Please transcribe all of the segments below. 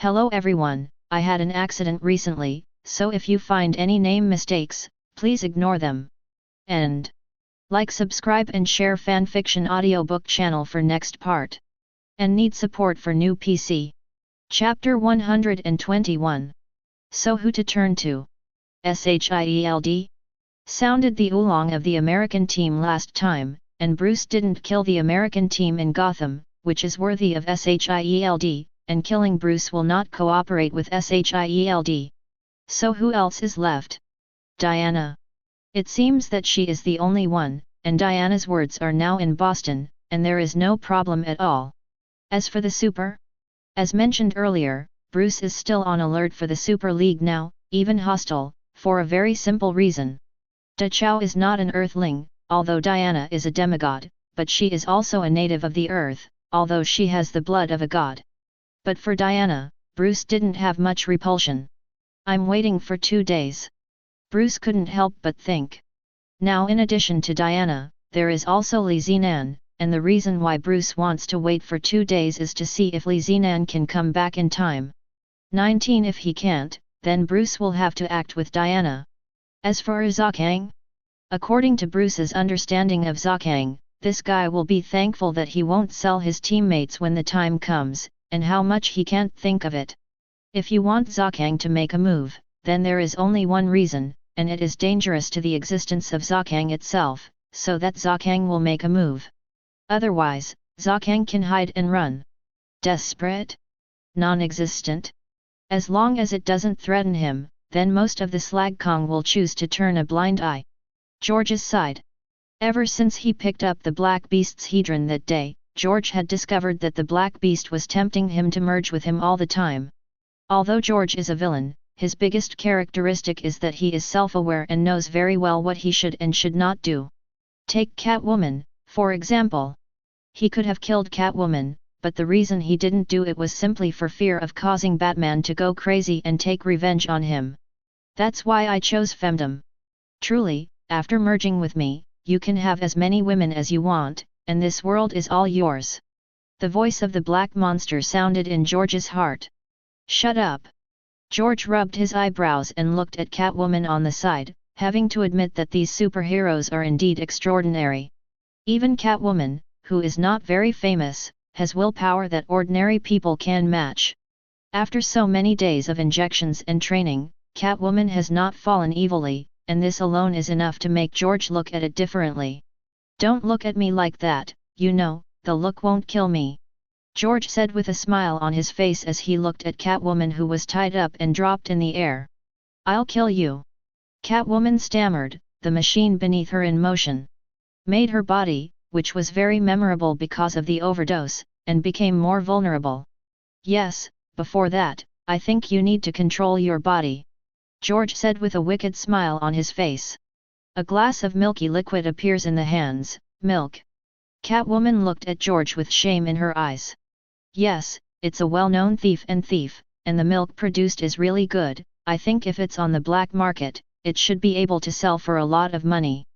Hello everyone, I had an accident recently, so if you find any name mistakes, please ignore them. End. Like, subscribe and share fanfiction audiobook channel for next part. And need support for new PC. Chapter 121. So who to turn to? Shield? Sounded the oolong of the American team last time, and Bruce didn't kill the American team in Gotham, which is worthy of Shield, and killing Bruce will not cooperate with Shield. So who else is left? Diana. It seems that she is the only one, and Diana's words are now in Boston, and there is no problem at all. As for the Super? As mentioned earlier, Bruce is still on alert for the Super League now, even hostile, for a very simple reason. Da Chao is not an Earthling, although Diana is a demigod, but she is also a native of the Earth, although she has the blood of a god. But for Diana, Bruce didn't have much repulsion. I'm waiting for 2 days. Bruce couldn't help but think. Now, in addition to Diana, there is also Li Zinan, and the reason why Bruce wants to wait for 2 days is to see if Li Zinan can come back in time. 19. If he can't, then Bruce will have to act with Diana. As for Zhakang? According to Bruce's understanding of Zhakang, this guy will be thankful that he won't sell his teammates when the time comes, and how much he can't think of it. If you want Zhakang to make a move, then there is only one reason, and it is dangerous to the existence of Zhakang itself, so that Zhakang will make a move. Otherwise, Zhakang can hide and run. Desperate? Non-existent? As long as it doesn't threaten him, then most of the Slag Kong will choose to turn a blind eye. George's side. Ever since he picked up the Black Beast's Hedron that day, George had discovered that the Black Beast was tempting him to merge with him all the time. Although George is a villain, his biggest characteristic is that he is self-aware and knows very well what he should and should not do. Take Catwoman, for example. He could have killed Catwoman, but the reason he didn't do it was simply for fear of causing Batman to go crazy and take revenge on him. That's why I chose femdom. Truly, after merging with me, you can have as many women as you want, and this world is all yours. The voice of the black monster sounded in George's heart. Shut up. George rubbed his eyebrows and looked at Catwoman on the side, having to admit that these superheroes are indeed extraordinary. Even Catwoman, who is not very famous, has willpower that ordinary people can match. After so many days of injections and training, Catwoman has not fallen evilly, and this alone is enough to make George look at it differently. Don't look at me like that, you know, the look won't kill me. George said with a smile on his face as he looked at Catwoman, who was tied up and dropped in the air. I'll kill you. Catwoman stammered, the machine beneath her in motion. Made her body, which was very memorable because of the overdose, and became more vulnerable. Yes, before that, I think you need to control your body. George said with a wicked smile on his face. A glass of milky liquid appears in the hands. Milk. Catwoman looked at George with shame in her eyes. Yes, it's a well-known thief, and the milk produced is really good. I think if it's on the black market, it should be able to sell for a lot of money.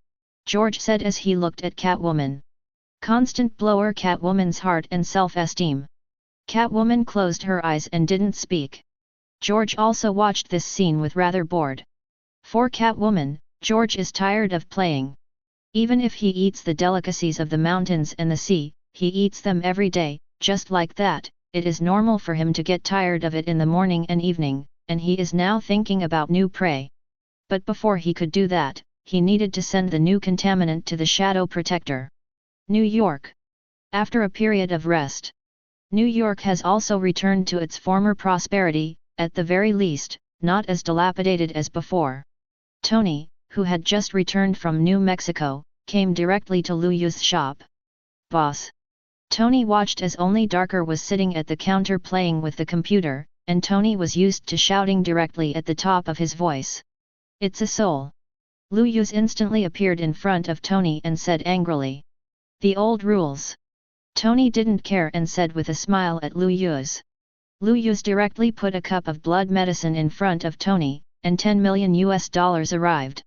George said as he looked at Catwoman. Constant blower Catwoman's heart and self-esteem. Catwoman closed her eyes and didn't speak. George also watched this scene with rather bored. For Catwoman, George is tired of playing. Even if he eats the delicacies of the mountains and the sea, he eats them every day, just like that. It is normal for him to get tired of it in the morning and evening, and he is now thinking about new prey. But before he could do that, he needed to send the new contaminant to the Shadow Protector. New York. After a period of rest, New York has also returned to its former prosperity, at the very least, not as dilapidated as before. Tony, who had just returned from New Mexico, came directly to Lu Yu's shop. Boss. Tony watched as only Darker was sitting at the counter playing with the computer, and Tony was used to shouting directly at the top of his voice. It's a soul. Lu Yu's instantly appeared in front of Tony and said angrily. The old rules. Tony didn't care and said with a smile at Lu Yu's. Lu Yu's directly put a cup of blood medicine in front of Tony, and $10 million arrived.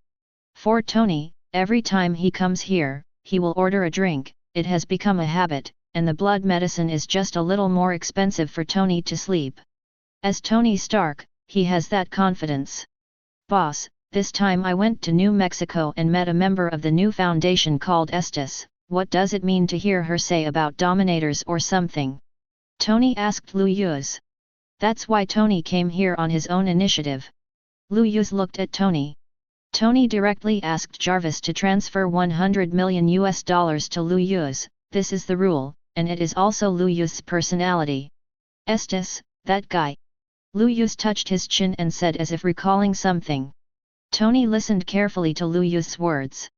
For Tony, every time he comes here, he will order a drink. It has become a habit, and the blood medicine is just a little more expensive for Tony to sleep. As Tony Stark, he has that confidence. Boss, this time I went to New Mexico and met a member of the new foundation called Estes. What does it mean to hear her say about dominators or something? Tony asked Lu Yuz. That's why Tony came here on his own initiative. Lu Yuz looked at Tony. Tony directly asked Jarvis to transfer $100 million to Lu Yuz. This is the rule, and it is also Lu Yuz's personality. Estes, that guy. Lu Yuz touched his chin and said as if recalling something. Tony listened carefully to Lu Yuz's words.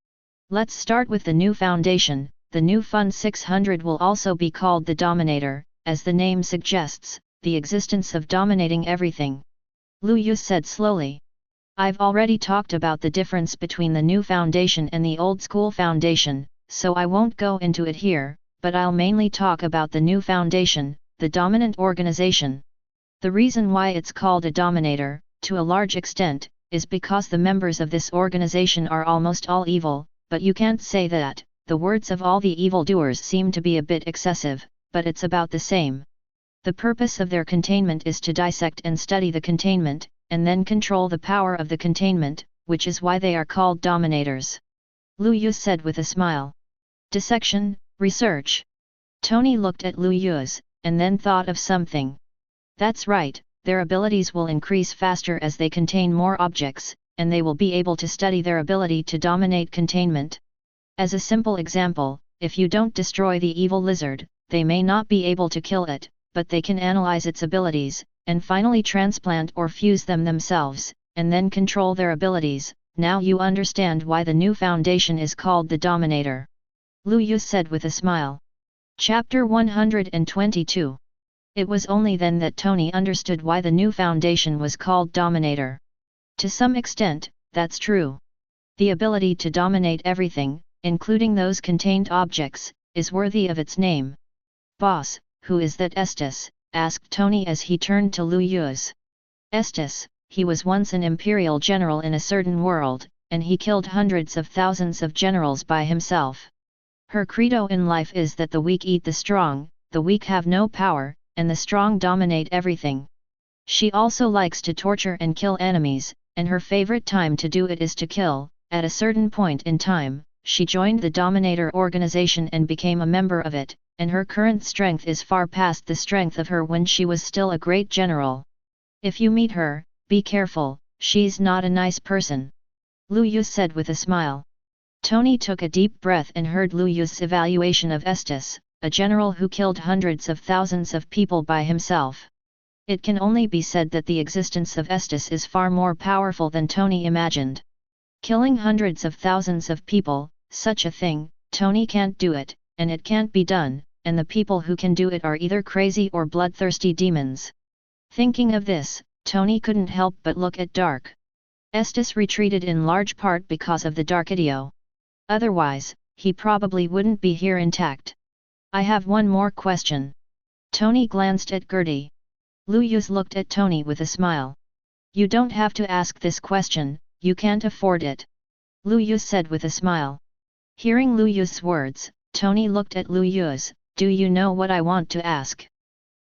Let's start with the new foundation. The new Fund 600 will also be called the Dominator, as the name suggests, the existence of dominating everything. Lu Yuz said slowly. I've already talked about the difference between the new foundation and the old school foundation, so I won't go into it here, but I'll mainly talk about the new foundation, the dominant organization. The reason why it's called a dominator, to a large extent, is because the members of this organization are almost all evil, but you can't say that. The words of all the evildoers seem to be a bit excessive, but it's about the same. The purpose of their containment is to dissect and study the containment, and then control the power of the containment, which is why they are called dominators. Lu Yuz said with a smile. Dissection, research. Tony looked at Lu Yuz, and then thought of something. That's right, their abilities will increase faster as they contain more objects, and they will be able to study their ability to dominate containment. As a simple example, if you don't destroy the evil lizard, they may not be able to kill it, but they can analyze its abilities, and finally transplant or fuse them themselves, and then control their abilities. Now you understand why the new foundation is called the Dominator. Lu Yuz said with a smile. Chapter 122. It was only then that Tony understood why the new foundation was called Dominator. To some extent, that's true. The ability to dominate everything, including those contained objects, is worthy of its name. Boss, who is that Estes? Asked Tony as he turned to Lu Yuz. Estes, he was once an imperial general in a certain world, and he killed hundreds of thousands of generals by himself. Her credo in life is that the weak eat the strong, the weak have no power, and the strong dominate everything. She also likes to torture and kill enemies, and her favorite time to do it is to kill. At a certain point in time, she joined the Dominator organization and became a member of it, and her current strength is far past the strength of her when she was still a great general. If you meet her, be careful, she's not a nice person. Lu Yuz said with a smile. Tony took a deep breath and heard Lu Yuz's evaluation of Estes, a general who killed hundreds of thousands of people by himself. It can only be said that the existence of Estes is far more powerful than Tony imagined. Killing hundreds of thousands of people, such a thing, Tony can't do it, and it can't be done, and the people who can do it are either crazy or bloodthirsty demons. Thinking of this, Tony couldn't help but look at Dark. Estes retreated in large part because of the Darkidio. Otherwise, he probably wouldn't be here intact. I have one more question. Tony glanced at Gertie. Lu Yuz looked at Tony with a smile. You don't have to ask this question, you can't afford it. Lu Yuz said with a smile. Hearing Lu Yuz's words, Tony looked at Lu Yuz. Do you know what I want to ask?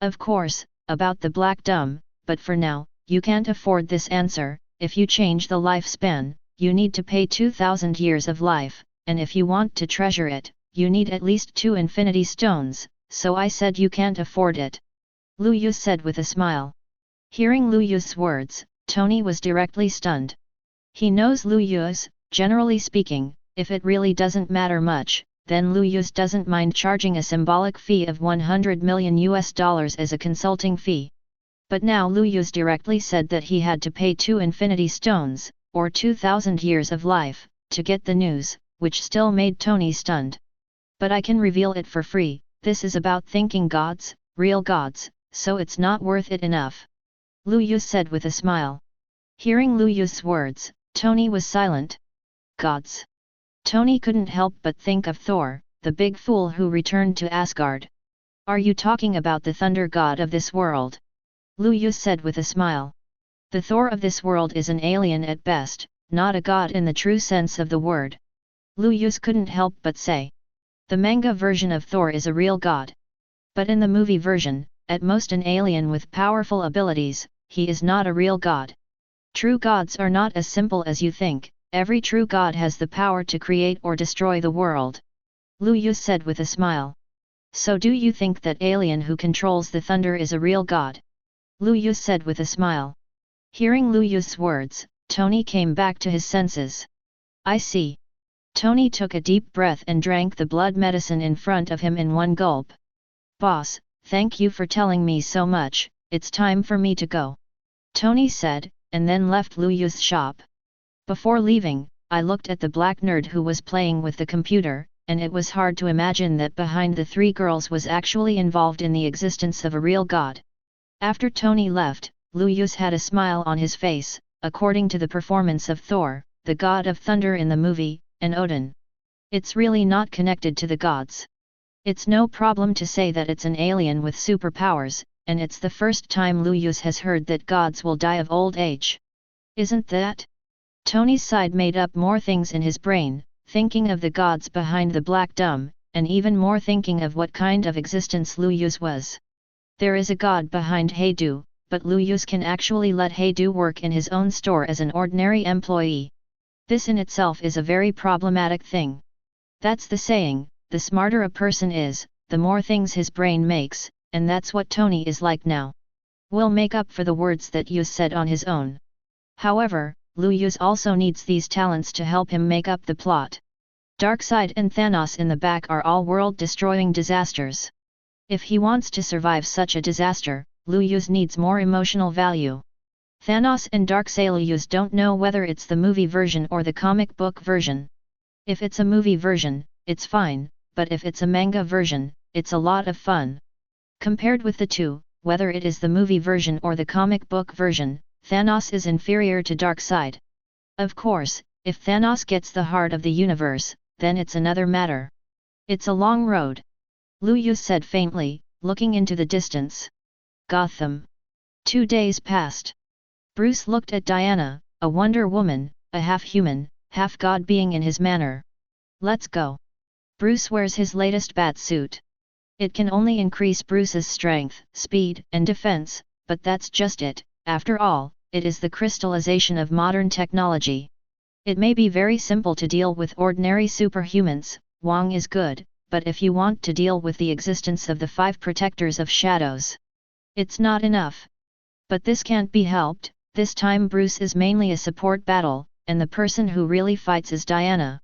Of course, about the Black Dumb, but for now, you can't afford this answer. If you change the lifespan, you need to pay 2,000 years of life, and if you want to treasure it, you need at least 2 infinity stones, so I said you can't afford it. Lu Yuz said with a smile. Hearing Lu Yuz's words, Tony was directly stunned. He knows Lu Yuz, generally speaking, if it really doesn't matter much, then Lu Yuz doesn't mind charging a symbolic fee of $100 million as a consulting fee. But now Lu Yuz directly said that he had to pay 2 infinity stones, or 2,000 years of life, to get the news, which still made Tony stunned. But I can reveal it for free. This is about thinking gods, real gods, so it's not worth it enough. Lu Yuz said with a smile. Hearing Lu Yuz's words, Tony was silent. Gods. Tony couldn't help but think of Thor, the big fool who returned to Asgard. Are you talking about the thunder god of this world? Lu Yuz said with a smile. The Thor of this world is an alien at best, not a god in the true sense of the word. Lu Yuz couldn't help but say. The manga version of Thor is a real god. But in the movie version, at most an alien with powerful abilities, he is not a real god. True gods are not as simple as you think, every true god has the power to create or destroy the world. Lu Yu said with a smile. So do you think that alien who controls the thunder is a real god? Lu Yu said with a smile. Hearing Lu Yu's words, Tony came back to his senses. I see. Tony took a deep breath and drank the blood medicine in front of him in one gulp. Boss, thank you for telling me so much, it's time for me to go. Tony said, and then left Lu Yu's shop. Before leaving, I looked at the black nerd who was playing with the computer, and it was hard to imagine that behind the three girls was actually involved in the existence of a real god. After Tony left, Lu Yu's had a smile on his face, according to the performance of Thor, the god of thunder in the movie, and Odin. It's really not connected to the gods. It's no problem to say that it's an alien with superpowers, and it's the first time Lu Yu's has heard that gods will die of old age. Isn't that? Tony's side made up more things in his brain, thinking of the gods behind the Black Dome, and even more thinking of what kind of existence Lu Yu's was. There is a god behind Heidu, but Lu Yu's can actually let Heidu work in his own store as an ordinary employee. This in itself is a very problematic thing. That's the saying, the smarter a person is, the more things his brain makes, and that's what Tony is like now. Will make up for the words that Yu said on his own. However, Lu Yu's also needs these talents to help him make up the plot. Darkseid and Thanos in the back are all world-destroying disasters. If he wants to survive such a disaster, Lu Yu's needs more emotional value. Thanos and Darkseid don't know whether it's the movie version or the comic book version. If it's a movie version, it's fine, but if it's a manga version, it's a lot of fun. Compared with the two, whether it is the movie version or the comic book version, Thanos is inferior to Darkseid. Of course, if Thanos gets the heart of the universe, then it's another matter. It's a long road. Lu Yu said faintly, looking into the distance. Gotham. 2 days passed. Bruce looked at Diana, a Wonder Woman, a half-human, half-god being in his manner. Let's go. Bruce wears his latest bat suit. It can only increase Bruce's strength, speed, and defense, but that's just it. After all, it is the crystallization of modern technology. It may be very simple to deal with ordinary superhumans, Wong is good, but if you want to deal with the existence of the 5 protectors of shadows, it's not enough. But this can't be helped, this time Bruce is mainly a support battle, and the person who really fights is Diana.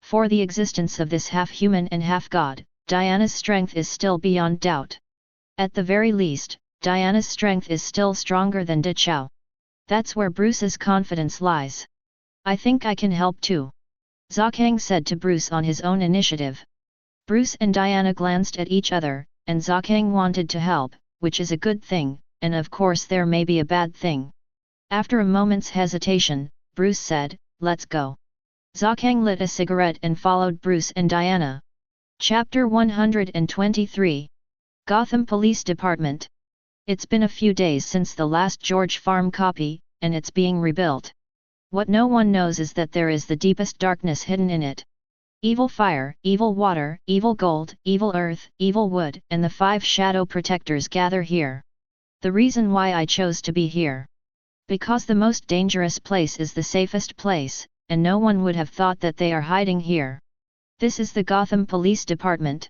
For the existence of this half-human and half-god, Diana's strength is still beyond doubt. At the very least, Diana's strength is still stronger than De Chao. That's where Bruce's confidence lies. I think I can help too. Zhao said to Bruce on his own initiative. Bruce and Diana glanced at each other, and Zhao wanted to help, which is a good thing, and of course there may be a bad thing. After a moment's hesitation, Bruce said, "Let's go." Zhao lit a cigarette and followed Bruce and Diana. Chapter 123. Gotham Police Department. It's been a few days since the last George Farm copy, and it's being rebuilt. What no one knows is that there is the deepest darkness hidden in it. Evil fire, evil water, evil gold, evil earth, evil wood, and the 5 shadow protectors gather here. The reason why I chose to be here. Because the most dangerous place is the safest place, and no one would have thought that they are hiding here. This is the Gotham Police Department.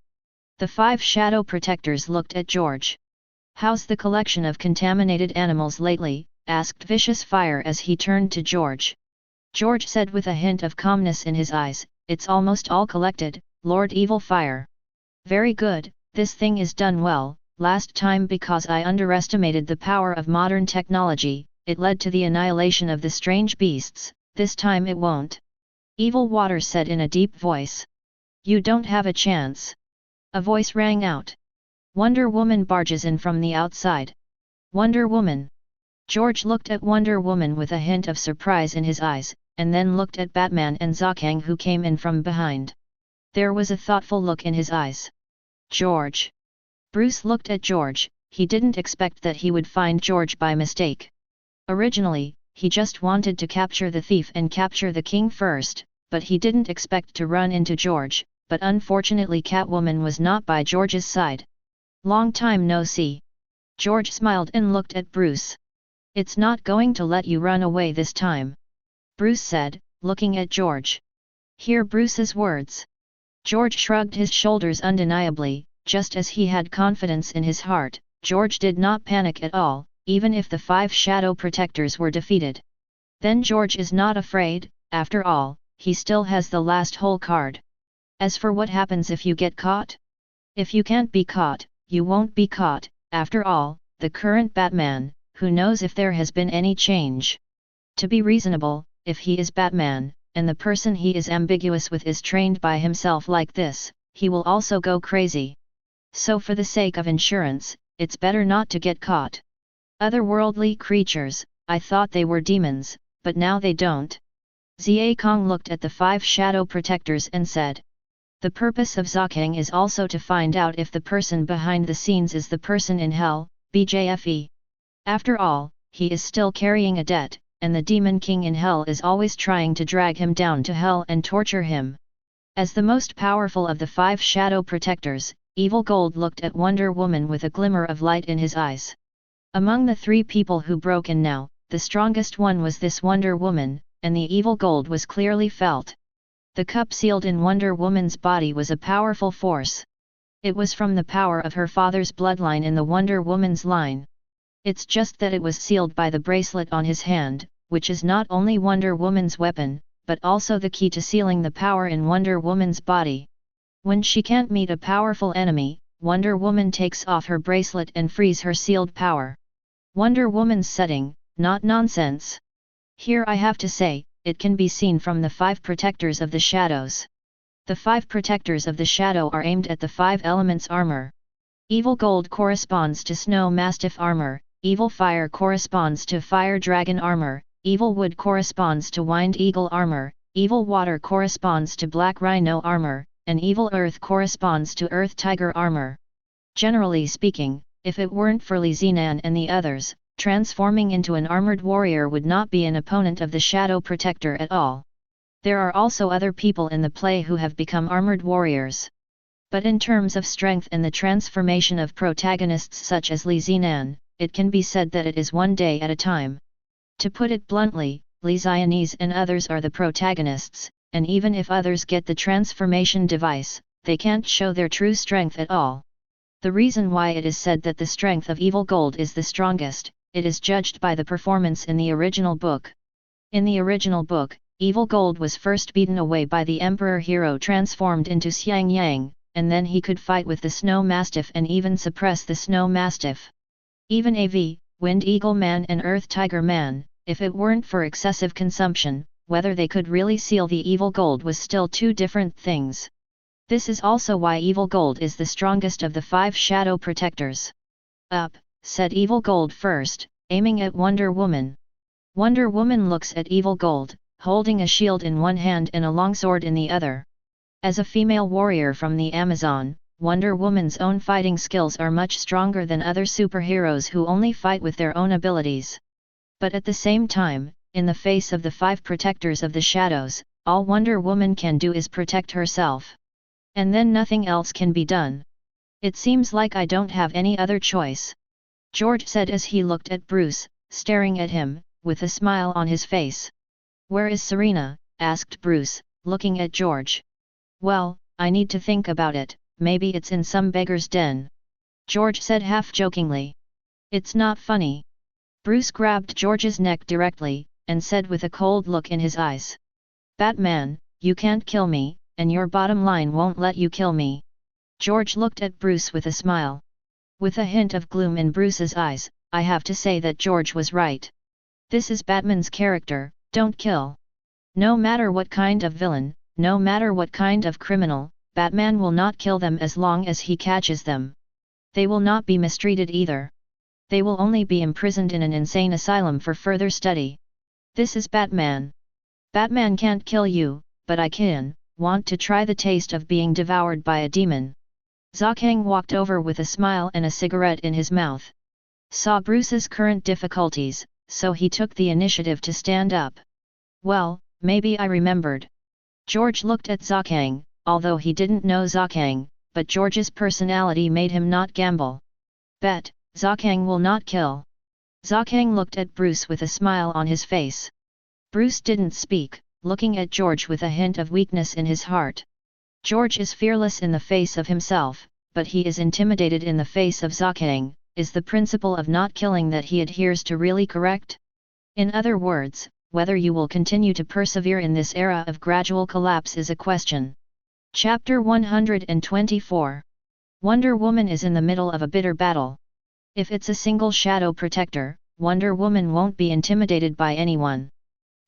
The 5 shadow protectors looked at George. How's the collection of contaminated animals lately? Asked Vicious Fire as he turned to George. George said with a hint of calmness in his eyes, "It's almost all collected, Lord Evil Fire." Very good, this thing is done well. Last time because I underestimated the power of modern technology, it led to the annihilation of the strange beasts, this time it won't. Evil Water said in a deep voice. You don't have a chance. A voice rang out. Wonder Woman barges in from the outside. Wonder Woman. George looked at Wonder Woman with a hint of surprise in his eyes, and then looked at Batman and Zhao who came in from behind. There was a thoughtful look in his eyes. George. Bruce looked at George, he didn't expect that he would find George by mistake. Originally, he just wanted to capture the thief and capture the king first, but he didn't expect to run into George, but unfortunately Catwoman was not by George's side. Long time no see. George smiled and looked at Bruce. It's not going to let you run away this time, Bruce said, looking at George. Hear Bruce's words. George shrugged his shoulders undeniably, just as he had confidence in his heart. George did not panic at all, even if the 5 shadow protectors were defeated. Then George is not afraid, after all, he still has the last hole card. As for what happens if you get caught? If you can't be caught, you won't be caught. After all, the current Batman, who knows if there has been any change? To be reasonable, if he is Batman, and the person he is ambiguous with is trained by himself like this, he will also go crazy. So for the sake of insurance, it's better not to get caught. Otherworldly creatures, I thought they were demons, but now they don't. Xie Kong looked at the 5 shadow protectors and said. The purpose of Zokang is also to find out if the person behind the scenes is the person in hell, BJFE. After all, he is still carrying a debt, and the Demon King in hell is always trying to drag him down to hell and torture him. As the most powerful of the 5 shadow protectors, Evil Gold looked at Wonder Woman with a glimmer of light in his eyes. Among the 3 people who broke in now, the strongest one was this Wonder Woman, and the Evil Gold was clearly felt. The cup sealed in Wonder Woman's body was a powerful force. It was from the power of her father's bloodline in the Wonder Woman's line. It's just that it was sealed by the bracelet on his hand, which is not only Wonder Woman's weapon, but also the key to sealing the power in Wonder Woman's body. When she can't meet a powerful enemy, Wonder Woman takes off her bracelet and frees her sealed power. Wonder Woman's setting, not nonsense. Here I have to say, it can be seen from the 5 protectors of the shadows. The 5 protectors of the shadow are aimed at the 5 elements armor. Evil Gold corresponds to Snow Mastiff armor, Evil Fire corresponds to Fire Dragon armor, Evil Wood corresponds to Wind Eagle armor, Evil Water corresponds to Black Rhino armor, and Evil Earth corresponds to Earth Tiger armor. Generally speaking, if it weren't for Li Zinan and the others, transforming into an armored warrior would not be an opponent of the Shadow Protector at all. There are also other people in the play who have become armored warriors. But in terms of strength and the transformation of protagonists such as Li Zinan, it can be said that it is one day at a time. To put it bluntly, Li Xianese and others are the protagonists, and even if others get the transformation device, they can't show their true strength at all. The reason why it is said that the strength of Evil Gold is the strongest, it is judged by the performance in the original book. In the original book, Evil Gold was first beaten away by the Emperor Hero transformed into Xiang Yang, and then he could fight with the Snow Mastiff and even suppress the Snow Mastiff. Even AV, Wind Eagle Man and Earth Tiger Man, if it weren't for excessive consumption, whether they could really seal the Evil Gold was still 2 different things. This is also why Evil Gold is the strongest of the 5 shadow protectors. Up, said Evil Gold first, aiming at Wonder Woman. Wonder Woman looks at Evil Gold, holding a shield in one hand and a longsword in the other. As a female warrior from the Amazon, Wonder Woman's own fighting skills are much stronger than other superheroes who only fight with their own abilities. But at the same time, in the face of the 5 protectors of the shadows, all Wonder Woman can do is protect herself. And then nothing else can be done. It seems like I don't have any other choice, George said as he looked at Bruce, staring at him, with a smile on his face. Where is Serena? Asked Bruce, looking at George. Well, I need to think about it, maybe it's in some beggar's den, George said half-jokingly. It's not funny. Bruce grabbed George's neck directly, and said with a cold look in his eyes. Batman, you can't kill me, and your bottom line won't let you kill me. George looked at Bruce with a smile. With a hint of gloom in Bruce's eyes, I have to say that George was right. This is Batman's character, don't kill. No matter what kind of villain, no matter what kind of criminal, Batman will not kill them as long as he catches them. They will not be mistreated either. They will only be imprisoned in an insane asylum for further study. This is Batman. Batman can't kill you, but I can. Want to try the taste of being devoured by a demon? Zokang walked over with a smile and a cigarette in his mouth. Saw Bruce's current difficulties, so he took the initiative to stand up. Well, maybe I remembered. George looked at Zokang, although he didn't know Zokang, but George's personality made him not gamble. Bet, Zhakang will not kill. Zhakang looked at Bruce with a smile on his face. Bruce didn't speak, looking at George with a hint of weakness in his heart. George is fearless in the face of himself, but he is intimidated in the face of Zhakang. Is the principle of not killing that he adheres to really correct? In other words, whether you will continue to persevere in this era of gradual collapse is a question. Chapter 124. Wonder Woman is in the middle of a bitter battle. If it's a single shadow protector, Wonder Woman won't be intimidated by anyone.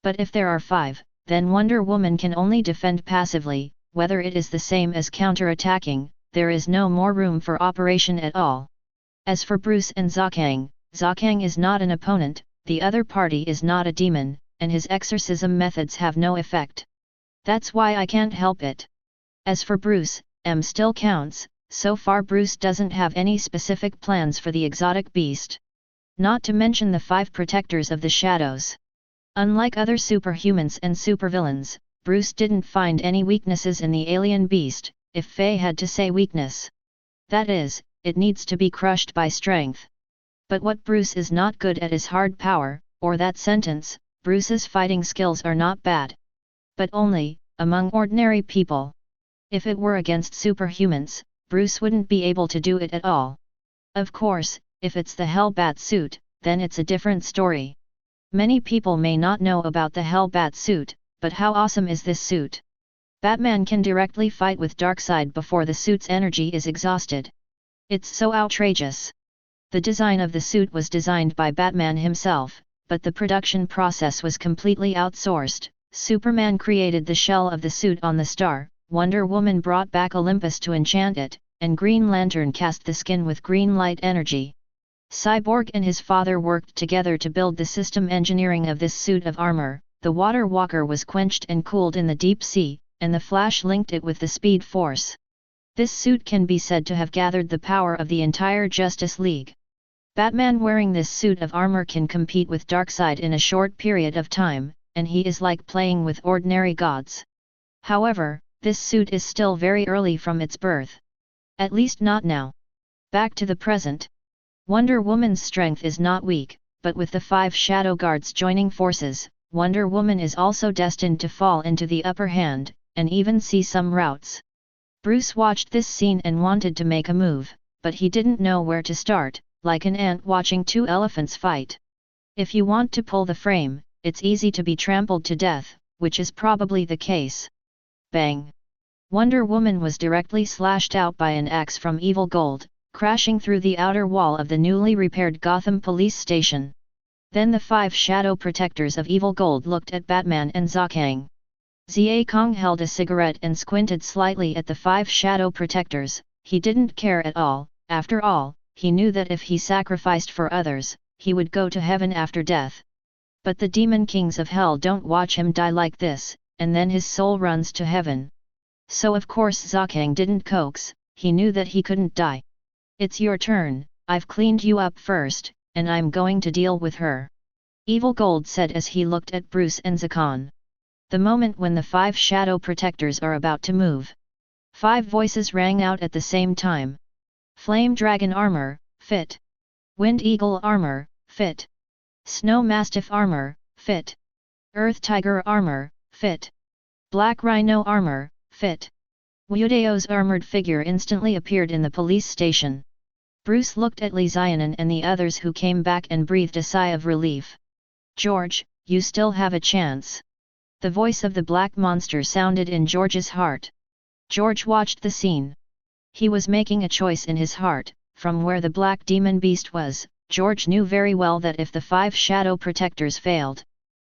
But if there are 5, then Wonder Woman can only defend passively. Whether it is the same as counter-attacking, there is no more room for operation at all. As for Bruce and Zhakang, Zhakang is not an opponent, the other party is not a demon, and his exorcism methods have no effect. That's why I can't help it. As for Bruce, M still counts. So far Bruce doesn't have any specific plans for the exotic beast. Not to mention the 5 protectors of the shadows. Unlike other superhumans and supervillains, Bruce didn't find any weaknesses in the alien beast, if Faye had to say weakness. That is, it needs to be crushed by strength. But what Bruce is not good at is hard power, or that sentence, Bruce's fighting skills are not bad. But only, among ordinary people. If it were against superhumans, Bruce wouldn't be able to do it at all. Of course, if it's the Hellbat suit, then it's a different story. Many people may not know about the Hellbat suit, but how awesome is this suit? Batman can directly fight with Darkseid before the suit's energy is exhausted. It's so outrageous. The design of the suit was designed by Batman himself, but the production process was completely outsourced. Superman created the shell of the suit on the star, Wonder Woman brought back Olympus to enchant it, and Green Lantern cast the skin with green light energy. Cyborg and his father worked together to build the system engineering of this suit of armor. The Water Walker was quenched and cooled in the deep sea, and the Flash linked it with the Speed Force. This suit can be said to have gathered the power of the entire Justice League. Batman wearing this suit of armor can compete with Darkseid in a short period of time, and he is like playing with ordinary gods. However, this suit is still very early from its birth. At least not now. Back to the present. Wonder Woman's strength is not weak, but with the 5 Shadow Guards joining forces, Wonder Woman is also destined to fall into the upper hand, and even see some routes. Bruce watched this scene and wanted to make a move, but he didn't know where to start, like an ant watching 2 elephants fight. If you want to pull the frame, it's easy to be trampled to death, which is probably the case. Bang! Wonder Woman was directly slashed out by an axe from Evil Gold, crashing through the outer wall of the newly repaired Gotham Police Station. Then the 5 shadow protectors of Evil Gold looked at Batman and Zhakang. Zia Kong held a cigarette and squinted slightly at the 5 shadow protectors. He didn't care at all. After all, he knew that if he sacrificed for others, he would go to heaven after death. But the demon kings of hell don't watch him die like this, and then his soul runs to heaven. So of course Zhakang didn't coax, he knew that he couldn't die. It's your turn, I've cleaned you up first, and I'm going to deal with her. Evil Gold said as he looked at Bruce and Zhakang. The moment when the 5 shadow protectors are about to move. 5 voices rang out at the same time. Flame Dragon Armor, fit. Wind Eagle Armor, fit. Snow Mastiff Armor, fit. Earth Tiger Armor, fit. Black Rhino Armor, fit. Wudeo's armored figure instantly appeared in the police station. Bruce looked at Li Xiaonan and the others who came back and breathed a sigh of relief. George, you still have a chance. The voice of the black monster sounded in George's heart. George watched the scene. He was making a choice in his heart. From where the black demon beast was, George knew very well that if the 5 shadow protectors failed,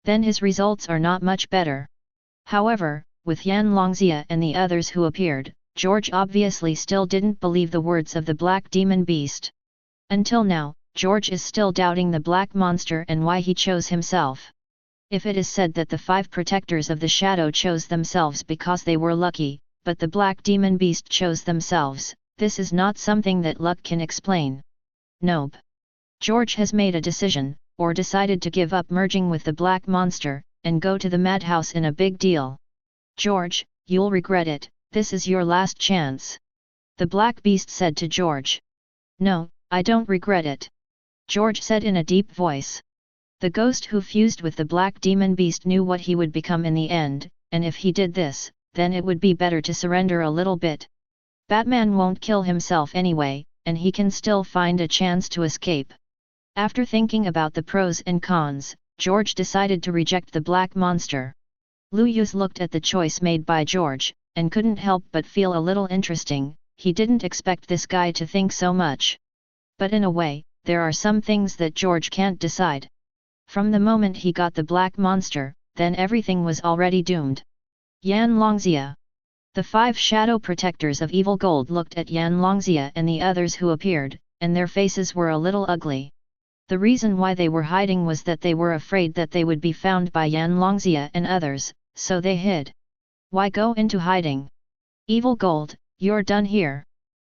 then his results are not much better. However, with Yan Longxia and the others who appeared, George obviously still didn't believe the words of the black demon beast. Until now, George is still doubting the black monster and why he chose himself. If it is said that the 5 protectors of the shadow chose themselves because they were lucky, but the black demon beast chose themselves, this is not something that luck can explain. Nope. George has made a decision, or decided to give up merging with the black monster, and go to the madhouse in a big deal. George, you'll regret it, this is your last chance. The black beast said to George. No, I don't regret it. George said in a deep voice. The ghost who fused with the black demon beast knew what he would become in the end, and if he did this, then it would be better to surrender a little bit. Batman won't kill himself anyway, and he can still find a chance to escape. After thinking about the pros and cons, George decided to reject the black monster. Lu Yuz looked at the choice made by George, and couldn't help but feel a little interesting. He didn't expect this guy to think so much. But in a way, there are some things that George can't decide. From the moment he got the black monster, then everything was already doomed. Yan Longxia. The 5 shadow protectors of Evil Gold looked at Yan Longxia and the others who appeared, and their faces were a little ugly. The reason why they were hiding was that they were afraid that they would be found by Yan Longxia and others, so they hid. Why go into hiding? Evil Gold, you're done here.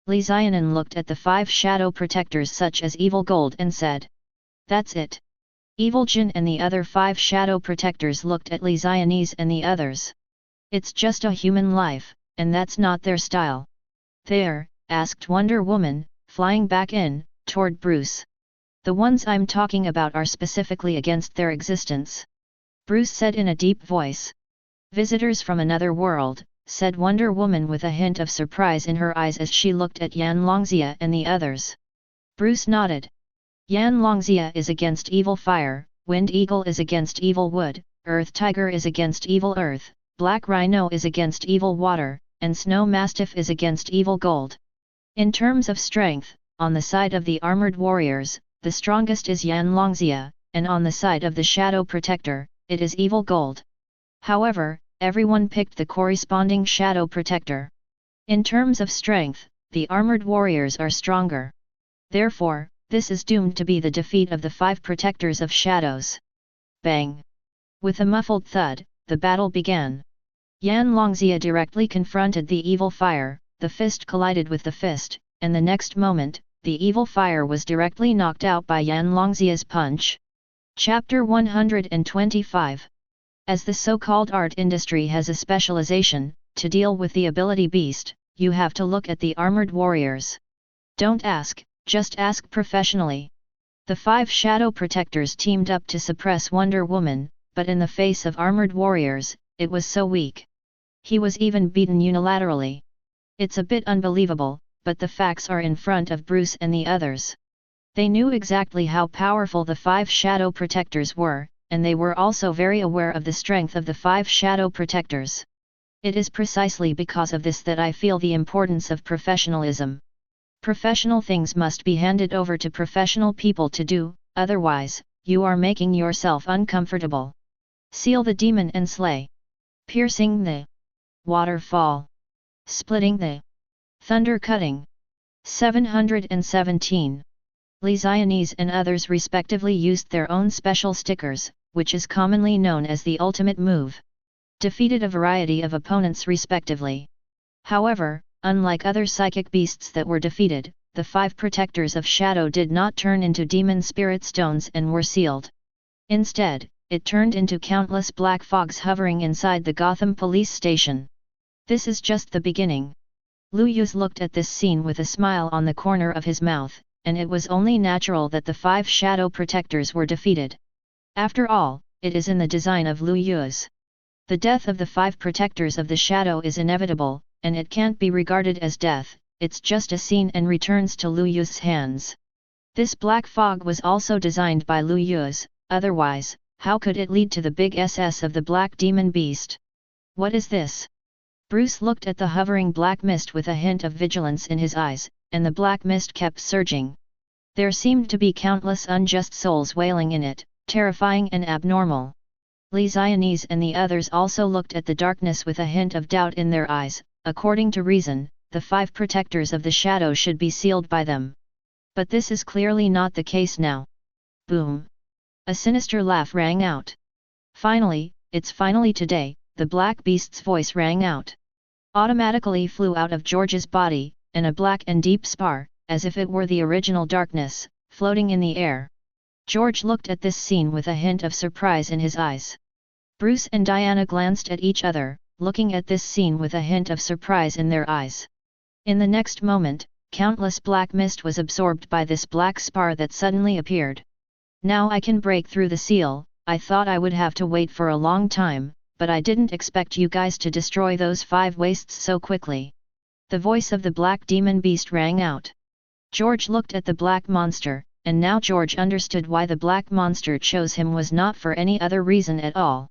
Li Xiaonan looked at the 5 shadow protectors such as Evil Gold and said. That's it. Evil Jin and the other 5 shadow protectors looked at Li Xiaonan and the others. It's just a human life, and that's not their style. There, asked Wonder Woman, flying back in, toward Bruce. The ones I'm talking about are specifically against their existence. Bruce said in a deep voice. Visitors from another world, said Wonder Woman with a hint of surprise in her eyes as she looked at Yan Longxia and the others. Bruce nodded. Yan Longxia is against evil fire, Wind Eagle is against evil wood, Earth Tiger is against evil earth, Black Rhino is against evil water, and Snow Mastiff is against evil gold. In terms of strength, on the side of the armored warriors, the strongest is Yan Longxia, and on the side of the shadow protector, it is evil gold. However, everyone picked the corresponding shadow protector. In terms of strength, the armored warriors are stronger. Therefore, this is doomed to be the defeat of the 5 protectors of shadows. Bang! With a muffled thud, the battle began. Yan Longxia directly confronted the evil fire, the fist collided with the fist, and the next moment, the evil fire was directly knocked out by Yan Longxia's punch. Chapter 125. As the so-called art industry has a specialization, to deal with the ability beast, you have to look at the armored warriors. Don't ask, just ask professionally. The 5 shadow protectors teamed up to suppress Wonder Woman, but in the face of armored warriors, it was so weak. He was even beaten unilaterally. It's a bit unbelievable, but the facts are in front of Bruce and the others. They knew exactly how powerful the 5 shadow protectors were, and they were also very aware of the strength of the 5 shadow protectors. It is precisely because of this that I feel the importance of professionalism. Professional things must be handed over to professional people to do, otherwise, you are making yourself uncomfortable. Seal the demon and slay. Piercing the waterfall. Splitting the thunder cutting. 717. Li Xiaonan and others respectively used their own special stickers, which is commonly known as the ultimate move. Defeated a variety of opponents respectively. However, unlike other psychic beasts that were defeated, the 5 protectors of shadow did not turn into demon spirit stones and were sealed. Instead, it turned into countless black fogs hovering inside the Gotham police station. This is just the beginning. Lu Yuz looked at this scene with a smile on the corner of his mouth, and it was only natural that the 5 shadow protectors were defeated. After all, it is in the design of Lu Yuz. The death of the 5 protectors of the shadow is inevitable, and it can't be regarded as death, it's just a scene and returns to Lu Yuz's hands. This black fog was also designed by Lu Yuz, otherwise, how could it lead to the big SS of the black demon beast? What is this? Bruce looked at the hovering black mist with a hint of vigilance in his eyes, and the black mist kept surging. There seemed to be countless unjust souls wailing in it, terrifying and abnormal. Li Xiaonan and the others also looked at the darkness with a hint of doubt in their eyes. According to reason, the 5 protectors of the shadow should be sealed by them. But this is clearly not the case now. Boom! A sinister laugh rang out. Finally, it's finally today, the black beast's voice rang out. Automatically flew out of George's body, and a black and deep spar, as if it were the original darkness, floating in the air. George looked at this scene with a hint of surprise in his eyes. Bruce and Diana glanced at each other, looking at this scene with a hint of surprise in their eyes. In the next moment, countless black mist was absorbed by this black spar that suddenly appeared. Now I can break through the seal. I thought I would have to wait for a long time, but I didn't expect you guys to destroy those 5 wastes so quickly. The voice of the black demon beast rang out. George looked at the black monster, and now George understood why the black monster chose him was not for any other reason at all.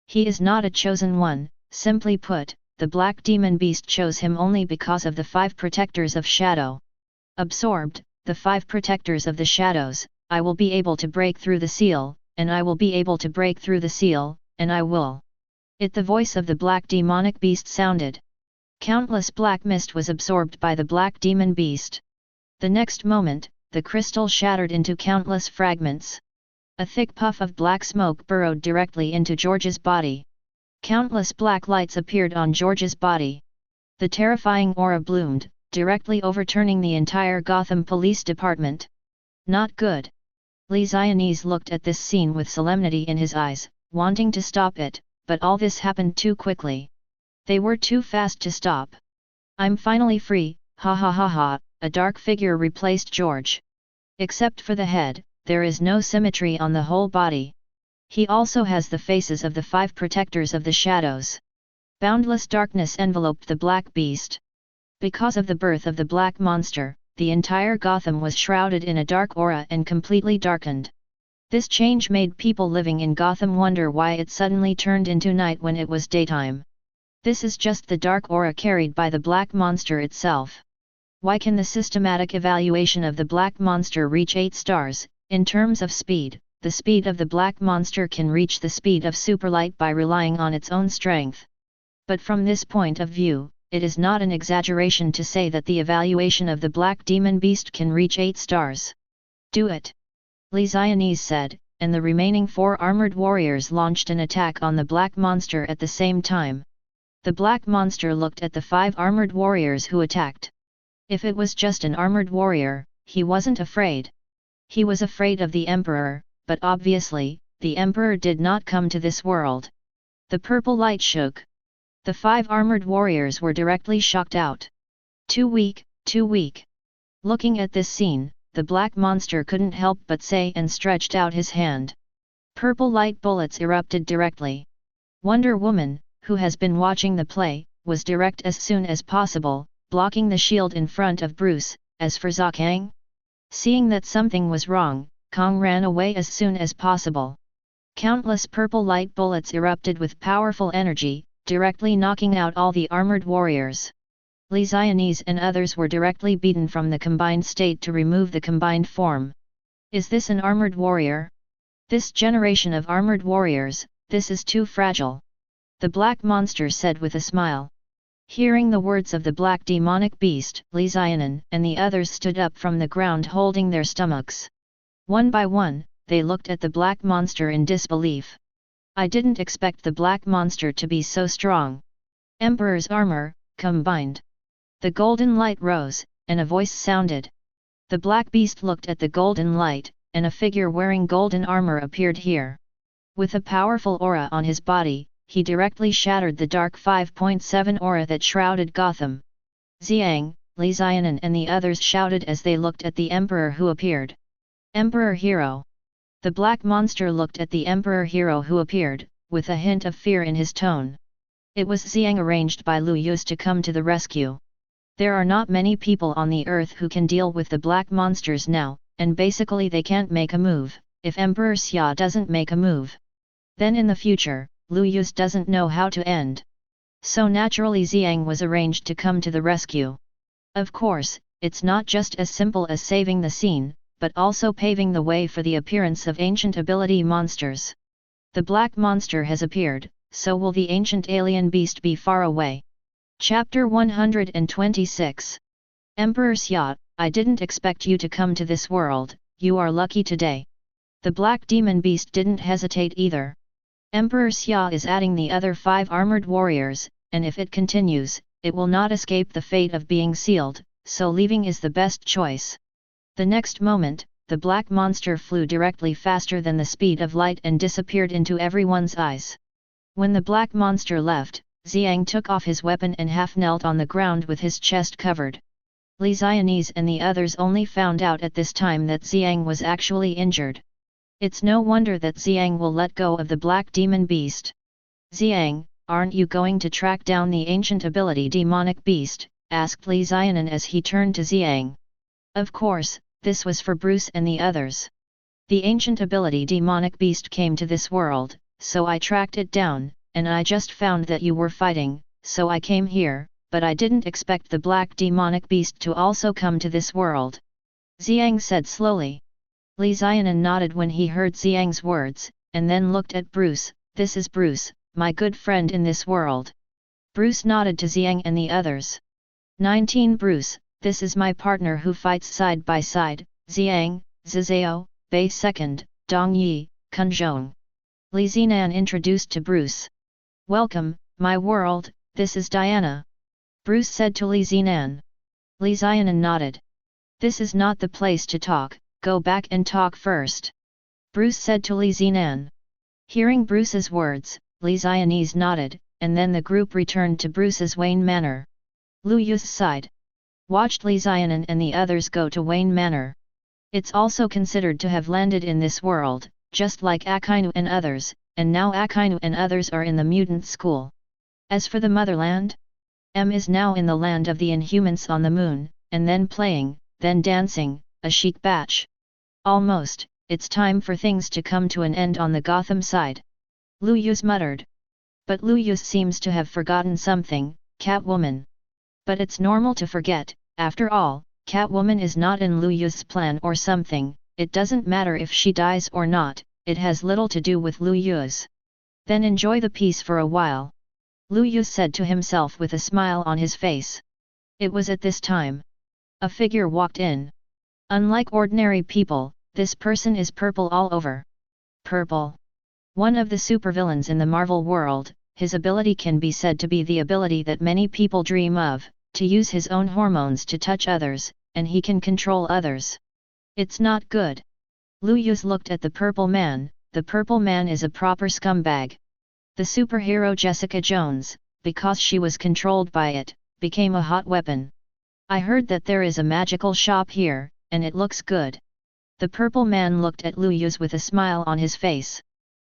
He is not a chosen one, simply put, the black demon beast chose him only because of the 5 protectors of shadow. Absorbed, the 5 protectors of the shadows, I will be able to break through the seal, and I will be able to break through the seal, and I will. The voice of the black demonic beast sounded. Countless black mist was absorbed by the black demon beast. The next moment, the crystal shattered into countless fragments. A thick puff of black smoke burrowed directly into George's body. Countless black lights appeared on George's body. The terrifying aura bloomed, directly overturning the entire Gotham Police Department. Not good. Li Zionese looked at this scene with solemnity in his eyes, wanting to stop it, but all this happened too quickly. They were too fast to stop. I'm finally free, ha ha ha ha, a dark figure replaced George. Except for the head, there is no symmetry on the whole body. He also has the faces of the 5 protectors of the shadows. Boundless darkness enveloped the black beast. Because of the birth of the black monster, the entire Gotham was shrouded in a dark aura and completely darkened. This change made people living in Gotham wonder why it suddenly turned into night when it was daytime. This is just the dark aura carried by the black monster itself. Why can the systematic evaluation of the black monster reach 8 stars? In terms of speed, the speed of the black monster can reach the speed of superlight by relying on its own strength. But from this point of view, it is not an exaggeration to say that the evaluation of the black demon beast can reach 8 stars. Do it! Li Zionese said, and the remaining 4 armored warriors launched an attack on the black monster at the same time. The black monster looked at the 5 armored warriors who attacked. If it was just an armored warrior, he wasn't afraid. He was afraid of the Emperor, but obviously, the Emperor did not come to this world. The purple light shook. The 5 armored warriors were directly shocked out. Too weak, too weak. Looking at this scene, the black monster couldn't help but say and stretched out his hand. Purple light bullets erupted directly. Wonder Woman, who has been watching the play, was direct as soon as possible, blocking the shield in front of Bruce. As for Zha Kang, seeing that something was wrong, Kang ran away as soon as possible. Countless purple light bullets erupted with powerful energy, directly knocking out all the armored warriors. Li Zionese and others were directly beaten from the combined state to remove the combined form. Is this an armored warrior? This generation of armored warriors, this is too fragile. The black monster said with a smile. Hearing the words of the black demonic beast, Li Zionan and the others stood up from the ground holding their stomachs. One by one, they looked at the black monster in disbelief. I didn't expect the black monster to be so strong. Emperor's armor, combined. The golden light rose, and a voice sounded. The black beast looked at the golden light, and a figure wearing golden armor appeared here. With a powerful aura on his body, he directly shattered the dark 5.7 aura that shrouded Gotham. Xiang, Li Zionan and the others shouted as they looked at the Emperor who appeared. Emperor Hero. The black monster looked at the Emperor Hero who appeared, with a hint of fear in his tone. It was Xiang arranged by Lu Yus to come to the rescue. There are not many people on the earth who can deal with the black monsters now, and basically they can't make a move, if Emperor Xia doesn't make a move. Then in the future, Lu Yus doesn't know how to end. So naturally Xiang was arranged to come to the rescue. Of course, it's not just as simple as saving the scene, but also paving the way for the appearance of ancient ability monsters. The black monster has appeared, so will the ancient alien beast be far away. Chapter 126. Emperor Xia, I didn't expect you to come to this world, you are lucky today. The black demon beast didn't hesitate either. Emperor Xia is adding the other 5 armored warriors, and if it continues, it will not escape the fate of being sealed, so leaving is the best choice. The next moment, the black monster flew directly faster than the speed of light and disappeared into everyone's eyes. When the black monster left, Xiang took off his weapon and half knelt on the ground with his chest covered. Li Xianese and the others only found out at this time that Xiang was actually injured. It's no wonder that Xiang will let go of the black demon beast. Xiang, aren't you going to track down the ancient ability demonic beast? Asked Li Xianan as he turned to Xiang. Of course, this was for Bruce and the others. The ancient ability demonic beast came to this world, so I tracked it down, and I just found that you were fighting, so I came here, but I didn't expect the black demonic beast to also come to this world. Xiang said slowly. Li Xianan nodded when he heard Xiang's words, and then looked at Bruce. This is Bruce, my good friend in this world. Bruce nodded to Xiang and the others. 19 Bruce, this is my partner who fights side by side, Xiang, Zizao, Bei II, Dong Yi, Kun Zhong. Li Xianan introduced to Bruce. Welcome, my world, this is Diana. Bruce said to Li Xianan. Li Xianan nodded. This is not the place to talk, go back and talk first. Bruce said to Li Xianan. Hearing Bruce's words, Li Xianese nodded, and then the group returned to Bruce's Wayne Manor. Lu Yu's side. Watched Li Xianan and the others go to Wayne Manor. It's also considered to have landed in this world, just like Akainu and others, and now Akainu and others are in the mutant school. As for the motherland, M is now in the land of the Inhumans on the moon, and then playing, then dancing, a chic batch. Almost, it's time for things to come to an end on the Gotham side. Lu Yus muttered. But Lu Yus seems to have forgotten something, Catwoman. But it's normal to forget, after all, Catwoman is not in Lu Yus' plan or something, it doesn't matter if she dies or not, it has little to do with Lu Yus. Then enjoy the peace for a while. Lu Yus said to himself with a smile on his face. It was at this time. A figure walked in. Unlike ordinary people, this person is purple all over. Purple. One of the supervillains in the Marvel world, his ability can be said to be the ability that many people dream of, to use his own hormones to touch others, and he can control others. It's not good. Lu Yus looked at the purple man. The purple man is a proper scumbag. The superhero Jessica Jones, because she was controlled by it, became a hot weapon. I heard that there is a magical shop here, and it looks good. The purple man looked at Lu Yus with a smile on his face.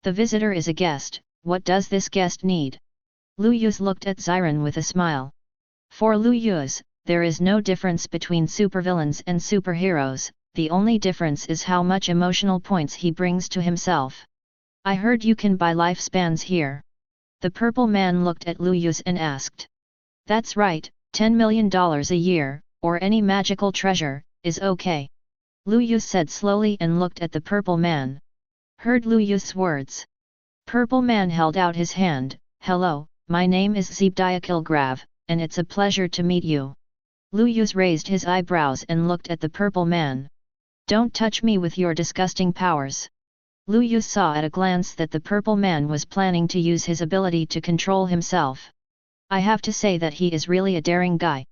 The visitor is a guest, what does this guest need? Lu Yus looked at Xiran with a smile. For Lu Yus, there is no difference between supervillains and superheroes, the only difference is how much emotional points he brings to himself. I heard you can buy lifespans here. The purple man looked at Lu Yus and asked. That's right, $10 million a year, or any magical treasure, is okay. Lu Yus said slowly and looked at the purple man. Heard Lu Yus' words. Purple man held out his hand. Hello, my name is Zebdiakilgrav, and it's a pleasure to meet you. Lu Yus raised his eyebrows and looked at the purple man. Don't touch me with your disgusting powers. Lu Yus saw at a glance that the purple man was planning to use his ability to control himself. I have to say that he is really a daring guy.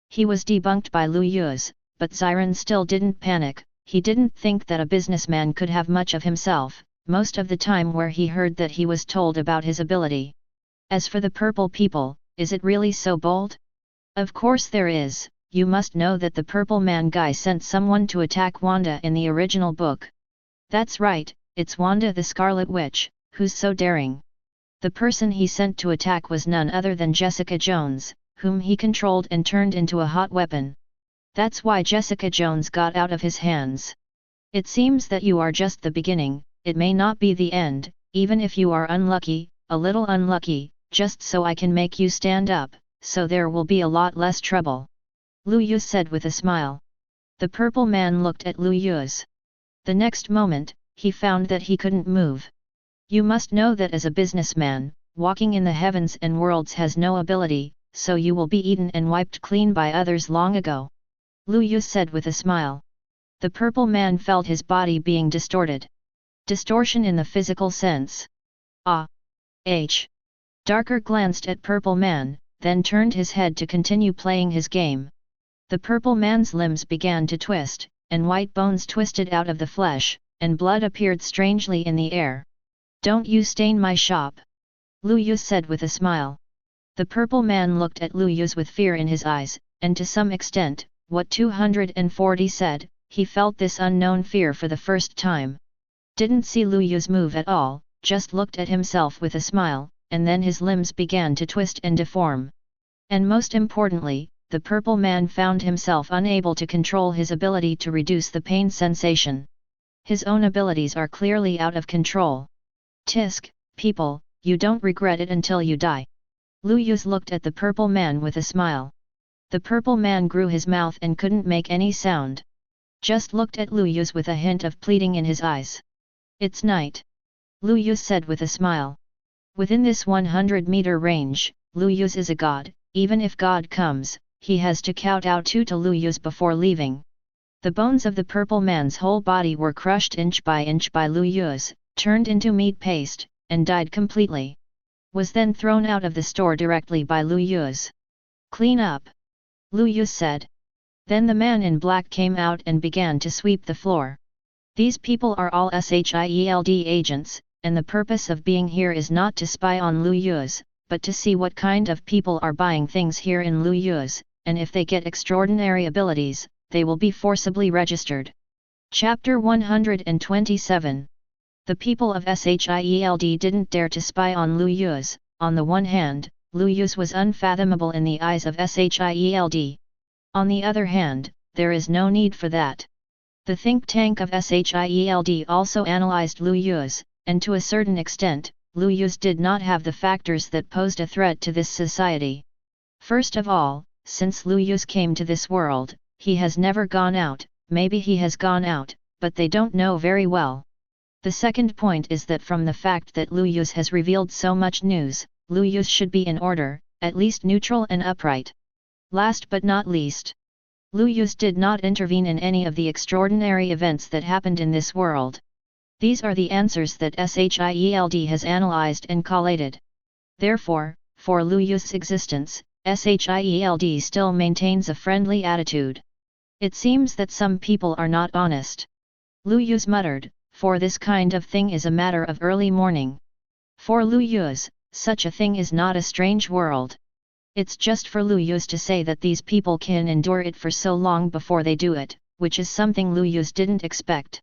He was debunked by Lu Yus, but Xiran still didn't panic. He didn't think that a businessman could have much of himself, most of the time where he heard that he was told about his ability. As for the purple people, is it really so bold? Of course there is. You must know that the purple man guy sent someone to attack Wanda in the original book. That's right, it's Wanda the Scarlet Witch, who's so daring. The person he sent to attack was none other than Jessica Jones, whom he controlled and turned into a hot weapon. That's why Jessica Jones got out of his hands. It seems that you are just the beginning, it may not be the end, even if you are unlucky, a little unlucky, just so I can make you stand up, so there will be a lot less trouble. Lu Yus said with a smile. The purple man looked at Lu Yus. The next moment, he found that he couldn't move. You must know that as a businessman, walking in the heavens and worlds has no ability, so you will be eaten and wiped clean by others long ago. Lu Yus said with a smile. The purple man felt his body being distorted. Distortion in the physical sense. Darker glanced at purple man, then turned his head to continue playing his game. The purple man's limbs began to twist, and white bones twisted out of the flesh, and blood appeared strangely in the air. Don't you stain my shop. Lu Yus said with a smile. The purple man looked at Lu Yus with fear in his eyes, and to some extent, what 240 said, he felt this unknown fear for the first time. Didn't see Lu Yu's move at all, just looked at himself with a smile, and then his limbs began to twist and deform. And most importantly, the purple man found himself unable to control his ability to reduce the pain sensation. His own abilities are clearly out of control. Tisk, people, you don't regret it until you die. Lu Yuz looked at the purple man with a smile. The purple man grew his mouth and couldn't make any sound. Just looked at Lu Yuz with a hint of pleading in his eyes. It's night. Lu Yuz said with a smile. Within this 100-meter range, Lu Yuz is a god. Even if God comes, he has to kowtow to Lu Yuz before leaving. The bones of the purple man's whole body were crushed inch by Lu Yuz, turned into meat paste, and died completely. Was then thrown out of the store directly by Lu Yuz. Clean up. Lu Yuz said. Then the man in black came out and began to sweep the floor. These people are all Shield agents, and the purpose of being here is not to spy on Lu Yuz, but to see what kind of people are buying things here in Lu Yuz, and if they get extraordinary abilities, they will be forcibly registered. Chapter 127. The people of Shield didn't dare to spy on Lu Yuz. On the one hand, Lu Yuz was unfathomable in the eyes of Shield. On the other hand, there is no need for that. The think tank of Shield also analyzed Lu Yuz, and to a certain extent, Lu Yuz did not have the factors that posed a threat to this society. First of all, since Lu Yuz came to this world, he has never gone out. Maybe he has gone out, but they don't know very well. The second point is that from the fact that Lu Yuz has revealed so much news, Lu Yuz should be in order, at least neutral and upright. Last but not least, Lu Yuz did not intervene in any of the extraordinary events that happened in this world. These are the answers that Shield has analyzed and collated. Therefore, for Lu Yuz's existence, Shield still maintains a friendly attitude. It seems that some people are not honest. Lu Yuz muttered, for this kind of thing is a matter of early morning. For Lu Yuz, such a thing is not a strange world. It's just for Lu Yuz to say that these people can endure it for so long before they do it, which is something Lu Yuz didn't expect.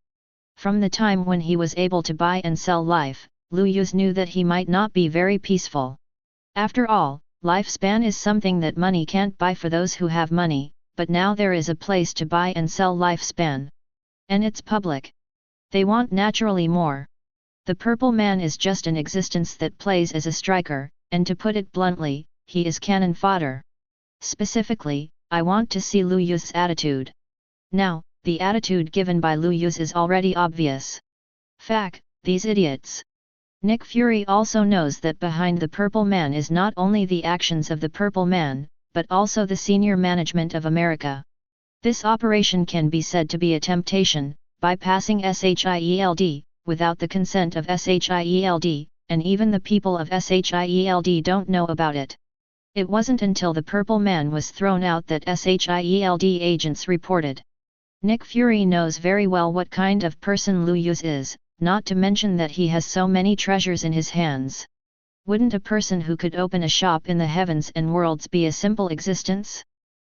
From the time when he was able to buy and sell life, Lu Yuz knew that he might not be very peaceful. After all, lifespan is something that money can't buy for those who have money, but now there is a place to buy and sell lifespan. And it's public. They want naturally more. The purple man is just an existence that plays as a striker, and to put it bluntly, he is cannon fodder. Specifically, I want to see Lu Yuz's attitude. Now, the attitude given by Lu Yuz is already obvious. Fact, these idiots. Nick Fury also knows that behind the purple man is not only the actions of the purple man, but also the senior management of America. This operation can be said to be a temptation, bypassing Shield, without the consent of Shield, and even the people of Shield don't know about it. It wasn't until the purple man was thrown out that Shield agents reported. Nick Fury knows very well what kind of person Lu Yuz is, not to mention that he has so many treasures in his hands. Wouldn't a person who could open a shop in the heavens and worlds be a simple existence?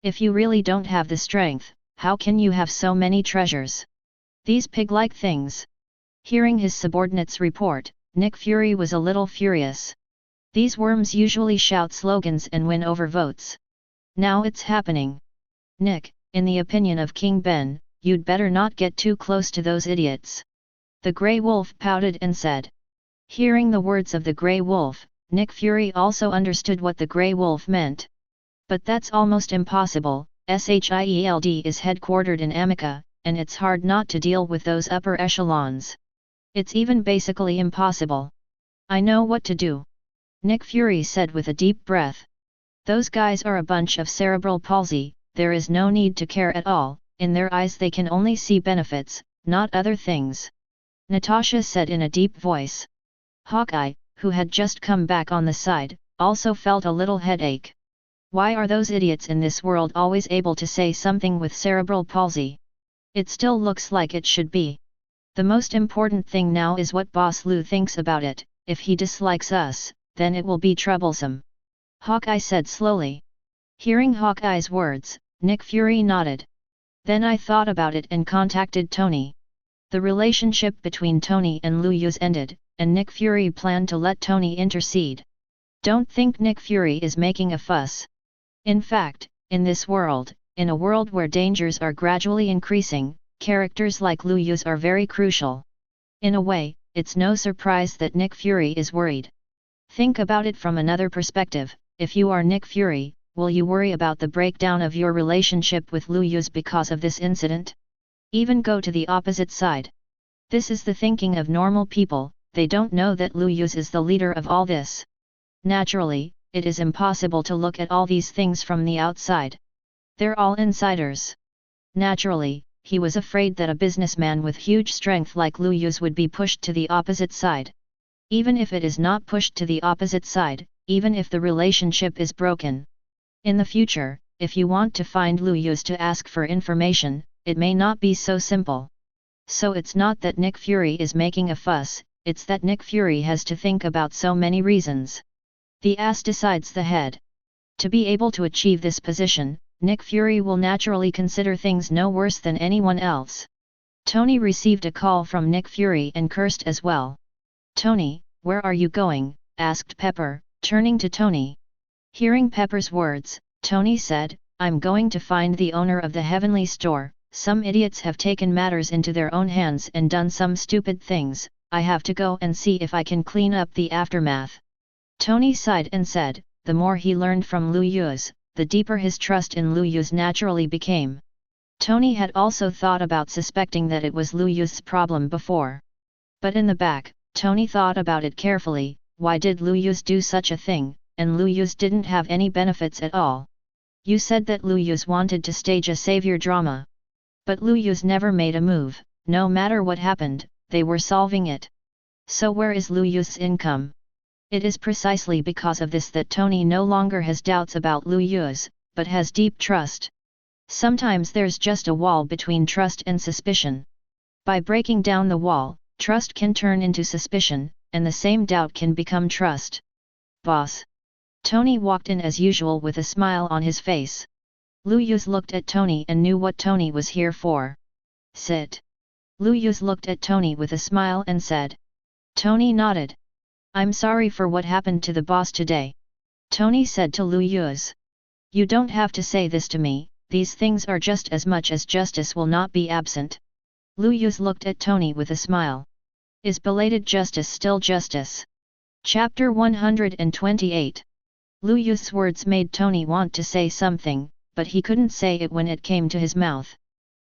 If you really don't have the strength, how can you have so many treasures? These pig-like things. Hearing his subordinates report, Nick Fury was a little furious. These worms usually shout slogans and win over votes. Now it's happening. Nick, in the opinion of King Ben, you'd better not get too close to those idiots. The Grey Wolf pouted and said. Hearing the words of the Grey Wolf, Nick Fury also understood what the Grey Wolf meant. But that's almost impossible. Shield is headquartered in Amica, and it's hard not to deal with those upper echelons. It's even basically impossible. I know what to do. Nick Fury said with a deep breath. Those guys are a bunch of cerebral palsy, there is no need to care at all, in their eyes they can only see benefits, not other things. Natasha said in a deep voice. Hawkeye, who had just come back on the side, also felt a little headache. Why are those idiots in this world always able to say something with cerebral palsy? It still looks like it should be. The most important thing now is what Boss Lu thinks about it. If he dislikes us, then it will be troublesome. Hawkeye said slowly. Hearing Hawkeye's words, Nick Fury nodded. Then I thought about it and contacted Tony. The relationship between Tony and Lu Yuz ended, and Nick Fury planned to let Tony intercede. Don't think Nick Fury is making a fuss. In fact, in this world, in a world where dangers are gradually increasing, characters like Lu Yuz are very crucial. In a way, it's no surprise that Nick Fury is worried. Think about it from another perspective. If you are Nick Fury, will you worry about the breakdown of your relationship with Lu Yuz because of this incident? Even go to the opposite side. This is the thinking of normal people, they don't know that Lu Yuz is the leader of all this. Naturally, it is impossible to look at all these things from the outside. They're all insiders. Naturally, he was afraid that a businessman with huge strength like Lu Yuz would be pushed to the opposite side. Even if it is not pushed to the opposite side, even if the relationship is broken. In the future, if you want to find Lu Yuz to ask for information, it may not be so simple. So it's not that Nick Fury is making a fuss, it's that Nick Fury has to think about so many reasons. The ass decides the head. To be able to achieve this position, Nick Fury will naturally consider things no worse than anyone else. Tony received a call from Nick Fury and cursed as well. Tony, where are you going? Asked Pepper, turning to Tony. Hearing Pepper's words, Tony said, I'm going to find the owner of the Heavenly Store. Some idiots have taken matters into their own hands and done some stupid things. I have to go and see if I can clean up the aftermath. Tony sighed and said, the more he learned from Lu Yuz, the deeper his trust in Lu Yuz naturally became. Tony had also thought about suspecting that it was Lu Yuz's problem before. But in the back, Tony thought about it carefully, why did Lu Yuz do such a thing, and Lu Yuz didn't have any benefits at all. You said that Lu Yuz wanted to stage a savior drama. But Lu Yuz never made a move, no matter what happened, they were solving it. So where is Lu Yuz's income? It is precisely because of this that Tony no longer has doubts about Lu Yuz, but has deep trust. Sometimes there's just a wall between trust and suspicion. By breaking down the wall, trust can turn into suspicion, and the same doubt can become trust. Boss. Tony walked in as usual with a smile on his face. Lu Yuz looked at Tony and knew what Tony was here for. Sit. Lu Yuz looked at Tony with a smile and said. Tony nodded. I'm sorry for what happened to the boss today. Tony said to Lu Yuz. You don't have to say this to me, these things are just as much as justice will not be absent. Lu Yuz looked at Tony with a smile. Is belated justice still justice? Chapter 128. Lu Yuz's words made Tony want to say something, but he couldn't say it when it came to his mouth.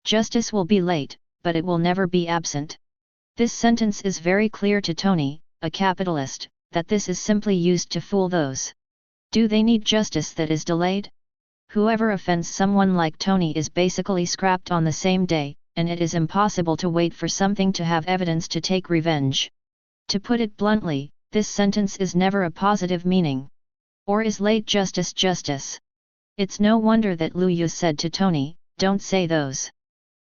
Justice will be late, but it will never be absent. This sentence is very clear to Tony, a capitalist, that this is simply used to fool those. Do they need justice that is delayed? Whoever offends someone like Tony is basically scrapped on the same day, and it is impossible to wait for something to have evidence to take revenge. To put it bluntly, this sentence is never a positive meaning. Or is late justice justice? It's no wonder that Lu Yuz said to Tony, don't say those.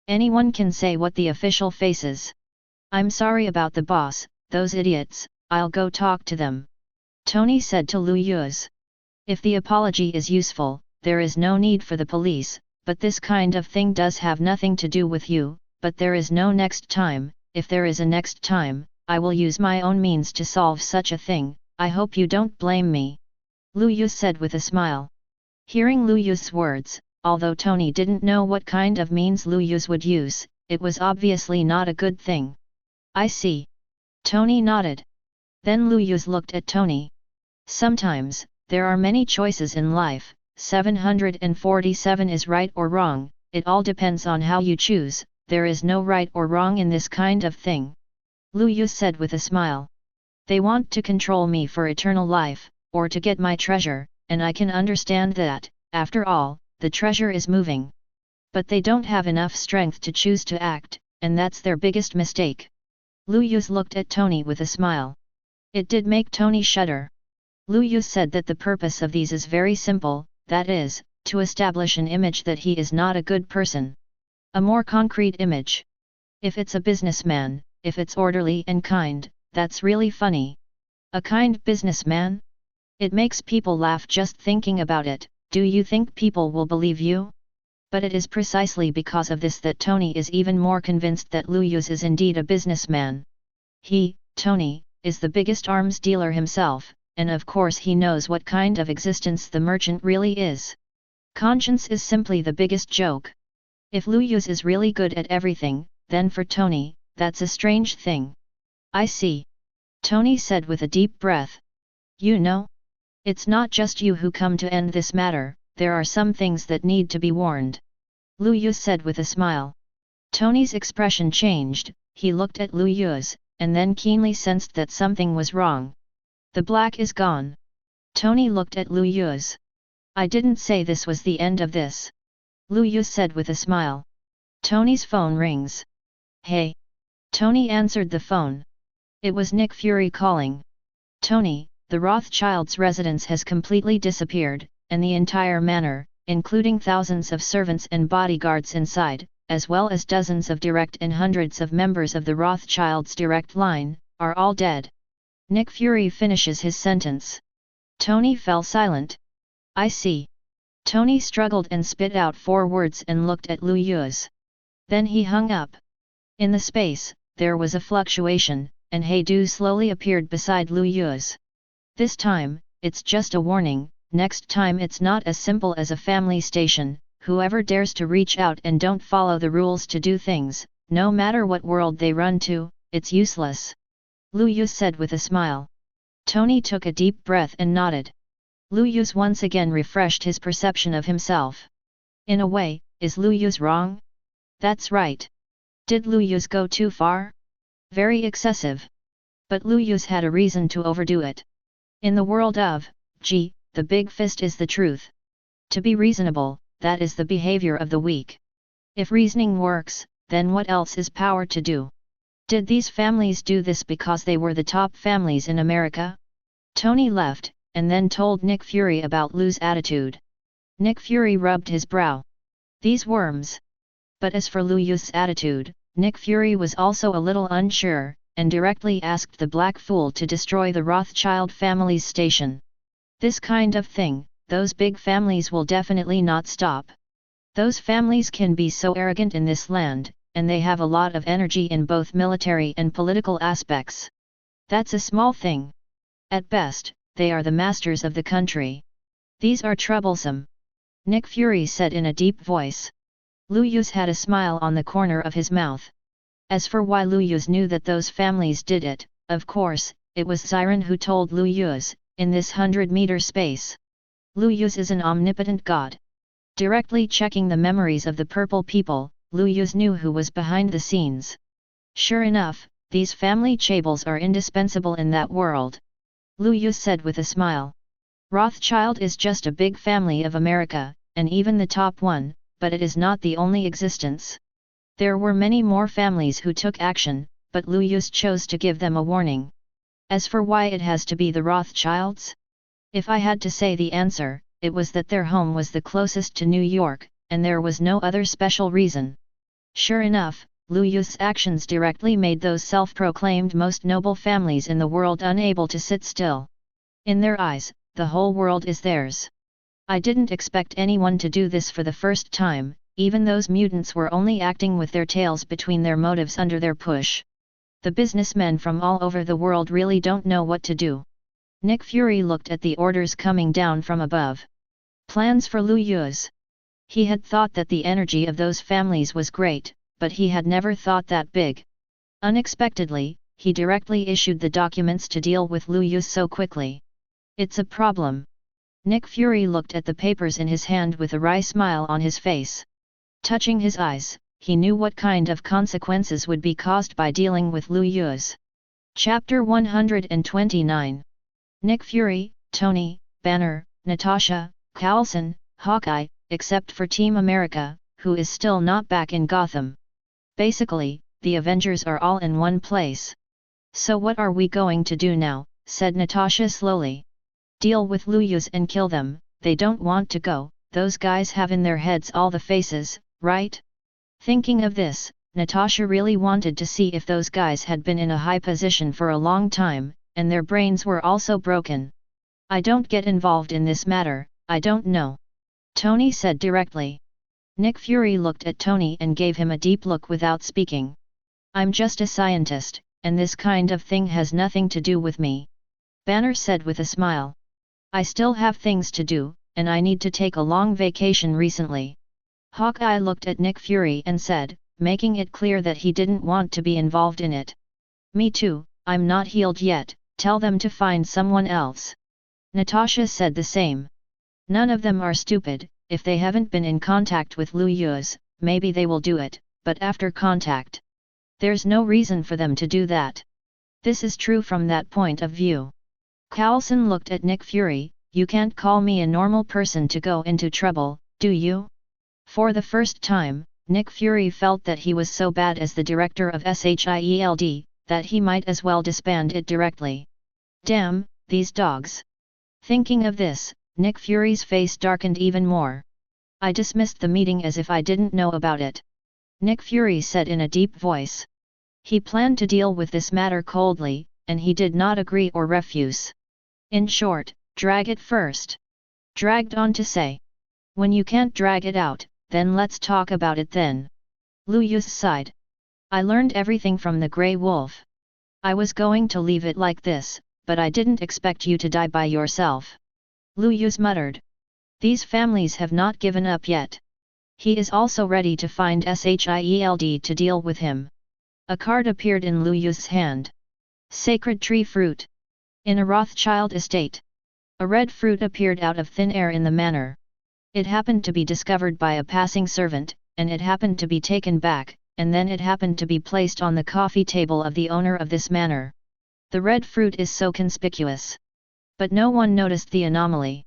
Anyone can say what the official faces. I'm sorry about the boss, those idiots, I'll go talk to them. Tony said to Lu Yuz. If the apology is useful, there is no need for the police, but this kind of thing does have nothing to do with you, but there is no next time. If there is a next time, I will use my own means to solve such a thing. I hope you don't blame me. Lu Yuz said with a smile. Hearing Lu Yuz's words, although Tony didn't know what kind of means Lu Yuz would use, it was obviously not a good thing. I see. Tony nodded. Then Lu Yuz looked at Tony. Sometimes, there are many choices in life, 747 is right or wrong, it all depends on how you choose, there is no right or wrong in this kind of thing. Lu Yuz said with a smile. They want to control me for eternal life, or to get my treasure, and I can understand that, after all, the treasure is moving. But they don't have enough strength to choose to act, and that's their biggest mistake. Lu Yuz looked at Tony with a smile. It did make Tony shudder. Lu Yuz said that the purpose of these is very simple, that is, to establish an image that he is not a good person. A more concrete image. If it's a businessman, if it's orderly and kind, that's really funny. A kind businessman? It makes people laugh just thinking about it. Do you think people will believe you? But it is precisely because of this that Tony is even more convinced that Lu Yuz is indeed a businessman. He, Tony, is the biggest arms dealer himself, and of course he knows what kind of existence the merchant really is. Conscience is simply the biggest joke. If Lu Yuz is really good at everything, then for Tony, that's a strange thing. I see. Tony said with a deep breath. You know? It's not just you who come to end this matter, there are some things that need to be warned. Lu Yuz said with a smile. Tony's expression changed, he looked at Lu Yuz, and then keenly sensed that something was wrong. The black is gone. Tony looked at Lu Yuz. I didn't say this was the end of this. Lu Yuz said with a smile. Tony's phone rings. Hey. Tony answered the phone. It was Nick Fury calling. Tony, the Rothschild's residence has completely disappeared, and the entire manor, including thousands of servants and bodyguards inside, as well as dozens of direct and hundreds of members of the Rothschild's direct line, are all dead. Nick Fury finishes his sentence. Tony fell silent. I see. Tony struggled and spit out 4 words and looked at Lu Yuz. Then he hung up. In the space, there was a fluctuation, and Heidi slowly appeared beside Lu Yuz. This time, it's just a warning, next time it's not as simple as a family station, whoever dares to reach out and don't follow the rules to do things, no matter what world they run to, it's useless. Lu Yuz said with a smile. Tony took a deep breath and nodded. Lu Yuz once again refreshed his perception of himself. In a way, is Lu Yuz wrong? That's right. Did Lu Yuz go too far? Very excessive. But Lu Yuz had a reason to overdo it. In the world of, the big fist is the truth. To be reasonable, that is the behavior of the weak. If reasoning works, then what else is power to do? Did these families do this because they were the top families in America? Tony left, and then told Nick Fury about Lu's attitude. Nick Fury rubbed his brow. These worms. But as for Lu Yuz's attitude, Nick Fury was also a little unsure, and directly asked the Black Fool to destroy the Rothschild family's station. This kind of thing, those big families will definitely not stop. Those families can be so arrogant in this land, and they have a lot of energy in both military and political aspects. That's a small thing. At best, they are the masters of the country. These are troublesome. Nick Fury said in a deep voice. Lu Yuz had a smile on the corner of his mouth. As for why Lu Yuz knew that those families did it, of course, it was Siren who told Lu Yuz, in this 100-meter space. Lu Yuz is an omnipotent god. Directly checking the memories of the purple people, Lu Yuz knew who was behind the scenes. Sure enough, these family chables are indispensable in that world. Lu Yuz said with a smile. Rothschild is just a big family of America, and even the top one, but it is not the only existence. There were many more families who took action, but Lu Yuz chose to give them a warning. As for why it has to be the Rothschilds? If I had to say the answer, it was that their home was the closest to New York, and there was no other special reason. Sure enough, Lu Yuz's actions directly made those self-proclaimed most noble families in the world unable to sit still. In their eyes, the whole world is theirs. I didn't expect anyone to do this for the first time, even those mutants were only acting with their tails between their motives under their push. The businessmen from all over the world really don't know what to do. Nick Fury looked at the orders coming down from above. Plans for Lu Yuz. He had thought that the energy of those families was great, but he had never thought that big. Unexpectedly, he directly issued the documents to deal with Lu Yuz so quickly. It's a problem. Nick Fury looked at the papers in his hand with a wry smile on his face. Touching his eyes, he knew what kind of consequences would be caused by dealing with Lu Yuz. Chapter 129. Nick Fury, Tony, Banner, Natasha, Coulson, Hawkeye, except for Team America, who is still not back in Gotham. Basically, the Avengers are all in one place. So what are we going to do now? Said Natasha slowly. Deal with Lu Yuz and kill them. They don't want to go, those guys have in their heads all the faces, right? Thinking of this, Natasha really wanted to see if those guys had been in a high position for a long time, and their brains were also broken. I don't get involved in this matter, I don't know. Tony said directly. Nick Fury looked at Tony and gave him a deep look without speaking. I'm just a scientist, and this kind of thing has nothing to do with me. Banner said with a smile. I still have things to do, and I need to take a long vacation recently. Hawkeye looked at Nick Fury and said, making it clear that he didn't want to be involved in it. Me too, I'm not healed yet, tell them to find someone else. Natasha said the same. None of them are stupid, if they haven't been in contact with Lu Yuz, maybe they will do it, but after contact. There's no reason for them to do that. This is true from that point of view. Coulson looked at Nick Fury, you can't call me a normal person to go into trouble, do you? For the first time, Nick Fury felt that he was so bad as the director of SHIELD, that he might as well disband it directly. Damn, these dogs. Thinking of this, Nick Fury's face darkened even more. I dismissed the meeting as if I didn't know about it. Nick Fury said in a deep voice. He planned to deal with this matter coldly, and he did not agree or refuse. In short, drag it first. Dragged on to say. When you can't drag it out, then let's talk about it then. Lu Yuz sighed. I learned everything from the Grey Wolf. I was going to leave it like this, but I didn't expect you to die by yourself. Lu Yuz muttered. These families have not given up yet. He is also ready to find Shield to deal with him. A card appeared in Lu Yuz's hand. Sacred tree fruit. In a Rothschild estate. A red fruit appeared out of thin air in the manor. It happened to be discovered by a passing servant, and it happened to be taken back, and then it happened to be placed on the coffee table of the owner of this manor. The red fruit is so conspicuous. But no one noticed the anomaly.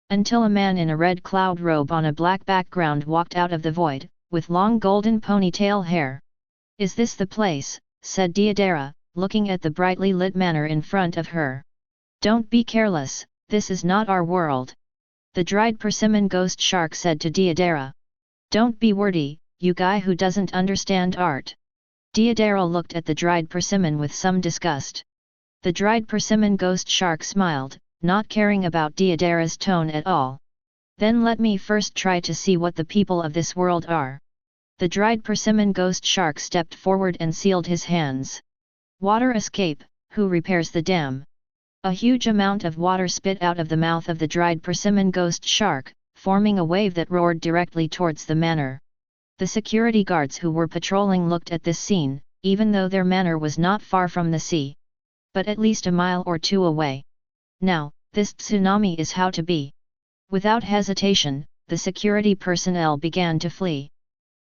Until a man in a red cloud robe on a black background walked out of the void, with long golden ponytail hair. Is this the place? Said Deidara, looking at the brightly lit manor in front of her. Don't be careless, this is not our world. The dried persimmon ghost shark said to Deidara. Don't be wordy, you guy who doesn't understand art. Deidara looked at the dried persimmon with some disgust. The dried persimmon ghost shark smiled, not caring about Deidara's tone at all. Then let me first try to see what the people of this world are. The dried persimmon ghost shark stepped forward and sealed his hands. Water escape, who repairs the dam? A huge amount of water spit out of the mouth of the dried persimmon ghost shark, forming a wave that roared directly towards the manor. The security guards who were patrolling looked at this scene, even though their manor was not far from the sea. But at least a mile or two away. Now, this tsunami is how to be. Without hesitation, the security personnel began to flee.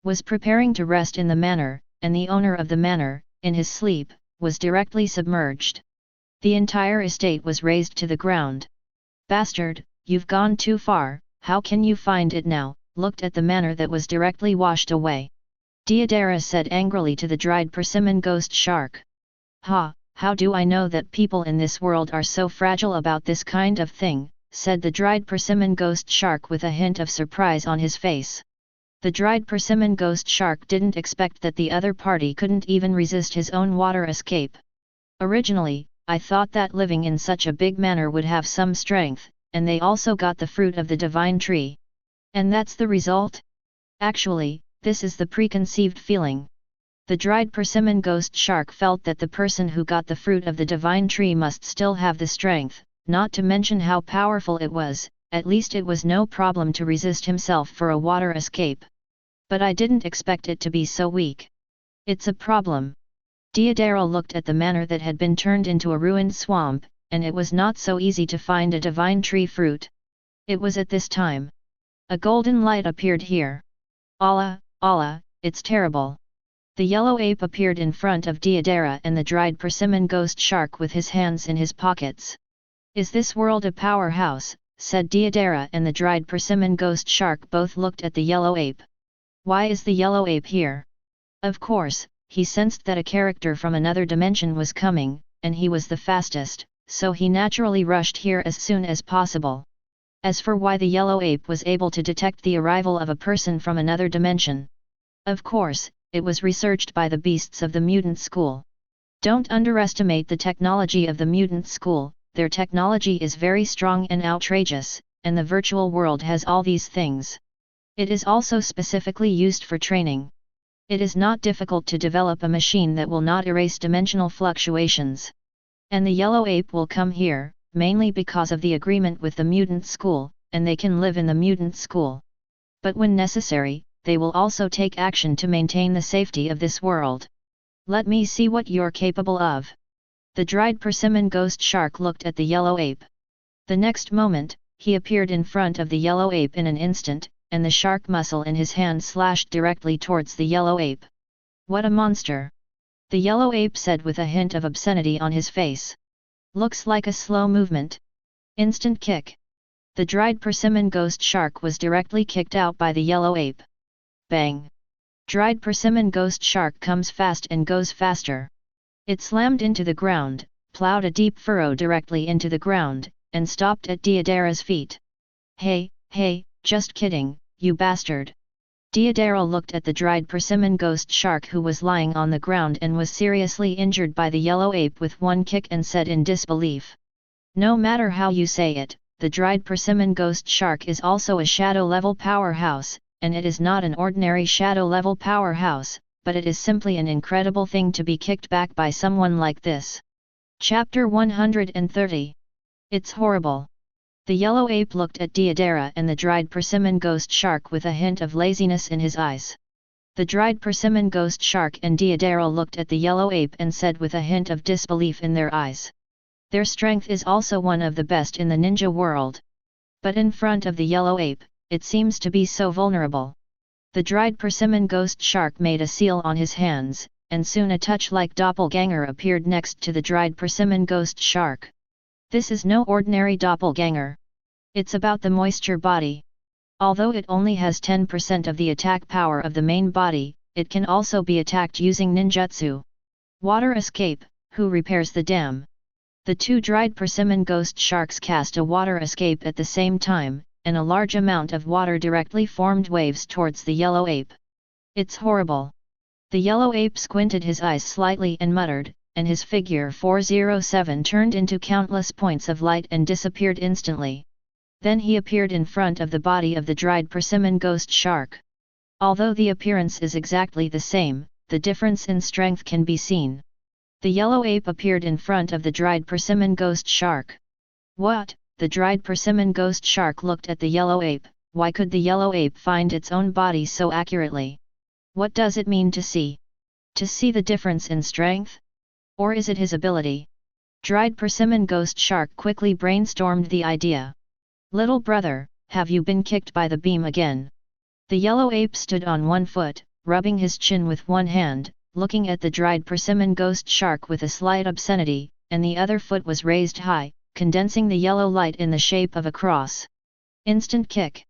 Was preparing to rest in the manor, and the owner of the manor, in his sleep, was directly submerged. The entire estate was razed to the ground. Bastard, you've gone too far, how can you find it now? Looked at the manor that was directly washed away. Deidara said angrily to the dried persimmon ghost shark. Ha, how do I know that people in this world are so fragile about this kind of thing, said the dried persimmon ghost shark with a hint of surprise on his face. The dried persimmon ghost shark didn't expect that the other party couldn't even resist his own water escape. Originally, I thought that living in such a big manor would have some strength, and they also got the fruit of the divine tree. And that's the result? Actually, this is the preconceived feeling. The dried persimmon ghost shark felt that the person who got the fruit of the divine tree must still have the strength, not to mention how powerful it was, at least it was no problem to resist himself for a water escape. But I didn't expect it to be so weak. It's a problem. Deidara looked at the manor that had been turned into a ruined swamp, and it was not so easy to find a divine tree fruit. It was at this time. A golden light appeared here. Allah, Allah, it's terrible. The yellow ape appeared in front of Deidara and the dried persimmon ghost shark with his hands in his pockets. Is this world a powerhouse? Said Deidara and the dried persimmon ghost shark both looked at the yellow ape. Why is the yellow ape here? Of course, he sensed that a character from another dimension was coming, and he was the fastest, so he naturally rushed here as soon as possible. As for why the yellow ape was able to detect the arrival of a person from another dimension. Of course, it was researched by the beasts of the mutant school. Don't underestimate the technology of the mutant school, their technology is very strong and outrageous, and the virtual world has all these things. It is also specifically used for training. It is not difficult to develop a machine that will not erase dimensional fluctuations. And the yellow ape will come here, mainly because of the agreement with the mutant school, and they can live in the mutant school. But when necessary, they will also take action to maintain the safety of this world. Let me see what you're capable of. The dried persimmon ghost shark looked at the yellow ape. The next moment, he appeared in front of the yellow ape in an instant, and the shark muscle in his hand slashed directly towards the yellow ape. What a monster! The yellow ape said with a hint of obscenity on his face. Looks like a slow movement. Instant kick. The dried persimmon ghost shark was directly kicked out by the yellow ape. Bang! Dried persimmon ghost shark comes fast and goes faster. It slammed into the ground, plowed a deep furrow directly into the ground, and stopped at Deodara's feet. Hey, just kidding, you bastard! Deodara looked at the dried persimmon ghost shark who was lying on the ground and was seriously injured by the yellow ape with one kick and said in disbelief. No matter how you say it, the dried persimmon ghost shark is also a shadow-level powerhouse, and it is not an ordinary shadow-level powerhouse, but it is simply an incredible thing to be kicked back by someone like this. Chapter 130. It's horrible. The yellow ape looked at Deodara and the dried persimmon ghost shark with a hint of laziness in his eyes. The dried persimmon ghost shark and Deodara looked at the yellow ape and said with a hint of disbelief in their eyes. Their strength is also one of the best in the ninja world. But in front of the yellow ape, it seems to be so vulnerable. The dried persimmon ghost shark made a seal on his hands, and soon a touch-like doppelganger appeared next to the dried persimmon ghost shark. This is no ordinary doppelganger. It's about the moisture body. Although it only has 10% of the attack power of the main body, it can also be attacked using ninjutsu. Water escape, who repairs the dam? The two dried persimmon ghost sharks cast a water escape at the same time, and a large amount of water directly formed waves towards the yellow ape. It's horrible. The yellow ape squinted his eyes slightly and muttered, and his figure 407 turned into countless points of light and disappeared instantly. Then he appeared in front of the body of the dried persimmon ghost shark. Although the appearance is exactly the same, the difference in strength can be seen. The yellow ape appeared in front of the dried persimmon ghost shark. What? The dried persimmon ghost shark looked at the yellow ape. Why could the yellow ape find its own body so accurately? What does it mean to see? To see the difference in strength? Or is it his ability? Dried persimmon ghost shark quickly brainstormed the idea. Little brother, have you been kicked by the beam again? The yellow ape stood on one foot, rubbing his chin with one hand, looking at the dried persimmon ghost shark with a slight obscenity, and the other foot was raised high, condensing the yellow light in the shape of a cross. Instant kick.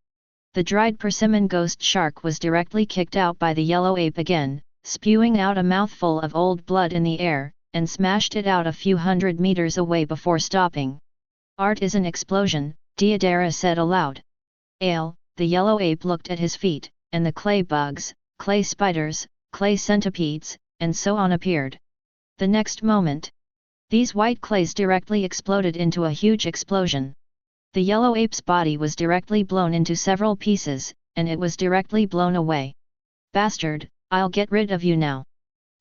The dried persimmon ghost shark was directly kicked out by the yellow ape again, spewing out a mouthful of old blood in the air, and smashed it out a few hundred meters away before stopping. Art is an explosion, Deodara said aloud. Ale, the yellow ape looked at his feet, and the clay bugs, clay spiders, clay centipedes, and so on appeared. The next moment, these white clays directly exploded into a huge explosion. The yellow ape's body was directly blown into several pieces, and it was directly blown away. Bastard, I'll get rid of you now.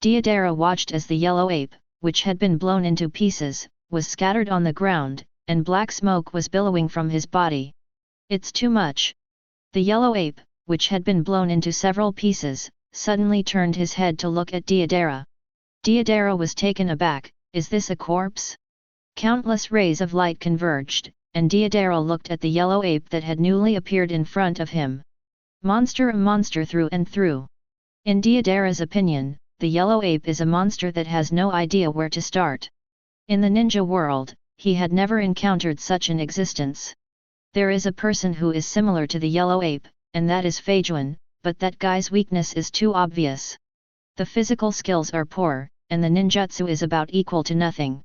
Deodara watched as the yellow ape, which had been blown into pieces, was scattered on the ground, and black smoke was billowing from his body. It's too much. The yellow ape, which had been blown into several pieces, suddenly turned his head to look at Deodara. Deodara was taken aback. Is this a corpse? Countless rays of light converged, and Deodara looked at the yellow ape that had newly appeared in front of him. Monster, a monster through and through. In Deodara's opinion, the yellow ape is a monster that has no idea where to start. In the ninja world, he had never encountered such an existence. There is a person who is similar to the yellow ape, and that is Feijuan, but that guy's weakness is too obvious. The physical skills are poor, and the ninjutsu is about equal to nothing.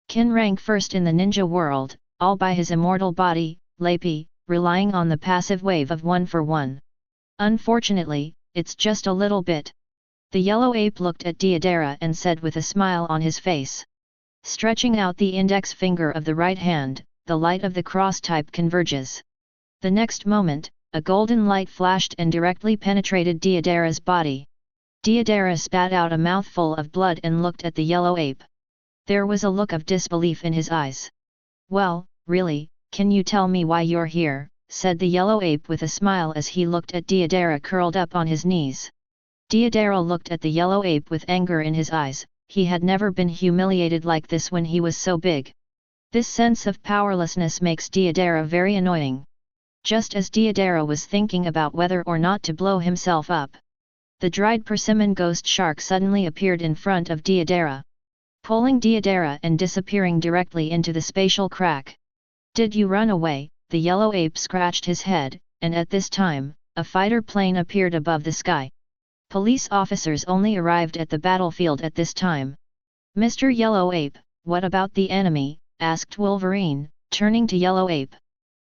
Can rank first in the ninja world, all by his immortal body, Lapi, relying on the passive wave of 1-for-1. Unfortunately, it's just a little bit. The yellow ape looked at Deodara and said with a smile on his face. Stretching out the index finger of the right hand, the light of the cross type converges. The next moment, a golden light flashed and directly penetrated Deodara's body. Deodara spat out a mouthful of blood and looked at the yellow ape. There was a look of disbelief in his eyes. "Well, really, can you tell me why you're here?" said the yellow ape with a smile as he looked at Deodara curled up on his knees. Deodara looked at the yellow ape with anger in his eyes. He had never been humiliated like this when he was so big. This sense of powerlessness makes Deodara very annoying. Just as Deodara was thinking about whether or not to blow himself up, the dried persimmon ghost shark suddenly appeared in front of Deodara, pulling Deodara and disappearing directly into the spatial crack. "Did you run away?" The yellow ape scratched his head, and at this time, a fighter plane appeared above the sky. Police officers only arrived at the battlefield at this time. "Mr. Yellow Ape, what about the enemy?" asked Wolverine, turning to Yellow Ape.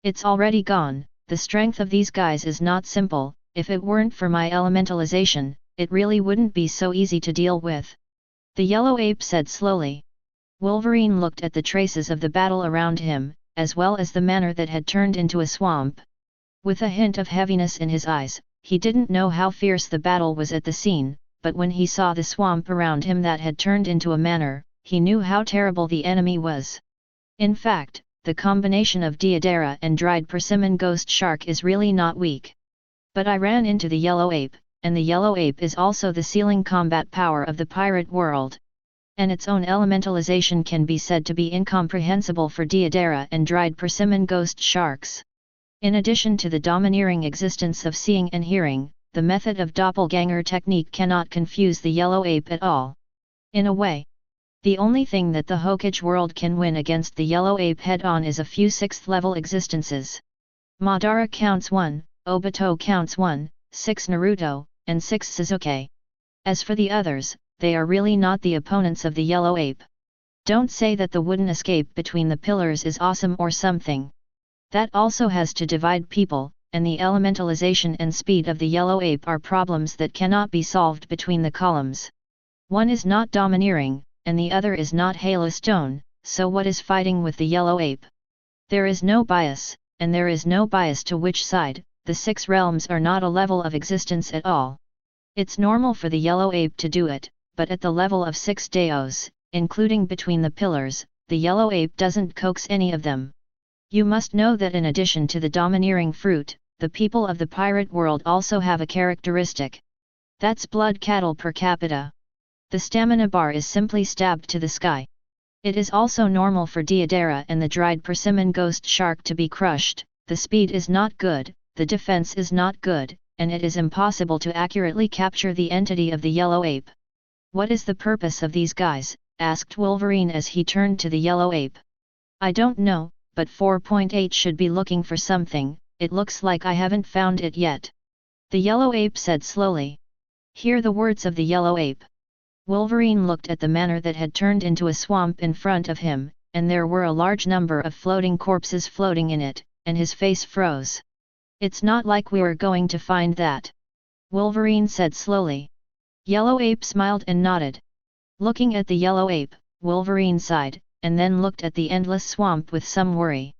"It's already gone. The strength of these guys is not simple. If it weren't for my elementalization, it really wouldn't be so easy to deal with," the Yellow Ape said slowly. Wolverine looked at the traces of the battle around him, as well as the manor that had turned into a swamp. With a hint of heaviness in his eyes, he didn't know how fierce the battle was at the scene, but when he saw the swamp around him that had turned into a manor, he knew how terrible the enemy was. In fact, the combination of Deodara and dried persimmon ghost shark is really not weak. But I ran into the yellow ape, and the yellow ape is also the sealing combat power of the pirate world. And its own elementalization can be said to be incomprehensible for Deodara and dried persimmon ghost sharks. In addition to the domineering existence of seeing and hearing, the method of doppelganger technique cannot confuse the yellow ape at all. In a way, the only thing that the Hokage world can win against the yellow ape head-on is a few 6th level existences. Madara counts 1, Obito counts 1, 6 Naruto, and 6 Sasuke. As for the others, they are really not the opponents of the yellow ape. Don't say that the wooden escape between the pillars is awesome or something. That also has to divide people, and the elementalization and speed of the yellow ape are problems that cannot be solved between the columns. One is not domineering, and the other is not Halo Stone, so what is fighting with the yellow ape? There is no bias, and there is no bias to which side. The 6 realms are not a level of existence at all. It's normal for the yellow ape to do it, but at the level of 6 daos, including between the pillars, the yellow ape doesn't coax any of them. You must know that in addition to the domineering fruit, the people of the pirate world also have a characteristic. That's blood cattle per capita. The stamina bar is simply stabbed to the sky. It is also normal for Deodara and the dried persimmon ghost shark to be crushed. The speed is not good, the defense is not good, and it is impossible to accurately capture the entity of the yellow ape. "What is the purpose of these guys?" asked Wolverine as he turned to the yellow ape. "I don't know, but 4.8 should be looking for something. It looks like I haven't found it yet," the yellow ape said slowly. Hear the words of the yellow ape. Wolverine looked at the manor that had turned into a swamp in front of him, and there were a large number of floating corpses floating in it, and his face froze. "It's not like we were going to find that," Wolverine said slowly. Yellow Ape smiled and nodded. Looking at the yellow ape, Wolverine sighed, and then looked at the endless swamp with some worry.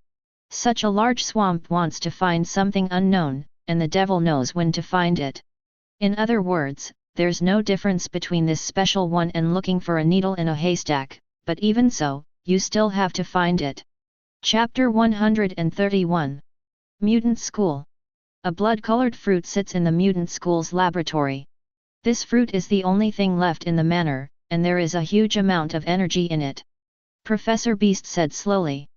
Such a large swamp wants to find something unknown, and the devil knows when to find it. In other words, there's no difference between this special one and looking for a needle in a haystack, but even so, you still have to find it. Chapter 131. Mutant School. A blood-colored fruit sits in the mutant school's laboratory. This fruit is the only thing left in the manor, and there is a huge amount of energy in it. Professor Beast said slowly.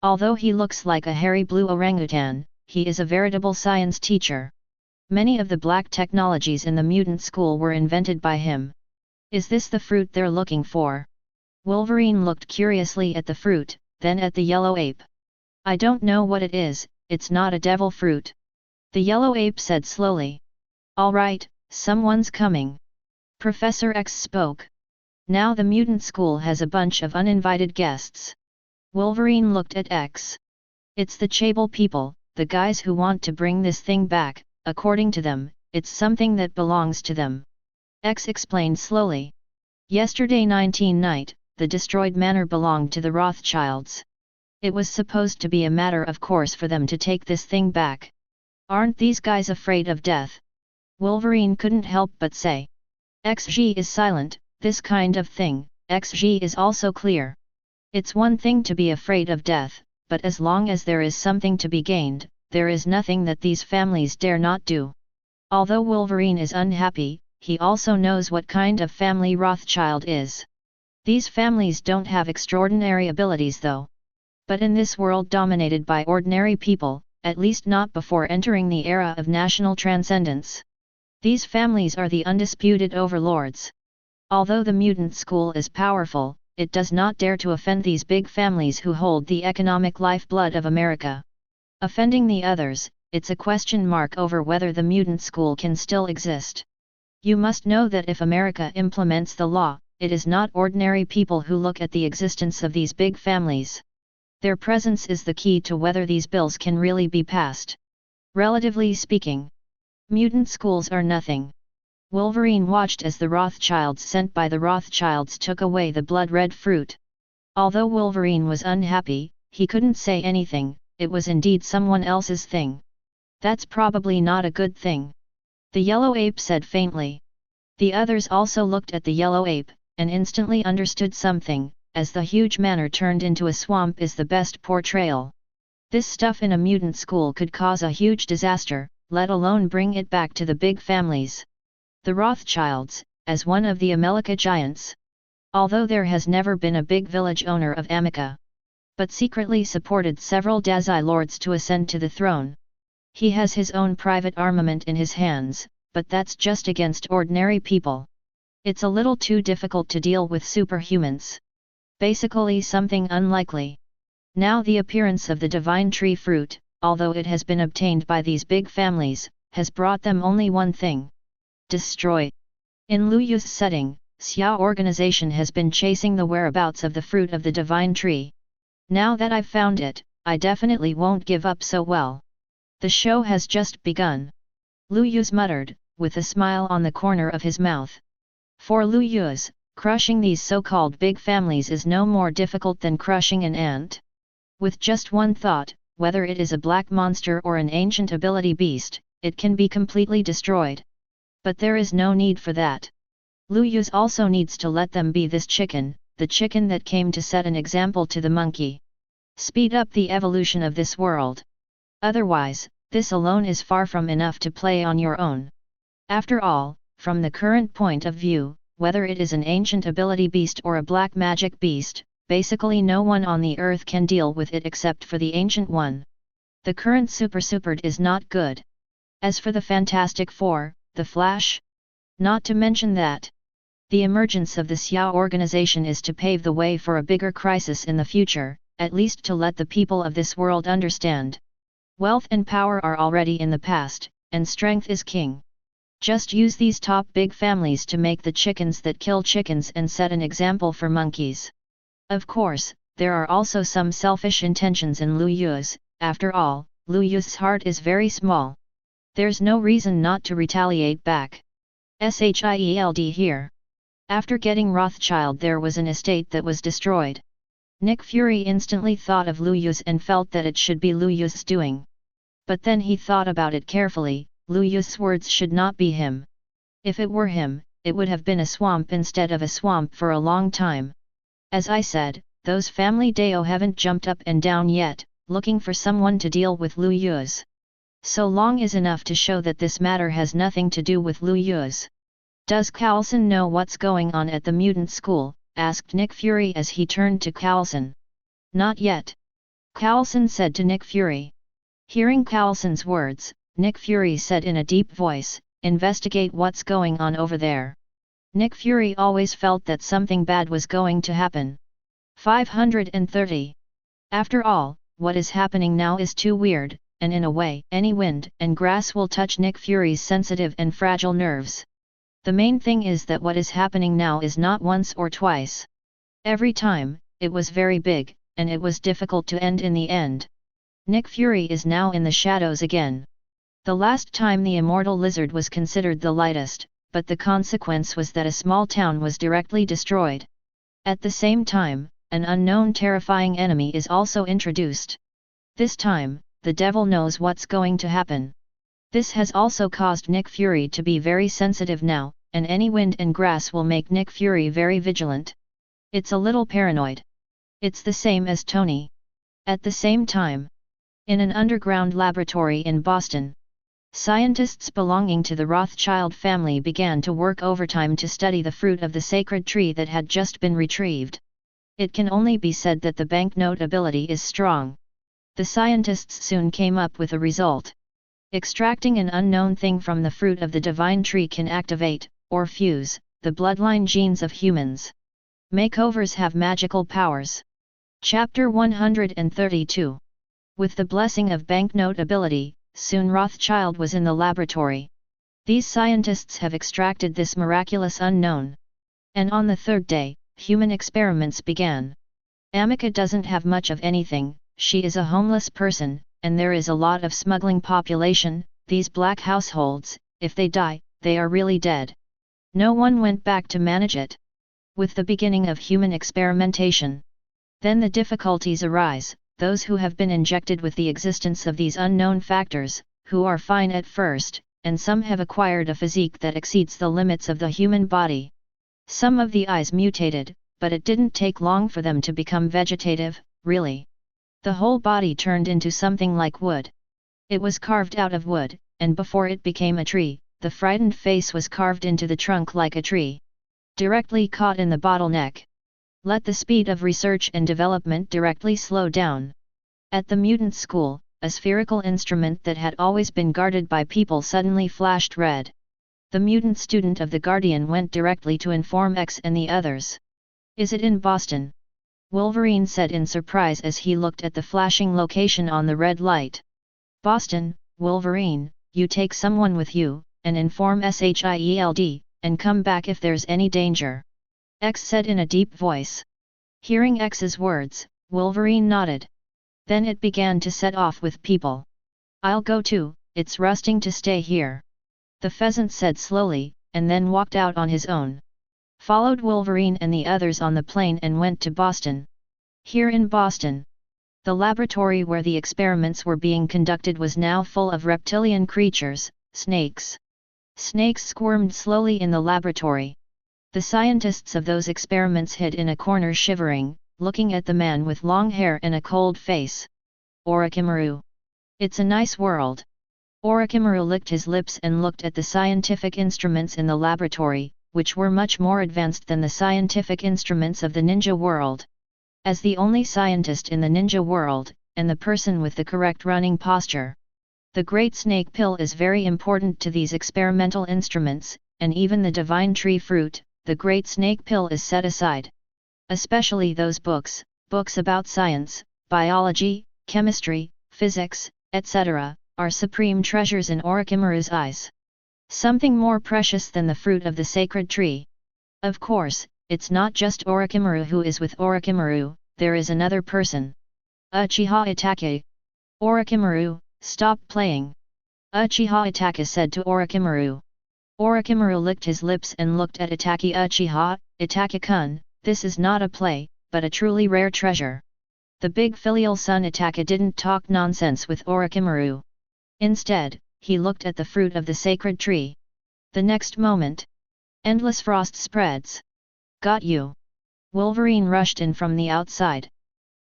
Although he looks like a hairy blue orangutan, he is a veritable science teacher. Many of the black technologies in the mutant school were invented by him. Is this the fruit they're looking for? Wolverine looked curiously at the fruit, then at the yellow ape. I don't know what it is, it's not a devil fruit. The yellow ape said slowly. All right, someone's coming. Professor X spoke. Now the mutant school has a bunch of uninvited guests. Wolverine looked at X. It's the Chable people, the guys who want to bring this thing back. According to them, it's something that belongs to them. X explained slowly. Yesterday 19 night, the destroyed manor belonged to the Rothschilds. It was supposed to be a matter of course for them to take this thing back. Aren't these guys afraid of death? Wolverine couldn't help but say. XG is silent, this kind of thing, XG is also clear. It's one thing to be afraid of death, but as long as there is something to be gained, there is nothing that these families dare not do. Although Wolverine is unhappy, he also knows what kind of family Rothschild is. These families don't have extraordinary abilities though. But in this world dominated by ordinary people, at least not before entering the era of national transcendence. These families are the undisputed overlords. Although the mutant school is powerful, it does not dare to offend these big families who hold the economic lifeblood of America. Offending the others, it's a question mark over whether the mutant school can still exist. You must know that if America implements the law, it is not ordinary people who look at the existence of these big families. Their presence is the key to whether these bills can really be passed. Relatively speaking, mutant schools are nothing. Wolverine watched as the Rothschilds sent by the Rothschilds took away the blood-red fruit. Although Wolverine was unhappy, he couldn't say anything, it was indeed someone else's thing. That's probably not a good thing. The yellow ape said faintly. The others also looked at the yellow ape, and instantly understood something, as the huge manor turned into a swamp is the best portrayal. This stuff in a mutant school could cause a huge disaster, let alone bring it back to the big families. The Rothschilds, as one of the America giants. Although there has never been a big village owner of America. But secretly supported several Dazi lords to ascend to the throne. He has his own private armament in his hands, but that's just against ordinary people. It's a little too difficult to deal with superhumans. Basically something unlikely. Now the appearance of the divine tree fruit, although it has been obtained by these big families, has brought them only one thing. Destroy. In Lu Yu's setting, Xiao organization has been chasing the whereabouts of the fruit of the divine tree. Now that I've found it, I definitely won't give up so well. The show has just begun. Lu Yu's muttered, with a smile on the corner of his mouth. For Lu Yu's, crushing these so-called big families is no more difficult than crushing an ant. With just one thought, whether it is a black monster or an ancient ability beast, it can be completely destroyed. But there is no need for that. Lu Yu's also needs to let them be this chicken, the chicken that came to set an example to the monkey. Speed up the evolution of this world. Otherwise, this alone is far from enough to play on your own. After all, from the current point of view, whether it is an ancient ability beast or a black magic beast, basically no one on the earth can deal with it except for the ancient one. The current supered is not good. As for the Fantastic Four, the Flash? Not to mention that. The emergence of the Xiao organization is to pave the way for a bigger crisis in the future, at least to let the people of this world understand. Wealth and power are already in the past, and strength is king. Just use these top big families to make the chickens that kill chickens and set an example for monkeys. Of course, there are also some selfish intentions in Lu Yu's, after all, Lu Yu's heart is very small. There's no reason not to retaliate back. Shield here. After getting Rothschild there was an estate that was destroyed. Nick Fury instantly thought of Lu Yu's and felt that it should be Lu Yu's doing. But then he thought about it carefully, Lu Yu's words should not be him. If it were him, it would have been a swamp instead of a swamp for a long time. As I said, those family Dao haven't jumped up and down yet, looking for someone to deal with Lu Yu's. So long is enough to show that this matter has nothing to do with Lu Yu's. Does Coulson know what's going on at the mutant school? Asked Nick Fury as he turned to Coulson. Not yet. Coulson said to Nick Fury. Hearing Coulson's words, Nick Fury said in a deep voice, investigate what's going on over there. Nick Fury always felt that something bad was going to happen. 530. After all, what is happening now is too weird, and in a way, any wind and grass will touch Nick Fury's sensitive and fragile nerves. The main thing is that what is happening now is not once or twice. Every time, it was very big, and it was difficult to end in the end. Nick Fury is now in the shadows again. The last time the immortal lizard was considered the lightest, but the consequence was that a small town was directly destroyed. At the same time, an unknown terrifying enemy is also introduced. This time, the devil knows what's going to happen. This has also caused Nick Fury to be very sensitive now, and any wind and grass will make Nick Fury very vigilant. It's a little paranoid. It's the same as Tony. At the same time, in an underground laboratory in Boston, scientists belonging to the Rothschild family began to work overtime to study the fruit of the sacred tree that had just been retrieved. It can only be said that the banknote ability is strong. The scientists soon came up with a result. Extracting an unknown thing from the fruit of the divine tree can activate, or fuse, the bloodline genes of humans. Makeovers have magical powers. Chapter 132. With the blessing of banknote ability, soon Rothschild was in the laboratory. These scientists have extracted this miraculous unknown. And on the third day, human experiments began. Amica doesn't have much of anything, she is a homeless person, and there is a lot of smuggling population. These black households, if they die, they are really dead. No one went back to manage it. With the beginning of human experimentation, then the difficulties arise, those who have been injected with the existence of these unknown factors, who are fine at first, and some have acquired a physique that exceeds the limits of the human body. Some of the eyes mutated, but it didn't take long for them to become vegetative, really. The whole body turned into something like wood. It was carved out of wood, and before it became a tree, the frightened face was carved into the trunk like a tree. Directly caught in the bottleneck. Let the speed of research and development directly slow down. At the mutant school, a spherical instrument that had always been guarded by people suddenly flashed red. The mutant student of the Guardian went directly to inform X and the others. "Is it in Boston?" Wolverine said in surprise as he looked at the flashing location on the red light. "Boston, Wolverine, you take someone with you, and inform SHIELD, and come back if there's any danger," X said in a deep voice. Hearing X's words, Wolverine nodded. Then it began to set off with people. "I'll go too, it's rusting to stay here," the pheasant said slowly, and then walked out on his own. Followed Wolverine and the others on the plane and went to Boston. Here in Boston, the laboratory where the experiments were being conducted was now full of reptilian creatures, snakes. Snakes squirmed slowly in the laboratory. The scientists of those experiments hid in a corner shivering, looking at the man with long hair and a cold face. "Orochimaru. It's a nice world." Orochimaru licked his lips and looked at the scientific instruments in the laboratory, which were much more advanced than the scientific instruments of the ninja world. As the only scientist in the ninja world, and the person with the correct running posture, the Great Snake Pill is very important to these experimental instruments, and even the Divine Tree Fruit, the Great Snake Pill is set aside. Especially those books about science, biology, chemistry, physics, etc., are supreme treasures in Orochimaru's eyes. Something more precious than the fruit of the sacred tree. Of course, it's not just Orochimaru who is with Orochimaru, there is another person. Uchiha Itachi. "Orochimaru, stop playing," Uchiha Itachi said to Orochimaru. Orochimaru licked his lips and looked at Itachi. "Uchiha, Itachi-kun, this is not a play, but a truly rare treasure." The big filial son Itachi didn't talk nonsense with Orochimaru. Instead, he looked at the fruit of the sacred tree. The next moment, endless frost spreads. "Got you!" Wolverine rushed in from the outside.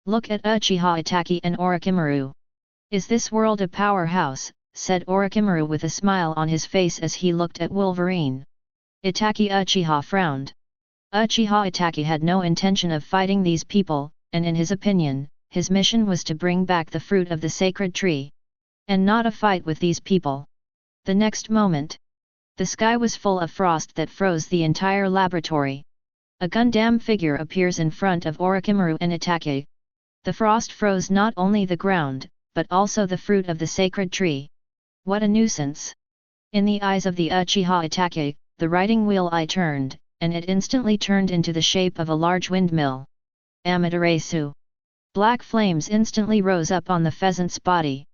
"Look at Uchiha Itachi and Orochimaru. Is this world a powerhouse?" said Orochimaru with a smile on his face as he looked at Wolverine. Itachi Uchiha frowned. Uchiha Itachi had no intention of fighting these people, and in his opinion, his mission was to bring back the fruit of the sacred tree. And not a fight with these people. The next moment, the sky was full of frost that froze the entire laboratory. A Gundam figure appears in front of Orochimaru and Itachi. The frost froze not only the ground, but also the fruit of the sacred tree. What a nuisance! In the eyes of the Uchiha Itachi, the riding wheel eye turned, and it instantly turned into the shape of a large windmill. Amaterasu! Black flames instantly rose up on the pheasant's body.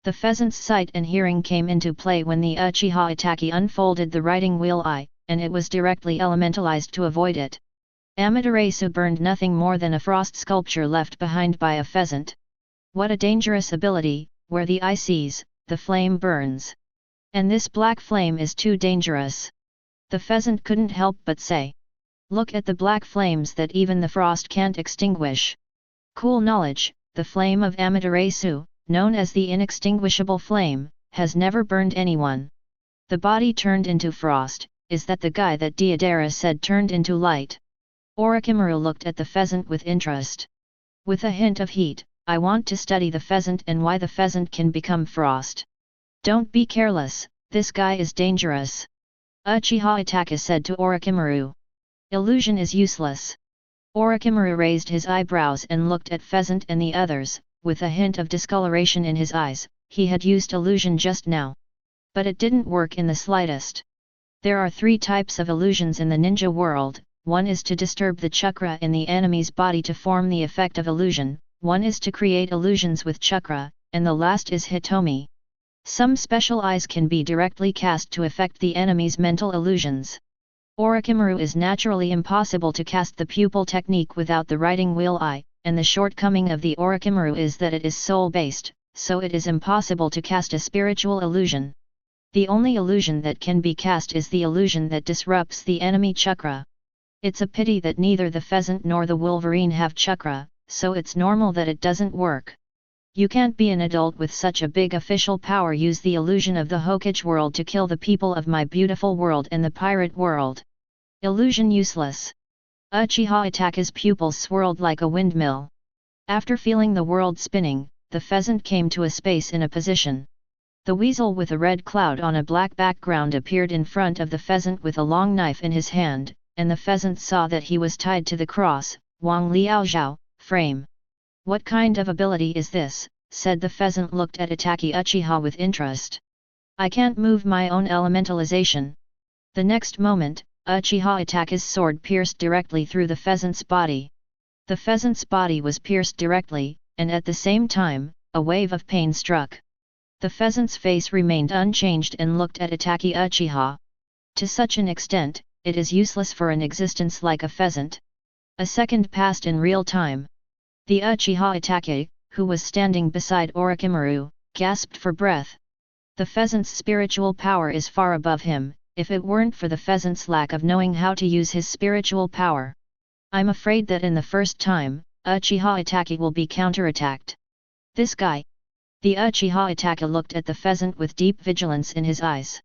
The pheasant's sight and hearing came into play when the Uchiha Itachi unfolded the riding wheel eye, and it was directly elementalized to avoid it. Amaterasu burned nothing more than a frost sculpture left behind by a pheasant. What a dangerous ability, where the eye sees, the flame burns. And this black flame is too dangerous. The pheasant couldn't help but say. Look at the black flames that even the frost can't extinguish. Cool knowledge, the flame of Amaterasu, known as the inextinguishable flame, has never burned anyone. The body turned into frost, is that the guy that Deidara said turned into light? Orochimaru looked at the pheasant with interest. With a hint of heat, I want to study the pheasant and why the pheasant can become frost. Don't be careless, this guy is dangerous. Uchiha Itachi said to Orochimaru. Illusion is useless. Orochimaru raised his eyebrows and looked at Pheasant and the others, with a hint of discoloration in his eyes. He had used illusion just now. But it didn't work in the slightest. There are 3 types of illusions in the ninja world. One is to disturb the chakra in the enemy's body to form the effect of illusion, one is to create illusions with chakra, and the last is hitomi. Some special eyes can be directly cast to affect the enemy's mental illusions. Orochimaru is naturally impossible to cast the pupil technique without the riding wheel eye, and the shortcoming of the Orochimaru is that it is soul-based, so it is impossible to cast a spiritual illusion. The only illusion that can be cast is the illusion that disrupts the enemy chakra. It's a pity that neither the pheasant nor the wolverine have chakra, so it's normal that it doesn't work. You can't be an adult with such a big official power. Use the illusion of the Hokage world to kill the people of my beautiful world and the pirate world. Illusion useless. Uchiha Itachi's pupils swirled like a windmill. After feeling the world spinning, the pheasant came to a space in a position. The weasel with a red cloud on a black background appeared in front of the pheasant with a long knife in his hand, and the pheasant saw that he was tied to the cross, Wang Liaozhao, frame. What kind of ability is this? Said the pheasant. Looked at Itachi Uchiha with interest. I can't move my own elementalization. The next moment, Uchiha Itachi's sword pierced directly through the pheasant's body. The pheasant's body was pierced directly, and at the same time, a wave of pain struck. The pheasant's face remained unchanged and looked at Itachi Uchiha. To such an extent, it is useless for an existence like a pheasant. A second passed in real time. The Uchiha Itachi, who was standing beside Orochimaru, gasped for breath. The pheasant's spiritual power is far above him, if it weren't for the pheasant's lack of knowing how to use his spiritual power. I'm afraid that in the first time, Uchiha Itachi will be counterattacked. This guy. The Uchiha Itachi looked at the pheasant with deep vigilance in his eyes.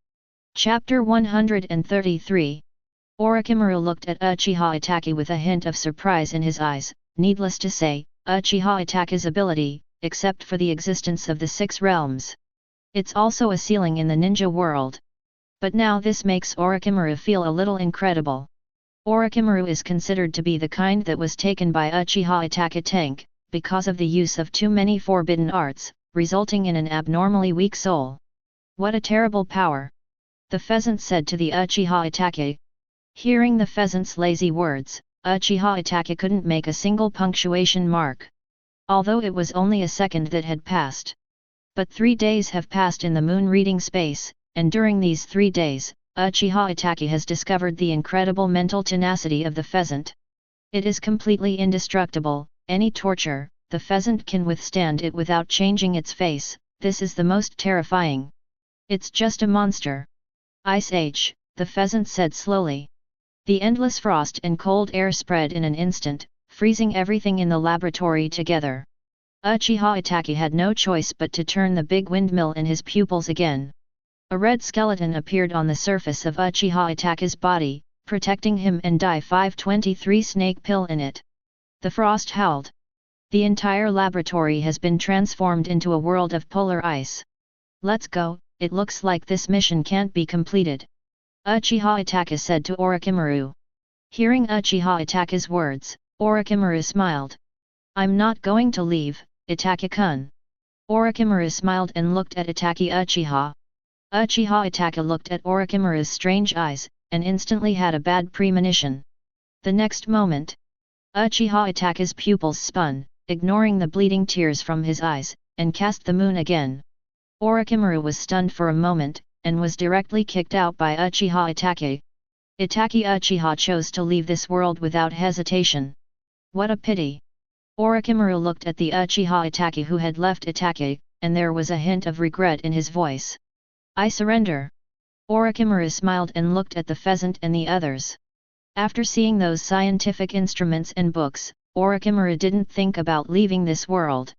Chapter 133. Orochimaru looked at Uchiha Itachi with a hint of surprise in his eyes. Needless to say, Uchiha Itachi's ability, except for the existence of the 6 realms. It's also a ceiling in the ninja world. But now this makes Orochimaru feel a little incredible. Orochimaru is considered to be the kind that was taken by Uchiha Itachi tank, because of the use of too many forbidden arts, resulting in an abnormally weak soul. What a terrible power! The pheasant said to the Uchiha Itachi. Hearing the pheasant's lazy words, Uchiha Itachi couldn't make a single punctuation mark. Although it was only a second that had passed. But 3 days have passed in the moon reading space, and during these 3 days, Uchiha Itachi has discovered the incredible mental tenacity of the pheasant. It is completely indestructible, any torture, the pheasant can withstand it without changing its face. This is the most terrifying. It's just a monster. Ice Age, the pheasant said slowly. The endless frost and cold air spread in an instant, freezing everything in the laboratory together. Uchiha Itachi had no choice but to turn the big windmill in his pupils again. A red skeleton appeared on the surface of Uchiha Itachi's body, protecting him, and Di-523 snake pill in it. The frost howled. The entire laboratory has been transformed into a world of polar ice. Let's go, it looks like this mission can't be completed. Uchiha Itachi said to Orochimaru. Hearing Uchiha Itachi's words, Orochimaru smiled. I'm not going to leave, Itachi-kun. Orochimaru smiled and looked at Itachi Uchiha. Uchiha Itachi looked at Orochimaru's strange eyes, and instantly had a bad premonition. The next moment, Uchiha Itachi's pupils spun, ignoring the bleeding tears from his eyes, and cast the moon again. Orochimaru was stunned for a moment, and was directly kicked out by Uchiha Itachi. Itachi Uchiha chose to leave this world without hesitation. What a pity! Orochimaru looked at the Uchiha Itachi who had left Itachi, and there was a hint of regret in his voice. I surrender. Orochimaru smiled and looked at the pheasant and the others. After seeing those scientific instruments and books, Orochimaru didn't think about leaving this world.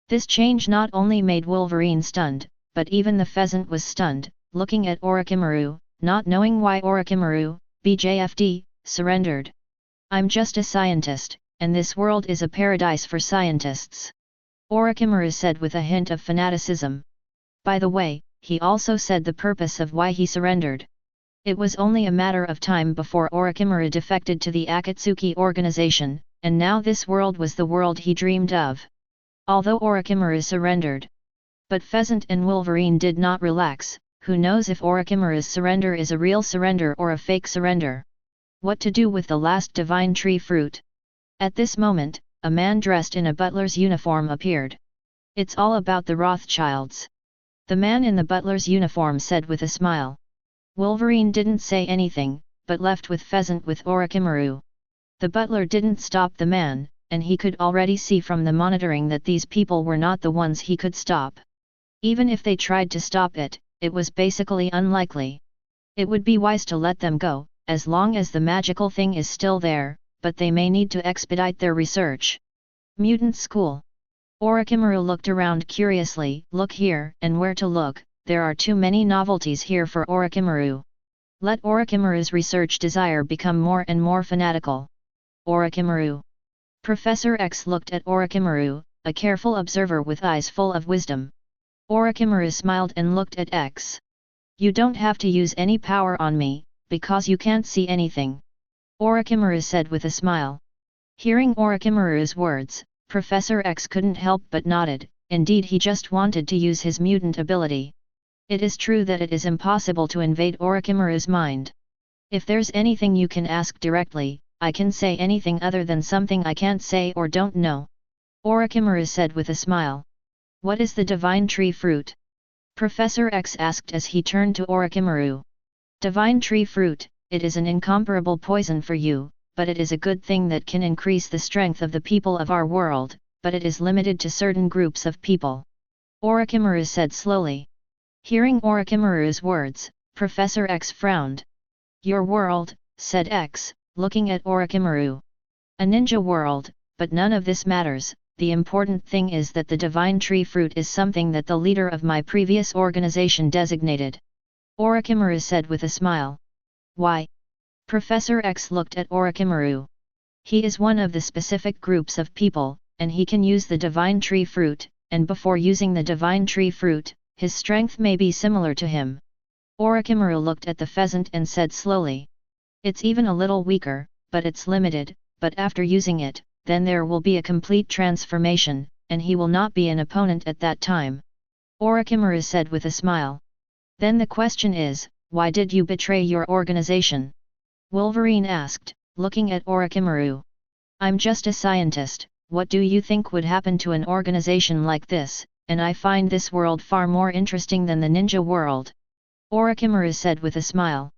This change not only made Wolverine stunned, but even the pheasant was stunned, looking at Orochimaru, not knowing why Orochimaru, BJFD, surrendered. I'm just a scientist, and this world is a paradise for scientists. Orochimaru said with a hint of fanaticism. By the way, he also said the purpose of why he surrendered. It was only a matter of time before Orochimaru defected to the Akatsuki organization, and now this world was the world he dreamed of. Although Orochimaru surrendered. But Pheasant and Wolverine did not relax. Who knows if Orochimaru's surrender is a real surrender or a fake surrender? What to do with the last divine tree fruit? At this moment, a man dressed in a butler's uniform appeared. It's all about the Rothschilds. The man in the butler's uniform said with a smile. Wolverine didn't say anything, but left with Pheasant with Orochimaru. The butler didn't stop the man, and he could already see from the monitoring that these people were not the ones he could stop. Even if they tried to stop it, it was basically unlikely. It would be wise to let them go, as long as the magical thing is still there, but they may need to expedite their research. Mutant School. Orochimaru looked around curiously. Look here, and where to look, there are too many novelties here for Orochimaru. Let Orochimaru's research desire become more and more fanatical. Orochimaru. Professor X looked at Orochimaru, a careful observer with eyes full of wisdom. Orochimaru smiled and looked at X. You don't have to use any power on me, because you can't see anything. Orochimaru said with a smile. Hearing Orochimaru's words, Professor X couldn't help but nodded. Indeed, he just wanted to use his mutant ability. It is true that it is impossible to invade Orochimaru's mind. If there's anything you can ask directly, I can say anything other than something I can't say or don't know. Orochimaru said with a smile. What is the divine tree fruit? Professor X asked as he turned to Orochimaru. Divine tree fruit, it is an incomparable poison for you, but it is a good thing that can increase the strength of the people of our world, but it is limited to certain groups of people. Orochimaru said slowly. Hearing Orochimaru's words, Professor X frowned. Your world, said X, looking at Orochimaru. A ninja world, but none of this matters. The important thing is that the divine tree fruit is something that the leader of my previous organization designated. Orochimaru said with a smile. Why? Professor X looked at Orochimaru. He is one of the specific groups of people, and he can use the divine tree fruit, and before using the divine tree fruit, his strength may be similar to him. Orochimaru looked at the pheasant and said slowly. It's even a little weaker, but it's limited, but after using it, then there will be a complete transformation, and he will not be an opponent at that time. Orochimaru said with a smile. Then the question is, why did you betray your organization? Wolverine asked, looking at Orochimaru. I'm just a scientist, what do you think would happen to an organization like this, and I find this world far more interesting than the ninja world. Orochimaru said with a smile.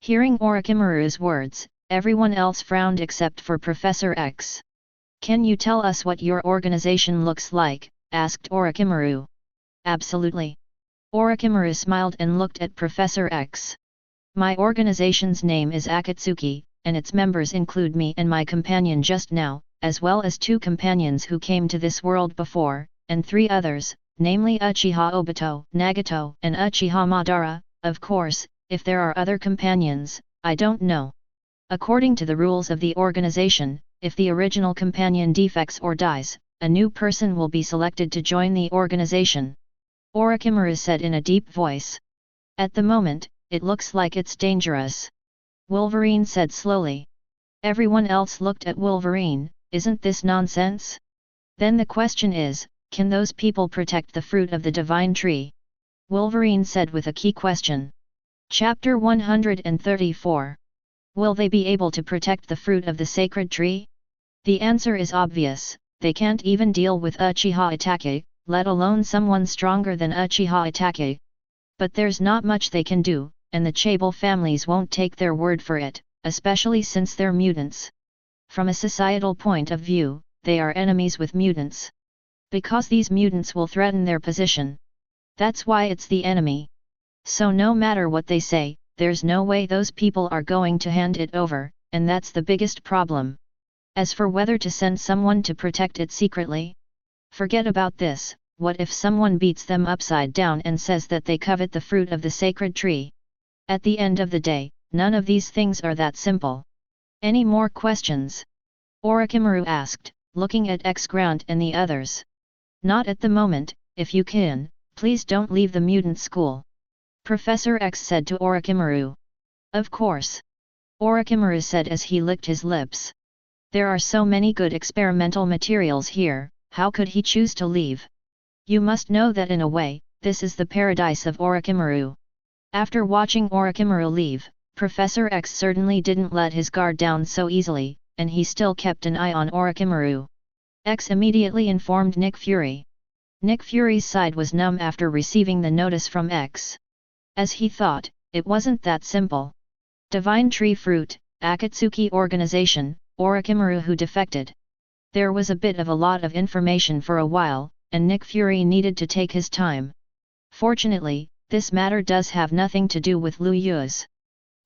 Hearing Orochimaru's words, everyone else frowned except for Professor X. Can you tell us what your organization looks like? Asked Orochimaru. Absolutely. Orochimaru smiled and looked at Professor X. My organization's name is Akatsuki, and its members include me and my companion just now, as well as 2 companions who came to this world before, and 3 others, namely Uchiha Obito, Nagato, and Uchiha Madara. Of course, if there are other companions, I don't know. According to the rules of the organization, if the original companion defects or dies, a new person will be selected to join the organization. Orochimaru said in a deep voice. At the moment, it looks like it's dangerous. Wolverine said slowly. Everyone else looked at Wolverine. Isn't this nonsense? Then the question is, can those people protect the fruit of the divine tree? Wolverine said with a key question. Chapter 134. Will they be able to protect the fruit of the sacred tree? The answer is obvious. They can't even deal with Uchiha Itachi, let alone someone stronger than Uchiha Itachi. But there's not much they can do, and the Chable families won't take their word for it, especially since they're mutants. From a societal point of view, they are enemies with mutants. Because these mutants will threaten their position. That's why it's the enemy. So no matter what they say, there's no way those people are going to hand it over, and that's the biggest problem. As for whether to send someone to protect it secretly, forget about this. What if someone beats them upside down and says that they covet the fruit of the sacred tree? At the end of the day, none of these things are that simple. Any more questions? Orochimaru asked, looking at X Grant and the others. Not at the moment. If you can, please don't leave the mutant school. Professor X said to Orochimaru. Of course. Orochimaru said as he licked his lips. There are so many good experimental materials here, how could he choose to leave? You must know that in a way, this is the paradise of Orochimaru. After watching Orochimaru leave, Professor X certainly didn't let his guard down so easily, and he still kept an eye on Orochimaru. X immediately informed Nick Fury. Nick Fury's side was numb after receiving the notice from X. As he thought, it wasn't that simple. Divine Tree Fruit, Akatsuki Organization, Orochimaru who defected. There was a bit of a lot of information for a while, and Nick Fury needed to take his time. Fortunately, this matter does have nothing to do with Lu Yu's.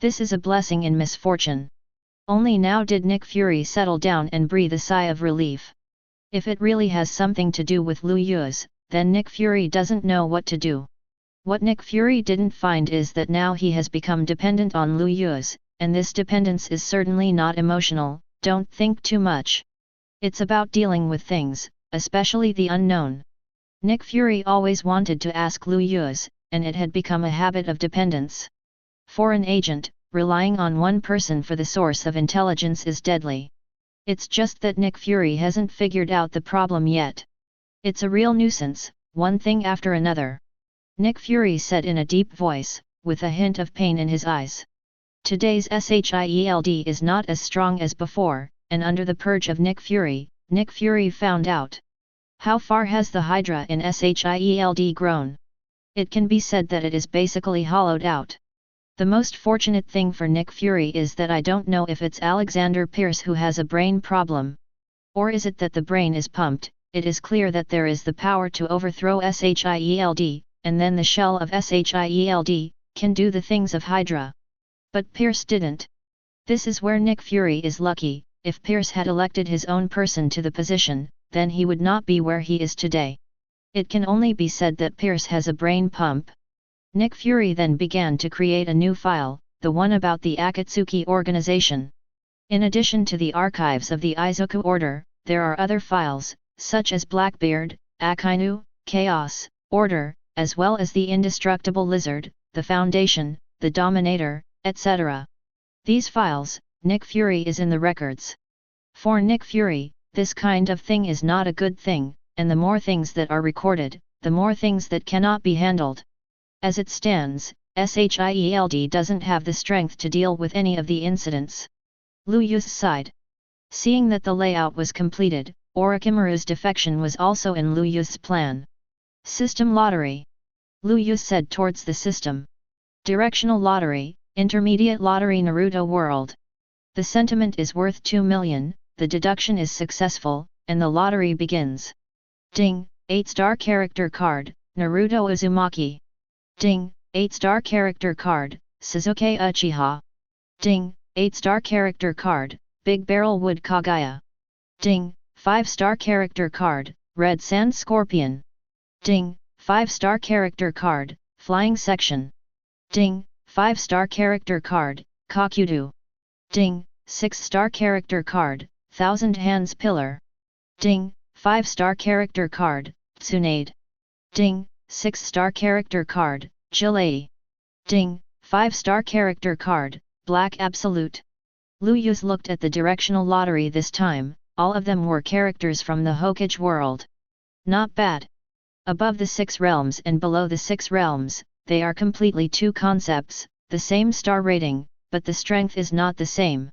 This is a blessing in misfortune. Only now did Nick Fury settle down and breathe a sigh of relief. If it really has something to do with Lu Yu's, then Nick Fury doesn't know what to do. What Nick Fury didn't find is that now he has become dependent on Lu Yu's, and this dependence is certainly not emotional. Don't think too much. It's about dealing with things, especially the unknown. Nick Fury always wanted to ask Lu Yu's, and it had become a habit of dependence. For an agent, relying on one person for the source of intelligence is deadly. It's just that Nick Fury hasn't figured out the problem yet. It's a real nuisance, one thing after another. Nick Fury said in a deep voice, with a hint of pain in his eyes. Today's Shield is not as strong as before, and under the purge of Nick Fury found out. How far has the Hydra in Shield grown? It can be said that it is basically hollowed out. The most fortunate thing for Nick Fury is that I don't know if it's Alexander Pierce who has a brain problem. Or is it that the brain is pumped? It is clear that there is the power to overthrow Shield, and then the shell of Shield can do the things of Hydra. But Pierce didn't. This is where Nick Fury is lucky. If Pierce had elected his own person to the position, then he would not be where he is today. It can only be said that Pierce has a brain pump. Nick Fury then began to create a new file, the one about the Akatsuki organization. In addition to the archives of the Izoku Order, there are other files, such as Blackbeard, Akainu, Chaos, Order, as well as the Indestructible Lizard, the Foundation, the Dominator, etc. These files, Nick Fury is in the records. For Nick Fury, this kind of thing is not a good thing, and the more things that are recorded, the more things that cannot be handled. As it stands, Shield doesn't have the strength to deal with any of the incidents. Lu Yu's side. Seeing that the layout was completed, Orochimaru's defection was also in Lu Yu's plan. System lottery. Lu Yu said towards the system. Directional lottery, intermediate lottery Naruto world. The sentiment is worth 2 million, the deduction is successful, and the lottery begins. Ding, 8-star character card, Naruto Uzumaki. Ding, 8-star character card, Sasuke Uchiha. Ding, 8-star character card, Big Barrel Wood Kagaya. Ding, 5-star character card, Red Sand Scorpion. Ding, 5-star character card, Flying Section. Ding, 5-star character card, Kakudu. Ding, 6-star character card, Thousand Hands Pillar. Ding, 5-star character card, Tsunade. Ding, 6-star character card, Chile. Ding, 5-star character card, Black Absolute. Lu Yu's looked at the directional lottery this time, all of them were characters from the Hokage world. Not bad. Above the 6 realms and below the 6 realms, they are completely two concepts, the same star rating, but the strength is not the same.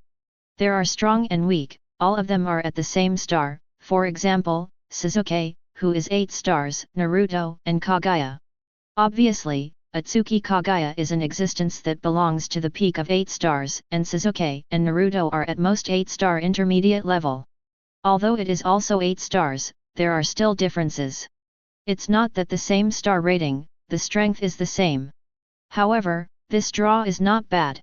There are strong and weak, all of them are at the same star, for example, Sasuke, who is 8 stars, Naruto and Kagaya. Obviously, Atsuki Kagaya is an existence that belongs to the peak of 8 stars, and Sasuke and Naruto are at most 8-star intermediate level. Although it is also 8 stars, there are still differences. It's not that the same star rating, the strength is the same. However, this draw is not bad.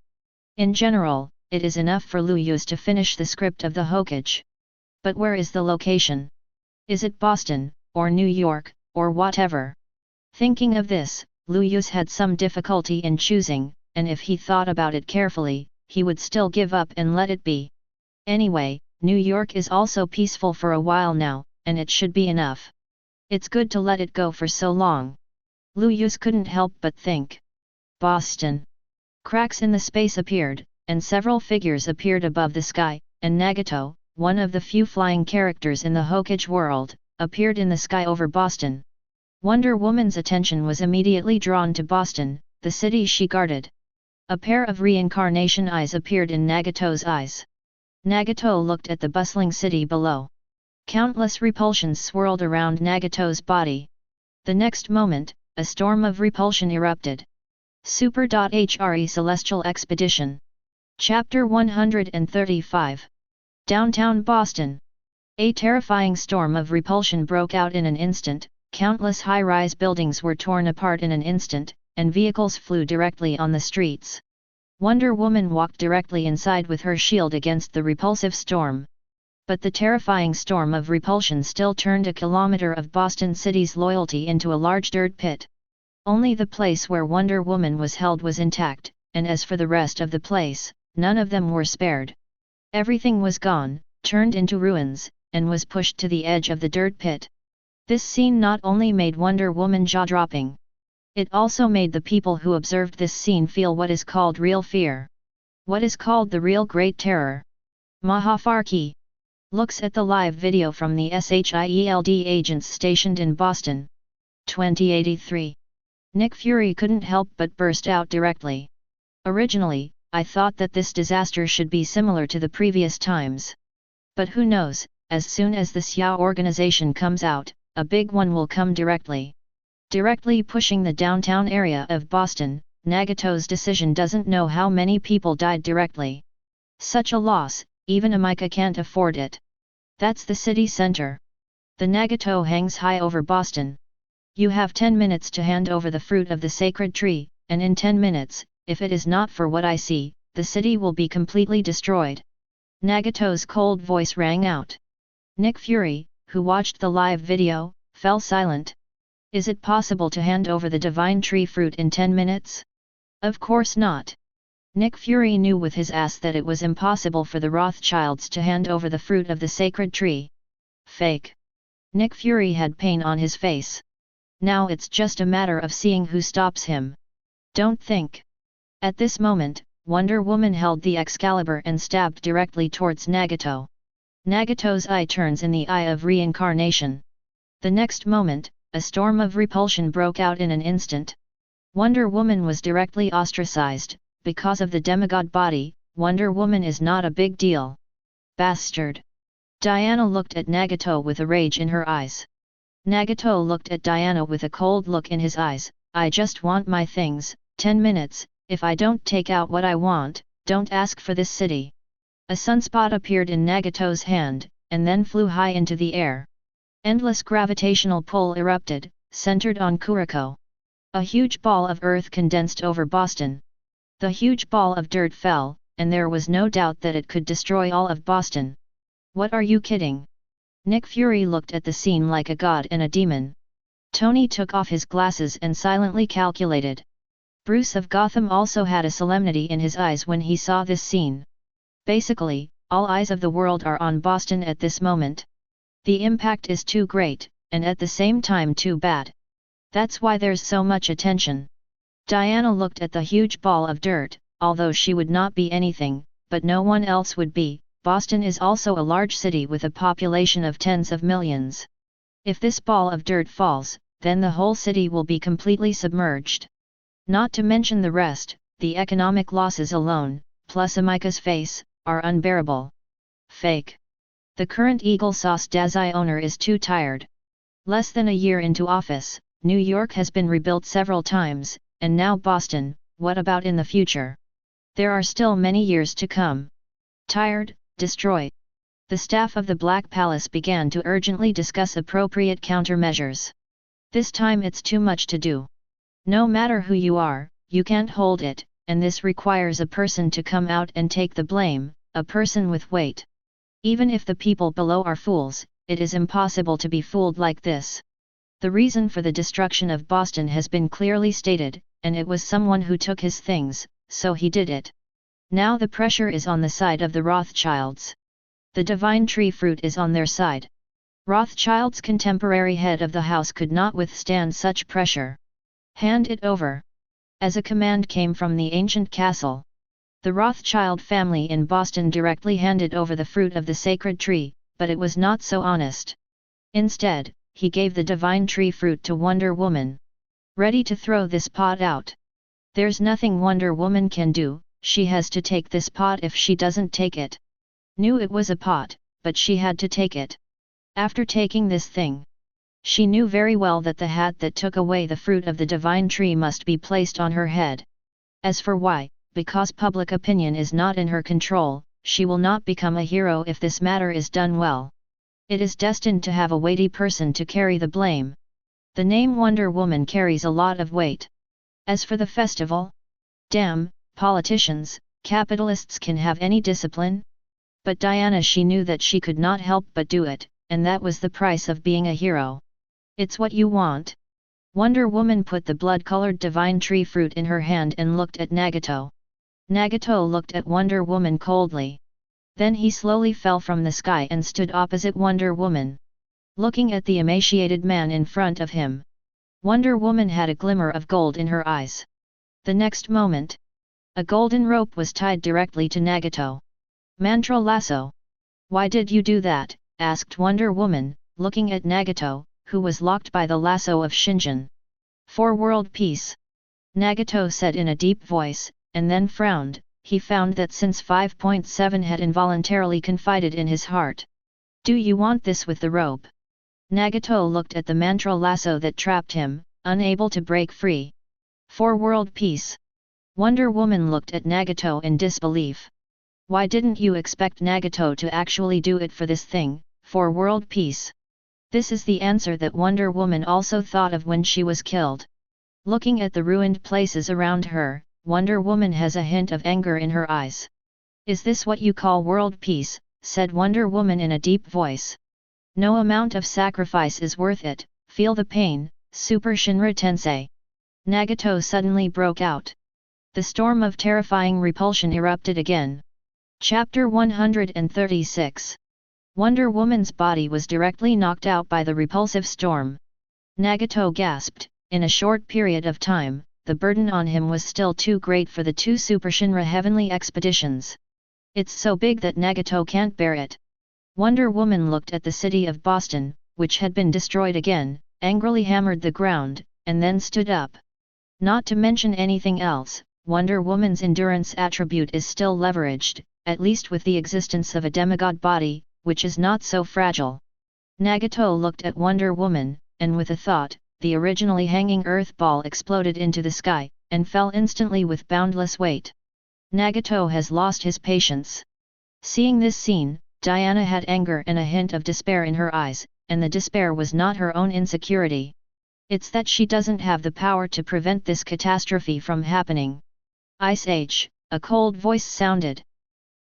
In general, it is enough for Lu Yuz to finish the script of the Hokage. But where is the location? Is it Boston, or New York, or whatever? Thinking of this, Lu Yuz had some difficulty in choosing, and if he thought about it carefully, he would still give up and let it be. Anyway, New York is also peaceful for a while now, and it should be enough. It's good to let it go for so long. Lu Yuz couldn't help but think. Boston. Cracks in the space appeared, and several figures appeared above the sky, and Nagato, one of the few flying characters in the Hokage world, appeared in the sky over Boston. Wonder Woman's attention was immediately drawn to Boston, the city she guarded. A pair of reincarnation eyes appeared in Nagato's eyes. Nagato looked at the bustling city below. Countless repulsions swirled around Nagato's body. The next moment, a storm of repulsion erupted. Super.HRE Celestial Expedition. Chapter 135. Downtown Boston. A terrifying storm of repulsion broke out in an instant, countless high-rise buildings were torn apart in an instant, and vehicles flew directly on the streets. Wonder Woman walked directly inside with her shield against the repulsive storm. But the terrifying storm of repulsion still turned a kilometer of Boston City's loyalty into a large dirt pit. Only the place where Wonder Woman was held was intact, and as for the rest of the place, none of them were spared. Everything was gone, turned into ruins, and was pushed to the edge of the dirt pit. This scene not only made Wonder Woman jaw-dropping. It also made the people who observed this scene feel what is called real fear. What is called the real Great Terror. Mahafarki looks at the live video from the SHIELD agents stationed in Boston. 2083. Nick Fury couldn't help but burst out directly. Originally, I thought that this disaster should be similar to the previous times. But who knows, as soon as the Xiao organization comes out, a big one will come directly. Directly pushing the downtown area of Boston, Nagato's decision doesn't know how many people died directly. Such a loss, even Amika can't afford it. That's the city center. The Nagato hangs high over Boston. You have 10 minutes to hand over the fruit of the sacred tree, and in 10 minutes, if it is not for what I see, the city will be completely destroyed. Nagato's cold voice rang out. Nick Fury, who watched the live video, fell silent. Is it possible to hand over the divine tree fruit in 10 minutes? Of course not. Nick Fury knew with his ass that it was impossible for the Rothschilds to hand over the fruit of the sacred tree. Fake. Nick Fury had pain on his face. Now it's just a matter of seeing who stops him. Don't think. At this moment, Wonder Woman held the Excalibur and stabbed directly towards Nagato. Nagato's eye turns in the eye of reincarnation. The next moment, a storm of repulsion broke out in an instant. Wonder Woman was directly ostracized. Because of the demigod body, Wonder Woman is not a big deal. Bastard! Diana looked at Nagato with a rage in her eyes. Nagato looked at Diana with a cold look in his eyes. I just want my things, 10 minutes, if I don't take out what I want, don't ask for this city. A sunspot appeared in Nagato's hand, and then flew high into the air. Endless gravitational pull erupted, centered on Kuriko. A huge ball of earth condensed over Boston. The huge ball of dirt fell, and there was no doubt that it could destroy all of Boston. What are you kidding? Nick Fury looked at the scene like a god and a demon. Tony took off his glasses and silently calculated. Bruce of Gotham also had a solemnity in his eyes when he saw this scene. Basically, all eyes of the world are on Boston at this moment. The impact is too great, and at the same time too bad. That's why there's so much attention. Diana looked at the huge ball of dirt, although she would not be anything, but no one else would be. Boston is also a large city with a population of tens of millions. If this ball of dirt falls, then the whole city will be completely submerged. Not to mention the rest, the economic losses alone, plus Amika's face, are unbearable. Fake. The current Eagle Sauce Dazai owner is too tired. Less than a year into office, New York has been rebuilt several times, and now Boston, what about in the future? There are still many years to come. Tired, destroy. The staff of the Black Palace began to urgently discuss appropriate countermeasures. This time it's too much to do. No matter who you are, you can't hold it, and this requires a person to come out and take the blame, a person with weight. Even if the people below are fools, it is impossible to be fooled like this. The reason for the destruction of Boston has been clearly stated, and it was someone who took his things, so he did it. Now the pressure is on the side of the Rothschilds. The divine tree fruit is on their side. Rothschild's contemporary head of the house could not withstand such pressure. Hand it over. As a command came from the ancient castle. The Rothschild family in Boston directly handed over the fruit of the sacred tree, but it was not so honest. Instead, he gave the divine tree fruit to Wonder Woman. Ready to throw this pot out. There's nothing Wonder Woman can do, she has to take this pot if she doesn't take it. Knew it was a pot, but she had to take it. After taking this thing, she knew very well that the hat that took away the fruit of the divine tree must be placed on her head. As for why, because public opinion is not in her control, she will not become a hero if this matter is done well. It is destined to have a weighty person to carry the blame. The name Wonder Woman carries a lot of weight. As for the festival? Damn, politicians, capitalists can have any discipline? But Diana, she knew that she could not help but do it, and that was the price of being a hero. It's what you want. Wonder Woman put the blood-colored divine tree fruit in her hand and looked at Nagato. Nagato looked at Wonder Woman coldly. Then he slowly fell from the sky and stood opposite Wonder Woman. Looking at the emaciated man in front of him, Wonder Woman had a glimmer of gold in her eyes. The next moment, a golden rope was tied directly to Nagato. Mantra lasso. Why did you do that? Asked Wonder Woman, looking at Nagato, who was locked by the lasso of Shinjin. For world peace. Nagato said in a deep voice, and then frowned. He found that since 5.7 had involuntarily confided in his heart. Do you want this with the rope? Nagato looked at the mantra lasso that trapped him, unable to break free. For world peace. Wonder Woman looked at Nagato in disbelief. Why didn't you expect Nagato to actually do it for this thing, for world peace? This is the answer that Wonder Woman also thought of when she was killed. Looking at the ruined places around her, Wonder Woman has a hint of anger in her eyes. Is this what you call world peace? Said Wonder Woman in a deep voice. No amount of sacrifice is worth it, feel the pain, Super Shinra Tensei. Nagato suddenly broke out. The storm of terrifying repulsion erupted again. Chapter 136. Wonder Woman's body was directly knocked out by the repulsive storm. Nagato gasped. In a short period of time, the burden on him was still too great for the two Super Shinra heavenly expeditions. It's so big that Nagato can't bear it. Wonder Woman looked at the city of Boston, which had been destroyed again, angrily hammered the ground, and then stood up. Not to mention anything else, Wonder Woman's endurance attribute is still leveraged, at least with the existence of a demigod body, which is not so fragile. Nagato looked at Wonder Woman, and with a thought, the originally hanging earth ball exploded into the sky, and fell instantly with boundless weight. Nagato has lost his patience. Seeing this scene, Diana had anger and a hint of despair in her eyes, and the despair was not her own insecurity. It's that she doesn't have the power to prevent this catastrophe from happening. Ice Age, a cold voice sounded.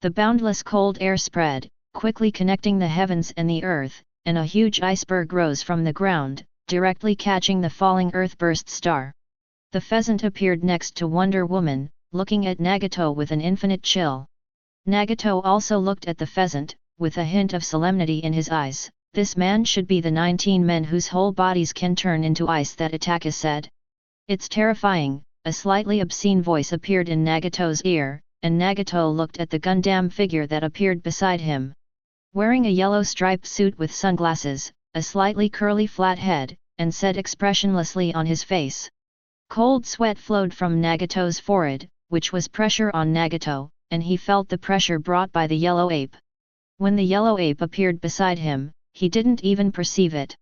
The boundless cold air spread, quickly connecting the heavens and the earth, and a huge iceberg rose from the ground, directly catching the falling earth-burst star. The pheasant appeared next to Wonder Woman, looking at Nagato with an infinite chill. Nagato also looked at the pheasant, with a hint of solemnity in his eyes. This man should be the 19 men whose whole bodies can turn into ice that Ataka said. It's terrifying, a slightly obscene voice appeared in Nagato's ear, and Nagato looked at the Gundam figure that appeared beside him. Wearing a yellow striped suit with sunglasses, a slightly curly flat head, and said expressionlessly on his face. Cold sweat flowed from Nagato's forehead, which was pressure on Nagato, and he felt the pressure brought by the yellow ape. When the yellow ape appeared beside him, he didn't even perceive it.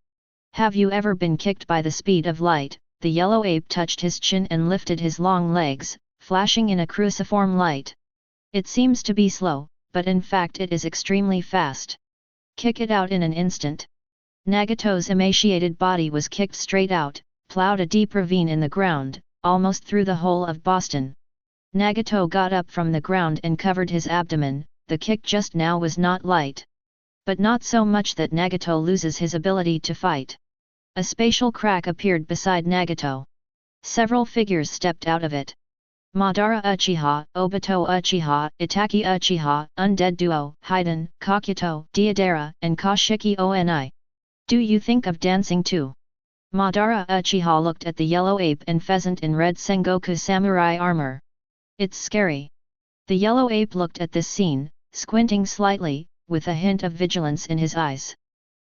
Have you ever been kicked by the speed of light? The yellow ape touched his chin and lifted his long legs, flashing in a cruciform light. It seems to be slow, but in fact it is extremely fast. Kick it out in an instant. Nagato's emaciated body was kicked straight out, plowed a deep ravine in the ground, almost through the whole of Boston. Nagato got up from the ground and covered his abdomen. The kick just now was not light. But not so much that Nagato loses his ability to fight. A spatial crack appeared beside Nagato. Several figures stepped out of it. Madara Uchiha, Obito Uchiha, Itaki Uchiha, Undead Duo, Haiden, Kakuto, Deidara, and Kashiki Oni. Do you think of dancing too? Madara Uchiha looked at the yellow ape and pheasant in red Sengoku samurai armor. It's scary. The yellow ape looked at this scene, squinting slightly, with a hint of vigilance in his eyes.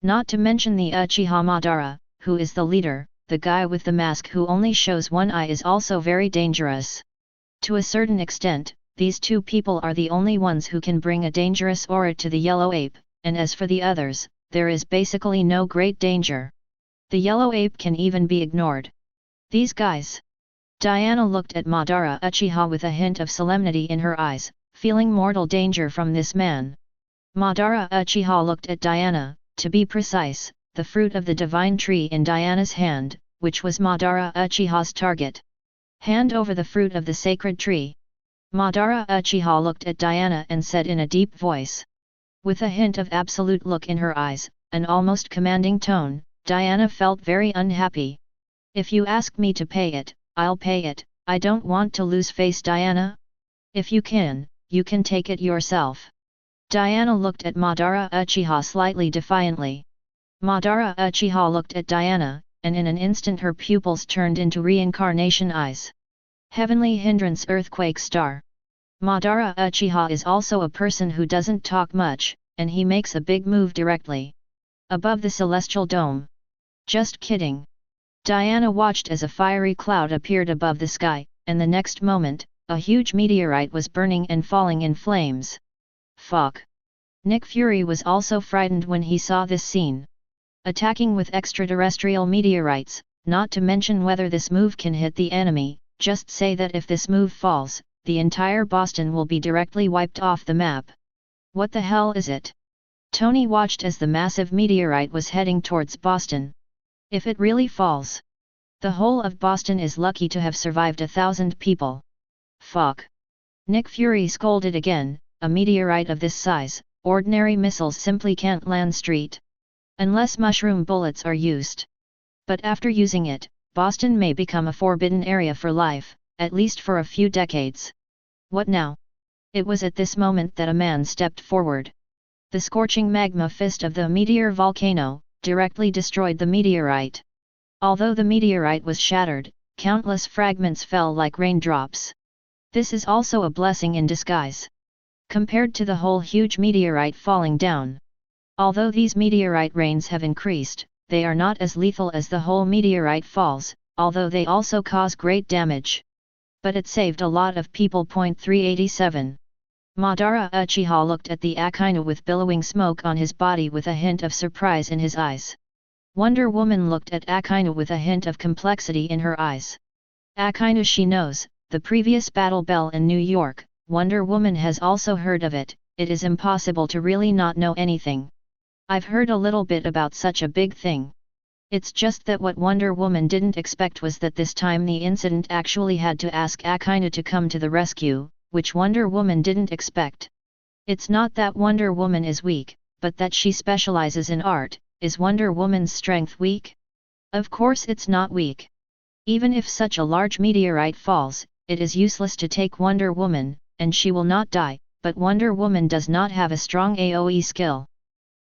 Not to mention the Uchiha Madara, who is the leader, the guy with the mask who only shows one eye is also very dangerous. To a certain extent, these two people are the only ones who can bring a dangerous aura to the yellow ape, and as for the others, there is basically no great danger. The yellow ape can even be ignored. These guys. Diana looked at Madara Uchiha with a hint of solemnity in her eyes, feeling mortal danger from this man. Madara Uchiha looked at Diana, to be precise, the fruit of the divine tree in Diana's hand, which was Madara Uchiha's target. Hand over the fruit of the sacred tree. Madara Uchiha looked at Diana and said in a deep voice. With a hint of absolute look in her eyes, an almost commanding tone, Diana felt very unhappy. If you ask me to pay it, I'll pay it. I don't want to lose face, Diana. If you can take it yourself. Diana looked at Madara Uchiha slightly defiantly. Madara Uchiha looked at Diana, and in an instant her pupils turned into reincarnation eyes. Heavenly hindrance earthquake star. Madara Uchiha is also a person who doesn't talk much, and he makes a big move directly. Above the celestial dome. Just kidding. Diana watched as a fiery cloud appeared above the sky, and the next moment, a huge meteorite was burning and falling in flames. Fuck. Nick Fury was also frightened when he saw this scene. Attacking with extraterrestrial meteorites, not to mention whether this move can hit the enemy, just say that if this move falls, the entire Boston will be directly wiped off the map. What the hell is it? Tony watched as the massive meteorite was heading towards Boston. If it really falls, the whole of Boston is lucky to have survived 1,000 people. Fuck. Nick Fury scolded again, a meteorite of this size, ordinary missiles simply can't land straight. Unless mushroom bullets are used. But after using it, Boston may become a forbidden area for life, at least for a few decades. What now? It was at this moment that a man stepped forward. The scorching magma fist of the meteor volcano directly destroyed the meteorite. Although the meteorite was shattered, countless fragments fell like raindrops. This is also a blessing in disguise. Compared to the whole huge meteorite falling down. Although these meteorite rains have increased, they are not as lethal as the whole meteorite falls, although they also cause great damage. But it saved a lot of people. 387. Madara Uchiha looked at the Akainu with billowing smoke on his body with a hint of surprise in his eyes. Wonder Woman looked at Akainu with a hint of complexity in her eyes. Akainu, she knows, the previous battle bell in New York, Wonder Woman has also heard of it. It is impossible to really not know anything. I've heard a little bit about such a big thing. It's just that what Wonder Woman didn't expect was that this time the incident actually had to ask Akainu to come to the rescue, which Wonder Woman didn't expect. It's not that Wonder Woman is weak, but that she specializes in art. Is Wonder Woman's strength weak? Of course it's not weak. Even if such a large meteorite falls, it is useless to take Wonder Woman, and she will not die, but Wonder Woman does not have a strong AoE skill.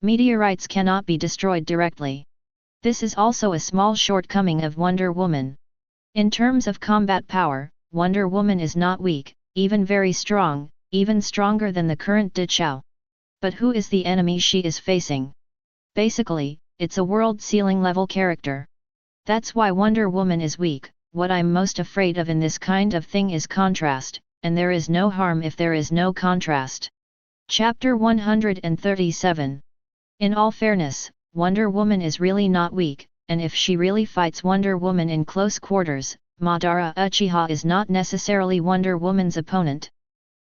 Meteorites cannot be destroyed directly. This is also a small shortcoming of Wonder Woman. In terms of combat power, Wonder Woman is not weak, even very strong, even stronger than the current Di Chao. But who is the enemy she is facing? Basically, it's a world ceiling level character. That's why Wonder Woman is weak. What I'm most afraid of in this kind of thing is contrast, and there is no harm if there is no contrast. Chapter 137. In all fairness, Wonder Woman is really not weak, and if she really fights Wonder Woman in close quarters, Madara Uchiha is not necessarily Wonder Woman's opponent.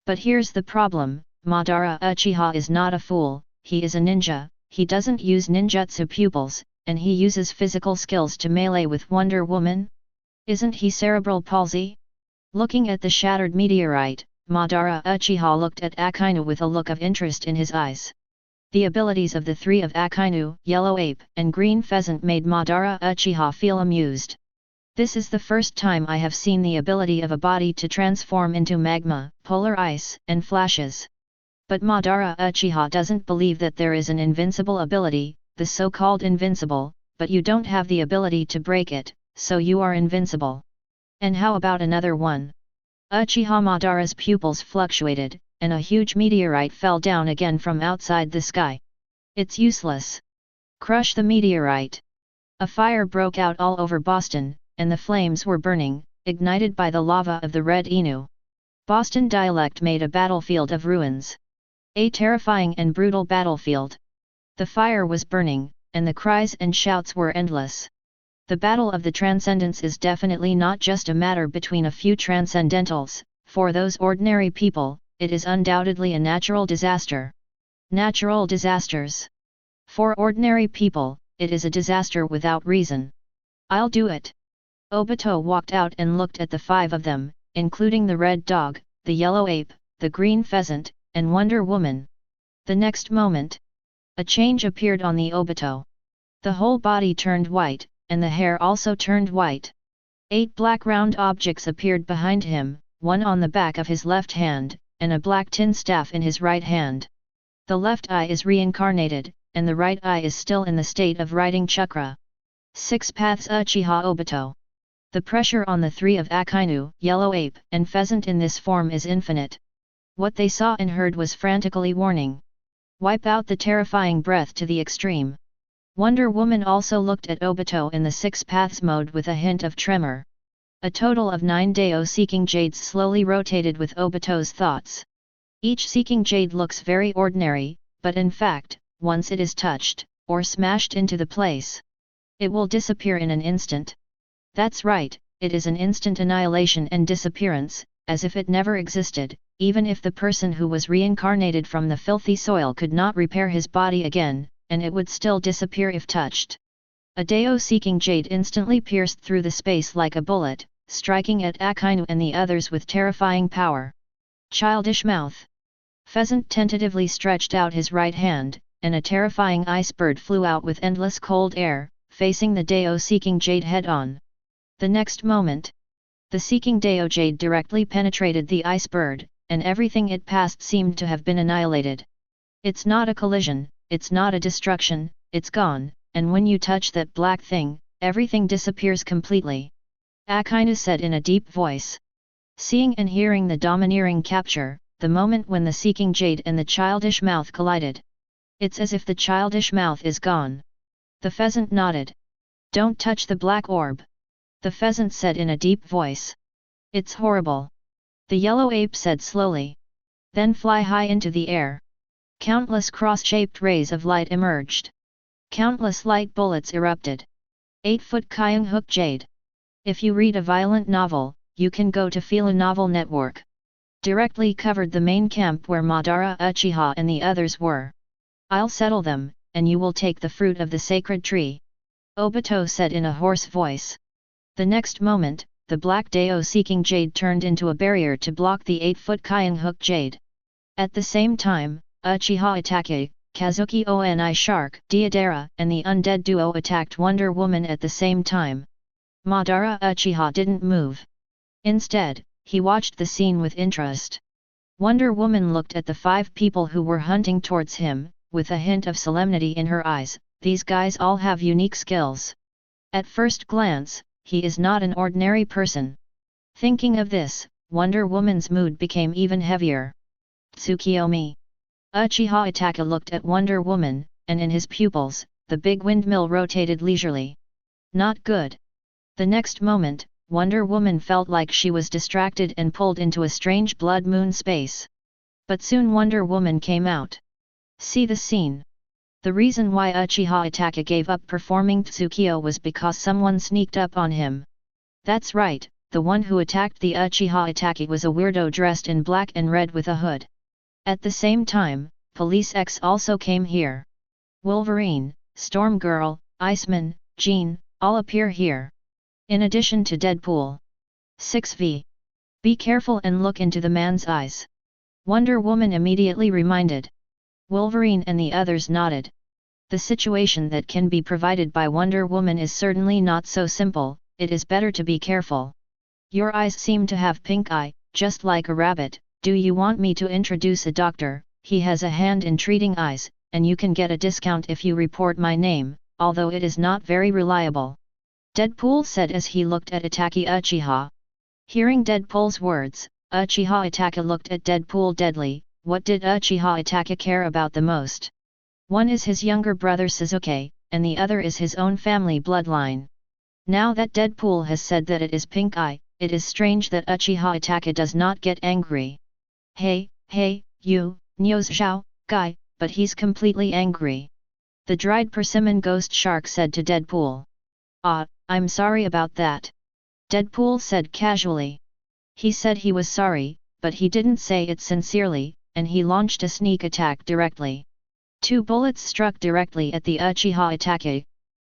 But here's the problem, Madara Uchiha is not a fool, he is a ninja, he doesn't use ninjutsu pupils, and he uses physical skills to melee with Wonder Woman. Isn't he cerebral palsy? Looking at the shattered meteorite, Madara Uchiha looked at Akainu with a look of interest in his eyes. The abilities of the three of Akainu, Yellow Ape, and Green Pheasant made Madara Uchiha feel amused. This is the first time I have seen the ability of a body to transform into magma, polar ice, and flashes. But Madara Uchiha doesn't believe that there is an invincible ability, the so-called invincible, but you don't have the ability to break it, so you are invincible. And how about another one? Uchiha Madara's pupils fluctuated, and a huge meteorite fell down again from outside the sky. It's useless. Crush the meteorite. A fire broke out all over Boston, and the flames were burning, ignited by the lava of the Red Inu. Boston dialect made a battlefield of ruins. A terrifying and brutal battlefield. The fire was burning, and the cries and shouts were endless. The battle of the Transcendents is definitely not just a matter between a few Transcendentals. For those ordinary people, it is undoubtedly a natural disaster. Natural disasters. For ordinary people, it is a disaster without reason. I'll do it. Obito walked out and looked at the five of them, including the Red Dog, the Yellow Ape, the Green Pheasant, and Wonder Woman. The next moment, a change appeared on the Obito. The whole body turned white, and the hair also turned white. 8 black round objects appeared behind him, one on the back of his left hand, and a black tin staff in his right hand. The left eye is reincarnated, and the right eye is still in the state of writing chakra. 6 paths Uchiha Obito. The pressure on the three of Akainu, Yellow Ape, and Pheasant in this form is infinite. What they saw and heard was frantically warning. Wipe out the terrifying breath to the extreme. Wonder Woman also looked at Obito in the 6 paths mode with a hint of tremor. A total of 9 Dao Seeking Jades slowly rotated with Obito's thoughts. Each Seeking Jade looks very ordinary, but in fact, once it is touched, or smashed into the place, it will disappear in an instant. That's right, it is an instant annihilation and disappearance, as if it never existed, even if the person who was reincarnated from the filthy soil could not repair his body again, and it would still disappear if touched. A Dao Seeking Jade instantly pierced through the space like a bullet, striking at Akainu and the others with terrifying power. Childish mouth. Pheasant tentatively stretched out his right hand, and a terrifying ice bird flew out with endless cold air, facing the Dao Seeking Jade head-on. The next moment, the Seeking Dao Jade directly penetrated the ice bird, and everything it passed seemed to have been annihilated. It's not a collision, it's not a destruction, it's gone, and when you touch that black thing, everything disappears completely. Akainu said in a deep voice. Seeing and hearing the domineering capture, the moment when the Seeking Jade and the childish mouth collided. It's as if the childish mouth is gone. The Pheasant nodded. Don't touch the black orb. The Pheasant said in a deep voice. It's horrible. The Yellow Ape said slowly. Then fly high into the air. Countless cross-shaped rays of light emerged. Countless light bullets erupted. 8-foot Kyung Hook Jade. If you read a violent novel, you can go to Fila Novel Network. Directly covered the main camp where Madara Uchiha and the others were. I'll settle them, and you will take the fruit of the sacred tree. Obito said in a hoarse voice. The next moment, the black Dao Seeking Jade turned into a barrier to block the 8-foot Kyung Hook Jade. At the same time, Uchiha Itake, Kazuki Oni Shark, Deidara, and the undead duo attacked Wonder Woman at the same time. Madara Uchiha didn't move. Instead, he watched the scene with interest. Wonder Woman looked at the 5 people who were hunting towards him, with a hint of solemnity in her eyes. These guys all have unique skills. At first glance, he is not an ordinary person. Thinking of this, Wonder Woman's mood became even heavier. Tsukiyomi. Uchiha Itaka looked at Wonder Woman, and in his pupils, the big windmill rotated leisurely. Not good. The next moment, Wonder Woman felt like she was distracted and pulled into a strange blood moon space. But soon Wonder Woman came out. See the scene. The reason why Uchiha Itaka gave up performing Tsukio was because someone sneaked up on him. That's right, the one who attacked the Uchiha Itaka was a weirdo dressed in black and red with a hood. At the same time, Police X also came here. Wolverine, Storm Girl, Iceman, Jean, all appear here. In addition to Deadpool. 6v. Be careful and look into the man's eyes. Wonder Woman immediately reminded. Wolverine and the others nodded. The situation that can be provided by Wonder Woman is certainly not so simple, it is better to be careful. Your eyes seem to have pink eye, just like a rabbit. Do you want me to introduce a doctor? He has a hand in treating eyes, and you can get a discount if you report my name, although it is not very reliable. Deadpool said as he looked at Ataki Uchiha. Hearing Deadpool's words, Uchiha Itachi looked at Deadpool deadly. What did Uchiha Itachi care about the most? One is his younger brother Sasuke, and the other is his own family bloodline. Now that Deadpool has said that it is pink eye, it is strange that Uchiha Itachi does not get angry. Hey, you, Nyos Zhao, guy, but he's completely angry. The dried persimmon ghost shark said to Deadpool. I'm sorry about that. Deadpool said casually. He said he was sorry, but he didn't say it sincerely, and he launched a sneak attack directly. 2 bullets struck directly at the Uchiha Itachi.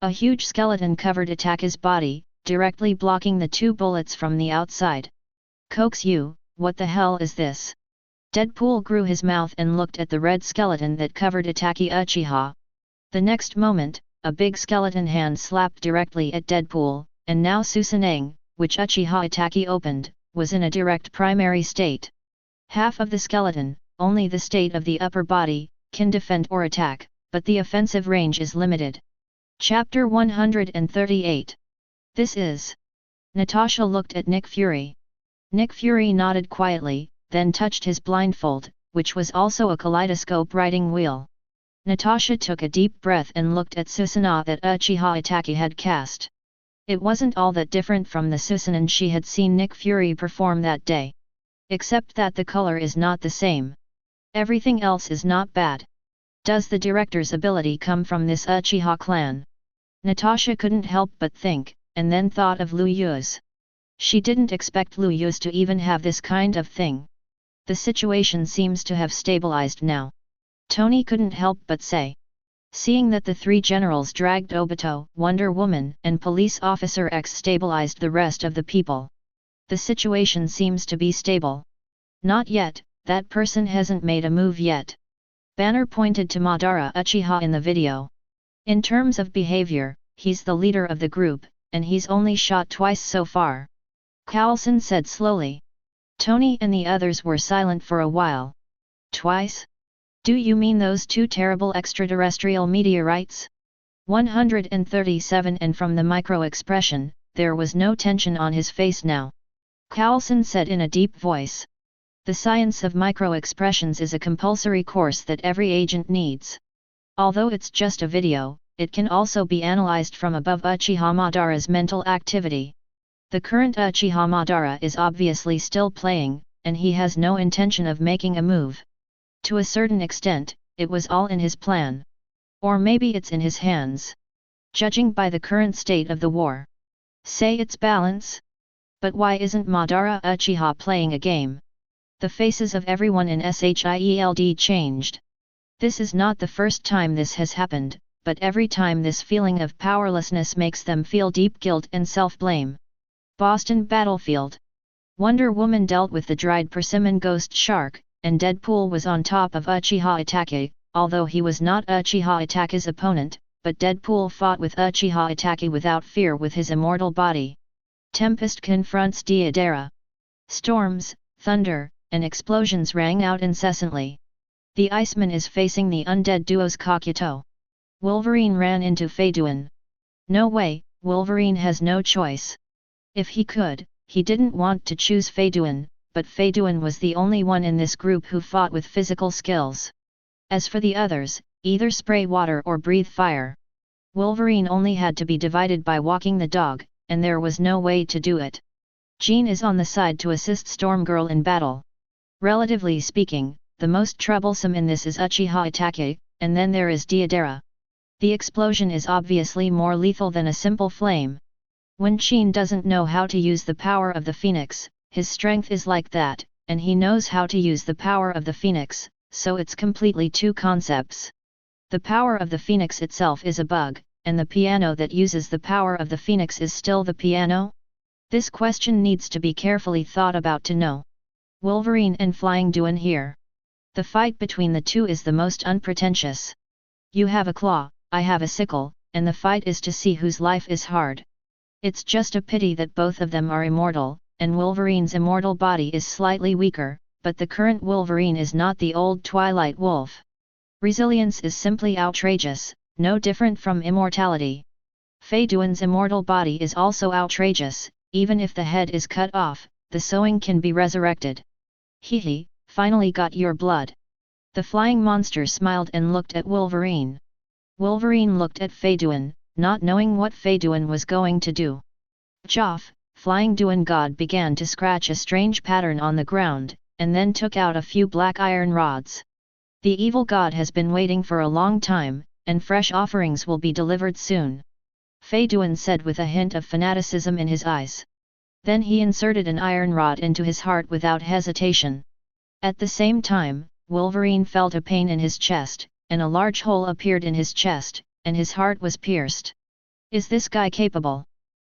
A huge skeleton covered Itachi's body, directly blocking the 2 bullets from the outside. Coax you, what the hell is this? Deadpool grew his mouth and looked at the red skeleton that covered Itachi Uchiha. The next moment, a big skeleton hand slapped directly at Deadpool, and now Susanang, which Uchiha Itachi opened, was in a direct primary state. Half of the skeleton, only the state of the upper body, can defend or attack, but the offensive range is limited. Chapter 138. This is. Natasha looked at Nick Fury. Nick Fury nodded quietly, then touched his blindfold, which was also a kaleidoscope riding wheel. Natasha took a deep breath and looked at Susanoo that Uchiha Itachi had cast. It wasn't all that different from the Susanan she had seen Nick Fury perform that day. Except that the color is not the same. Everything else is not bad. Does the director's ability come from this Uchiha clan? Natasha couldn't help but think, and then thought of Liu Yu's. She didn't expect Liu Yu's to even have this kind of thing. The situation seems to have stabilized now. Tony couldn't help but say. Seeing that the 3 generals dragged Obito, Wonder Woman, and Police Officer X stabilized the rest of the people. The situation seems to be stable. Not yet, that person hasn't made a move yet. Banner pointed to Madara Uchiha in the video. In terms of behavior, he's the leader of the group, and he's only shot twice so far. Carlson said slowly. Tony and the others were silent for a while. Twice? Do you mean those 2 terrible extraterrestrial meteorites? 137. And from the micro-expression, there was no tension on his face now. Carlson said in a deep voice. The science of micro-expressions is a compulsory course that every agent needs. Although it's just a video, it can also be analyzed from above Uchiha Madara's mental activity. The current Uchiha Madara is obviously still playing, and he has no intention of making a move. To a certain extent, it was all in his plan. Or maybe it's in his hands. Judging by the current state of the war. Say it's balance? But why isn't Madara Uchiha playing a game? The faces of everyone in SHIELD changed. This is not the first time this has happened, but every time this feeling of powerlessness makes them feel deep guilt and self-blame. Boston Battlefield. Wonder Woman dealt with the dried persimmon ghost shark, and Deadpool was on top of Uchiha Itachi, although he was not Uchiha Itachi's opponent, but Deadpool fought with Uchiha Itachi without fear with his immortal body. Tempest confronts Deidara. Storms, thunder, and explosions rang out incessantly. The Iceman is facing the undead duo's Kakuto. Wolverine ran into Feiduan. No way, Wolverine has no choice. If he could, he didn't want to choose Feiduan, but Feiduan was the only one in this group who fought with physical skills. As for the others, either spray water or breathe fire. Wolverine only had to be divided by walking the dog, and there was no way to do it. Jean is on the side to assist Stormgirl in battle. Relatively speaking, the most troublesome in this is Uchiha Itachi, and then there is Deidara. The explosion is obviously more lethal than a simple flame. When Jean doesn't know how to use the power of the Phoenix, his strength is like that, and he knows how to use the power of the Phoenix, so it's completely 2 concepts. The power of the Phoenix itself is a bug, and the piano that uses the power of the phoenix is still the piano? This question needs to be carefully thought about to know. Wolverine and Flying Duan here. The fight between the two is the most unpretentious. You have a claw, I have a sickle, and the fight is to see whose life is hard. It's just a pity that both of them are immortal, and Wolverine's immortal body is slightly weaker, but the current Wolverine is not the old Twilight Wolf. Resilience is simply outrageous, no different from immortality. Fei Duan's immortal body is also outrageous, even if the head is cut off, the sewing can be resurrected. Hee, finally got your blood. The flying monster smiled and looked at Wolverine. Wolverine looked at Fei Duan, not knowing what Fei Duan was going to do. Joff, Flying Duan God began to scratch a strange pattern on the ground, and then took out a few black iron rods. The evil god has been waiting for a long time, and fresh offerings will be delivered soon. Fei Duan said with a hint of fanaticism in his eyes. Then he inserted an iron rod into his heart without hesitation. At the same time, Wolverine felt a pain in his chest, and a large hole appeared in his chest, and his heart was pierced. Is this guy capable?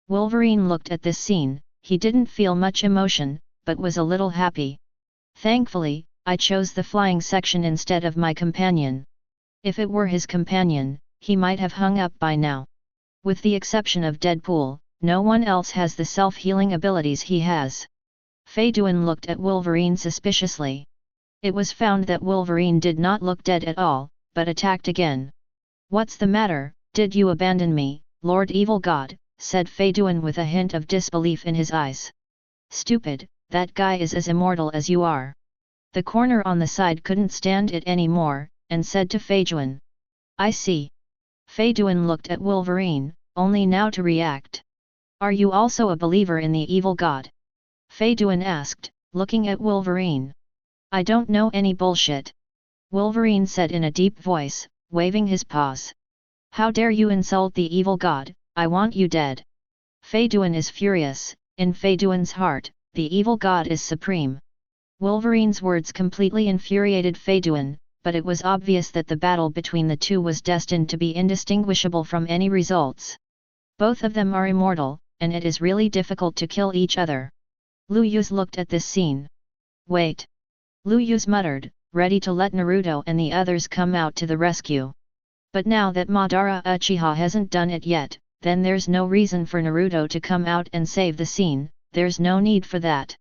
Wolverine looked at this scene, he didn't feel much emotion, but was a little happy. Thankfully, I chose the flying section instead of my companion. If it were his companion, he might have hung up by now. With the exception of Deadpool, no one else has the self-healing abilities he has. Fei Duan looked at Wolverine suspiciously. It was found that Wolverine did not look dead at all, but attacked again. What's the matter, did you abandon me, Lord Evil God, said Fei Duan with a hint of disbelief in his eyes. Stupid, that guy is as immortal as you are. The corner on the side couldn't stand it anymore, and said to Fei Duan. I see. Fei Duan looked at Wolverine, only now to react. Are you also a believer in the evil god? Fei Duan asked, looking at Wolverine. I don't know any bullshit. Wolverine said in a deep voice, waving his paws. How dare you insult the evil god, I want you dead. Fei Duan is furious, in Fei Duan's heart, the evil god is supreme. Wolverine's words completely infuriated Fei Duan, but it was obvious that the battle between the two was destined to be indistinguishable from any results. Both of them are immortal, and it is really difficult to kill each other. Lu Yuz looked at this scene. Wait. Lu Yuz muttered, ready to let Naruto and the others come out to the rescue. But now that Madara Uchiha hasn't done it yet, then there's no reason for Naruto to come out and save the scene, there's no need for that.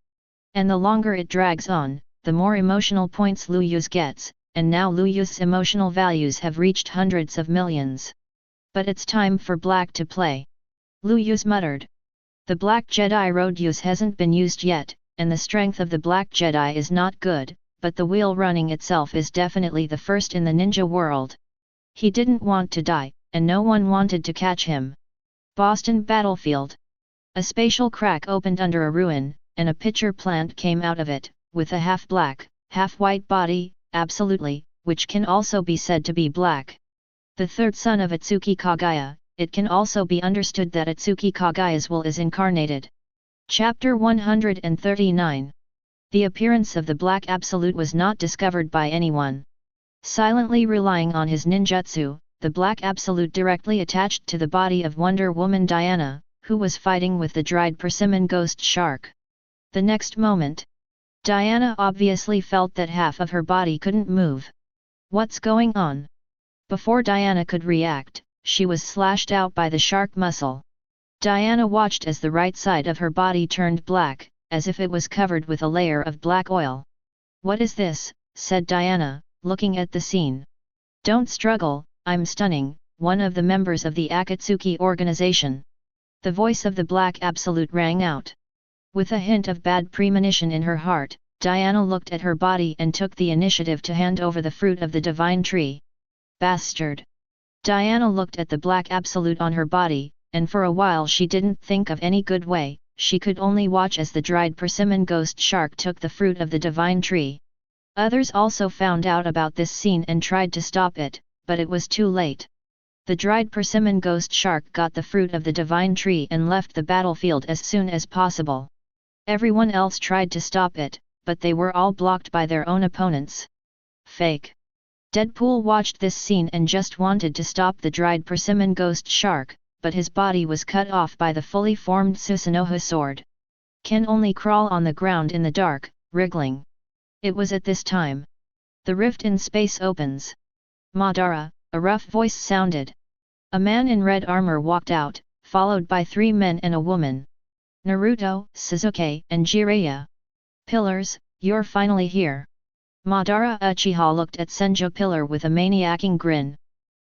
And the longer it drags on, the more emotional points Lu Yuz gets, and now Lu Yuz's emotional values have reached hundreds of millions. But it's time for Black to play. Lu Yuz muttered. The Black Jedi Road use hasn't been used yet, and the strength of the Black Jedi is not good, but the wheel running itself is definitely the first in the ninja world. He didn't want to die, and no one wanted to catch him. Boston Battlefield. A spatial crack opened under a ruin, and a pitcher plant came out of it, with a half-black, half-white body, absolutely, which can also be said to be black. The third son of Atsuki Kagaya, it can also be understood that Atsuki Kagaya's will is incarnated. Chapter 139. The appearance of the Black Absolute was not discovered by anyone. Silently relying on his ninjutsu, the Black Absolute directly attached to the body of Wonder Woman Diana, who was fighting with the dried persimmon ghost shark. The next moment, Diana obviously felt that half of her body couldn't move. What's going on? Before Diana could react, she was slashed out by the shark muscle. Diana watched as the right side of her body turned black, as if it was covered with a layer of black oil. What is this? Said Diana, looking at the scene. Don't struggle, I'm stunning, one of the members of the Akatsuki organization. The voice of the Black Absolute rang out. With a hint of bad premonition in her heart, Diana looked at her body and took the initiative to hand over the fruit of the divine tree. Bastard! Diana looked at the Black Absolute on her body, and for a while she didn't think of any good way, she could only watch as the dried persimmon ghost shark took the fruit of the divine tree. Others also found out about this scene and tried to stop it, but it was too late. The dried persimmon ghost shark got the fruit of the divine tree and left the battlefield as soon as possible. Everyone else tried to stop it, but they were all blocked by their own opponents. Fake. Deadpool watched this scene and just wanted to stop the dried persimmon ghost shark, but his body was cut off by the fully formed Susanoo sword. Can only crawl on the ground in the dark, wriggling. It was at this time. The rift in space opens. Madara, a rough voice sounded. A man in red armor walked out, followed by 3 men and a woman. Naruto, Sasuke, and Jiraiya. Pillars, you're finally here. Madara Uchiha looked at Senjo Pillar with a maniacal grin.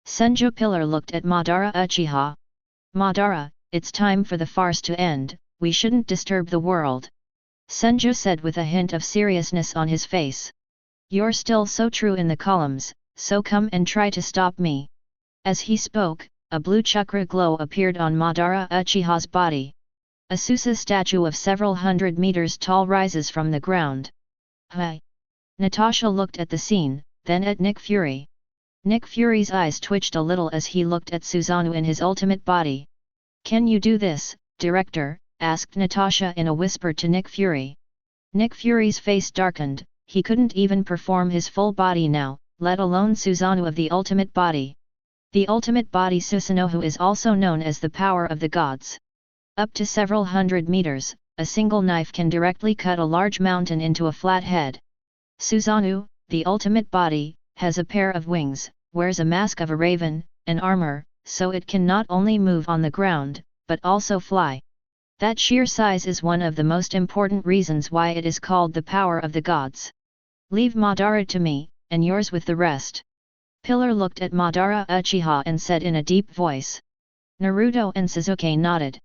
Senjo Pillar looked at Madara Uchiha. Madara, it's time for the farce to end, we shouldn't disturb the world. Senjo said with a hint of seriousness on his face. You're still so true in the columns, so come and try to stop me. As he spoke, a blue chakra glow appeared on Madara Uchiha's body. A Susa statue of several hundred meters tall rises from the ground. Hi! Natasha looked at the scene, then at Nick Fury. Nick Fury's eyes twitched a little as he looked at Susanoo in his ultimate body. Can you do this, director? Asked Natasha in a whisper to Nick Fury. Nick Fury's face darkened, he couldn't even perform his full body now, let alone Susanoo of the ultimate body. The ultimate body Susanoo is also known as the power of the gods. Up to several hundred meters, a single knife can directly cut a large mountain into a flat head. Susanoo, the ultimate body, has a pair of wings, wears a mask of a raven, and armor, so it can not only move on the ground, but also fly. That sheer size is one of the most important reasons why it is called the power of the gods. Leave Madara to me, and yours with the rest. Pillar looked at Madara Uchiha and said in a deep voice. Naruto and Sasuke nodded.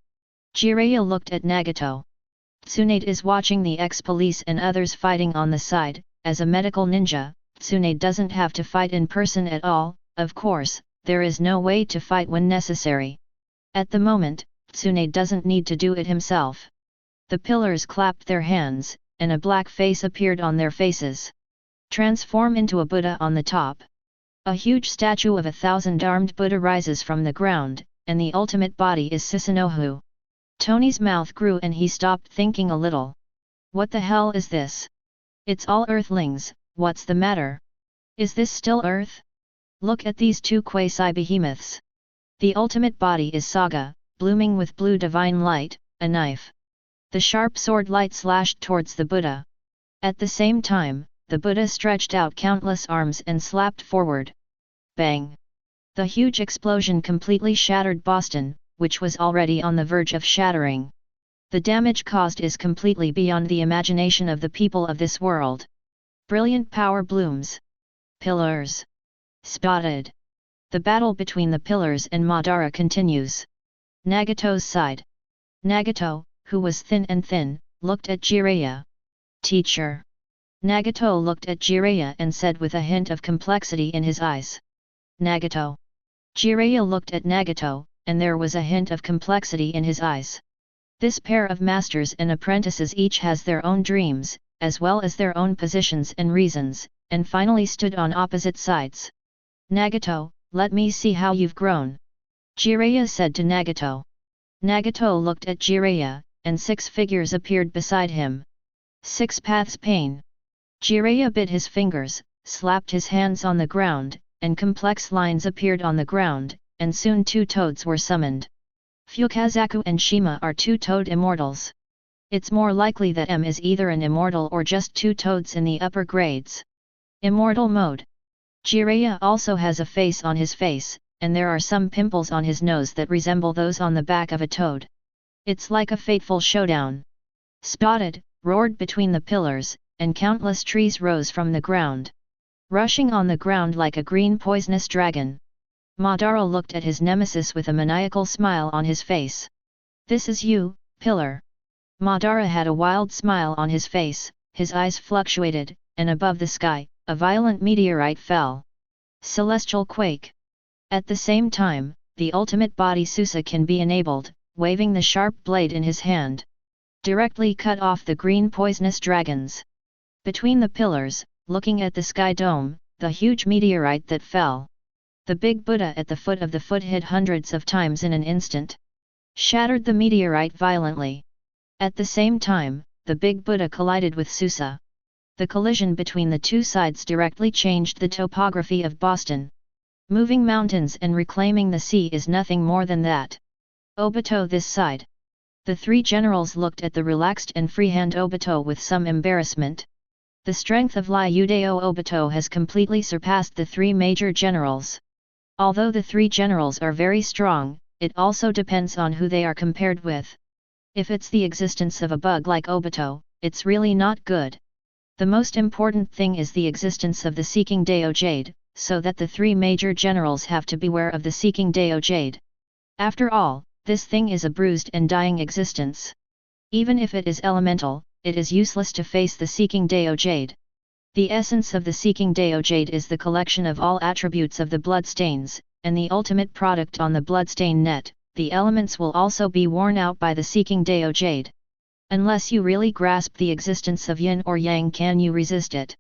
Jiraiya looked at Nagato. Tsunade is watching the ex-police and others fighting on the side. As a medical ninja, Tsunade doesn't have to fight in person at all, of course, there is no way to fight when necessary. At the moment, Tsunade doesn't need to do it himself. The pillars clapped their hands, and a black face appeared on their faces. Transform into a Buddha on the top. A huge statue of a 1,000-armed Buddha rises from the ground, and the ultimate body is Susanoo. Tony's mouth grew and he stopped thinking a little. What the hell is this? It's all Earthlings, what's the matter? Is this still Earth? Look at these 2 quasi-behemoths. The ultimate body is Saga, blooming with blue divine light, a knife. The sharp sword light slashed towards the Buddha. At the same time, the Buddha stretched out countless arms and slapped forward. Bang! The huge explosion completely shattered Boston, which was already on the verge of shattering. The damage caused is completely beyond the imagination of the people of this world. Brilliant power blooms. Pillars. Spotted. The battle between the pillars and Madara continues. Nagato's side. Nagato, who was thin, looked at Jiraiya. Teacher. Nagato looked at Jiraiya and said with a hint of complexity in his eyes. Nagato. Jiraiya looked at Nagato, and there was a hint of complexity in his eyes. This pair of masters and apprentices each has their own dreams, as well as their own positions and reasons, and finally stood on opposite sides. Nagato, let me see how you've grown. Jiraiya said to Nagato. Nagato looked at Jiraiya, and 6 figures appeared beside him. 6 paths pain. Jiraiya bit his fingers, slapped his hands on the ground, and complex lines appeared on the ground, and soon 2 toads were summoned. Fukazaku and Shima are 2 toad immortals. It's more likely that M is either an immortal or just 2 toads in the upper grades. Immortal mode. Jiraiya also has a face on his face, and there are some pimples on his nose that resemble those on the back of a toad. It's like a fateful showdown. Spotted, roared between the pillars, and countless trees rose from the ground. Rushing on the ground like a green poisonous dragon. Madara looked at his nemesis with a maniacal smile on his face. This is you, Pillar. Madara had a wild smile on his face, his eyes fluctuated, and above the sky, a violent meteorite fell. Celestial quake. At the same time, the ultimate body Susa can be enabled, waving the sharp blade in his hand. Directly cut off the green poisonous dragons. Between the pillars, looking at the sky dome, the huge meteorite that fell. The big Buddha at the foot of the foot hit hundreds of times in an instant. Shattered the meteorite violently. At the same time, the big Buddha collided with Susa. The collision between the two sides directly changed the topography of Boston. Moving mountains and reclaiming the sea is nothing more than that. Obito this side. The three generals looked at the relaxed and freehand Obito with some embarrassment. The strength of Ryudao Obito has completely surpassed the three major generals. Although the three generals are very strong, it also depends on who they are compared with. If it's the existence of a bug like Obito, it's really not good. The most important thing is the existence of the Seeking Dao Jade, so that the three major generals have to beware of the Seeking Dao Jade. After all, this thing is a bruised and dying existence. Even if it is elemental, it is useless to face the Seeking Dao Jade. The essence of the Seeking Dao Jade is the collection of all attributes of the bloodstains, and the ultimate product on the bloodstain net. The elements will also be worn out by the Seeking Dao Jade. Unless you really grasp the existence of yin or yang, can you resist it?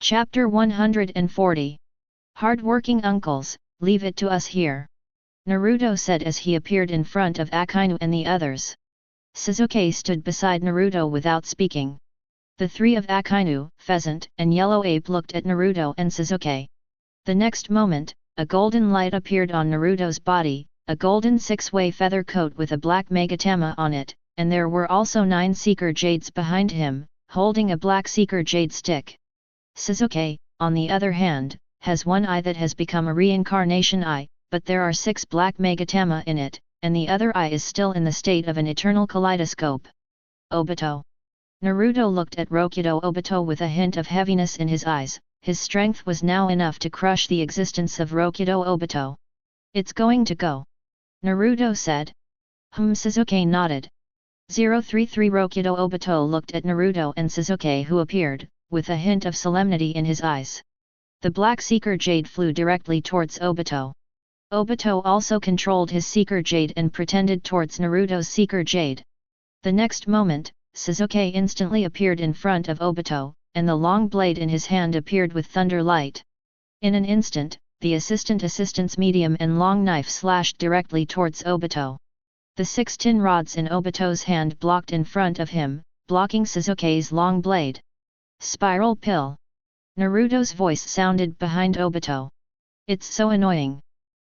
Chapter 140. Hard-working uncles, leave it to us here. Naruto said as he appeared in front of Akainu and the others. Sasuke stood beside Naruto without speaking. The three of Akainu, Pheasant, and Yellow Ape looked at Naruto and Sasuke. The next moment, a golden light appeared on Naruto's body, a golden six-way feather coat with a black Megatama on it, and there were also 9 Seeker Jades behind him, holding a black Seeker Jade stick. Sasuke, on the other hand, has one eye that has become a reincarnation eye, but there are 6 black Megatama in it, and the other eye is still in the state of an eternal kaleidoscope. Obito. Naruto looked at Rokudo Obito with a hint of heaviness in his eyes. His strength was now enough to crush the existence of Rokudo Obito. It's going to go. Naruto said. Sasuke nodded. 033 Rokudo Obito looked at Naruto and Sasuke, who appeared, with a hint of solemnity in his eyes. The Black Seeker Jade flew directly towards Obito. Obito also controlled his Seeker Jade and pretended towards Naruto's Seeker Jade. The next moment, Sasuke instantly appeared in front of Obito, and the long blade in his hand appeared with thunder light. In an instant, the assistant's medium and long knife slashed directly towards Obito. The 6 tin rods in Obito's hand blocked in front of him, blocking Sasuke's long blade. Spiral pill. Naruto's voice sounded behind Obito. It's so annoying.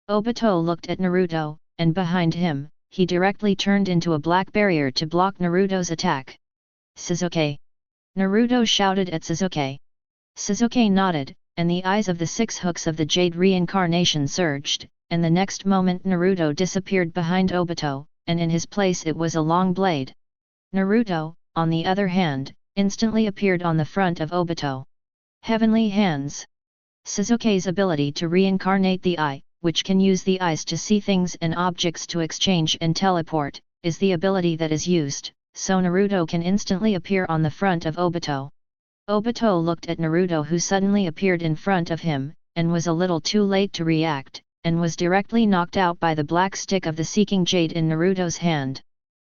Obito looked at Naruto, and behind him, he directly turned into a black barrier to block Naruto's attack. Sasuke! Naruto shouted at Sasuke. Sasuke nodded, and the eyes of the 6 hooks of the Jade reincarnation surged, and the next moment Naruto disappeared behind Obito, and in his place it was a long blade. Naruto, on the other hand, instantly appeared on the front of Obito. Heavenly Hands. Sasuke's ability to reincarnate the eye, which can use the eyes to see things and objects to exchange and teleport, is the ability that is used, so Naruto can instantly appear on the front of Obito. Obito looked at Naruto, who suddenly appeared in front of him, and was a little too late to react, and was directly knocked out by the black stick of the Seeking Jade in Naruto's hand.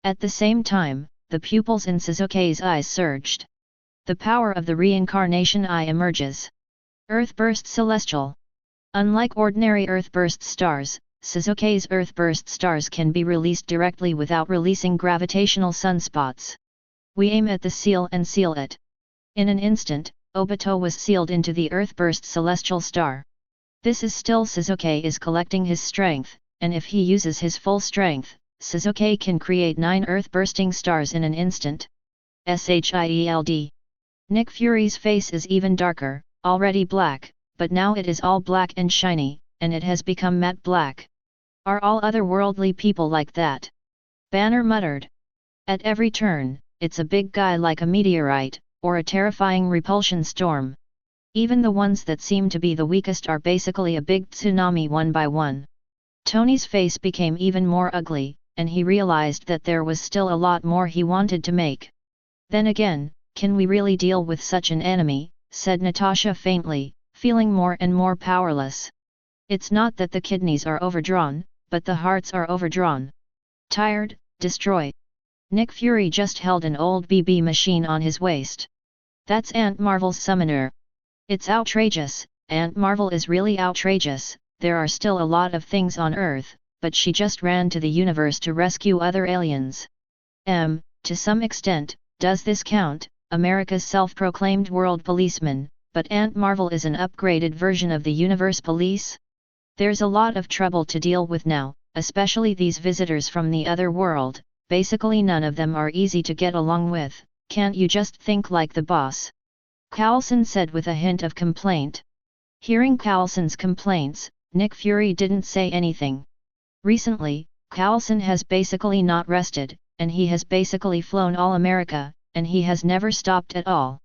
At the same time, the pupils in Sasuke's eyes surged. The power of the reincarnation eye emerges. Earthburst Celestial. Unlike ordinary Earthburst stars, Sasuke's Earthburst stars can be released directly without releasing gravitational sunspots. We aim at the seal and seal it. In an instant, Obito was sealed into the Earthburst Celestial Star. This is still Sasuke is collecting his strength, and if he uses his full strength, Sasuke can create 9 earth-bursting stars in an instant. Shield. Nick Fury's face is even darker, already black, but now it is all black and shiny, and it has become matte black. Are all otherworldly people like that? Banner muttered. At every turn, it's a big guy like a meteorite, or a terrifying repulsion storm. Even the ones that seem to be the weakest are basically a big tsunami one by one. Tony's face became even more ugly, and he realized that there was still a lot more he wanted to make. Then again, can we really deal with such an enemy, said Natasha faintly, feeling more and more powerless. It's not that the kidneys are overdrawn, but the hearts are overdrawn. Tired, destroy. Nick Fury just held an old BB machine on his waist. That's Aunt Marvel's summoner. It's outrageous, Aunt Marvel is really outrageous. There are still a lot of things on Earth, but she just ran to the universe to rescue other aliens. To some extent, does this count? America's self-proclaimed world policeman, but Aunt Marvel is an upgraded version of the universe police? There's a lot of trouble to deal with now, especially these visitors from the other world. Basically none of them are easy to get along with. Can't you just think like the boss?" Coulson said with a hint of complaint. Hearing Coulson's complaints, Nick Fury didn't say anything. Recently, Coulson has basically not rested, and he has basically flown all America, and he has never stopped at all.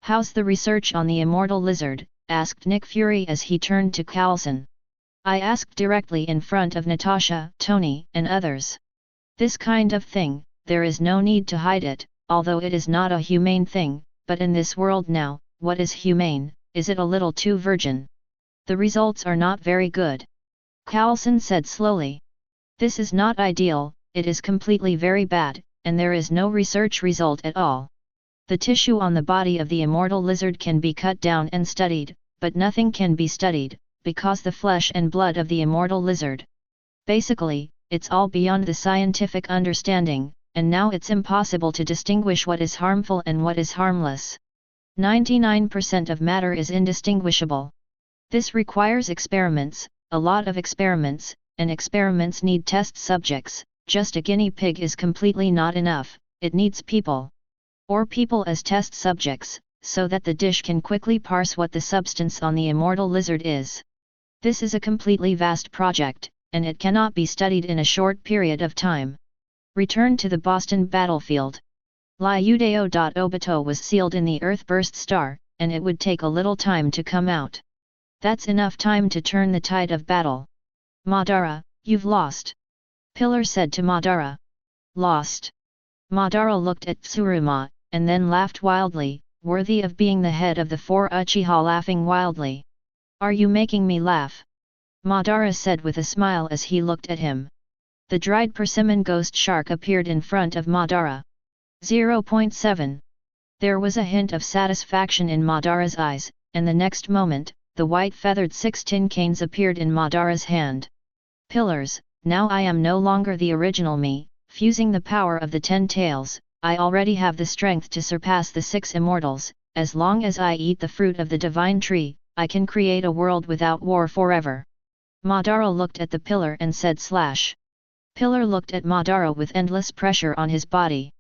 "How's the research on the immortal lizard?" asked Nick Fury as he turned to Coulson. "I asked directly in front of Natasha, Tony, and others. This kind of thing, there is no need to hide it, although it is not a humane thing, but in this world now, what is humane? Is it a little too virgin? The results are not very good," Coulson said slowly. "This is not ideal, it is completely very bad, and there is no research result at all. The tissue on the body of the immortal lizard can be cut down and studied, but nothing can be studied, because the flesh and blood of the immortal lizard. Basically, it's all beyond the scientific understanding, and now it's impossible to distinguish what is harmful and what is harmless. 99% of matter is indistinguishable. This requires experiments, a lot of experiments, and experiments need test subjects. Just a guinea pig is completely not enough, it needs people. Or people as test subjects, so that the dish can quickly parse what the substance on the immortal lizard is. This is a completely vast project, and it cannot be studied in a short period of time. Return to the Boston battlefield. Liudeo Obito was sealed in the Earthburst star, and it would take a little time to come out. That's enough time to turn the tide of battle. "Madara, you've lost," Pillar said to Madara. "Lost?" Madara looked at Tsuruma, and then laughed wildly, worthy of being the head of the four Uchiha, laughing wildly. "Are you making me laugh?" Madara said with a smile as he looked at him. The dried persimmon ghost shark appeared in front of Madara. 0.7. There was a hint of satisfaction in Madara's eyes, and the next moment, the white feathered 6 tin canes appeared in Madara's hand. "Pillars, now I am no longer the original me, fusing the power of the 10 tails, I already have the strength to surpass the 6 immortals. As long as I eat the fruit of the divine tree, I can create a world without war forever." Madara looked at the pillar and said slash. Pillar looked at Madara with endless pressure on his body.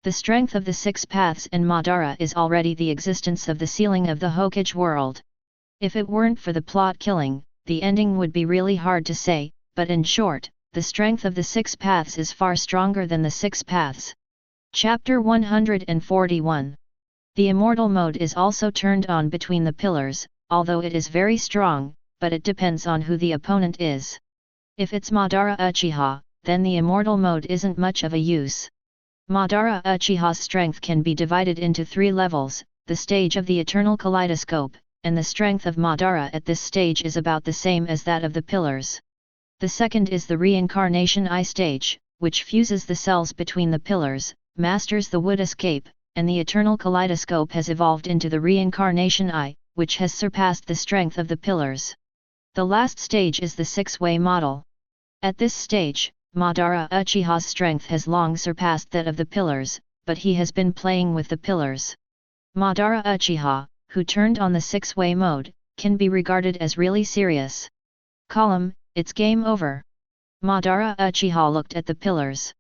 The strength of the 6 paths and Madara is already the existence of the ceiling of the Hokage world. If it weren't for the plot killing, the ending would be really hard to say, but in short, the strength of the 6 paths is far stronger than the 6 paths. Chapter 141. The immortal mode is also turned on between the pillars, although it is very strong, but it depends on who the opponent is. If it's Madara Uchiha, then the immortal mode isn't much of a use. Madara Uchiha's strength can be divided into 3 levels, the stage of the eternal kaleidoscope, and the strength of Madara at this stage is about the same as that of the pillars. The second is the reincarnation eye stage, which fuses the cells between the pillars, masters the wood escape, and the eternal kaleidoscope has evolved into the reincarnation eye, which has surpassed the strength of the pillars. The last stage is the 6-way model. At this stage, Madara Uchiha's strength has long surpassed that of the pillars, but he has been playing with the pillars. Madara Uchiha, who turned on the 6-way mode, can be regarded as really serious. Column, it's game over. Madara Uchiha looked at the pillars.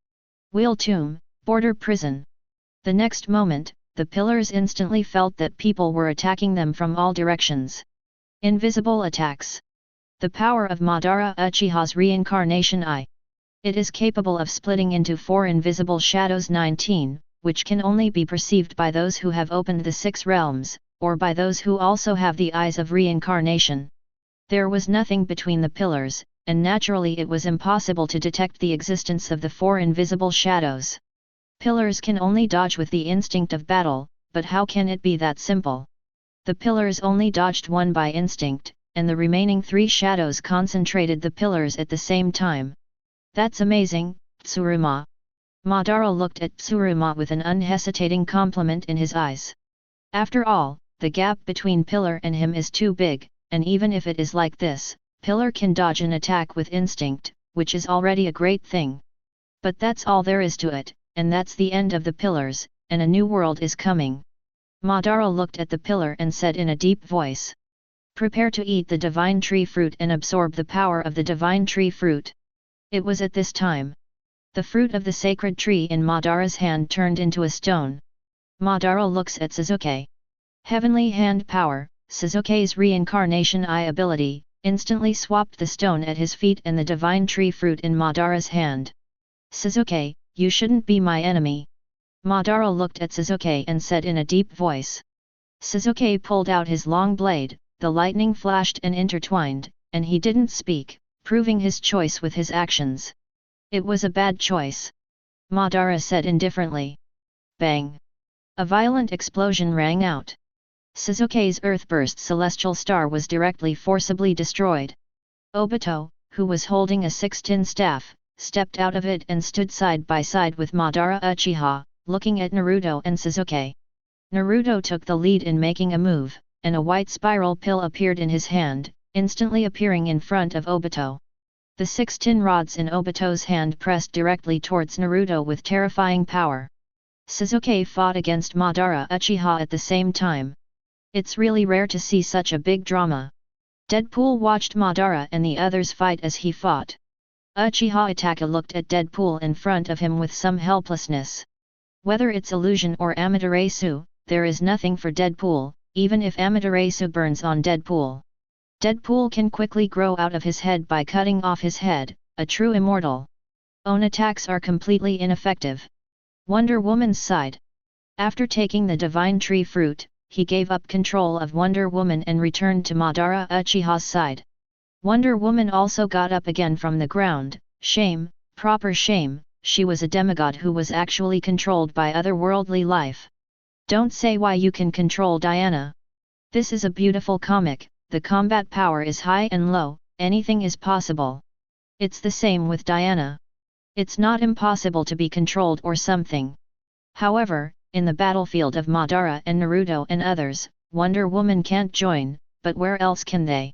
Wheel tomb, border prison. The next moment, the pillars instantly felt that people were attacking them from all directions. Invisible attacks. The power of Madara Uchiha's reincarnation eye. It is capable of splitting into 4 invisible shadows 19, which can only be perceived by those who have opened the 6 realms, or by those who also have the eyes of reincarnation. There was nothing between the pillars, and naturally it was impossible to detect the existence of the 4 invisible shadows. Pillars can only dodge with the instinct of battle, but how can it be that simple? The pillars only dodged 1 by instinct, and the remaining 3 shadows concentrated the pillars at the same time. That's amazing, Tsuruma. Madara looked at Tsuruma with an unhesitating compliment in his eyes. After all, the gap between Pillar and him is too big, and even if it is like this, Pillar can dodge an attack with instinct, which is already a great thing. But that's all there is to it, and that's the end of the pillars, and a new world is coming. Madara looked at the pillar and said in a deep voice. Prepare to eat the divine tree fruit and absorb the power of the divine tree fruit. It was at this time. The fruit of the sacred tree in Madara's hand turned into a stone. Madara looks at Sasuke. Heavenly hand power, Sasuke's reincarnation eye ability, instantly swapped the stone at his feet and the divine tree fruit in Madara's hand. Sasuke, you shouldn't be my enemy. Madara looked at Sasuke and said in a deep voice. Sasuke pulled out his long blade, the lightning flashed and intertwined, and he didn't speak, proving his choice with his actions. It was a bad choice. Madara said indifferently. Bang! A violent explosion rang out. Sasuke's earthburst celestial star was directly forcibly destroyed. Obito, who was holding a 6-tin staff, stepped out of it and stood side by side with Madara Uchiha, looking at Naruto and Sasuke. Naruto took the lead in making a move, and a white spiral pill appeared in his hand, instantly appearing in front of Obito. The 6 tin rods in Obito's hand pressed directly towards Naruto with terrifying power. Sasuke fought against Madara Uchiha at the same time. It's really rare to see such a big drama. Deadpool watched Madara and the others fight as he fought. Uchiha Itachi looked at Deadpool in front of him with some helplessness. Whether it's illusion or Amaterasu, there is nothing for Deadpool, even if Amaterasu burns on Deadpool. Deadpool can quickly grow out of his head by cutting off his head, a true immortal. Own attacks are completely ineffective. Wonder Woman's side. After taking the divine tree fruit, he gave up control of Wonder Woman and returned to Madara Uchiha's side. Wonder Woman also got up again from the ground. Shame, proper shame, she was a demigod who was actually controlled by otherworldly life. Don't say why you can control Diana. This is a beautiful comic, the combat power is high and low, anything is possible. It's the same with Diana. It's not impossible to be controlled or something. However, in the battlefield of Madara and Naruto and others, Wonder Woman can't join, but where else can they?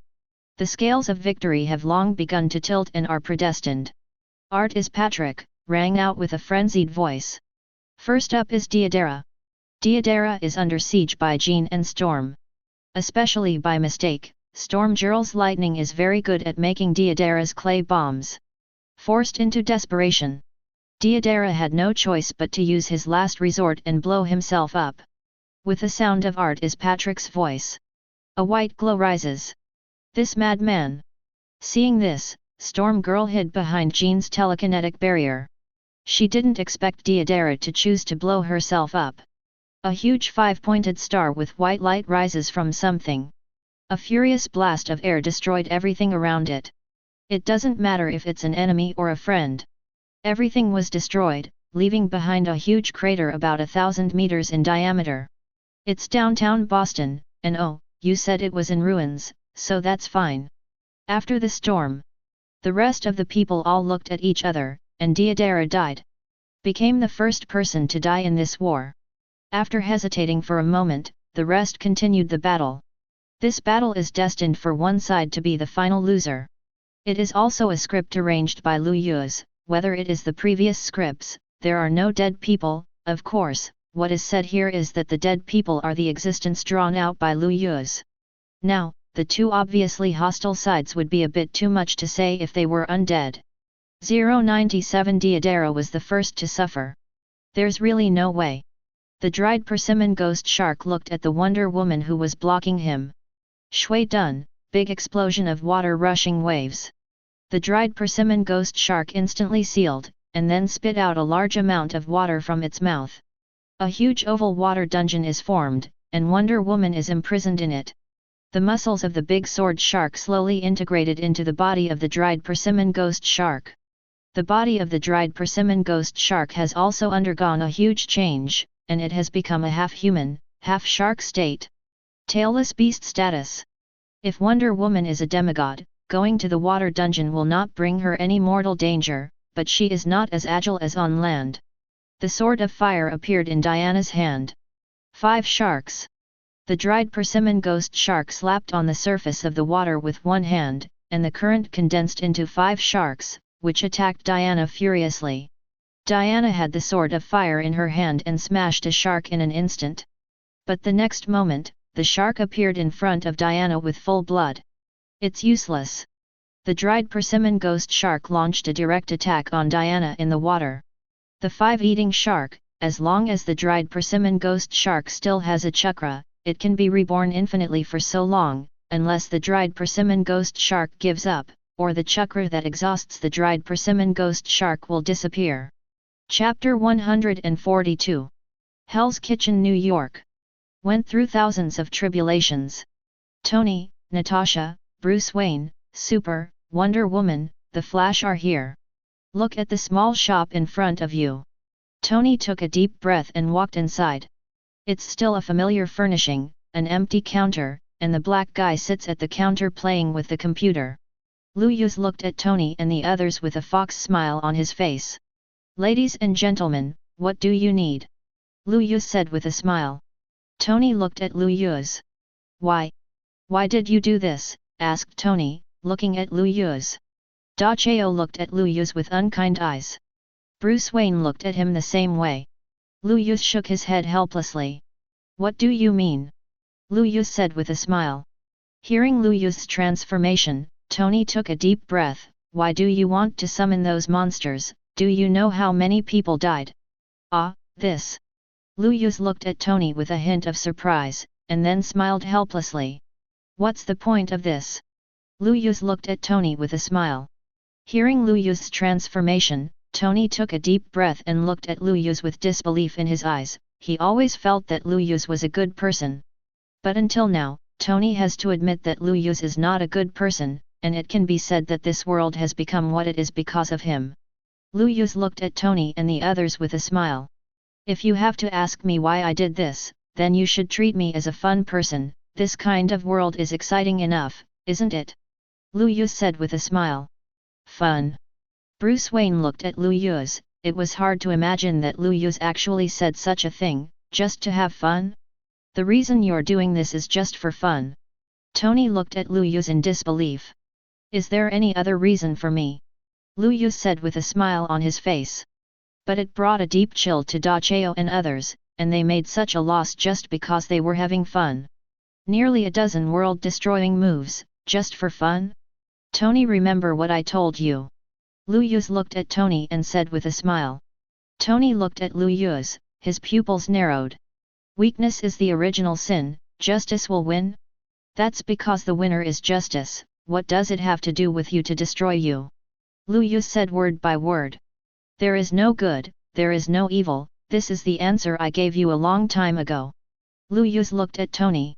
The scales of victory have long begun to tilt and are predestined. Art is Patrick, rang out with a frenzied voice. First up is Deidara. Deidara is under siege by Jean and Storm. Especially by mistake, Storm Girl's lightning is very good at making Deidara's clay bombs. Forced into desperation, Deidara had no choice but to use his last resort and blow himself up. With the sound of Art is Patrick's voice. A white glow rises. This madman. Seeing this, Storm Girl hid behind Jean's telekinetic barrier. She didn't expect Deidara to choose to blow herself up. A huge 5-pointed star with white light rises from something. A furious blast of air destroyed everything around it. It doesn't matter if it's an enemy or a friend. Everything was destroyed, leaving behind a huge crater about 1,000 meters in diameter. It's downtown Boston, and oh, you said it was in ruins, so that's fine. After the storm, the rest of the people all looked at each other, and Deidara died. Became the first person to die in this war. After hesitating for a moment, the rest continued the battle. This battle is destined for one side to be the final loser. It is also a script arranged by Lu Yuz. Whether it is the previous scripts, there are no dead people. Of course, what is said here is that the dead people are the existence drawn out by Lu Yuz. Now, the two obviously hostile sides would be a bit too much to say if they were undead. 097 Deidara was the first to suffer. There's really no way. The dried persimmon ghost shark looked at the Wonder Woman who was blocking him. Shui dun, big explosion of water rushing waves. The dried persimmon ghost shark instantly sealed, and then spit out a large amount of water from its mouth. A huge oval water dungeon is formed, and Wonder Woman is imprisoned in it. The muscles of the big sword shark slowly integrated into the body of the dried persimmon ghost shark. The body of the dried persimmon ghost shark has also undergone a huge change, and it has become a half-human, half-shark state. Tailless beast status. If Wonder Woman is a demigod, going to the water dungeon will not bring her any mortal danger, but she is not as agile as on land. The sword of fire appeared in Diana's hand. 5 sharks. The dried persimmon ghost shark slapped on the surface of the water with one hand, and the current condensed into 5 sharks, which attacked Diana furiously. Diana had the sword of fire in her hand and smashed a shark in an instant. But the next moment, the shark appeared in front of Diana with full blood. It's useless. The dried persimmon ghost shark launched a direct attack on Diana in the water. The five-eating shark, as long as the dried persimmon ghost shark still has a chakra, it can be reborn infinitely for so long, unless the dried persimmon ghost shark gives up, or the chakra that exhausts the dried persimmon ghost shark will disappear. Chapter 142. Hell's Kitchen, New York. Went through thousands of tribulations. Tony, Natasha, Bruce Wayne, Super, Wonder Woman, The Flash are here. Look at the small shop in front of you. Tony took a deep breath and walked inside. It's still a familiar furnishing, an empty counter, and the black guy sits at the counter playing with the computer. Lu Yuz looked at Tony and the others with a fox smile on his face. Ladies and gentlemen, what do you need? Lu Yuz said with a smile. Tony looked at Lu Yuz. Why did you do this? Asked Tony, looking at Lu Yuz. Da Chao looked at Lu Yuz with unkind eyes. Bruce Wayne looked at him the same way. Lu Yuz shook his head helplessly. What do you mean? Lu Yuz said with a smile. Hearing Lu Yuz's transformation, Tony took a deep breath. Why do you want to summon those monsters? Do you know how many people died? Ah, this. Lu Yuz looked at Tony with a hint of surprise, and then smiled helplessly. What's the point of this? Lu Yuz looked at Tony with a smile. Hearing Lu Yuz's transformation, Tony took a deep breath and looked at Lu Yuz with disbelief in his eyes. He always felt that Lu Yuz was a good person. But until now, Tony has to admit that Lu Yuz is not a good person, and it can be said that this world has become what it is because of him. Lu Yuz looked at Tony and the others with a smile. If you have to ask me why I did this, then you should treat me as a fun person. This kind of world is exciting enough, isn't it? Lu Yuz said with a smile. Fun. Bruce Wayne looked at Lu Yuz. It was hard to imagine that Lu Yuz actually said such a thing, just to have fun? The reason you're doing this is just for fun. Tony looked at Lu Yuz in disbelief. Is there any other reason for me? Lu Yuz said with a smile on his face. But it brought a deep chill to Da Chao and others, and they made such a loss just because they were having fun. Nearly a dozen world-destroying moves, just for fun? Tony, remember what I told you. Lu Yuz looked at Tony and said with a smile. Tony looked at Lu Yuz, his pupils narrowed. Weakness is the original sin, justice will win? That's because the winner is justice. What does it have to do with you to destroy you? Lu Yuz said word by word. There is no good, there is no evil, this is the answer I gave you a long time ago. Lu Yuz looked at Tony.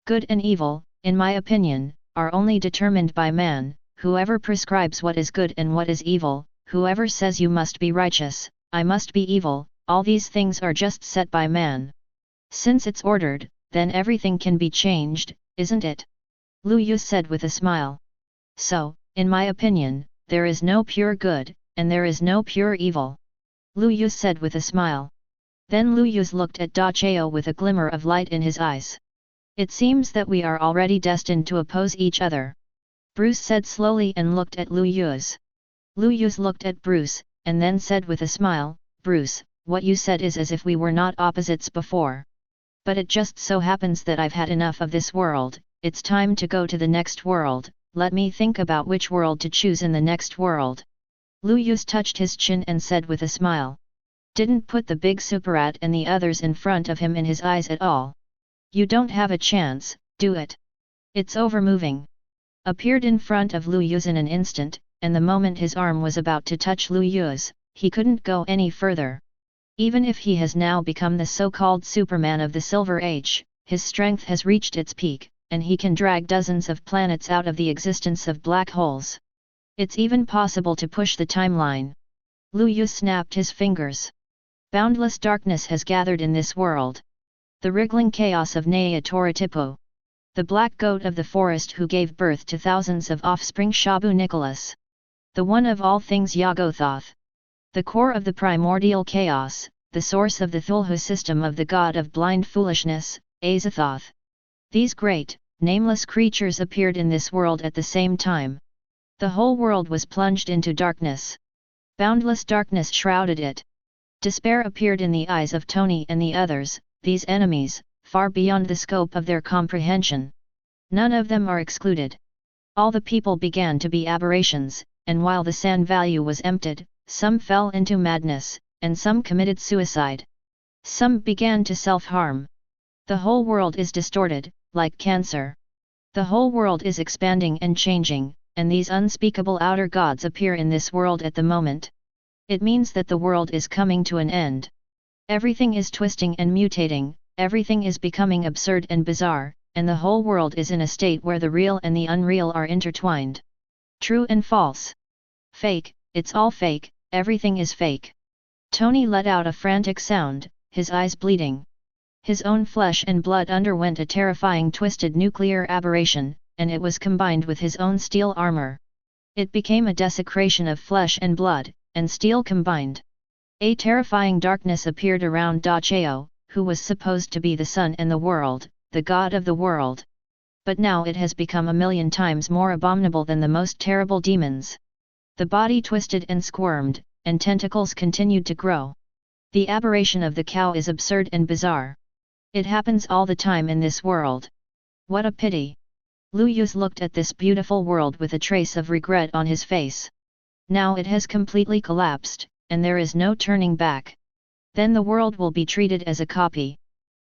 Good and evil, in my opinion, are only determined by man. Whoever prescribes what is good and what is evil, whoever says you must be righteous, I must be evil, all these things are just set by man. Since it's ordered, then everything can be changed, isn't it? Lu Yuz said with a smile. So, in my opinion, there is no pure good, and there is no pure evil. Lu Yuz said with a smile. Then Lu Yuz looked at Da Chao with a glimmer of light in his eyes. It seems that we are already destined to oppose each other. Bruce said slowly and looked at Lu Yuz. Lu Yuz looked at Bruce, and then said with a smile, Bruce, what you said is as if we were not opposites before. But it just so happens that I've had enough of this world, it's time to go to the next world, let me think about which world to choose in the next world. Lu Yuz touched his chin and said with a smile. Didn't put the big superat and the others in front of him in his eyes at all. You don't have a chance, do it. It's over-moving. Appeared in front of Lu Yuz in an instant, and the moment his arm was about to touch Lu Yuz, he couldn't go any further. Even if he has now become the so-called Superman of the Silver Age, his strength has reached its peak, and he can drag dozens of planets out of the existence of black holes. It's even possible to push the timeline. Lu Yuz snapped his fingers. Boundless darkness has gathered in this world. The wriggling chaos of Naya Toratipo. The black goat of the forest who gave birth to thousands of offspring Shabu Nicholas. The one of all things Yagothoth. The core of the primordial chaos, the source of the Thulhu system of the god of blind foolishness, Azathoth. These great, nameless creatures appeared in this world at the same time. The whole world was plunged into darkness. Boundless darkness shrouded it. Despair appeared in the eyes of Tony and the others. These enemies, far beyond the scope of their comprehension. None of them are excluded. All the people began to be aberrations, and while the sand value was emptied, some fell into madness, and some committed suicide. Some began to self-harm. The whole world is distorted, like cancer. The whole world is expanding and changing, and these unspeakable outer gods appear in this world at the moment. It means that the world is coming to an end. Everything is twisting and mutating, everything is becoming absurd and bizarre, and the whole world is in a state where the real and the unreal are intertwined. True and false. Fake, it's all fake, everything is fake. Tony let out a frantic sound, his eyes bleeding. His own flesh and blood underwent a terrifying twisted nuclear aberration, and it was combined with his own steel armor. It became a desecration of flesh and blood, and steel combined. A terrifying darkness appeared around Da Chao, who was supposed to be the sun and the world, the god of the world. But now it has become 1,000,000 times more abominable than the most terrible demons. The body twisted and squirmed, and tentacles continued to grow. The aberration of the cow is absurd and bizarre. It happens all the time in this world. What a pity! Lu Yuz looked at this beautiful world with a trace of regret on his face. Now it has completely collapsed, and there is no turning back. Then the world will be treated as a copy.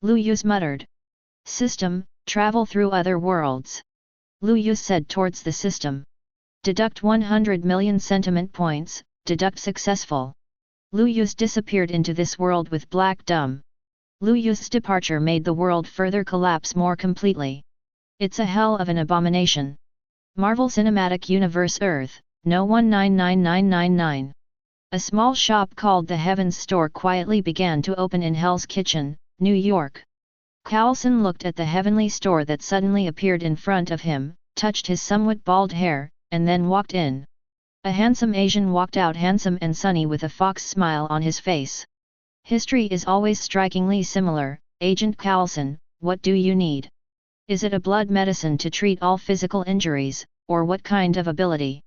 Lu Yuz muttered. System, travel through other worlds. Lu Yuz said towards the system. Deduct 100 million sentiment points, deduct successful. Lu Yuz disappeared into this world with Black Dumb. Lu Yuz's departure made the world further collapse more completely. It's a hell of an abomination. Marvel Cinematic Universe Earth, No 199999. A small shop called the Heavens Store quietly began to open in Hell's Kitchen, New York. Carlson looked at the heavenly store that suddenly appeared in front of him, touched his somewhat bald hair, and then walked in. A handsome Asian walked out, handsome and sunny with a fox smile on his face. History is always strikingly similar. Agent Carlson, what do you need? Is it a blood medicine to treat all physical injuries, or what kind of ability?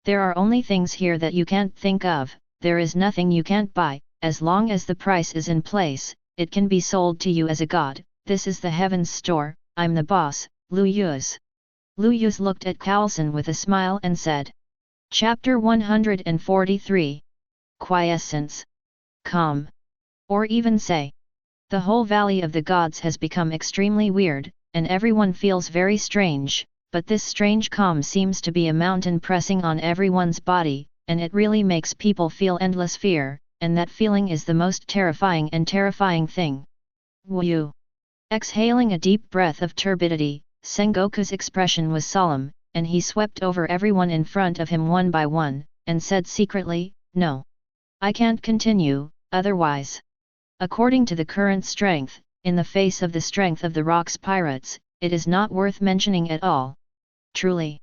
There are only things here that you can't think of, there is nothing you can't buy, as long as the price is in place, it can be sold to you as a god. This is the Heavens Store, I'm the boss, Lu Yuz. Lu Yuz looked at Carlson with a smile and said. Chapter 143. Quiescence. Calm. Or even say. The whole Valley of the Gods has become extremely weird, and everyone feels very strange, but this strange calm seems to be a mountain pressing on everyone's body, and it really makes people feel endless fear, and that feeling is the most terrifying thing. Wu. Exhaling a deep breath of turbidity, Sengoku's expression was solemn, and he swept over everyone in front of him one by one, and said secretly, no. I can't continue, otherwise. According to the current strength, in the face of the strength of the Rocks pirates, it is not worth mentioning at all. Truly.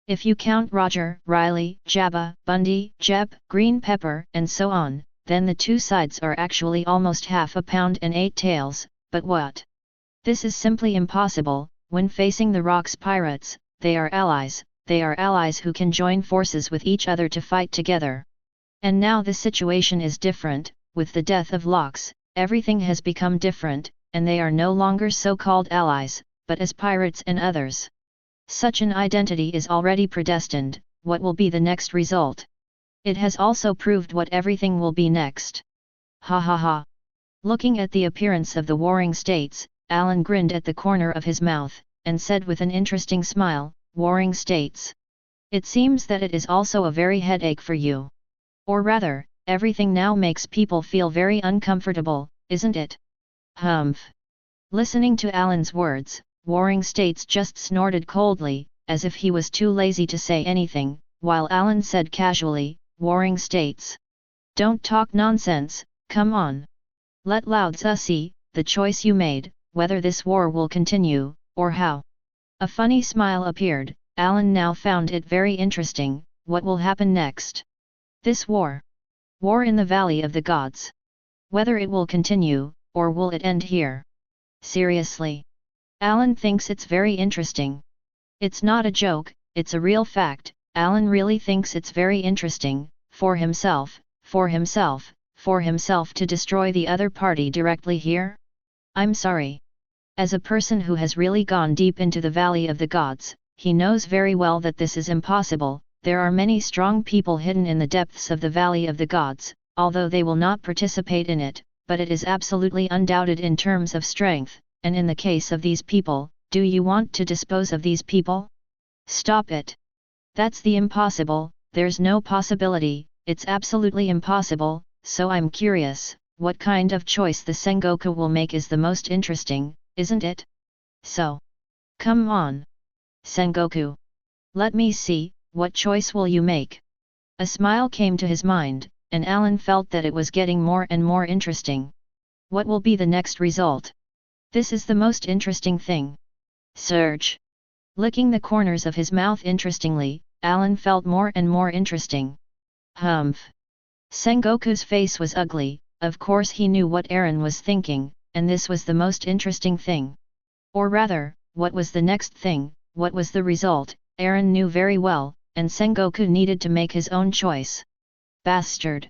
If you count Roger, Riley, Jabba, Bundy, Jeb, Green Pepper, and so on, then the two sides are actually almost half a pound and 8 tails, but what? This is simply impossible. When facing the Rocks pirates, they are allies who can join forces with each other to fight together. And now the situation is different, with the death of Locks, everything has become different, and they are no longer so-called allies, but as pirates and others. Such an identity is already predestined. What will be the next result? It has also proved what everything will be next. Ha ha ha. Looking at the appearance of the warring states, Alan grinned at the corner of his mouth, and said with an interesting smile, warring states. It seems that it is also a very headache for you. Or rather, everything now makes people feel very uncomfortable, isn't it? Humph. Listening to Alan's words, warring states just snorted coldly, as if he was too lazy to say anything, while Alan said casually, warring states. Don't talk nonsense, come on. Let Lao Tzu see, the choice you made, whether this war will continue, or how. A funny smile appeared. Alan now found it very interesting. What will happen next? This war. War in the Valley of the Gods. Whether it will continue, or will it end here? Seriously. Alan thinks it's very interesting. It's not a joke, it's a real fact. Alan really thinks it's very interesting, for himself to destroy the other party directly here? I'm sorry. As a person who has really gone deep into the Valley of the Gods, he knows very well that this is impossible. There are many strong people hidden in the depths of the Valley of the Gods, although they will not participate in it, but it is absolutely undoubted in terms of strength, and in the case of these people, do you want to dispose of these people? Stop it! That's the impossible, there's no possibility, it's absolutely impossible, so I'm curious, what kind of choice the Sengoku will make is the most interesting, isn't it? So, come on! Sengoku! Let me see, what choice will you make? A smile came to his mind, and Alan felt that it was getting more and more interesting. What will be the next result? This is the most interesting thing. Surge! Licking the corners of his mouth interestingly, Alan felt more and more interesting. Humph! Sengoku's face was ugly, of course he knew what Eren was thinking, and this was the most interesting thing. Or rather, what was the next thing, what was the result, Eren knew very well, and Sengoku needed to make his own choice. Bastard!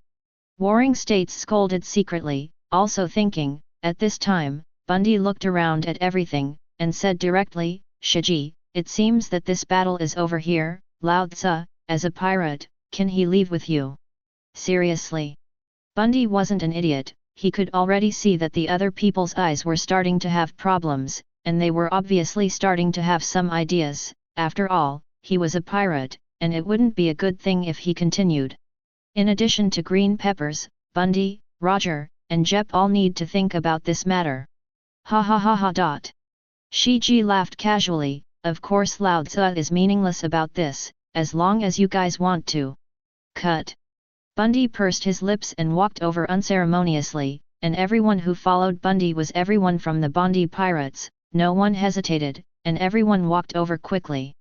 Warring States scolded secretly, also thinking, at this time, Bundy looked around at everything, and said directly, Shiji, it seems that this battle is over here. Lao Tzu, as a pirate, can he leave with you? Seriously? Bundy wasn't an idiot, he could already see that the other people's eyes were starting to have problems, and they were obviously starting to have some ideas. After all, he was a pirate, and it wouldn't be a good thing if he continued. In addition to Green Peppers, Bundy, Roger, and Jep all need to think about this matter. Ha ha ha ha dot. Shiji laughed casually, of course Lao Tzu is meaningless about this, as long as you guys want to. Cut. Bundy pursed his lips and walked over unceremoniously, and everyone who followed Bundy was everyone from the Bondi pirates, no one hesitated, and everyone walked over quickly.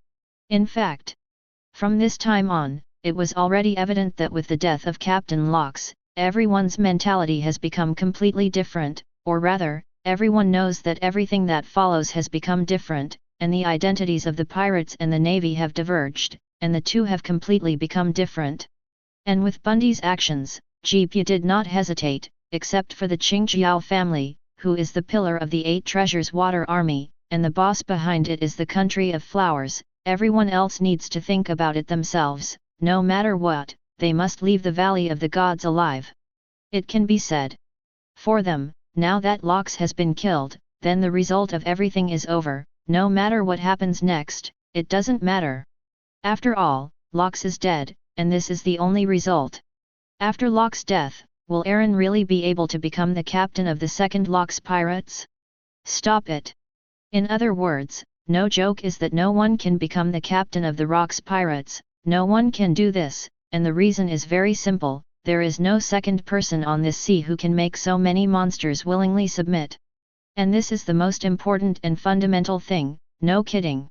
In fact, from this time on, it was already evident that with the death of Captain Locks, everyone's mentality has become completely different, or rather, everyone knows that everything that follows has become different, and the identities of the pirates and the navy have diverged, and the two have completely become different. And with Bundy's actions, Jeepya did not hesitate, except for the Qingjiao family, who is the pillar of the Eight Treasures Water Army, and the boss behind it is the Country of Flowers. Everyone else needs to think about it themselves, no matter what, they must leave the Valley of the Gods alive. It can be said. For them, now that Locks has been killed, then the result of everything is over, no matter what happens next, it doesn't matter. After all, Locks is dead, and this is the only result. After Locks' death, will Eren really be able to become the captain of the second Locks Pirates? Stop it! In other words, no joke is that no one can become the captain of the Rocks Pirates, no one can do this, and the reason is very simple, there is no second person on this sea who can make so many monsters willingly submit. And this is the most important and fundamental thing, no kidding.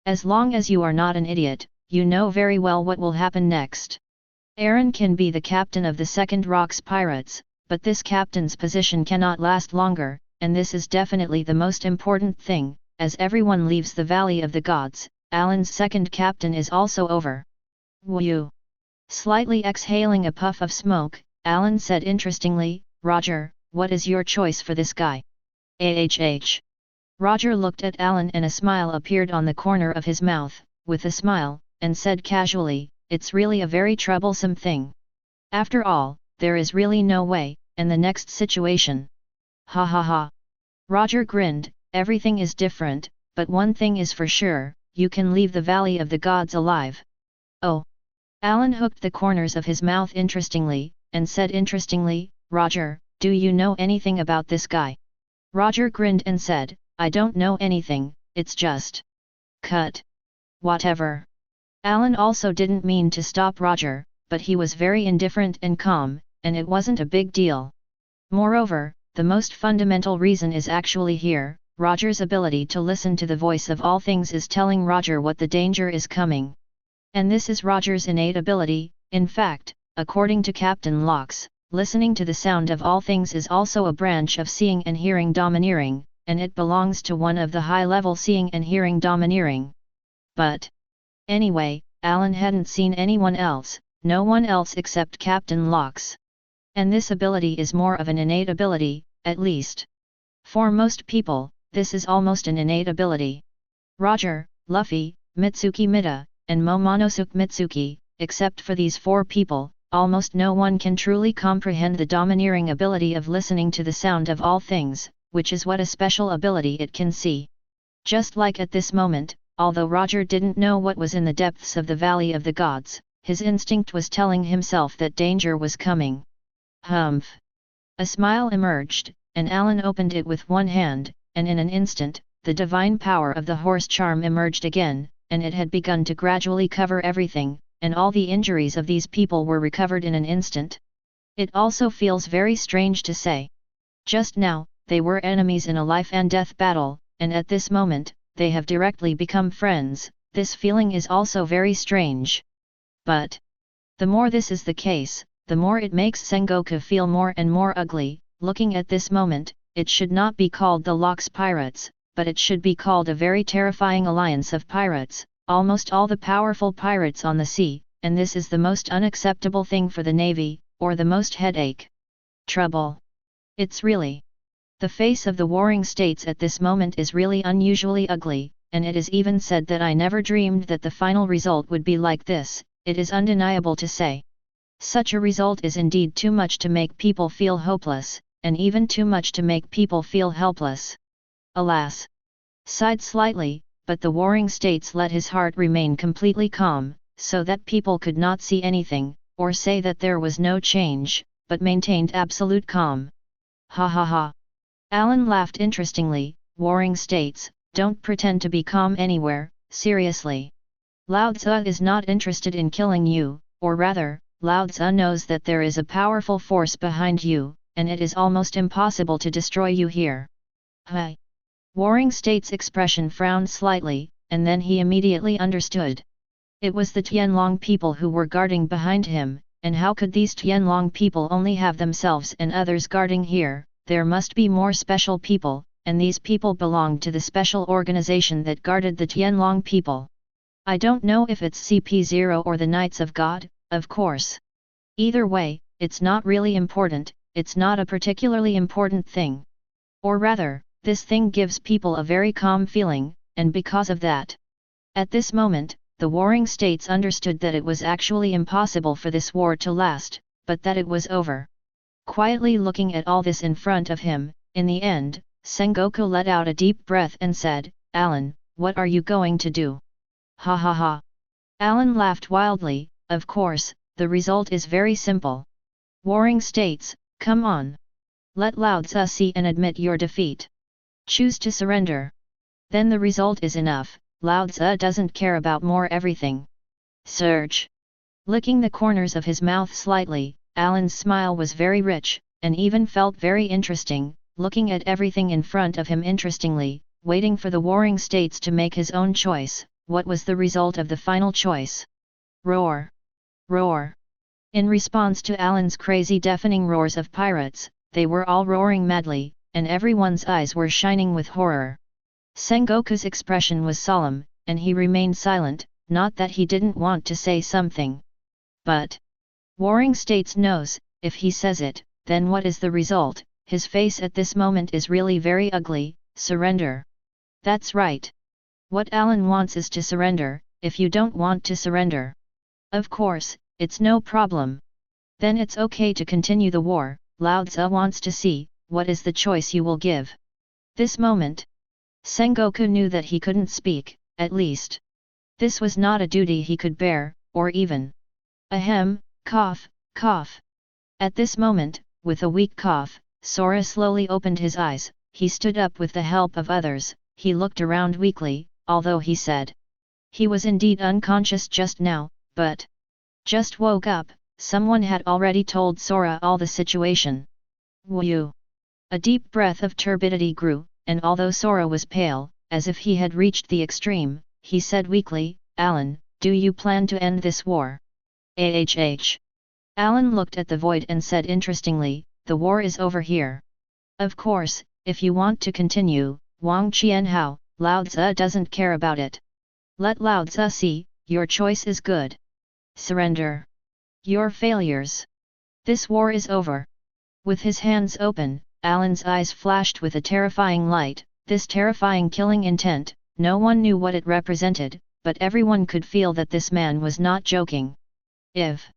As long as you are not an idiot, you know very well what will happen next. Eren can be the captain of the second Rocks Pirates, but this captain's position cannot last longer, and this is definitely the most important thing. As everyone leaves the Valley of the Gods, Alan's second captain is also over. Woo! Slightly exhaling a puff of smoke, Alan said interestingly, Roger, what is your choice for this guy? Roger looked at Alan and a smile appeared on the corner of his mouth, with a smile, and said casually, it's really a very troublesome thing. After all, there is really no way, and the next situation. Ha ha ha. Roger grinned. Everything is different, but one thing is for sure, you can leave the Valley of the Gods alive. Oh! Alan hooked the corners of his mouth interestingly, and said interestingly, Roger, do you know anything about this guy? Roger grinned and said, I don't know anything, it's just... Cut. Whatever. Alan also didn't mean to stop Roger, but he was very indifferent and calm, and it wasn't a big deal. Moreover, the most fundamental reason is actually here. Roger's ability to listen to the voice of all things is telling Roger what the danger is coming. And this is Roger's innate ability. In fact, according to Captain Locks, listening to the sound of all things is also a branch of seeing and hearing domineering, and it belongs to one of the high-level seeing and hearing domineering. But anyway, Alan hadn't seen anyone else, no one else except Captain Locks. And this ability is more of an innate ability, at least. For most people, this is almost an innate ability. Roger, Luffy, Mitsuki Mida, and Momonosuke Mitsuki, except for these 4 people, almost no one can truly comprehend the domineering ability of listening to the sound of all things, which is what a special ability it can see. Just like at this moment, although Roger didn't know what was in the depths of the Valley of the Gods, his instinct was telling himself that danger was coming. Humph! A smile emerged, and Alan opened it with one hand, and in an instant, the divine power of the horse charm emerged again, and it had begun to gradually cover everything, and all the injuries of these people were recovered in an instant. It also feels very strange to say. Just now, they were enemies in a life and death battle, and at this moment, they have directly become friends. This feeling is also very strange. But the more this is the case, the more it makes Sengoku feel more and more ugly. Looking at this moment, it should not be called the Locks Pirates, but it should be called a very terrifying alliance of pirates, almost all the powerful pirates on the sea, and this is the most unacceptable thing for the Navy, or the most headache. Trouble. It's really. The face of the warring states at this moment is really unusually ugly, and it is even said that I never dreamed that the final result would be like this. It is undeniable to say. Such a result is indeed too much to make people feel hopeless, and even too much to make people feel helpless. Alas! Sighed slightly, but the warring states let his heart remain completely calm, so that people could not see anything, or say that there was no change, but maintained absolute calm. Ha ha ha! Alan laughed interestingly. Warring states, don't pretend to be calm anywhere, seriously. Lao Tzu is not interested in killing you, or rather, Lao Tzu knows that there is a powerful force behind you, and it is almost impossible to destroy you here. Hi! Warring State's expression frowned slightly, and then he immediately understood. It was the Tianlong people who were guarding behind him, and how could these Tianlong people only have themselves and others guarding here? There must be more special people, and these people belonged to the special organization that guarded the Tianlong people. I don't know if it's CP0 or the Knights of God, of course. Either way, it's not really important, it's not a particularly important thing. Or rather, this thing gives people a very calm feeling, and because of that. At this moment, the warring states understood that it was actually impossible for this war to last, but that it was over. Quietly looking at all this in front of him, in the end, Sengoku let out a deep breath and said, "Alan, what are you going to do?" Ha ha ha! Alan laughed wildly. Of course, the result is very simple. Warring states, come on! Let Lao Tzu see and admit your defeat. Choose to surrender. Then the result is enough. Lao Tzu doesn't care about more everything. Surge! Licking the corners of his mouth slightly, Alan's smile was very rich, and even felt very interesting, looking at everything in front of him interestingly, waiting for the warring states to make his own choice. What was the result of the final choice? Roar! Roar! In response to Alan's crazy deafening roars of pirates, they were all roaring madly, and everyone's eyes were shining with horror. Sengoku's expression was solemn, and he remained silent, not that he didn't want to say something. But warring states knows, if he says it, then what is the result? His face at this moment is really very ugly. Surrender. That's right. What Alan wants is to surrender. If you don't want to surrender, of course, it's no problem. Then it's okay to continue the war. Lao Tzu wants to see, what is the choice you will give. This moment, Sengoku knew that he couldn't speak, at least. This was not a duty he could bear, or even. Ahem, cough, cough. At this moment, with a weak cough, Sora slowly opened his eyes. He stood up with the help of others. He looked around weakly, although he said he was indeed unconscious just now, but just woke up. Someone had already told Sora all the situation. Whew! A deep breath of turbidity grew, and although Sora was pale, as if he had reached the extreme, he said weakly, "Alan, do you plan to end this war?" Alan looked at the void and said interestingly, "The war is over here. Of course, if you want to continue, Wang Qianhao, Lao Tzu doesn't care about it. Let Lao Tzu see, your choice is good. Surrender. Your failures. This war is over." With his hands open, Alan's eyes flashed with a terrifying light. this terrifying killing intent, no one knew what it represented, but everyone could feel that this man was not joking. If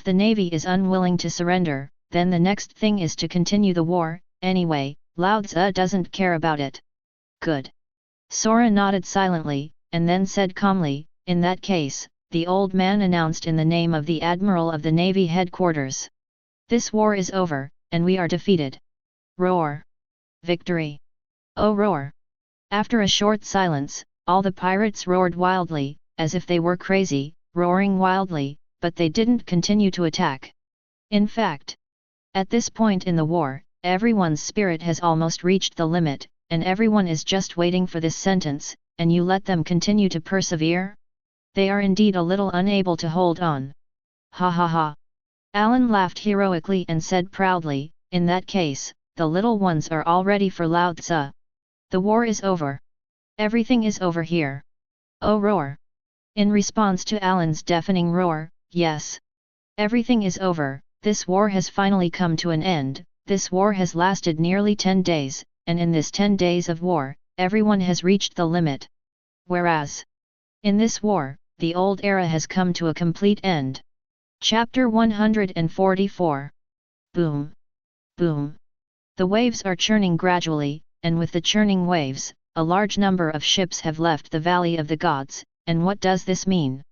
the Navy is unwilling to surrender, then the next thing is to continue the war, anyway, Lao Tzu doesn't care about it. Good. Sora nodded silently, and then said calmly, in that case, the old man announced in the name of the Admiral of the Navy headquarters. This war is over, and we are defeated. Roar! Victory! Oh roar! After a short silence, all the pirates roared wildly, as if they were crazy, roaring wildly, but they didn't continue to attack. In fact, at this point in the war, everyone's spirit has almost reached the limit, and everyone is just waiting for this sentence, and you let them continue to persevere? They are indeed a little unable to hold on. Ha ha ha! Alan laughed heroically and said proudly, in that case, the little ones are all ready for Lao Tzu. The war is over. Everything is over here. Oh roar! In response to Alan's deafening roar, yes. Everything is over, this war has finally come to an end, this war has lasted nearly 10 days, and in this 10 days of war, everyone has reached the limit. Whereas, in this war, the old era has come to a complete end. Chapter 144. Boom! Boom! The waves are churning gradually, and with the churning waves, a large number of ships have left the Valley of the Gods, and what does this mean?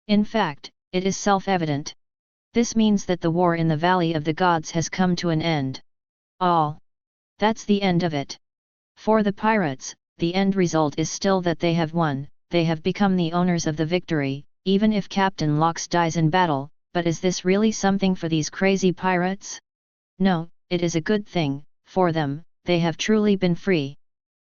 In fact, it is self-evident. This means that the war in the Valley of the Gods has come to an end. All. That's the end of it. For the pirates, the end result is still that they have won, they have become the owners of the victory, even if Captain Lox dies in battle, but is this really something for these crazy pirates? No, it is a good thing, for them, they have truly been free.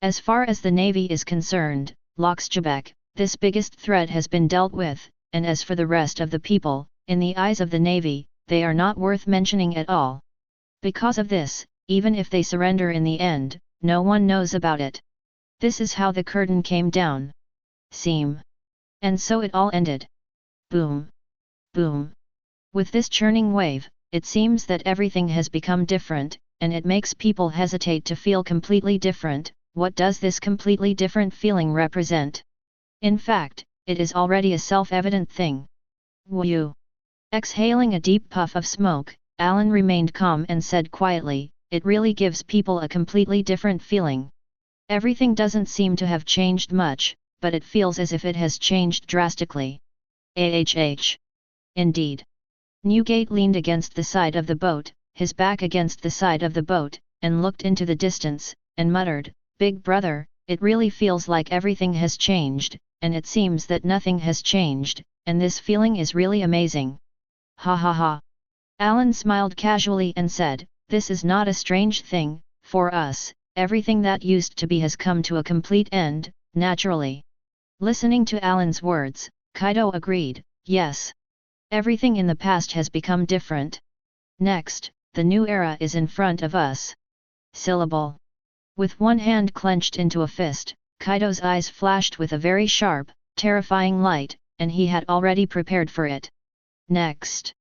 As far as the Navy is concerned, Loxjabek, this biggest threat has been dealt with, and as for the rest of the people, in the eyes of the Navy, they are not worth mentioning at all. Because of this, even if they surrender in the end, no one knows about it. This is how the curtain came down. Seam. And so it all ended. Boom. Boom. With this churning wave, it seems that everything has become different, and it makes people hesitate to feel completely different. What does this completely different feeling represent? In fact, it is already a self-evident thing. Woo! Exhaling a deep puff of smoke, Alan remained calm and said quietly, it really gives people a completely different feeling. Everything doesn't seem to have changed much, but it feels as if it has changed drastically. Indeed. Newgate leaned against the side of the boat, his back against the side of the boat, and looked into the distance, and muttered, Big brother, it really feels like everything has changed, and it seems that nothing has changed, and this feeling is really amazing. Ha ha ha. Alan smiled casually and said, this is not a strange thing, for us, everything that used to be has come to a complete end, naturally. Listening to Alan's words, Kaido agreed, yes. Everything in the past has become different. Next, the new era is in front of us. Syllable. With one hand clenched into a fist, Kaido's eyes flashed with a very sharp, terrifying light, and he had already prepared for it. Next.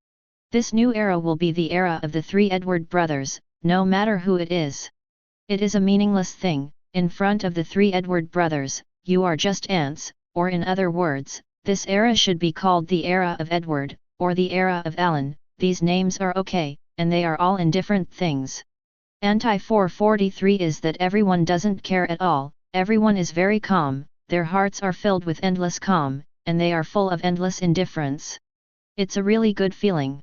This new era will be the era of the three Edward brothers, no matter who it is. It is a meaningless thing, in front of the three Edward brothers, you are just ants, or in other words, this era should be called the era of Edward, or the era of Alan, these names are okay, and they are all indifferent things. Anti-443 is that everyone doesn't care at all, everyone is very calm, their hearts are filled with endless calm, and they are full of endless indifference. It's a really good feeling.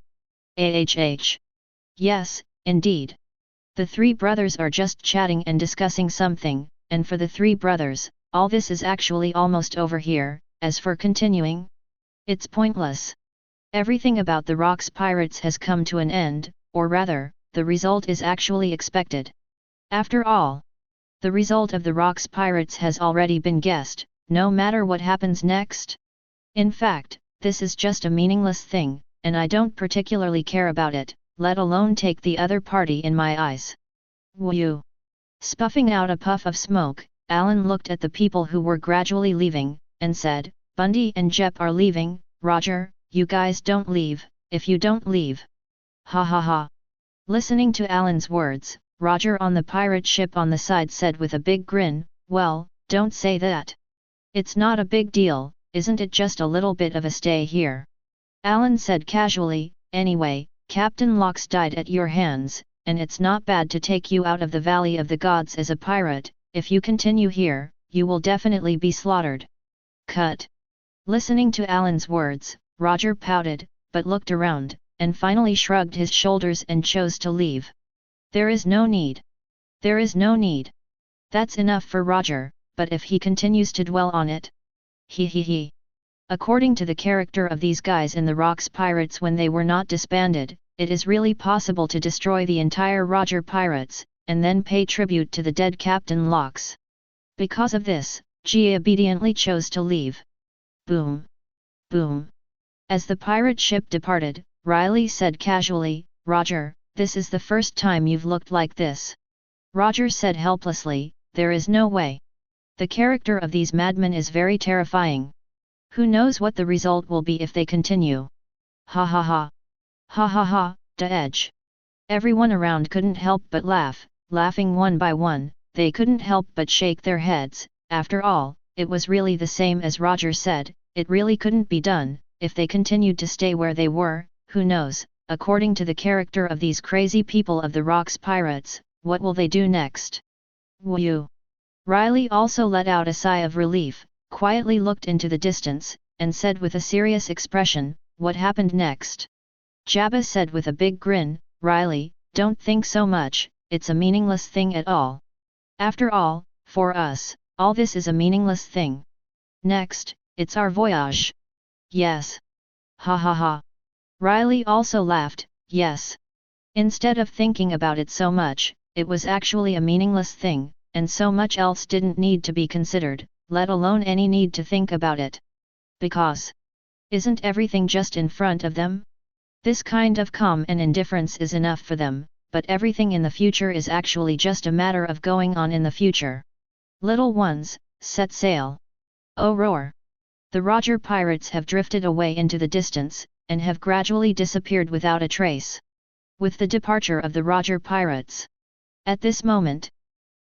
Yes, indeed. The three brothers are just chatting and discussing something, and for the three brothers, all this is actually almost over here, as for continuing, it's pointless. Everything about the Rocks Pirates has come to an end, or rather, the result is actually expected. After all, the result of the Rocks Pirates has already been guessed, no matter what happens next. In fact, this is just a meaningless thing, and I don't particularly care about it, let alone take the other party in my eyes. Woo! Spuffing out a puff of smoke, Alan looked at the people who were gradually leaving, and said, Bundy and Jep are leaving, Roger, you guys don't leave, if you don't leave. Ha ha ha. Listening to Alan's words, Roger on the pirate ship on the side said with a big grin, "Well, don't say that. It's not a big deal, isn't it, just a little bit of a stay here?" Alan said casually, "Anyway, Captain Locke died at your hands, and it's not bad to take you out of the Valley of the Gods as a pirate. If you continue here, you will definitely be slaughtered." Cut. Listening to Alan's words, Roger pouted, but looked around, and finally shrugged his shoulders and chose to leave. There is no need. There is no need. That's enough for Roger, but if he continues to dwell on it... He. According to the character of these guys in the Rocks Pirates when they were not disbanded, it is really possible to destroy the entire Roger Pirates, and then pay tribute to the dead Captain Locks. Because of this, G obediently chose to leave. Boom. Boom. As the pirate ship departed, Riley said casually, "Roger, this is the first time you've looked like this." Roger said helplessly, "There is no way. The character of these madmen is very terrifying. Who knows what the result will be if they continue." Ha ha ha. Ha ha ha, da edge. Everyone around couldn't help but laugh, laughing one by one, they couldn't help but shake their heads. After all, it was really the same as Roger said, it really couldn't be done. If they continued to stay where they were, who knows, according to the character of these crazy people of the Rocks Pirates, what will they do next? Whew! Riley also let out a sigh of relief, quietly looked into the distance, and said with a serious expression, "What happened next?" Jabba said with a big grin, "Riley, don't think so much, it's a meaningless thing at all. After all, for us, all this is a meaningless thing. Next, it's our voyage." Yes. Ha ha ha. Riley also laughed, yes. Instead of thinking about it so much, it was actually a meaningless thing, and so much else didn't need to be considered, let alone any need to think about it. Because isn't everything just in front of them? This kind of calm and indifference is enough for them, but everything in the future is actually just a matter of going on in the future. Little ones, set sail. Oh roar! The Roger Pirates have drifted away into the distance, and have gradually disappeared without a trace. With the departure of the Roger Pirates. At this moment,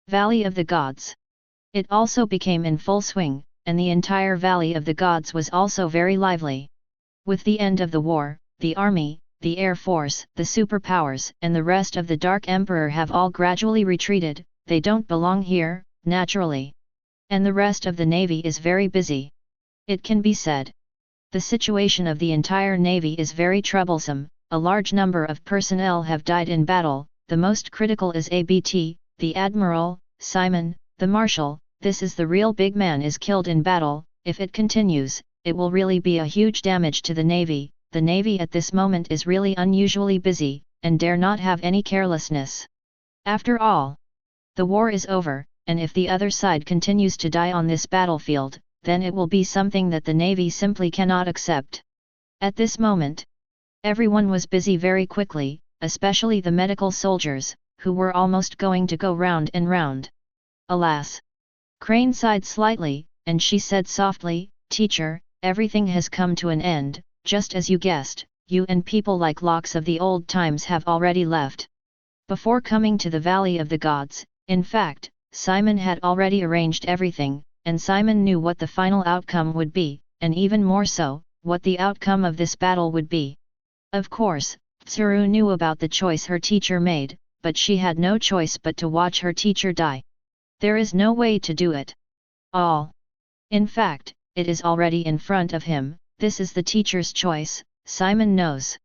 Valley of the Gods. It also became in full swing, and the entire Valley of the Gods was also very lively. With the end of the war, the army, the air force, the superpowers and the rest of the Dark Emperor have all gradually retreated, they don't belong here, naturally. And the rest of the navy is very busy. It can be said. The situation of the entire navy is very troublesome, a large number of personnel have died in battle, the most critical is ABT, the Admiral, Simon, the Marshal, this is the real big man is killed in battle. If it continues, it will really be a huge damage to the navy at this moment is really unusually busy, and dare not have any carelessness. After all, the war is over, and if the other side continues to die on this battlefield, then it will be something that the navy simply cannot accept. At this moment, everyone was busy very quickly, especially the medical soldiers, who were almost going to go round and round. Alas! Crane sighed slightly, and she said softly, "Teacher, everything has come to an end, just as you guessed, you and people like Locks of the old times have already left." Before coming to the Valley of the Gods, in fact, Simon had already arranged everything, and Simon knew what the final outcome would be, and even more so, what the outcome of this battle would be. Of course, Tsuru knew about the choice her teacher made, but she had no choice but to watch her teacher die. There is no way to do it all. In fact, it is already in front of him, this is the teacher's choice, Simon knows.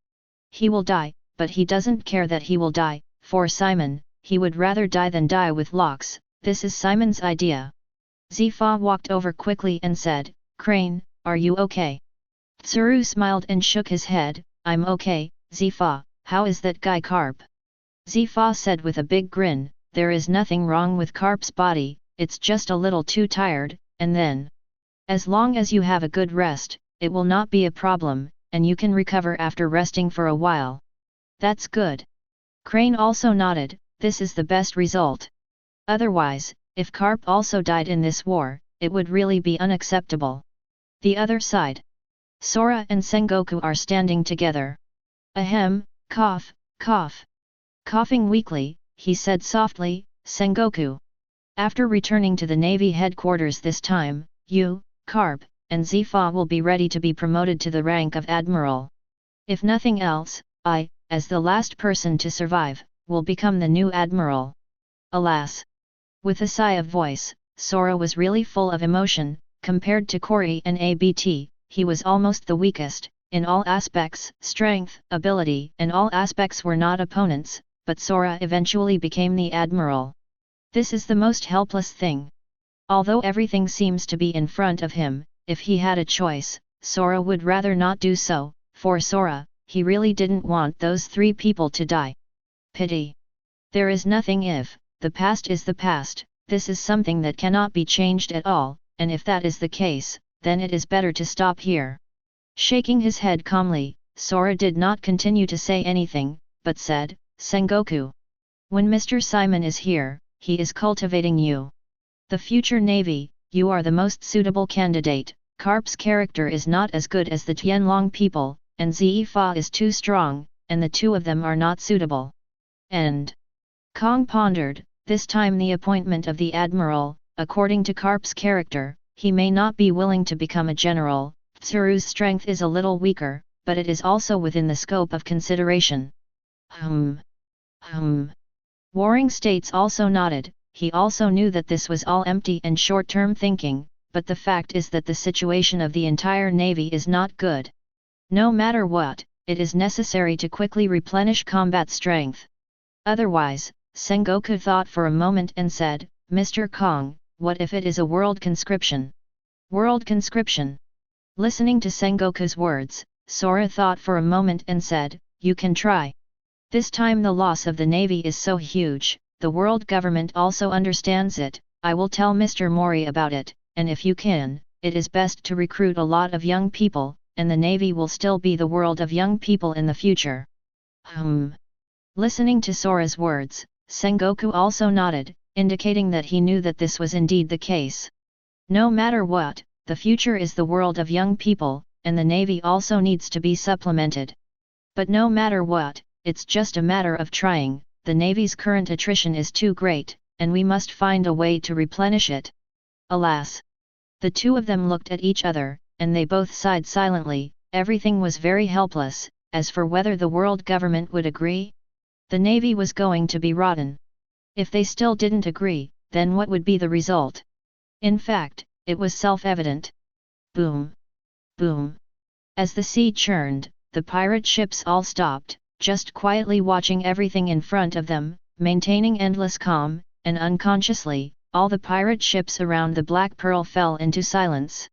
He will die, but he doesn't care that he will die, for Simon, he would rather die than die with Locks, this is Simon's idea. Zifa walked over quickly and said, "Crane, are you okay?" Tsuru smiled and shook his head, "I'm okay, Zifa, how is that guy Carp?" Zifa said with a big grin, "There is nothing wrong with Carp's body, it's just a little too tired, and then, as long as you have a good rest, it will not be a problem, and you can recover after resting for a while." "That's good." Crane also nodded, "This is the best result. Otherwise, if Carp also died in this war, it would really be unacceptable." The other side. Sora and Sengoku are standing together. Ahem, cough, cough. Coughing weakly, he said softly, Sengoku. After returning to the Navy headquarters this time, you, Carp, and Zifa will be ready to be promoted to the rank of Admiral. If nothing else, I, as the last person to survive, will become the new Admiral. Alas! With a sigh of voice, Sora was really full of emotion. Compared to Cory and ABT, he was almost the weakest. In all aspects, strength, ability, and all aspects were not opponents, but Sora eventually became the Admiral. This is the most helpless thing. Although everything seems to be in front of him, if he had a choice, Sora would rather not do so. For Sora, he really didn't want those 3 people to die. Pity. There is nothing if, the past is the past, this is something that cannot be changed at all, and if that is the case, then it is better to stop here. Shaking his head calmly, Sora did not continue to say anything, but said, Sengoku. When Mr. Simon is here, he is cultivating you. The future Navy, you are the most suitable candidate. Carp's character is not as good as the Tianlong people, and Zifa is too strong, and the 2 of them are not suitable. And Kong pondered, this time the appointment of the Admiral, according to Carp's character, he may not be willing to become a general. Tsuru's strength is a little weaker, but it is also within the scope of consideration. Warring States also nodded. He also knew that this was all empty and short-term thinking, but the fact is that the situation of the entire Navy is not good. No matter what, it is necessary to quickly replenish combat strength. Otherwise, Sengoku thought for a moment and said, Mr. Kong, what if it is a world conscription? World conscription? Listening to Sengoku's words, Sora thought for a moment and said, you can try. This time the loss of the Navy is so huge, the world government also understands it. I will tell Mr. Mori about it, and if you can, it is best to recruit a lot of young people, and the Navy will still be the world of young people in the future. Listening to Sora's words, Sengoku also nodded, indicating that he knew that this was indeed the case. No matter what, the future is the world of young people, and the Navy also needs to be supplemented. But no matter what, it's just a matter of trying. The Navy's current attrition is too great, and we must find a way to replenish it. Alas! The 2 of them looked at each other, and they both sighed silently. Everything was very helpless. As for whether the world government would agree, the Navy was going to be rotten. If they still didn't agree, then what would be the result? In fact, it was self-evident. Boom! Boom! As the sea churned, the pirate ships all stopped, just quietly watching everything in front of them, maintaining endless calm, and unconsciously, all the pirate ships around the Black Pearl fell into silence.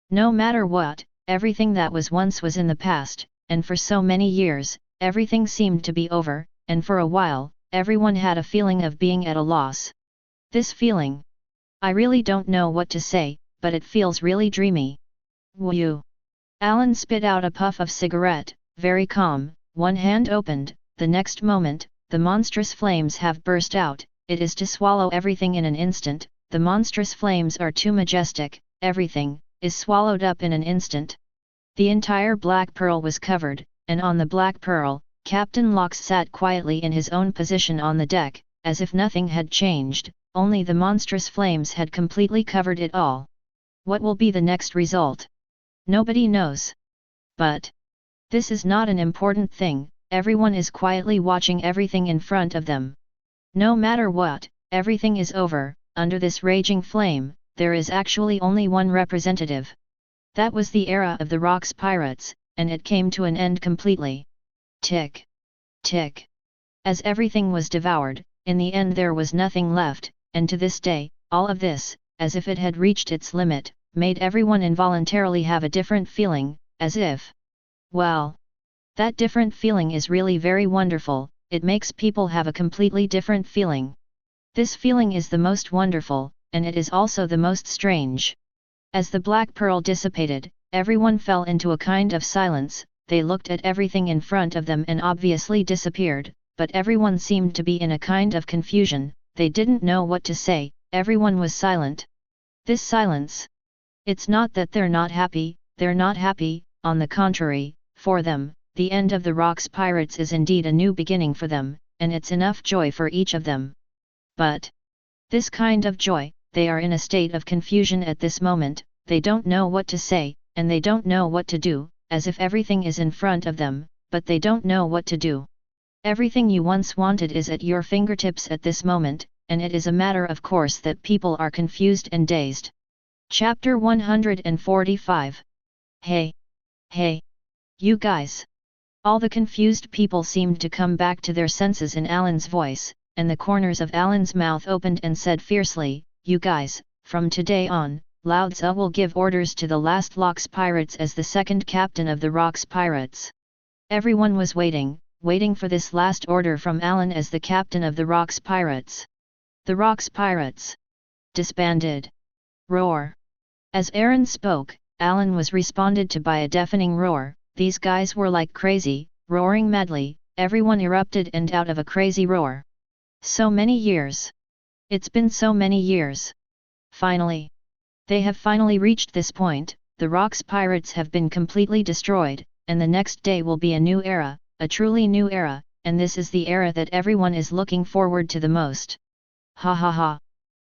No matter what, everything that was once was in the past, and for so many years, everything seemed to be over, and for a while, everyone had a feeling of being at a loss. This feeling. I really don't know what to say, but it feels really dreamy. Woo! Alan spit out a puff of cigarette, very calm, one hand opened, the next moment, the monstrous flames have burst out. It is to swallow everything in an instant. The monstrous flames are too majestic, everything is swallowed up in an instant. The entire Black Pearl was covered, and on the Black Pearl, Captain Locke sat quietly in his own position on the deck, as if nothing had changed, only the monstrous flames had completely covered it all. What will be the next result? Nobody knows. But this is not an important thing. Everyone is quietly watching everything in front of them. No matter what, everything is over. Under this raging flame, there is actually only one representative. That was the era of the Rocks Pirates, and it came to an end completely. Tick. Tick. As everything was devoured, in the end there was nothing left, and to this day, all of this, as if it had reached its limit, made everyone involuntarily have a different feeling, as if... well, that different feeling is really very wonderful. It makes people have a completely different feeling. This feeling is the most wonderful, and it is also the most strange. As the Black Pearl dissipated, everyone fell into a kind of silence. They looked at everything in front of them and obviously disappeared, but everyone seemed to be in a kind of confusion. They didn't know what to say. Everyone was silent. This silence. It's not that they're not happy, on the contrary, for them, the end of the Rocks Pirates is indeed a new beginning for them, and it's enough joy for each of them. But this kind of joy, they are in a state of confusion at this moment, they don't know what to say, and they don't know what to do, as if everything is in front of them, but they don't know what to do. Everything you once wanted is at your fingertips at this moment, and it is a matter of course that people are confused and dazed. Chapter 145. Hey! Hey! You guys! All the confused people seemed to come back to their senses in Alan's voice, and the corners of Alan's mouth opened and said fiercely, "You guys, from today on, Lao Tzu will give orders to the last Locks Pirates as the second captain of the Rocks Pirates." Everyone was waiting for this last order from Alan as the captain of the Rocks Pirates. The Rocks Pirates disbanded. Roar. As Aaron spoke, Alan was responded to by a deafening roar. These guys were like crazy, roaring madly, everyone erupted and out of a crazy roar. So many years. It's been so many years. Finally. They have finally reached this point, the Rocks Pirates have been completely destroyed, and the next day will be a new era, a truly new era, and this is the era that everyone is looking forward to the most. Ha ha ha.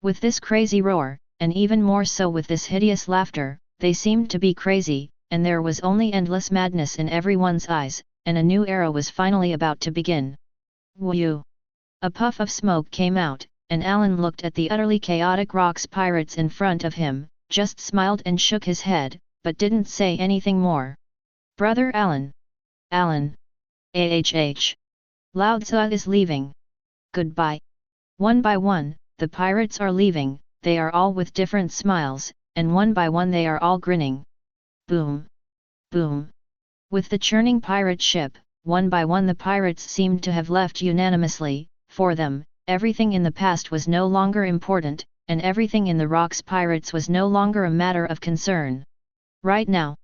With this crazy roar, and even more so with this hideous laughter, they seemed to be crazy, and there was only endless madness in everyone's eyes, and a new era was finally about to begin. Whew! A puff of smoke came out, and Alan looked at the utterly chaotic Rocks Pirates in front of him, just smiled and shook his head, but didn't say anything more. Brother Alan! Alan! Lao Tzu is leaving. Goodbye. One by one, the pirates are leaving, they are all with different smiles, and one by one they are all grinning. Boom! Boom! With the churning pirate ship, one by one the pirates seemed to have left unanimously. For them, everything in the past was no longer important, and everything in the Rocks Pirates was no longer a matter of concern. Right now.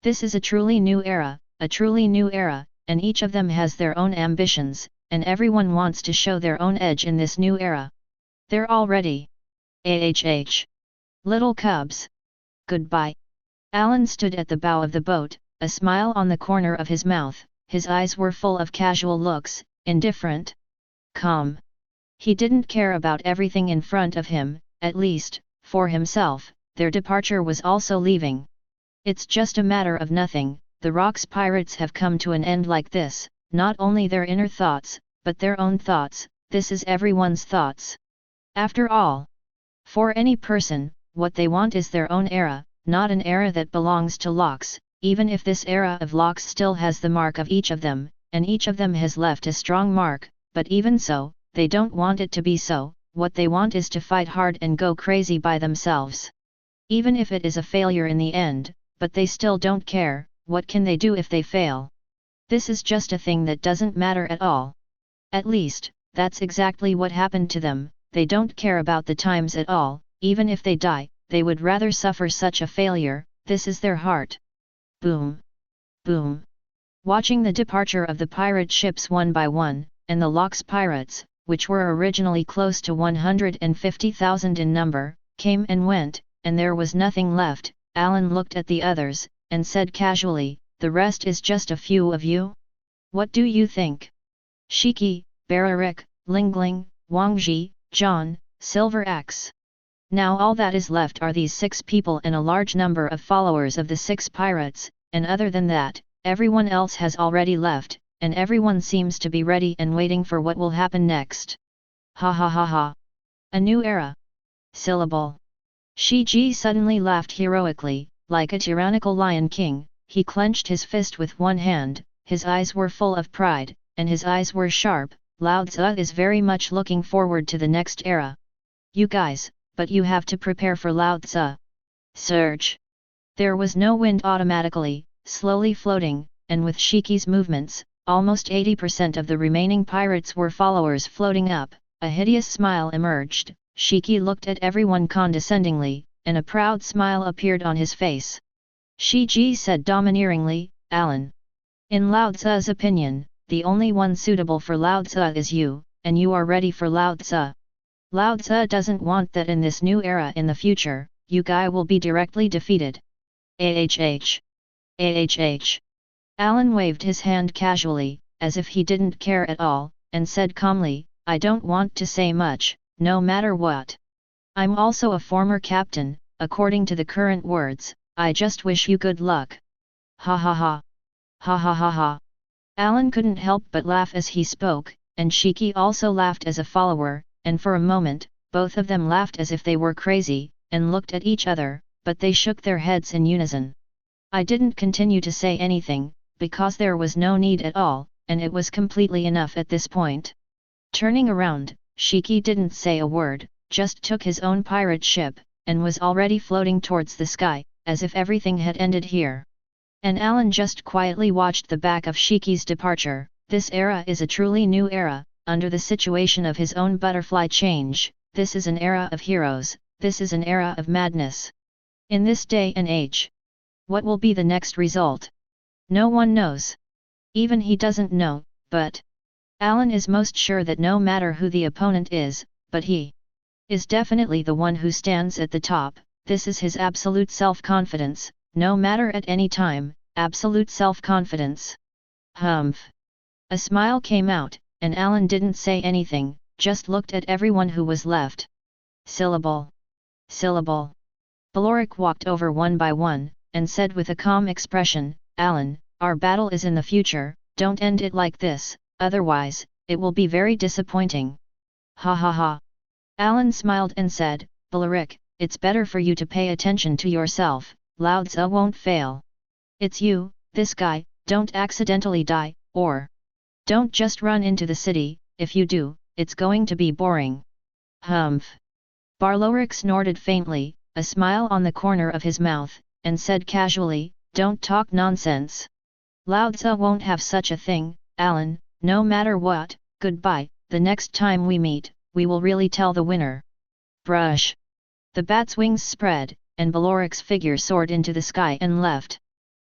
This is a truly new era, and each of them has their own ambitions, and everyone wants to show their own edge in this new era. They're all ready. Little cubs. Goodbye. Alan stood at the bow of the boat, a smile on the corner of his mouth, his eyes were full of casual looks, indifferent. Calm. He didn't care about everything in front of him, at least, for himself, their departure was also leaving. It's just a matter of nothing, the Rocks Pirates have come to an end like this, not only their inner thoughts, but their own thoughts, this is everyone's thoughts. After all, for any person, what they want is their own era, not an era that belongs to Locks, even if this era of Locks still has the mark of each of them, and each of them has left a strong mark, but even so, they don't want it to be so, what they want is to fight hard and go crazy by themselves. Even if it is a failure in the end, but they still don't care, what can they do if they fail? This is just a thing that doesn't matter at all. At least, that's exactly what happened to them, they don't care about the times at all, even if they die, they would rather suffer such a failure, this is their heart. Boom! Boom! Watching the departure of the pirate ships one by one, and the Locks Pirates, which were originally close to 150,000 in number, came and went, and there was nothing left, Alan looked at the others, and said casually, "The rest is just a few of you? What do you think? Shiki, Bararik, Lingling, Wangji, John, Silver Axe. Now all that is left are these 6 people and a large number of followers of the 6 pirates, and other than that, everyone else has already left, and everyone seems to be ready and waiting for what will happen next. Ha ha ha ha. A new era. Syllable. Shiji suddenly laughed heroically, like a tyrannical lion king, he clenched his fist with one hand, his eyes were full of pride, and his eyes were sharp. Lao Tzu is very much looking forward to the next era. You guys, but you have to prepare for Lao Tzu. Surge. There was no wind automatically, slowly floating, and with Shiki's movements, almost 80% of the remaining pirates were followers floating up, a hideous smile emerged, Shiki looked at everyone condescendingly, and a proud smile appeared on his face. Shiji said domineeringly, "Alan. In Lao Tzu's opinion, the only one suitable for Lao Tzu is you, and you are ready for Lao Tzu. Lao Tzu doesn't want that in this new era in the future, you guy will be directly defeated." AHH. Alan waved his hand casually, as if he didn't care at all, and said calmly, I don't want to say much, no matter what. I'm also a former captain, according to the current words, I just wish you good luck. Ha ha ha. Ha ha ha ha. Alan couldn't help but laugh as he spoke, and Shiki also laughed as a follower, and for a moment, both of them laughed as if they were crazy, and looked at each other, but they shook their heads in unison. I didn't continue to say anything, because there was no need at all, and it was completely enough at this point. Turning around, Shiki didn't say a word, just took his own pirate ship, and was already floating towards the sky, as if everything had ended here. And Alan just quietly watched the back of Shiki's departure. This era is a truly new era, under the situation of his own butterfly change. This is an era of heroes, this is an era of madness. In this day and age, what will be the next result? No one knows. Even he doesn't know, but Alan is most sure that no matter who the opponent is, but he is definitely the one who stands at the top. This is his absolute self-confidence, no matter at any time, absolute self-confidence. Humph. A smile came out, and Alan didn't say anything, just looked at everyone who was left. Syllable. Syllable. Beloric walked over one by one, and said with a calm expression, Alan, our battle is in the future, don't end it like this, otherwise, it will be very disappointing. Ha ha ha. Alan smiled and said, Beloric, it's better for you to pay attention to yourself, Lao Tzu won't fail. It's you, this guy, don't accidentally die, or don't just run into the city, if you do, it's going to be boring. Humph. Beloric snorted faintly, a smile on the corner of his mouth, and said casually, don't talk nonsense. Lao Tzu won't have such a thing, Alan, no matter what, goodbye, the next time we meet, we will really tell the winner. Brush. The bat's wings spread, and Beloric's figure soared into the sky and left.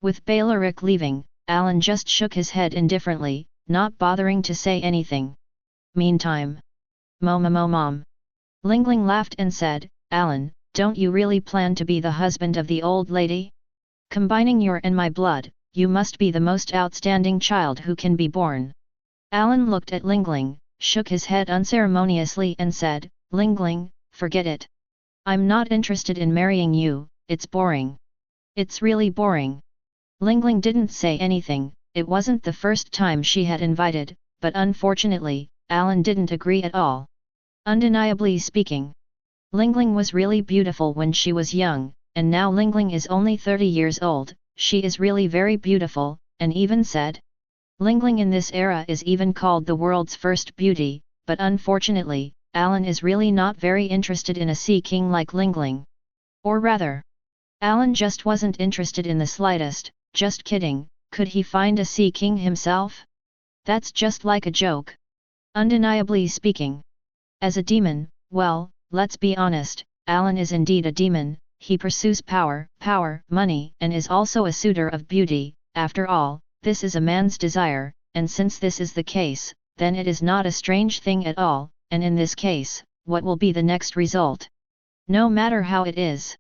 With Beloric leaving, Alan just shook his head indifferently, not bothering to say anything. Meantime. Mom. Lingling laughed and said, Alan, don't you really plan to be the husband of the old lady? Combining your and my blood, you must be the most outstanding child who can be born. Alan looked at Lingling, shook his head unceremoniously and said, Lingling, forget it. I'm not interested in marrying you, it's boring. It's really boring. Lingling didn't say anything, it wasn't the first time she had invited, but unfortunately, Alan didn't agree at all. Undeniably speaking, Lingling was really beautiful when she was young, and now Lingling is only 30 years old, she is really very beautiful, and even said, Lingling in this era is even called the world's first beauty, but unfortunately, Alan is really not very interested in a sea king like Lingling. Or rather, Alan just wasn't interested in the slightest, just kidding, could he find a sea king himself? That's just like a joke. Undeniably speaking. As a demon, well, let's be honest, Alan is indeed a demon, he pursues power, money, and is also a suitor of beauty. After all, this is a man's desire, and since this is the case, then it is not a strange thing at all, and in this case, what will be the next result? No matter how it is.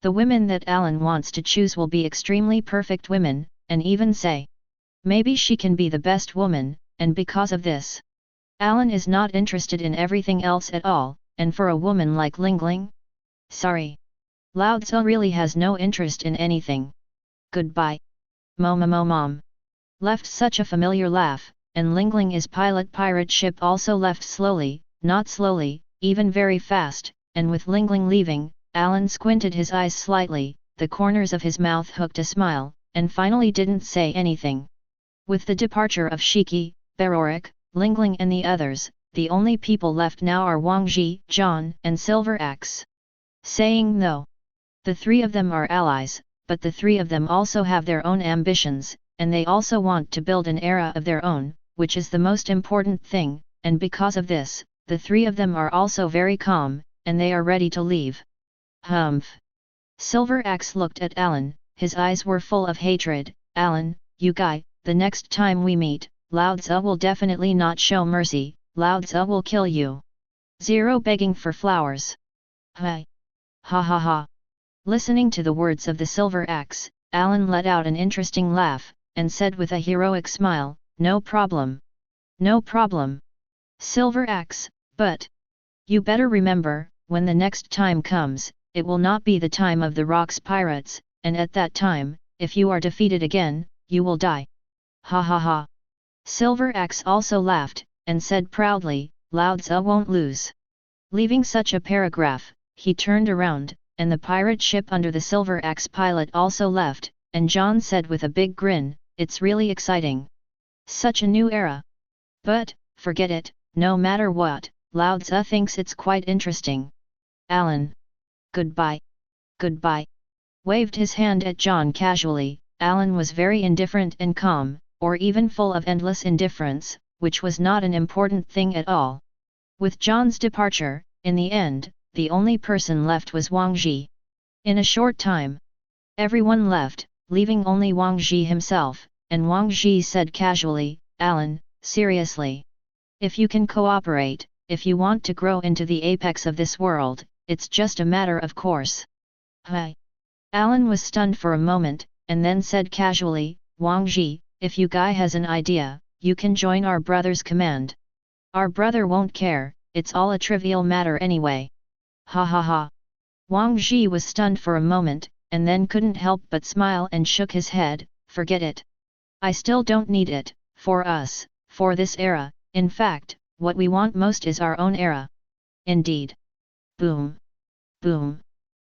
The women that Alan wants to choose will be extremely perfect women, and even say, maybe she can be the best woman, and because of this, Alan is not interested in everything else at all, and for a woman like Lingling? Sorry. Lao Tzu really has no interest in anything. Goodbye. Mom. Left such a familiar laugh, and Lingling pirate ship also left slowly, not slowly, even very fast, and with Lingling leaving, Alan squinted his eyes slightly, the corners of his mouth hooked a smile, and finally didn't say anything. With the departure of Shiki, Beloric, Lingling and the others, the only people left now are Wangji, John, and Silver Axe. Saying though, the three of them are allies, but the three of them also have their own ambitions, and they also want to build an era of their own, which is the most important thing, and because of this, the three of them are also very calm, and they are ready to leave. Humph. Silver Axe looked at Alan, his eyes were full of hatred. Alan, you guy, the next time we meet, Lao Tzu will definitely not show mercy, Lao Tzu will kill you. Zero begging for flowers. Hi. Ha ha ha. Listening to the words of the Silver Axe, Alan let out an interesting laugh, and said with a heroic smile, no problem. No problem. Silver Axe, but you better remember, when the next time comes, it will not be the time of the Rocks pirates, and at that time, if you are defeated again, you will die. Ha ha ha. Silver Axe also laughed, and said proudly, Lao Tzu won't lose. Leaving such a paragraph, he turned around, and the pirate ship under the Silver Axe pilot also left, and John said with a big grin, it's really exciting. Such a new era. But, forget it, no matter what, Lao Tzu thinks it's quite interesting. Alan. Goodbye. Goodbye. Waved his hand at John casually. Alan was very indifferent and calm, or even full of endless indifference, which was not an important thing at all. With John's departure, in the end, the only person left was Wang Zhi. In a short time, everyone left, leaving only Wang Zhi himself, and Wang Zhi said casually, Alan, seriously. If you can cooperate, if you want to grow into the apex of this world, it's just a matter of course. Hi. Alan was stunned for a moment, and then said casually, Wang Zhi, if you guy has an idea, you can join our brother's command. Our brother won't care, it's all a trivial matter anyway. Ha ha ha. Wang Zhi was stunned for a moment, and then couldn't help but smile and shook his head, forget it. I still don't need it, for us, for this era, in fact, what we want most is our own era. Indeed. Boom. Boom.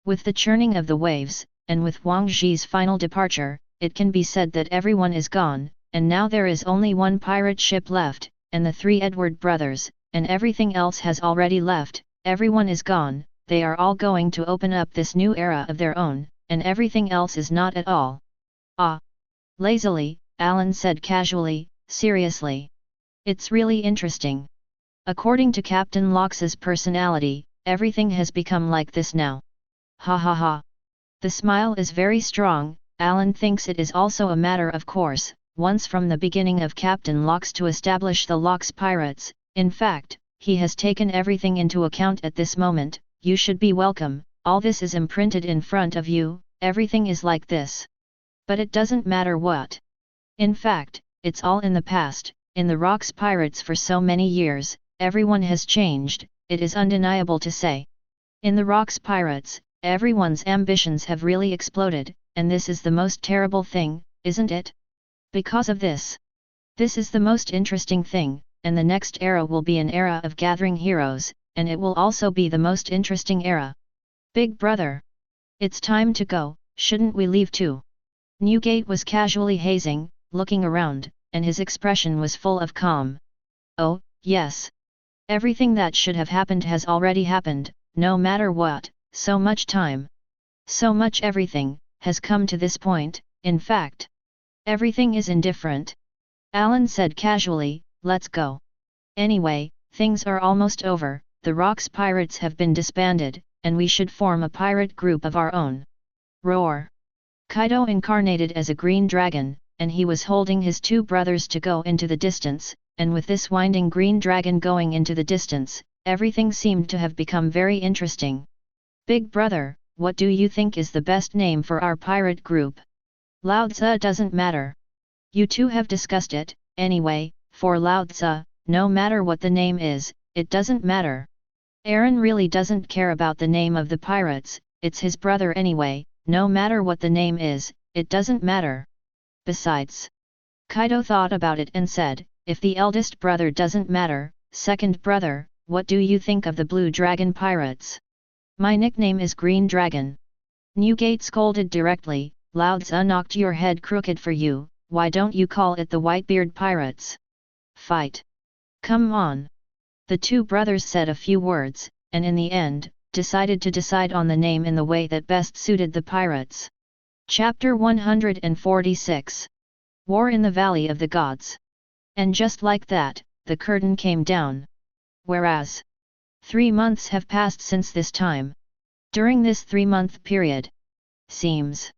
With the churning of the waves, and with Wang Zhi's final departure, it can be said that everyone is gone, and now there is only one pirate ship left, and the 3 Edward brothers, and everything else has already left, everyone is gone, they are all going to open up this new era of their own, and everything else is not at all. Ah! Lazily, Alan said casually, seriously. It's really interesting. According to Captain Lox's personality, everything has become like this now. Ha ha ha. The smile is very strong. Alan thinks it is also a matter of course, once from the beginning of Captain Lox to establish the Lox Pirates, in fact, he has taken everything into account at this moment, you should be welcome, all this is imprinted in front of you, everything is like this. But it doesn't matter what. In fact, it's all in the past, in the Rocks Pirates for so many years, everyone has changed, it is undeniable to say. In the Rocks Pirates, everyone's ambitions have really exploded, and this is the most terrible thing, isn't it? Because of this. This is the most interesting thing, and the next era will be an era of gathering heroes, and it will also be the most interesting era. Big brother. It's time to go, shouldn't we leave too? Newgate was casually hazing, looking around, and his expression was full of calm. Oh, yes. Everything that should have happened has already happened, no matter what, so much time. So much everything, has come to this point, in fact. Everything is indifferent. Alan said casually, let's go. Anyway, things are almost over, the Rocks Pirates have been disbanded, and we should form a pirate group of our own. Roar. Kaido incarnated as a green dragon, and he was holding his 2 brothers to go into the distance, and with this winding green dragon going into the distance, everything seemed to have become very interesting. Big brother, what do you think is the best name for our pirate group? Lao Tzu doesn't matter. You 2 have discussed it, anyway, for Lao Tzu, no matter what the name is, it doesn't matter. Aaron really doesn't care about the name of the pirates, it's his brother anyway, no matter what the name is, it doesn't matter. Besides, Kaido thought about it and said, if the eldest brother doesn't matter, second brother, what do you think of the Blue Dragon Pirates? My nickname is Green Dragon. Newgate scolded directly, Lao Tzu knocked your head crooked for you, why don't you call it the Whitebeard Pirates? Fight. Come on. The 2 brothers said a few words, and in the end, decided to decide on the name in the way that best suited the pirates. Chapter 146. War in the Valley of the Gods. And just like that, the curtain came down. Whereas 3 months have passed since this time. During this 3-month period. Seems.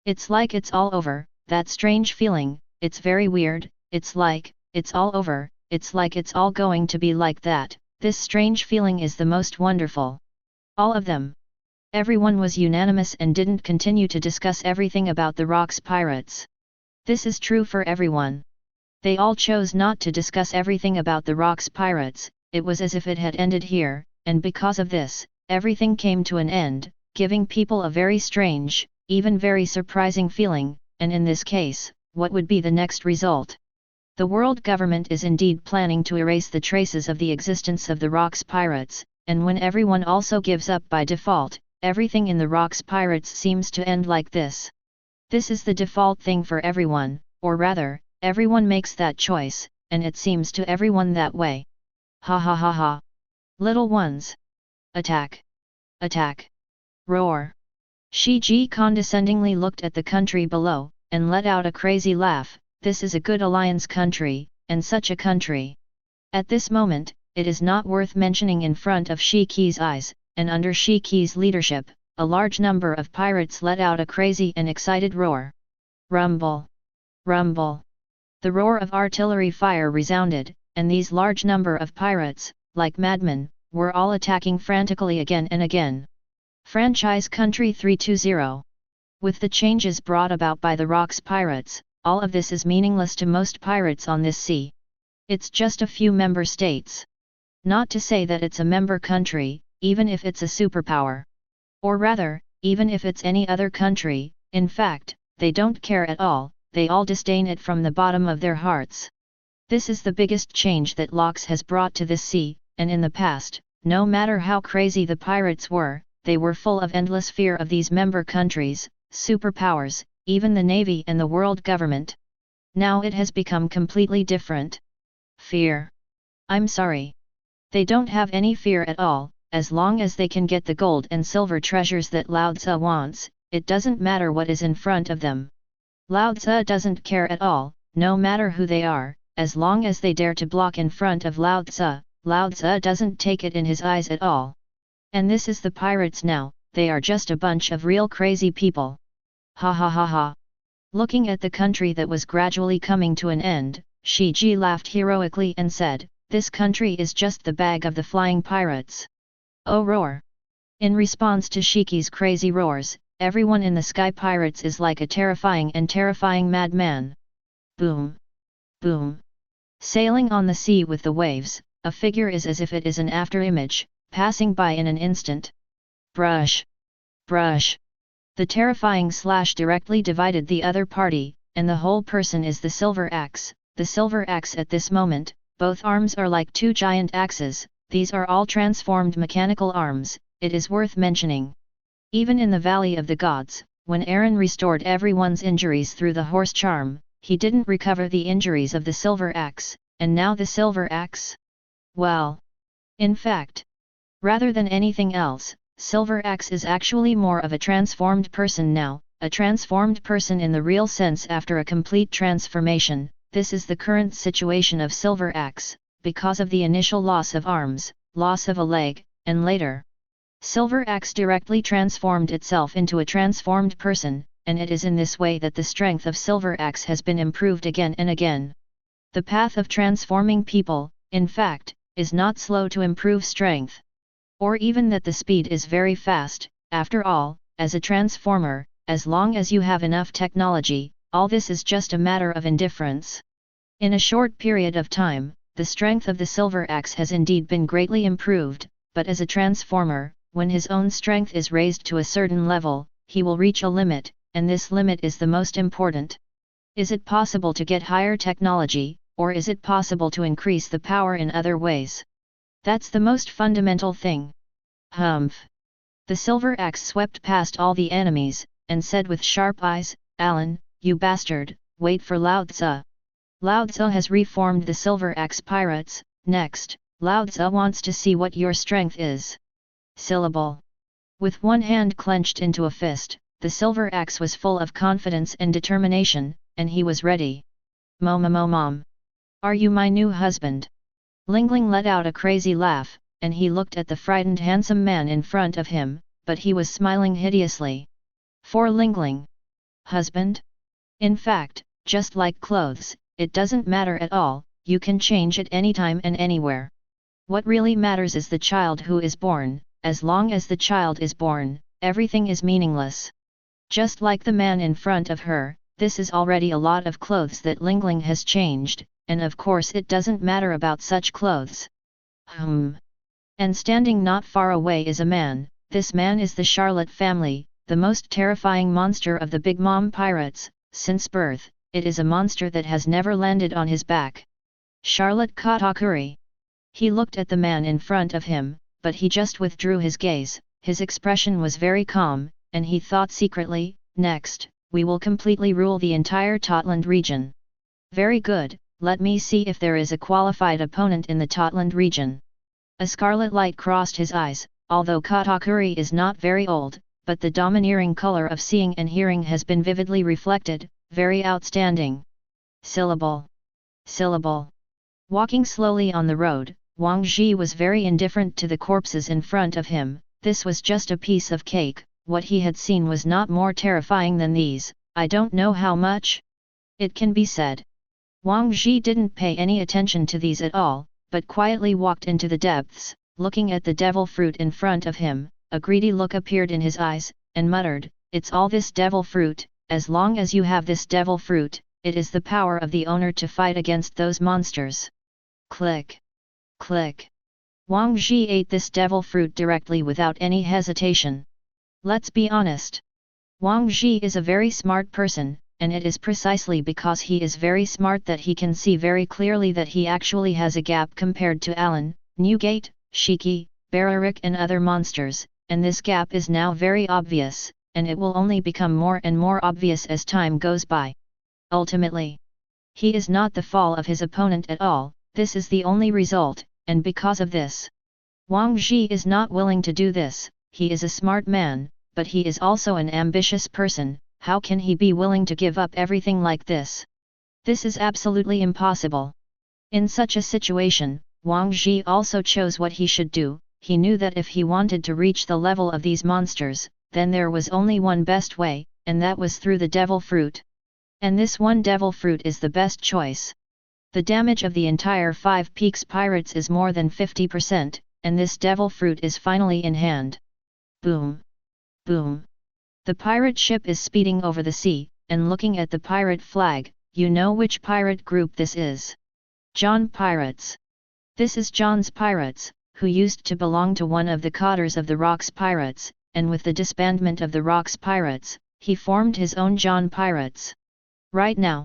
It's like it's all over, that strange feeling, it's very weird, it's like, it's all over, it's like it's all going to be like that, this strange feeling is the most wonderful. All of them. Everyone was unanimous and didn't continue to discuss everything about the Rocks Pirates. This is true for everyone. They all chose not to discuss everything about the Rock's pirates. It was as if it had ended here, and because of this, everything came to an end, giving people a very strange, even very surprising feeling, and in this case, what would be the next result? The world government is indeed planning to erase the traces of the existence of the Rock's pirates, and when everyone also gives up by default, everything in the Rock's pirates seems to end like this. This is the default thing for everyone, or rather, everyone makes that choice, and it seems to everyone that way. Ha ha ha ha. Little ones. Attack. Attack. Roar. Shiji condescendingly looked at the country below, and let out a crazy laugh. This is a good alliance country, and such a country. At this moment, it is not worth mentioning in front of Shiki's eyes, and under Shiki's leadership, a large number of pirates let out a crazy and excited roar. Rumble. Rumble. The roar of artillery fire resounded, and these large number of pirates, like madmen, were all attacking frantically again and again. Franchise Country 320. With the changes brought about by the Rock's pirates, all of this is meaningless to most pirates on this sea. It's just a few member states. Not to say that it's a member country, even if it's a superpower. Or rather, even if it's any other country, in fact, they don't care at all, they all disdain it from the bottom of their hearts. This is the biggest change that Locks has brought to this sea, and in the past, no matter how crazy the pirates were, they were full of endless fear of these member countries, superpowers, even the Navy and the world government. Now it has become completely different. Fear. I'm sorry. They don't have any fear at all, as long as they can get the gold and silver treasures that Lao Tzu wants, it doesn't matter what is in front of them. Lao Tzu doesn't care at all, no matter who they are, as long as they dare to block in front of Lao Tzu doesn't take it in his eyes at all. And this is the pirates now, they are just a bunch of real crazy people. Ha ha ha ha. Looking at the country that was gradually coming to an end, Shiji laughed heroically and said, "This country is just the bag of the flying pirates." Oh roar! In response to Shiki's crazy roars, everyone in the Sky Pirates is like a terrifying madman. Boom! Boom! Sailing on the sea with the waves, a figure is as if it is an afterimage, passing by in an instant. Brush! Brush! The terrifying slash directly divided the other party, and the whole person is the silver axe. The silver axe at this moment, both arms are like two giant axes, these are all transformed mechanical arms, it is worth mentioning. Even in the Valley of the Gods, when Aaron restored everyone's injuries through the horse charm, he didn't recover the injuries of the silver axe, and now the silver axe? Well. In fact, rather than anything else, Silver Axe is actually more of a transformed person now, a transformed person in the real sense after a complete transformation. This is the current situation of Silver Axe, because of the initial loss of arms, loss of a leg, and later. Silver Axe directly transformed itself into a transformed person, and it is in this way that the strength of Silver Axe has been improved again and again. The path of transforming people, in fact, is not slow to improve strength. Or even that the speed is very fast. After all, as a transformer, as long as you have enough technology, all this is just a matter of indifference. In a short period of time, the strength of the Silver Axe has indeed been greatly improved, but as a transformer, when his own strength is raised to a certain level, he will reach a limit, and this limit is the most important. Is it possible to get higher technology, or is it possible to increase the power in other ways? That's the most fundamental thing. Humph! The Silver Axe swept past all the enemies, and said with sharp eyes, "Alan, you bastard, wait for Lao Tzu. Lao Tzu has reformed the Silver Axe pirates, next, Lao Tzu wants to see what your strength is." Syllable. With one hand clenched into a fist, the Silver Axe was full of confidence and determination, and he was ready. Mom. Are you my new husband? Lingling let out a crazy laugh, and he looked at the frightened handsome man in front of him, but he was smiling hideously. For Lingling. Husband? In fact, just like clothes, it doesn't matter at all, you can change it anytime and anywhere. What really matters is the child who is born. As long as the child is born, everything is meaningless. Just like the man in front of her, this is already a lot of clothes that Lingling has changed, and of course it doesn't matter about such clothes. And standing not far away is a man. This man is the Charlotte family, the most terrifying monster of the Big Mom pirates. Since birth, it is a monster that has never landed on his back. Charlotte Katakuri. He looked at the man in front of him, but he just withdrew his gaze. His expression was very calm, and he thought secretly, next, we will completely rule the entire Totland region. Very good, let me see if there is a qualified opponent in the Totland region. A scarlet light crossed his eyes, although Katakuri is not very old, but the domineering color of seeing and hearing has been vividly reflected, very outstanding. Syllable. Syllable. Walking slowly on the road, Wang Zhi was very indifferent to the corpses in front of him. This was just a piece of cake. What he had seen was not more terrifying than these. I don't know how much it can be said. Wang Zhi didn't pay any attention to these at all, but quietly walked into the depths, looking at the devil fruit in front of him. A greedy look appeared in his eyes, and muttered, "It's all this devil fruit. As long as you have this devil fruit, it is the power of the owner to fight against those monsters." Click. Click. Wang Zhi ate this devil fruit directly without any hesitation. Let's be honest. Wang Zhi is a very smart person, and it is precisely because he is very smart that he can see very clearly that he actually has a gap compared to Alan, Newgate, Shiki, Bararik and other monsters, and this gap is now very obvious, and it will only become more and more obvious as time goes by. Ultimately, he is not the fall of his opponent at all. This is the only result, and because of this, Wang Zhi is not willing to do this. He is a smart man, but he is also an ambitious person. How can he be willing to give up everything like this? This is absolutely impossible. In such a situation, Wang Zhi also chose what he should do. He knew that if he wanted to reach the level of these monsters, then there was only one best way, and that was through the devil fruit. And this one devil fruit is the best choice. The damage of the entire Five Peaks pirates is more than 50%, and this devil fruit is finally in hand. Boom! Boom! The pirate ship is speeding over the sea, and looking at the pirate flag, you know which pirate group this is. John Pirates. This is John's Pirates, who used to belong to one of the Cotters of the Rocks Pirates, and with the disbandment of the Rocks Pirates, he formed his own John Pirates. Right now,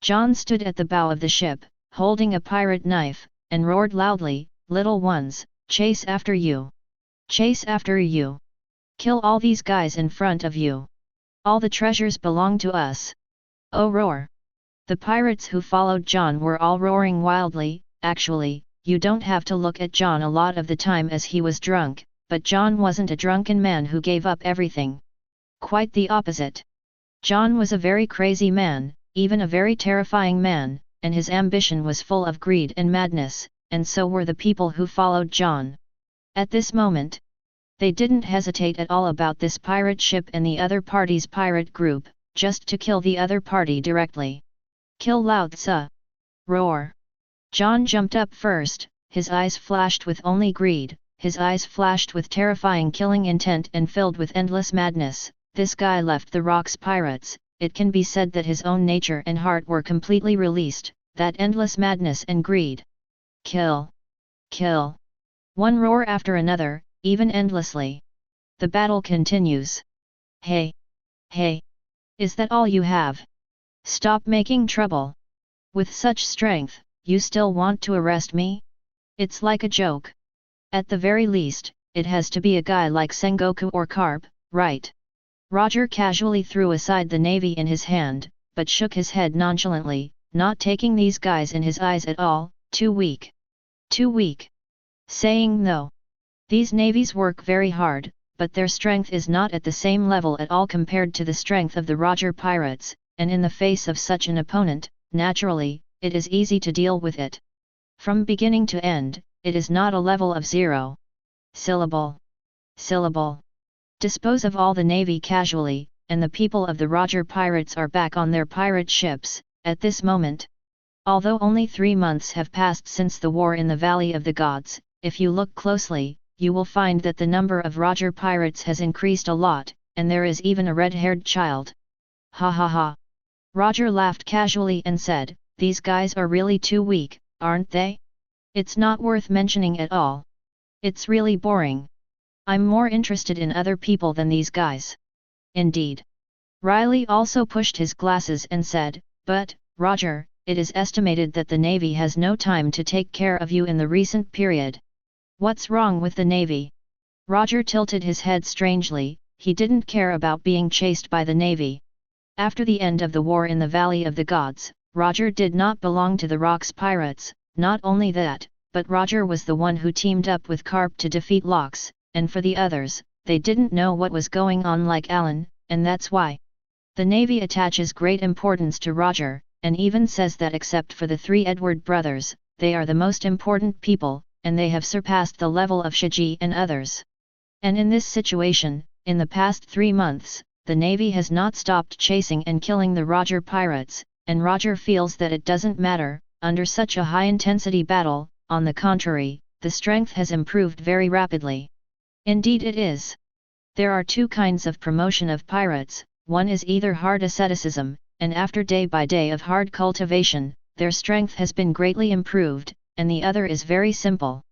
John stood at the bow of the ship, holding a pirate knife, and roared loudly, "Little ones, chase after you! Chase after you! Kill all these guys in front of you! All the treasures belong to us!" Oh roar! The pirates who followed John were all roaring wildly. Actually, you don't have to look at John a lot of the time as he was drunk, but John wasn't a drunken man who gave up everything. Quite the opposite. John was a very crazy man, even a very terrifying man, and his ambition was full of greed and madness, and so were the people who followed John. At this moment, they didn't hesitate at all about this pirate ship and the other party's pirate group, just to kill the other party directly. Kill Lao Tzu! Roar! John jumped up first, his eyes flashed with only greed, his eyes flashed with terrifying killing intent and filled with endless madness. This guy left the Rocks Pirates. It can be said that his own nature and heart were completely released, that endless madness and greed. Kill! Kill! One roar after another, even endlessly. The battle continues. Hey! Hey! Is that all you have? Stop making trouble! With such strength, you still want to arrest me? It's like a joke. At the very least, it has to be a guy like Sengoku or Carp, right? Roger casually threw aside the navy in his hand, but shook his head nonchalantly, not taking these guys in his eyes at all. Too weak. Too weak. Saying no. These navies work very hard, but their strength is not at the same level at all compared to the strength of the Roger Pirates, and in the face of such an opponent, naturally, it is easy to deal with it. From beginning to end, it is not a level of 0. Syllable. Syllable. Dispose of all the navy casually, and the people of the Roger Pirates are back on their pirate ships. At this moment, although only 3 months have passed since the war in the Valley of the Gods, if you look closely, you will find that the number of Roger Pirates has increased a lot, and there is even a red-haired child. Ha ha ha! Roger laughed casually and said, "These guys are really too weak, aren't they? It's not worth mentioning at all. It's really boring. I'm more interested in other people than these guys." Indeed. Riley also pushed his glasses and said, "But, Roger, it is estimated that the Navy has no time to take care of you in the recent period. What's wrong with the Navy?" Roger tilted his head strangely. He didn't care about being chased by the Navy. After the end of the war in the Valley of the Gods, Roger did not belong to the Rocks Pirates. Not only that, but Roger was the one who teamed up with Carp to defeat Lox, and for the others, they didn't know what was going on like Alan, and that's why. The Navy attaches great importance to Roger, and even says that except for the three Edward brothers, they are the most important people, and they have surpassed the level of Shiji and others. And in this situation, in the past 3 months, the Navy has not stopped chasing and killing the Roger pirates, and Roger feels that it doesn't matter, under such a high-intensity battle. On the contrary, the strength has improved very rapidly. Indeed it is. There are two kinds of promotion of pirates. One is either hard asceticism, and after day by day of hard cultivation, their strength has been greatly improved, and the other is very simple.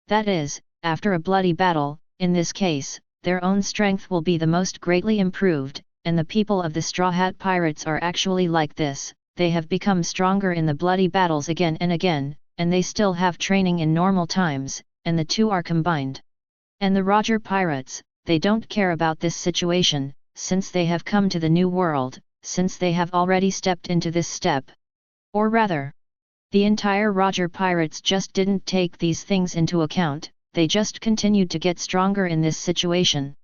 That is, after a bloody battle, in this case, their own strength will be the most greatly improved, and the people of the Straw Hat Pirates are actually like this. They have become stronger in the bloody battles again and again, and they still have training in normal times, and the two are combined. And the Roger Pirates, they don't care about this situation, since they have come to the new world, since they have already stepped into this step. Or rather, the entire Roger Pirates just didn't take these things into account, they just continued to get stronger in this situation.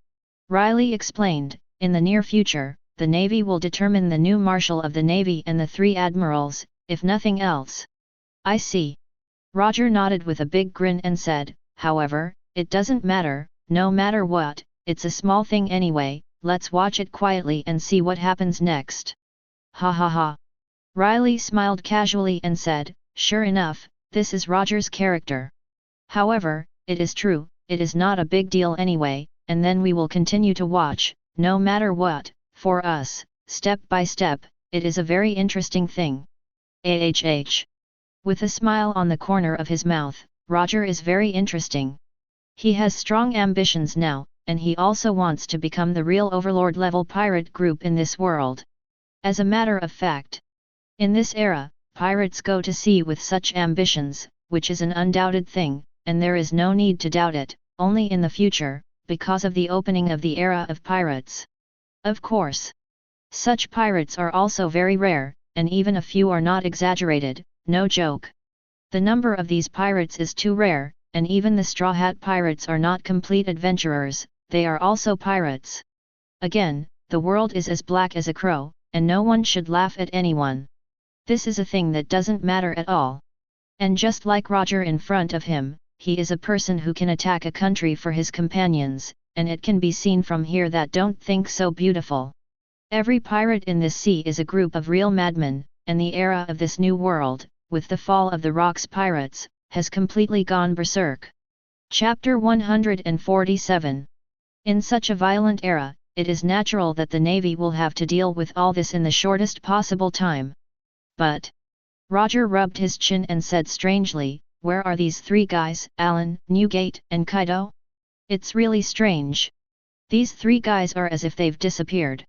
Riley explained, in the near future, the Navy will determine the new Marshal of the Navy and the 3 admirals, if nothing else. I see. Roger nodded with a big grin and said, "However, it doesn't matter, no matter what, it's a small thing anyway, let's watch it quietly and see what happens next." Ha ha ha. Riley smiled casually and said, "Sure enough, this is Roger's character. However, it is true, it is not a big deal anyway, and then we will continue to watch, no matter what, for us, step by step, it is a very interesting thing." With a smile on the corner of his mouth, Roger is very interesting. He has strong ambitions now, and he also wants to become the real overlord-level pirate group in this world. As a matter of fact, in this era, pirates go to sea with such ambitions, which is an undoubted thing, and there is no need to doubt it, only in the future, because of the opening of the era of pirates. Of course, such pirates are also very rare, and even a few are not exaggerated, no joke. The number of these pirates is too rare, and even the Straw Hat Pirates are not complete adventurers, they are also pirates. Again, the world is as black as a crow, and no one should laugh at anyone. This is a thing that doesn't matter at all. And just like Roger in front of him, he is a person who can attack a country for his companions, and it can be seen from here that don't think so beautiful. Every pirate in this sea is a group of real madmen, and the era of this new world, with the fall of the Rocks Pirates, has completely gone berserk. Chapter 147. In such a violent era, it is natural that the Navy will have to deal with all this in the shortest possible time. But Roger rubbed his chin and said strangely, "Where are these 3 guys, Alan, Newgate, and Kaido? It's really strange. These 3 guys are as if they've disappeared."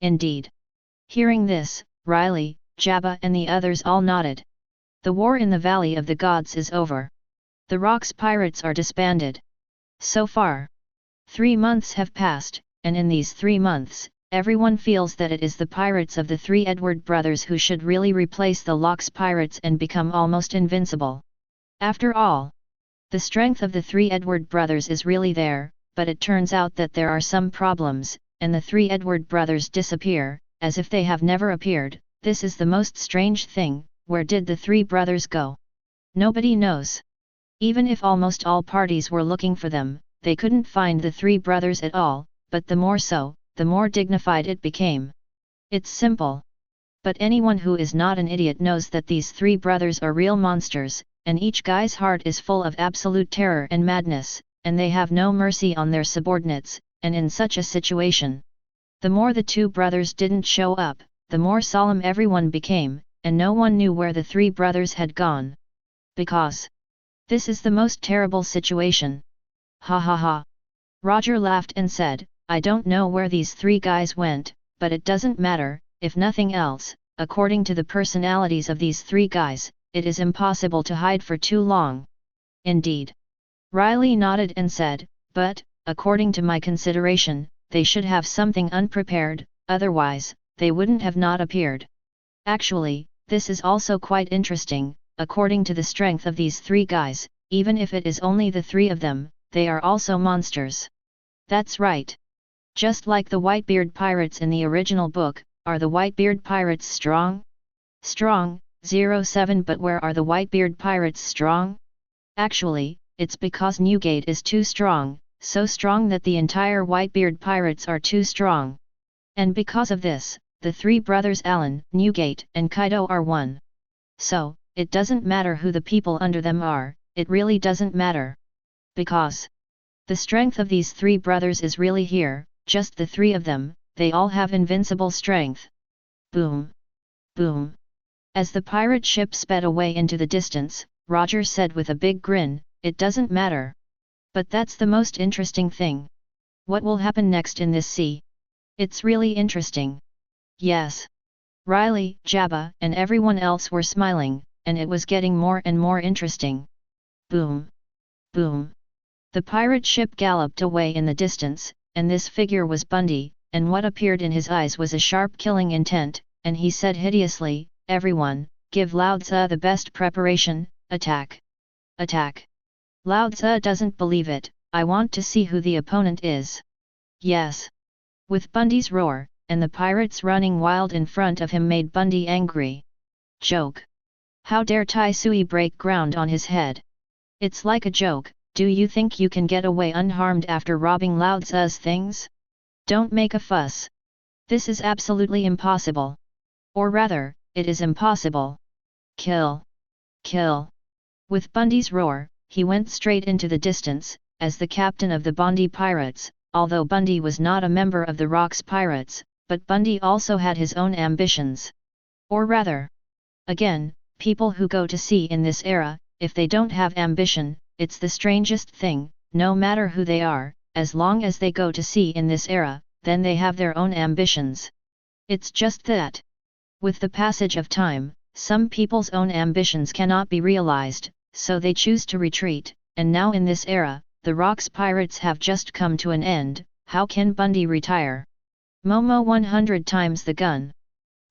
Indeed. Hearing this, Riley, Jabba and the others all nodded. The war in the Valley of the Gods is over. The Rocks Pirates are disbanded. So far, 3 months have passed, and in these 3 months, everyone feels that it is the pirates of the 3 Edward brothers who should really replace the Locks Pirates and become almost invincible. After all, the strength of the 3 Edward brothers is really there, but it turns out that there are some problems, and the 3 Edward brothers disappear, as if they have never appeared. This is the most strange thing. Where did the 3 brothers go? Nobody knows. Even if almost all parties were looking for them, they couldn't find the 3 brothers at all, but the more so, the more dignified it became. It's simple. But anyone who is not an idiot knows that these 3 brothers are real monsters, and each guy's heart is full of absolute terror and madness, and they have no mercy on their subordinates, and in such a situation, the more the 2 brothers didn't show up, the more solemn everyone became, and no one knew where the three brothers had gone. Because this is the most terrible situation. Ha ha ha. Roger laughed and said, I don't know where these three guys went, but it doesn't matter, if nothing else, according to the personalities of these three guys, it is impossible to hide for too long. Indeed. Riley nodded and said, but, according to my consideration, they should have something unprepared, otherwise, they wouldn't have not appeared. Actually, this is also quite interesting, according to the strength of these three guys, even if it is only the three of them, they are also monsters. That's right. Just like the Whitebeard pirates in the original book, are the Whitebeard pirates strong? Strong, 07 But where are the Whitebeard pirates strong? Actually, it's because Newgate is too strong, so strong that the entire Whitebeard pirates are too strong. And because of this, the three brothers Alan, Newgate and Kaido are one. So, it doesn't matter who the people under them are, it really doesn't matter. Because the strength of these three brothers is really here, just the three of them, they all have invincible strength. Boom! Boom! As the pirate ship sped away into the distance, Roger said with a big grin, it doesn't matter. But that's the most interesting thing. What will happen next in this sea? It's really interesting. Yes. Riley, Jabba, and everyone else were smiling, and it was getting more and more interesting. Boom! Boom! The pirate ship galloped away in the distance, and this figure was Bundy, and what appeared in his eyes was a sharp killing intent, and he said hideously, everyone, give Lao Tzu the best preparation, attack! Attack! Lao Tzu doesn't believe it, I want to see who the opponent is. Yes! With Bundy's roar, and the pirates running wild in front of him made Bundy angry. Joke! How dare Tai Sui break ground on his head? It's like a joke. Do you think you can get away unharmed after robbing Lao Tzu's things? Don't make a fuss. This is absolutely impossible. Or rather, it is impossible. Kill! Kill! With Bundy's roar, he went straight into the distance, as the captain of the Bondi pirates, although Bundy was not a member of the Rocks pirates, but Bundy also had his own ambitions. Or rather, again, people who go to sea in this era, if they don't have ambition, it's the strangest thing, no matter who they are, as long as they go to sea in this era, then they have their own ambitions. It's just that. With the passage of time, some people's own ambitions cannot be realized, so they choose to retreat, and now in this era, the Rocks pirates have just come to an end, how can Bundy retire? Momo 100 times the gun.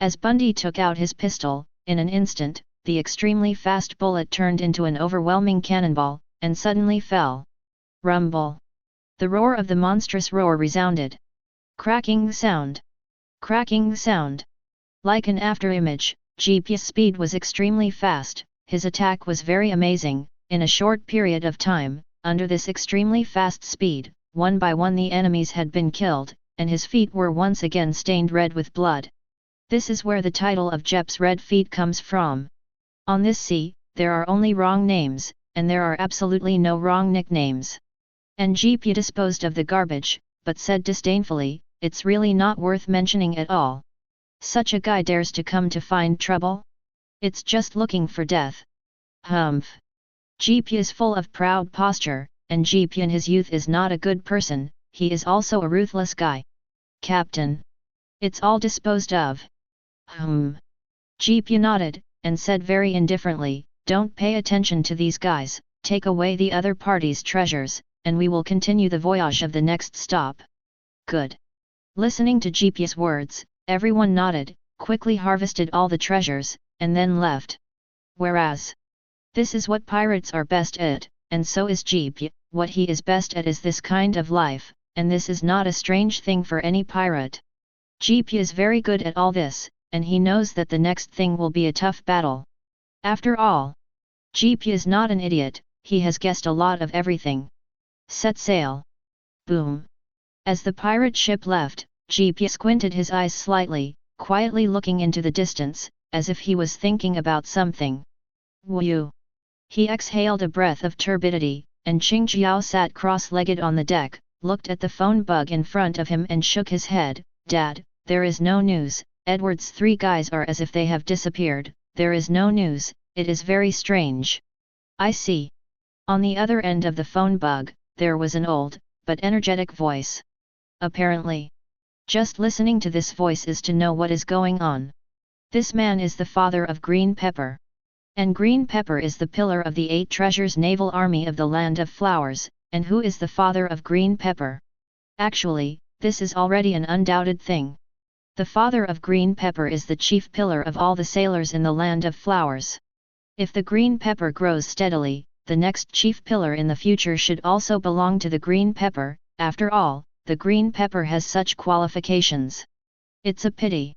As Bundy took out his pistol, in an instant, the extremely fast bullet turned into an overwhelming cannonball, and suddenly fell. Rumble! The roar of the monstrous roar resounded. Cracking sound! Cracking sound! Like an afterimage, GP's speed was extremely fast, his attack was very amazing, in a short period of time, under this extremely fast speed, one by one the enemies had been killed, and his feet were once again stained red with blood. This is where the title of Jep's Red Feet comes from. On this sea, there are only wrong names, and there are absolutely no wrong nicknames. And GP disposed of the garbage, but said disdainfully, it's really not worth mentioning at all. Such a guy dares to come to find trouble? It's just looking for death. Humph. GP is full of proud posture, and GP in his youth is not a good person, he is also a ruthless guy. Captain. It's all disposed of. GP nodded, and said very indifferently, don't pay attention to these guys, take away the other party's treasures, and we will continue the voyage of the next stop. Good. Listening to GP's words, everyone nodded, quickly harvested all the treasures, and then left. Whereas, this is what pirates are best at, and so is GP, what he is best at is this kind of life, and this is not a strange thing for any pirate. GP is very good at all this, and he knows that the next thing will be a tough battle. After all, GP is not an idiot, he has guessed a lot of everything. Set sail. Boom. As the pirate ship left, GP squinted his eyes slightly, quietly looking into the distance, as if he was thinking about something. Whew. He exhaled a breath of turbidity, and Qing Jiao sat cross-legged on the deck, looked at the phone bug in front of him and shook his head. Dad, there is no news, Edward's three guys are as if they have disappeared, there is no news, it is very strange. I see. On the other end of the phone bug, there was an old, but energetic voice. Apparently. Just listening to this voice is to know what is going on. This man is the father of Green Pepper. And Green Pepper is the pillar of the 8 treasures naval army of the Land of Flowers, and who is the father of Green Pepper? Actually, this is already an undoubted thing. The father of Green Pepper is the chief pillar of all the sailors in the Land of Flowers. If the Green Pepper grows steadily, the next chief pillar in the future should also belong to the Green Pepper. After all, the Green Pepper has such qualifications. It's a pity.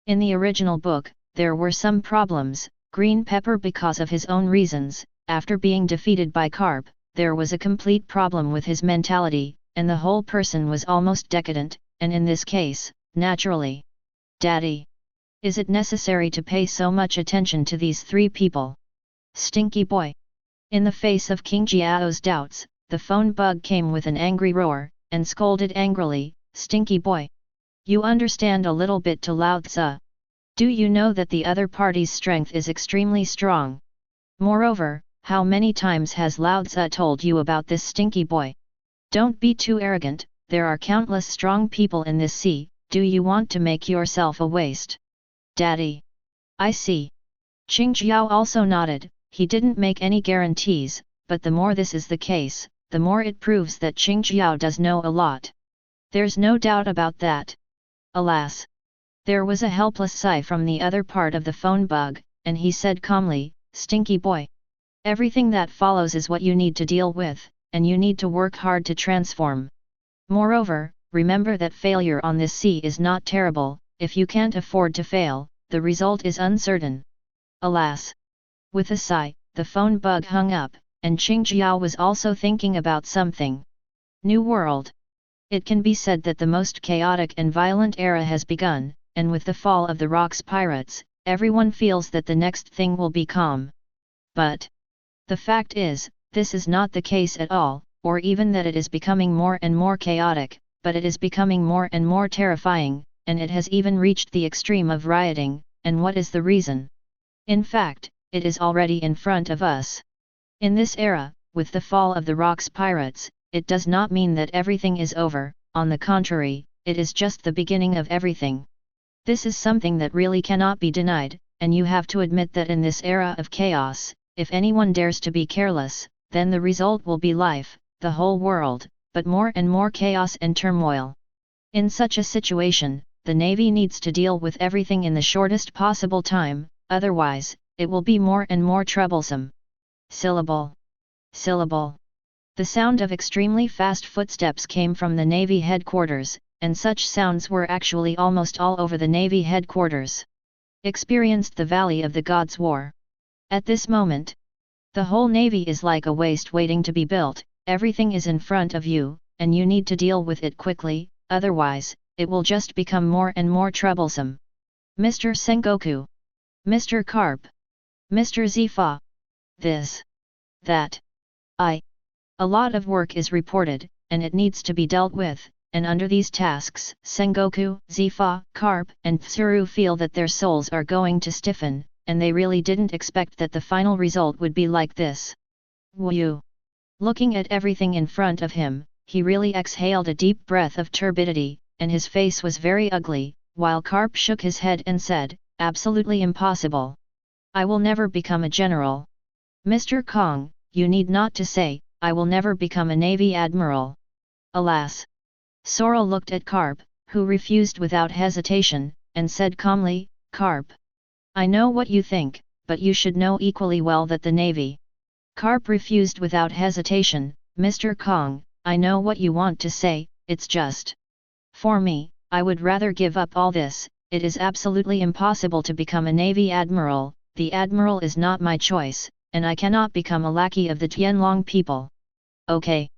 In the original book, there were some problems. Green Pepper, because of his own reasons, after being defeated by Carp, there was a complete problem with his mentality, and the whole person was almost decadent, and in this case, naturally. Daddy. Is it necessary to pay so much attention to these 3 people? Stinky boy. In the face of King Jiao's doubts, the phone bug came with an angry roar, and scolded angrily, Stinky boy. You understand a little bit to Lao Tzu. Do you know that the other party's strength is extremely strong? Moreover, how many times has Lao Tzu told you about this stinky boy? Don't be too arrogant, there are countless strong people in this sea, do you want to make yourself a waste? Daddy. I see. Qing Jiao also nodded, he didn't make any guarantees, but the more this is the case, the more it proves that Qing Jiao does know a lot. There's no doubt about that. Alas. There was a helpless sigh from the other part of the phone bug, and he said calmly, Stinky boy. Everything that follows is what you need to deal with, and you need to work hard to transform. Moreover, remember that failure on this sea is not terrible, if you can't afford to fail, the result is uncertain. Alas. With a sigh, the phone bug hung up, and Qing Jiao was also thinking about something. New world. It can be said that the most chaotic and violent era has begun, and with the fall of the Rocks pirates, everyone feels that the next thing will be calm. But the fact is, this is not the case at all, or even that it is becoming more and more chaotic, but it is becoming more and more terrifying, and it has even reached the extreme of rioting, and what is the reason? In fact, it is already in front of us. In this era, with the fall of the Rocks pirates, it does not mean that everything is over, on the contrary, it is just the beginning of everything. This is something that really cannot be denied, and you have to admit that in this era of chaos, if anyone dares to be careless, then the result will be life, the whole world, but more and more chaos and turmoil. In such a situation, the Navy needs to deal with everything in the shortest possible time, otherwise, it will be more and more troublesome. Syllable. Syllable. The sound of extremely fast footsteps came from the Navy headquarters, and such sounds were actually almost all over the Navy headquarters. Experienced the Valley of the Gods War. At this moment, the whole Navy is like a waste waiting to be built, everything is in front of you, and you need to deal with it quickly, otherwise, it will just become more and more troublesome. Mr. Sengoku. Mr. Carp. Mr. Zifa. This. That. A lot of work is reported, and it needs to be dealt with, and under these tasks, Sengoku, Zifa, Carp, and Tsuru feel that their souls are going to stiffen, and they really didn't expect that the final result would be like this. Woo! Looking at everything in front of him, he really exhaled a deep breath of turbidity, and his face was very ugly, while Carp shook his head and said, absolutely impossible. I will never become a general. Mr. Kong, you need not to say, I will never become a Navy Admiral. Alas! Sora looked at Carp, who refused without hesitation, and said calmly, Carp. I know what you think, but you should know equally well that the Navy. Carp refused without hesitation, Mr. Kong, I know what you want to say, it's just. For me, I would rather give up all this, it is absolutely impossible to become a Navy Admiral, the Admiral is not my choice, and I cannot become a lackey of the Tianlong people. Okay.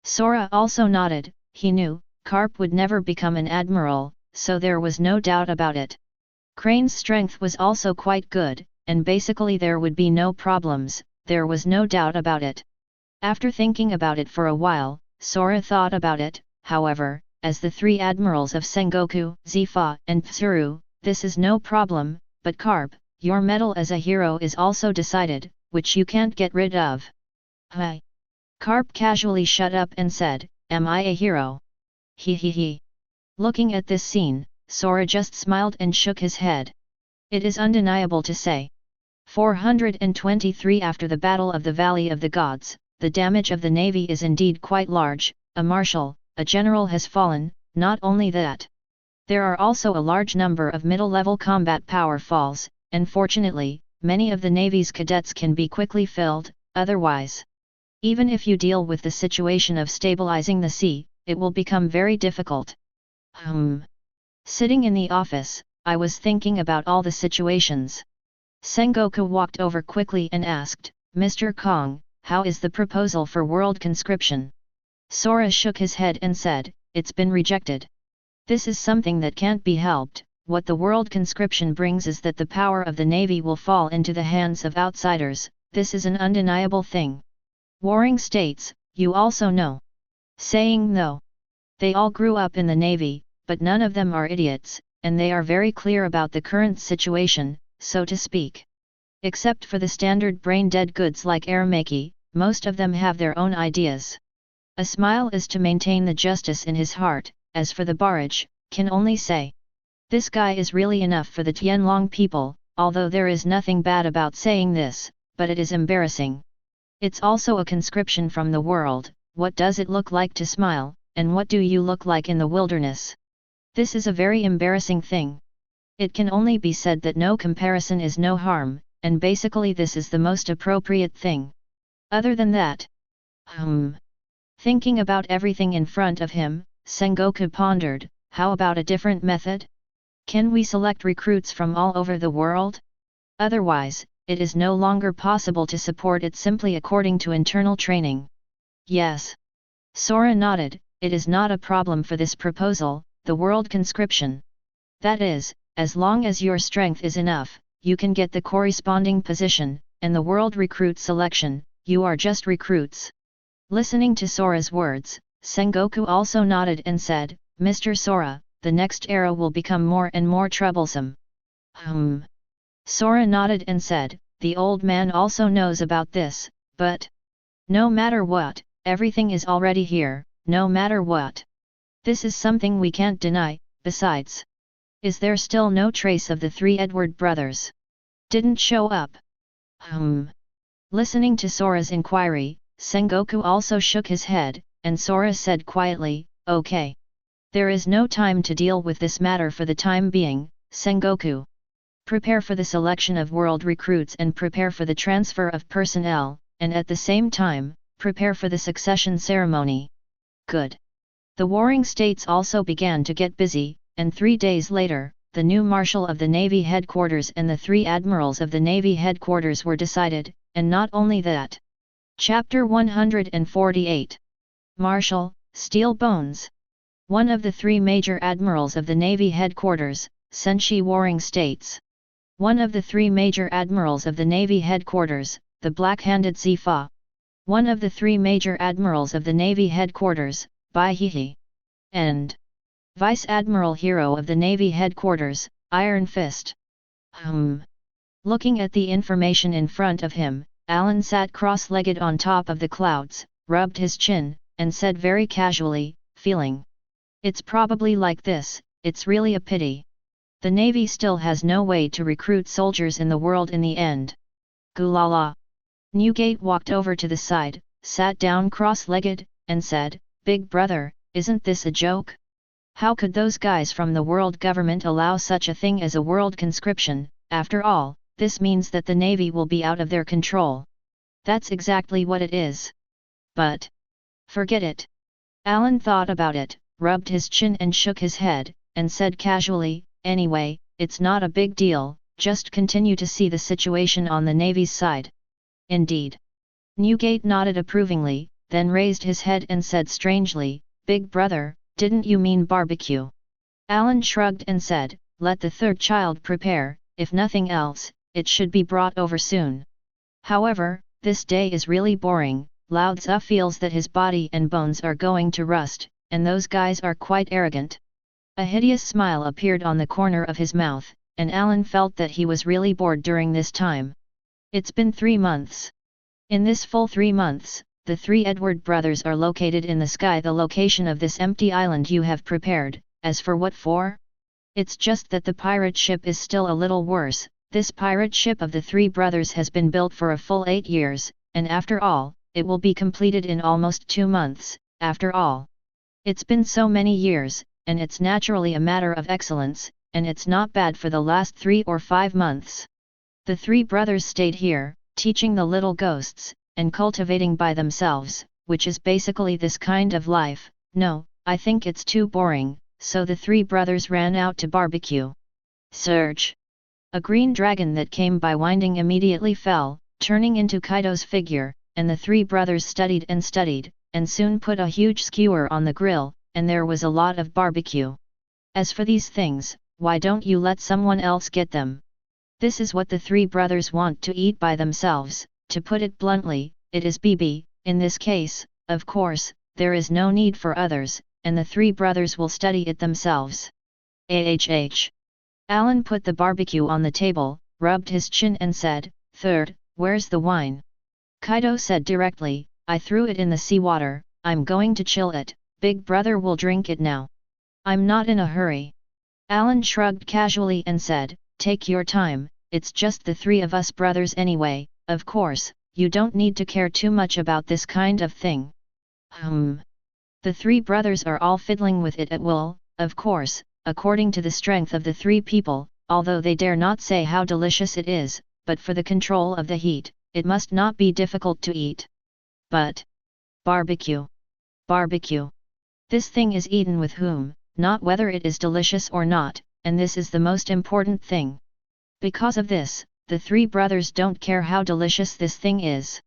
Sora also nodded, he knew, Carp would never become an admiral, so there was no doubt about it. Crane's strength was also quite good, and basically there would be no problems, there was no doubt about it. After thinking about it for a while, Sora thought about it, however, as the 3 admirals of Sengoku, Zifa, and Tsuru, this is no problem, but Carp, your medal as a hero is also decided, which you can't get rid of. Hi. Carp casually shut up and said, am I a hero? He. Looking at this scene, Sora just smiled and shook his head. It is undeniable to say. 423 After the Battle of the Valley of the Gods, the damage of the navy is indeed quite large, a marshal, a general has fallen, not only that. There are also a large number of middle-level combat power falls, and fortunately, many of the navy's cadets can be quickly filled, otherwise. Even if you deal with the situation of stabilizing the sea, it will become very difficult. Sitting in the office, I was thinking about all the situations. Sengoku walked over quickly and asked, Mr. Kong, how is the proposal for world conscription? Sora shook his head and said, it's been rejected. This is something that can't be helped. What the world conscription brings is that the power of the navy will fall into the hands of outsiders. This is an undeniable thing. Warring states, you also know. Saying no. They all grew up in the navy, but none of them are idiots, and they are very clear about the current situation, so to speak. Except for the standard brain-dead goods like Aramaki, most of them have their own ideas. A smile is to maintain the justice in his heart. As for the barrage, can only say. This guy is really enough for the Tianlong people, although there is nothing bad about saying this, but it is embarrassing. It's also a conscription from the world. What does it look like to smile, and what do you look like in the wilderness? This is a very embarrassing thing. It can only be said that no comparison is no harm, and basically this is the most appropriate thing. Other than that. Thinking about everything in front of him, Sengoku pondered, how about a different method? Can we select recruits from all over the world? Otherwise, it is no longer possible to support it simply according to internal training. Yes. Sora nodded, it is not a problem for this proposal, the world conscription. That is, as long as your strength is enough, you can get the corresponding position, and the world recruit selection, you are just recruits. Listening to Sora's words, Sengoku also nodded and said, Mr. Sora, the next era will become more and more troublesome. Sora nodded and said, the old man also knows about this, but no matter what, everything is already here, no matter what. This is something we can't deny, besides. Is there still no trace of the three Edward brothers? Didn't show up. Listening to Sora's inquiry, Sengoku also shook his head, and Sora said quietly, okay. There is no time to deal with this matter for the time being, Sengoku. Prepare for the selection of world recruits and prepare for the transfer of personnel, and at the same time, prepare for the succession ceremony. Good. The warring states also began to get busy, and 3 days later, the new Marshal of the Navy headquarters and the 3 Admirals of the Navy headquarters were decided, and not only that. Chapter 148. Marshal, Steel Bones. One of the 3 major admirals of the Navy headquarters, Senshi Warring States. One of the 3 major admirals of the Navy headquarters, the Black-Handed Zifa. One of the 3 major admirals of the Navy headquarters, Bai Hihi. And Vice Admiral Hero of the Navy headquarters, Iron Fist. Looking at the information in front of him, Alan sat cross-legged on top of the clouds, rubbed his chin, and said very casually, feeling. It's probably like this, it's really a pity. The Navy still has no way to recruit soldiers in the world in the end. Gulala. Newgate walked over to the side, sat down cross-legged, and said, Big brother, isn't this a joke? How could those guys from the world government allow such a thing as a world conscription? After all, this means that the Navy will be out of their control. That's exactly what it is. But forget it. Alan thought about it, rubbed his chin and shook his head, and said casually, anyway, it's not a big deal, just continue to see the situation on the Navy's side. Indeed. Newgate nodded approvingly, then raised his head and said strangely, Big brother, didn't you mean barbecue? Alan shrugged and said, let the 3rd child prepare, if nothing else, it should be brought over soon. However, this day is really boring. Lao Tzu feels that his body and bones are going to rust, and those guys are quite arrogant. A hideous smile appeared on the corner of his mouth, and Alan felt that he was really bored during this time. It's been 3 months. In this full 3 months, the 3 Edward brothers are located in the sky, the location of this empty island you have prepared. As for what for? It's just that the pirate ship is still a little worse. This pirate ship of the 3 brothers has been built for a full 8 years, and after all, it will be completed in almost 2 months, after all. It's been so many years, and it's naturally a matter of excellence, and it's not bad for the last 3 or 5 months. The 3 brothers stayed here, teaching the little ghosts, and cultivating by themselves, which is basically this kind of life. No, I think it's too boring, so the 3 brothers ran out to barbecue. Surge! A green dragon that came by winding immediately fell, turning into Kaido's figure, and the 3 brothers studied, and soon put a huge skewer on the grill, and there was a lot of barbecue. As for these things, why don't you let someone else get them? This is what the 3 brothers want to eat by themselves. To put it bluntly, it is BB. In this case, of course, there is no need for others, and the 3 brothers will study it themselves. Alan put the barbecue on the table, rubbed his chin and said, "Third, where's the wine?" Kaido said directly, "I threw it in the seawater, I'm going to chill it, big brother will drink it now. I'm not in a hurry." Alan shrugged casually and said, "Take your time, it's just the 3 of us brothers anyway, of course, you don't need to care too much about this kind of thing." The 3 brothers are all fiddling with it at will, of course, according to the strength of the 3 people, although they dare not say how delicious it is, but for the control of the heat, it must not be difficult to eat. But barbecue. Barbecue. This thing is eaten with whom, not whether it is delicious or not, and this is the most important thing. Because of this, the 3 brothers don't care how delicious this thing is.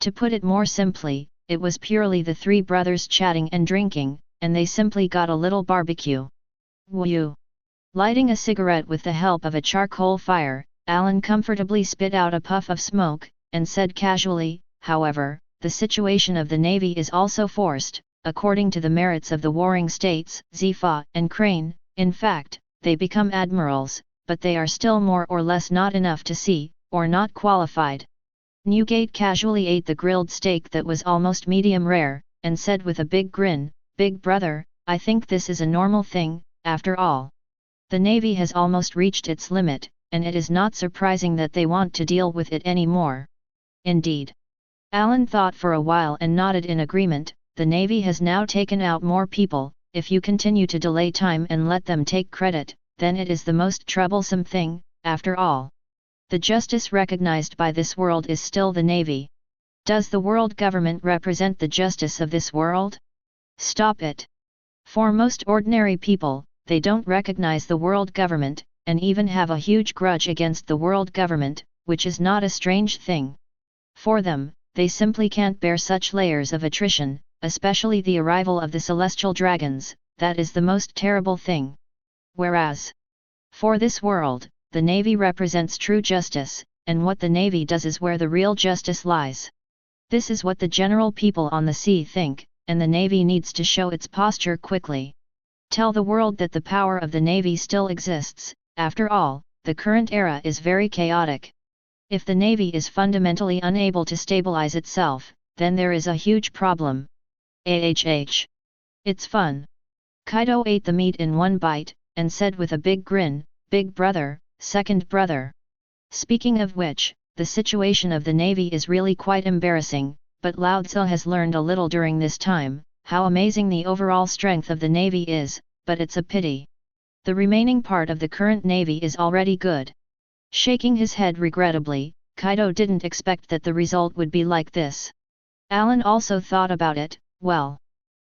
To put it more simply, it was purely the 3 brothers chatting and drinking, and they simply got a little barbecue. Woo! Lighting a cigarette with the help of a charcoal fire, Alan comfortably spit out a puff of smoke, and said casually, "However, the situation of the Navy is also forced, according to the merits of the warring states, Zifa and Crane. In fact, they become admirals, but they are still more or less not enough to see, or not qualified." Newgate casually ate the grilled steak that was almost medium rare, and said with a big grin, "Big brother, I think this is a normal thing, after all. The Navy has almost reached its limit, and it is not surprising that they want to deal with it anymore." Indeed. Alan thought for a while and nodded in agreement. The Navy has now taken out more people. If you continue to delay time and let them take credit, then it is the most troublesome thing, after all. The justice recognized by this world is still the Navy. Does the world government represent the justice of this world? Stop it. For most ordinary people, they don't recognize the world government, and even have a huge grudge against the world government, which is not a strange thing. For them, they simply can't bear such layers of attrition, especially the arrival of the celestial dragons. That is the most terrible thing. Whereas, for this world, the Navy represents true justice, and what the Navy does is where the real justice lies. This is what the general people on the sea think, and the Navy needs to show its posture quickly. Tell the world that the power of the Navy still exists. After all, the current era is very chaotic. If the Navy is fundamentally unable to stabilize itself, then there is a huge problem. It's fun. Kaido ate the meat in one bite, and said with a big grin, "Big brother, second brother. Speaking of which, the situation of the Navy is really quite embarrassing, but Lao Tzu has learned a little during this time, how amazing the overall strength of the Navy is, but it's a pity. The remaining part of the current Navy is already good." Shaking his head regrettably, Kaido didn't expect that the result would be like this. Alan also thought about it. Well,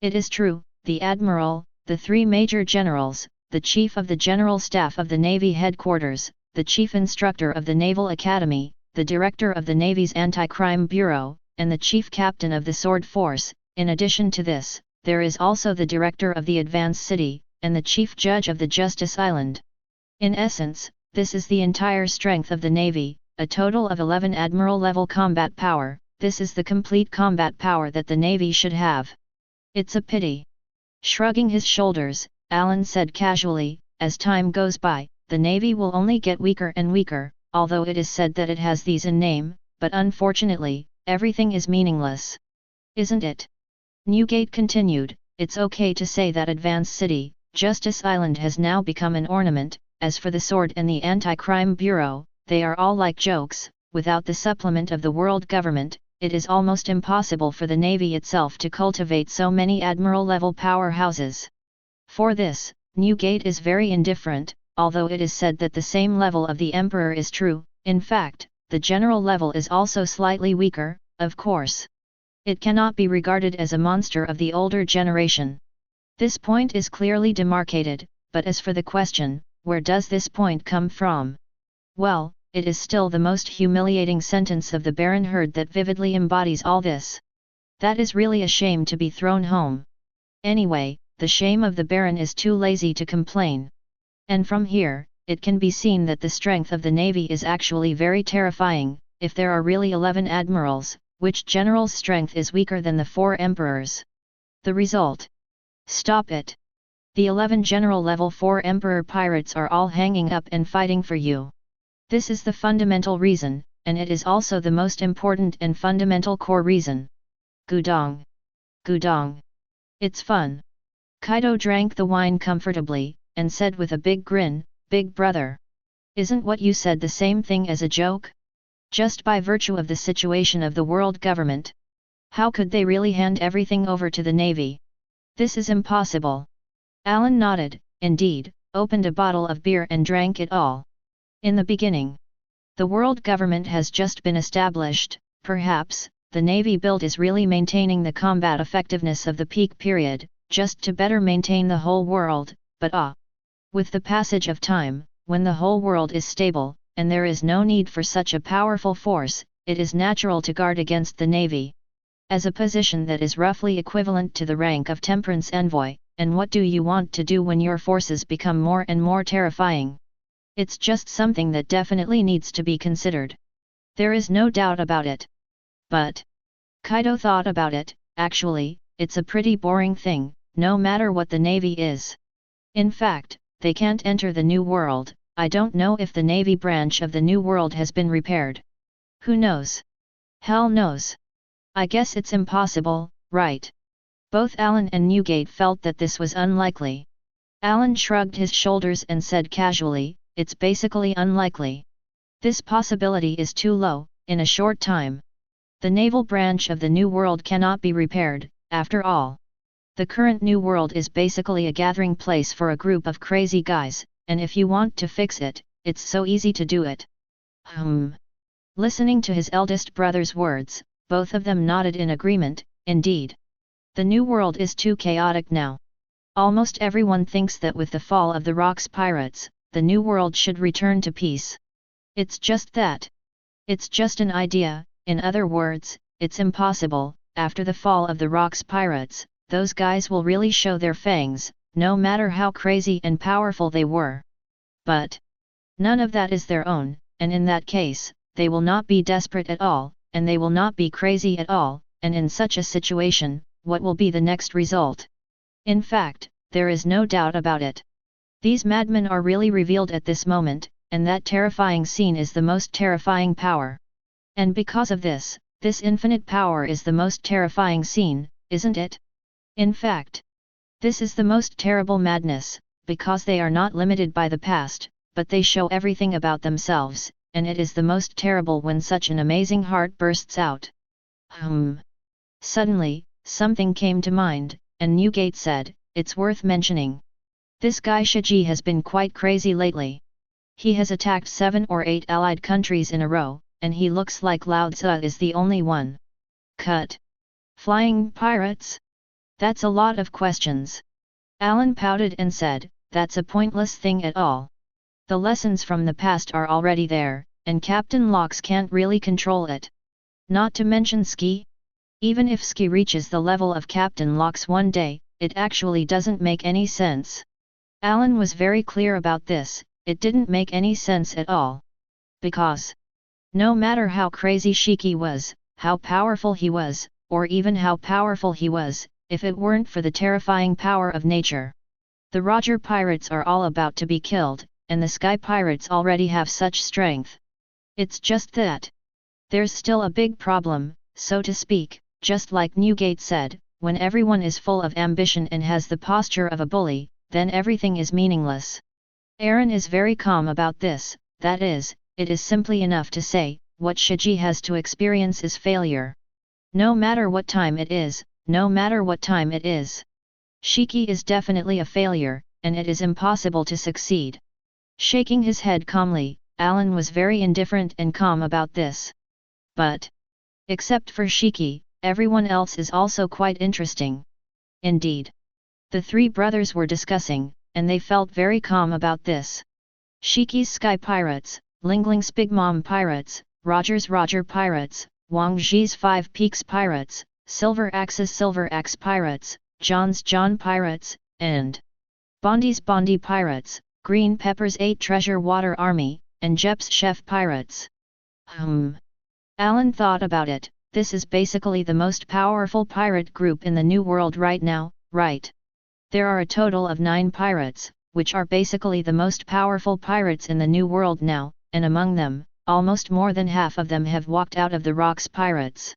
it is true, the Admiral, the 3 major generals, the Chief of the General Staff of the Navy Headquarters, the Chief Instructor of the Naval Academy, the Director of the Navy's Anti-Crime Bureau, and the Chief Captain of the Sword Force. In addition to this, there is also the Director of the Advanced City, and the Chief Judge of the Justice Island. In essence, this is the entire strength of the Navy, a total of 11 Admiral-level combat power. This is the complete combat power that the Navy should have. It's a pity. Shrugging his shoulders, Alan said casually, as time goes by, the Navy will only get weaker and weaker, although it is said that it has these in name, but unfortunately, everything is meaningless. Isn't it? Newgate continued, it's okay to say that Advance City, Justice Island has now become an ornament. As for the Sword and the Anti-Crime Bureau, they are all like jokes. Without the supplement of the world government, it is almost impossible for the Navy itself to cultivate so many admiral-level powerhouses. For this, Newgate is very indifferent, although it is said that the same level of the Emperor is true. In fact, the general level is also slightly weaker, of course. It cannot be regarded as a monster of the older generation. This point is clearly demarcated, but as for the question, where does this point come from? Well, it is still the most humiliating sentence of the Baron heard that vividly embodies all this. That is really a shame to be thrown home. Anyway, the shame of the Baron is too lazy to complain. And from here, it can be seen that the strength of the Navy is actually very terrifying. If there are really 11 admirals, which general's strength is weaker than the 4 emperors? The result? Stop it! The 11 general level 4 emperor pirates are all hanging up and fighting for you. This is the fundamental reason, and it is also the most important and fundamental core reason. Gudong. Gudong. It's fun. Kaido drank the wine comfortably, and said with a big grin, Big brother. Isn't what you said the same thing as a joke? Just by virtue of the situation of the world government. How could they really hand everything over to the Navy? This is impossible. Alan nodded, indeed, opened a bottle of beer and drank it all. In the beginning, the world government has just been established. Perhaps, the Navy build is really maintaining the combat effectiveness of the peak period, just to better maintain the whole world, but with the passage of time, when the whole world is stable, and there is no need for such a powerful force, it is natural to guard against the Navy. As a position that is roughly equivalent to the rank of Temperance Envoy, and what do you want to do when your forces become more and more terrifying? It's just something that definitely needs to be considered. There is no doubt about it. But Kaido thought about it. Actually, it's a pretty boring thing, no matter what the Navy is. In fact, they can't enter the New World. I don't know if the Navy branch of the New World has been repaired. Who knows? Hell knows. I guess it's impossible, right? Both Alan and Newgate felt that this was unlikely. Alan shrugged his shoulders and said casually, it's basically unlikely. This possibility is too low. In a short time, the naval branch of the New World cannot be repaired. After all, the current New World is basically a gathering place for a group of crazy guys, and if you want to fix it, it's so easy to do it. Listening to his eldest brother's words, both of them nodded in agreement. Indeed, the New World is too chaotic now. Almost everyone thinks that with the fall of the Rocks pirates, the New World should return to peace. It's just that. It's just an idea. In other words, it's impossible. After the fall of the Rocks pirates, those guys will really show their fangs, no matter how crazy and powerful they were. But none of that is their own, and in that case, they will not be desperate at all, and they will not be crazy at all, and in such a situation, what will be the next result? In fact, there is no doubt about it. These madmen are really revealed at this moment, and that terrifying scene is the most terrifying power. And because of this, this infinite power is the most terrifying scene, isn't it? In fact, this is the most terrible madness, because they are not limited by the past, but they show everything about themselves, and it is the most terrible when such an amazing heart bursts out. Suddenly, something came to mind, and Newgate said, it's worth mentioning. This guy Shiji has been quite crazy lately. He has attacked 7 or 8 allied countries in a row, and he looks like Lao Tzu is the only one. Cut. Flying pirates? That's a lot of questions. Alan pouted and said, that's a pointless thing at all. The lessons from the past are already there, and Captain Locks can't really control it. Not to mention Ski. Even if Ski reaches the level of Captain Locks one day, it actually doesn't make any sense. Alan was very clear about this, it didn't make any sense at all. Because no matter how crazy Shiki was, how powerful he was, or even how powerful he was, if it weren't for the terrifying power of nature, The Roger pirates are all about to be killed, and the Sky pirates already have such strength. It's just that there's still a big problem, so to speak, just like Newgate said, when everyone is full of ambition and has the posture of a bully, then everything is meaningless. Aaron is very calm about this, that is, it is simply enough to say, what Shiji has to experience is failure. No matter what time it is, no matter what time it is. Shiki is definitely a failure, and it is impossible to succeed. Shaking his head calmly, Alan was very indifferent and calm about this. But, except for Shiki, everyone else is also quite interesting. Indeed. The three brothers were discussing, and they felt very calm about this. Shiki's Sky Pirates, Lingling's Big Mom Pirates, Roger's Roger Pirates, Wang Zhi's Five Peaks Pirates, Silver Axe Pirates, John's John Pirates, and Bondi's Bondi Pirates, Green Pepper's 8 Treasure Water Army, and Jep's Chef Pirates. Alan thought about it, this is basically the most powerful pirate group in the New World right now, right? There are a total of 9 pirates, which are basically the most powerful pirates in the New World now, and among them, almost more than half of them have walked out of the Rocks Pirates.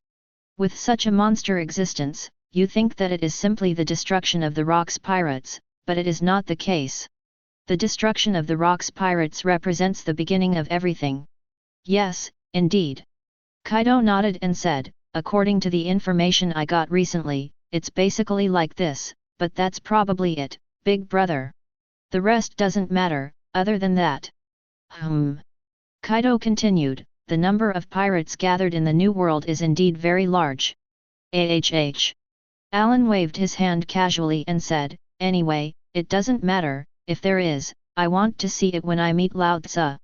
With such a monster existence, you think that it is simply the destruction of the Rocks Pirates, but it is not the case. The destruction of the Rocks Pirates represents the beginning of everything. Yes, indeed. Kaido nodded and said, according to the information I got recently, it's basically like this, but that's probably it, big brother. The rest doesn't matter, other than that. Kaido continued, the number of pirates gathered in the New World is indeed very large. Alan waved his hand casually and said, anyway, it doesn't matter, if there is, I want to see it when I meet Lao Tzu.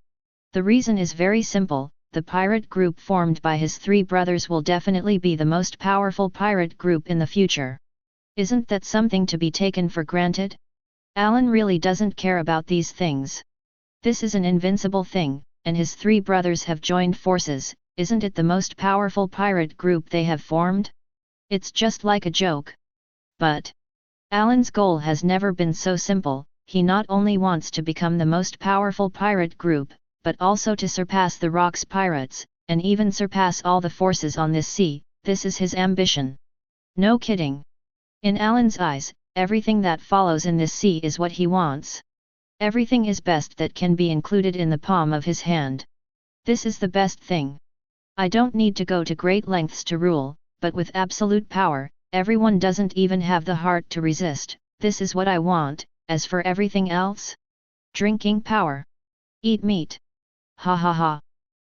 The reason is very simple, the pirate group formed by his 3 brothers will definitely be the most powerful pirate group in the future. Isn't that something to be taken for granted? Alan really doesn't care about these things. This is an invincible thing, and his 3 brothers have joined forces, isn't it the most powerful pirate group they have formed? It's just like a joke. But Alan's goal has never been so simple, he not only wants to become the most powerful pirate group, but also to surpass the Rocks Pirates, and even surpass all the forces on this sea, this is his ambition. No kidding. In Alan's eyes, everything that follows in this sea is what he wants. Everything is best that can be included in the palm of his hand. This is the best thing. I don't need to go to great lengths to rule, but with absolute power, everyone doesn't even have the heart to resist, this is what I want, as for everything else? Drinking power. Eat meat. Ha ha ha.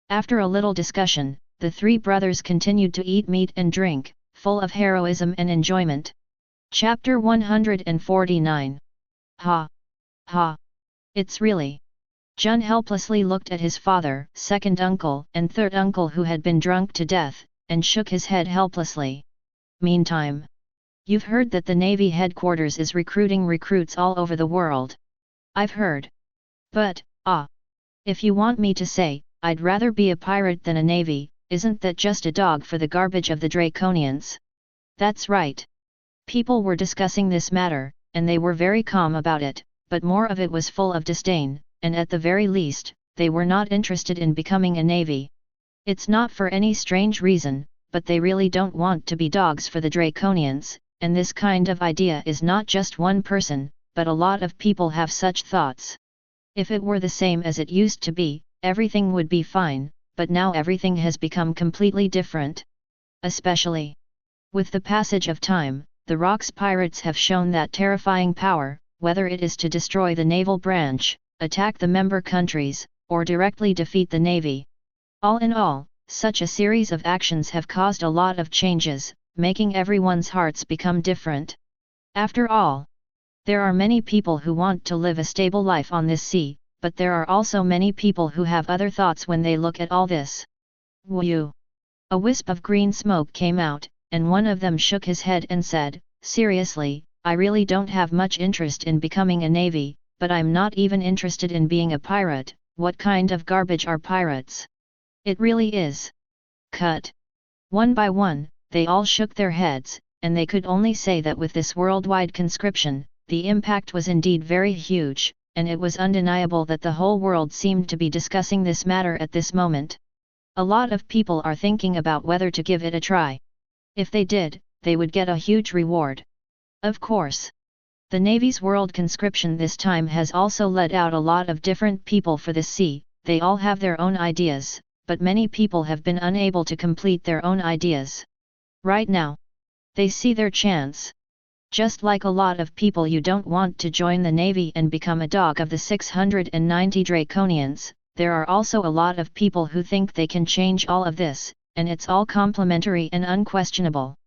After a little discussion, the 3 brothers continued to eat meat and drink, full of heroism and enjoyment. Chapter 149. Ha. Ha. It's really. Jun helplessly looked at his father, second uncle, and third uncle who had been drunk to death, and shook his head helplessly. Meantime, you've heard that the Navy headquarters is recruiting recruits all over the world. I've heard. But, if you want me to say, I'd rather be a pirate than a navy, isn't that just a dog for the garbage of the Draconians? That's right. People were discussing this matter, and they were very calm about it, but more of it was full of disdain, and at the very least, they were not interested in becoming a navy. It's not for any strange reason, but they really don't want to be dogs for the Draconians, and this kind of idea is not just one person, but a lot of people have such thoughts. If it were the same as it used to be, everything would be fine, but now everything has become completely different. Especially with the passage of time, the Rocks Pirates have shown that terrifying power, whether it is to destroy the naval branch, attack the member countries, or directly defeat the navy. All in all, such a series of actions have caused a lot of changes, making everyone's hearts become different. After all, there are many people who want to live a stable life on this sea, but there are also many people who have other thoughts when they look at all this. Whew! A wisp of green smoke came out, and one of them shook his head and said, seriously, I really don't have much interest in becoming a navy, but I'm not even interested in being a pirate. What kind of garbage are pirates? It really is. Cut. One by one, they all shook their heads, and they could only say that with this worldwide conscription, the impact was indeed very huge, and it was undeniable that the whole world seemed to be discussing this matter at this moment. A lot of people are thinking about whether to give it a try. If they did, they would get a huge reward. Of course. The Navy's world conscription this time has also let out a lot of different people for this sea. They all have their own ideas, but many people have been unable to complete their own ideas. Right now, they see their chance. Just like a lot of people you don't want to join the Navy and become a dog of the 690 Draconians, there are also a lot of people who think they can change all of this, and it's all complimentary and unquestionable.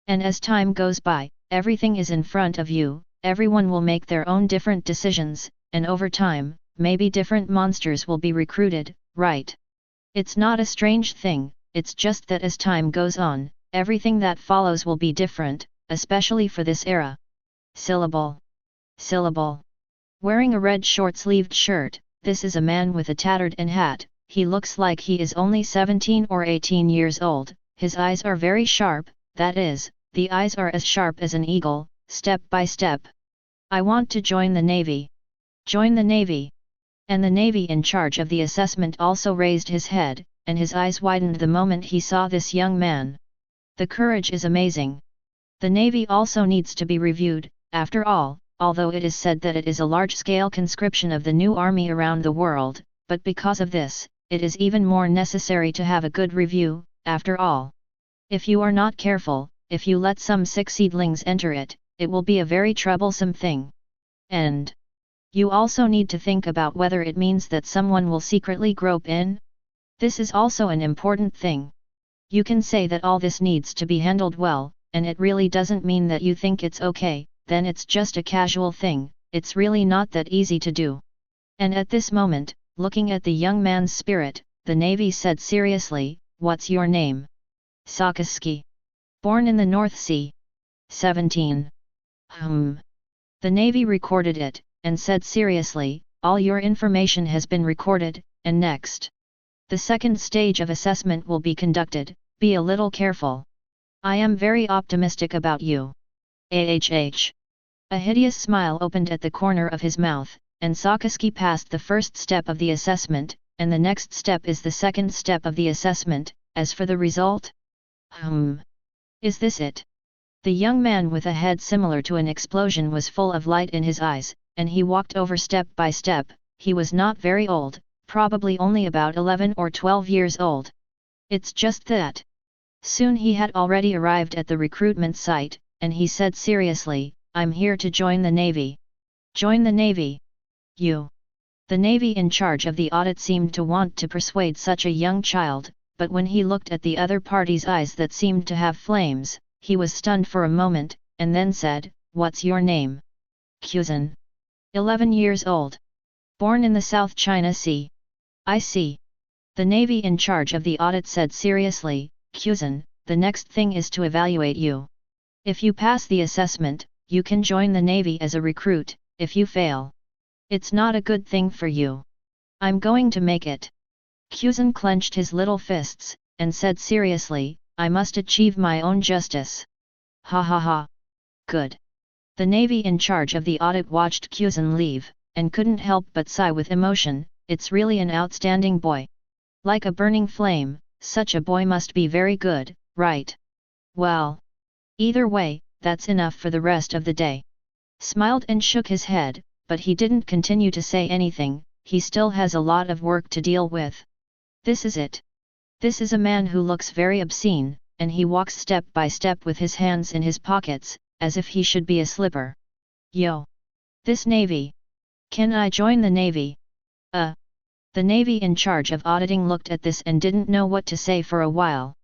And as time goes by, everything is in front of you, everyone will make their own different decisions, and over time, maybe different monsters will be recruited, right? It's not a strange thing, it's just that as time goes on, everything that follows will be different, especially for this era. Syllable. Syllable. Wearing a red short-sleeved shirt, this is a man with a tattered hat. He looks like he is only 17 or 18 years old, his eyes are very sharp, that is, the eyes are as sharp as an eagle, step by step. I want to join the Navy. Join the Navy. And the Navy in charge of the assessment also raised his head, and his eyes widened the moment he saw this young man. The courage is amazing. The Navy also needs to be reviewed, after all, although it is said that it is a large-scale conscription of the new army around the world, but because of this, it is even more necessary to have a good review, after all. If you are not careful, if you let some sick seedlings enter it, it will be a very troublesome thing. And you also need to think about whether it means that someone will secretly grope in. This is also an important thing. You can say that all this needs to be handled well, and it really doesn't mean that you think it's okay, then it's just a casual thing, it's really not that easy to do. And at this moment, looking at the young man's spirit, the Navy said seriously, "What's your name?" "Sakazuki. Born in the North Sea. 17. The Navy recorded it, and said seriously, "All your information has been recorded, and next. The second stage of assessment will be conducted, be a little careful. I am very optimistic about you. AHH. A hideous smile opened at the corner of his mouth, and Sakazuki passed the first step of the assessment, and the next step is the second step of the assessment. As for the result? Is this it? The young man with a head similar to an explosion was full of light in his eyes, and he walked over step by step. He was not very old, probably only about 11 or 12 years old. It's just that. Soon he had already arrived at the recruitment site, and he said seriously, "I'm here to join the Navy." Join the Navy? You? The Navy in charge of the audit seemed to want to persuade such a young child, but when he looked at the other party's eyes that seemed to have flames, he was stunned for a moment, and then said, "What's your name?" Kuzan. 11 years old. Born in the South China Sea. I see. The Navy in charge of the audit said seriously, "Kuzan, the next thing is to evaluate you. If you pass the assessment, you can join the Navy as a recruit. If you fail, it's not a good thing for you. I'm going to make it." Kuzan clenched his little fists, and said seriously, "I must achieve my own justice." Ha ha ha. Good. The Navy in charge of the audit watched Kuzan leave, and couldn't help but sigh with emotion. It's really an outstanding boy. Like a burning flame, such a boy must be very good, right? Well. Either way, that's enough for the rest of the day. Smiled and shook his head, but he didn't continue to say anything. He still has a lot of work to deal with. This is it. This is a man who looks very obscene, and he walks step by step with his hands in his pockets, as if he should be a slipper. Yo! This Navy! Can I join the Navy? The Navy in charge of auditing looked at this and didn't know what to say for a while.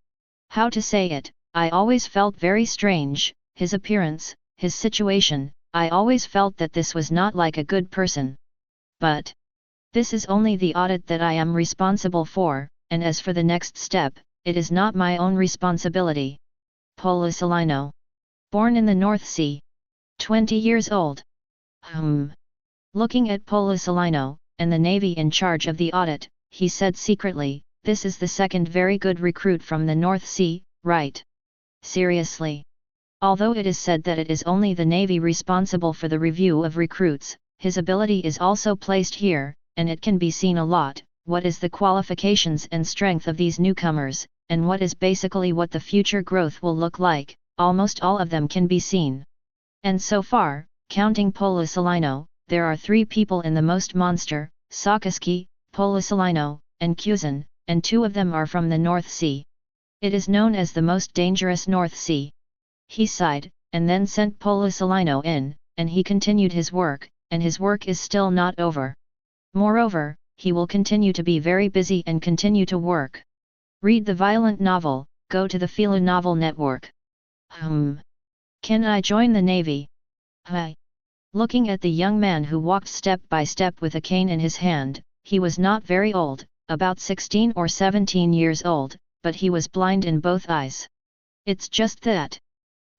How to say it? I always felt very strange, his appearance, his situation, I always felt that this was not like a good person. But this is only the audit that I am responsible for, and as for the next step, it is not my own responsibility. Polisalino. Born in the North Sea. 20 years old. Looking at Polisalino, and the Navy in charge of the audit, he said secretly, "This is the second very good recruit from the North Sea, right?" Seriously. Although it is said that it is only the Navy responsible for the review of recruits, his ability is also placed here, and it can be seen a lot. What is the qualifications and strength of these newcomers, and what is basically what the future growth will look like, almost all of them can be seen. And so far, counting Polisalino, there are 3 people in the most monster, Sakazuki, Polisalino, and Kyuzan, and 2 of them are from the North Sea. It is known as the most dangerous North Sea. He sighed, and then sent Polisalino in, and he continued his work, and his work is still not over. Moreover, he will continue to be very busy and continue to work. Read the violent novel, go to the Fila Novel Network. Can I join the Navy? Hi. Looking at the young man who walked step by step with a cane in his hand, he was not very old, about 16 or 17 years old, but he was blind in both eyes. It's just that.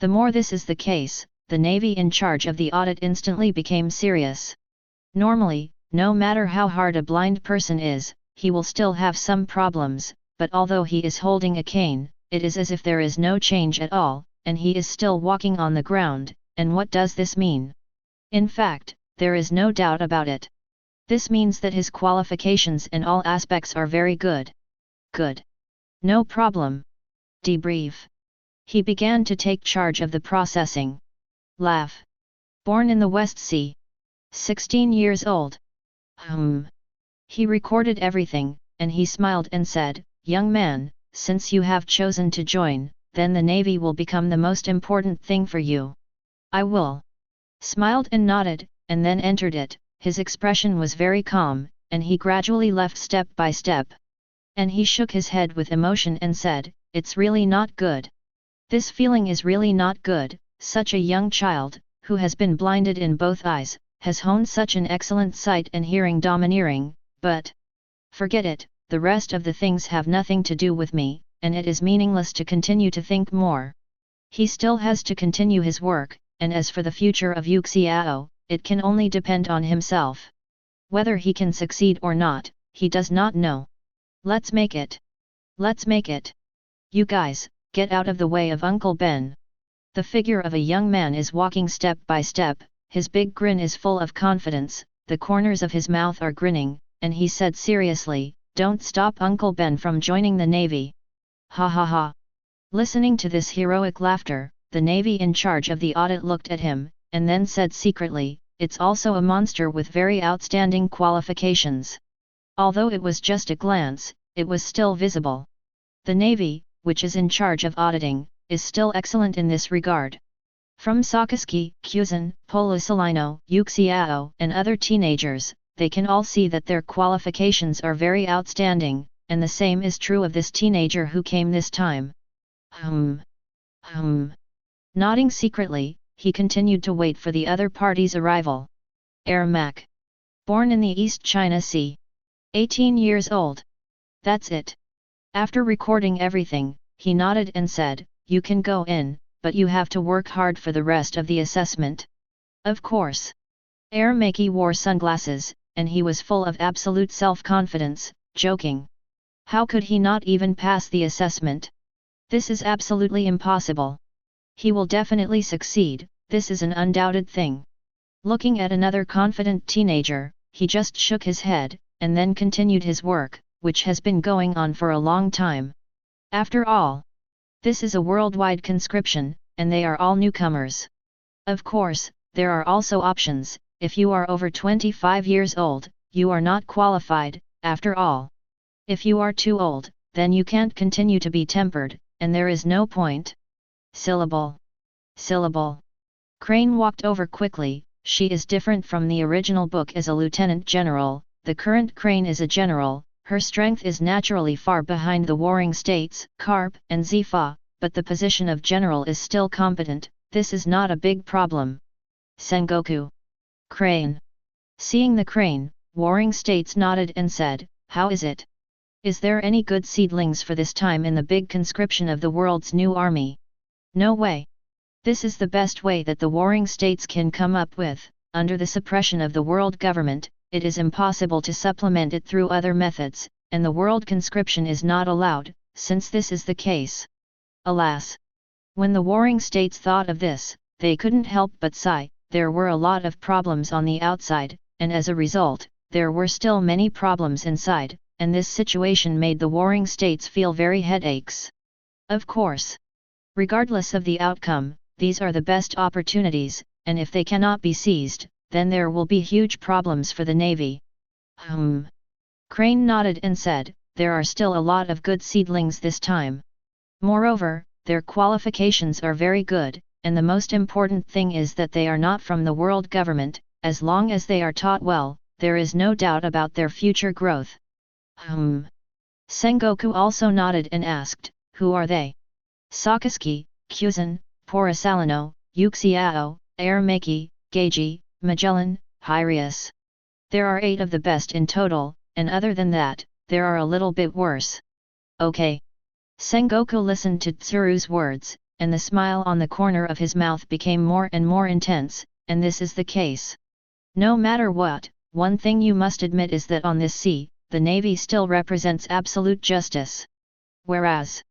The more this is the case, the Navy in charge of the audit instantly became serious. Normally, no matter how hard a blind person is, he will still have some problems, but although he is holding a cane, it is as if there is no change at all, and he is still walking on the ground. And what does this mean? In fact, there is no doubt about it. This means that his qualifications in all aspects are very good. Good. No problem. Debrief. He began to take charge of the processing. Laugh. Born in the West Sea. 16 years old. He recorded everything, and he smiled and said, "Young man, since you have chosen to join, then the Navy will become the most important thing for you." "I will." Smiled and nodded, and then entered it. His expression was very calm, and he gradually left step by step. And he shook his head with emotion and said, "It's really not good. This feeling is really not good. Such a young child, who has been blinded in both eyes, has honed such an excellent sight and hearing domineering, but forget it, the rest of the things have nothing to do with me, and it is meaningless to continue to think more." He still has to continue his work, and as for the future of Yuxiao, it can only depend on himself. Whether he can succeed or not, he does not know. Let's make it. Let's make it. You guys, get out of the way of Uncle Ben. The figure of a young man is walking step by step, his big grin is full of confidence, the corners of his mouth are grinning, and he said seriously, "Don't stop Uncle Ben from joining the Navy." Ha ha ha. Listening to this heroic laughter, the Navy in charge of the audit looked at him, and then said secretly, "It's also a monster with very outstanding qualifications." Although it was just a glance, it was still visible. The Navy, which is in charge of auditing, is still excellent in this regard. From Sakazuki, Kyuzan, Polisalino, Yuxiao, and other teenagers, they can all see that their qualifications are very outstanding, and the same is true of this teenager who came this time. Nodding secretly, he continued to wait for the other party's arrival. Ermac. Born in the East China Sea. 18 years old. That's it. After recording everything, he nodded and said, "You can go in, but you have to work hard for the rest of the assessment." Of course. Ermac wore sunglasses, and he was full of absolute self-confidence, joking. How could he not even pass the assessment? This is absolutely impossible. He will definitely succeed, this is an undoubted thing. Looking at another confident teenager, he just shook his head, and then continued his work, which has been going on for a long time. After all, this is a worldwide conscription, and they are all newcomers. Of course, there are also options. If you are over 25 years old, you are not qualified, after all. If you are too old, then you can't continue to be tempered, and there is no point. Syllable. Syllable. Crane walked over quickly. She is different from the original book as a lieutenant general, the current Crane is a general, her strength is naturally far behind the warring states, Karp and Zifa, but the position of general is still competent, this is not a big problem. Sengoku. Crane. Seeing the Crane, warring states nodded and said, "How is it? Is there any good seedlings for this time in the big conscription of the world's new army?" "No way. This is the best way that the warring states can come up with. Under the suppression of the world government, it is impossible to supplement it through other methods, and the world conscription is not allowed, since this is the case. Alas! When the warring states thought of this, they couldn't help but sigh. There were a lot of problems on the outside, and as a result, there were still many problems inside, and this situation made the warring states feel very headaches. Of course. Regardless of the outcome, these are the best opportunities, and if they cannot be seized, then there will be huge problems for the Navy. Crane nodded and said, there are still a lot of good seedlings this time. Moreover, their qualifications are very good, and the most important thing is that they are not from the world government. As long as they are taught well, there is no doubt about their future growth. Sengoku also nodded and asked, who are they? Sakazuki, Kyuzen, Porisalino, Uxiao, Aramaki, Geiji, Magellan, Hyrius. There are 8 of the best in total, and other than that, there are a little bit worse. Okay. Sengoku listened to Tsuru's words, and the smile on the corner of his mouth became more and more intense, and this is the case. No matter what, one thing you must admit is that on this sea, the Navy still represents absolute justice. Whereas,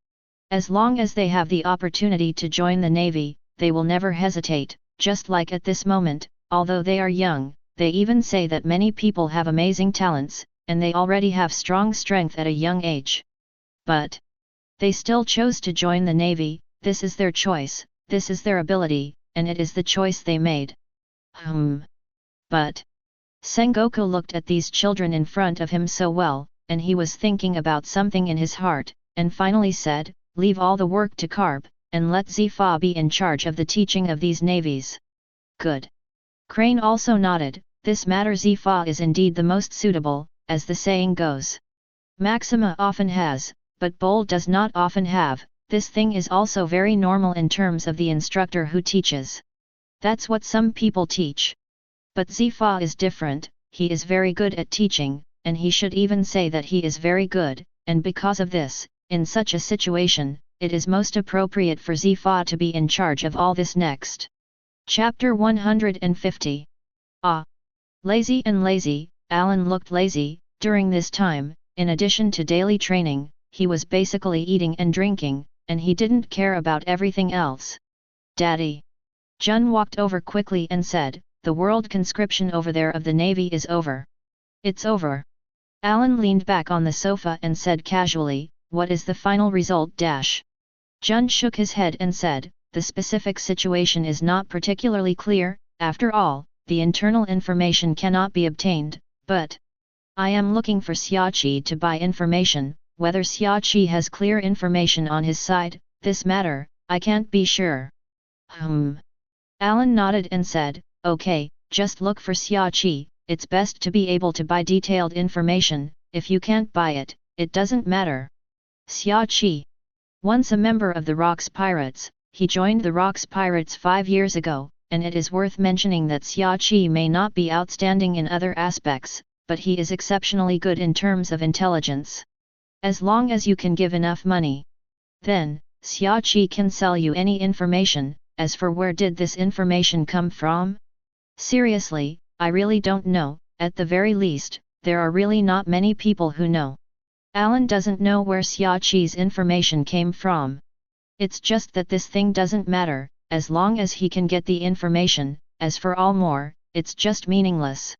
as long as they have the opportunity to join the Navy, they will never hesitate, just like at this moment, although they are young, they even say that many people have amazing talents, and they already have strong strength at a young age. But they still chose to join the Navy. This is their choice, this is their ability, and it is the choice they made. But Sengoku looked at these children in front of him so well, and he was thinking about something in his heart, and finally said, leave all the work to Carp, and let Zifa be in charge of the teaching of these navies. Good. Crane also nodded, this matter Zifa is indeed the most suitable, as the saying goes. Maxima often has, but Bold does not often have. This thing is also very normal in terms of the instructor who teaches. That's what some people teach. But Zifa is different, he is very good at teaching, and he should even say that he is very good, and because of this, in such a situation, it is most appropriate for Zifa to be in charge of all this next. Chapter 150. Lazy and lazy. Alan looked lazy. During this time, in addition to daily training, he was basically eating and drinking, and he didn't care about everything else. Daddy. Jun walked over quickly and said, the world conscription over there of the Navy is over. It's over. Alan leaned back on the sofa and said casually, what is the final result? Jun shook his head and said, the specific situation is not particularly clear, after all, the internal information cannot be obtained, but I am looking for Xiaoqi to buy information. Whether Xiaoqi has clear information on his side, this matter, I can't be sure. Alan nodded and said, okay, just look for Xiaoqi, it's best to be able to buy detailed information, if you can't buy it, it doesn't matter. Xiaoqi. Once a member of the Rocks Pirates, he joined the Rocks Pirates 5 years ago, and it is worth mentioning that Xiaoqi may not be outstanding in other aspects, but he is exceptionally good in terms of intelligence. As long as you can give enough money, then, Xiaoqi can sell you any information. As for where did this information come from? Seriously, I really don't know, at the very least, there are really not many people who know. Alan doesn't know where Xiaoqi's information came from. It's just that this thing doesn't matter, as long as he can get the information, as for all more, it's just meaningless.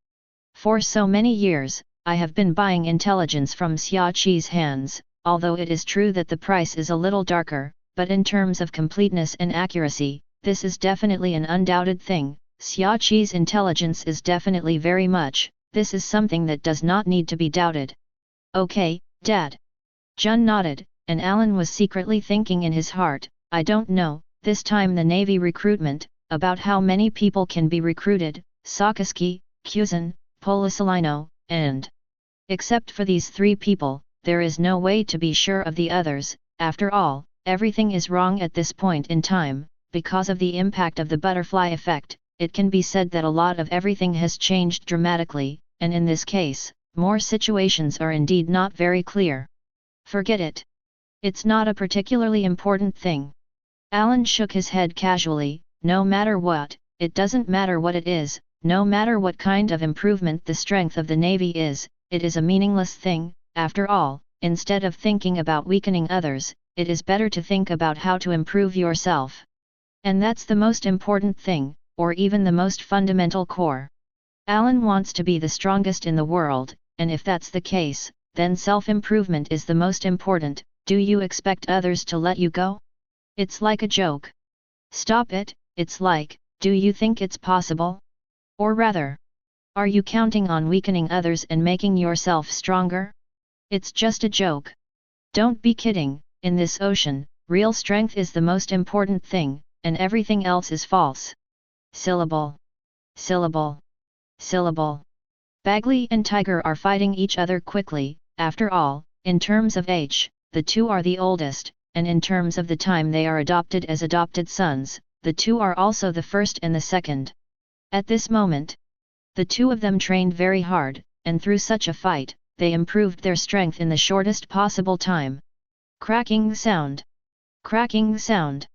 For so many years, I have been buying intelligence from Xiaoqi's hands, although it is true that the price is a little darker, but in terms of completeness and accuracy, this is definitely an undoubted thing. Xiaoqi's intelligence is definitely very much, this is something that does not need to be doubted. Okay, Dad. Jun nodded, and Alan was secretly thinking in his heart, I don't know, this time the Navy recruitment, about how many people can be recruited, Sakazuki, Kyuzen, Polisalino, and except for these 3 people, there is no way to be sure of the others. After all, everything is wrong at this point in time, because of the impact of the butterfly effect. It can be said that a lot of everything has changed dramatically, and in this case, more situations are indeed not very clear. Forget it. It's not a particularly important thing. Alan shook his head casually, no matter what, it doesn't matter what it is, no matter what kind of improvement the strength of the Navy is, it is a meaningless thing. After all, instead of thinking about weakening others, it is better to think about how to improve yourself. And that's the most important thing, or even the most fundamental core. Alan wants to be the strongest in the world, and if that's the case, then self-improvement is the most important. Do you expect others to let you go? It's like a joke. Stop it, it's like, do you think it's possible? Or rather, are you counting on weakening others and making yourself stronger? It's just a joke. Don't be kidding, in this ocean, real strength is the most important thing, and everything else is false. Syllable. Syllable. Syllable. Bagley and Tiger are fighting each other quickly. After all, in terms of age, the two are the oldest, and in terms of the time they are adopted as adopted sons, the two are also the first and the second. At this moment, the two of them trained very hard, and through such a fight, they improved their strength in the shortest possible time. Cracking sound. Cracking sound.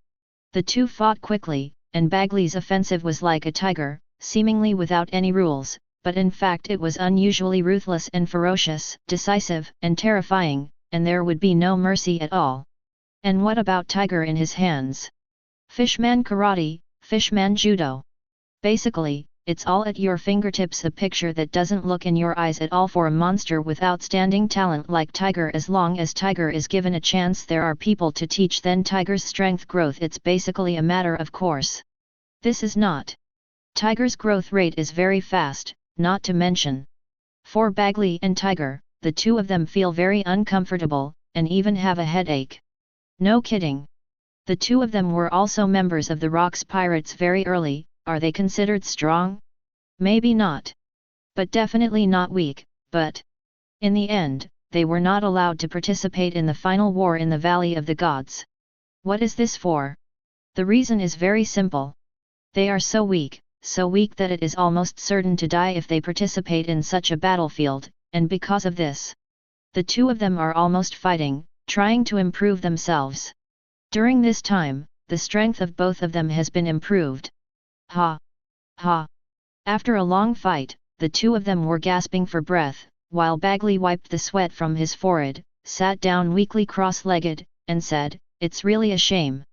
The two fought quickly, and Bagley's offensive was like a tiger, seemingly without any rules, but in fact it was unusually ruthless and ferocious, decisive and terrifying, and there would be no mercy at all. And what about Tiger in his hands? Fishman karate, fishman judo. Basically, it's all at your fingertips, a picture that doesn't look in your eyes at all for a monster with outstanding talent like Tiger. As long as Tiger is given a chance, there are people to teach then Tiger's strength growth. It's basically a matter of course. This is not. Tiger's growth rate is very fast, not to mention. For Bagley and Tiger, the two of them feel very uncomfortable, and even have a headache. No kidding. The two of them were also members of the Rocks Pirates very early. Are they considered strong? Maybe not. But definitely not weak, but in the end, they were not allowed to participate in the final war in the Valley of the Gods. What is this for? The reason is very simple. They are so weak that it is almost certain to die if they participate in such a battlefield, and because of this, the two of them are almost fighting, trying to improve themselves. During this time, the strength of both of them has been improved. Ha! Ha! After a long fight, the two of them were gasping for breath, while Bagley wiped the sweat from his forehead, sat down weakly cross-legged, and said, "It's really a shame.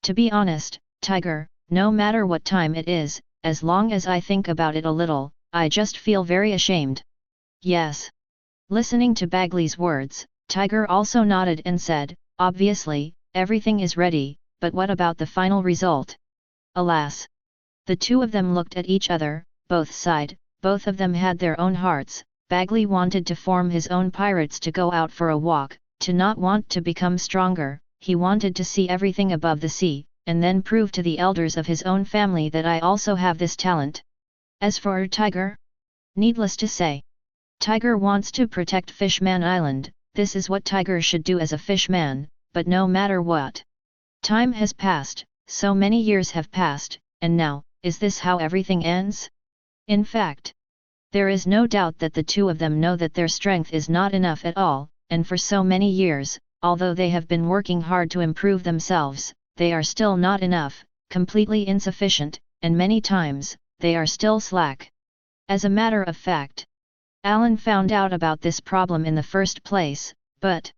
To be honest, Tiger, no matter what time it is, as long as I think about it a little, I just feel very ashamed." Yes. Listening to Bagley's words, Tiger also nodded and said, "Obviously, everything is ready, but what about the final result?" Alas! The two of them looked at each other, both sighed, both of them had their own hearts. Bagley wanted to form his own pirates, to go out for a walk, to not want to become stronger. He wanted to see everything above the sea, and then prove to the elders of his own family that I also have this talent. As for Tiger, needless to say, Tiger wants to protect Fishman Island. This is what Tiger should do as a fishman, but no matter what. Time has passed, so many years have passed, and now, is this how everything ends? In fact, there is no doubt that the two of them know that their strength is not enough at all, and for so many years, although they have been working hard to improve themselves, they are still not enough, completely insufficient, and many times, they are still slack. As a matter of fact, Alan found out about this problem in the first place, but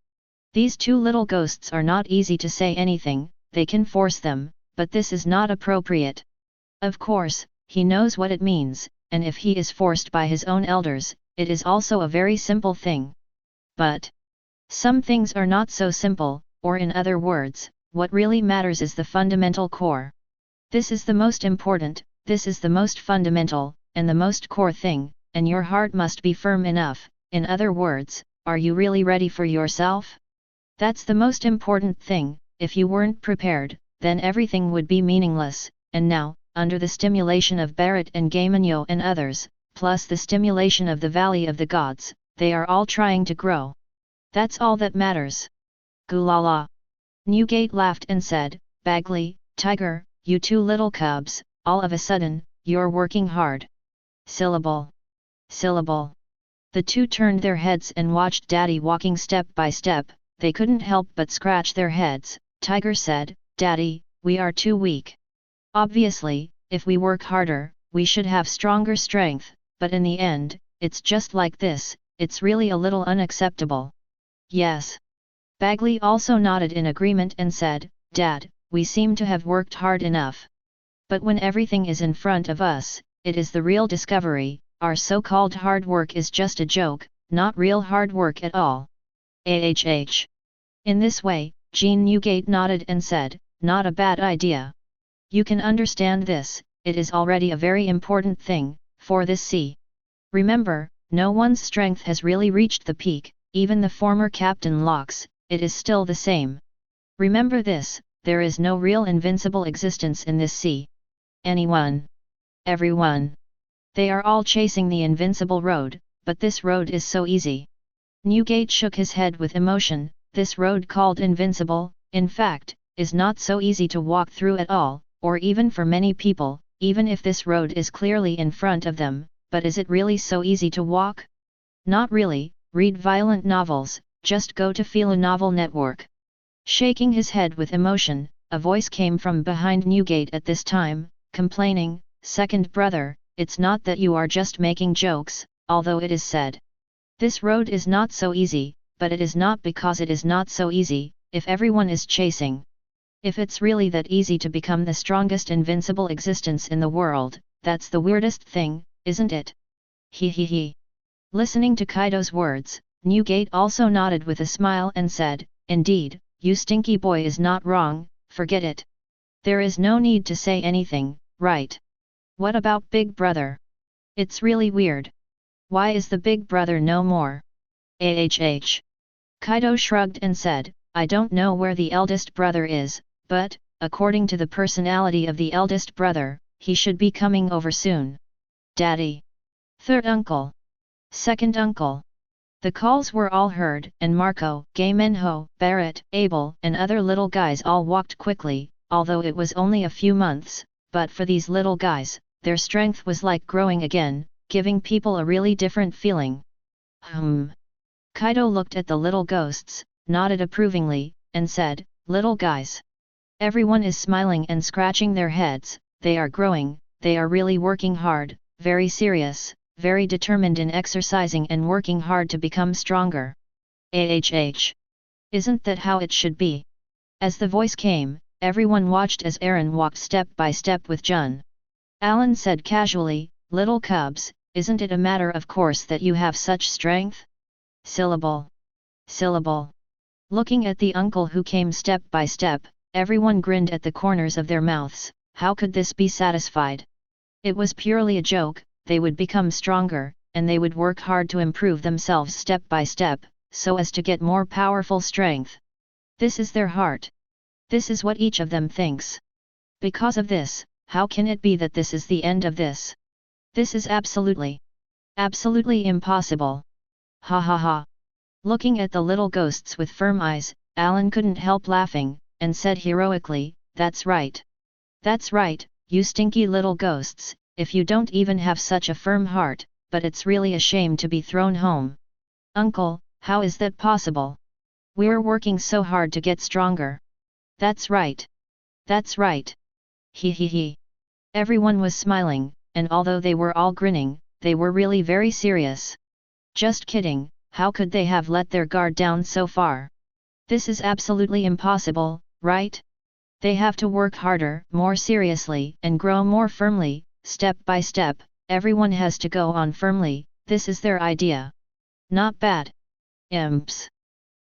these two little ghosts are not easy to say anything. They can force them, but this is not appropriate. Of course, he knows what it means, and if he is forced by his own elders, it is also a very simple thing. But some things are not so simple, or in other words, what really matters is the fundamental core. This is the most important, this is the most fundamental, and the most core thing, and your heart must be firm enough. In other words, are you really ready for yourself? That's the most important thing. If you weren't prepared, then everything would be meaningless, and now, under the stimulation of Barrett and Gaimanyo and others, plus the stimulation of the Valley of the Gods, they are all trying to grow. That's all that matters. Gulala. Newgate laughed and said, "Bagley, Tiger, you two little cubs, all of a sudden, you're working hard." Syllable. Syllable. The two turned their heads and watched Daddy walking step by step. They couldn't help but scratch their heads. Tiger said, "Daddy, we are too weak. Obviously, if we work harder, we should have stronger strength, but in the end, it's just like this, it's really a little unacceptable." Yes. Bagley also nodded in agreement and said, Dad, we seem to have worked hard enough. But when everything is in front of us, it is the real discovery, our so-called hard work is just a joke, not real hard work at all. In this way, Jean Newgate nodded and said, not a bad idea. You can understand this, it is already a very important thing, for this sea. Remember, no one's strength has really reached the peak, even the former Captain Locke's, it is still the same. Remember this, there is no real invincible existence in this sea. Anyone. Everyone. They are all chasing the invincible road, but this road is so easy. Newgate shook his head with emotion, this road called invincible, in fact, is not so easy to walk through at all, or even for many people, even if this road is clearly in front of them, but is it really so easy to walk? Not really, read violent novels, just go to Feel a Novel Network. Shaking his head with emotion, a voice came from behind Newgate at this time, complaining, Second brother, it's not that you are just making jokes, although it is said. This road is not so easy, but it is not because it is not so easy, if everyone is chasing. If it's really that easy to become the strongest invincible existence in the world, that's the weirdest thing, isn't it? He. Listening to Kaido's words, Newgate also nodded with a smile and said, Indeed, you stinky boy is not wrong, forget it. There is no need to say anything, right? What about Big Brother? It's really weird. Why is the Big Brother no more? Kaido shrugged and said, I don't know where the eldest brother is, but, according to the personality of the eldest brother, he should be coming over soon. Daddy. Third uncle. Second uncle. The calls were all heard, and Marco, Gamenho, Barrett, Abel, and other little guys all walked quickly, although it was only a few months, but for these little guys, their strength was like growing again, giving people a really different feeling. Kaido looked at the little ghosts, nodded approvingly, and said, Little guys. Everyone is smiling and scratching their heads, they are growing, they are really working hard, very serious, very determined in exercising and working hard to become stronger. Isn't that how it should be? As the voice came, everyone watched as Aaron walked step by step with Jun. Alan said casually, Little cubs, isn't it a matter of course that you have such strength? Syllable. Looking at the uncle who came step by step, everyone grinned at the corners of their mouths, how could this be satisfied? It was purely a joke, they would become stronger, and they would work hard to improve themselves step by step, so as to get more powerful strength. This is their heart. This is what each of them thinks. Because of this, how can it be that this is the end of this? This is absolutely impossible. Ha. Looking at the little ghosts with firm eyes, Alan couldn't help laughing, and said heroically, That's right. That's right, you stinky little ghosts, if you don't even have such a firm heart, but it's really a shame to be thrown home. Uncle, how is that possible? We're working so hard to get stronger. That's right. He. Everyone was smiling, and although they were all grinning, they were really very serious. Just kidding, how could they have let their guard down so far? This is absolutely impossible, right? They have to work harder, more seriously, and grow more firmly, step by step, everyone has to go on firmly, this is their idea. Not bad. Imps.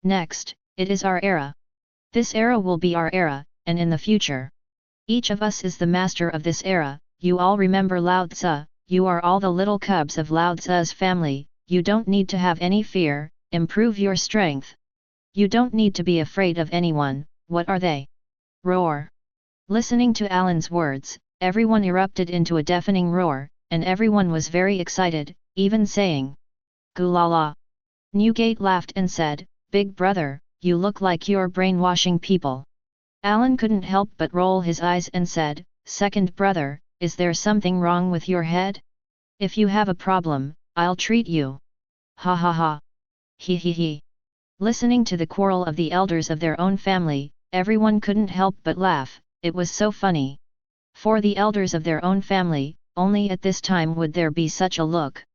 Next, it is our era. This era will be our era, and in the future. Each of us is the master of this era, you all remember Lao Tzu, you are all the little cubs of Lao Tzu's family, you don't need to have any fear, improve your strength. You don't need to be afraid of anyone, what are they? Roar. Listening to Alan's words, everyone erupted into a deafening roar, and everyone was very excited, even saying, Gulala. Newgate laughed and said, Big brother, you look like you're brainwashing people. Alan couldn't help but roll his eyes and said, Second brother, is there something wrong with your head? If you have a problem, I'll treat you. Ha. He. Listening to the quarrel of the elders of their own family, everyone couldn't help but laugh, it was so funny. For the elders of their own family, only at this time would there be such a look.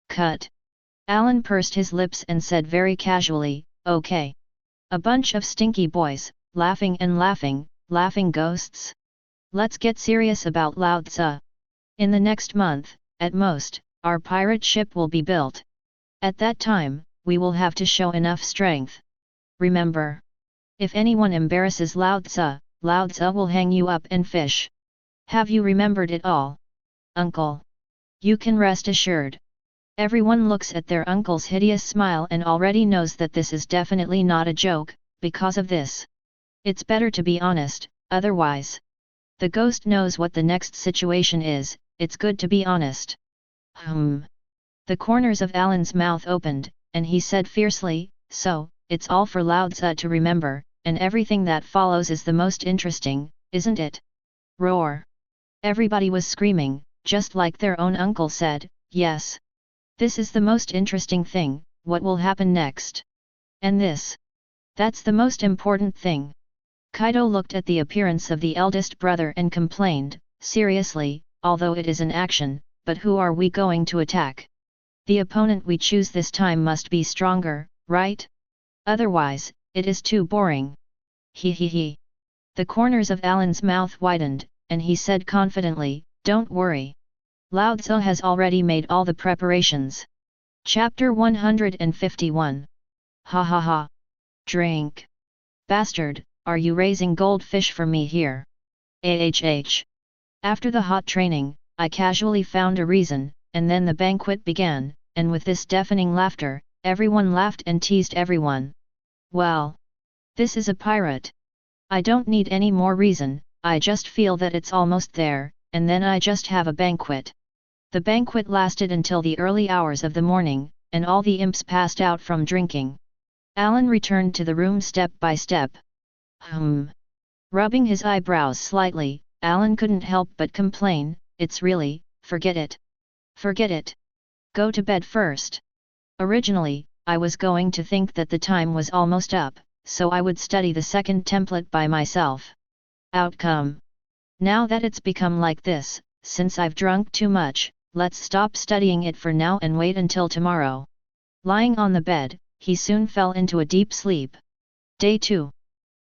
Cut. Alan pursed his lips and said very casually, Okay. A bunch of stinky boys, laughing and laughing, laughing ghosts. Let's get serious about Lao Tzu. In the next month, at most, our pirate ship will be built. At that time, we will have to show enough strength. Remember, if anyone embarrasses Lao Tzu will hang you up and fish. Have you remembered it all? Uncle. You can rest assured. Everyone looks at their uncle's hideous smile and already knows that this is definitely not a joke, because of this. It's better to be honest, otherwise. The ghost knows what the next situation is, it's good to be honest. The corners of Alan's mouth opened, and he said fiercely, so, it's all for Lao Tzu to remember, and everything that follows is the most interesting, isn't it? Roar. Everybody was screaming, just like their own uncle said, yes. This is the most interesting thing, what will happen next? And this. That's the most important thing. Kaido looked at the appearance of the eldest brother and complained, seriously, although it is an action, but who are we going to attack? The opponent we choose this time must be stronger, right? Otherwise, it is too boring. He. The corners of Alan's mouth widened, and he said confidently, don't worry. Lao Tzu has already made all the preparations. Chapter 151. Ha ha ha. Drink. Bastard, are you raising goldfish for me here? After the hot training, I casually found a reason, and then the banquet began, and with this deafening laughter, everyone laughed and teased everyone. Well. This is a pirate. I don't need any more reason, I just feel that it's almost there, and then I just have a banquet. The banquet lasted until the early hours of the morning, and all the imps passed out from drinking. Alan returned to the room step by step. Rubbing his eyebrows slightly, Alan couldn't help but complain, it's really, forget it. Forget it. Go to bed first. Originally, I was going to think that the time was almost up, so I would study the second template by myself. Outcome. Now that it's become like this, since I've drunk too much, let's stop studying it for now and wait until tomorrow. Lying on the bed, he soon fell into a deep sleep. Day 2.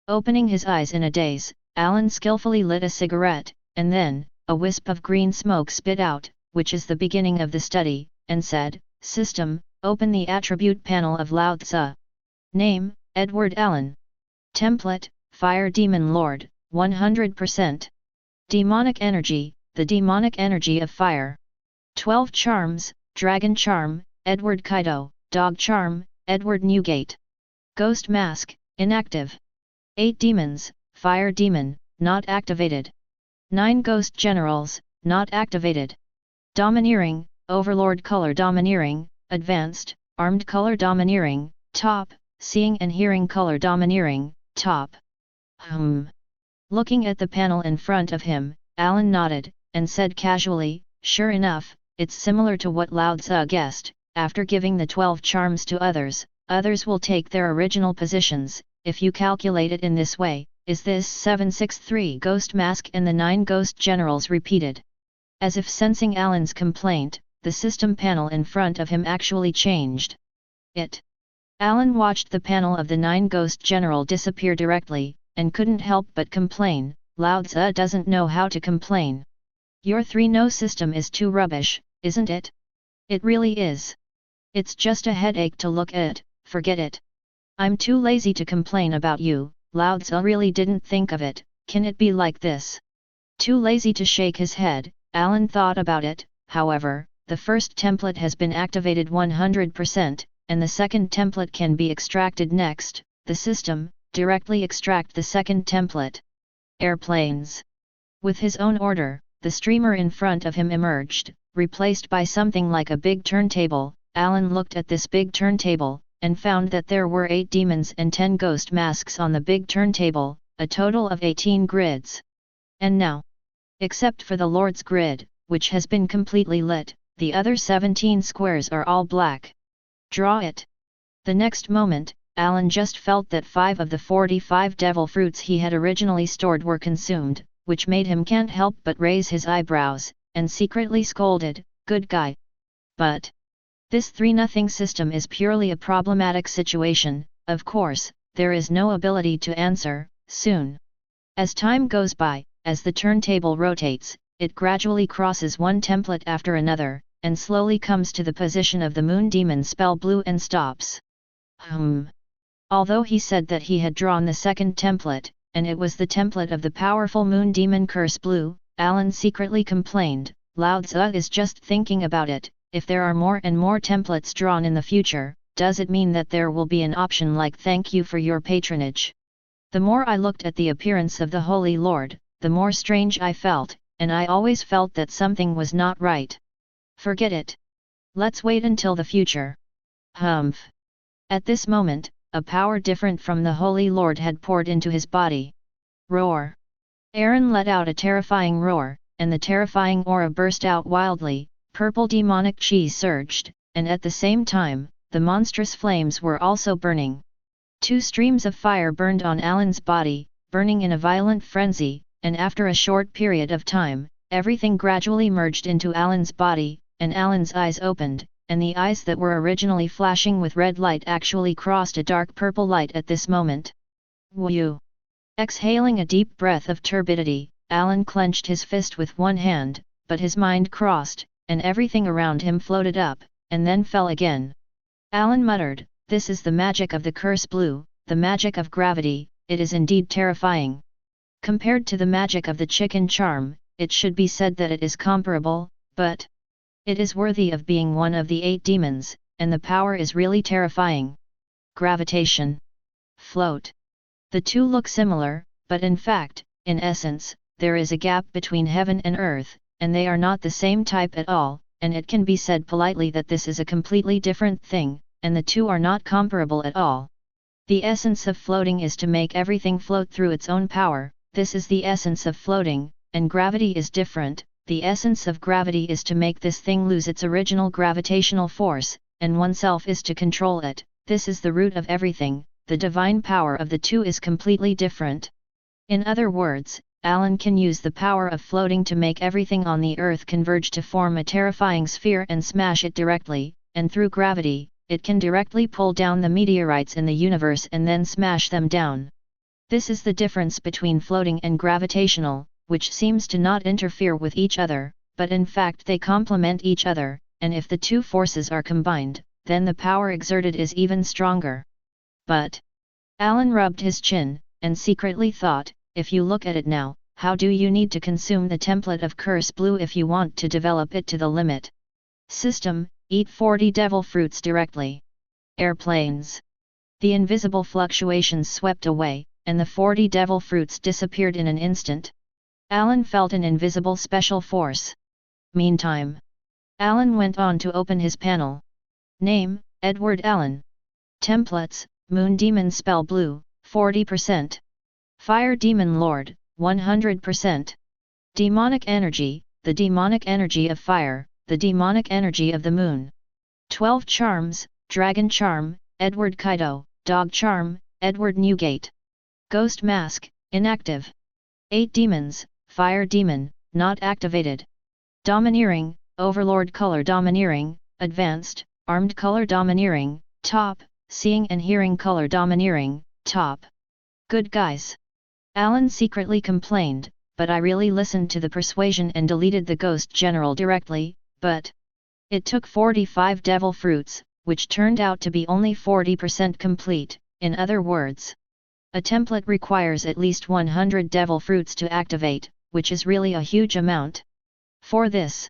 Opening his eyes in a daze, Alan skillfully lit a cigarette, and then, a wisp of green smoke spit out, which is the beginning of the study, and said, System, open the attribute panel of Lao Tzu. Name, Edward Allen. Template, Fire Demon Lord, 100%. Demonic energy, the demonic energy of fire. 12 charms, Dragon Charm, Edward Kaido, Dog Charm, Edward Newgate. Ghost Mask, inactive. 8 demons, Fire Demon, not activated. 9 Ghost Generals, not activated. Domineering, Overlord Color Domineering, Advanced, Armed Color Domineering, Top, Seeing and Hearing Color Domineering, Top. Looking at the panel in front of him, Alan nodded, and said casually, sure enough, it's similar to what Lao Tzu guessed, after giving the 12 charms to others, others will take their original positions, if you calculate it in this way, is this 763 Ghost Mask and the 9 Ghost Generals repeated. As if sensing Alan's complaint, the system panel in front of him actually changed. Alan watched the panel of the 9 Ghost General disappear directly, and couldn't help but complain, Lao Tzu doesn't know how to complain. Your 3-no system is too rubbish, isn't it? It really is. It's just a headache to look at, forget it. I'm too lazy to complain about you, Lao Tzu really didn't think of it, can it be like this? Too lazy to shake his head, Alan thought about it, however, the first template has been activated 100%, and the second template can be extracted next, the system, directly extract the second template. Airplanes. With his own order, the streamer in front of him emerged, replaced by something like a big turntable. Alan looked at this big turntable, and found that there were 8 demons and 10 ghost masks on the big turntable, a total of 18 grids. And now, except for the Lord's grid, which has been completely lit, the other 17 squares are all black. Draw it. The next moment, Alan just felt that 5 of the 45 devil fruits he had originally stored were consumed, which made him can't help but raise his eyebrows, and secretly scolded, good guy. But this 3-0 system is purely a problematic situation, of course, there is no ability to answer, soon. As time goes by, as the turntable rotates, it gradually crosses one template after another, and slowly comes to the position of the Moon Demon spell blue and stops. Although he said that he had drawn the second template, and it was the template of the powerful Moon Demon curse blue, Alan secretly complained, Lao Tzu is just thinking about it, if there are more and more templates drawn in the future, does it mean that there will be an option like thank you for your patronage? The more I looked at the appearance of the Holy Lord, the more strange I felt, and I always felt that something was not right. Forget it. Let's wait until the future. Humph. At this moment, a power different from the Holy Lord had poured into his body. Roar. Aaron let out a terrifying roar, and the terrifying aura burst out wildly, purple demonic chi surged, and at the same time, the monstrous flames were also burning. Two streams of fire burned on Alan's body, burning in a violent frenzy, and after a short period of time, everything gradually merged into Alan's body, and Alan's eyes opened, and the eyes that were originally flashing with red light actually crossed a dark purple light at this moment. Woo! Exhaling a deep breath of turbidity, Alan clenched his fist with one hand, but his mind crossed, and everything around him floated up, and then fell again. Alan muttered, "This is the magic of the curse blue, the magic of gravity, it is indeed terrifying. Compared to the magic of the chicken charm, it should be said that it is comparable, but it is worthy of being one of the 8 demons, and the power is really terrifying. Gravitation. Float. The two look similar, but in fact, in essence, there is a gap between heaven and earth, and they are not the same type at all, and it can be said politely that this is a completely different thing, and the two are not comparable at all. The essence of floating is to make everything float through its own power, this is the essence of floating, and gravity is different, the essence of gravity is to make this thing lose its original gravitational force, and oneself is to control it, this is the root of everything, the divine power of the two is completely different. In other words, Alan can use the power of floating to make everything on the earth converge to form a terrifying sphere and smash it directly, and through gravity, it can directly pull down the meteorites in the universe and then smash them down. This is the difference between floating and gravitational, which seems to not interfere with each other, but in fact they complement each other, and if the two forces are combined, then the power exerted is even stronger. But Alan rubbed his chin, and secretly thought, if you look at it now, how do you need to consume the template of Curse Blue if you want to develop it to the limit? System, eat 40 devil fruits directly. Airplanes. The invisible fluctuations swept away, and the 40 devil fruits disappeared in an instant. Alan felt an invisible special force. Meantime, Alan went on to open his panel. Name, Edward Allen. Templates, Moon Demon Spell Blue, 40%. Fire Demon Lord, 100%. Demonic Energy, the demonic energy of fire, the demonic energy of the moon. 12 Charms, Dragon Charm, Edward Kaido, Dog Charm, Edward Newgate. Ghost Mask, inactive. 8 Demons, Fire Demon, not activated. Domineering, Overlord Color Domineering, Advanced, Armed Color Domineering, Top, Seeing and Hearing Color Domineering, Top. Good guys. Alan secretly complained, but I really listened to the persuasion and deleted the Ghost General directly, but it took 45 devil fruits, which turned out to be only 40% complete, in other words. A template requires at least 100 devil fruits to activate, which is really a huge amount. For this,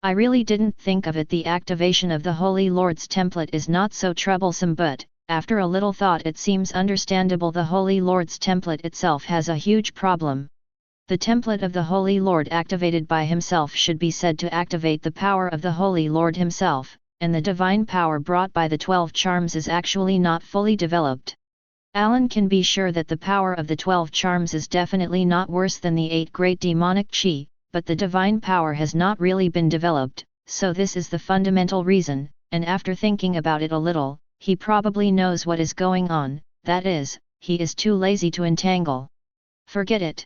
I really didn't think of it. The activation of the Holy Lord's template is not so troublesome, but after a little thought it seems understandable. The Holy Lord's template itself has a huge problem. The template of the Holy Lord activated by himself should be said to activate the power of the Holy Lord himself, and the divine power brought by the 12 charms is actually not fully developed. Alan can be sure that the power of the 12 charms is definitely not worse than the 8 great demonic chi, but the divine power has not really been developed, so this is the fundamental reason, and after thinking about it a little, he probably knows what is going on, that is, he is too lazy to entangle. Forget it.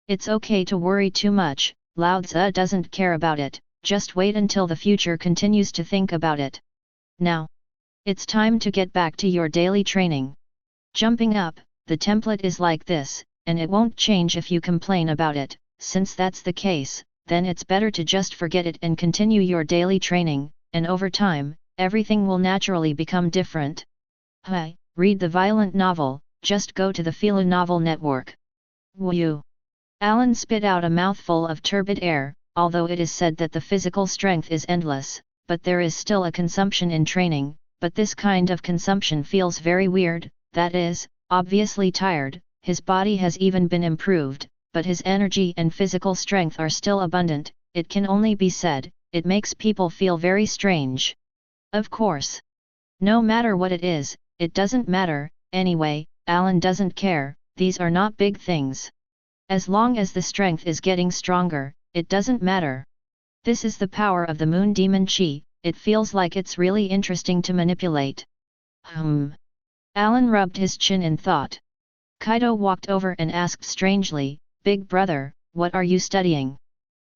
It's okay to worry too much, Lao Tzu doesn't care about it, just wait until the future continues to think about it. Now, it's time to get back to your daily training. Jumping up, the template is like this, and it won't change if you complain about it. Since that's the case, then it's better to just forget it and continue your daily training, and over time, everything will naturally become different. Hi, read the violent novel, just go to the Philo Novel Network. Woo! Alan spit out a mouthful of turbid air. Although it is said that the physical strength is endless, but there is still a consumption in training, but this kind of consumption feels very weird, that is, obviously tired. His body has even been improved, but his energy and physical strength are still abundant. It can only be said, it makes people feel very strange. Of course. No matter what it is, it doesn't matter. Anyway, Alan doesn't care, these are not big things. As long as the strength is getting stronger, it doesn't matter. This is the power of the moon demon chi, it feels like it's really interesting to manipulate. Alan rubbed his chin in thought. Kaido walked over and asked strangely, "Big brother, what are you studying?"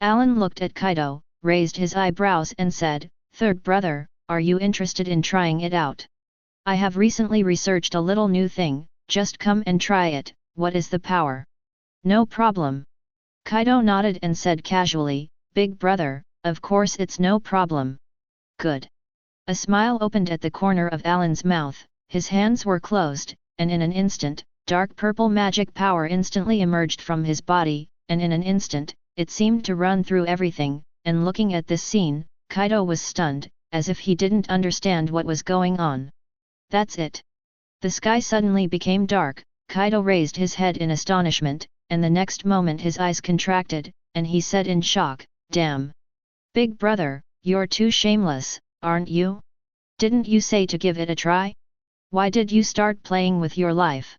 Alan looked at Kaido, raised his eyebrows and said, "Third brother, are you interested in trying it out? I have recently researched a little new thing, just come and try it. What is the power?" "No problem." Kaido nodded and said casually, "Big brother, of course it's no problem." "Good." A smile opened at the corner of Alan's mouth, his hands were closed, and in an instant, dark purple magic power instantly emerged from his body, and in an instant, it seemed to run through everything, and looking at this scene, Kaido was stunned, as if he didn't understand what was going on. "That's it." The sky suddenly became dark, Kaido raised his head in astonishment, and the next moment his eyes contracted, and he said in shock, "Damn! Big brother, you're too shameless, aren't you? Didn't you say to give it a try? Why did you start playing with your life?"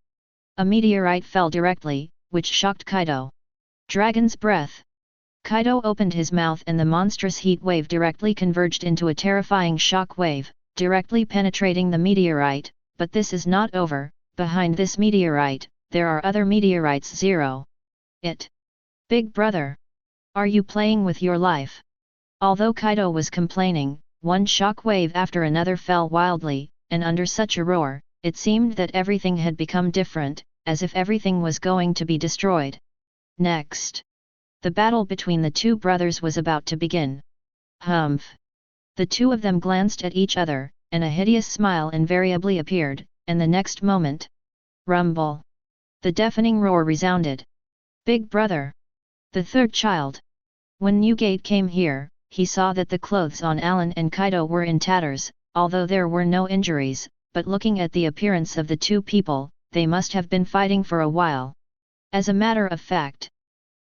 A meteorite fell directly, which shocked Kaido. Dragon's breath. Kaido opened his mouth and the monstrous heat wave directly converged into a terrifying shock wave, directly penetrating the meteorite, but this is not over. Behind this meteorite, there are other meteorites. Big brother! Are you playing with your life? Although Kaido was complaining, one shock wave after another fell wildly, and under such a roar, it seemed that everything had become different, as if everything was going to be destroyed. Next, the battle between the two brothers was about to begin. Humph! The two of them glanced at each other, and a hideous smile invariably appeared, and the next moment, rumble! The deafening roar resounded. "Big brother! The third child!" When Newgate came here, he saw that the clothes on Alan and Kaido were in tatters, although there were no injuries, but looking at the appearance of the two people, they must have been fighting for a while. As a matter of fact,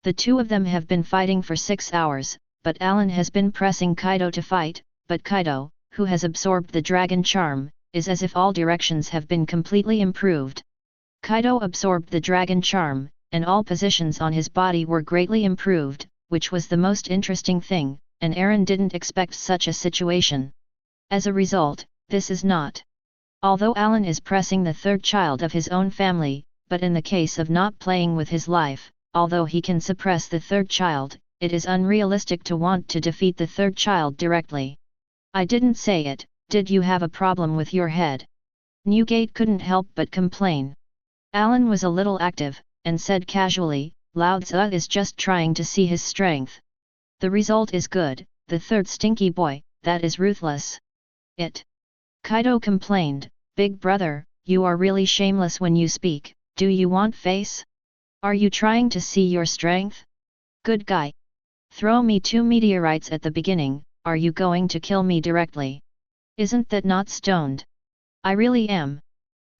the two of them have been fighting for 6 hours, but Alan has been pressing Kaido to fight, but Kaido, who has absorbed the dragon charm, is as if all directions have been completely improved. Kaido absorbed the dragon charm, and all positions on his body were greatly improved, which was the most interesting thing, and Eren didn't expect such a situation. As a result, this is not. Although Alan is pressing the third child of his own family, but in the case of not playing with his life, although he can suppress the third child, it is unrealistic to want to defeat the third child directly. "I didn't say it, did you have a problem with your head?" Newgate couldn't help but complain. Alan was a little active, and said casually, "Lao Tzu is just trying to see his strength. The result is good, the third stinky boy, that is ruthless." Kaido complained, "Big brother, you are really shameless when you speak, do you want face? Are you trying to see your strength? Good guy. Throw me 2 meteorites at the beginning, are you going to kill me directly? Isn't that not stoned? I really am.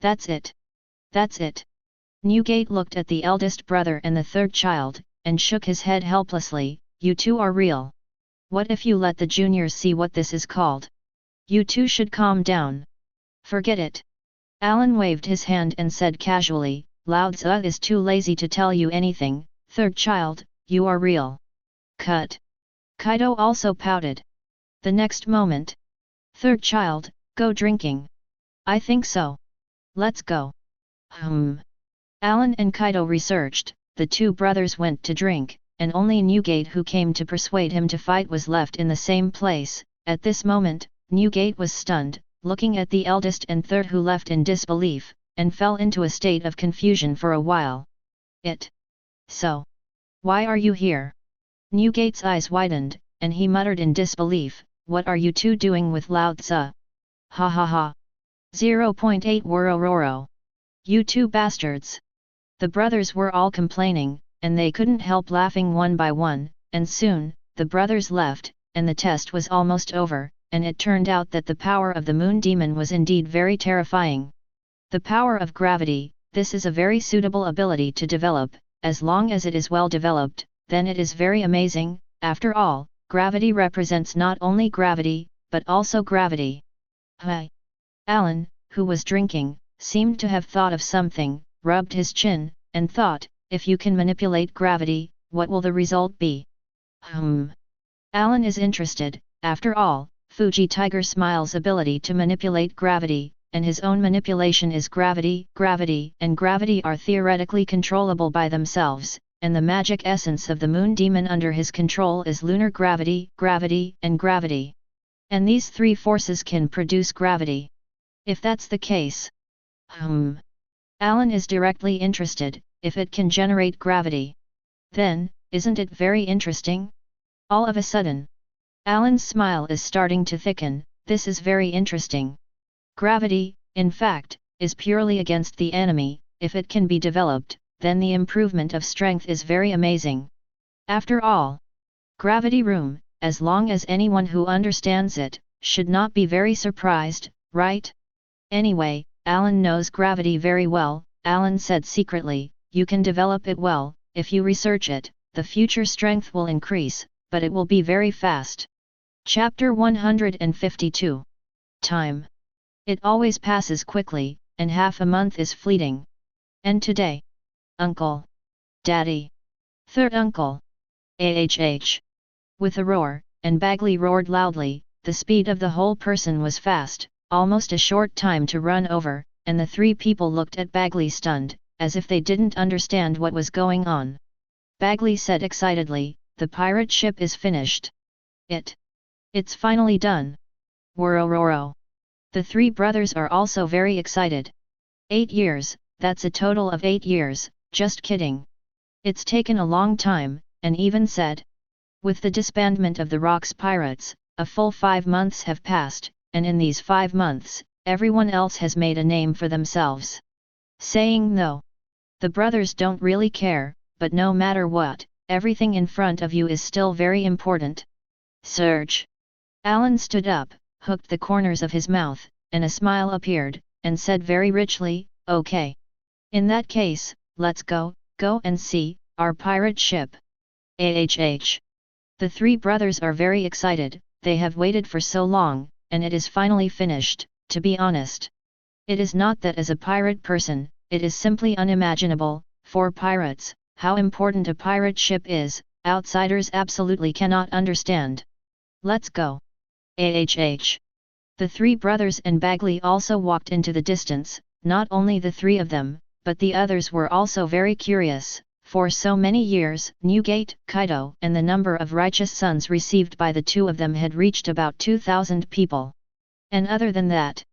That's it. That's it." Newgate looked at the eldest brother and the third child, and shook his head helplessly, "You two are real. What if you let the juniors see what this is called? You two should calm down. Forget it." Alan waved his hand and said casually, "Lao Tzu is too lazy to tell you anything, third child, you are real." Cut. Kaido also pouted. The next moment. "Third child, go drinking." "I think so. Let's go." Alan and Kaido researched, the two brothers went to drink, and only Newgate, who came to persuade him to fight, was left in the same place. At this moment, Newgate was stunned, looking at the eldest and third, who left in disbelief, and fell into a state of confusion for a while. So? Why are you here? Newgate's eyes widened, and he muttered in disbelief, what are you two doing with Lao Tzu? Ha ha ha. 0.8 Worororo. You two bastards. The brothers were all complaining, and they couldn't help laughing one by one, and soon, the brothers left, and the test was almost over, and it turned out that the power of the moon demon was indeed very terrifying. The power of gravity, this is a very suitable ability to develop, as long as it is well developed, then it is very amazing. After all, gravity represents not only gravity, but also gravity. Hi. Alan, who was drinking, seemed to have thought of something, rubbed his chin, and thought, if you can manipulate gravity, what will the result be? Alan is interested, after all, Fuji Tiger Smile's ability to manipulate gravity, and his own manipulation is gravity, and gravity are theoretically controllable by themselves, and the magic essence of the moon demon under his control is lunar gravity, and gravity. And these three forces can produce gravity. If that's the case. Alan is directly interested, if it can generate gravity. Then, isn't it very interesting? All of a sudden, Alan's smile is starting to thicken, this is very interesting. Gravity, in fact, is purely against the enemy, if it can be developed, then the improvement of strength is very amazing. After all, gravity room, as long as anyone who understands it, should not be very surprised, right? Anyway, Alan knows gravity very well, Alan said secretly, you can develop it well, if you research it, the future strength will increase, but it will be very fast. Chapter 152. Time. It always passes quickly, and half a month is fleeting. And today? Uncle. Daddy. Third uncle. With a roar, and Bagley roared loudly, the speed of the whole person was fast, almost a short time to run over, and the three people looked at Bagley stunned, as if they didn't understand what was going on. Bagley said excitedly, the pirate ship is finished. It's finally done. Worororo. The three brothers are also very excited. 8 years, that's a total of 8 years, just kidding. It's taken a long time, and even said. With the disbandment of the Rocks Pirates, a full 5 months have passed, and in these 5 months, everyone else has made a name for themselves. Saying no. The brothers don't really care, but no matter what, everything in front of you is still very important. Surge. Alan stood up, hooked the corners of his mouth, and a smile appeared, and said very richly, okay. In that case, let's go and see, our pirate ship. The three brothers are very excited, they have waited for so long, and it is finally finished, to be honest. It is not that as a pirate person, it is simply unimaginable, for pirates, how important a pirate ship is, outsiders absolutely cannot understand. Let's go. The three brothers and Bagley also walked into the distance, not only the three of them, but the others were also very curious. For so many years, Newgate, Kaido, and the number of righteous sons received by the two of them had reached about 2,000 people. And other than that,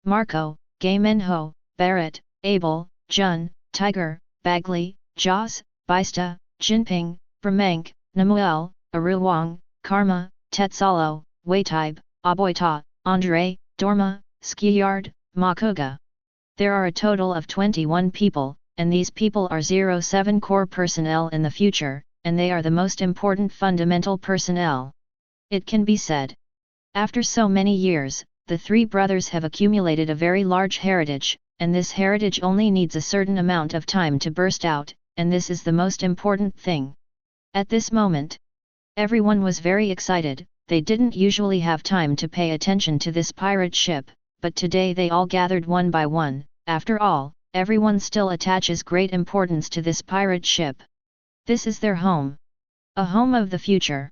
Marco, Gay Minho, Barrett, Abel, Jun, Tiger, Bagley, Jaws, Baista, Jinping, Bramank, Namuel, Aruwang, Karma, Tetsalo, Waitib, Aboita, Andre, Dorma, Skiyard, Makuga. There are a total of 21 people, and these people are 07 core personnel in the future, and they are the most important fundamental personnel. It can be said. After so many years, the three brothers have accumulated a very large heritage, and this heritage only needs a certain amount of time to burst out, and this is the most important thing. At this moment, everyone was very excited, they didn't usually have time to pay attention to this pirate ship, but today they all gathered one by one. After all, everyone still attaches great importance to this pirate ship. This is their home. A home of the future.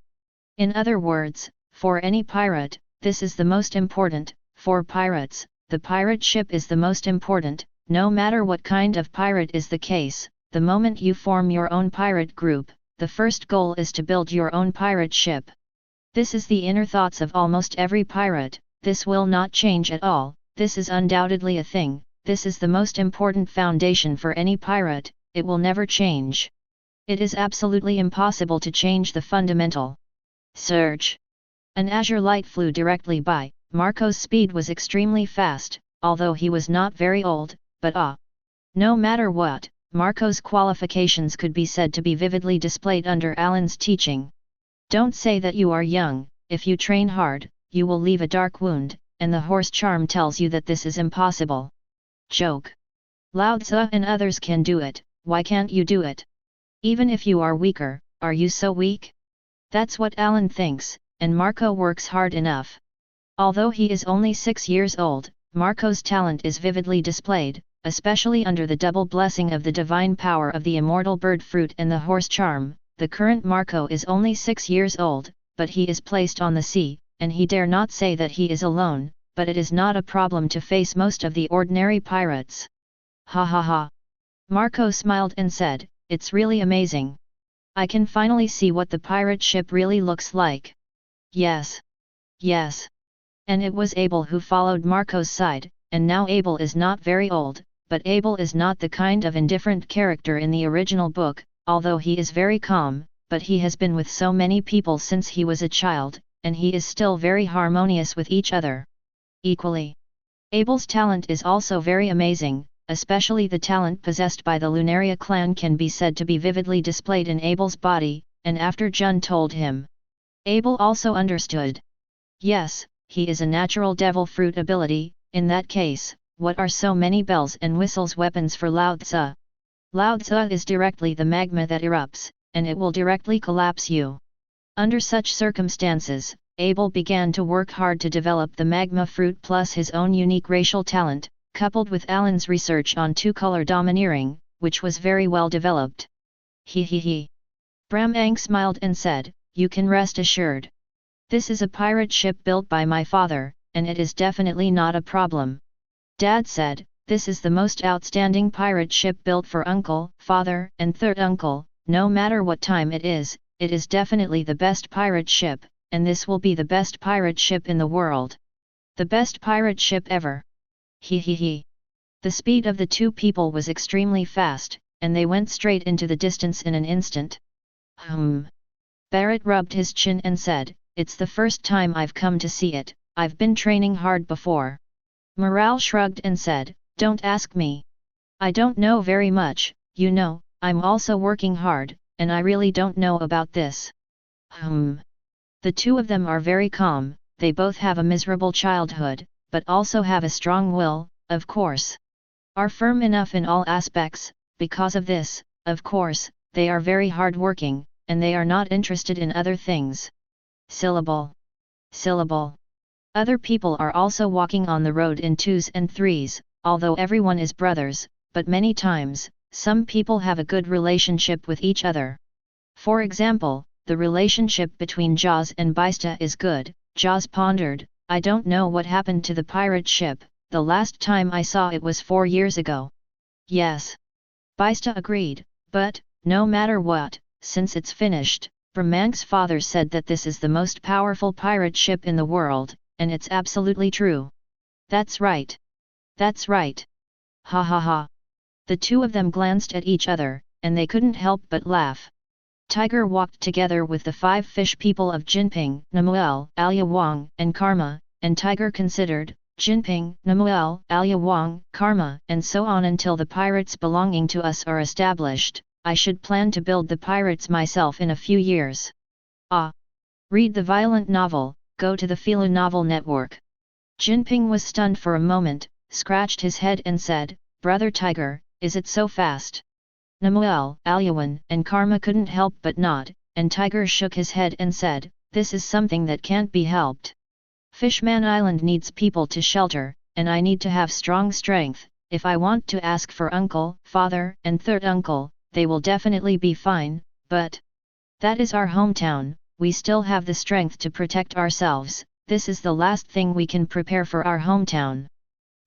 In other words, for any pirate, this is the most important. For pirates, the pirate ship is the most important, no matter what kind of pirate is the case. The moment you form your own pirate group, the first goal is to build your own pirate ship. This is the inner thoughts of almost every pirate, this will not change at all, this is undoubtedly a thing, this is the most important foundation for any pirate, it will never change. It is absolutely impossible to change the fundamental. Surge! An azure light flew directly by. Marco's speed was extremely fast, although he was not very old, but no matter what, Marco's qualifications could be said to be vividly displayed under Alan's teaching. Don't say that you are young, if you train hard, you will leave a dark wound, and the horse charm tells you that this is impossible. Joke. Lao Tzu and others can do it, why can't you do it? Even if you are weaker, are you so weak? That's what Alan thinks, and Marco works hard enough. Although he is only 6 years old, Marco's talent is vividly displayed, especially under the double blessing of the divine power of the immortal bird fruit and the horse charm. The current Marco is only 6 years old, but he is placed on the sea, and he dare not say that he is alone, but it is not a problem to face most of the ordinary pirates. Ha ha ha. Marco smiled and said, it's really amazing. I can finally see what the pirate ship really looks like. Yes. Yes. And it was Abel who followed Marco's side, and now Abel is not very old, but Abel is not the kind of indifferent character in the original book, although he is very calm, but he has been with so many people since he was a child, and he is still very harmonious with each other. Equally. Abel's talent is also very amazing, especially the talent possessed by the Lunaria clan can be said to be vividly displayed in Abel's body, and after Jun told him. Abel also understood. Yes, he is a natural devil fruit ability. In that case, what are so many bells and whistles weapons for Lao Tzu? Lao Tzu is directly the magma that erupts, and it will directly collapse you. Under such circumstances, Abel began to work hard to develop the magma fruit plus his own unique racial talent, coupled with Alan's research on two-color domineering, which was very well developed. He. Bram Ang smiled and said, you can rest assured. This is a pirate ship built by my father, and it is definitely not a problem. Dad said, this is the most outstanding pirate ship built for uncle, father, and third uncle, no matter what time it is definitely the best pirate ship, and this will be the best pirate ship in the world. The best pirate ship ever. He. The speed of the two people was extremely fast, and they went straight into the distance in an instant. Barrett rubbed his chin and said, it's the first time I've come to see it, I've been training hard before. Morale shrugged and said, don't ask me. I don't know very much, you know, I'm also working hard, and I really don't know about this. The two of them are very calm, they both have a miserable childhood, but also have a strong will, of course. Are firm enough in all aspects, because of this, of course, they are very hard-working, and they are not interested in other things. Syllable. Other people are also walking on the road in 2s and 3s, although everyone is brothers, but many times, some people have a good relationship with each other. For example, the relationship between Jaws and Baista is good. Jaws pondered, I don't know what happened to the pirate ship, the last time I saw it was 4 years ago. Yes. Baista agreed, but, no matter what, since it's finished, Brahmang's father said that this is the most powerful pirate ship in the world, and it's absolutely true. That's right. That's right. Ha ha ha. The two of them glanced at each other, and they couldn't help but laugh. Tiger walked together with the 5 fish people of Jinping, Namuel, Alia Wang, and Karma, and Tiger considered, Jinping, Namuel, Alia Wang, Karma, and so on until the pirates belonging to us are established. I should plan to build the pirates myself in a few years. Read the violent novel, go to the Philo Novel Network. Jinping was stunned for a moment, scratched his head and said, Brother Tiger, is it so fast? Namuel, Aliawan, and Karma couldn't help but nod, and Tiger shook his head and said, this is something that can't be helped. Fishman Island needs people to shelter, and I need to have strong strength. If I want to ask for uncle, father, and third uncle, they will definitely be fine, but that is our hometown, we still have the strength to protect ourselves, this is the last thing we can prepare for our hometown.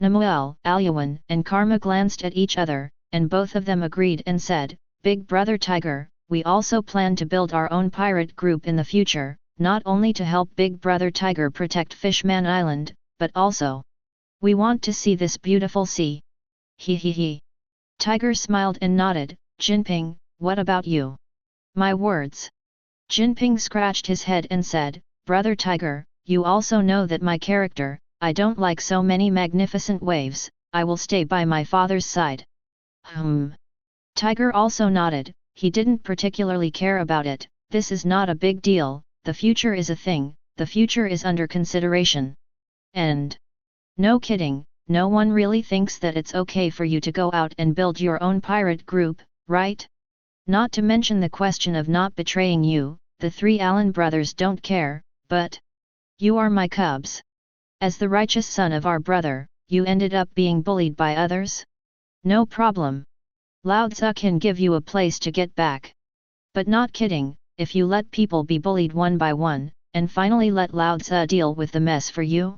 Namuel, Aliawan, and Karma glanced at each other, and both of them agreed and said, Big Brother Tiger, we also plan to build our own pirate group in the future, not only to help Big Brother Tiger protect Fishman Island, but also we want to see this beautiful sea. He. Tiger smiled and nodded. Jin Bing, what about you? My words. Jin Bing scratched his head and said, Brother Tiger, you also know that my character, I don't like so many magnificent waves, I will stay by my father's side. Tiger also nodded, he didn't particularly care about it, this is not a big deal, the future is a thing, the future is under consideration. And no kidding, no one really thinks that it's okay for you to go out and build your own pirate group, right? Not to mention the question of not betraying you, the three Allen brothers don't care, but you are my cubs. As the righteous son of our brother, you ended up being bullied by others? No problem. Lao Tzu can give you a place to get back. But not kidding, if you let people be bullied one by one, and finally let Lao Tzu deal with the mess for you?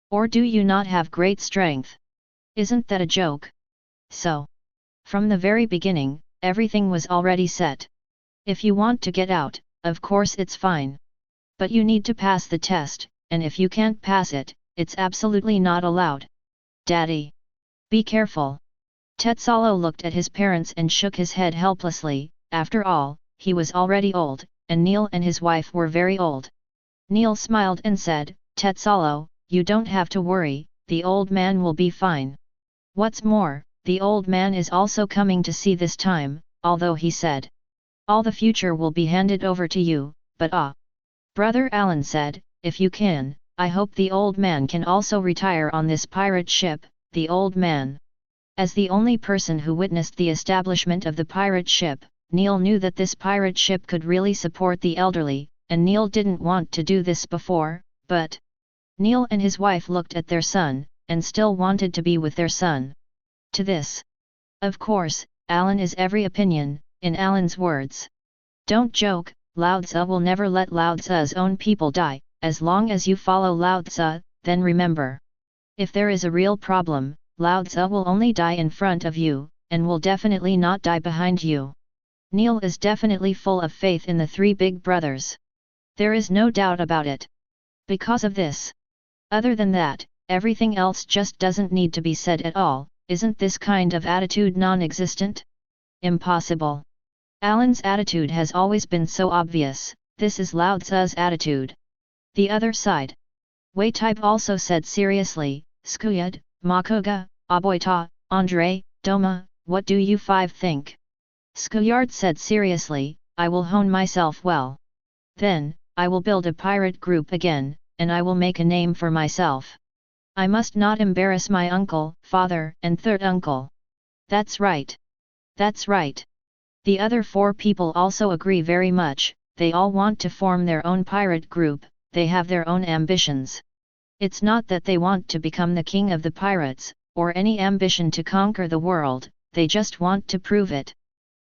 Or do you not have great strength? Isn't that a joke? So, from the very beginning, everything was already set. If you want to get out, of course it's fine. But you need to pass the test, and if you can't pass it, it's absolutely not allowed. Daddy! Be careful! Tetsalo looked at his parents and shook his head helplessly, after all, he was already old, and Neil and his wife were very old. Neil smiled and said, Tetsalo, you don't have to worry, the old man will be fine. What's more, the old man is also coming to see this time, although he said, all the future will be handed over to you, but Brother Alan said, if you can, I hope the old man can also retire on this pirate ship, the old man. As the only person who witnessed the establishment of the pirate ship, Neil knew that this pirate ship could really support the elderly, and Neil didn't want to do this before, but Neil and his wife looked at their son, and still wanted to be with their son. To this, of course, Alan is every opinion, in Alan's words. Don't joke, Lao Tzu will never let Lao Tzu's own people die, as long as you follow Lao Tzu, then remember. If there is a real problem, Lao Tzu will only die in front of you, and will definitely not die behind you. Neil is definitely full of faith in the three big brothers. There is no doubt about it. Because of this. Other than that, everything else just doesn't need to be said at all, isn't this kind of attitude non-existent? Impossible. Alan's attitude has always been so obvious, this is Lao Tzu's attitude. The other side. Wei Type also said seriously, Skuyad, Makoga, Aboita, Andre, Doma, what do you five think? Skuyard said seriously, I will hone myself well. Then, I will build a pirate group again, and I will make a name for myself. I must not embarrass my uncle, father, and third uncle. That's right. That's right. The other four people also agree very much, they all want to form their own pirate group, they have their own ambitions. It's not that they want to become the king of the pirates, or any ambition to conquer the world, they just want to prove it.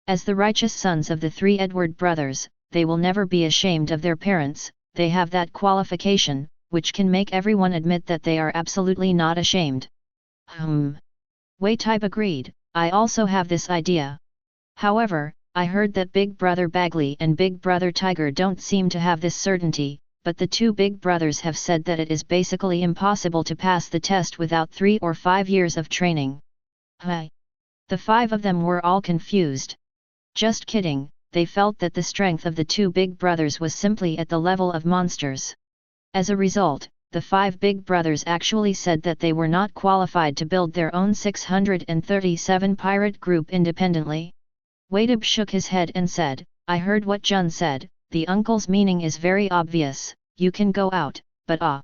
As the righteous sons of the three Edward brothers, they will never be ashamed of their parents, they have that qualification, which can make everyone admit that they are absolutely not ashamed. Wei Type agreed, I also have this idea. However, I heard that Big Brother Bagley and Big Brother Tiger don't seem to have this certainty, but the two big brothers have said that it is basically impossible to pass the test without 3 or 5 years of training. The five of them were all confused. Just kidding, they felt that the strength of the two big brothers was simply at the level of monsters. As a result, the five big brothers actually said that they were not qualified to build their own 637 pirate group independently. Wadub shook his head and said, I heard what Jun said, the uncle's meaning is very obvious, you can go out, but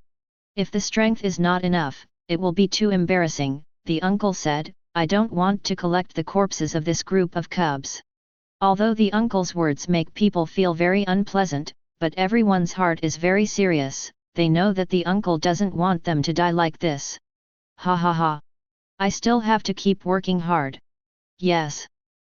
if the strength is not enough, it will be too embarrassing, the uncle said, I don't want to collect the corpses of this group of cubs. Although the uncle's words make people feel very unpleasant, but everyone's heart is very serious, they know that the uncle doesn't want them to die like this. Ha ha ha. I still have to keep working hard. Yes.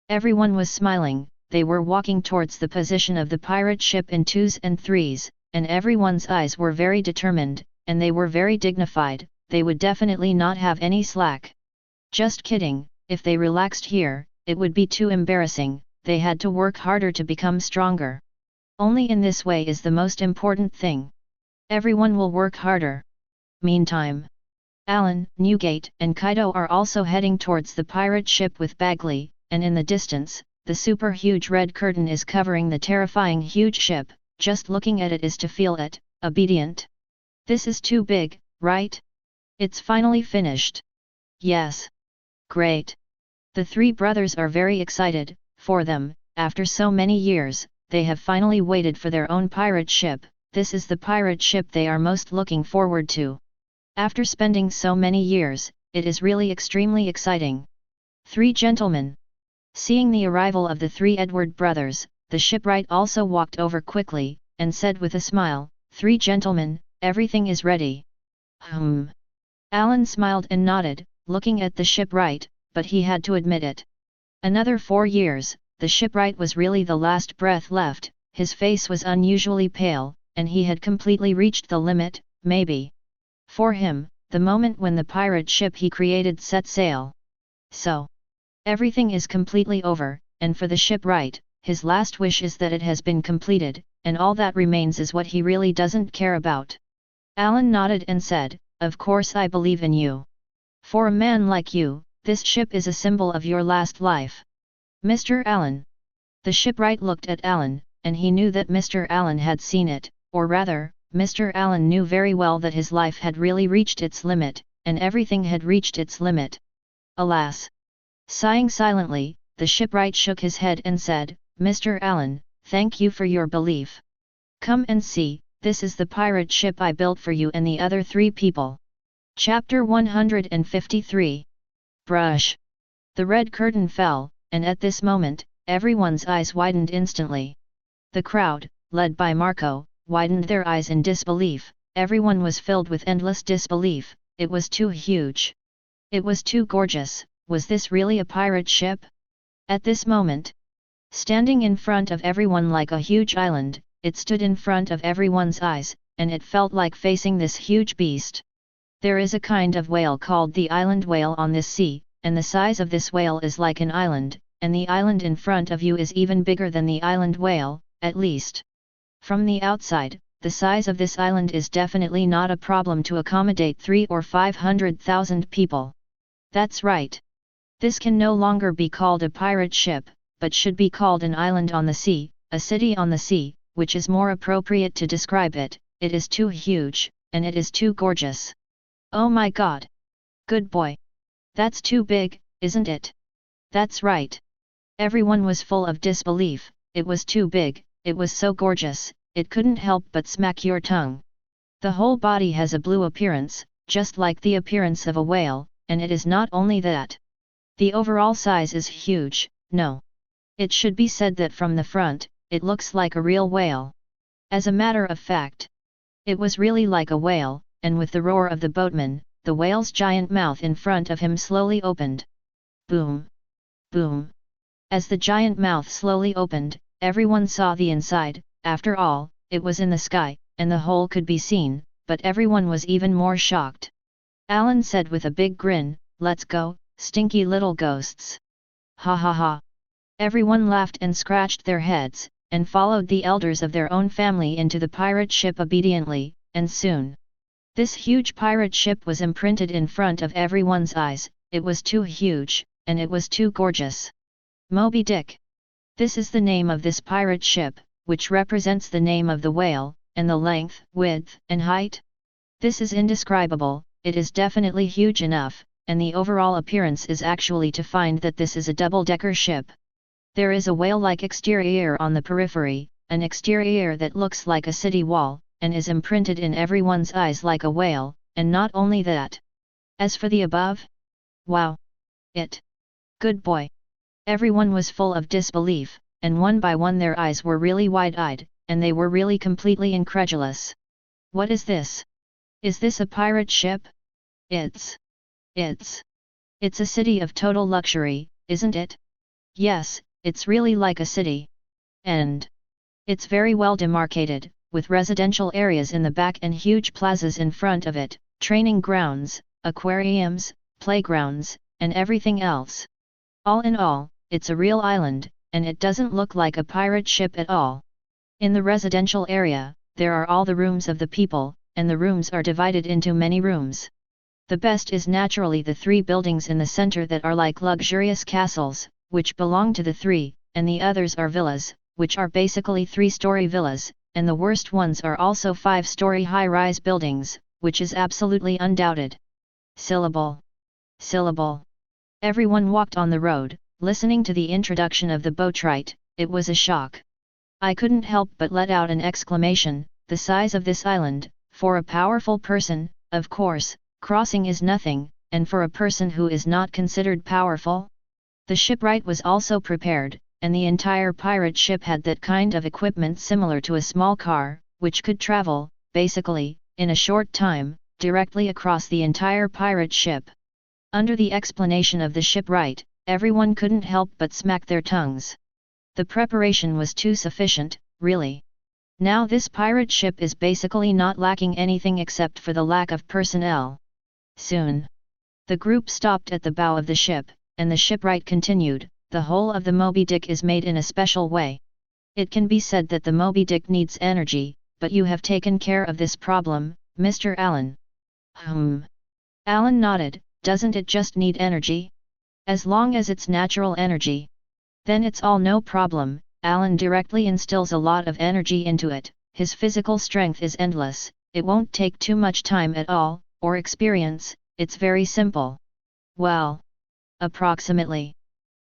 Everyone was smiling, they were walking towards the position of the pirate ship in 2s and 3s, and everyone's eyes were very determined, and they were very dignified, they would definitely not have any slack. Just kidding, if they relaxed here, it would be too embarrassing, they had to work harder to become stronger. Only in this way is the most important thing. Everyone will work harder. Meantime, Alan, Newgate, and Kaido are also heading towards the pirate ship with Bagley, and in the distance, the super huge red curtain is covering the terrifying huge ship. Just looking at it is to feel it, obedient. This is too big, right? It's finally finished. Yes. Great. The three brothers are very excited. For them, after so many years, they have finally waited for their own pirate ship. This is the pirate ship they are most looking forward to. After spending so many years, it is really extremely exciting. Three gentlemen. Seeing the arrival of the three Edward brothers, the shipwright also walked over quickly, and said with a smile, "Three gentlemen, everything is ready." Alan smiled and nodded, looking at the shipwright, but he had to admit it. Another 4 years, the shipwright was really the last breath left, his face was unusually pale, and he had completely reached the limit, maybe. For him, the moment when the pirate ship he created set sail. So, everything is completely over, and for the shipwright, his last wish is that it has been completed, and all that remains is what he really doesn't care about. Alan nodded and said, "Of course I believe in you. For a man like you, this ship is a symbol of your last life. Mr. Allen." The shipwright looked at Alan, and he knew that Mr. Allen had seen it, or rather, Mr. Allen knew very well that his life had really reached its limit, and everything had reached its limit. Alas! Sighing silently, the shipwright shook his head and said, "Mr. Allen, thank you for your belief. Come and see, this is the pirate ship I built for you and the other three people." Chapter 153. Brush. The red curtain fell, and at this moment, everyone's eyes widened instantly. The crowd, led by Marco, widened their eyes in disbelief. Everyone was filled with endless disbelief. It was too huge. It was too gorgeous. Was this really a pirate ship? At this moment, standing in front of everyone like a huge island, it stood in front of everyone's eyes, and it felt like facing this huge beast. There is a kind of whale called the island whale on this sea, and the size of this whale is like an island, and the island in front of you is even bigger than the island whale, at least. From the outside, the size of this island is definitely not a problem to accommodate 300,000 or 500,000 people. That's right. This can no longer be called a pirate ship, but should be called an island on the sea, a city on the sea, which is more appropriate to describe it. It is too huge, and it is too gorgeous. Oh my god! Good boy! That's too big, isn't it? That's right. Everyone was full of disbelief. It was too big, it was so gorgeous, it couldn't help but smack your tongue. The whole body has a blue appearance, just like the appearance of a whale, and it is not only that. The overall size is huge. No. It should be said that from the front, it looks like a real whale. As a matter of fact, it was really like a whale, and with the roar of the boatman, the whale's giant mouth in front of him slowly opened. Boom! Boom! As the giant mouth slowly opened, everyone saw the inside. After all, it was in the sky, and the whole could be seen, but everyone was even more shocked. Alan said with a big grin, "Let's go, stinky little ghosts." Ha ha ha! Everyone laughed and scratched their heads, and followed the elders of their own family into the pirate ship obediently, and soon. This huge pirate ship was imprinted in front of everyone's eyes. It was too huge, and it was too gorgeous. Moby Dick. This is the name of this pirate ship, which represents the name of the whale, and the length, width, and height. This is indescribable. It is definitely huge enough, and the overall appearance is actually to find that this is a double-decker ship. There is a whale-like exterior on the periphery, an exterior that looks like a city wall, and is imprinted in everyone's eyes like a whale, and not only that. As for the above? Wow! Good boy! Everyone was full of disbelief, and one by one their eyes were really wide-eyed, and they were really completely incredulous. What is this? Is this a pirate ship? It's a city of total luxury, isn't it? Yes, it's really like a city. And it's very well demarcated, with residential areas in the back and huge plazas in front of it, training grounds, aquariums, playgrounds, and everything else. All in all, it's a real island, and it doesn't look like a pirate ship at all. In the residential area, there are all the rooms of the people, and the rooms are divided into many rooms. The best is naturally the 3 buildings in the center that are like luxurious castles, which belong to the 3, and the others are villas, which are basically 3-story villas, and the worst ones are also 5-story high-rise buildings, which is absolutely undoubted. Syllable. Syllable. Everyone walked on the road, listening to the introduction of the boatwright. It was a shock. I couldn't help but let out an exclamation. The size of this island, for a powerful person, of course, crossing is nothing, and for a person who is not considered powerful? The shipwright was also prepared, and the entire pirate ship had that kind of equipment similar to a small car, which could travel, basically, in a short time, directly across the entire pirate ship. Under the explanation of the shipwright, everyone couldn't help but smack their tongues. The preparation was too sufficient, really. Now this pirate ship is basically not lacking anything except for the lack of personnel. Soon. The group stopped at the bow of the ship, and the shipwright continued, the whole of the Moby Dick is made in a special way. It can be said that the Moby Dick needs energy, but you have taken care of this problem, Mr. Allen. Allen nodded, doesn't it just need energy? As long as it's natural energy. Then it's all no problem. Allen directly instills a lot of energy into it, his physical strength is endless, it won't take too much time at all, or experience, it's very simple. Well. Approximately.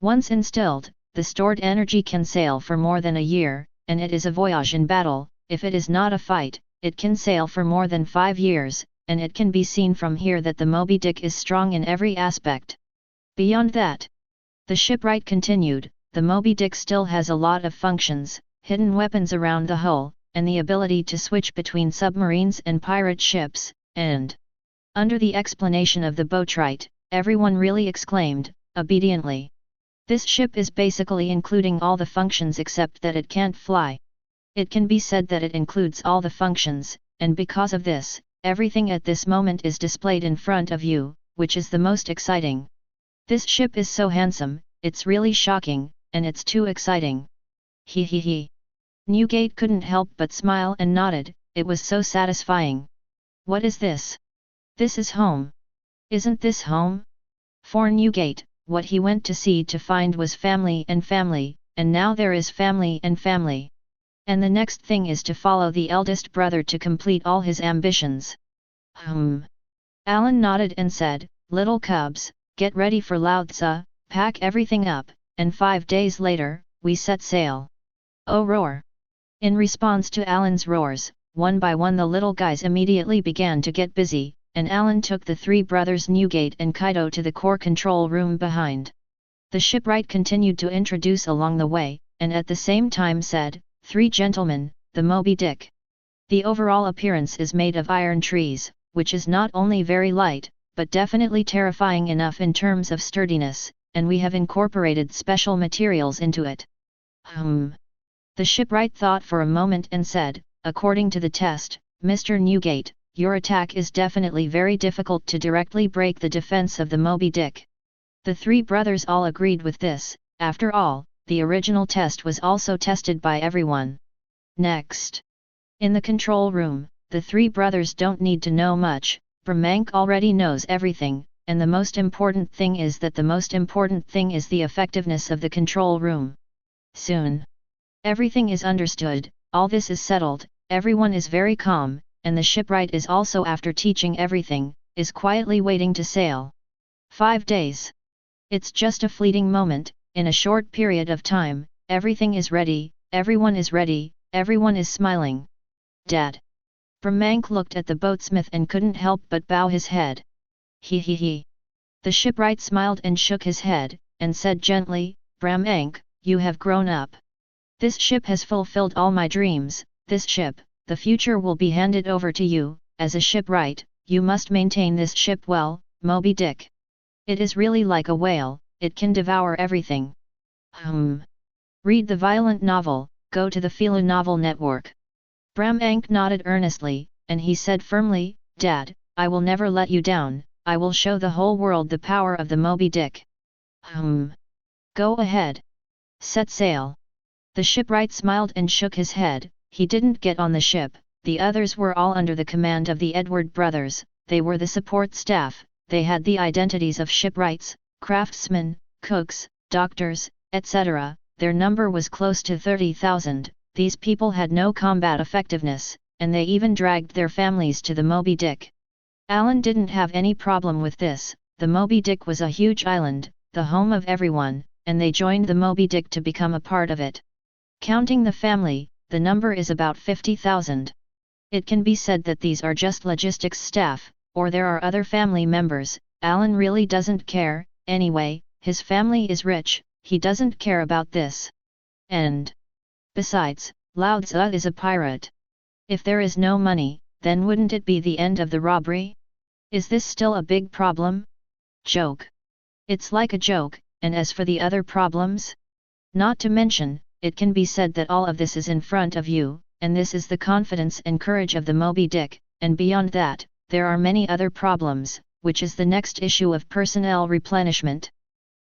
Once instilled, the stored energy can sail for more than a year, and it is a voyage in battle. If it is not a fight, it can sail for more than 5 years, and it can be seen from here that the Moby Dick is strong in every aspect. Beyond that, the shipwright continued, the Moby Dick still has a lot of functions, hidden weapons around the hull, and the ability to switch between submarines and pirate ships, and... Under the explanation of the boatwright, everyone really exclaimed, obediently. This ship is basically including all the functions except that it can't fly. It can be said that it includes all the functions, and because of this, everything at this moment is displayed in front of you, which is the most exciting. This ship is so handsome, it's really shocking, and it's too exciting. He he he. Newgate couldn't help but smile and nodded, it was so satisfying. What is this? This is home. Isn't this home? For Newgate, what he went to sea to find was family, and now there is family and family. And the next thing is to follow the eldest brother to complete all his ambitions. Allen nodded and said, little cubs, get ready for Lao-tzu, pack everything up, and 5 days later, we set sail. Oh roar! In response to Allen's roars, one by one the little guys immediately began to get busy, and Allen took the 3 brothers Newgate and Kaido to the core control room behind. The shipwright continued to introduce along the way, and at the same time said, 3 gentlemen, the Moby Dick. The overall appearance is made of iron trees, which is not only very light, but definitely terrifying enough in terms of sturdiness, and we have incorporated special materials into it. The shipwright thought for a moment and said, according to the test, Mr. Newgate, your attack is definitely very difficult to directly break the defense of the Moby Dick. The 3 brothers all agreed with this, after all, the original test was also tested by everyone. Next. In the control room, the 3 brothers don't need to know much, Brahmank already knows everything, and the most important thing is that the most important thing is the effectiveness of the control room. Soon. Everything is understood, all this is settled, everyone is very calm, and the shipwright is also after teaching everything, is quietly waiting to sail. 5 days. It's just a fleeting moment, in a short period of time, everything is ready, everyone is smiling. Dad. Brahmank looked at the boatsmith and couldn't help but bow his head. He he he. The shipwright smiled and shook his head, and said gently, Brahmank, you have grown up. This ship has fulfilled all my dreams, this ship, the future will be handed over to you, as a shipwright, you must maintain this ship well, Moby Dick. It is really like a whale, it can devour everything. Read the violent novel, go to the Philo Novel Network. Brahmank nodded earnestly, and he said firmly, Dad, I will never let you down, I will show the whole world the power of the Moby Dick. Go ahead. Set sail. The shipwright smiled and shook his head, he didn't get on the ship, the others were all under the command of the Edward brothers, they were the support staff, they had the identities of shipwrights, craftsmen, cooks, doctors, etc. Their number was close to 30,000, these people had no combat effectiveness, and they even dragged their families to the Moby Dick. Alan didn't have any problem with this, the Moby Dick was a huge island, the home of everyone, and they joined the Moby Dick to become a part of it. Counting the family, the number is about 50,000. It can be said that these are just logistics staff, or there are other family members. Alan really doesn't care, anyway, his family is rich, he doesn't care about this. And besides, Lao Tzu is a pirate. If there is no money, then wouldn't it be the end of the robbery? Is this still a big problem? Joke. It's like a joke, and as for the other problems? Not to mention, it can be said that all of this is in front of you, and this is the confidence and courage of the Moby Dick, and beyond that, there are many other problems, which is the next issue of personnel replenishment.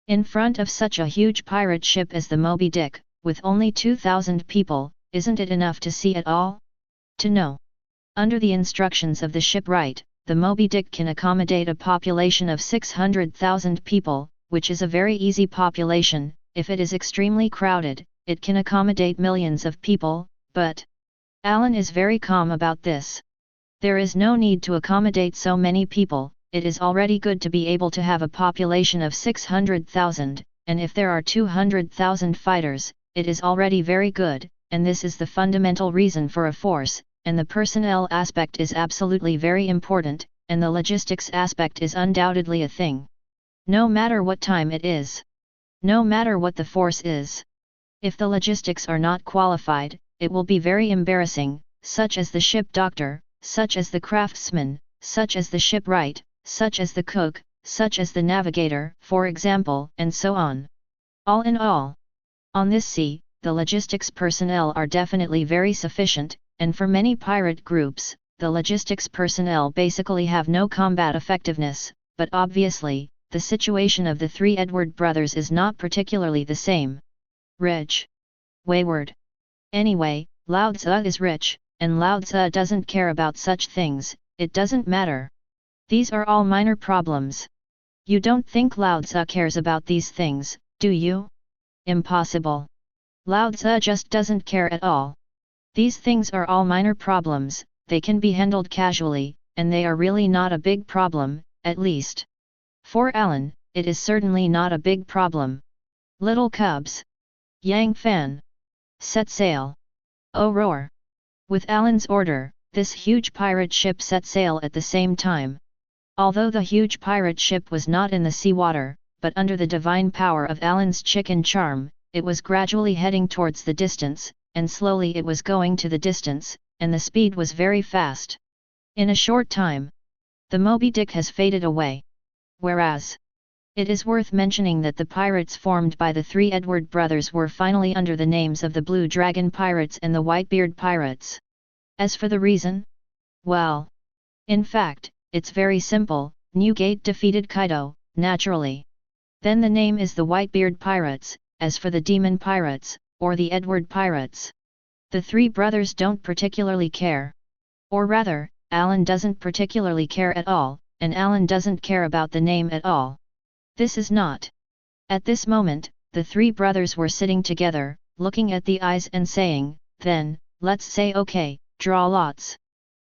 In front of such a huge pirate ship as the Moby Dick, with only 2,000 people, isn't it enough to see it all? To know. Under the instructions of the shipwright, the Moby Dick can accommodate a population of 600,000 people, which is a very easy population. If it is extremely crowded, it can accommodate millions of people, but Alan is very calm about this. There is no need to accommodate so many people, it is already good to be able to have a population of 600,000, and if there are 200,000 fighters, it is already very good, and this is the fundamental reason for a force, and the personnel aspect is absolutely very important, and the logistics aspect is undoubtedly a thing. No matter what time it is. No matter what the force is. If the logistics are not qualified, it will be very embarrassing, such as the ship doctor, such as the craftsman, such as the shipwright, such as the cook, such as the navigator, for example, and so on. All in all, on this sea, the logistics personnel are definitely very sufficient, and for many pirate groups, the logistics personnel basically have no combat effectiveness, but obviously, the situation of the three Edward brothers is not particularly the same. Rich. Wayward. Anyway, Lao Tzu is rich, and Lao Tzu doesn't care about such things, it doesn't matter. These are all minor problems. You don't think Lao Tzu cares about these things, do you? Impossible. Lao Tzu just doesn't care at all. These things are all minor problems, they can be handled casually, and they are really not a big problem, at least. For Alan, it is certainly not a big problem. Little cubs. Yang Fan. Set sail. Oh roar. With Alan's order, this huge pirate ship set sail at the same time. Although the huge pirate ship was not in the seawater, but under the divine power of Alan's chicken charm, it was gradually heading towards the distance, and slowly it was going to the distance, and the speed was very fast. In a short time, the Moby Dick has faded away. Whereas, it is worth mentioning that the pirates formed by the three Edward brothers were finally under the names of the Blue Dragon Pirates and the Whitebeard Pirates. As for the reason? Well, in fact, it's very simple, Newgate defeated Kaido, naturally. Then the name is the Whitebeard Pirates. As for the Demon Pirates, or the Edward Pirates, the three brothers don't particularly care. Or rather, Alan doesn't particularly care at all, and Alan doesn't care about the name at all. This is not. At this moment, the three brothers were sitting together, looking at the eyes and saying, then, let's say okay, draw lots.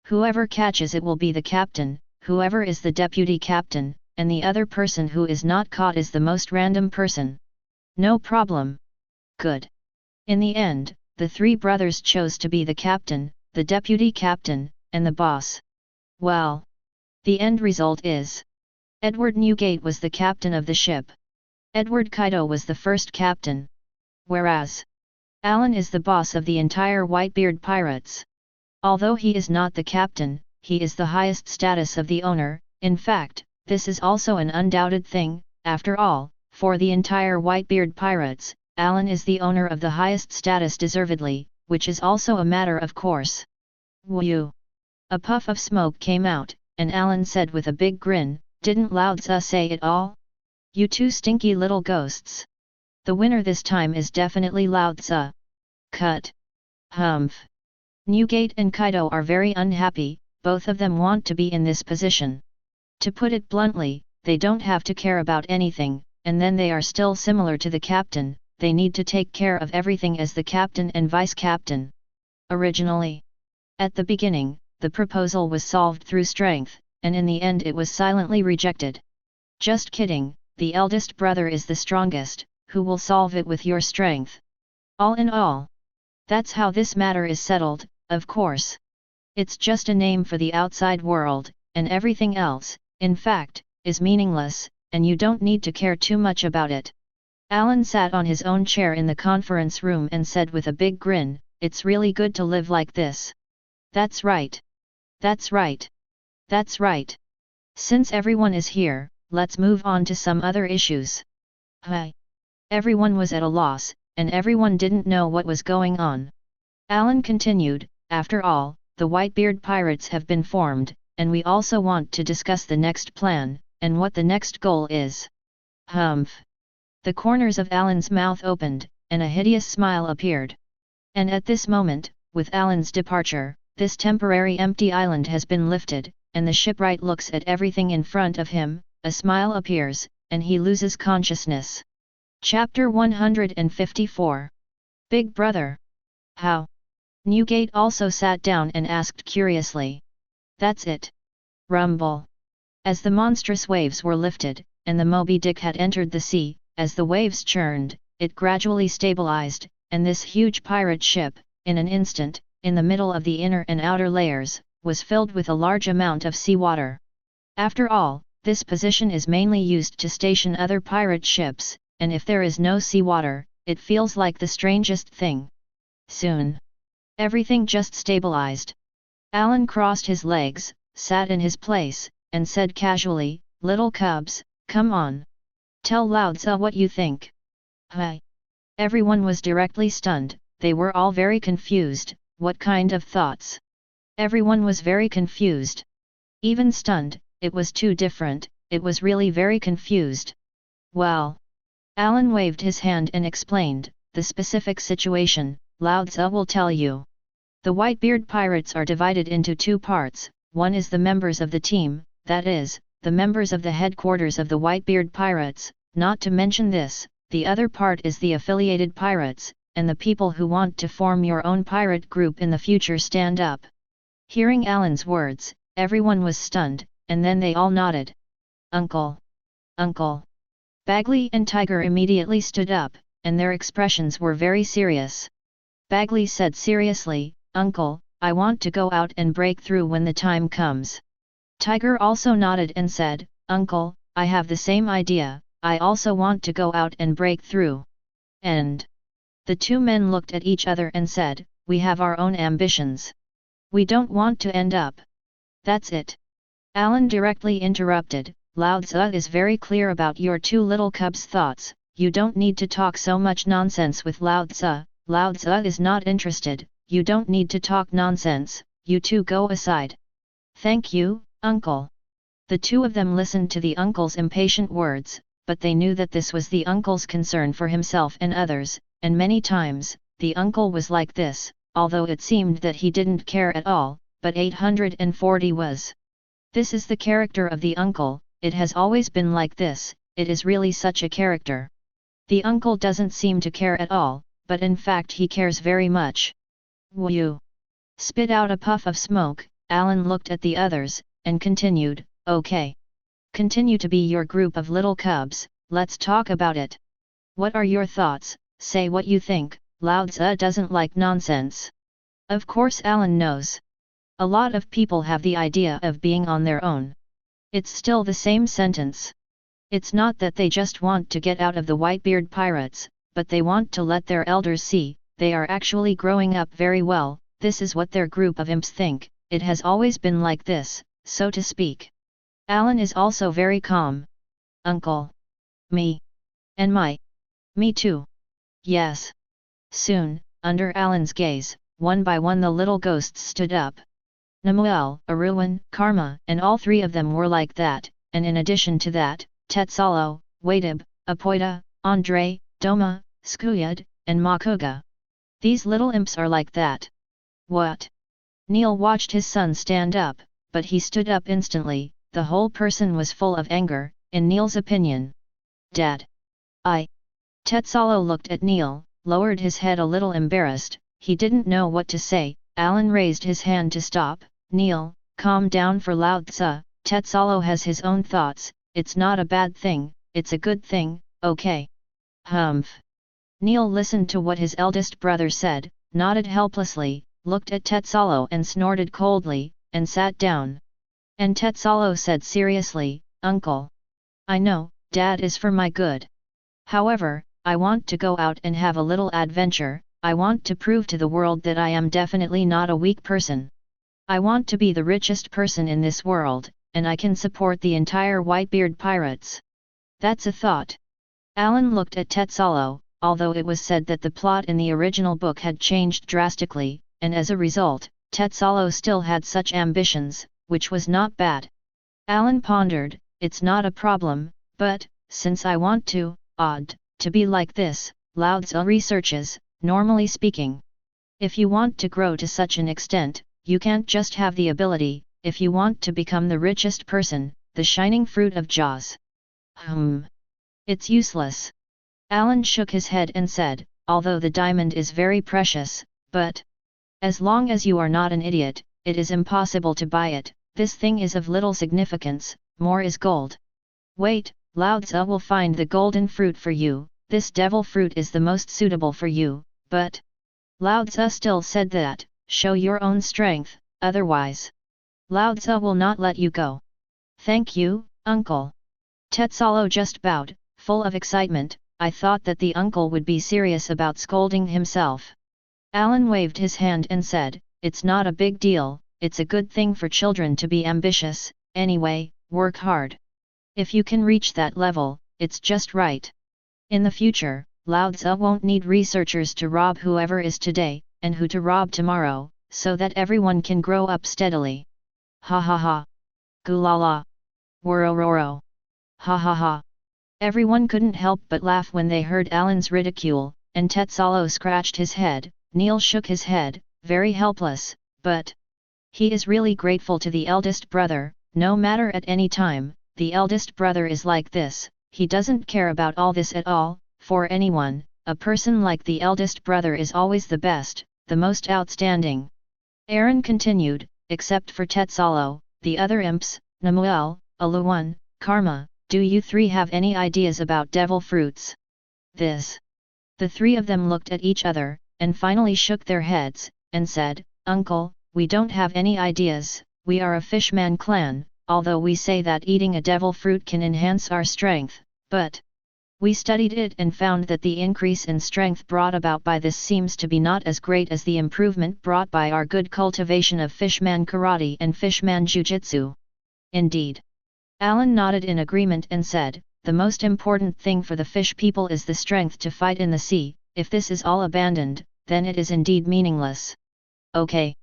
Whoever catches it will be the captain, whoever is the deputy captain, and the other person who is not caught is the most random person. No problem. Good. In the end, the three brothers chose to be the captain, the deputy captain, and the boss. Well, the end result is Edward Newgate was the captain of the ship. Edward Kaido was the first captain. Whereas Alan is the boss of the entire Whitebeard Pirates. Although he is not the captain, he is the highest status of the owner. In fact, this is also an undoubted thing, after all. For the entire Whitebeard Pirates, Alan is the owner of the highest status deservedly, which is also a matter of course. Whew! A puff of smoke came out, and Alan said with a big grin, didn't Lao Tzu say it all? You two stinky little ghosts. The winner this time is definitely Lao Tzu. Cut. Humph. Newgate and Kaido are very unhappy, both of them want to be in this position. To put it bluntly, they don't have to care about anything, and then they are still similar to the captain, they need to take care of everything as the captain and vice-captain. Originally, at the beginning, the proposal was solved through strength, and in the end it was silently rejected. Just kidding, the eldest brother is the strongest, who will solve it with your strength. All in all, that's how this matter is settled, of course. It's just a name for the outside world, and everything else, in fact, is meaningless, and you don't need to care too much about it. Alan sat on his own chair in the conference room and said with a big grin, "It's really good to live like this." That's right. That's right. That's right. Since everyone is here, let's move on to some other issues. Hi. Everyone was at a loss, and everyone didn't know what was going on. Alan continued, "After all, the Whitebeard pirates have been formed, and we also want to discuss the next plan, and what the next goal is." Humph. The corners of Alan's mouth opened, and a hideous smile appeared. And at this moment, with Alan's departure, this temporary empty island has been lifted, and the shipwright looks at everything in front of him, a smile appears, and he loses consciousness. Chapter 154. Big Brother. How? Newgate also sat down and asked curiously. That's it. Rumble. As the monstrous waves were lifted, and the Moby Dick had entered the sea, as the waves churned, it gradually stabilized, and this huge pirate ship, in an instant, in the middle of the inner and outer layers, was filled with a large amount of seawater. After all, this position is mainly used to station other pirate ships, and if there is no seawater, it feels like the strangest thing. Soon, everything just stabilized. Alan crossed his legs, sat in his place, and said casually, "Little cubs, come on. Tell Lao-Tzu what you think." Hi. Everyone was directly stunned, they were all very confused. What kind of thoughts? Everyone was very confused. Even stunned, it was too different, it was really very confused. Well. Alan waved his hand and explained, "The specific situation, Lao-Tzu will tell you. The Whitebeard pirates are divided into two parts, one is the members of the team, that is, the members of the headquarters of the Whitebeard pirates, not to mention this, the other part is the affiliated pirates, and the people who want to form your own pirate group in the future stand up." Hearing Alan's words, everyone was stunned, and then they all nodded. "Uncle! Uncle!" Bagley and Tiger immediately stood up, and their expressions were very serious. Bagley said seriously, "Uncle, I want to go out and break through when the time comes." Tiger also nodded and said, "Uncle, I have the same idea, I also want to go out and break through." And the two men looked at each other and said, "We have our own ambitions. We don't want to end up." "That's it." Alan directly interrupted, "Lao-Tzu is very clear about your two little cubs' thoughts, you don't need to talk so much nonsense with Lao-Tzu, Lao-Tzu is not interested, you don't need to talk nonsense, you two go aside." "Thank you, Uncle." The two of them listened to the uncle's impatient words, but they knew that this was the uncle's concern for himself and others, and many times, the uncle was like this, although it seemed that he didn't care at all, but 840 was. This is the character of the uncle, it has always been like this, it is really such a character. The uncle doesn't seem to care at all, but in fact he cares very much. "Whew!" Spit out a puff of smoke, Alan looked at the others, and continued, "Okay. Continue to be your group of little cubs, let's talk about it. What are your thoughts, say what you think, Lao-Tzu doesn't like nonsense." Of course Alan knows. A lot of people have the idea of being on their own. It's still the same sentence. It's not that they just want to get out of the Whitebeard pirates, but they want to let their elders see, they are actually growing up very well, this is what their group of imps think, it has always been like this, so to speak. Alan is also very calm. "Uncle. Me. And me too. Yes." Soon, under Alan's gaze, one by one the little ghosts stood up. Namuel, Aruan, Karma, and all three of them were like that, and in addition to that, Tetsalo, Wadib, Apoida, Andre, Doma, Skuyad, and Makuga. These little imps are like that. What? Neil watched his son stand up, but he stood up instantly, the whole person was full of anger, in Neil's opinion. Dad. Tetzalo looked at Neil, lowered his head a little embarrassed, he didn't know what to say. Alan raised his hand to stop. Neil, calm down for Lao Tzu, Tetzalo has his own thoughts, it's not a bad thing, it's a good thing, okay? Humph. Neil listened to what his eldest brother said, nodded helplessly, looked at Tetzalo and snorted coldly, and sat down. And Tetzalo said seriously, Uncle. I know, Dad is for my good. However, I want to go out and have a little adventure, I want to prove to the world that I am definitely not a weak person. I want to be the richest person in this world, and I can support the entire Whitebeard pirates. That's a thought. Alan looked at Tetzalo, although it was said that the plot in the original book had changed drastically, and as a result, Tetzalo still had such ambitions, which was not bad. Alan pondered, it's not a problem, but, since I want to be like this, Lao Tzu researches, normally speaking. If you want to grow to such an extent, you can't just have the ability, if you want to become the richest person, the shining fruit of Jaws. It's useless. Alan shook his head and said, although the diamond is very precious, but as long as you are not an idiot, it is impossible to buy it, this thing is of little significance, more is gold. Wait, Lao Tzu will find the golden fruit for you, this devil fruit is the most suitable for you, but Lao Tzu still said that, show your own strength, otherwise Lao Tzu will not let you go. Thank you, uncle. Tetzalo just bowed, full of excitement, I thought that the uncle would be serious about scolding himself. Alan waved his hand and said, it's not a big deal, it's a good thing for children to be ambitious, anyway, work hard. If you can reach that level, it's just right. In the future, Lao Tzu won't need researchers to rob whoever is today, and who to rob tomorrow, so that everyone can grow up steadily. Ha ha ha. Gulala. Worororo. Ha ha ha. Everyone couldn't help but laugh when they heard Alan's ridicule, and Tetzalo scratched his head. Neil shook his head, very helpless, but he is really grateful to the eldest brother, no matter at any time, the eldest brother is like this, he doesn't care about all this at all, for anyone, a person like the eldest brother is always the best, the most outstanding. Aaron continued, except for Tetzalo, the other imps, Namuel, Aluwan, Karma, do you three have any ideas about devil fruits? This. The three of them looked at each other, and finally shook their heads, and said, Uncle, we don't have any ideas, we are a fishman clan, although we say that eating a devil fruit can enhance our strength, but we studied it and found that the increase in strength brought about by this seems to be not as great as the improvement brought by our good cultivation of fishman karate and fishman jujitsu. Indeed. Alan nodded in agreement and said, the most important thing for the fish people is the strength to fight in the sea, if this is all abandoned, then it is indeed meaningless. Okay.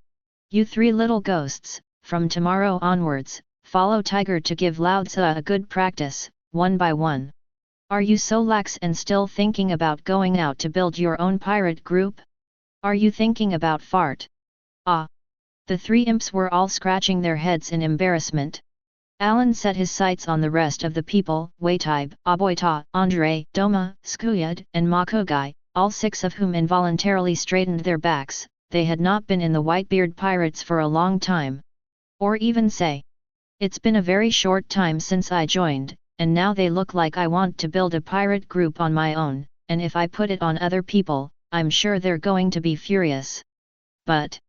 You three little ghosts, from tomorrow onwards, follow Tiger to give Lao Tzu a good practice, one by one. Are you so lax and still thinking about going out to build your own pirate group? Are you thinking about fart? Ah! The three imps were all scratching their heads in embarrassment. Alan set his sights on the rest of the people, Waitibe, Aboita, Andre, Doma, Skuyad, and Makogai, all six of whom involuntarily straightened their backs, they had not been in the Whitebeard pirates for a long time. Or even say, it's been a very short time since I joined, and now they look like I want to build a pirate group on my own, and if I put it on other people, I'm sure they're going to be furious. But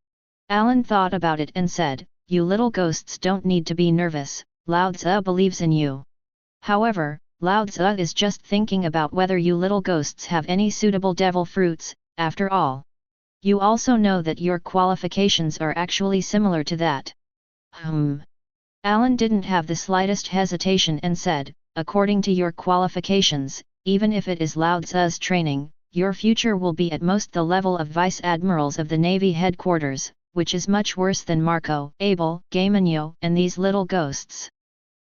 Alan thought about it and said, you little ghosts don't need to be nervous, Lao Tzu believes in you. However, Lao Tzu is just thinking about whether you little ghosts have any suitable devil fruits, after all. You also know that your qualifications are actually similar to that. Alan didn't have the slightest hesitation and said, according to your qualifications, even if it is Lao Tzu's training, your future will be at most the level of vice admirals of the Navy headquarters, which is much worse than Marco, Abel, Gaimanyo, and these little ghosts.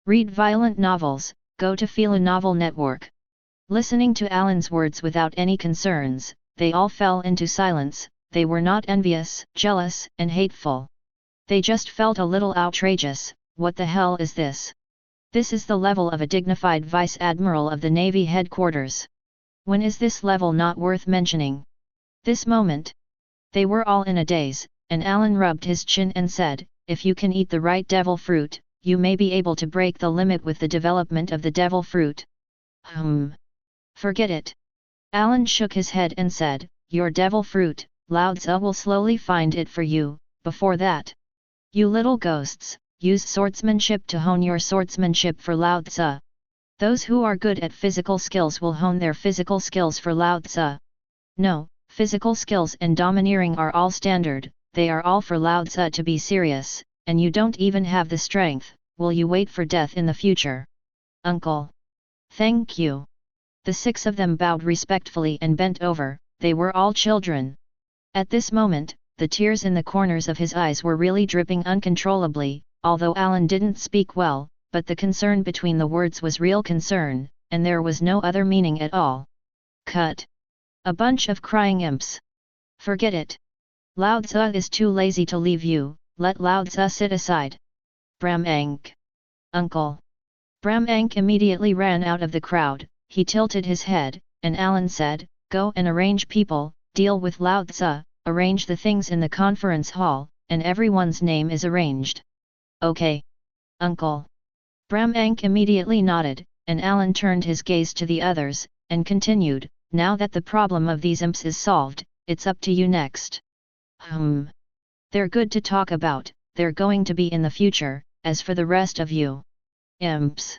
Read violent novels, go to Fila Novel Network. Listening to Alan's words without any concerns, they all fell into silence, they were not envious, jealous, and hateful. They just felt a little outrageous, what the hell is this? This is the level of a dignified Vice Admiral of the Navy headquarters. When is this level not worth mentioning? This moment. They were all in a daze, and Alan rubbed his chin and said, if you can eat the right devil fruit, you may be able to break the limit with the development of the devil fruit. Forget it. Alan shook his head and said, your devil fruit, Lao Tzu will slowly find it for you. Before that, you little ghosts, use swordsmanship to hone your swordsmanship for Lao Tzu. Those who are good at physical skills will hone their physical skills for Lao Tzu. No, physical skills and domineering are all standard, they are all for Lao Tzu to be serious, and you don't even have the strength. Will you wait for death in the future? Uncle. Thank you. The 6 of them bowed respectfully and bent over, they were all children. At this moment, the tears in the corners of his eyes were really dripping uncontrollably, although Alan didn't speak well, but the concern between the words was real concern, and there was no other meaning at all. Cut. A bunch of crying imps. Forget it. Lao Tzu is too lazy to leave you, let Lao Tzu sit aside. Bram Ank. Uncle. Bram Ank immediately ran out of the crowd, he tilted his head, and Alan said, go and arrange people, deal with Lao Tzu, arrange the things in the conference hall, and everyone's name is arranged. Okay. Uncle. Bram Ank immediately nodded, and Alan turned his gaze to the others, and continued, now that the problem of these imps is solved, it's up to you next. They're good to talk about, they're going to be in the future, as for the rest of you. Imps.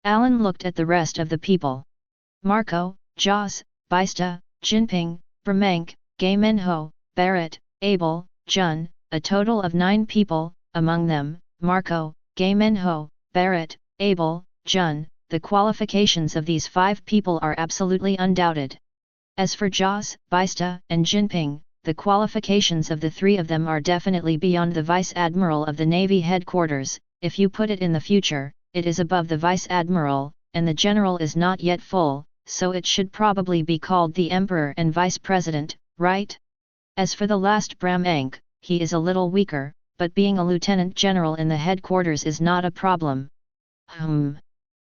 Alan looked at the rest of the people. Marco, Jaws, Baista, Jinping, Bramank, Gay Minho, Barrett, Abel, Jun, a total of 9 people, among them, Marco, Gay Minho, Barrett, Abel, Jun. The qualifications of these 5 people are absolutely undoubted. As for Jaws, Baista, and Jinping, the qualifications of the 3 of them are definitely beyond the Vice Admiral of the Navy headquarters. If you put it in the future, it is above the Vice Admiral, and the General is not yet full, so it should probably be called the Emperor and Vice President, right? As for the last Bram Ank, he is a little weaker, but being a Lieutenant General in the headquarters is not a problem.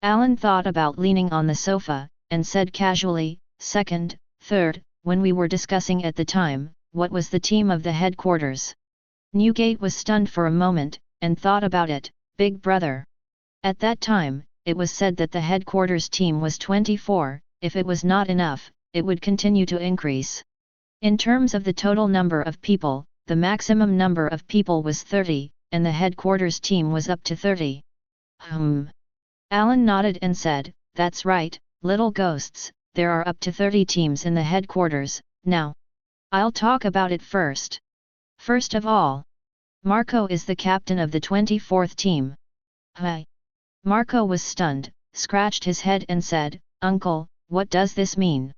Alan thought about leaning on the sofa, and said casually, second, third, when we were discussing at the time, what was the team of the headquarters? Newgate was stunned for a moment, and thought about it, Big Brother. At that time, it was said that the headquarters team was 24, if it was not enough, it would continue to increase. In terms of the total number of people, the maximum number of people was 30, and the headquarters team was up to 30. Alan nodded and said, that's right, little ghosts, there are up to 30 teams in the headquarters. Now, I'll talk about it first. First of all, Marco is the captain of the 24th team. Hi. Marco was stunned, scratched his head and said, Uncle, what does this mean?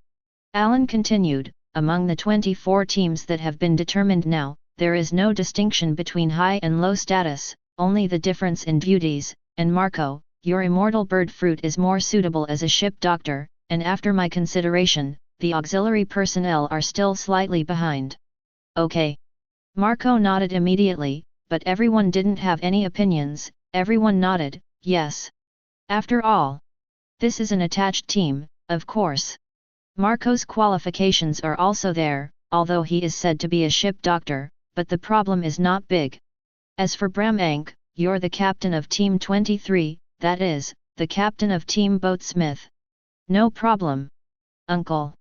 Alan continued, among the 24 teams that have been determined now, there is no distinction between high and low status, only the difference in duties, and Marco, your immortal bird fruit is more suitable as a ship doctor, and after my consideration, the auxiliary personnel are still slightly behind. Okay. Marco nodded immediately, but everyone didn't have any opinions, everyone nodded, yes. After all, this is an attached team, of course. Marco's qualifications are also there, although he is said to be a ship doctor, but the problem is not big. As for Bram Ank, you're the captain of Team 23, that is, the captain of Team Boatsmith. No problem. Uncle.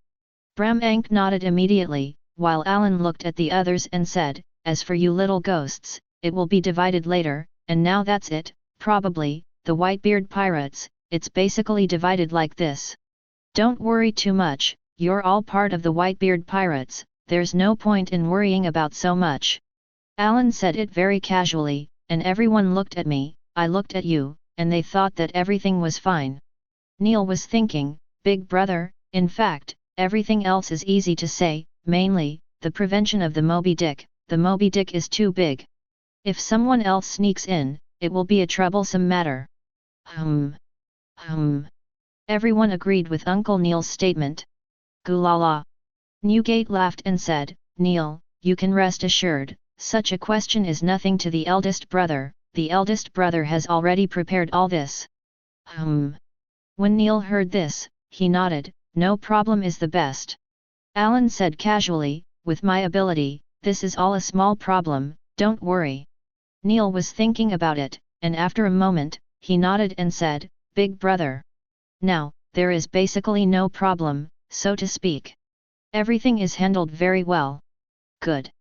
Bram Ank nodded immediately, while Alan looked at the others and said, as for you little ghosts, it will be divided later, and now that's it, probably, the Whitebeard pirates, it's basically divided like this. Don't worry too much, you're all part of the Whitebeard pirates, there's no point in worrying about so much. Alan said it very casually, and everyone looked at me, I looked at you, and they thought that everything was fine. Neil was thinking, Big Brother, in fact, everything else is easy to say, mainly, the prevention of the Moby Dick. The Moby Dick is too big. If someone else sneaks in, it will be a troublesome matter. Everyone agreed with Uncle Neil's statement. Gulala. Newgate laughed and said, Neil, you can rest assured, such a question is nothing to the eldest brother has already prepared all this. When Neil heard this, he nodded. No problem is the best. Alan said casually, with my ability, this is all a small problem, don't worry. Neil was thinking about it, and after a moment, he nodded and said, Big brother. Now, there is basically no problem, so to speak. Everything is handled very well. Good.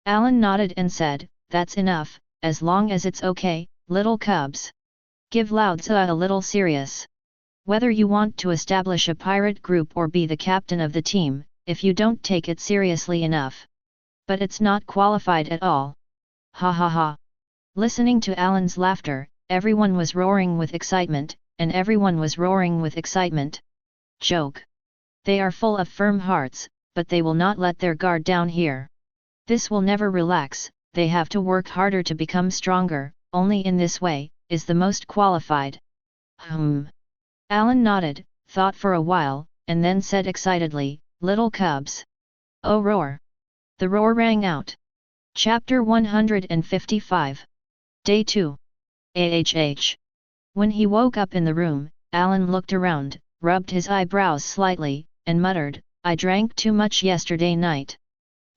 Alan nodded and said, that's enough, as long as it's okay, little cubs. Give Lao-Tzu a little serious. Whether you want to establish a pirate group or be the captain of the team, if you don't take it seriously enough. But it's not qualified at all. Ha ha ha. Listening to Alan's laughter, everyone was roaring with excitement, and everyone was roaring with excitement. Joke. They are full of firm hearts, but they will not let their guard down here. This will never relax, they have to work harder to become stronger, only in this way, is the most qualified. Alan nodded, thought for a while, and then said excitedly, little cubs. Oh roar! The roar rang out. Chapter 155. Day 2. AHH. When he woke up in the room, Alan looked around, rubbed his eyebrows slightly, and muttered, I drank too much yesterday night.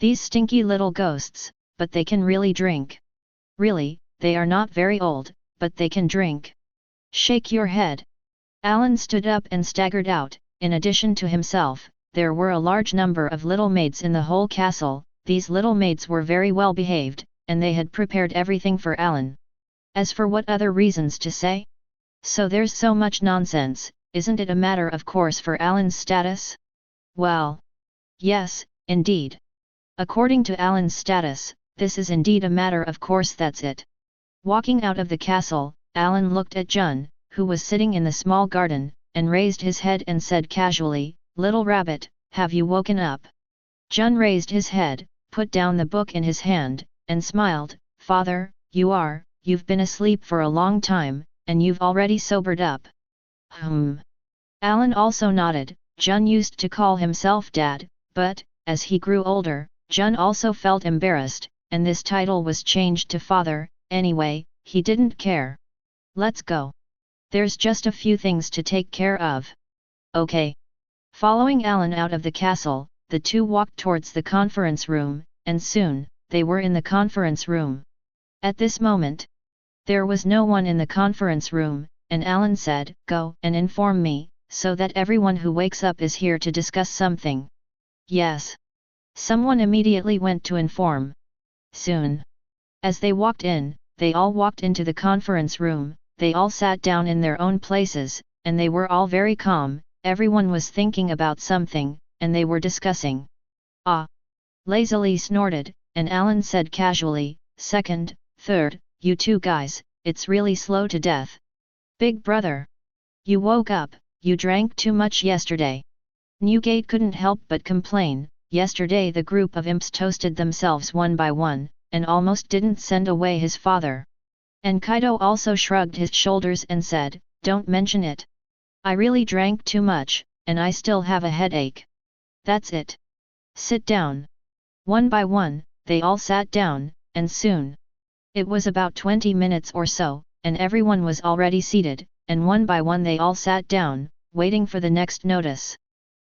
These stinky little ghosts, but they can really drink. Really, they are not very old, but they can drink. Shake your head. Alan stood up and staggered out. In addition to himself, there were a large number of little maids in the whole castle. These little maids were very well behaved, and they had prepared everything for Alan. As for what other reasons to say? So there's so much nonsense, isn't it a matter of course for Alan's status? Well, yes, indeed. According to Alan's status, this is indeed a matter of course, that's it. Walking out of the castle, Alan looked at Jun, who was sitting in the small garden, and raised his head and said casually, Little rabbit, have you woken up? Jun raised his head, put down the book in his hand, and smiled, Father, you've been asleep for a long time, and you've already sobered up. Alan also nodded. Jun used to call himself Dad, but, as he grew older, Jun also felt embarrassed, and this title was changed to Father. Anyway, he didn't care. Let's go. There's just a few things to take care of. Okay. Following Alan out of the castle, the two walked towards the conference room, and soon, they were in the conference room. At this moment, there was no one in the conference room, and Alan said, Go and inform me, so that everyone who wakes up is here to discuss something. Yes. Someone immediately went to inform. Soon. As they walked in, they all walked into the conference room, they all sat down in their own places, and they were all very calm, everyone was thinking about something, and they were discussing. Ah! Lazily snorted, and Alan said casually, Second, third, you two guys, it's really slow to death. Big brother! You woke up, you drank too much yesterday. Newgate couldn't help but complain. Yesterday the group of imps toasted themselves one by one, and almost didn't send away his father. And Kaido also shrugged his shoulders and said, Don't mention it. I really drank too much, and I still have a headache. That's it. Sit down. One by one, they all sat down, and soon. It was about 20 minutes or so, and everyone was already seated, and one by one they all sat down, waiting for the next notice.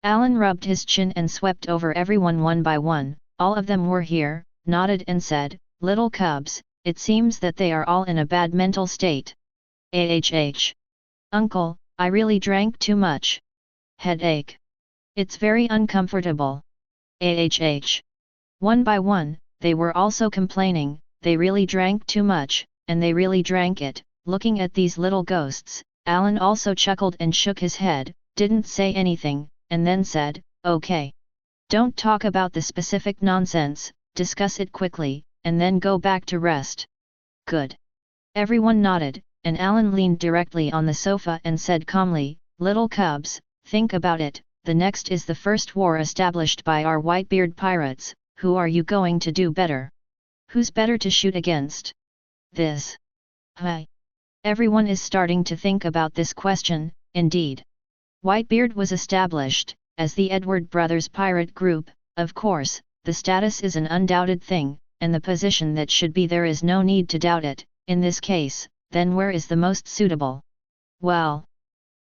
Alan rubbed his chin and swept over everyone one by one. All of them were here, nodded and said, Little cubs, it seems that they are all in a bad mental state. AHH. Uncle, I really drank too much. Headache. It's very uncomfortable. AHH. One by one, they were also complaining, they really drank too much, and they really drank it. Looking at these little ghosts, Alan also chuckled and shook his head, didn't say anything, and then said, Okay. Don't talk about the specific nonsense, discuss it quickly, and then go back to rest. Good. Everyone nodded, and Alan leaned directly on the sofa and said calmly, Little cubs, think about it, the next is the first war established by our Whitebeard pirates, who are you going to do better? Who's better to shoot against? This. Hi. Everyone is starting to think about this question, indeed. Whitebeard was established, as the Edward Brothers pirate group, of course, the status is an undoubted thing, and the position that should be there is no need to doubt it. In this case, then where is the most suitable? Well,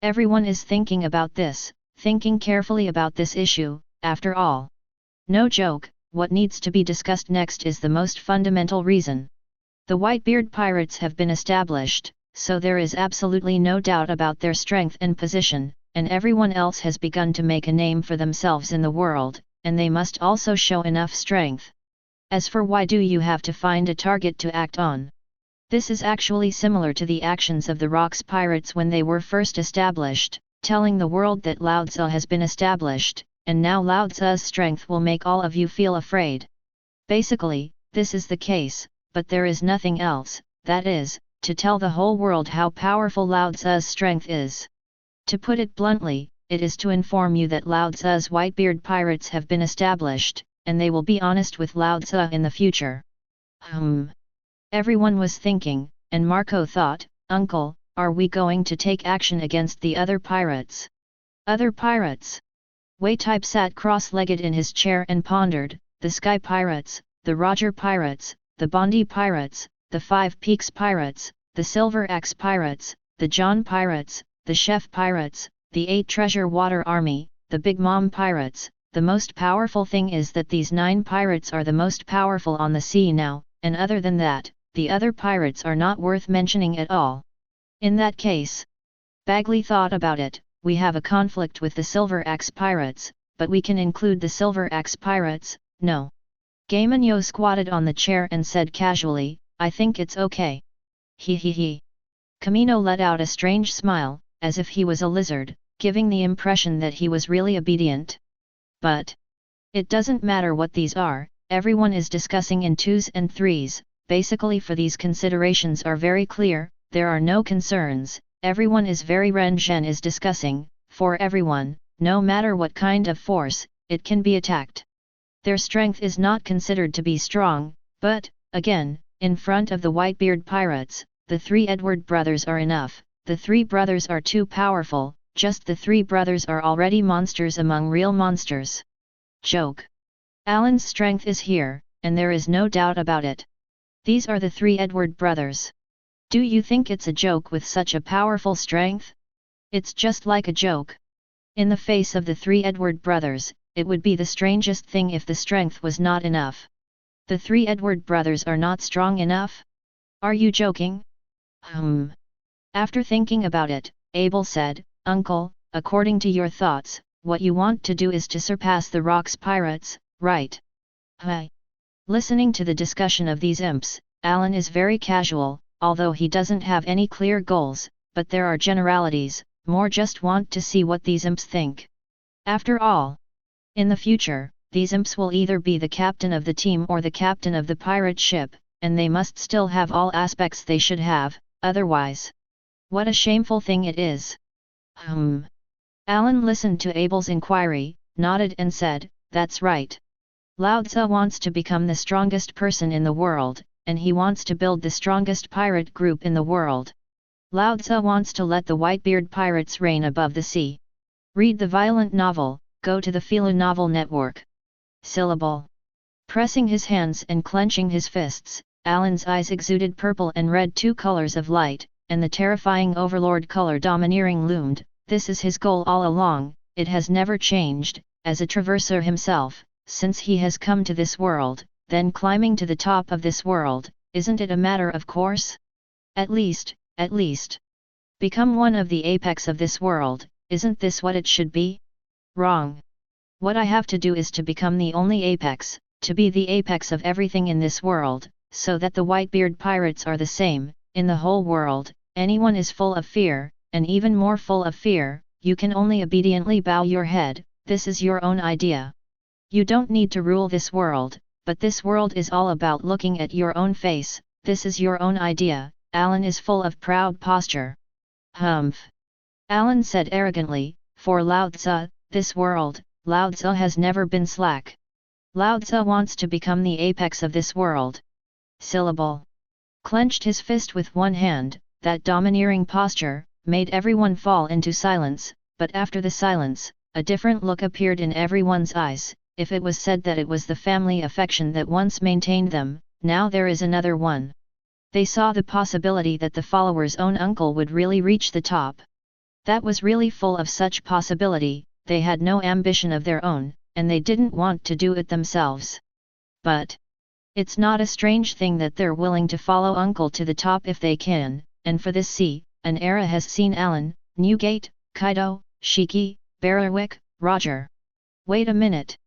Everyone is thinking about this, thinking carefully about this issue, after all. No joke, what needs to be discussed next is the most fundamental reason. The Whitebeard pirates have been established, so there is absolutely no doubt about their strength and position, and everyone else has begun to make a name for themselves in the world, and they must also show enough strength. As for why do you have to find a target to act on? This is actually similar to the actions of the Rocks pirates when they were first established, telling the world that Lao Tzu has been established, and now Lao Tzu's strength will make all of you feel afraid. Basically, this is the case, but there is nothing else, that is, to tell the whole world how powerful Lao Tzu's strength is. To put it bluntly, it is to inform you that Lao Tzu's Whitebeard pirates have been established, and they will be honest with Lao Tzu in the future. Everyone was thinking, and Marco thought, Uncle, are we going to take action against the other pirates? Other pirates? Wei-type sat cross-legged in his chair and pondered, the Sky Pirates, the Roger Pirates, the Bondi Pirates, the Five Peaks Pirates, the Silver Axe Pirates, the John Pirates, the Chef Pirates, the 8 Treasure Water Army, the Big Mom Pirates. The most powerful thing is that these 9 pirates are the most powerful on the sea now, and other than that, the other pirates are not worth mentioning at all. In that case, Bagley thought about it, we have a conflict with the Silver Axe Pirates, but we can include the Silver Axe Pirates, no. Gaimanyo squatted on the chair and said casually, I think it's okay. He. Camino let out a strange smile, as if he was a lizard, giving the impression that he was really obedient. But it doesn't matter what these are, everyone is discussing in 2s and 3s, basically for these considerations are very clear, there are no concerns, everyone is very Ren-Zhen is discussing, for everyone, no matter what kind of force, it can be attacked. Their strength is not considered to be strong, but, again, in front of the Whitebeard pirates, the 3 Edward brothers are enough, the 3 brothers are too powerful, just the 3 brothers are already monsters among real monsters. Joke. Alan's strength is here, and there is no doubt about it. These are the 3 Edward brothers. Do you think it's a joke with such a powerful strength? It's just like a joke. In the face of the 3 Edward brothers, it would be the strangest thing if the strength was not enough. The 3 Edward brothers are not strong enough? Are you joking? After thinking about it, Abel said, Uncle, according to your thoughts, what you want to do is to surpass the Rocks pirates, right? Listening to the discussion of these imps, Alan is very casual, although he doesn't have any clear goals, but there are generalities, more just want to see what these imps think. After all, in the future, these imps will either be the captain of the team or the captain of the pirate ship, and they must still have all aspects they should have, otherwise. What a shameful thing it is. Alan listened to Abel's inquiry, nodded and said, that's right. Lao Tzu wants to become the strongest person in the world, and he wants to build the strongest pirate group in the world. Lao Tzu wants to let the Whitebeard pirates reign above the sea. Read the violent novel, go to the Philo Novel Network. Syllable. Pressing his hands and clenching his fists, Alan's eyes exuded purple and red 2 colors of light, and the terrifying overlord color domineering loomed. This is his goal all along, it has never changed, as a traverser himself, since he has come to this world, then climbing to the top of this world, isn't it a matter of course? At least. Become one of the apex of this world, isn't this what it should be? Wrong. What I have to do is to become the only apex, to be the apex of everything in this world, so that the Whitebeard pirates are the same, in the whole world, anyone is full of fear, and even more full of fear, you can only obediently bow your head, this is your own idea. You don't need to rule this world, but this world is all about looking at your own face, this is your own idea. Alan is full of proud posture. Humph. Alan said arrogantly, for Lao Tzu, this world, Lao Tzu has never been slack. Lao Tzu wants to become the apex of this world. Syllable. Clenched his fist with one hand, that domineering posture, made everyone fall into silence, but after the silence, a different look appeared in everyone's eyes. If it was said that it was the family affection that once maintained them, now there is another one. They saw the possibility that the follower's own uncle would really reach the top. That was really full of such possibility. They had no ambition of their own, and they didn't want to do it themselves. But it's not a strange thing that they're willing to follow Uncle to the top if they can, and for this an era has seen Alan, Newgate, Kaido, Shiki, Berwick, Roger. Wait a minute.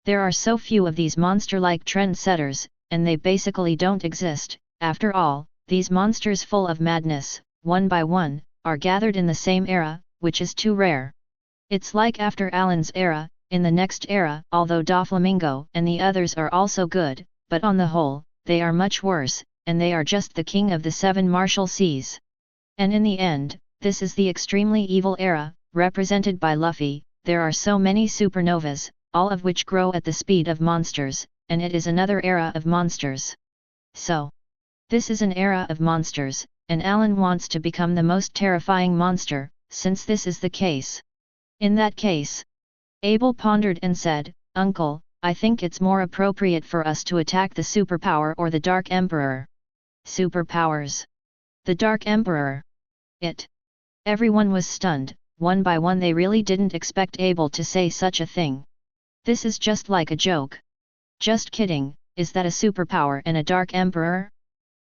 There are so few of these monster-like trendsetters, and they basically don't exist. After all, these monsters full of madness, one by one, are gathered in the same era, which is too rare. It's like after Alan's era, in the next era, although Doflamingo and the others are also good, but on the whole, they are much worse, and they are just the king of the 7 martial seas. And in the end, this is the extremely evil era, represented by Luffy. There are so many supernovas, all of which grow at the speed of monsters, and it is another era of monsters. So, this is an era of monsters, and Alan wants to become the most terrifying monster, since this is the case. In that case, Abel pondered and said, Uncle, I think it's more appropriate for us to attack the superpower or the Dark Emperor. Superpowers. The Dark Emperor. Everyone was stunned. One by one they really didn't expect Abel to say such a thing. This is just like a joke. Just kidding, is that a superpower and a Dark Emperor?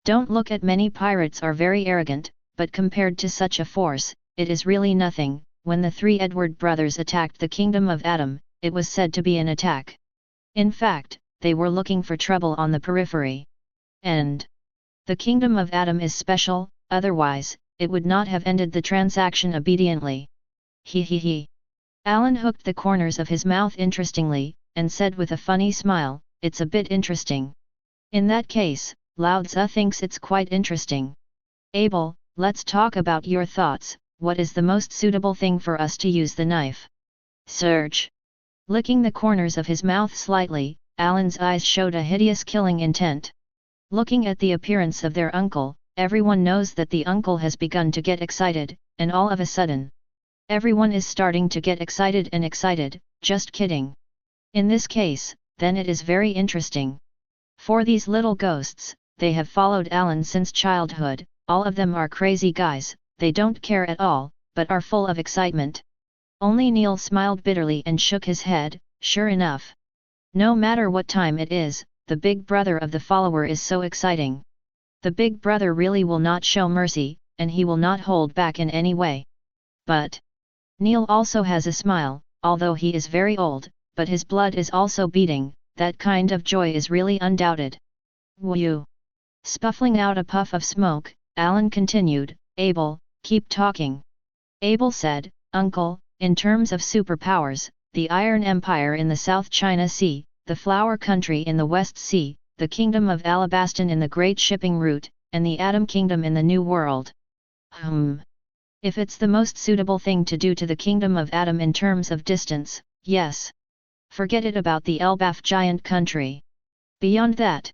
Don't look at many pirates are very arrogant, but compared to such a force, it is really nothing. When the 3 Edward brothers attacked the Kingdom of Atom, it was said to be an attack. In fact, they were looking for trouble on the periphery. And the Kingdom of Atom is special, otherwise, it would not have ended the transaction obediently. He. Alan hooked the corners of his mouth interestingly, and said with a funny smile, it's a bit interesting. In that case, Lao Tzu thinks it's quite interesting. Abel, let's talk about your thoughts. What is the most suitable thing for us to use the knife? Search. Licking the corners of his mouth slightly, Alan's eyes showed a hideous killing intent. Looking at the appearance of their uncle, everyone knows that the uncle has begun to get excited, and all of a sudden, everyone is starting to get excited and excited, just kidding. In this case, then it is very interesting. For these little ghosts, they have followed Alan since childhood, all of them are crazy guys. They don't care at all, but are full of excitement. Only Neil smiled bitterly and shook his head. Sure enough. No matter what time it is, the big brother of the follower is so exciting. The big brother really will not show mercy, and he will not hold back in any way. But Neil also has a smile, although he is very old, but his blood is also beating. That kind of joy is really undoubted. Woo! Spuffling out a puff of smoke, Alan continued, Abel, keep talking. Abel said, Uncle, in terms of superpowers, the Iron Empire in the South China Sea, the Flower Country in the West Sea, the Kingdom of Alabaston in the Great Shipping Route, and the Atom Kingdom in the New World. If it's the most suitable thing to do to the Kingdom of Atom in terms of distance, yes. Forget it about the Elbaf Giant Country. Beyond that,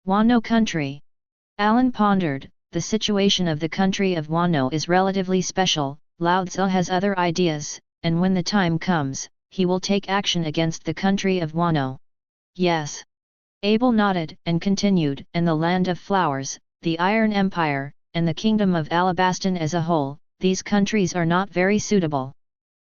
Wano Country. Alan pondered. The situation of the country of Wano is relatively special. Lao Tzu has other ideas, and when the time comes, he will take action against the country of Wano. Yes. Abel nodded and continued, and the Land of Flowers, the Iron Empire, and the Kingdom of Alabaston as a whole, these countries are not very suitable.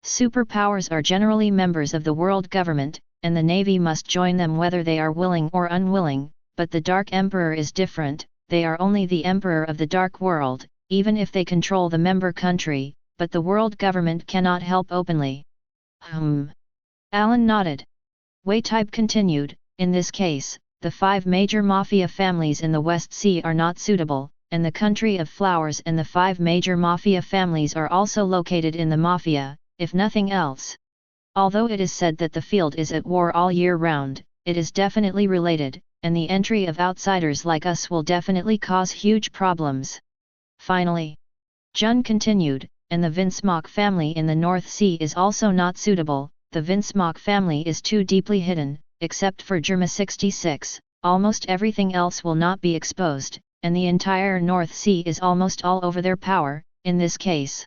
Superpowers are generally members of the world government, and the Navy must join them whether they are willing or unwilling, but the Dark Emperor is different. They are only the emperor of the Dark World, even if they control the member country, but the world government cannot help openly. Alan nodded. Wei-type continued, in this case, the 5 major mafia families in the West Sea are not suitable, and the country of flowers and the 5 major mafia families are also located in the mafia, if nothing else. Although it is said that the field is at war all year round, it is definitely related, and the entry of outsiders like us will definitely cause huge problems. Finally, Jun continued, and the Vinsmock family in the North Sea is also not suitable. The Vinsmock family is too deeply hidden, except for Germa 66, almost everything else will not be exposed, and the entire North Sea is almost all over their power. In this case,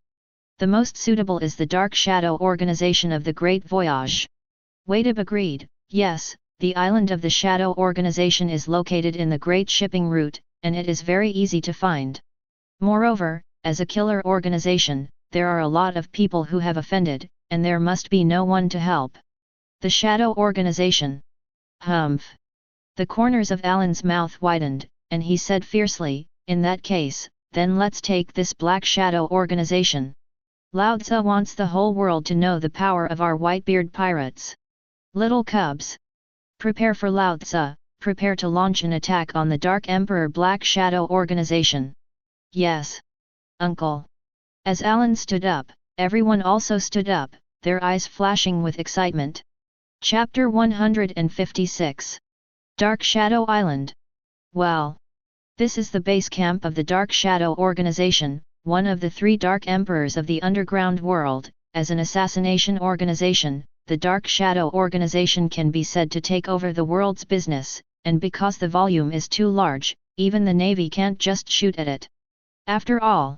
the most suitable is the Dark Shadow Organization of the Great Voyage. Wade agreed, yes. The island of the Shadow Organization is located in the Great Shipping Route, and it is very easy to find. Moreover, as a killer organization, there are a lot of people who have offended, and there must be no one to help. The shadow organization. Humph. The corners of Alan's mouth widened, and he said fiercely, in that case, then let's take this Black Shadow organization. Lao Tzu wants the whole world to know the power of our Whitebeard pirates. Little cubs. Prepare for Lao Tzu, prepare to launch an attack on the Dark Emperor Black Shadow organization. Yes. Uncle. As Alan stood up, everyone also stood up, their eyes flashing with excitement. Chapter 156. Dark Shadow Island. Well. This is the base camp of the Dark Shadow organization, one of the 3 Dark Emperors of the underground world. As an assassination organization, the Dark Shadow organization can be said to take over the world's business, and because the volume is too large, even the Navy can't just shoot at it. After all,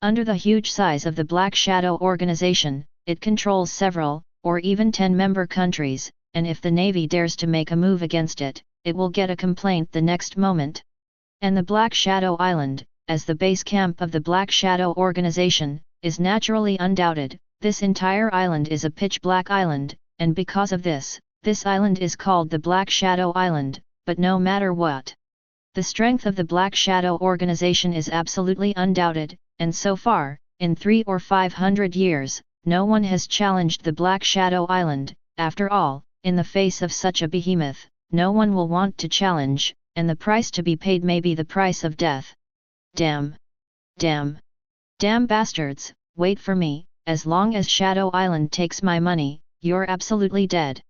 under the huge size of the Black Shadow organization, it controls several, or even 10-member countries, and if the Navy dares to make a move against it, it will get a complaint the next moment. And the Black Shadow Island, as the base camp of the Black Shadow organization, is naturally undoubted. This entire island is a pitch-black island, and because of this, this island is called the Black Shadow Island. But no matter what, the strength of the Black Shadow organization is absolutely undoubted, and so far, in 300 or 500 years, no one has challenged the Black Shadow Island. After all, in the face of such a behemoth, no one will want to challenge, and the price to be paid may be the price of death. Damn! Damn! Damn bastards, wait for me, as long as Shadow Island takes my money, you're absolutely dead.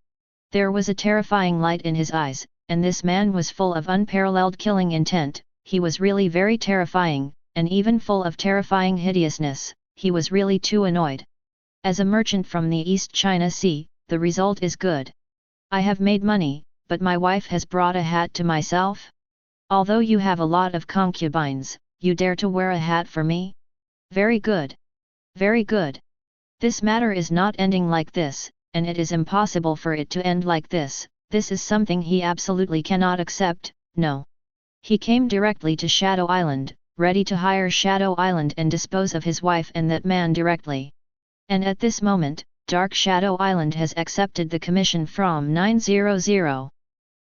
There was a terrifying light in his eyes, and this man was full of unparalleled killing intent. He was really very terrifying, and even full of terrifying hideousness. He was really too annoyed. As a merchant from the East China Sea, the result is good. I have made money, but my wife has brought a hat to myself? Although you have a lot of concubines, you dare to wear a hat for me? Very good. Very good. This matter is not ending like this, and it is impossible for it to end like this. This is something he absolutely cannot accept, no. He came directly to Shadow Island, ready to hire Shadow Island and dispose of his wife and that man directly. And at this moment, Dark Shadow Island has accepted the commission from 900.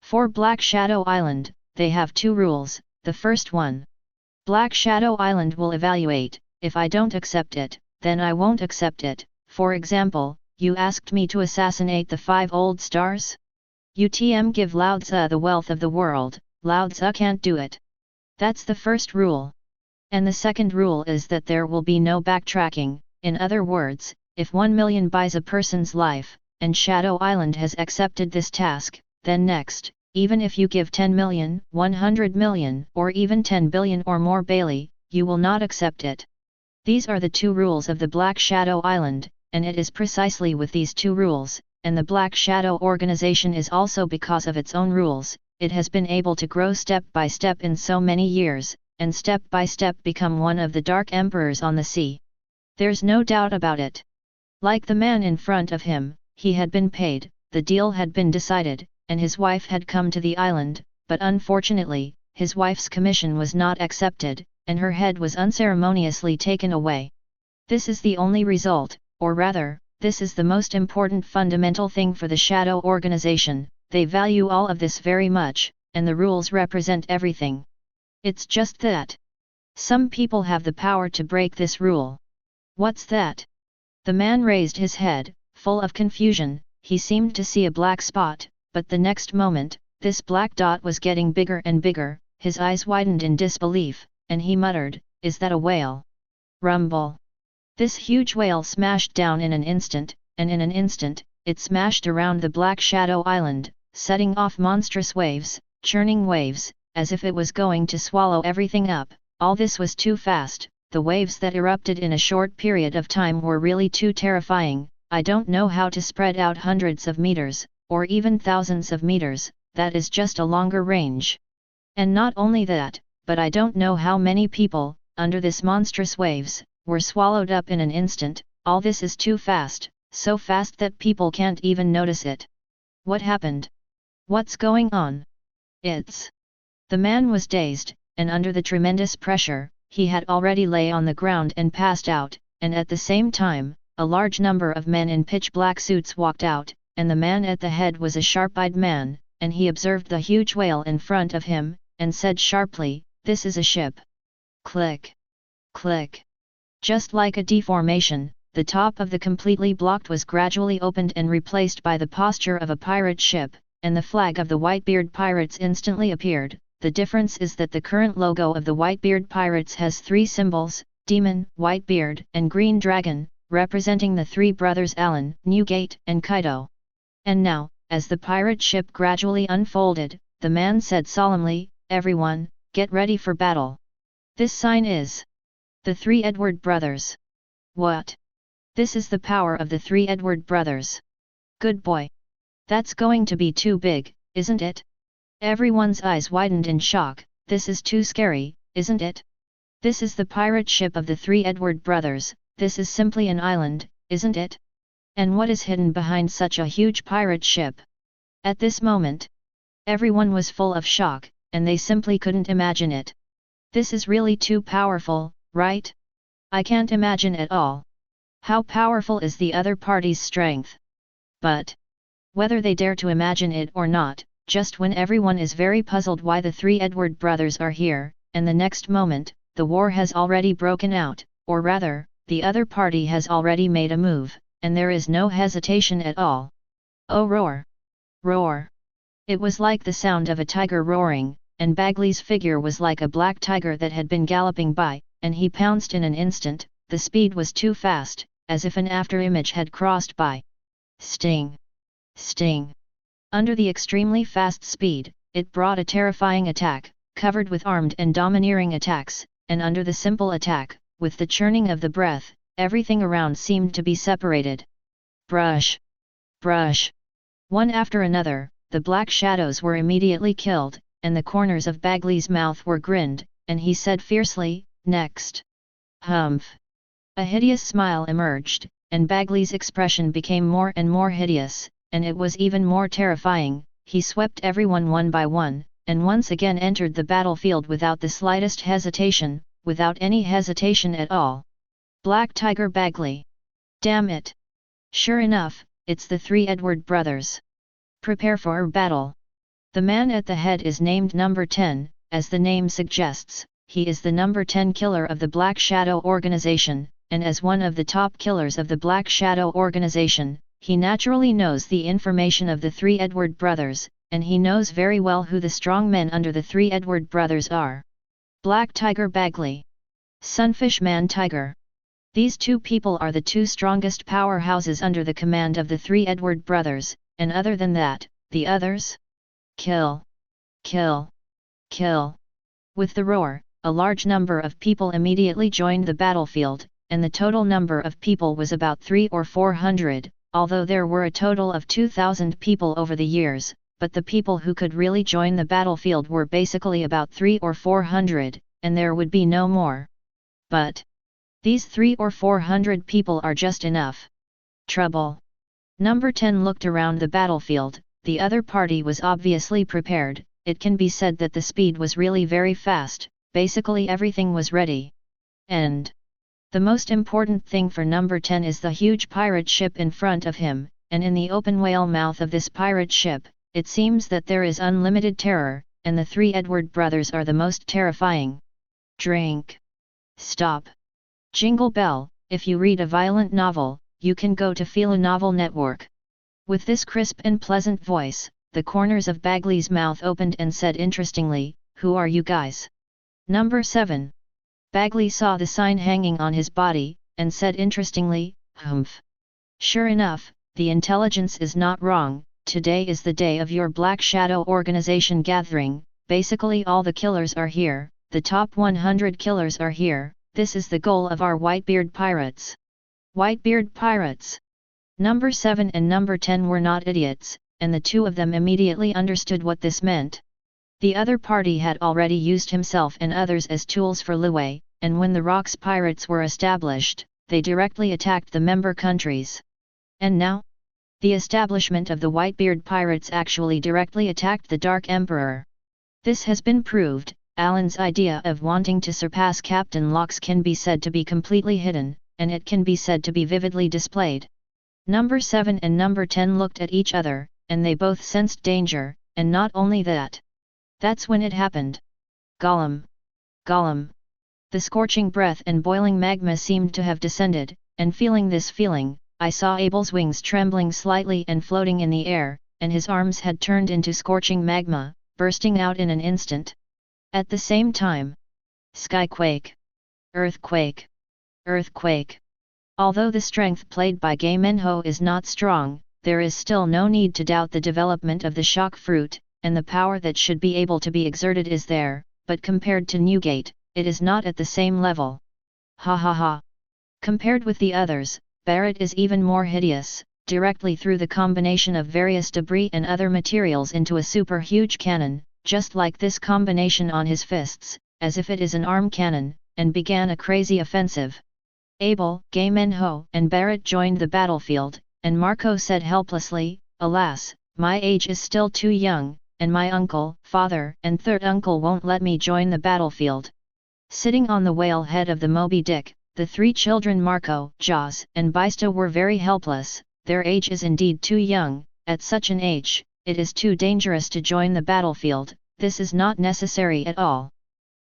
For Black Shadow Island, they have 2 rules. The first one. Black Shadow Island will evaluate. If I don't accept it, then I won't accept it. For example, you asked me to assassinate the 5 old stars? UTM give Lao Tzu the wealth of the world, Lao Tzu can't do it. That's the first rule. And the second rule is that there will be no backtracking. In other words, if 1 million buys a person's life, and Shadow Island has accepted this task, then next, even if you give 10 million, 100 million, or even 10 billion or more Bailey, you will not accept it. These are the 2 rules of the Black Shadow Island, and it is precisely with these 2 rules, and the Black Shadow organization is also because of its own rules, it has been able to grow step by step in so many years, and step by step become one of the Dark Emperors on the sea. There's no doubt about it. Like the man in front of him, he had been paid, the deal had been decided, and his wife had come to the island, but unfortunately, his wife's commission was not accepted, and her head was unceremoniously taken away. This is the only result, or rather, this is the most important fundamental thing for the Shadow organization. They value all of this very much, and the rules represent everything. It's just that some people have the power to break this rule. What's that? The man raised his head, full of confusion. He seemed to see a black spot, but the next moment, this black dot was getting bigger and bigger. His eyes widened in disbelief, and he muttered, "Is that a whale?" Rumble. This huge whale smashed down in an instant, and in an instant, it smashed around the Black Shadow Island, setting off monstrous waves, churning waves, as if it was going to swallow everything up. All this was too fast. The waves that erupted in a short period of time were really too terrifying. I don't know how to spread out hundreds of meters, or even thousands of meters, that is just a longer range. And not only that, but I don't know how many people, under this monstrous waves, were swallowed up in an instant. All this is too fast, so fast that people can't even notice it. What happened? What's going on? It's... The man was dazed, and under the tremendous pressure, he had already lay on the ground and passed out. and at the same time, a large number of men in pitch-black suits walked out, and the man at the head was a sharp-eyed man, and he observed the huge whale in front of him, and said sharply, "This is a ship." Click! Click! Just like a deformation, the top of the completely blocked was gradually opened and replaced by the posture of a pirate ship, and the flag of the Whitebeard pirates instantly appeared. The difference is that the current logo of the Whitebeard pirates has three symbols: Demon, Whitebeard, and Green Dragon, representing the three brothers Alan, Newgate, and Kaido. And now, as the pirate ship gradually unfolded, the man said solemnly, "Everyone, get ready for battle. This sign is the three Edward brothers." What? This is the power of the three Edward brothers. Good boy. That's going to be too big, isn't it? Everyone's eyes widened in shock. This is too scary, isn't it? This is the pirate ship of the three Edward brothers. This is simply an island, isn't it? And what is hidden behind such a huge pirate ship? At this moment, everyone was full of shock, and they simply couldn't imagine it. This is really too powerful, right? I can't imagine at all. How powerful is the other party's strength? But whether they dare to imagine it or not, just when everyone is very puzzled why the three Edward brothers are here, and the next moment, the war has already broken out, or rather, the other party has already made a move, and there is no hesitation at all. Oh, roar! Roar! It was like the sound of a tiger roaring, and Bagley's figure was like a black tiger that had been galloping by, and he pounced in an instant. The speed was too fast, as if an afterimage had crossed by. Sting! Sting! Under the extremely fast speed, it brought a terrifying attack, covered with armed and domineering attacks, and under the simple attack, with the churning of the breath, everything around seemed to be separated. Brush! Brush! One after another, the black shadows were immediately killed, and the corners of Bagley's mouth were grinned, and he said fiercely, "Next!" Humph! A hideous smile emerged, and Bagley's expression became more and more hideous, and it was even more terrifying. He swept everyone one by one, and once again entered the battlefield without the slightest hesitation, without any hesitation at all. Black Tiger Bagley! Damn it! Sure enough, it's the three Edward brothers. Prepare for battle. The man at the head is named Number 10, as the name suggests. He is the number 10 killer of the Black Shadow organization, and as one of the top killers of the Black Shadow organization, he naturally knows the information of the three Edward brothers, and he knows very well who the strong men under the three Edward brothers are. Black Tiger Bagley. Sunfish Man Tiger. These two people are the two strongest powerhouses under the command of the three Edward brothers, and other than that, the others? Kill! Kill! Kill! With the roar, a large number of people immediately joined the battlefield, and the total number of people was about 300 or 400, although there were a total of 2,000 people over the years, but the people who could really join the battlefield were basically about 300 or 400, and there would be no more. But these 300 or 400 people are just enough. Trouble. Number 10 looked around the battlefield. The other party was obviously prepared. It can be said that the speed was really very fast. Basically everything was ready. And the most important thing for Number 10 is the huge pirate ship in front of him, and in the open whale mouth of this pirate ship, it seems that there is unlimited terror, and the three Edward brothers are the most terrifying. Drink. Stop. Jingle bell, if you read a violent novel, you can go to Feel a Novel Network. With this crisp and pleasant voice, the corners of Bagley's mouth opened and said interestingly, "Who are you guys?" Number 7. Bagley saw the sign hanging on his body, and said interestingly, "Humph. Sure enough, the intelligence is not wrong. Today is the day of your Black Shadow organization gathering. Basically all the killers are here, the top 100 killers are here. This is the goal of our Whitebeard pirates." Whitebeard pirates! Number 7 and Number 10 were not idiots, and the two of them immediately understood what this meant. The other party had already used himself and others as tools for Liwei, and when the Rocks pirates were established, they directly attacked the member countries. And now? The establishment of the Whitebeard pirates actually directly attacked the Dark Emperor. This has been proved. Alan's idea of wanting to surpass Captain Locke's can be said to be completely hidden, and it can be said to be vividly displayed. Number 7 and number 10 looked at each other, and they both sensed danger, and not only that. That's when it happened. Gollum! Gollum! The scorching breath and boiling magma seemed to have descended, and feeling this feeling, I saw Abel's wings trembling slightly and floating in the air, and his arms had turned into scorching magma, bursting out in an instant. At the same time, skyquake! Earthquake! Earthquake! Although the strength played by Ge Menho is not strong, there is still no need to doubt the development of the shock fruit, and the power that should be able to be exerted is there, but compared to Newgate, it is not at the same level. Ha ha ha! Compared with the others, Barrett is even more hideous, directly through the combination of various debris and other materials into a super huge cannon, just like this combination on his fists, as if it is an arm cannon, and began a crazy offensive. Abel, Ge Menho and Barrett joined the battlefield, and Marco said helplessly, "Alas, my age is still too young, and my uncle, father and third uncle won't let me join the battlefield." Sitting on the whale head of the Moby Dick, the three children Marco, Jaws and Bista were very helpless. Their age is indeed too young. At such an age, it is too dangerous to join the battlefield. This is not necessary at all.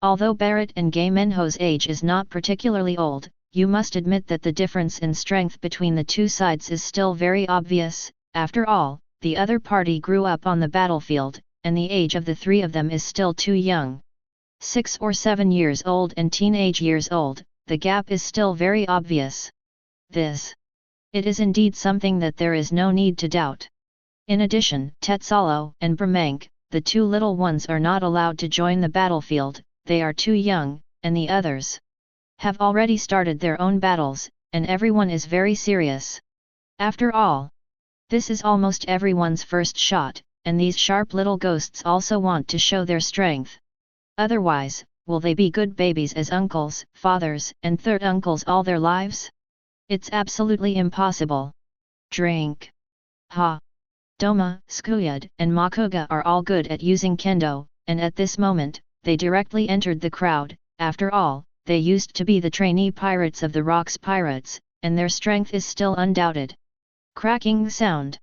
Although Barrett and Ge Menho's age is not particularly old, you must admit that the difference in strength between the two sides is still very obvious. After all, the other party grew up on the battlefield, and the age of the three of them is still too young. 6 or 7 years old and teenage years old, the gap is still very obvious. It is indeed something that there is no need to doubt. In addition, Tetsalo and Bramank, the two little ones, are not allowed to join the battlefield. They are too young, and the others have already started their own battles, and everyone is very serious. After all, this is almost everyone's first shot, and these sharp little ghosts also want to show their strength. Otherwise, will they be good babies as uncles, fathers and third uncles all their lives? It's absolutely impossible. Drink. Ha! Doma, Skuyad and Makuga are all good at using kendo, and at this moment, they directly entered the crowd. After all, they used to be the trainee pirates of the Rocks Pirates, and their strength is still undoubted. Cracking sound.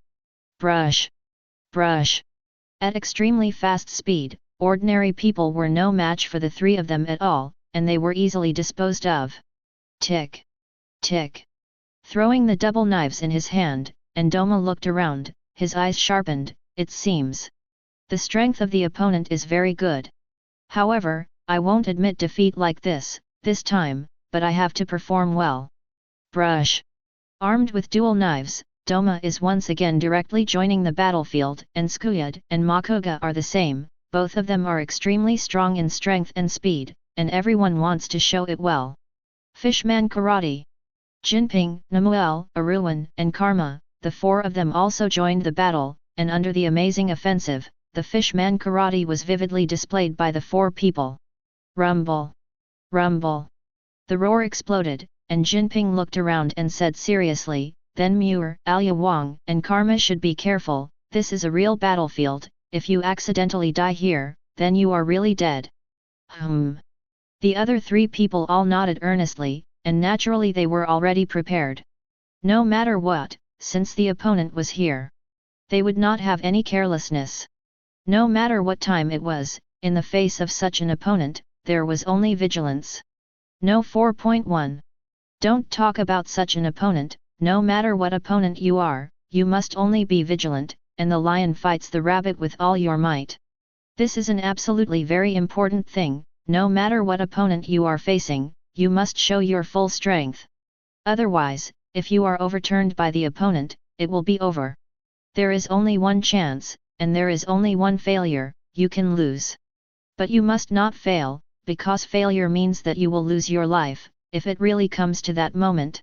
Brush. Brush. At extremely fast speed, ordinary people were no match for the three of them at all, and they were easily disposed of. Tick. Tick. Throwing the double knives in his hand, and Doma looked around, his eyes sharpened. It seems the strength of the opponent is very good. However, I won't admit defeat like this time, but I have to perform well. Brush. Armed with dual knives, Doma is once again directly joining the battlefield, and Skuyad and Makuga are the same. Both of them are extremely strong in strength and speed, and everyone wants to show it well. Fishman Karate. Jinping, Namuel, Aruan, and Karma, the four of them also joined the battle, and under the amazing offensive, the Fishman Karate was vividly displayed by the four people. Rumble! Rumble! The roar exploded, and Jinping looked around and said seriously, "Then Muir, Alia Wang, and Karma should be careful. This is a real battlefield. If you accidentally die here, then you are really dead." The other three people all nodded earnestly, and naturally they were already prepared. No matter what, since the opponent was here, they would not have any carelessness. No matter what time it was, in the face of such an opponent, there was only vigilance. No 4.1. Don't talk about such an opponent. No matter what opponent you are, you must only be vigilant, and the lion fights the rabbit with all your might. This is an absolutely very important thing. No matter what opponent you are facing, you must show your full strength. Otherwise, if you are overturned by the opponent, it will be over. There is only one chance, and there is only one failure. You can lose. But you must not fail, because failure means that you will lose your life. If it really comes to that moment,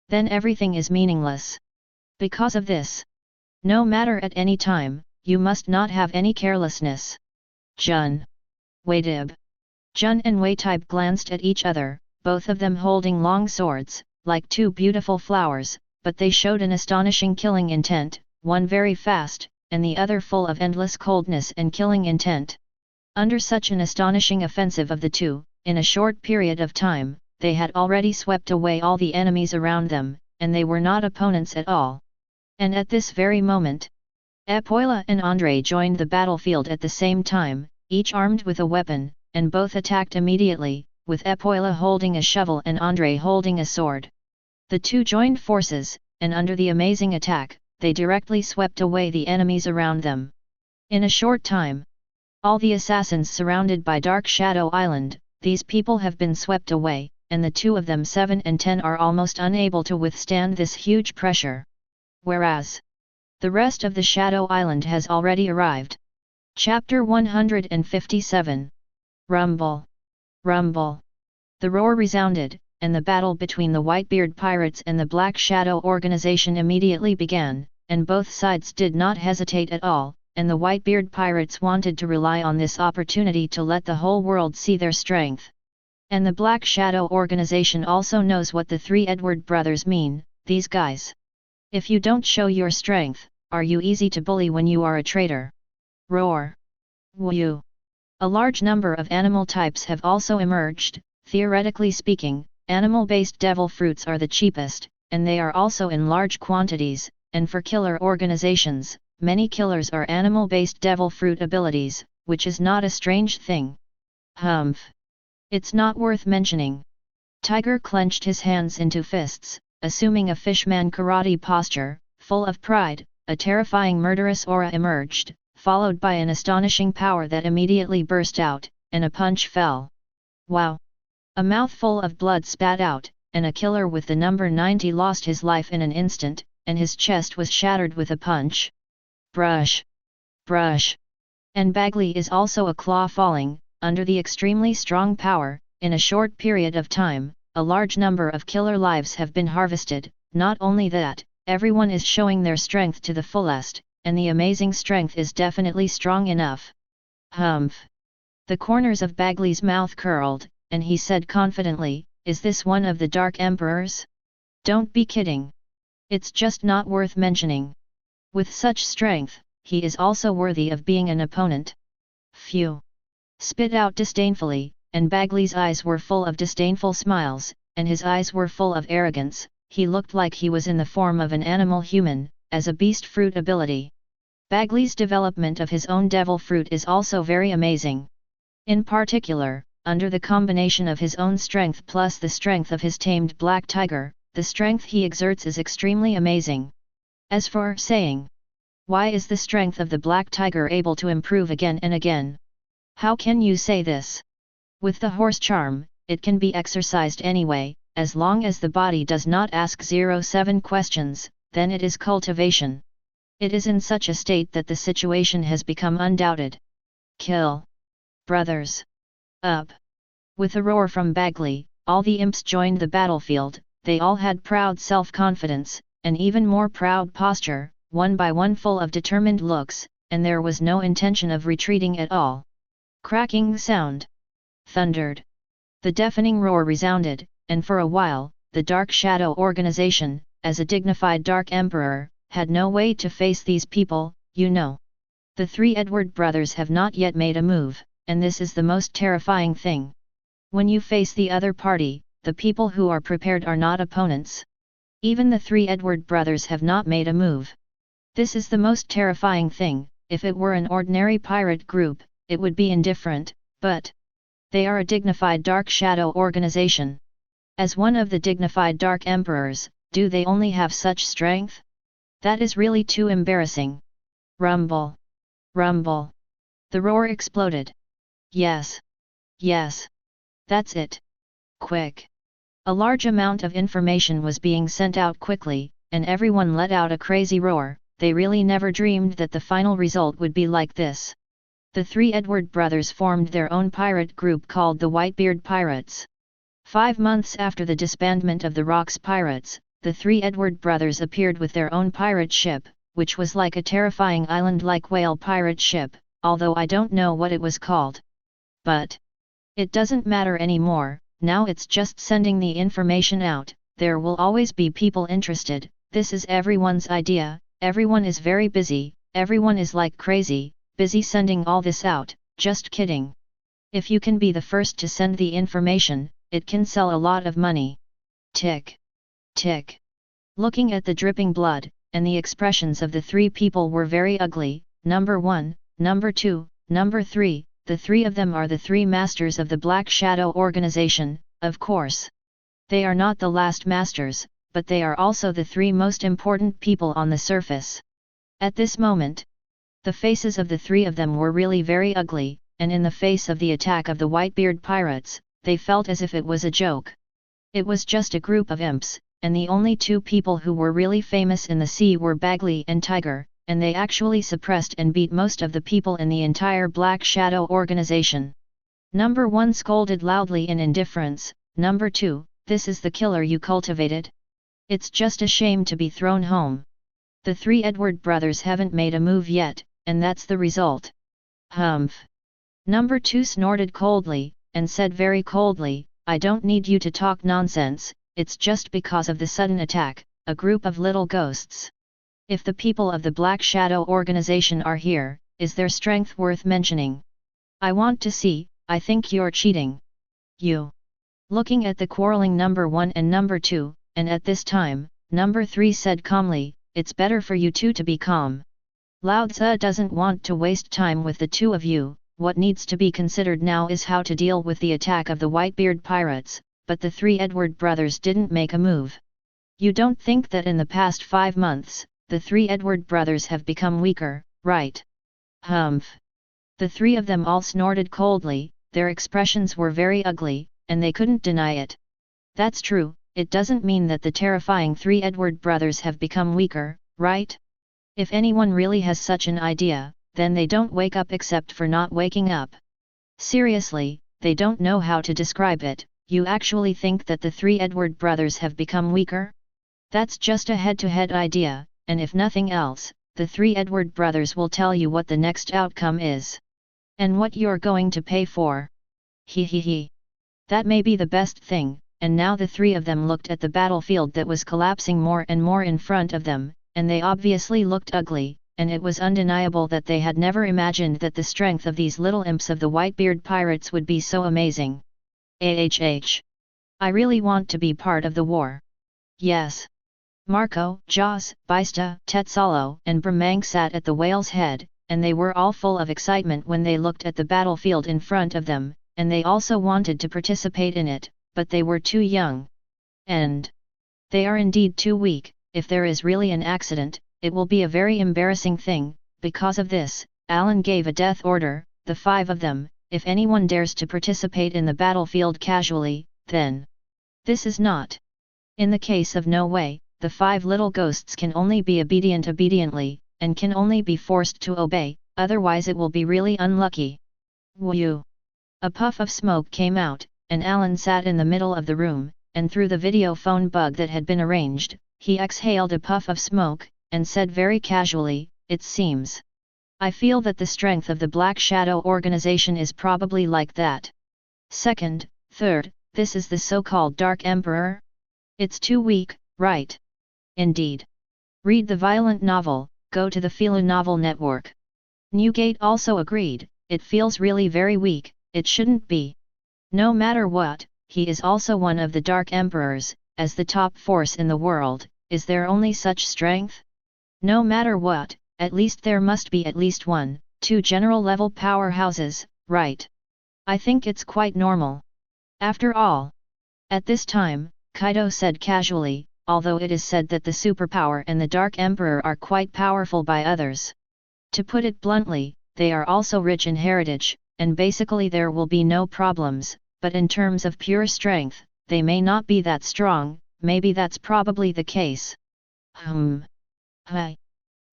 then everything is meaningless. Because of this, no matter at any time, you must not have any carelessness. Jun. Waitib. Jun and Waitib glanced at each other, both of them holding long swords, like two beautiful flowers, but they showed an astonishing killing intent, one very fast, and the other full of endless coldness and killing intent. Under such an astonishing offensive of the two, in a short period of time, they had already swept away all the enemies around them, and they were not opponents at all. And at this very moment, Apoila and Andre joined the battlefield at the same time, each armed with a weapon, and both attacked immediately, with Apoila holding a shovel and Andre holding a sword. The two joined forces, and under the amazing attack, they directly swept away the enemies around them. In a short time, all the assassins surrounded by Dark Shadow Island, these people have been swept away, and the two of them 7 and 10 are almost unable to withstand this huge pressure. Whereas, the rest of the Shadow Island has already arrived. Chapter 157. Rumble. Rumble. The roar resounded, and the battle between the Whitebeard pirates and the Black Shadow organization immediately began, and both sides did not hesitate at all, and the Whitebeard pirates wanted to rely on this opportunity to let the whole world see their strength. And the Black Shadow organization also knows what the three Edward brothers mean, these guys. If you don't show your strength, are you easy to bully when you are a traitor? Roar. Woo. A large number of animal types have also emerged. Theoretically speaking, animal-based devil fruits are the cheapest, and they are also in large quantities, and for killer organizations, many killers are animal-based devil fruit abilities, which is not a strange thing. Humph. It's not worth mentioning. Tiger clenched his hands into fists, assuming a fishman karate posture, full of pride. A terrifying murderous aura emerged, followed by an astonishing power that immediately burst out, and a punch fell. Wow! A mouthful of blood spat out, and a killer with the number 90 lost his life in an instant, and his chest was shattered with a punch. Brush! Brush! And Bagley is also a claw falling, under the extremely strong power. In a short period of time, a large number of killer lives have been harvested. Not only that, everyone is showing their strength to the fullest, and the amazing strength is definitely strong enough. Humph! The corners of Bagley's mouth curled, and he said confidently, "Is this one of the Dark Emperors? Don't be kidding. It's just not worth mentioning. With such strength, he is also worthy of being an opponent." Phew! Spit out disdainfully, and Bagley's eyes were full of disdainful smiles, and his eyes were full of arrogance. He looked like he was in the form of an animal human, as a beast fruit ability. Bagley's development of his own devil fruit is also very amazing. In particular, under the combination of his own strength plus the strength of his tamed black tiger, the strength he exerts is extremely amazing. As for saying, why is the strength of the black tiger able to improve again and again? How can you say this? With the horse charm, it can be exercised anyway. As long as the body does not ask 07 questions, then it is cultivation. It is in such a state that the situation has become undoubted. Kill! Brothers! Up! With a roar from Bagley, all the imps joined the battlefield. They all had proud self-confidence, and even more proud posture, one by one full of determined looks, and there was no intention of retreating at all. Cracking sound! Thundered! The deafening roar resounded, and for a while, the Dark Shadow organization, as a dignified Dark Emperor, had no way to face these people. The three Edward brothers have not yet made a move, and this is the most terrifying thing. When you face the other party, the people who are prepared are not opponents. Even the three Edward brothers have not made a move. This is the most terrifying thing. If it were an ordinary pirate group, it would be indifferent, but they are a dignified Dark Shadow organization. As one of the dignified Dark Emperors, do they only have such strength? That is really too embarrassing. Rumble! Rumble! The roar exploded. Yes! Yes! That's it! Quick! A large amount of information was being sent out quickly, and everyone let out a crazy roar. They really never dreamed that the final result would be like this. The three Edward brothers formed their own pirate group called the Whitebeard Pirates. 5 months after the disbandment of the Rocks Pirates, the three Edward brothers appeared with their own pirate ship, which was like a terrifying island-like whale pirate ship, although I don't know what it was called. But it doesn't matter anymore. Now it's just sending the information out. There will always be people interested. This is everyone's idea. Everyone is very busy. Everyone is like crazy, busy sending all this out. Just kidding. If you can be the first to send the information, it can sell a lot of money. Tick. Tick. Looking at the dripping blood, and the expressions of the three people were very ugly. Number 1, number 2, number 3, the three of them are the three masters of the Black Shadow organization, of course. They are not the last masters, but they are also the three most important people on the surface. At this moment, the faces of the three of them were really very ugly, and in the face of the attack of the Whitebeard pirates, they felt as if it was a joke. It was just a group of imps, and the only two people who were really famous in the sea were Bagley and Tiger, and they actually suppressed and beat most of the people in the entire Black Shadow organization. Number 1 scolded loudly in indifference. Number 2, this is the killer you cultivated? It's just a shame to be thrown home. The three Edward brothers haven't made a move yet, and that's the result. Humph. Number 2 snorted coldly, and said very coldly, I don't need you to talk nonsense, it's just because of the sudden attack, a group of little ghosts. If the people of the Black Shadow organization are here, is their strength worth mentioning? I want to see, I think you're cheating. You. Looking at the quarreling number 1 and number 2, and at this time, number 3 said calmly, it's better for you two to be calm. Lao Tzu doesn't want to waste time with the two of you, what needs to be considered now is how to deal with the attack of the Whitebeard pirates, but the three Edward brothers didn't make a move. You don't think that in the past 5 months, the three Edward brothers have become weaker, right? Humph. The three of them all snorted coldly, their expressions were very ugly, and they couldn't deny it. That's true, it doesn't mean that the terrifying three Edward brothers have become weaker, right? If anyone really has such an idea, then they don't wake up except for not waking up. Seriously, they don't know how to describe it. You actually think that the three Edward brothers have become weaker? That's just a head-to-head idea, and if nothing else, the three Edward brothers will tell you what the next outcome is. And what you're going to pay for. He he he. That may be the best thing, and now the three of them looked at the battlefield that was collapsing more and more in front of them, and they obviously looked ugly, and it was undeniable that they had never imagined that the strength of these little imps of the Whitebeard pirates would be so amazing. I really want to be part of the war. Yes. Marco, Jaws, Baista, Tetsalo, and Brahmang sat at the whale's head, and they were all full of excitement when they looked at the battlefield in front of them, and they also wanted to participate in it, but they were too young. And they are indeed too weak. If there is really an accident, it will be a very embarrassing thing. Because of this, Alan gave a death order, the 5 of them, if anyone dares to participate in the battlefield casually, then this is not. In the case of no way, the 5 little ghosts can only be obedient obediently, and can only be forced to obey, otherwise it will be really unlucky. Whew! A puff of smoke came out, and Alan sat in the middle of the room, and through the video phone bug that had been arranged, he exhaled a puff of smoke, and said very casually, it seems. I feel that the strength of the Black Shadow organization is probably like that. Second, third, this is the so-called Dark Emperor? It's too weak, right? Indeed. Read the violent novel, go to the Philo Novel Network. Newgate also agreed, it feels really very weak, it shouldn't be. No matter what, he is also one of the Dark Emperors, as the top force in the world, is there only such strength? No matter what, at least there must be at least 1, 2 general-level powerhouses, right? I think it's quite normal. After all. At this time, Kaido said casually, although it is said that the superpower and the Dark Emperor are quite powerful by others. To put it bluntly, they are also rich in heritage, and basically there will be no problems, but in terms of pure strength, they may not be that strong, maybe that's probably the case. Hi.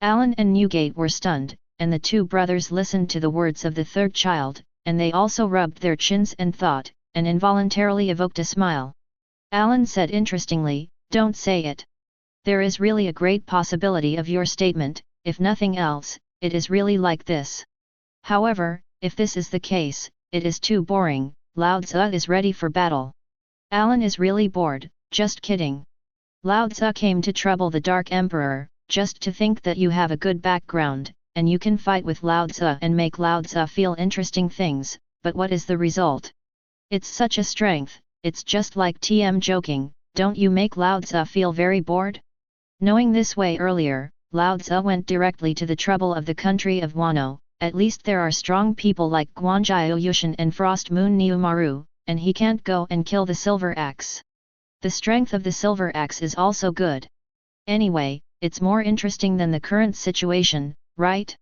Alan and Newgate were stunned, and the 2 brothers listened to the words of the third child, and they also rubbed their chins and thought, and involuntarily evoked a smile. Alan said interestingly, don't say it. There is really a great possibility of your statement, if nothing else, it is really like this. However, if this is the case, it is too boring. Lao Tzu is ready for battle. Alan is really bored, just kidding. Lao Tzu came to trouble the Dark Emperor, just to think that you have a good background, and you can fight with Lao Tzu and make Lao Tzu feel interesting things, but what is the result? It's such a strength, it's just like TM joking, don't you make Lao Tzu feel very bored? Knowing this way earlier, Lao Tzu went directly to the trouble of the country of Wano. At least there are strong people like Guanjiao Yushin and Frost Moon Niumaru, and he can't go and kill the Silver Axe. The strength of the Silver Axe is also good. Anyway, it's more interesting than the current situation, right?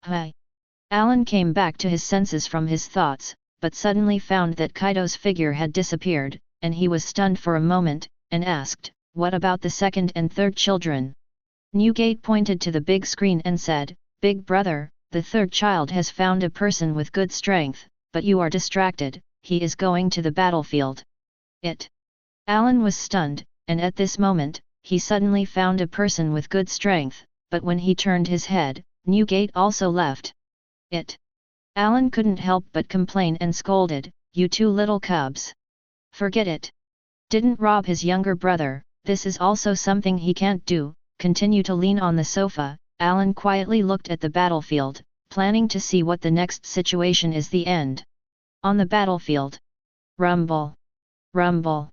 Hi. Alan came back to his senses from his thoughts, but suddenly found that Kaido's figure had disappeared, and he was stunned for a moment, and asked, "What about the second and third children?" Newgate pointed to the big screen and said, "Big brother, the third child has found a person with good strength, but you are distracted, he is going to the battlefield." It. Alan was stunned, and at this moment, he suddenly found a person with good strength, but when he turned his head, Newgate also left. It. Alan couldn't help but complain and scolded, "You two little cubs. Forget it. Didn't rob his younger brother, this is also something he can't do." Continue to lean on the sofa, Alan quietly looked at the battlefield, planning to see what the next situation is. The end. On the battlefield. Rumble. Rumble.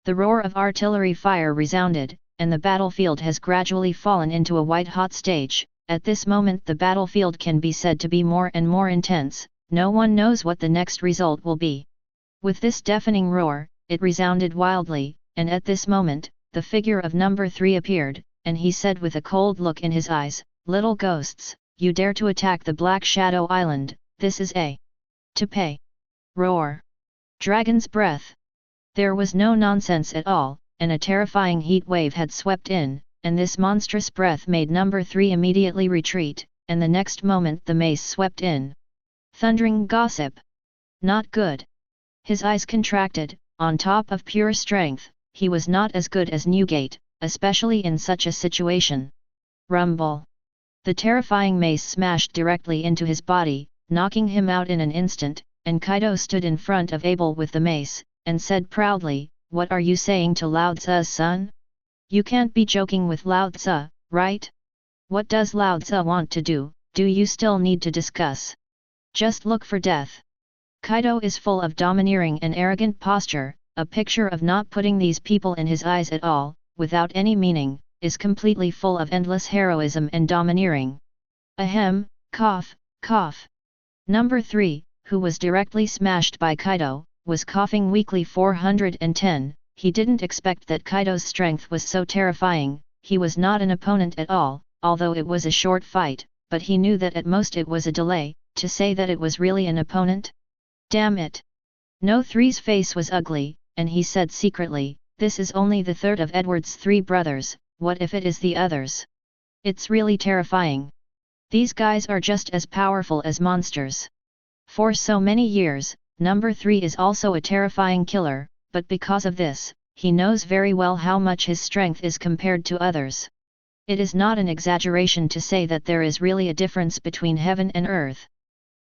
The roar of artillery fire resounded, and the battlefield has gradually fallen into a white-hot stage. At this moment the battlefield can be said to be more and more intense, no one knows what the next result will be. With this deafening roar, it resounded wildly, and at this moment, the figure of number 3 appeared, and he said with a cold look in his eyes, "Little ghosts, you dare to attack the Black Shadow Island, this is a to pay." Roar. Dragon's breath. There was no nonsense at all, and a terrifying heat wave had swept in, and this monstrous breath made number 3 immediately retreat, and the next moment the mace swept in. Thundering gossip. Not good. His eyes contracted, on top of pure strength, he was not as good as Newgate, especially in such a situation. Rumble. The terrifying mace smashed directly into his body, knocking him out in an instant, and Kaido stood in front of Abel with the mace, and said proudly, "What are you saying to Lao Tzu's son? You can't be joking with Lao Tzu, right? What does Lao Tzu want to do, do you still need to discuss? Just look for death." Kaido is full of domineering and arrogant posture, a picture of not putting these people in his eyes at all, without any meaning, is completely full of endless heroism and domineering. Ahem, cough, cough. Number 3, who was directly smashed by Kaido, was coughing weakly. 410, he didn't expect that Kaido's strength was so terrifying. He was not an opponent at all, although it was a short fight, but he knew that at most it was a delay. To say that it was really an opponent? Damn it! No 3's face was ugly, and he said secretly, "This is only the third of Edward's 3 brothers, what if it is the others? It's really terrifying. These guys are just as powerful as monsters." For so many years, number 3 is also a terrifying killer, but because of this, he knows very well how much his strength is compared to others. It is not an exaggeration to say that there is really a difference between heaven and earth.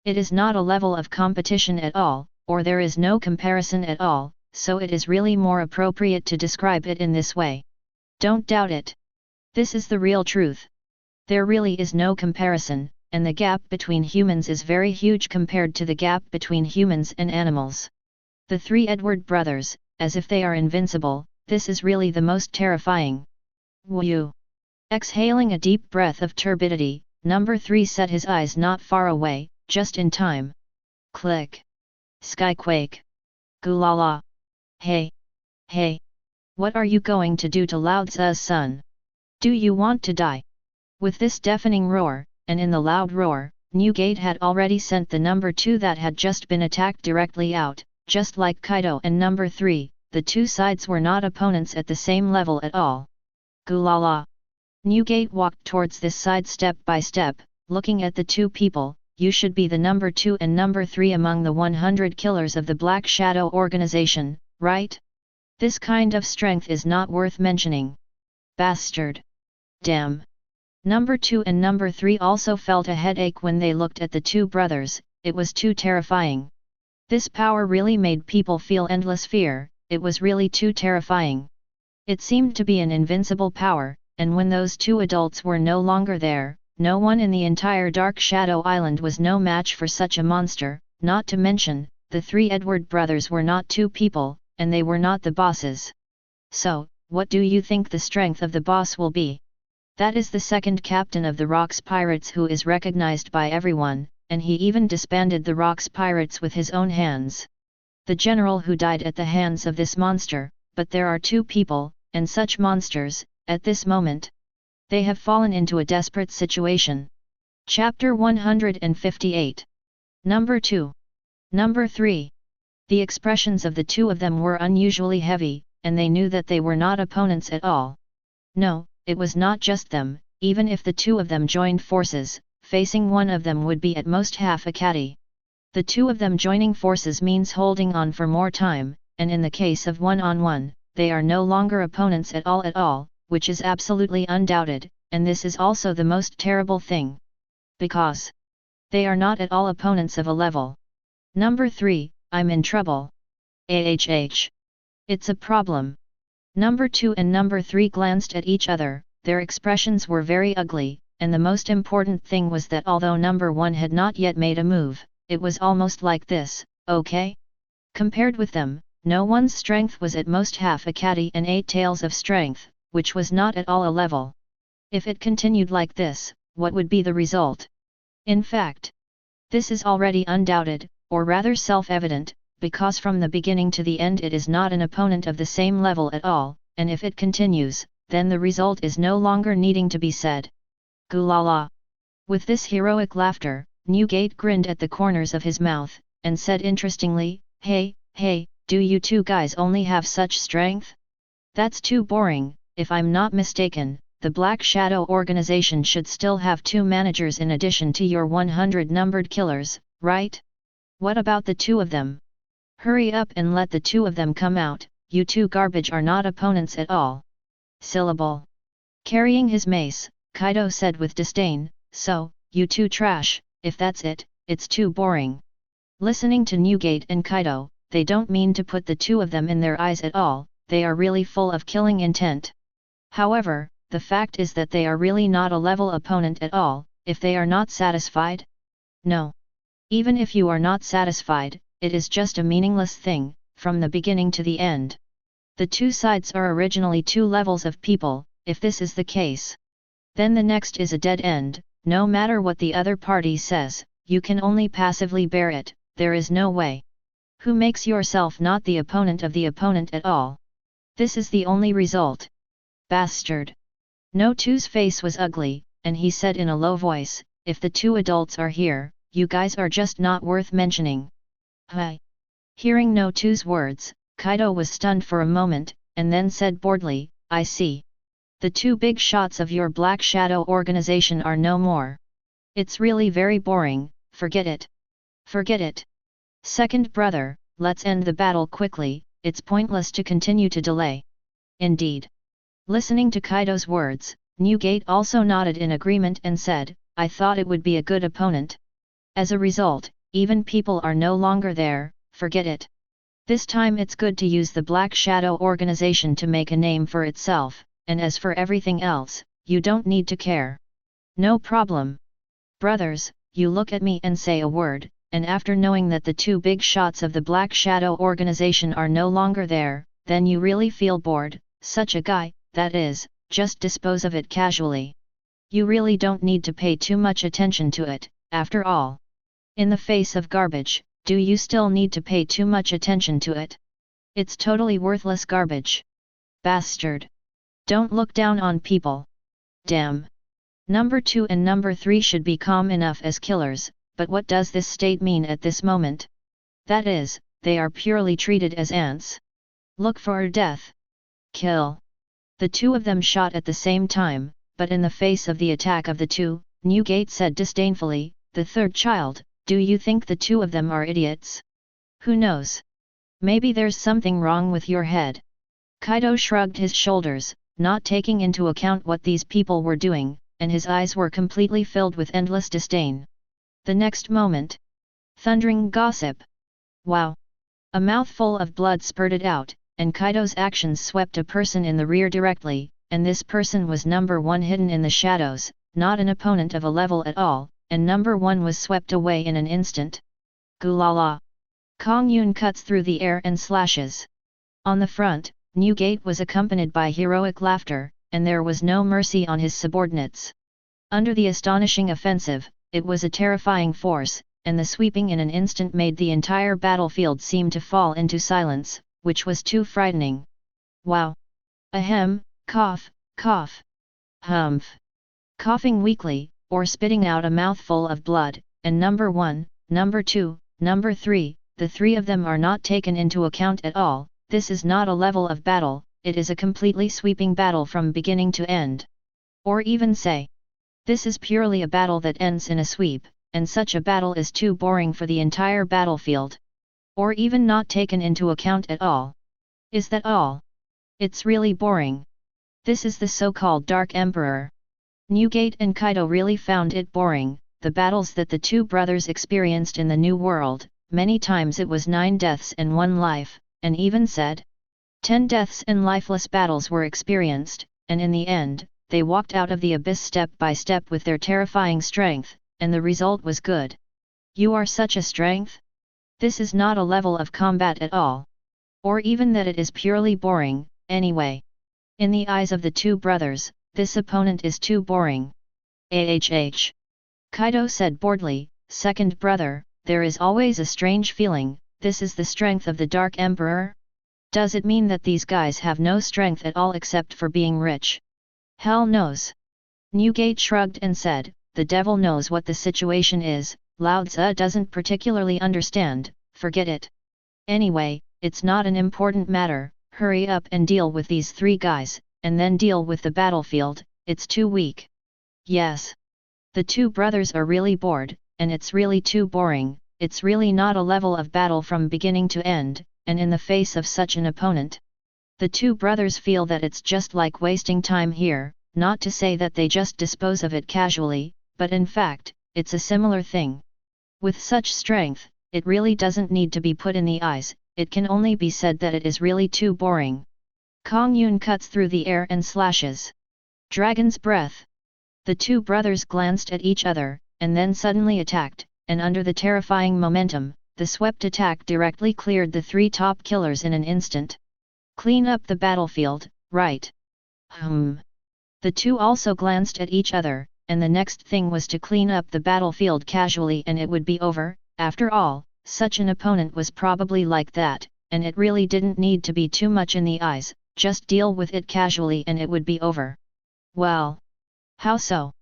It is not a level of competition at all, or there is no comparison at all, so it is really more appropriate to describe it in this way. Don't doubt it. This is the real truth. There really is no comparison, and the gap between humans is very huge compared to the gap between humans and animals. The 3 Edward brothers, as if they are invincible, this is really the most terrifying. Woo! Exhaling a deep breath of turbidity, number 3 set his eyes not far away, just in time. Click. Skyquake. Gulala. Hey! Hey! What are you going to do to Lao Tzu's son? Do you want to die? With this deafening roar, and in the loud roar, Newgate had already sent the number 2 that had just been attacked directly out. Just like Kaido and number 3, the 2 sides were not opponents at the same level at all. Gulala. Newgate walked towards this side step by step, looking at the 2 people. "You should be the number 2 and number 3 among the 100 killers of the Black Shadow organization, right? This kind of strength is not worth mentioning. Bastard. Damn." Number 2 and number 3 also felt a headache when they looked at the 2 brothers, it was too terrifying. This power really made people feel endless fear, it was really too terrifying. It seemed to be an invincible power, and when those 2 adults were no longer there, no one in the entire Dark Shadow Island was no match for such a monster, not to mention, the 3 Edward brothers were not 2 people, and they were not the bosses. So, what do you think the strength of the boss will be? That is the second captain of the Rocks Pirates who is recognized by everyone, and he even disbanded the Rocks Pirates with his own hands. The general who died at the hands of this monster, but there are two people, and such monsters, at this moment. They have fallen into a desperate situation. Chapter 158. Number 2. Number 3. The expressions of the two of them were unusually heavy, and they knew that they were not opponents at all. No, it was not just them, even if the two of them joined forces, facing one of them would be at most half a caddy. The two of them joining forces means holding on for more time, and in the case of one-on-one, they are no longer opponents at all, which is absolutely undoubted, and this is also the most terrible thing. Because they are not at all opponents of a level. Number 3, I'm in trouble. It's a problem. Number 2 and number 3 glanced at each other, their expressions were very ugly, and the most important thing was that although number 1 had not yet made a move, it was almost like this, okay? Compared with them, no one's strength was at most half a caddy and 8 taels of strength, which was not at all a level. If it continued like this, what would be the result? In fact, this is already undoubted, or rather self-evident, because from the beginning to the end it is not an opponent of the same level at all, and if it continues, then the result is no longer needing to be said. Gulala. With this heroic laughter, Newgate grinned at the corners of his mouth, and said interestingly, hey, do you two guys only have such strength? That's too boring. If I'm not mistaken, the Black Shadow organization should still have 2 managers in addition to your 100 numbered killers, right? What about the 2 of them? Hurry up and let the 2 of them come out, you 2 garbage are not opponents at all. Syllable. Carrying his mace, Kaido said with disdain, so, you 2 trash, if that's it, it's too boring. Listening to Newgate and Kaido, they don't mean to put the 2 of them in their eyes at all, they are really full of killing intent. However, the fact is that they are really not a level opponent at all, if they are not satisfied. No. Even if you are not satisfied, it is just a meaningless thing, from the beginning to the end. The 2 sides are originally 2 levels of people, if this is the case. Then the next is a dead end, no matter what the other party says, you can only passively bear it, there is no way. Who makes yourself not the opponent of the opponent at all? This is the only result. Bastard. No 2's face was ugly, and he said in a low voice, if the 2 adults are here, you guys are just not worth mentioning. Hi. Hearing No 2's words, Kaido was stunned for a moment, and then said boredly, I see. The 2 big shots of your Black Shadow organization are no more. It's really very boring, forget it. Forget it. Second brother, let's end the battle quickly, it's pointless to continue to delay. Indeed. Listening to Kaido's words, Newgate also nodded in agreement and said, I thought it would be a good opponent. As a result, even people are no longer there, forget it. This time it's good to use the Black Shadow organization to make a name for itself, and as for everything else, you don't need to care. No problem. Brothers, you look at me and say a word, and after knowing that the 2 big shots of the Black Shadow organization are no longer there, then you really feel bored, such a guy, that is, just dispose of it casually. You really don't need to pay too much attention to it, after all. In the face of garbage, do you still need to pay too much attention to it? It's totally worthless garbage. Bastard. Don't look down on people. Damn. Number 2 and number 3 should be calm enough as killers, but what does this state mean at this moment? That is, they are purely treated as ants. Look for death. Kill. The 2 of them shot at the same time, but in the face of the attack of the 2, Newgate said disdainfully, the 3rd child, do you think the 2 of them are idiots? Who knows? Maybe there's something wrong with your head. Kaido shrugged his shoulders, not taking into account what these people were doing, and his eyes were completely filled with endless disdain. The next moment. Thundering gossip. Wow! A mouthful of blood spurted out, and Kaido's actions swept a person in the rear directly, and this person was number 1 hidden in the shadows, not an opponent of a level at all, and number 1 was swept away in an instant. Gulala! Kong Yun cuts through the air and slashes. On the front, Newgate was accompanied by heroic laughter, and there was no mercy on his subordinates. Under the astonishing offensive, it was a terrifying force, and the sweeping in an instant made the entire battlefield seem to fall into silence, which was too frightening. Wow! Ahem, cough, cough. Humph. Coughing weakly, or spitting out a mouthful of blood, and number 1, number 2, number 3, the three of them are not taken into account at all. This is not a level of battle, it is a completely sweeping battle from beginning to end. Or even say, this is purely a battle that ends in a sweep, and such a battle is too boring for the entire battlefield. Or even not taken into account at all. Is that all? It's really boring. This is the so-called Dark Emperor. Newgate and Kaido really found it boring, the battles that the two brothers experienced in the New World. Many times it was 9 deaths and 1 life, and even said 10 deaths and lifeless battles were experienced, and in the end, they walked out of the abyss step by step with their terrifying strength, and the result was good. You are such a strength? This is not a level of combat at all. Or even that it is purely boring, anyway. In the eyes of the two brothers, this opponent is too boring. Kaido said boredly, second brother, there is always a strange feeling, this is the strength of the Dark Emperor? Does it mean that these guys have no strength at all except for being rich? Hell knows. Newgate shrugged and said, the devil knows what the situation is, Lao Tzu doesn't particularly understand, forget it. Anyway, it's not an important matter, hurry up and deal with these 3 guys, and then deal with the battlefield, it's too weak. Yes. The two brothers are really bored, and it's really too boring, it's really not a level of battle from beginning to end, and in the face of such an opponent. The two brothers feel that it's just like wasting time here, not to say that they just dispose of it casually, but in fact, it's a similar thing. With such strength, it really doesn't need to be put in the eyes, it can only be said that it is really too boring. Kong Yun cuts through the air and slashes. Dragon's breath. The two brothers glanced at each other, and then suddenly attacked, and under the terrifying momentum, the swept attack directly cleared the 3 top killers in an instant. Clean up the battlefield, right? The two also glanced at each other, and the next thing was to clean up the battlefield casually and it would be over. After all, such an opponent was probably like that, and it really didn't need to be too much in the eyes, just deal with it casually and it would be over. Well, how so?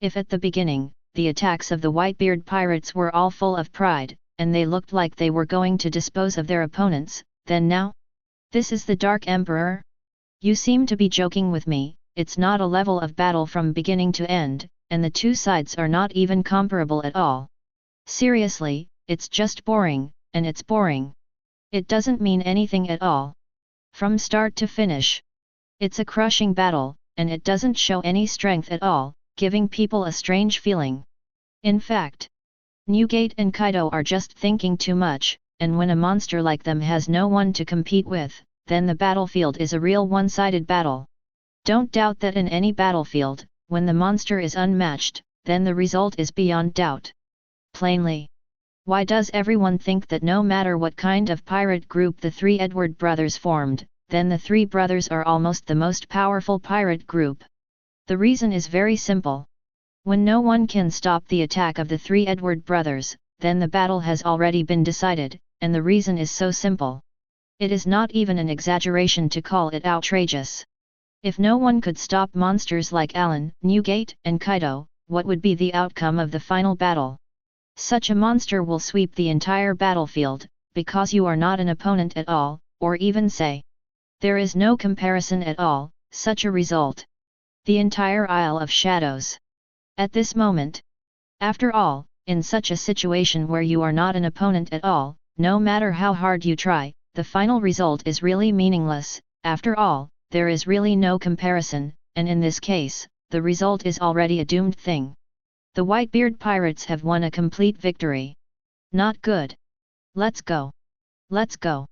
If at the beginning, the attacks of the Whitebeard pirates were all full of pride, and they looked like they were going to dispose of their opponents, then now? This is the Dark Emperor? You seem to be joking with me, it's not a level of battle from beginning to end, and the two sides are not even comparable at all. Seriously, it's just boring, and it's boring. It doesn't mean anything at all. From start to finish. It's a crushing battle, and it doesn't show any strength at all, giving people a strange feeling. In fact, Newgate and Kaido are just thinking too much, and when a monster like them has no one to compete with, then the battlefield is a real one-sided battle. Don't doubt that in any battlefield, when the monster is unmatched, then the result is beyond doubt. Plainly. Why does everyone think that no matter what kind of pirate group the 3 Edward brothers formed, then the 3 brothers are almost the most powerful pirate group? The reason is very simple. When no one can stop the attack of the 3 Edward brothers, then the battle has already been decided, and the reason is so simple. It is not even an exaggeration to call it outrageous. If no one could stop monsters like Alan, Newgate, and Kaido, what would be the outcome of the final battle? Such a monster will sweep the entire battlefield, because you are not an opponent at all, or even say, there is no comparison at all, such a result. The entire Isle of Shadows. At this moment. After all, in such a situation where you are not an opponent at all, no matter how hard you try, the final result is really meaningless. After all, there is really no comparison, and in this case, the result is already a doomed thing. The Whitebeard pirates have won a complete victory. Not good. Let's go. Let's go.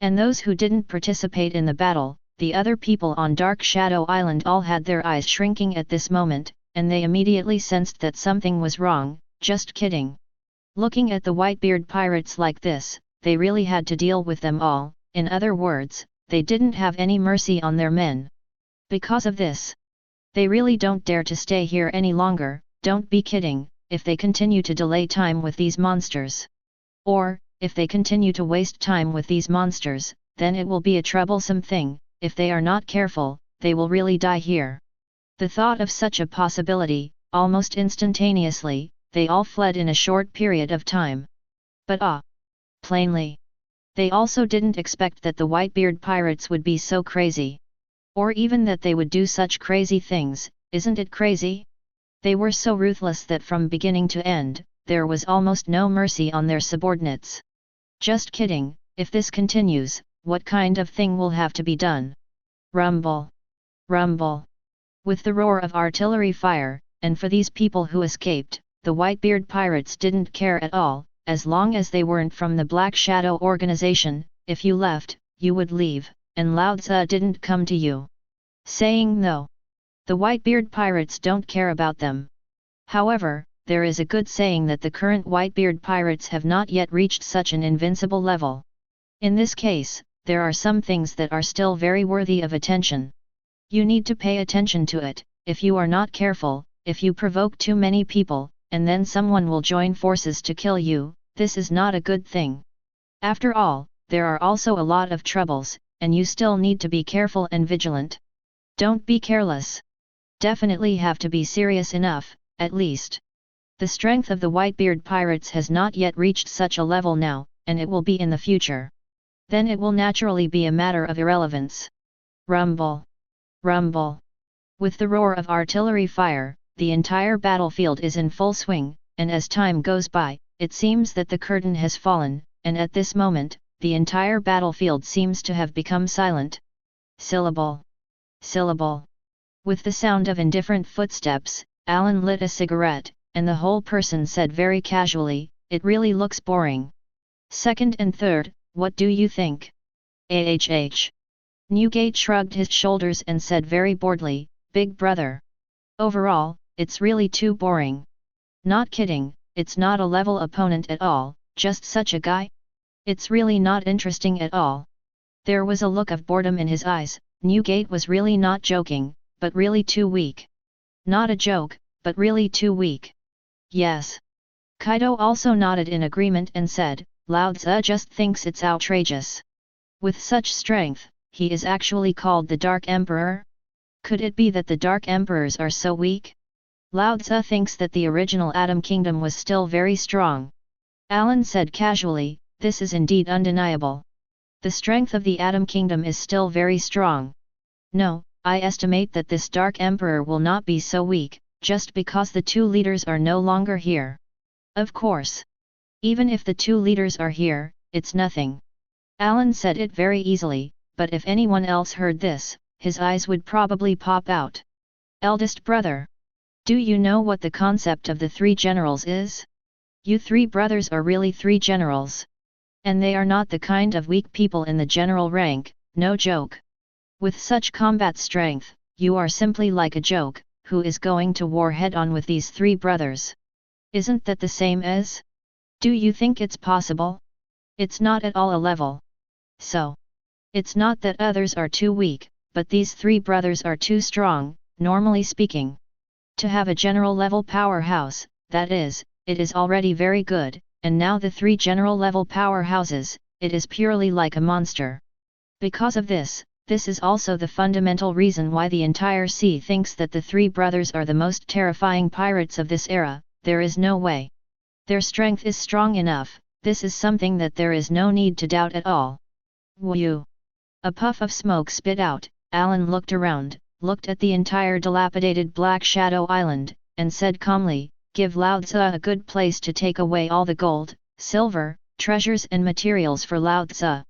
And those who didn't participate in the battle, the other people on Dark Shadow Island all had their eyes shrinking at this moment, and they immediately sensed that something was wrong. Just kidding. Looking at the Whitebeard pirates like this, they really had to deal with them all. In other words, they didn't have any mercy on their men. Because of this, they really don't dare to stay here any longer. Don't be kidding, if they continue to delay time with these monsters. Or, if they continue to waste time with these monsters, then it will be a troublesome thing. If they are not careful, they will really die here. The thought of such a possibility, almost instantaneously, they all fled in a short period of time. But plainly, they also didn't expect that the Whitebeard pirates would be so crazy. Or even that they would do such crazy things. Isn't it crazy? They were so ruthless that from beginning to end, there was almost no mercy on their subordinates. Just kidding, if this continues, what kind of thing will have to be done? Rumble! Rumble! With the roar of artillery fire, and for these people who escaped, the Whitebeard pirates didn't care at all, as long as they weren't from the Black Shadow organization. If you left, you would leave, and Lao Tzu didn't come to you saying no. The Whitebeard pirates don't care about them. However, there is a good saying that the current Whitebeard pirates have not yet reached such an invincible level. In this case, there are some things that are still very worthy of attention. You need to pay attention to it. If you are not careful, if you provoke too many people, and then someone will join forces to kill you, this is not a good thing. After all, there are also a lot of troubles, and you still need to be careful and vigilant. Don't be careless. Definitely have to be serious enough, at least. The strength of the Whitebeard pirates has not yet reached such a level now, and it will be in the future. Then it will naturally be a matter of irrelevance. Rumble! Rumble! With the roar of artillery fire, the entire battlefield is in full swing, and as time goes by, it seems that the curtain has fallen, and at this moment, the entire battlefield seems to have become silent. Syllable! Syllable! With the sound of indifferent footsteps, Alan lit a cigarette, and the whole person said very casually, "It really looks boring." Second and third, what do you think? Newgate shrugged his shoulders and said very boredly, "Big brother. Overall, it's really too boring." Not kidding, it's not a level opponent at all, just such a guy? It's really not interesting at all. There was a look of boredom in his eyes. Newgate was really not joking, but really too weak. Not a joke, but really too weak. Yes. Kaido also nodded in agreement and said, "Lao Tzu just thinks it's outrageous. With such strength, he is actually called the Dark Emperor? Could it be that the Dark Emperors are so weak? Lao Tzu thinks that the original Atom Kingdom was still very strong." Alan said casually, "This is indeed undeniable. The strength of the Atom Kingdom is still very strong. No, I estimate that this Dark Emperor will not be so weak, just because the two leaders are no longer here. Of course. Even if the two leaders are here, it's nothing." Alan said it very easily, but if anyone else heard this, his eyes would probably pop out. "Eldest brother. Do you know what the concept of the three generals is? You three brothers are really three generals. And they are not the kind of weak people in the general rank, no joke. With such combat strength, you are simply like a joke. Who is going to war head-on with these three brothers? Isn't that the same as? Do you think it's possible? It's not at all a level. So. It's not that others are too weak, but these three brothers are too strong, normally speaking. To have a general-level powerhouse, that is, it is already very good, and now the three general-level powerhouses, it is purely like a monster. Because of this is also the fundamental reason why the entire sea thinks that the three brothers are the most terrifying pirates of this era. There is no way. Their strength is strong enough, this is something that there is no need to doubt at all." Whew! A puff of smoke spit out. Alan looked around, looked at the entire dilapidated Black Shadow Island, and said calmly, "Give Lao Tzu a good place to take away all the gold, silver, treasures and materials for Lao Tzu."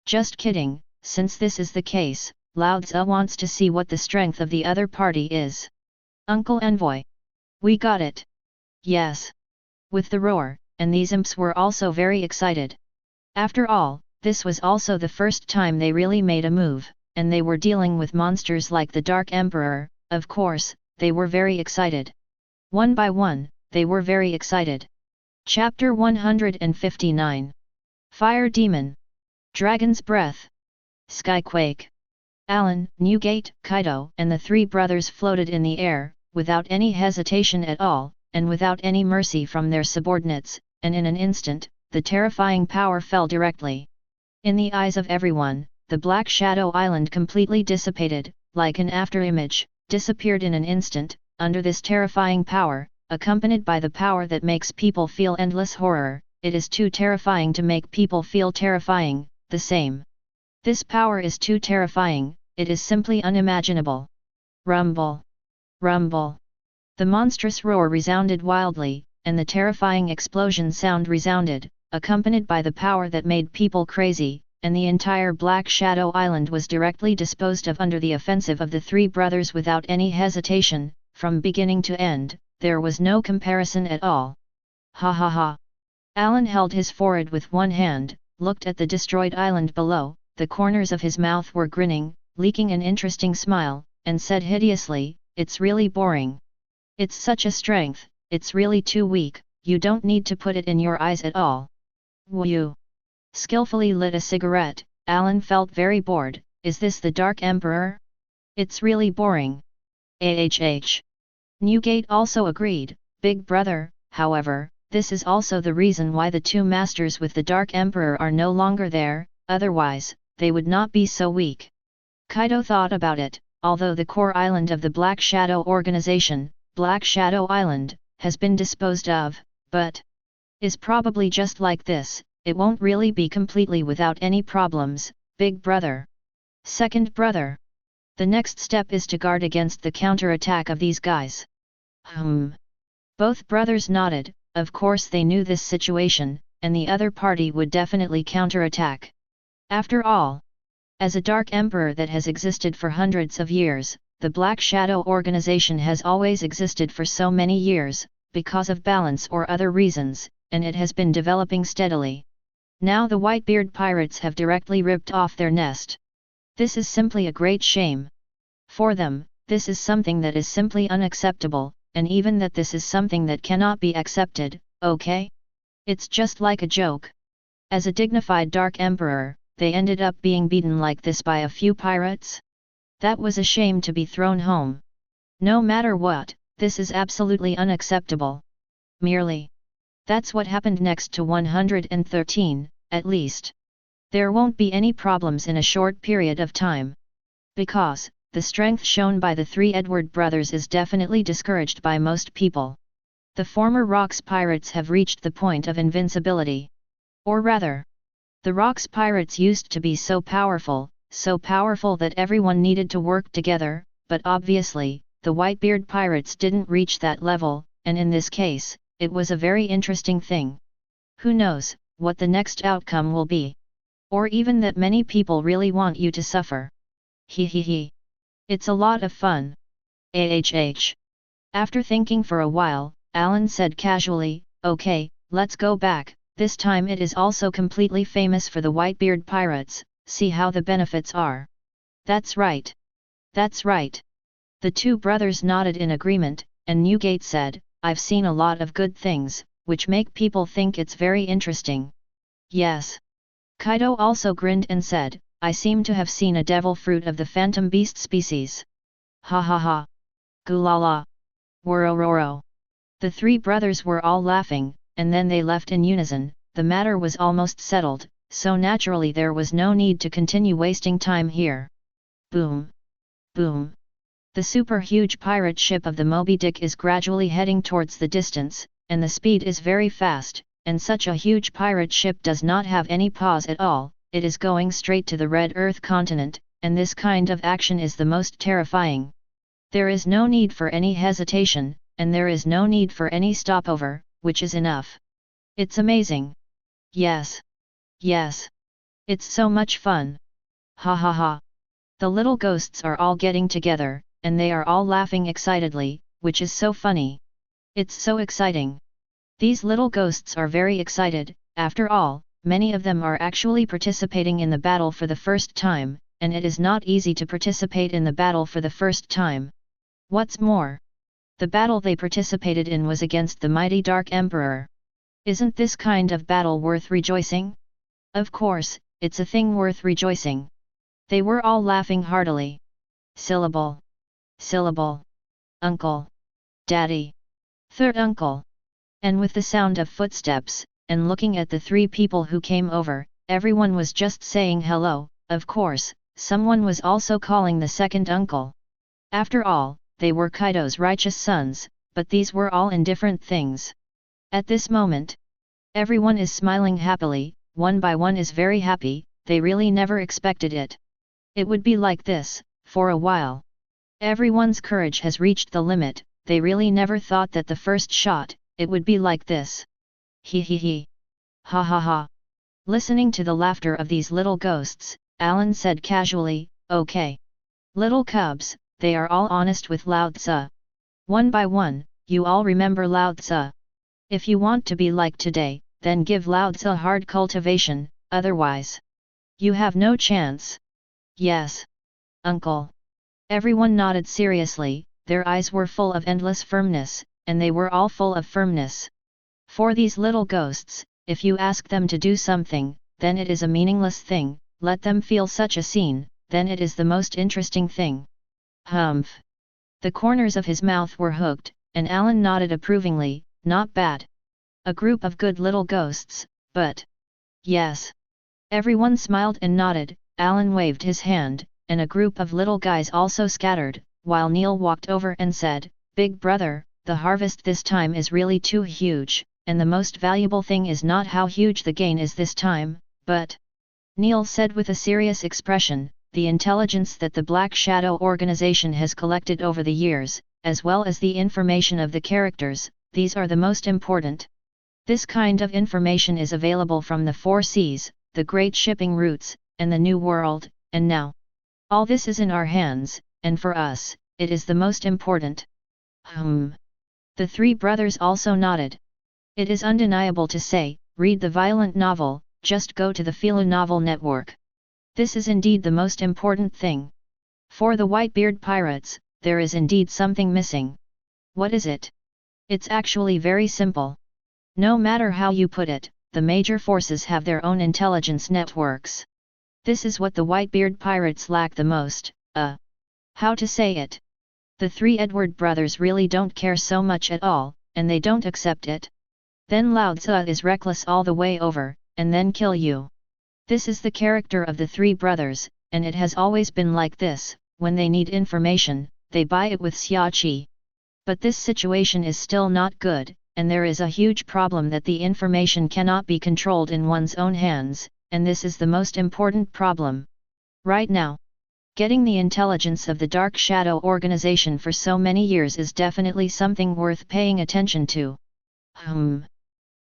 Just kidding, since this is the case, Lao Tzu wants to see what the strength of the other party is. "Uncle Envoy. We got it." Yes. With the roar, and these imps were also very excited. After all, this was also the first time they really made a move, and they were dealing with monsters like the Dark Emperor. Of course, they were very excited. One by one, they were very excited. Chapter 159. Fire Demon. Dragon's Breath. Skyquake. Alan, Newgate, Kaido, and the three brothers floated in the air, without any hesitation at all, and without any mercy from their subordinates, and in an instant, the terrifying power fell directly. In the eyes of everyone, the Black Shadow Island completely dissipated, like an afterimage, disappeared in an instant, under this terrifying power, accompanied by the power that makes people feel endless horror. It is too terrifying to make people feel terrifying, the same. This power is too terrifying, it is simply unimaginable. Rumble! Rumble! The monstrous roar resounded wildly, and the terrifying explosion sound resounded, accompanied by the power that made people crazy, and the entire Black Shadow Island was directly disposed of under the offensive of the three brothers without any hesitation. From beginning to end, there was no comparison at all. Ha ha ha! Alan held his forehead with one hand, looked at the destroyed island below, the corners of his mouth were grinning, leaking an interesting smile, and said hideously, "It's really boring. It's such a strength, it's really too weak, you don't need to put it in your eyes at all." Woo! Skillfully lit a cigarette, Alan felt very bored. Is this the Dark Emperor? It's really boring. Newgate also agreed. Big brother, however, this is also the reason why the two masters with the Dark Emperor are no longer there, otherwise, they would not be so weak. Kaido thought about it. Although the core island of the Black Shadow organization, Black Shadow Island, has been disposed of, but is probably just like this, it won't really be completely without any problems. Big brother. Second brother. The next step is to guard against the counterattack of these guys. Both brothers nodded. Of course they knew this situation, and the other party would definitely counterattack. After all, as a Dark Emperor that has existed for hundreds of years, the Black Shadow organization has always existed for so many years, because of balance or other reasons, and it has been developing steadily. Now the Whitebeard pirates have directly ripped off their nest. This is simply a great shame. For them, this is something that is simply unacceptable, and even that this is something that cannot be accepted, okay? It's just like a joke. As a dignified Dark Emperor, they ended up being beaten like this by a few pirates? That was a shame to be thrown home. No matter what, this is absolutely unacceptable. Merely. That's what happened next to 113, at least. There won't be any problems in a short period of time. Because, the strength shown by the three Edward brothers is definitely discouraged by most people. The former Rocks pirates have reached the point of invincibility. Or rather, the Rocks pirates used to be so powerful that everyone needed to work together, but obviously, the Whitebeard pirates didn't reach that level, and in this case, it was a very interesting thing. Who knows what the next outcome will be? Or even that many people really want you to suffer. He. It's a lot of fun. After thinking for a while, Alan said casually, "Okay, let's go back. This time it is also completely famous for the Whitebeard pirates, see how the benefits are." That's right. That's right. The two brothers nodded in agreement, and Newgate said, "I've seen a lot of good things, which make people think it's very interesting." Yes. Kaido also grinned and said, "I seem to have seen a devil fruit of the phantom beast species." Ha ha ha. Gulala. Worororo. The three brothers were all laughing, and then they left in unison. The matter was almost settled, so naturally there was no need to continue wasting time here. Boom. Boom. The super-huge pirate ship of the Moby Dick is gradually heading towards the distance, and the speed is very fast, and such a huge pirate ship does not have any pause at all. It is going straight to the Red Earth continent, and this kind of action is the most terrifying. There is no need for any hesitation, and there is no need for any stopover, which is enough. It's amazing. Yes. Yes. It's so much fun. Ha ha ha. The little ghosts are all getting together, and they are all laughing excitedly, which is so funny. It's so exciting. These little ghosts are very excited. After all, many of them are actually participating in the battle for the first time, and it is not easy to participate in the battle for the first time. What's more, the battle they participated in was against the mighty Dark Emperor. Isn't this kind of battle worth rejoicing? Of course, it's a thing worth rejoicing. They were all laughing heartily. Syllable. Syllable. Uncle. Daddy. Third uncle. And with the sound of footsteps, and looking at the three people who came over, everyone was just saying hello. Of course, someone was also calling the second uncle. After all, they were Kaido's righteous sons, but these were all indifferent things. At this moment, everyone is smiling happily, one by one is very happy, they really never expected it. It would be like this, for a while. Everyone's courage has reached the limit, they really never thought that the first shot, it would be like this. He he he. Ha ha ha. Listening to the laughter of these little ghosts, Alan said casually, okay. Little cubs, they are all honest with Lao Tzu. One by one, you all remember Lao Tzu. If you want to be like today, then give Lao Tzu hard cultivation, otherwise, you have no chance. Yes. Uncle. Everyone nodded seriously, their eyes were full of endless firmness, and they were all full of firmness. For these little ghosts, if you ask them to do something, then it is a meaningless thing, let them feel such a scene, then it is the most interesting thing. Humph. The corners of his mouth were hooked, and Alan nodded approvingly, not bad. A group of good little ghosts, but... yes. Everyone smiled and nodded, Alan waved his hand, and a group of little guys also scattered, while Neil walked over and said, Big brother, the harvest this time is really too huge, and the most valuable thing is not how huge the gain is this time, but... Neil said with a serious expression, the intelligence that the Black Shadow organization has collected over the years, as well as the information of the characters, these are the most important. This kind of information is available from the Four Seas, the great shipping routes, and the New World, and now. All this is in our hands, and for us, it is the most important. The three brothers also nodded. It is undeniable to say, read the violent novel, just go to the Philo Novel Network. This is indeed the most important thing. For the Whitebeard pirates, there is indeed something missing. What is it? It's actually very simple. No matter how you put it, the major forces have their own intelligence networks. This is what the Whitebeard pirates lack the most, how to say it? The three Edward brothers really don't care so much at all, and they don't accept it. Then Lao Tzu is reckless all the way over, and then kill you. This is the character of the three brothers, and it has always been like this, when they need information, they buy it with Xiaoqi. But this situation is still not good, and there is a huge problem that the information cannot be controlled in one's own hands, and this is the most important problem. Right now, getting the intelligence of the Dark Shadow organization for so many years is definitely something worth paying attention to.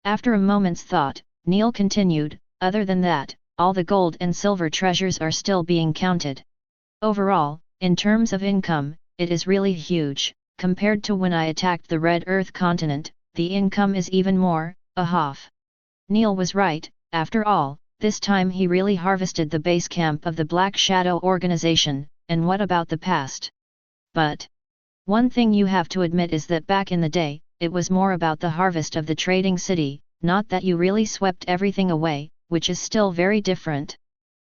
After a moment's thought, Neil continued, other than that, all the gold and silver treasures are still being counted. Overall, in terms of income, it is really huge, compared to when I attacked the Red Earth continent, the income is even more, a half. Neil was right, after all, this time he really harvested the base camp of the Black Shadow organization, and what about the past? But one thing you have to admit is that back in the day, it was more about the harvest of the trading city, not that you really swept everything away, which is still very different.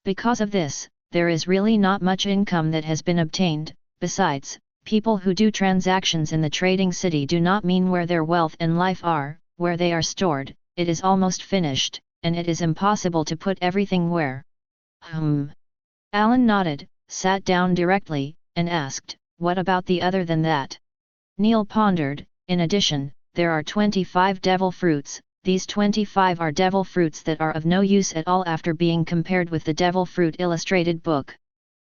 Because of this, there is really not much income that has been obtained. Besides, people who do transactions in the trading city do not mean where their wealth and life are, where they are stored, it is almost finished, and it is impossible to put everything where. Alan nodded, sat down directly, and asked, what about the other than that? Neil pondered, in addition, there are 25 devil fruits, these 25 are devil fruits that are of no use at all after being compared with the devil fruit illustrated book.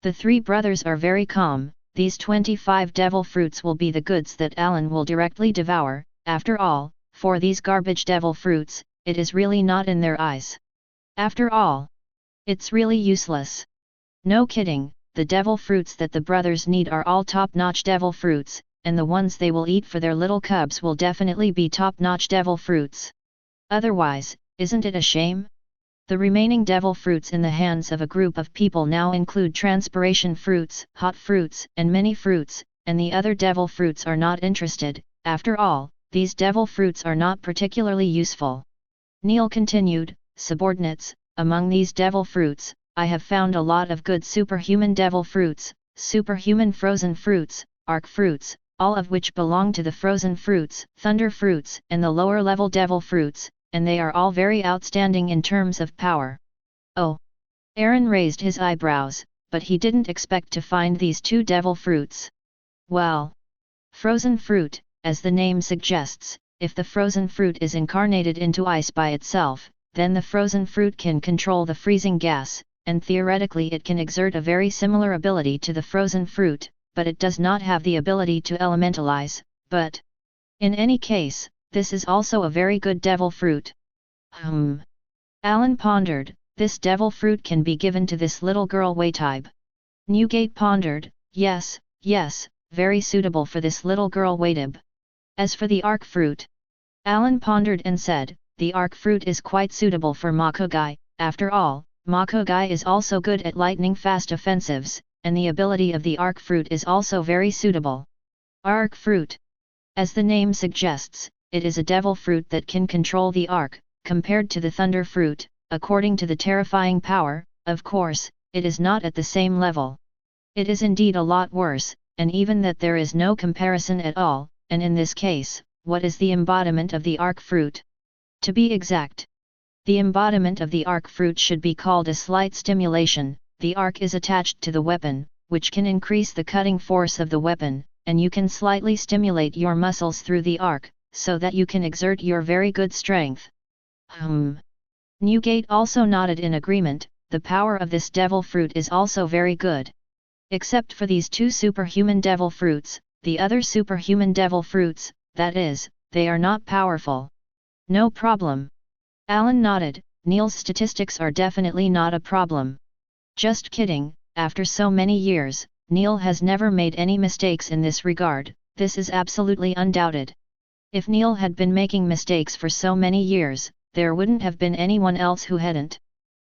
The three brothers are very calm, these 25 devil fruits will be the goods that Alan will directly devour, after all, for these garbage devil fruits, it is really not in their eyes. After all, it's really useless. No kidding, the devil fruits that the brothers need are all top-notch devil fruits, and the ones they will eat for their little cubs will definitely be top-notch devil fruits. Otherwise, isn't it a shame? The remaining devil fruits in the hands of a group of people now include transpiration fruits, hot fruits, and many fruits, and the other devil fruits are not interested. After all, these devil fruits are not particularly useful. Neil continued, subordinates, among these devil fruits, I have found a lot of good superhuman devil fruits, superhuman frozen fruits, arc fruits, all of which belong to the frozen fruits, thunder fruits, and the lower level devil fruits, and they are all very outstanding in terms of power. Oh! Aaron raised his eyebrows, but he didn't expect to find these two devil fruits. Well, frozen fruit, as the name suggests, if the frozen fruit is incarnated into ice by itself, then the frozen fruit can control the freezing gas, and theoretically it can exert a very similar ability to the frozen fruit, but it does not have the ability to elementalize, but in any case, this is also a very good devil fruit. Alan pondered, this devil fruit can be given to this little girl Whitebeard. Newgate pondered, yes, very suitable for this little girl Whitebeard. As for the arc fruit, Alan pondered and said, the arc fruit is quite suitable for Makogai. After all, Makogai is also good at lightning-fast offensives, and the ability of the arc fruit is also very suitable. Arc fruit. As the name suggests, it is a devil fruit that can control the arc, compared to the thunder fruit. According to the terrifying power, of course, it is not at the same level. It is indeed a lot worse, and even that there is no comparison at all, and in this case, what is the embodiment of the arc fruit? To be exact, the embodiment of the arc fruit should be called a slight stimulation. The arc is attached to the weapon, which can increase the cutting force of the weapon, and you can slightly stimulate your muscles through the arc, so that you can exert your very good strength. Newgate also nodded in agreement, the power of this devil fruit is also very good. Except for these two superhuman devil fruits, the other superhuman devil fruits, that is, they are not powerful. No problem. Alan nodded, Neil's statistics are definitely not a problem. Just kidding, after so many years, Neil has never made any mistakes in this regard, this is absolutely undoubted. If Neil had been making mistakes for so many years, there wouldn't have been anyone else who hadn't.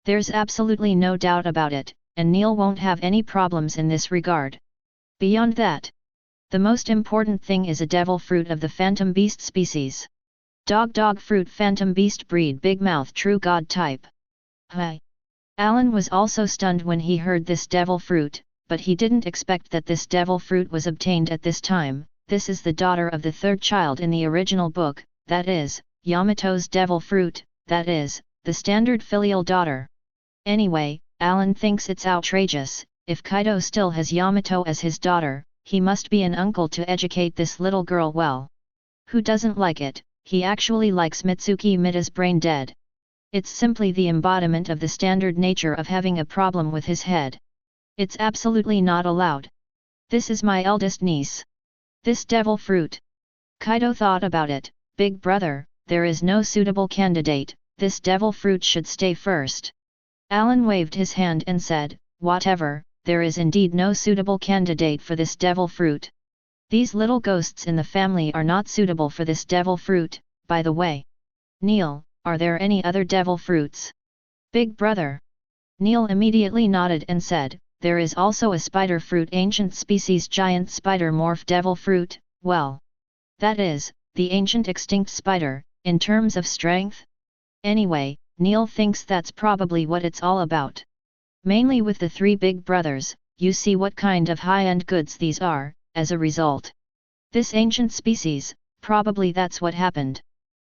There's absolutely no doubt about it, and Neil won't have any problems in this regard. Beyond that, the most important thing is a devil fruit of the phantom beast species. Dog fruit phantom beast breed big mouth true god type. Hi. Alan was also stunned when he heard this devil fruit, but he didn't expect that this devil fruit was obtained at this time. This is the daughter of the third child in the original book, that is, Yamato's devil fruit, that is, the standard filial daughter. Anyway, Alan thinks it's outrageous, if Kaido still has Yamato as his daughter, he must be an uncle to educate this little girl well. Who doesn't like it? He actually likes Mitsuki Mita's brain dead. It's simply the embodiment of the standard nature of having a problem with his head. It's absolutely not allowed. This is my eldest niece. This devil fruit. Kaido thought about it, big brother, there is no suitable candidate, this devil fruit should stay first. Alan waved his hand and said, whatever, there is indeed no suitable candidate for this devil fruit. These little ghosts in the family are not suitable for this devil fruit, by the way. Neil, are there any other devil fruits? Big brother. Neil immediately nodded and said, there is also a spider fruit ancient species giant spider morph devil fruit, well. That is, the ancient extinct spider, in terms of strength? Anyway, Neil thinks that's probably what it's all about. Mainly with the three big brothers, you see what kind of high-end goods these are, as a result. This ancient species, probably that's what happened.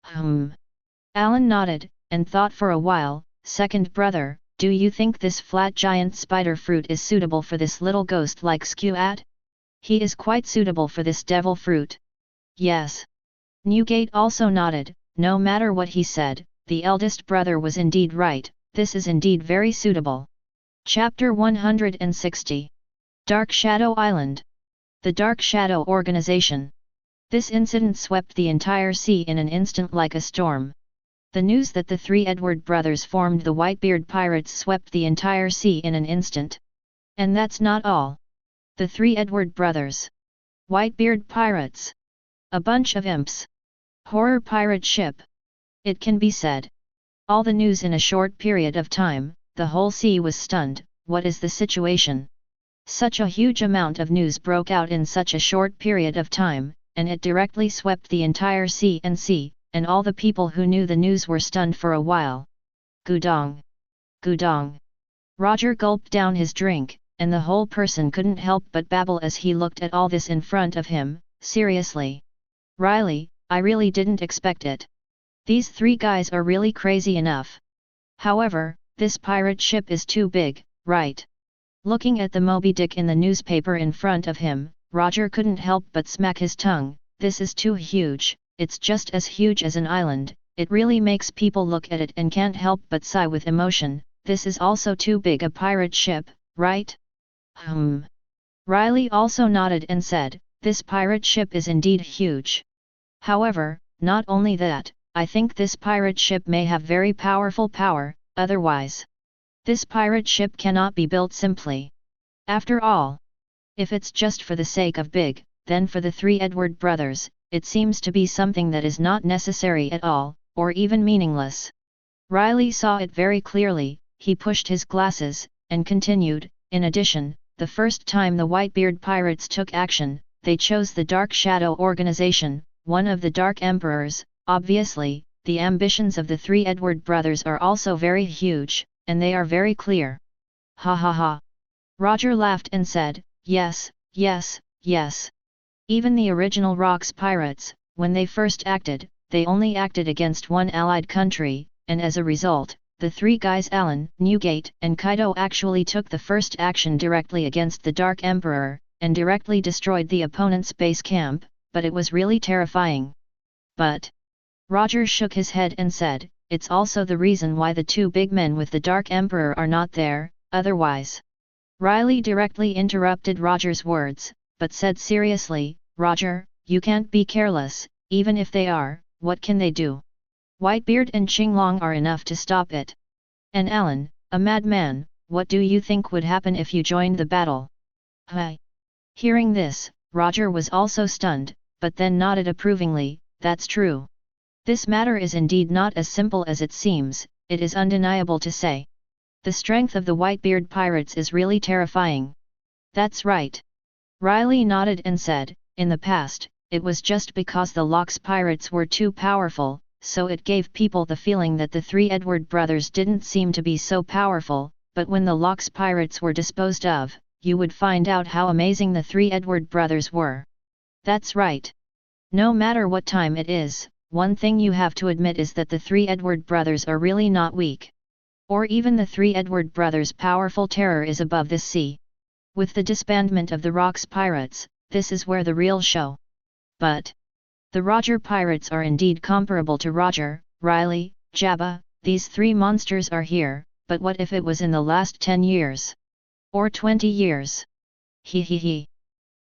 Alan nodded, and thought for a while, second brother, do you think this flat giant spider fruit is suitable for this little ghost like Squat? He is quite suitable for this devil fruit. Yes. Newgate also nodded, no matter what he said, the eldest brother was indeed right, this is indeed very suitable. Chapter 160. Dark Shadow Island. The Dark Shadow Organization. This incident swept the entire sea in an instant like a storm. The news that the three Edward brothers formed the Whitebeard pirates swept the entire sea in an instant. And that's not all. The three Edward brothers. Whitebeard pirates. A bunch of imps. Horror pirate ship. It can be said. All the news in a short period of time, the whole sea was stunned. What is the situation? Such a huge amount of news broke out in such a short period of time, and it directly swept the entire sea, and all the people who knew the news were stunned for a while. Gudong! Gudong! Roger gulped down his drink, and the whole person couldn't help but babble as he looked at all this in front of him. Seriously, Riley, I really didn't expect it. These three guys are really crazy enough. However, this pirate ship is too big, right? Looking at the Moby Dick in the newspaper in front of him, Roger couldn't help but smack his tongue. This is too huge, it's just as huge as an island. It really makes people look at it and can't help but sigh with emotion. This is also too big a pirate ship, right? Riley also nodded and said, this pirate ship is indeed huge. However, not only that, I think this pirate ship may have very powerful power, otherwise this pirate ship cannot be built simply. After all, if it's just for the sake of big, then for the three Edward brothers, it seems to be something that is not necessary at all, or even meaningless. Riley saw it very clearly. He pushed his glasses, and continued, in addition, the first time the Whitebeard pirates took action, they chose the Dark Shadow organization, one of the Dark Emperors. Obviously, the ambitions of the three Edward brothers are also very huge, and they are very clear. Ha ha ha. Roger laughed and said, yes, yes, yes. Even the original Rocks pirates, when they first acted, they only acted against one allied country, and as a result, the three guys Alan, Newgate, and Kaido actually took the first action directly against the Dark Emperor, and directly destroyed the opponent's base camp, but it was really terrifying. But Roger shook his head and said, it's also the reason why the two big men with the Dark Emperor are not there, otherwise. Riley directly interrupted Roger's words, but said seriously, Roger, you can't be careless. Even if they are, what can they do? Whitebeard and Qinglong are enough to stop it. And Alan, a madman, what do you think would happen if you joined the battle? Hi. Hearing this, Roger was also stunned, but then nodded approvingly, that's true. This matter is indeed not as simple as it seems, it is undeniable to say. The strength of the Whitebeard pirates is really terrifying. That's right. Riley nodded and said, in the past, it was just because the Locks pirates were too powerful, so it gave people the feeling that the three Edward brothers didn't seem to be so powerful, but when the Locks pirates were disposed of, you would find out how amazing the three Edward brothers were. That's right. No matter what time it is, one thing you have to admit is that the three Edward brothers are really not weak. Or even the three Edward brothers' powerful terror is above this sea. With the disbandment of the Rocks pirates, this is where the real show. But the Roger pirates are indeed comparable to Roger, Riley, Jabba. These three monsters are here, but what if it was in the last 10 years? Or 20 years? He.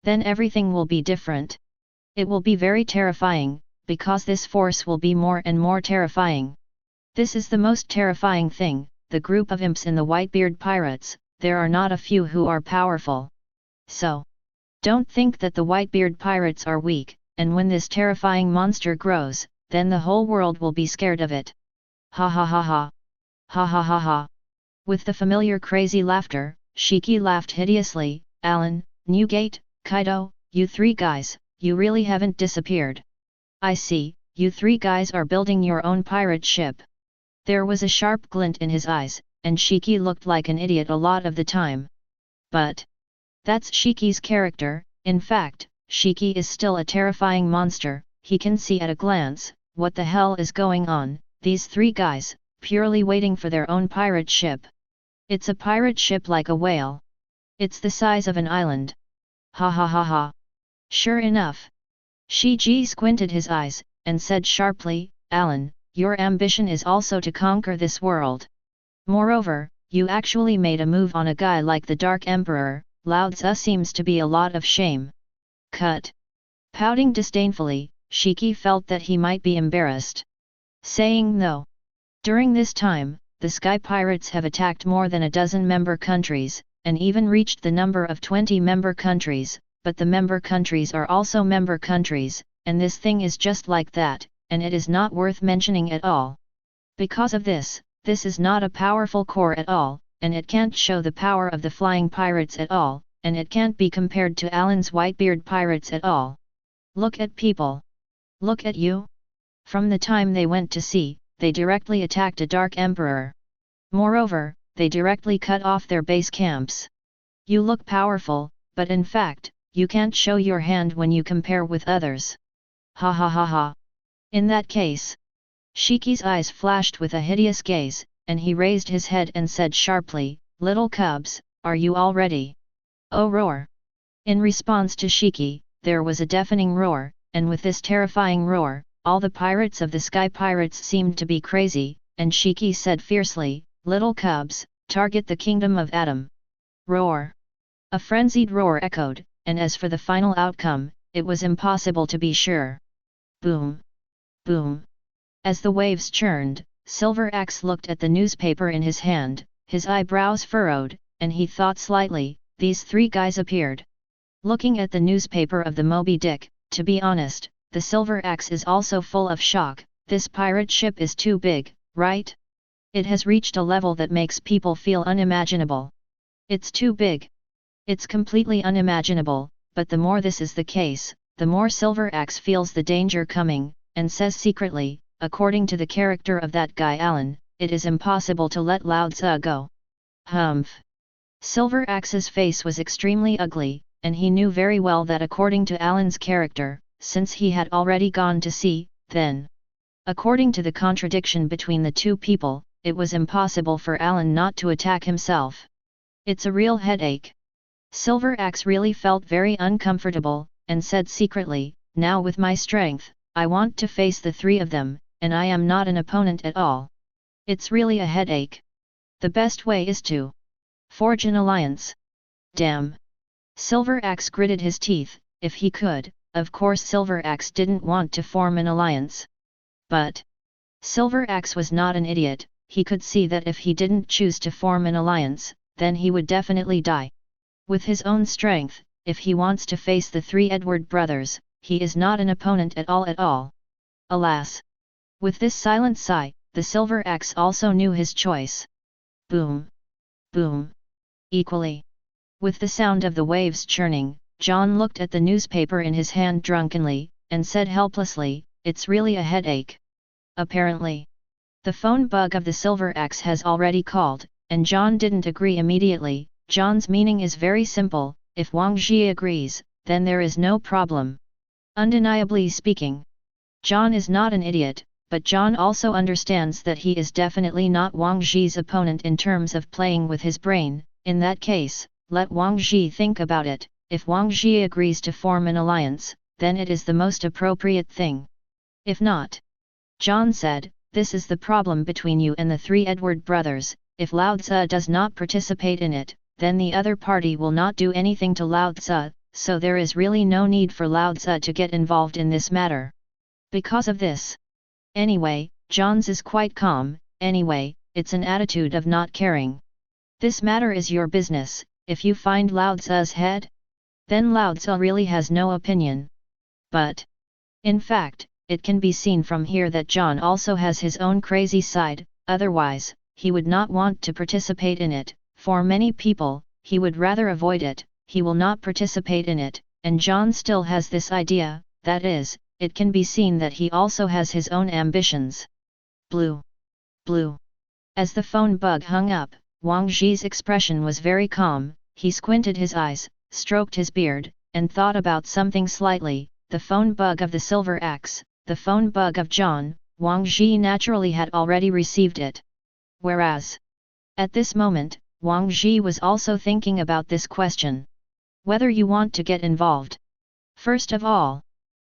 Then everything will be different. It will be very terrifying, because this force will be more and more terrifying. This is the most terrifying thing, the group of imps in the Whitebeard pirates, there are not a few who are powerful. So, don't think that the Whitebeard pirates are weak, and when this terrifying monster grows, then the whole world will be scared of it. Ha ha ha ha. Ha ha ha ha. With the familiar crazy laughter, Shiki laughed hideously. Alan, Newgate, Kaido, you three guys, you really haven't disappeared. I see, you three guys are building your own pirate ship. There was a sharp glint in his eyes, and Shiki looked like an idiot a lot of the time. But that's Shiki's character. In fact, Shiki is still a terrifying monster. He can see at a glance what the hell is going on. These three guys, purely waiting for their own pirate ship. It's a pirate ship like a whale. It's the size of an island. Ha ha ha ha. Sure enough. Shiji squinted his eyes, and said sharply, Alan, your ambition is also to conquer this world. Moreover, you actually made a move on a guy like the Dark Emperor. Lao Tzu seems to be a lot of shame. Cut. Pouting disdainfully, Shiki felt that he might be embarrassed. Saying no. During this time, the Sky Pirates have attacked more than a dozen member countries, and even reached the number of 20 member countries, but the member countries are also member countries, and this thing is just like that, and it is not worth mentioning at all. Because of this, this is not a powerful core at all, and it can't show the power of the flying pirates at all, and it can't be compared to Alan's Whitebeard pirates at all. Look at people. Look at you. From the time they went to sea, they directly attacked a Dark Emperor. Moreover, they directly cut off their base camps. You look powerful, but in fact, you can't show your hand when you compare with others. Ha ha ha ha. In that case. Shiki's eyes flashed with a hideous gaze, and he raised his head and said sharply, "Little cubs, are you all ready?" Oh roar! In response to Shiki, there was a deafening roar, and with this terrifying roar, all the pirates of the Sky Pirates seemed to be crazy, and Shiki said fiercely, "Little cubs, target the kingdom of Atom." Roar! A frenzied roar echoed, and as for the final outcome, it was impossible to be sure. Boom! Boom! As the waves churned, Silver Axe looked at the newspaper in his hand, his eyebrows furrowed, and he thought slightly, these three guys appeared. Looking at the newspaper of the Moby Dick, to be honest, the Silver Axe is also full of shock. This pirate ship is too big, right? It has reached a level that makes people feel unimaginable. It's too big. It's completely unimaginable, but the more this is the case, the more Silver Axe feels the danger coming, and says secretly, according to the character of that guy Alan, it is impossible to let Lao Tzu go. Humph! Silver Axe's face was extremely ugly, and he knew very well that according to Alan's character, since he had already gone to sea, then, according to the contradiction between the two people, it was impossible for Alan not to attack himself. It's a real headache. Silver Axe really felt very uncomfortable, and said secretly, now with my strength, I want to face the three of them, and I am not an opponent at all. It's really a headache. The best way is to forge an alliance. Damn! Silver Axe gritted his teeth. If he could, of course Silver Axe didn't want to form an alliance. But Silver Axe was not an idiot, he could see that if he didn't choose to form an alliance, then he would definitely die. With his own strength, if he wants to face the three Edward brothers, he is not an opponent at all. Alas! With this silent sigh, the Silver Axe also knew his choice. Boom! Boom! Equally. With the sound of the waves churning, John looked at the newspaper in his hand drunkenly, and said helplessly, it's really a headache. Apparently. The phone bug of the Silver Axe has already called, and John didn't agree immediately. John's meaning is very simple, if Wang Zhi agrees, then there is no problem. Undeniably speaking. John is not an idiot, but John also understands that he is definitely not Wang Zhi's opponent in terms of playing with his brain. In that case, let Wang Zhi think about it. If Wang Zhi agrees to form an alliance, then it is the most appropriate thing. If not, John said, this is the problem between you and the three Edward brothers. If Lao Tzu does not participate in it, then the other party will not do anything to Lao Tzu, so there is really no need for Lao Tzu to get involved in this matter. Because of this. Anyway, John's is quite calm. Anyway, it's an attitude of not caring. This matter is your business. If you find Lao Tzu's head, then Lao Tzu really has no opinion. But, in fact, it can be seen from here that John also has his own crazy side, otherwise, he would not want to participate in it. For many people, he would rather avoid it, he will not participate in it, and John still has this idea, that is, it can be seen that he also has his own ambitions. Blue. Blue. As the phone bug hung up, Wang Zhi's expression was very calm, he squinted his eyes, stroked his beard, and thought about something slightly. The phone bug of the Silver Axe, the phone bug of John, Wang Zhi naturally had already received it. Whereas, at this moment, Wang Zhi was also thinking about this question. Whether you want to get involved. First of all,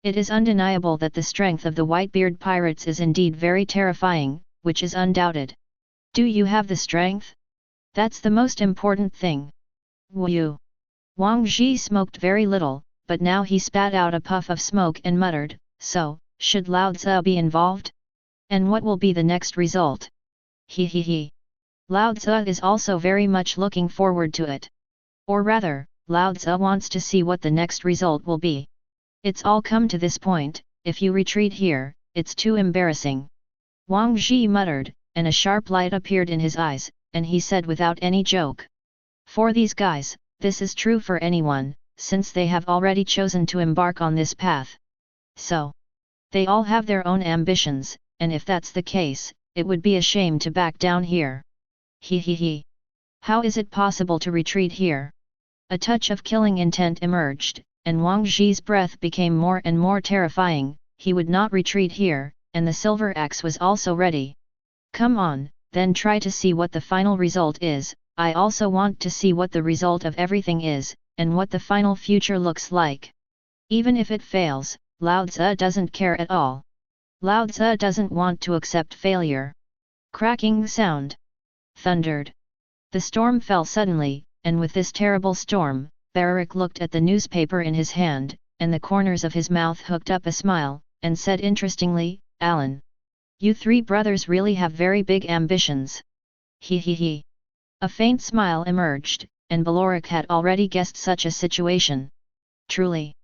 it is undeniable that the strength of the Whitebeard pirates is indeed very terrifying, which is undoubted. Do you have the strength? That's the most important thing. Wu. Wang Zhi smoked very little, but now he spat out a puff of smoke and muttered, so, should Lao Tzu be involved? And what will be the next result? He. Lao Tzu is also very much looking forward to it. Or rather, Lao Tzu wants to see what the next result will be. It's all come to this point, if you retreat here, it's too embarrassing. Wang Zhi muttered, and a sharp light appeared in his eyes, and he said without any joke. For these guys, this is true for anyone, since they have already chosen to embark on this path. So, they all have their own ambitions, and if that's the case, it would be a shame to back down here. He. How is it possible to retreat here? A touch of killing intent emerged, and Wang Zhi's breath became more and more terrifying. He would not retreat here, and the silver axe was also ready. Come on, then try to see what the final result is. I also want to see what the result of everything is, and what the final future looks like. Even if it fails, Lao Tzu doesn't care at all. Lao Tzu doesn't want to accept failure. Cracking sound thundered. The storm fell suddenly, and with this terrible storm, Barak looked at the newspaper in his hand, and the corners of his mouth hooked up a smile, and said interestingly, Alan. You three brothers really have very big ambitions. He. A faint smile emerged, and Barak had already guessed such a situation. Truly.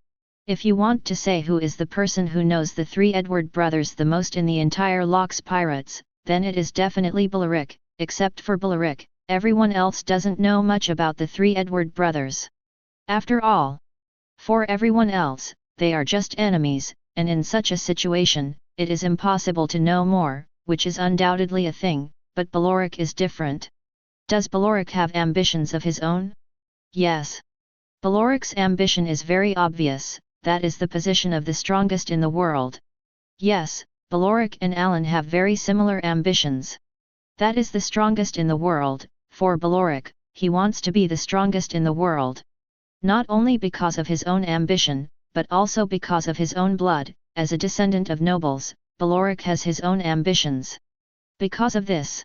If you want to say who is the person who knows the three Edward brothers the most in the entire Locke's Pirates, then it is definitely Barak. Except for Barak, everyone else doesn't know much about the three Edward brothers. After all, for everyone else, they are just enemies, and in such a situation, it is impossible to know more, which is undoubtedly a thing, but Barak is different. Does Barak have ambitions of his own? Yes. Barak's ambition is very obvious, that is the position of the strongest in the world. Yes, Barak and Alan have very similar ambitions. That is the strongest in the world. For Barak, he wants to be the strongest in the world. Not only because of his own ambition, but also because of his own blood. As a descendant of nobles, Barak has his own ambitions. Because of this,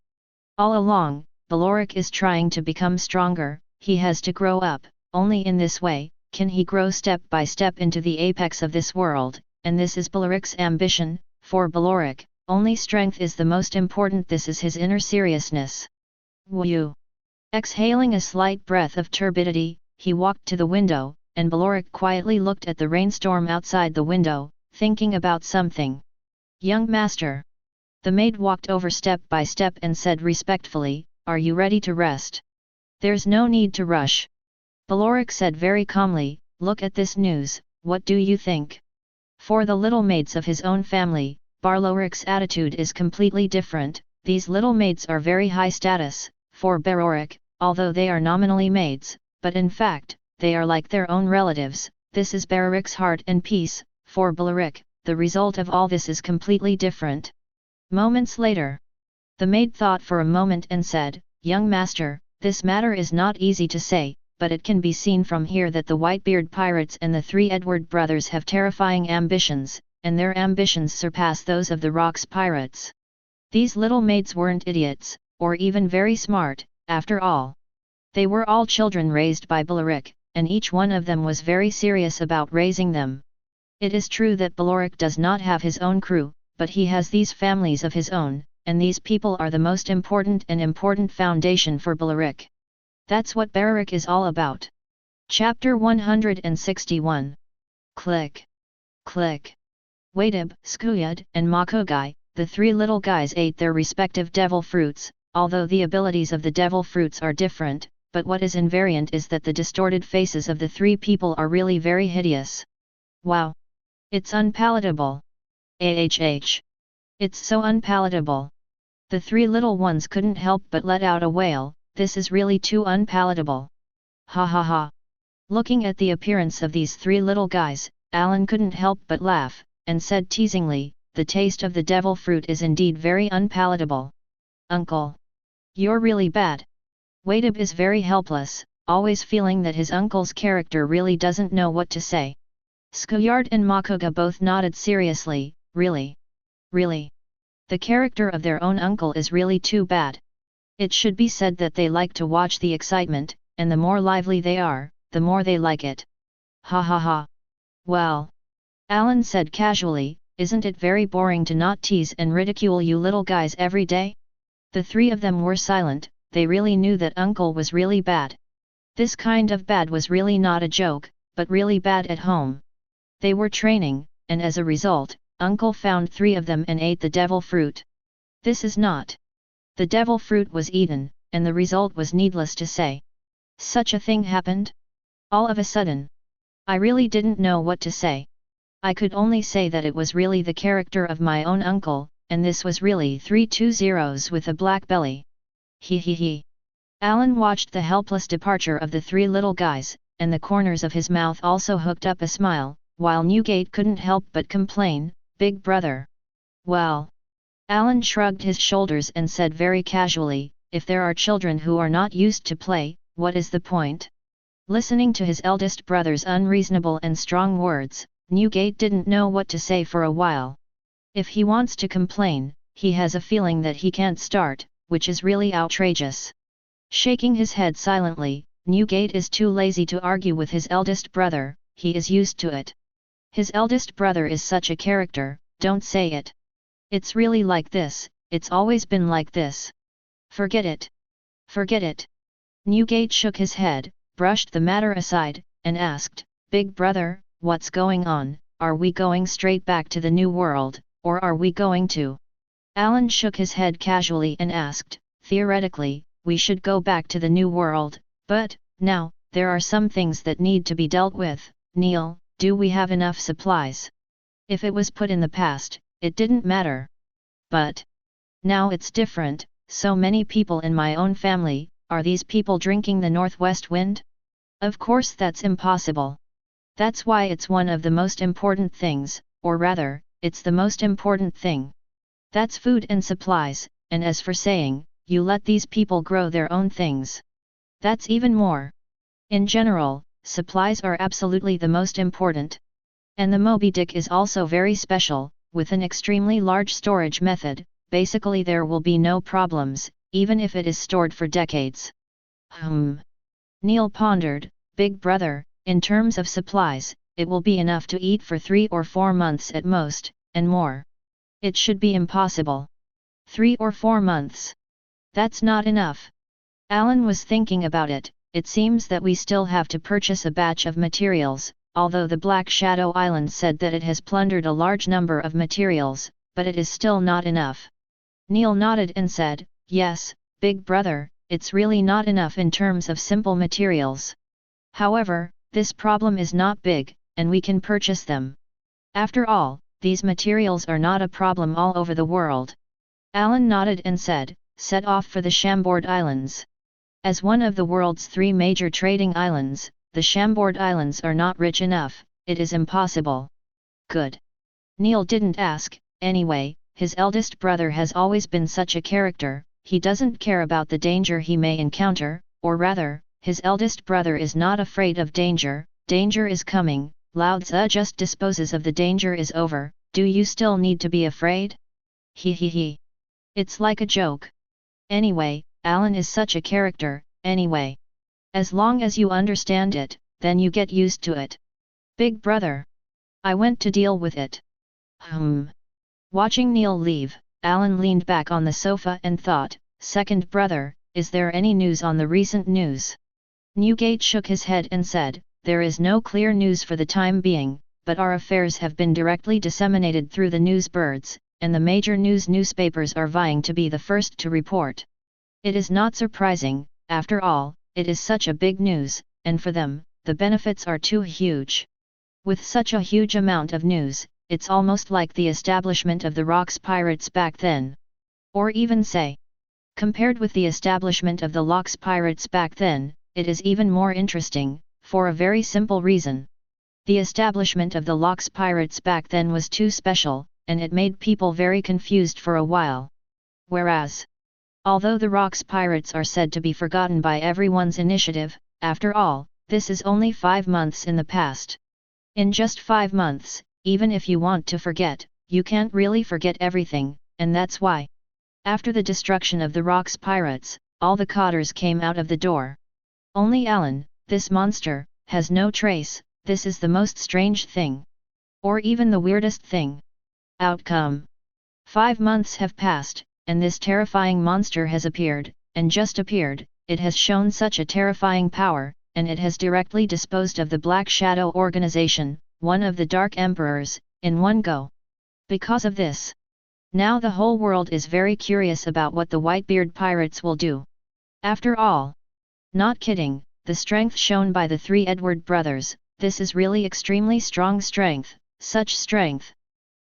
all along, Barak is trying to become stronger. He has to grow up. Only in this way can he grow step by step into the apex of this world, and this is Barak's ambition. For Barak, only strength is the most important. This is his inner seriousness. Woo! Exhaling a slight breath of turbidity, he walked to the window, and Barak quietly looked at the rainstorm outside the window, thinking about something. Young master. The maid walked over step by step and said respectfully, Are you ready to rest? There's no need to rush. Barak said very calmly, Look at this news, what do you think? For the little maids of his own family, Barak's attitude is completely different. These little maids are very high status. For Barak, although they are nominally maids, but in fact, they are like their own relatives. This is Barak's heart and peace. For Barak, the result of all this is completely different. Moments later, the maid thought for a moment and said, Young master, this matter is not easy to say, but it can be seen from here that the Whitebeard pirates and the three Edward brothers have terrifying ambitions, and their ambitions surpass those of the Rock's pirates. These little maids weren't idiots, or even very smart, after all. They were all children raised by Barak, and each one of them was very serious about raising them. It is true that Barak does not have his own crew, but he has these families of his own, and these people are the most important foundation for Barak. That's what Barak is all about. Chapter 161. Click. Click. Whitebeard, Skuyad, and Makogai, the three little guys ate their respective devil fruits, although the abilities of the devil fruits are different, but what is invariant is that the distorted faces of the three people are really very hideous. Wow! It's unpalatable. It's so unpalatable. The three little ones couldn't help but let out a wail, this is really too unpalatable. Ha ha ha. Looking at the appearance of these three little guys, Alan couldn't help but laugh, and said teasingly, the taste of the devil fruit is indeed very unpalatable. Uncle. You're really bad. Whitebeard is very helpless, always feeling that his uncle's character really doesn't know what to say. Skuyard and Makoga both nodded seriously, really. Really. The character of their own uncle is really too bad. It should be said that they like to watch the excitement, and the more lively they are, the more they like it. Ha ha ha. Well. Alan said casually, isn't it very boring to not tease and ridicule you little guys every day? The three of them were silent, they really knew that uncle was really bad. This kind of bad was really not a joke, but really bad at home. They were training, and as a result, uncle found three of them and ate the devil fruit. This is not. The devil fruit was eaten, and the result was needless to say. Such a thing happened? All of a sudden. I really didn't know what to say. I could only say that it was really the character of my own uncle, and this was really 320s with a black belly. He. Alan watched the helpless departure of the three little guys, and the corners of his mouth also hooked up a smile, while Newgate couldn't help but complain, "Big brother." "Well." Alan shrugged his shoulders and said very casually, "If there are children who are not used to play, what is the point?" Listening to his eldest brother's unreasonable and strong words, Newgate didn't know what to say for a while. If he wants to complain, he has a feeling that he can't start, which is really outrageous. Shaking his head silently, Newgate is too lazy to argue with his eldest brother, he is used to it. His eldest brother is such a character, don't say it. It's really like this, it's always been like this. Forget it. Forget it. Newgate shook his head, brushed the matter aside, and asked, "Big brother, what's going on? Are we going straight back to the new world, or are we going to?" Alan shook his head casually and asked, "Theoretically, we should go back to the new world, but, now, there are some things that need to be dealt with. Neil, do we have enough supplies?" If it was put in the past, it didn't matter. But now it's different, so many people in my own family, are these people drinking the northwest wind? Of course that's impossible. That's why it's one of the most important things, or rather, it's the most important thing. That's food and supplies, and as for saying, you let these people grow their own things. That's even more. In general, supplies are absolutely the most important. And the Moby Dick is also very special, with an extremely large storage method, basically there will be no problems, even if it is stored for decades. Neil pondered, "Big brother, in terms of supplies, it will be enough to eat for 3 or 4 months at most, and more. It should be impossible. 3 or 4 months. That's not enough." Alan was thinking about it. It seems that we still have to purchase a batch of materials, although the Black Shadow Island said that it has plundered a large number of materials, but it is still not enough. Neil nodded and said, "Yes, big brother, it's really not enough in terms of simple materials. However, this problem is not big, and we can purchase them. After all, these materials are not a problem all over the world." Alan nodded and said, "Set off for the Chambord Islands." As one of the world's 3 major trading islands, the Chambord Islands are not rich enough, it is impossible. Good. Neil didn't ask, anyway, his eldest brother has always been such a character, he doesn't care about the danger he may encounter, or rather, his eldest brother is not afraid of danger. Danger is coming, Lao Tzu just disposes of the danger is over, do you still need to be afraid? He. It's like a joke. Anyway, Alan is such a character, anyway. As long as you understand it, then you get used to it. Big brother. I went to deal with it. Watching Neil leave, Alan leaned back on the sofa and thought, "Second brother, is there any news on the recent news?" Newgate shook his head and said, "There is no clear news for the time being, but our affairs have been directly disseminated through the news birds, and the major newspapers are vying to be the first to report. It is not surprising, after all, it is such a big news, and for them, the benefits are too huge. With such a huge amount of news, it's almost like the establishment of the Rocks Pirates back then. Or even say, compared with the establishment of the Locks Pirates back then, it is even more interesting, for a very simple reason. The establishment of the Locks Pirates back then was too special, and it made people very confused for a while. Whereas, although the Rocks Pirates are said to be forgotten by everyone's initiative, after all, this is only 5 months in the past. In just 5 months, even if you want to forget, you can't really forget everything, and that's why. After the destruction of the Rocks Pirates, all the cotters came out of the door. Only Alan, this monster, has no trace. This is the most strange thing. Or even the weirdest thing. Outcome. 5 months have passed, and this terrifying monster has appeared, and just appeared. It has shown such a terrifying power, and it has directly disposed of the Black Shadow Organization, one of the Dark Emperors, in one go. Because of this, now the whole world is very curious about what the Whitebeard pirates will do. After all, not kidding, the strength shown by the 3 Edward brothers, this is really extremely strong strength, such strength.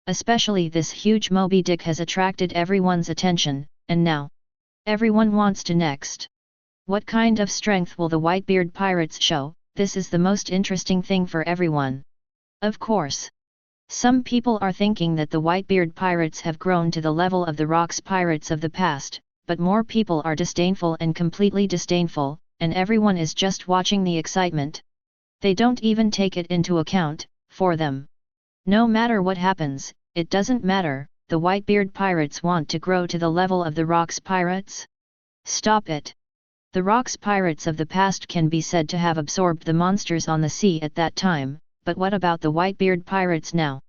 Especially this huge Moby Dick has attracted everyone's attention, and now everyone wants to next. What kind of strength will the Whitebeard pirates show? This is the most interesting thing for everyone. Of course. Some people are thinking that the Whitebeard pirates have grown to the level of the Rocks pirates of the past, but more people are disdainful and completely disdainful, and everyone is just watching the excitement. They don't even take it into account, for them. No matter what happens, it doesn't matter, the Whitebeard pirates want to grow to the level of the Rocks pirates? Stop it! The Rocks pirates of the past can be said to have absorbed the monsters on the sea at that time, but what about the Whitebeard pirates now?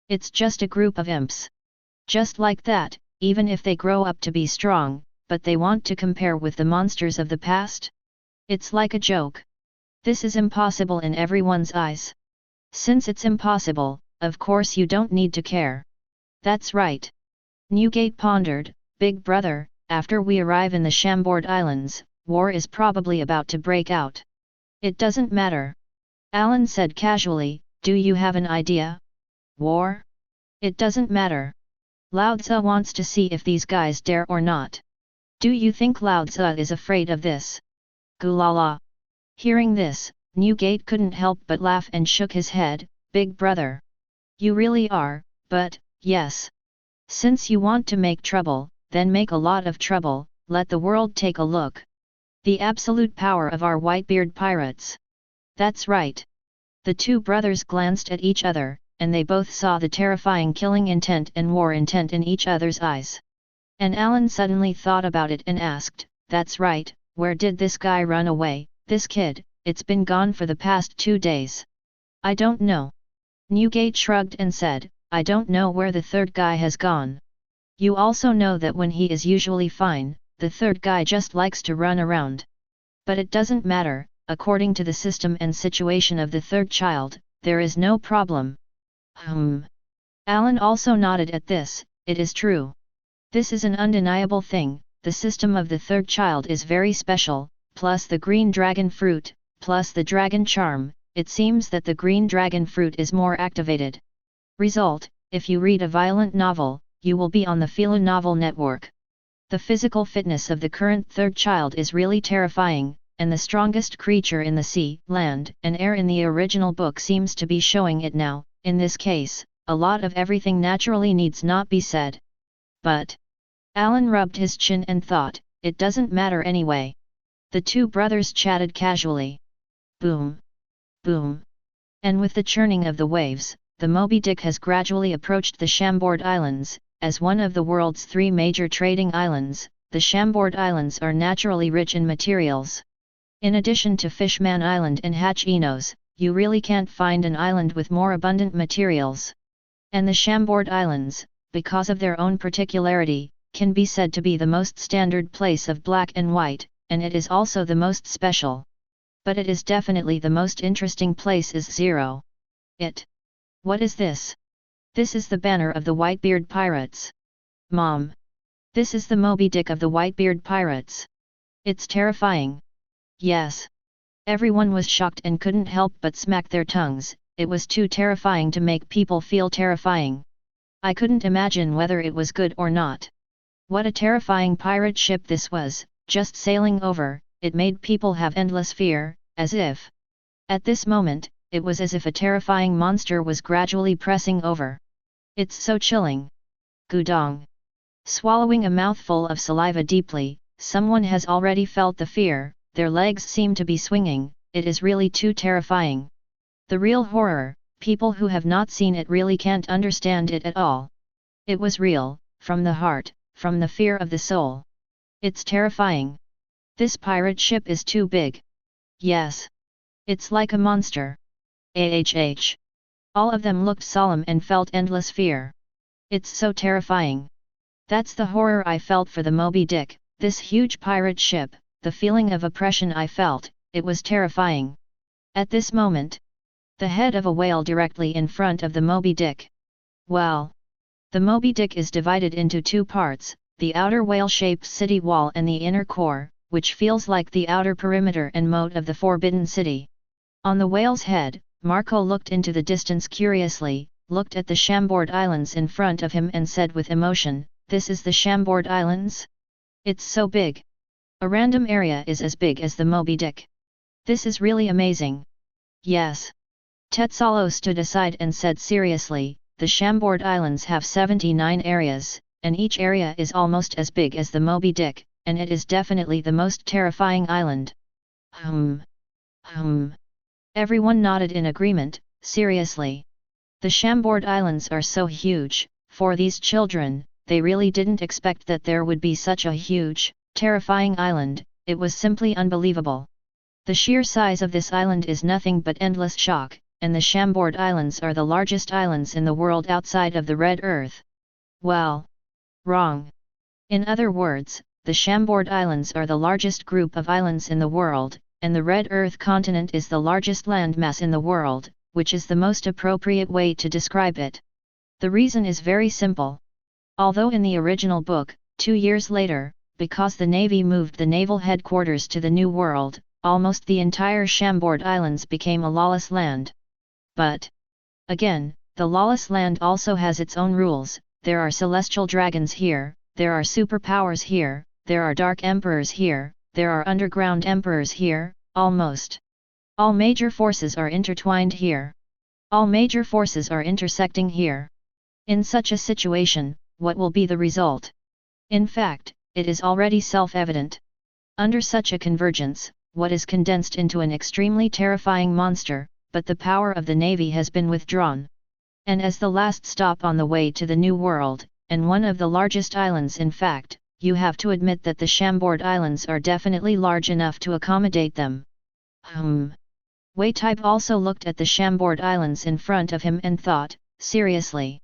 It's just a group of imps. Just like that, even if they grow up to be strong, but they want to compare with the monsters of the past? It's like a joke. This is impossible in everyone's eyes. Since it's impossible, of course you don't need to care. That's right. Newgate pondered, Big Brother, after we arrive in the Chambord Islands, war is probably about to break out. It doesn't matter. Alan said casually, do you have an idea? War? It doesn't matter. Lao Tzu wants to see if these guys dare or not. Do you think Lao Tzu is afraid of this? Gulala. Hearing this, Newgate couldn't help but laugh and shook his head. Big Brother. You really are, but, yes. Since you want to make trouble, then make a lot of trouble, let the world take a look. The absolute power of our Whitebeard pirates. That's right. The two brothers glanced at each other, and they both saw the terrifying killing intent and war intent in each other's eyes. And Alan suddenly thought about it and asked, that's right, where did this guy run away, this kid? It's been gone for the past 2 days. I don't know. Newgate shrugged and said, I don't know where the third guy has gone. You also know that when he is usually fine, the third guy just likes to run around. But it doesn't matter, according to the system and situation of the third child, there is no problem. Alan also nodded at this, it is true. This is an undeniable thing, the system of the third child is very special, plus the green dragon fruit, plus the dragon charm, it seems that the green dragon fruit is more activated. Result, if you read a violent novel, you will be on the Philo novel network. The physical fitness of the current third child is really terrifying, and the strongest creature in the sea, land, and air in the original book seems to be showing it now. In this case, a lot of everything naturally needs not be said. But Alan rubbed his chin and thought, it doesn't matter anyway. The two brothers chatted casually. Boom. Boom. And with the churning of the waves, the Moby Dick has gradually approached the Chambord Islands. As one of the world's 3 major trading islands, the Chambord Islands are naturally rich in materials. In addition to Fishman Island and Hatch Enos, you really can't find an island with more abundant materials. And the Chambord Islands, because of their own particularity, can be said to be the most standard place of black and white, and it is also the most special. But it is definitely the most interesting place is Zero. What is this? This is the banner of the Whitebeard pirates. Mom. This is the Moby Dick of the Whitebeard pirates. It's terrifying. Yes. Everyone was shocked and couldn't help but smack their tongues, it was too terrifying to make people feel terrifying. I couldn't imagine whether it was good or not. What a terrifying pirate ship this was, just sailing over, it made people have endless fear, as if. At this moment, it was as if a terrifying monster was gradually pressing over. It's so chilling. Gudong. Swallowing a mouthful of saliva deeply, someone has already felt the fear, their legs seem to be swinging, it is really too terrifying. The real horror, people who have not seen it really can't understand it at all. It was real, from the heart, from the fear of the soul. It's terrifying. This pirate ship is too big. Yes. It's like a monster. AHH. All of them looked solemn and felt endless fear. It's so terrifying. That's the horror I felt for the Moby Dick, this huge pirate ship, the feeling of oppression I felt, it was terrifying. At this moment, the head of a whale directly in front of the Moby Dick. Well, the Moby Dick is divided into 2 parts, the outer whale-shaped city wall and the inner core, which feels like the outer perimeter and moat of the Forbidden City. On the whale's head, Marco looked into the distance curiously, looked at the Chambord Islands in front of him and said with emotion, "This is the Chambord Islands? It's so big. A random area is as big as the Moby Dick. This is really amazing. Yes. Tetsalo stood aside and said seriously, the Chambord Islands have 79 areas, and each area is almost as big as the Moby Dick, and it is definitely the most terrifying island. Everyone nodded in agreement, seriously. The Chambord Islands are so huge, for these children, they really didn't expect that there would be such a huge, terrifying island, it was simply unbelievable. The sheer size of this island is nothing but endless shock, and the Chambord Islands are the largest islands in the world outside of the Red Earth. Well, wrong. In other words, the Chambord Islands are the largest group of islands in the world, and the Red Earth continent is the largest landmass in the world, which is the most appropriate way to describe it. The reason is very simple. Although in the original book, 2 years later, because the Navy moved the naval headquarters to the New World, almost the entire Chambord Islands became a lawless land. But, again, the lawless land also has its own rules. There are celestial dragons here, there are superpowers here, there are dark emperors here, there are underground emperors here, almost. All major forces are intertwined here. All major forces are intersecting here. In such a situation, what will be the result? In fact, it is already self-evident. Under such a convergence, what is condensed into an extremely terrifying monster, but the power of the Navy has been withdrawn. And as the last stop on the way to the New World, and one of the largest islands in fact, you have to admit that the Chambord Islands are definitely large enough to accommodate them. Whitebeard also looked at the Chambord Islands in front of him and thought, seriously.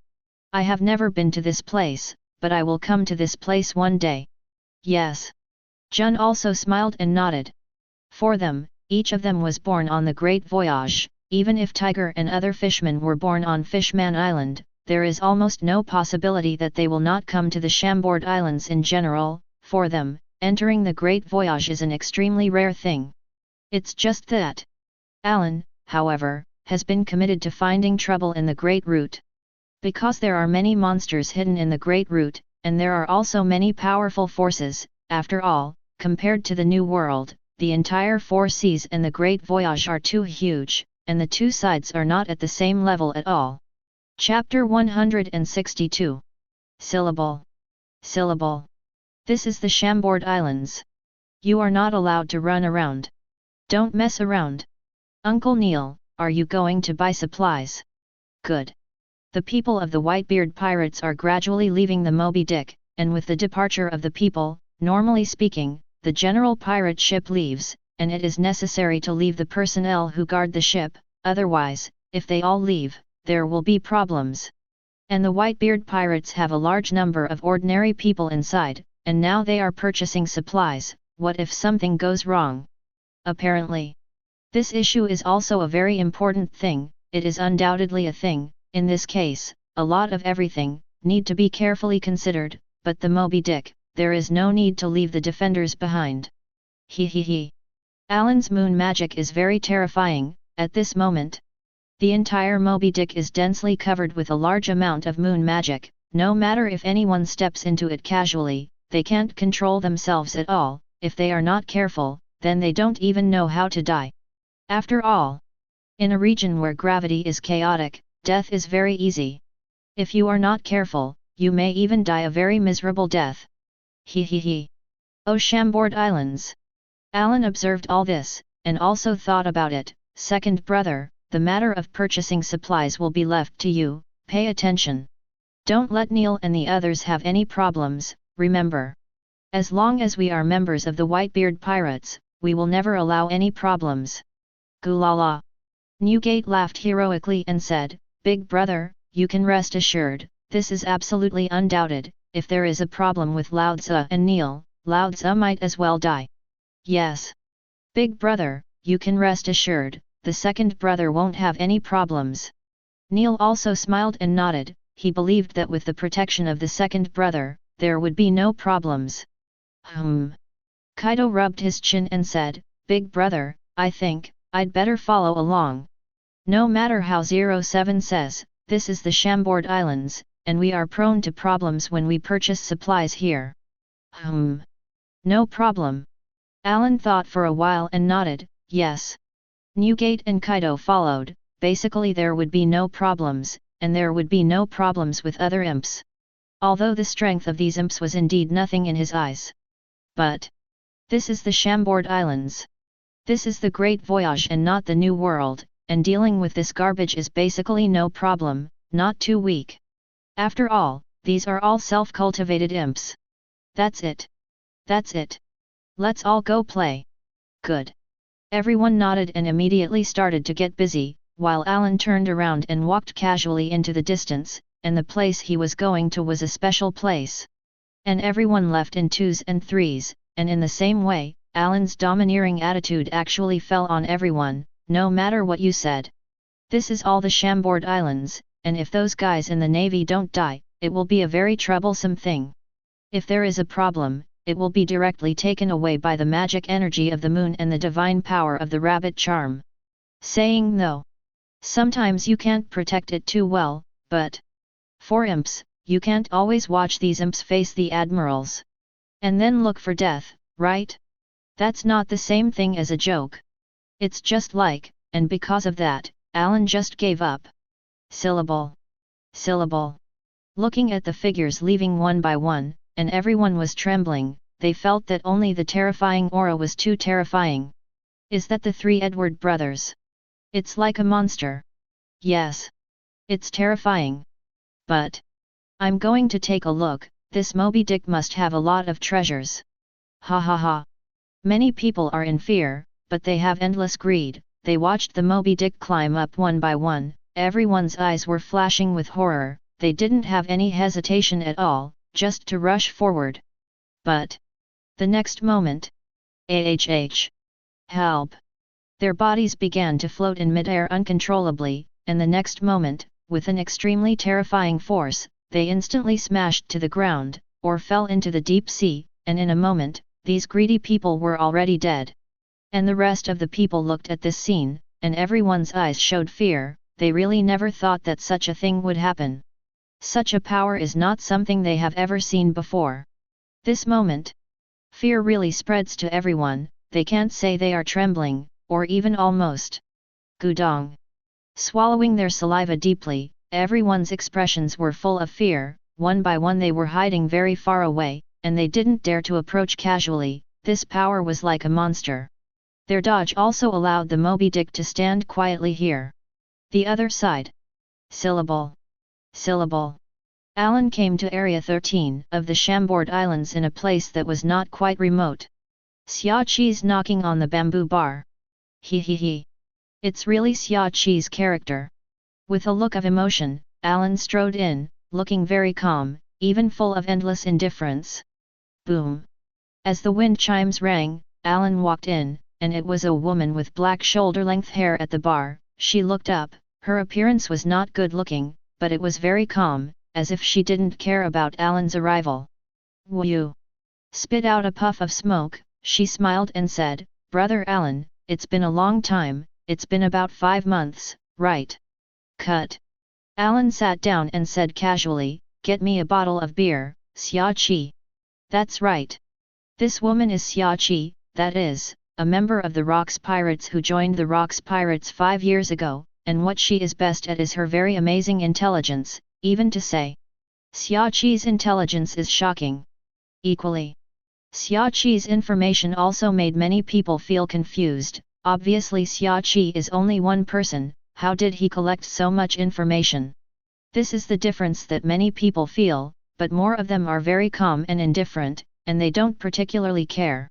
I have never been to this place, but I will come to this place one day. Yes. Jun also smiled and nodded. For them, each of them was born on the Great Voyage, even if Tiger and other fishmen were born on Fishman Island, there is almost no possibility that they will not come to the Chambord Islands in general. For them, entering the Great Voyage is an extremely rare thing. It's just that Alan, however, has been committed to finding trouble in the Great Route. Because there are many monsters hidden in the Great Route, and there are also many powerful forces, after all, compared to the New World, the entire Four Seas and the Great Voyage are too huge, and the two sides are not at the same level at all. Chapter 162. Syllable. Syllable. This is the Chambord Islands. You are not allowed to run around. Don't mess around. Uncle Neil, are you going to buy supplies? Good. The people of the Whitebeard pirates are gradually leaving the Moby Dick, and with the departure of the people, normally speaking, the general pirate ship leaves, and it is necessary to leave the personnel who guard the ship, otherwise, if they all leave, there will be problems. And the Whitebeard pirates have a large number of ordinary people inside, and now they are purchasing supplies. What if something goes wrong? Apparently. This issue is also a very important thing, it is undoubtedly a thing, in this case, a lot of everything, need to be carefully considered, but the Moby Dick, there is no need to leave the defenders behind. He. Alan's moon magic is very terrifying, at this moment. The entire Moby Dick is densely covered with a large amount of moon magic, no matter if anyone steps into it casually, they can't control themselves at all, if they are not careful, then they don't even know how to die. After all, in a region where gravity is chaotic, death is very easy. If you are not careful, you may even die a very miserable death. He. Oh Chambord Islands! Alan observed all this, and also thought about it. Second brother, the matter of purchasing supplies will be left to you, pay attention. Don't let Neil and the others have any problems, remember. As long as we are members of the Whitebeard pirates, we will never allow any problems. Gulala. Newgate laughed heroically and said, Big brother, you can rest assured, this is absolutely undoubted, if there is a problem with Lao Tzu and Neil, Lao Tzu might as well die. Yes. Big brother, you can rest assured, the second brother won't have any problems. Neil also smiled and nodded, he believed that with the protection of the second brother, there would be no problems. Kaido rubbed his chin and said, Big brother, I think, I'd better follow along. No matter how 07 says, this is the Chambord Islands, and we are prone to problems when we purchase supplies here. No problem. Alan thought for a while and nodded, yes. Newgate and Kaido followed. Basically there would be no problems, and there would be no problems with other imps. Although the strength of these imps was indeed nothing in his eyes. But this is the Chambord Islands. This is the Great Voyage and not the New World, and dealing with this garbage is basically no problem, not too weak. After all, these are all self-cultivated imps. That's it. That's it. Let's all go play. Good. Everyone nodded and immediately started to get busy, while Alan turned around and walked casually into the distance, and the place he was going to was a special place. And everyone left in twos and threes, and in the same way, Alan's domineering attitude actually fell on everyone, no matter what you said. This is all the Chambord Islands, and if those guys in the Navy don't die, it will be a very troublesome thing. If there is a problem, it will be directly taken away by the magic energy of the moon and the divine power of the rabbit charm. Saying no. Sometimes you can't protect it too well, but for imps, you can't always watch these imps face the admirals. And then look for death, right? That's not the same thing as a joke. It's just like, and because of that, Alan just gave up. Syllable. Syllable. Looking at the figures leaving one by one, and everyone was trembling, they felt that only the terrifying aura was too terrifying. Is that the three Edward brothers? It's like a monster. Yes. It's terrifying. But I'm going to take a look, this Moby Dick must have a lot of treasures. Ha ha ha. Many people are in fear, but they have endless greed. They watched the Moby Dick climb up one by one, everyone's eyes were flashing with horror, they didn't have any hesitation at all, just to rush forward. But the next moment, help! Their bodies began to float in midair uncontrollably, and the next moment, with an extremely terrifying force, they instantly smashed to the ground, or fell into the deep sea, and in a moment, these greedy people were already dead. And the rest of the people looked at this scene, and everyone's eyes showed fear, they really never thought that such a thing would happen. Such a power is not something they have ever seen before. This moment, fear really spreads to everyone, they can't say they are trembling, or even almost. Gudong. Swallowing their saliva deeply, everyone's expressions were full of fear, one by one they were hiding very far away, and they didn't dare to approach casually, this power was like a monster. Their dodge also allowed the Moby Dick to stand quietly here. The other side. Syllable. Syllable. Alan came to Area 13 of the Chambord Islands in a place that was not quite remote. Xia Qi's knocking on the bamboo bar. He. It's really Xia Qi's character. With a look of emotion, Alan strode in, looking very calm, even full of endless indifference. Boom. As the wind chimes rang, Alan walked in, and it was a woman with black shoulder-length hair at the bar. She looked up, her appearance was not good-looking, but it was very calm, as if she didn't care about Alan's arrival. Woo! Spit out a puff of smoke, she smiled and said, "Brother Alan, it's been a long time, it's been about 5 months, right?" Cut. Alan sat down and said casually, "Get me a bottle of beer, Xia Qi." "That's right. This woman is Xia Qi, that is, a member of the Rocks Pirates who joined the Rocks Pirates 5 years ago, and what she is best at is her very amazing intelligence, even to say. Xia Qi's intelligence is shocking. Equally. Xia Qi's information also made many people feel confused. Obviously Xia Qi is only one person, how did he collect so much information? This is the difference that many people feel, but more of them are very calm and indifferent, and they don't particularly care.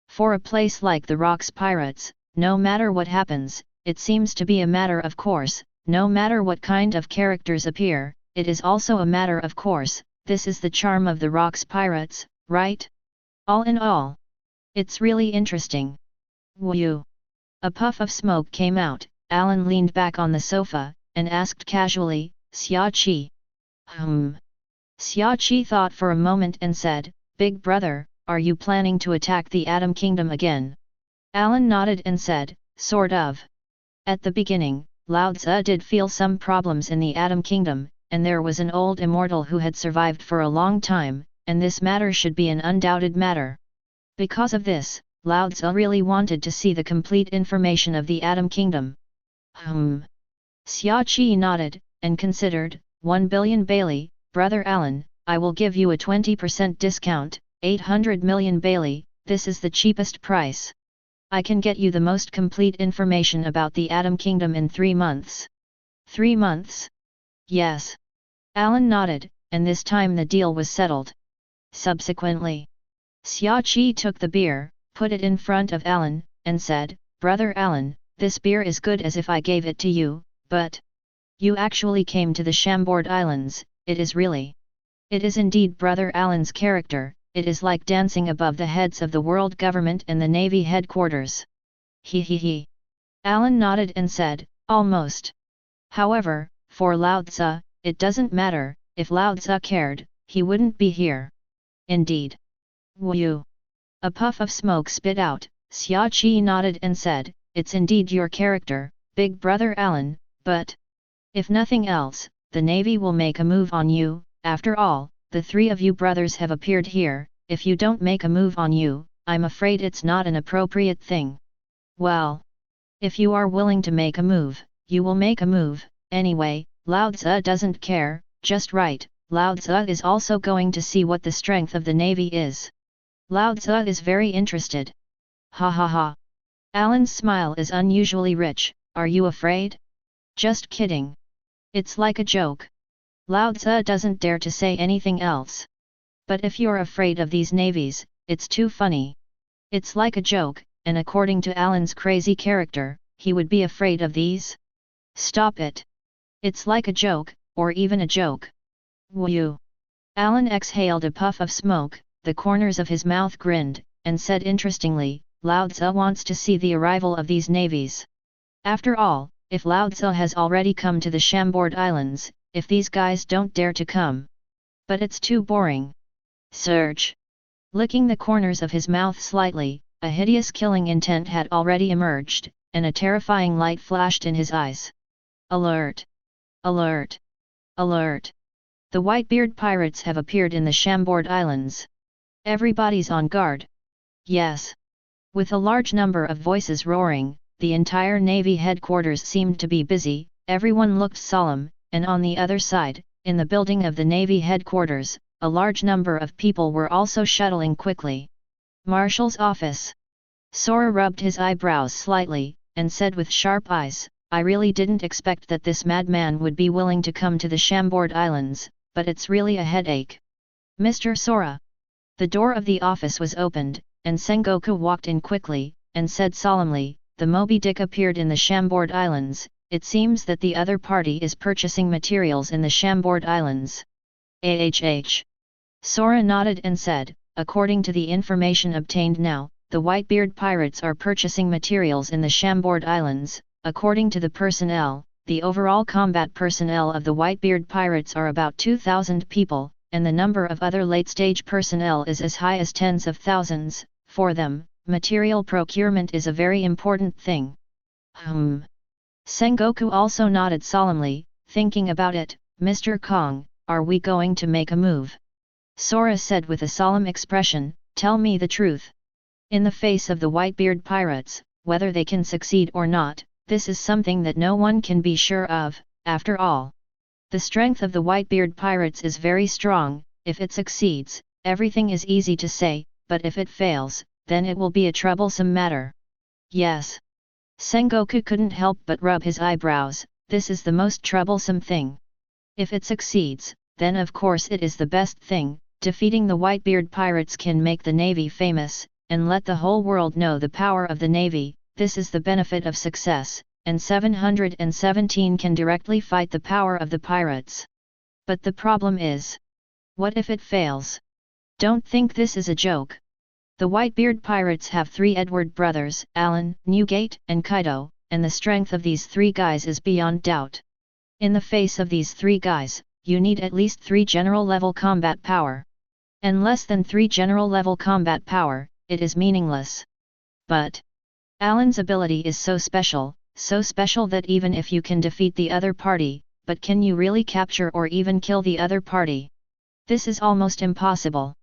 For a place like the Rocks Pirates, no matter what happens, it seems to be a matter of course, no matter what kind of characters appear, it is also a matter of course, this is the charm of the Rocks Pirates, right? All in all, it's really interesting. Woo! A puff of smoke came out, Alan leaned back on the sofa, and asked casually, "Xia Qi?" Xia Qi thought for a moment and said, "Big brother, are you planning to attack the Atom Kingdom again?" Alan nodded and said, "Sort of. At the beginning, Lao Tzu did feel some problems in the Atom Kingdom, and there was an old immortal who had survived for a long time, and this matter should be an undoubted matter. Because of this, Lao Tzu really wanted to see the complete information of the Atom Kingdom. Xia Qi nodded, and considered, 1 billion Bailey, Brother Alan, I will give you a 20% discount, 800 million Bailey, this is the cheapest price. I can get you the most complete information about the Atom Kingdom in 3 months. 3 months? Yes. Alan nodded, and this time the deal was settled. Subsequently, Xia Qi took the beer, put it in front of Alan, and said, Brother Alan, this beer is good as if I gave it to you, but you actually came to the Chambord Islands, it is really. It is indeed Brother Alan's character, it is like dancing above the heads of the world government and the Navy headquarters. He. Alan nodded and said, almost. However, for Lao Tzu, it doesn't matter, if Lao Tzu cared, he wouldn't be here. Indeed. Woo! A puff of smoke spit out, Xia Qi nodded and said, it's indeed your character, Big Brother Alan, but if nothing else, the Navy will make a move on you, after all, the 3 of you brothers have appeared here, if you don't make a move on you, I'm afraid it's not an appropriate thing. Well, if you are willing to make a move, you will make a move, anyway, Lao Tzu doesn't care, just right, Lao Tzu is also going to see what the strength of the Navy is. Lao Tzu is very interested. Ha ha ha. Alan's smile is unusually rich, are you afraid? Just kidding. It's like a joke. Lao Tzu doesn't dare to say anything else. But if you're afraid of these navies, it's too funny. It's like a joke, and according to Alan's crazy character, he would be afraid of these? Stop it. It's like a joke, or even a joke. Woo! Alan exhaled a puff of smoke, the corners of his mouth grinned, and said interestingly, Lao Tzu wants to see the arrival of these navies. After all, if Lao Tzu has already come to the Chambord Islands, if these guys don't dare to come. But it's too boring. Surge! Licking the corners of his mouth slightly, a hideous killing intent had already emerged, and a terrifying light flashed in his eyes. Alert! Alert! Alert! The Whitebeard pirates have appeared in the Chambord Islands. Everybody's on guard. Yes. With a large number of voices roaring, the entire Navy headquarters seemed to be busy, everyone looked solemn, and on the other side, in the building of the Navy headquarters, a large number of people were also shuttling quickly. Marshal's office. Sora rubbed his eyebrows slightly, and said with sharp eyes, I really didn't expect that this madman would be willing to come to the Chambord Islands, but it's really a headache. Mr. Sora. The door of the office was opened, and Sengoku walked in quickly, and said solemnly, the Moby Dick appeared in the Chambord Islands, it seems that the other party is purchasing materials in the Chambord Islands. Sora nodded and said, according to the information obtained now, the Whitebeard pirates are purchasing materials in the Chambord Islands. According to the personnel, the overall combat personnel of the Whitebeard pirates are about 2,000 people, and the number of other late-stage personnel is as high as tens of thousands. For them, material procurement is a very important thing. Sengoku also nodded solemnly, thinking about it, Mr. Kong, are we going to make a move? Sora said with a solemn expression, tell me the truth. In the face of the Whitebeard pirates, whether they can succeed or not, this is something that no one can be sure of, after all. The strength of the Whitebeard pirates is very strong, if it succeeds, everything is easy to say, but if it fails, then it will be a troublesome matter. Yes. Sengoku couldn't help but rub his eyebrows, this is the most troublesome thing. If it succeeds, then of course it is the best thing, defeating the Whitebeard pirates can make the Navy famous, and let the whole world know the power of the Navy. This is the benefit of success, and 717 can directly fight the power of the pirates. But the problem is, what if it fails? Don't think this is a joke. The Whitebeard pirates have 3 Edward brothers, Alan, Newgate, and Kaido, and the strength of these 3 guys is beyond doubt. In the face of these 3 guys, you need at least 3 general-level combat power. And less than 3 general-level combat power, it is meaningless. But Alan's ability is so special that even if you can defeat the other party, but can you really capture or even kill the other party? This is almost impossible.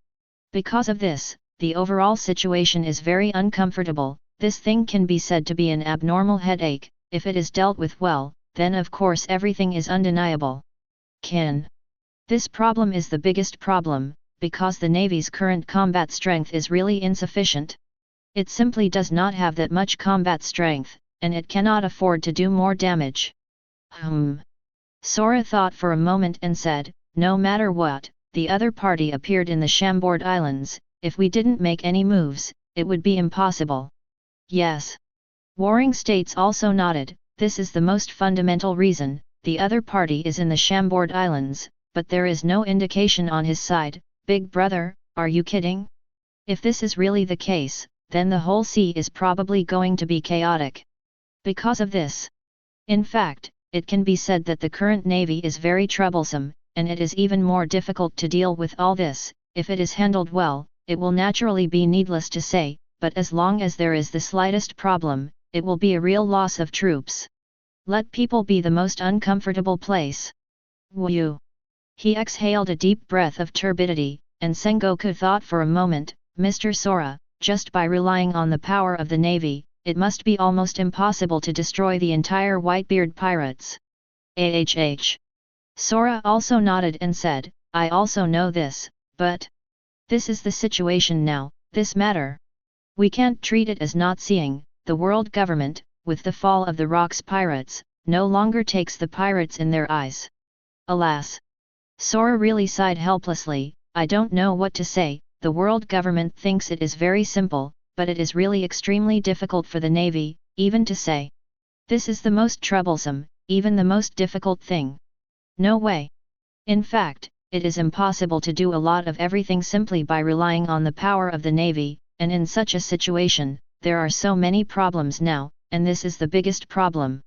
Because of this, the overall situation is very uncomfortable. This thing can be said to be an abnormal headache. If it is dealt with well, then of course everything is undeniable. This problem is the biggest problem, because the Navy's current combat strength is really insufficient. It simply does not have that much combat strength, and it cannot afford to do more damage. Sora thought for a moment and said, no matter what, the other party appeared in the Chambord Islands. If we didn't make any moves, it would be impossible. Yes. Warring States also nodded. This is the most fundamental reason. The other party is in the Chambord Islands, but there is no indication on his side. Big brother, are you kidding? If this is really the case, then the whole sea is probably going to be chaotic. Because of this. In fact, it can be said that the current navy is very troublesome, and it is even more difficult to deal with all this. If it is handled well, it will naturally be needless to say, but as long as there is the slightest problem, it will be a real loss of troops. Let people be the most uncomfortable place. Woo! He exhaled a deep breath of turbidity, and Sengoku thought for a moment, Mr. Sora, just by relying on the power of the navy, it must be almost impossible to destroy the entire Whitebeard pirates. Sora also nodded and said, I also know this, but this is the situation now, this matter. We can't treat it as not seeing. The world government, with the fall of the Rocks pirates, no longer takes the pirates in their eyes. Alas! Sora really sighed helplessly. I don't know what to say. The world government thinks it is very simple, but it is really extremely difficult for the navy, even to say. This is the most troublesome, even the most difficult thing. No way. In fact, it is impossible to do a lot of everything simply by relying on the power of the navy, and in such a situation, there are so many problems now, and this is the biggest problem.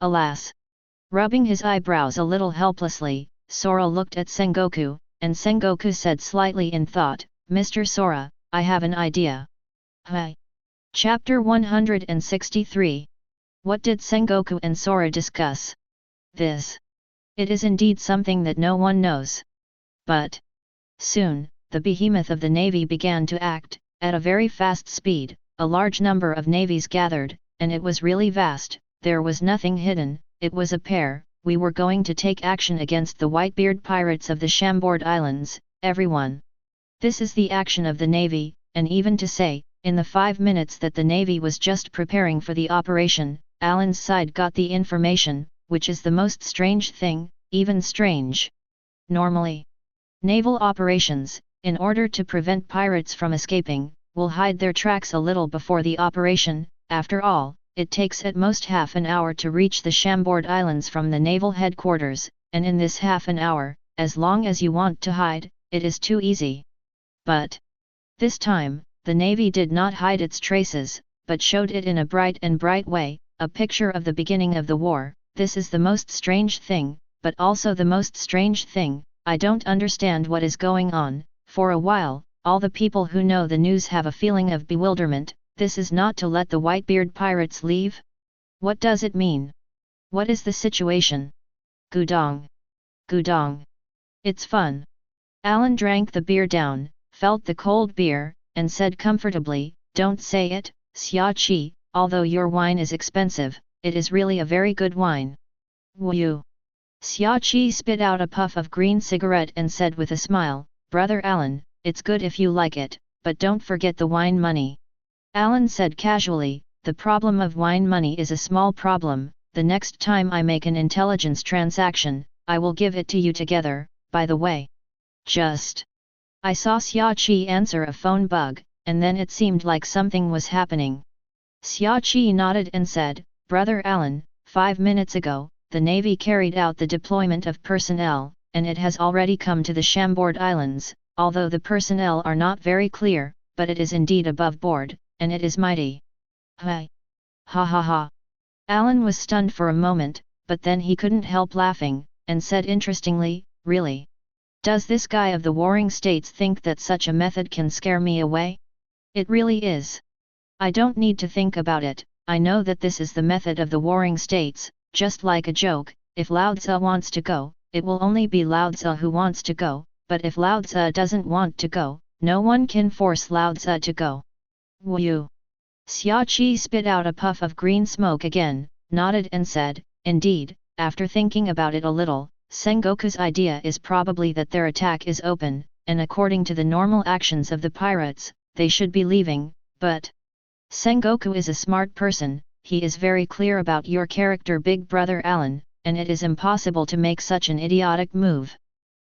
Alas! Rubbing his eyebrows a little helplessly, Sora looked at Sengoku, and Sengoku said slightly in thought, Mr. Sora, I have an idea. Hi. Chapter 163. What did Sengoku and Sora discuss? This. It is indeed something that no one knows. But soon, the behemoth of the navy began to act, at a very fast speed. A large number of navies gathered, and it was really vast. There was nothing hidden, it was a pair. We were going to take action against the Whitebeard pirates of the Chambord Islands, everyone. This is the action of the navy, and even to say, in the 5 minutes that the navy was just preparing for the operation, Alan's side got the information, which is the most strange thing, even strange. Normally, naval operations, in order to prevent pirates from escaping, will hide their tracks a little before the operation. After all, it takes at most half an hour to reach the Chambord Islands from the naval headquarters, and in this half an hour, as long as you want to hide, it is too easy. But this time, the navy did not hide its traces, but showed it in a bright way, a picture of the beginning of the war. This is the most strange thing, but also the most strange thing. I don't understand what is going on. For a while, all the people who know the news have a feeling of bewilderment. This is not to let the Whitebeard pirates leave? What does it mean? What is the situation? Gudong. It's fun. Alan drank the beer down, felt the cold beer, and said comfortably, don't say it, Xia-Chi, although your wine is expensive, it is really a very good wine. Woo! Xia-Chi spit out a puff of green cigarette and said with a smile, Brother Alan, it's good if you like it, but don't forget the wine money. Alan said casually, the problem of wine money is a small problem. The next time I make an intelligence transaction, I will give it to you together. By the way. I saw Xia-Chi answer a phone bug, and then it seemed like something was happening. Xia-Chi nodded and said, Brother Alan, 5 minutes ago, the Navy carried out the deployment of personnel, and it has already come to the Chambord Islands, although the personnel are not very clear, but it is indeed above board, and it is mighty. Hi! Ha ha ha! Alan was stunned for a moment, but then he couldn't help laughing, and said interestingly, really? Does this guy of the Warring States think that such a method can scare me away? It really is. I don't need to think about it, I know that this is the method of the Warring States, just like a joke. If Lao Tzu wants to go, it will only be Lao Tzu who wants to go, but if Lao Tzu doesn't want to go, no one can force Lao Tzu to go. Wu. Xia Qi spit out a puff of green smoke again, nodded and said, indeed, after thinking about it a little, Sengoku's idea is probably that their attack is open, and according to the normal actions of the pirates, they should be leaving, but Sengoku is a smart person, he is very clear about your character Big Brother Alan, and it is impossible to make such an idiotic move.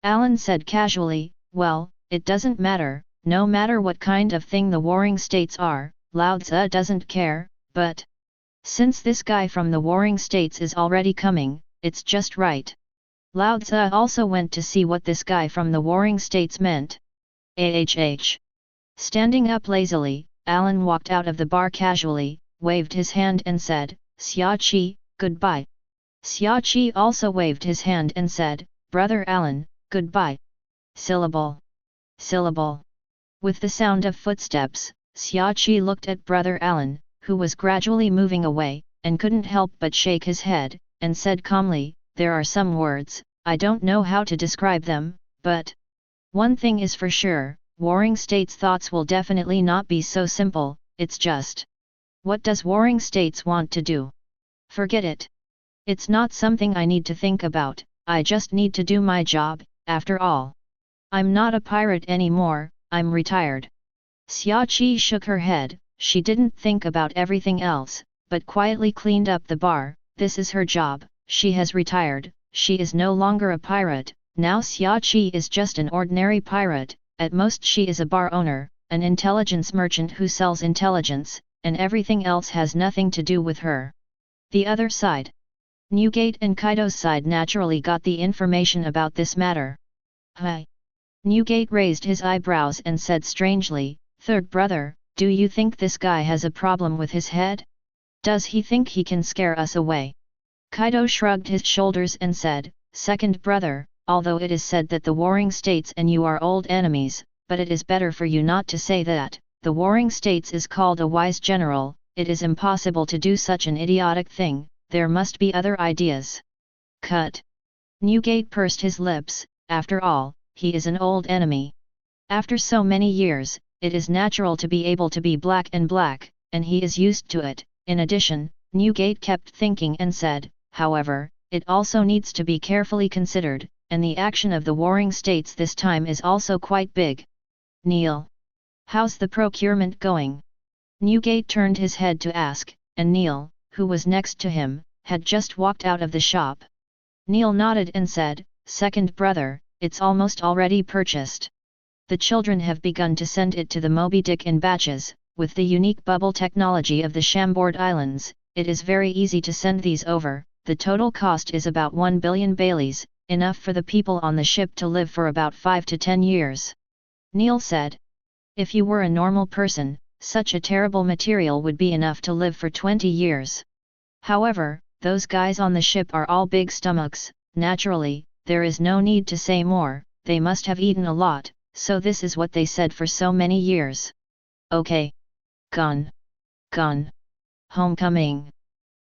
Alan said casually, well, it doesn't matter, no matter what kind of thing the warring states are, Lao Tzu doesn't care, but since this guy from the warring states is already coming, it's just right. Lao Tzu also went to see what this guy from the warring states meant. Standing up lazily, Alan walked out of the bar casually, waved his hand and said, Xia Qi, goodbye. Xia Qi also waved his hand and said, Brother Alan, goodbye. Syllable. Syllable. With the sound of footsteps, Xia Qi looked at Brother Alan, who was gradually moving away, and couldn't help but shake his head, and said calmly, there are some words, I don't know how to describe them, but one thing is for sure, warring states' thoughts will definitely not be so simple, it's just. What does warring states want to do? Forget it. It's not something I need to think about, I just need to do my job, after all. I'm not a pirate anymore, I'm retired. Xia Qi shook her head, she didn't think about everything else, but quietly cleaned up the bar, this is her job, she has retired, she is no longer a pirate, now Xia Qi is just an ordinary pirate, at most she is a bar owner, an intelligence merchant who sells intelligence, and everything else has nothing to do with her. The other side. Newgate and Kaido's side naturally got the information about this matter. Hi. Newgate raised his eyebrows and said strangely, Third brother, do you think this guy has a problem with his head? Does he think he can scare us away? Kaido shrugged his shoulders and said, Second brother, although it is said that the warring states and you are old enemies, but it is better for you not to say that, the warring states is called a wise general, it is impossible to do such an idiotic thing, there must be other ideas. Cut. Newgate pursed his lips, after all, he is an old enemy. After so many years, it is natural to be able to be black, and he is used to it. In addition, Newgate kept thinking and said, however, it also needs to be carefully considered, and the action of the warring states this time is also quite big. Neil. How's the procurement going? Newgate turned his head to ask, and Neil, who was next to him, had just walked out of the shop. Neil nodded and said, Second brother, it's almost already purchased. The children have begun to send it to the Moby Dick in batches, with the unique bubble technology of the Chambord Islands, it is very easy to send these over, the total cost is about 1 billion Baileys, enough for the people on the ship to live for about 5 to 10 years. Neil said. If you were a normal person, such a terrible material would be enough to live for 20 years. However, those guys on the ship are all big stomachs, naturally, there is no need to say more, they must have eaten a lot, so this is what they said for so many years. Okay. Gone. Gone. Homecoming.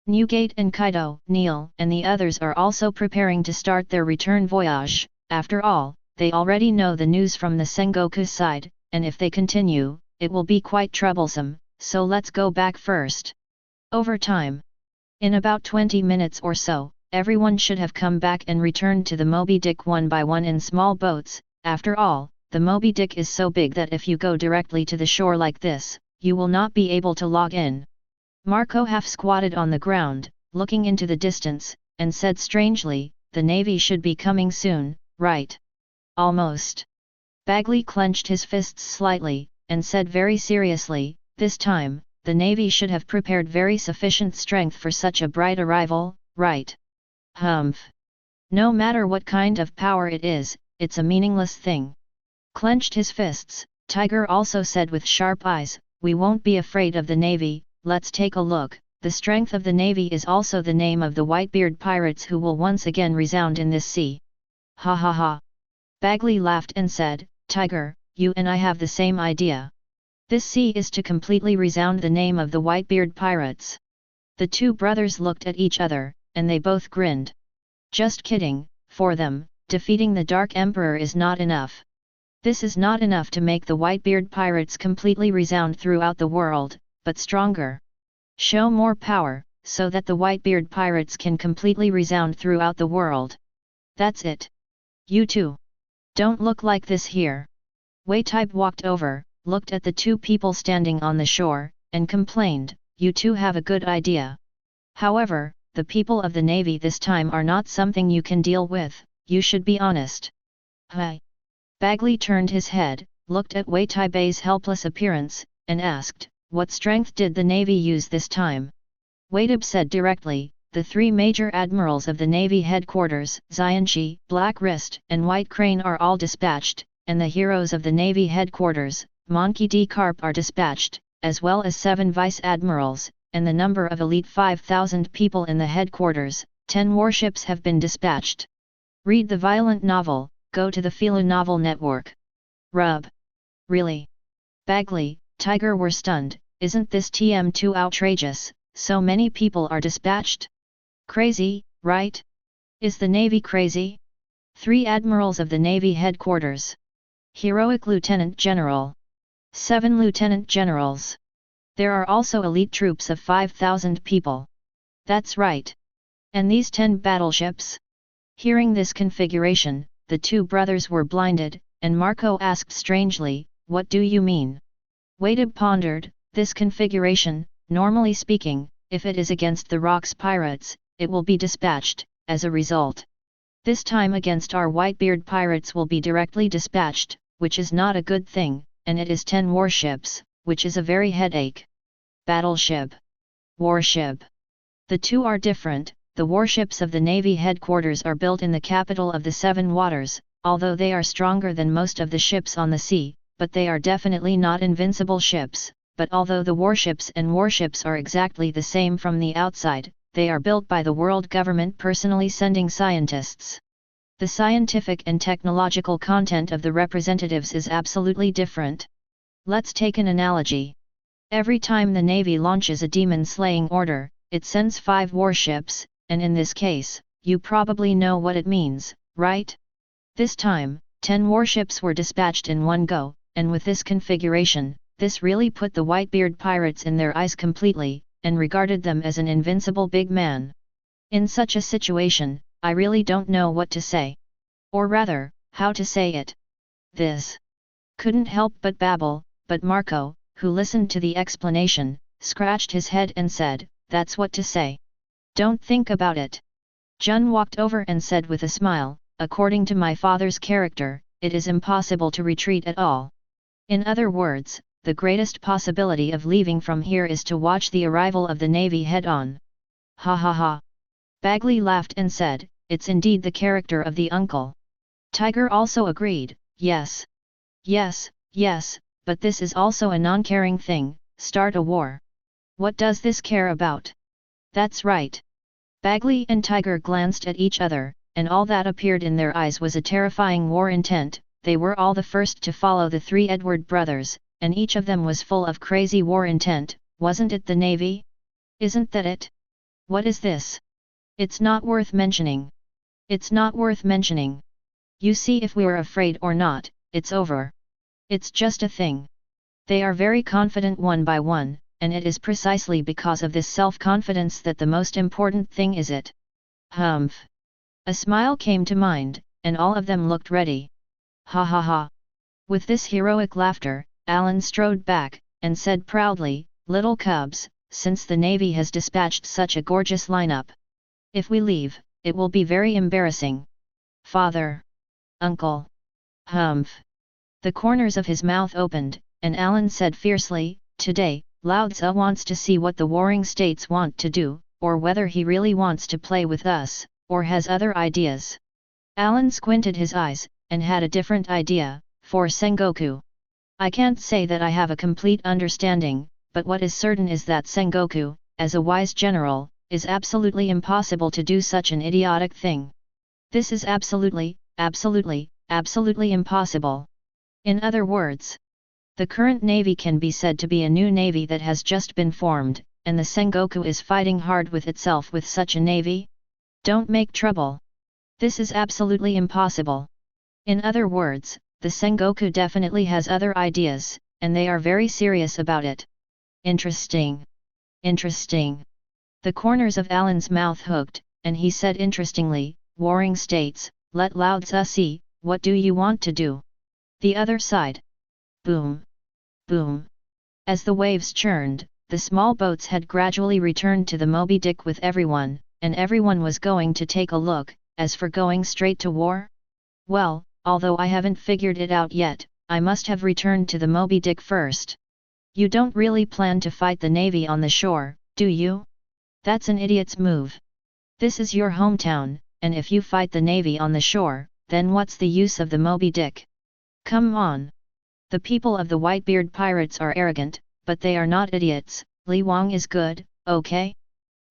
Newgate and Kaido, Neil, and the others are also preparing to start their return voyage, after all, they already know the news from the Sengoku side, and if they continue, it will be quite troublesome, so let's go back first. Over time. In about 20 minutes or so, everyone should have come back and returned to the Moby Dick one by one in small boats, after all, the Moby Dick is so big that if you go directly to the shore like this, you will not be able to log in. Marco half squatted on the ground, looking into the distance, and said strangely, the Navy should be coming soon, right? Almost. Bagley clenched his fists slightly, and said very seriously, this time, the Navy should have prepared very sufficient strength for such a bright arrival, right? Humph. No matter what kind of power it is, it's a meaningless thing. Clenched his fists, Tiger also said with sharp eyes, we won't be afraid of the Navy, let's take a look, the strength of the Navy is also the name of the Whitebeard pirates who will once again resound in this sea. Ha ha ha. Bagley laughed and said, Tiger, you and I have the same idea. This sea is to completely resound the name of the Whitebeard pirates. The two brothers looked at each other, and they both grinned. Just kidding, for them, defeating the Dark Emperor is not enough. This is not enough to make the Whitebeard pirates completely resound throughout the world, but stronger. Show more power, so that the Whitebeard pirates can completely resound throughout the world. That's it. You two. Don't look like this here. Whitebeard walked over, looked at the two people standing on the shore, and complained, you two have a good idea. However, the people of the Navy this time are not something you can deal with, you should be honest. Hi. Bagley turned his head, looked at Whitebeard's helpless appearance, and asked, what strength did the Navy use this time? Whitebeard said directly, the three major admirals of the Navy headquarters, Xianxi, Black Wrist, and White Crane are all dispatched, and the heroes of the Navy headquarters, Monkey D. Carp are dispatched, as well as 7 vice admirals, and the number of elite 5,000 people in the headquarters, 10 warships have been dispatched. Read the violent novel, go to the Philo Novel Network. Rub. Really? Bagley, Tiger were stunned, isn't this too outrageous, so many people are dispatched? Crazy, right? Is the Navy crazy? 3 admirals of the Navy headquarters. Heroic Lieutenant General. 7 Lieutenant Generals. There are also elite troops of 5,000 people. That's right. And these 10 battleships? Hearing this configuration, the two brothers were blinded, and Marco asked strangely, what do you mean? Whitebeard pondered, this configuration, normally speaking, if it is against the Rock's pirates, it will be dispatched, as a result. This time against our Whitebeard pirates will be directly dispatched, which is not a good thing, and it is 10 warships, which is a very headache. Battleship. Warship. The two are different. The warships of the Navy headquarters are built in the capital of the Seven Waters, although they are stronger than most of the ships on the sea, but they are definitely not invincible ships. But although the warships are exactly the same from the outside, they are built by the world government personally sending scientists. The scientific and technological content of the representatives is absolutely different. Let's take an analogy. Every time the Navy launches a demon-slaying order, it sends 5 warships, and in this case, you probably know what it means, right? This time, 10 warships were dispatched in one go, and with this configuration, this really put the Whitebeard pirates in their eyes completely, and regarded them as an invincible big man. In such a situation, I really don't know what to say. Or rather, how to say it. This. Couldn't help but babble, but Marco, who listened to the explanation, scratched his head and said, that's what to say. Don't think about it. Jun walked over and said with a smile, according to my father's character, it is impossible to retreat at all. In other words, the greatest possibility of leaving from here is to watch the arrival of the Navy head-on. Ha ha ha. Bagley laughed and said, it's indeed the character of the uncle. Tiger also agreed, yes. Yes, yes, but this is also a non-caring thing, start a war. What does this care about? That's right. Bagley and Tiger glanced at each other, and all that appeared in their eyes was a terrifying war intent. They were all the first to follow the 3 Edward brothers, and each of them was full of crazy war intent. Wasn't it the Navy? Isn't that it? What is this? It's not worth mentioning. It's not worth mentioning. You see, if we are afraid or not, it's over. It's just a thing. They are very confident one by one, and it is precisely because of this self-confidence that the most important thing is it. Humph. A smile came to mind, and all of them looked ready. Ha ha ha. With this heroic laughter, Alan strode back, and said proudly, little cubs, since the Navy has dispatched such a gorgeous lineup. If we leave, it will be very embarrassing. Father. Uncle. Humph. The corners of his mouth opened, and Alan said fiercely, today, Lao Tzu wants to see what the warring states want to do, or whether he really wants to play with us, or has other ideas. Alan squinted his eyes, and had a different idea, for Sengoku. I can't say that I have a complete understanding, but what is certain is that Sengoku, as a wise general, is absolutely impossible to do such an idiotic thing. This is absolutely, absolutely, absolutely impossible. In other words, the current Navy can be said to be a new Navy that has just been formed, and the Sengoku is fighting hard with itself with such a Navy? Don't make trouble. This is absolutely impossible. In other words, the Sengoku definitely has other ideas, and they are very serious about it. Interesting. Interesting. The corners of Alan's mouth hooked, and he said interestingly, Warring States, let Lao Tzu see, what do you want to do? The other side. Boom. Boom. As the waves churned, the small boats had gradually returned to the Moby Dick with everyone, and everyone was going to take a look. As for going straight to war? Well, although I haven't figured it out yet, I must have returned to the Moby Dick first. You don't really plan to fight the Navy on the shore, do you? That's an idiot's move. This is your hometown, and if you fight the Navy on the shore, then what's the use of the Moby Dick? Come on. The people of the Whitebeard pirates are arrogant, but they are not idiots. Li Wang is good, okay?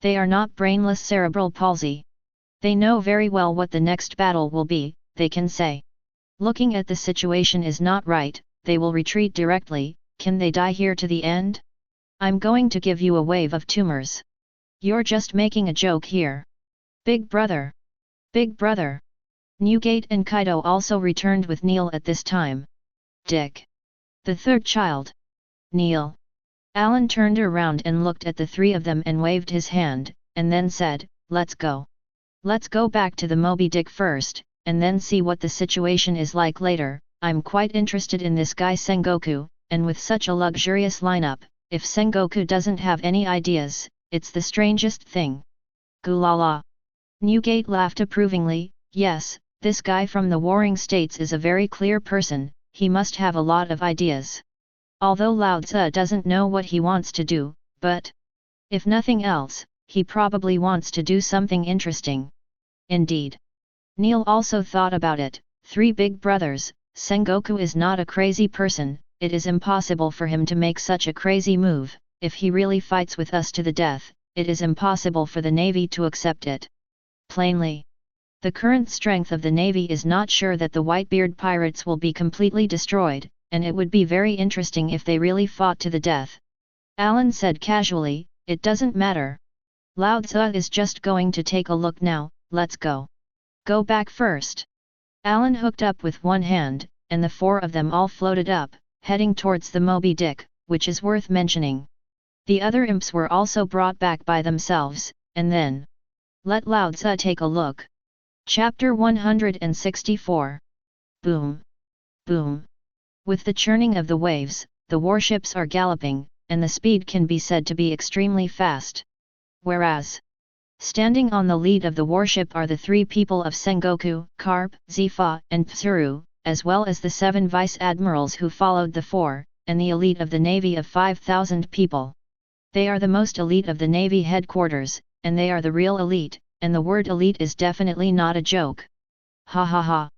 They are not brainless cerebral palsy. They know very well what the next battle will be, they can say. Looking at the situation is not right, they will retreat directly. Can they die here to the end? I'm going to give you a wave of tumors. You're just making a joke here. Big brother! Big brother! Newgate and Kaido also returned with Neil at this time. Dick. The third child. Neil. Alan turned around and looked at the three of them and waved his hand, and then said, let's go. Let's go back to the Moby Dick first, and then see what the situation is like later. I'm quite interested in this guy Sengoku, and with such a luxurious lineup, if Sengoku doesn't have any ideas, it's the strangest thing. Gulala. Newgate laughed approvingly, yes, this guy from the Warring States is a very clear person, he must have a lot of ideas. Although Lao Tzu doesn't know what he wants to do, but if nothing else, he probably wants to do something interesting. Indeed. Neil also thought about it, three big brothers, Sengoku is not a crazy person, it is impossible for him to make such a crazy move, if he really fights with us to the death, it is impossible for the Navy to accept it. Plainly. The current strength of the Navy is not sure that the Whitebeard pirates will be completely destroyed, and it would be very interesting if they really fought to the death. Alan said casually, it doesn't matter. Lao Tzu is just going to take a look now, let's go. Go back first. Alan hooked up with one hand, and the four of them all floated up, heading towards the Moby Dick, which is worth mentioning. The other imps were also brought back by themselves, and then let Lao Tzu take a look. Chapter 164. Boom. Boom. With the churning of the waves, the warships are galloping, and the speed can be said to be extremely fast. Whereas, standing on the lead of the warship are the three people of Sengoku, Carp, Zifa, and Tsuru, as well as the 7 vice-admirals who followed the 4, and the elite of the navy of 5,000 people. They are the most elite of the navy headquarters, and they are the real elite, and the word elite is definitely not a joke. Ha ha ha.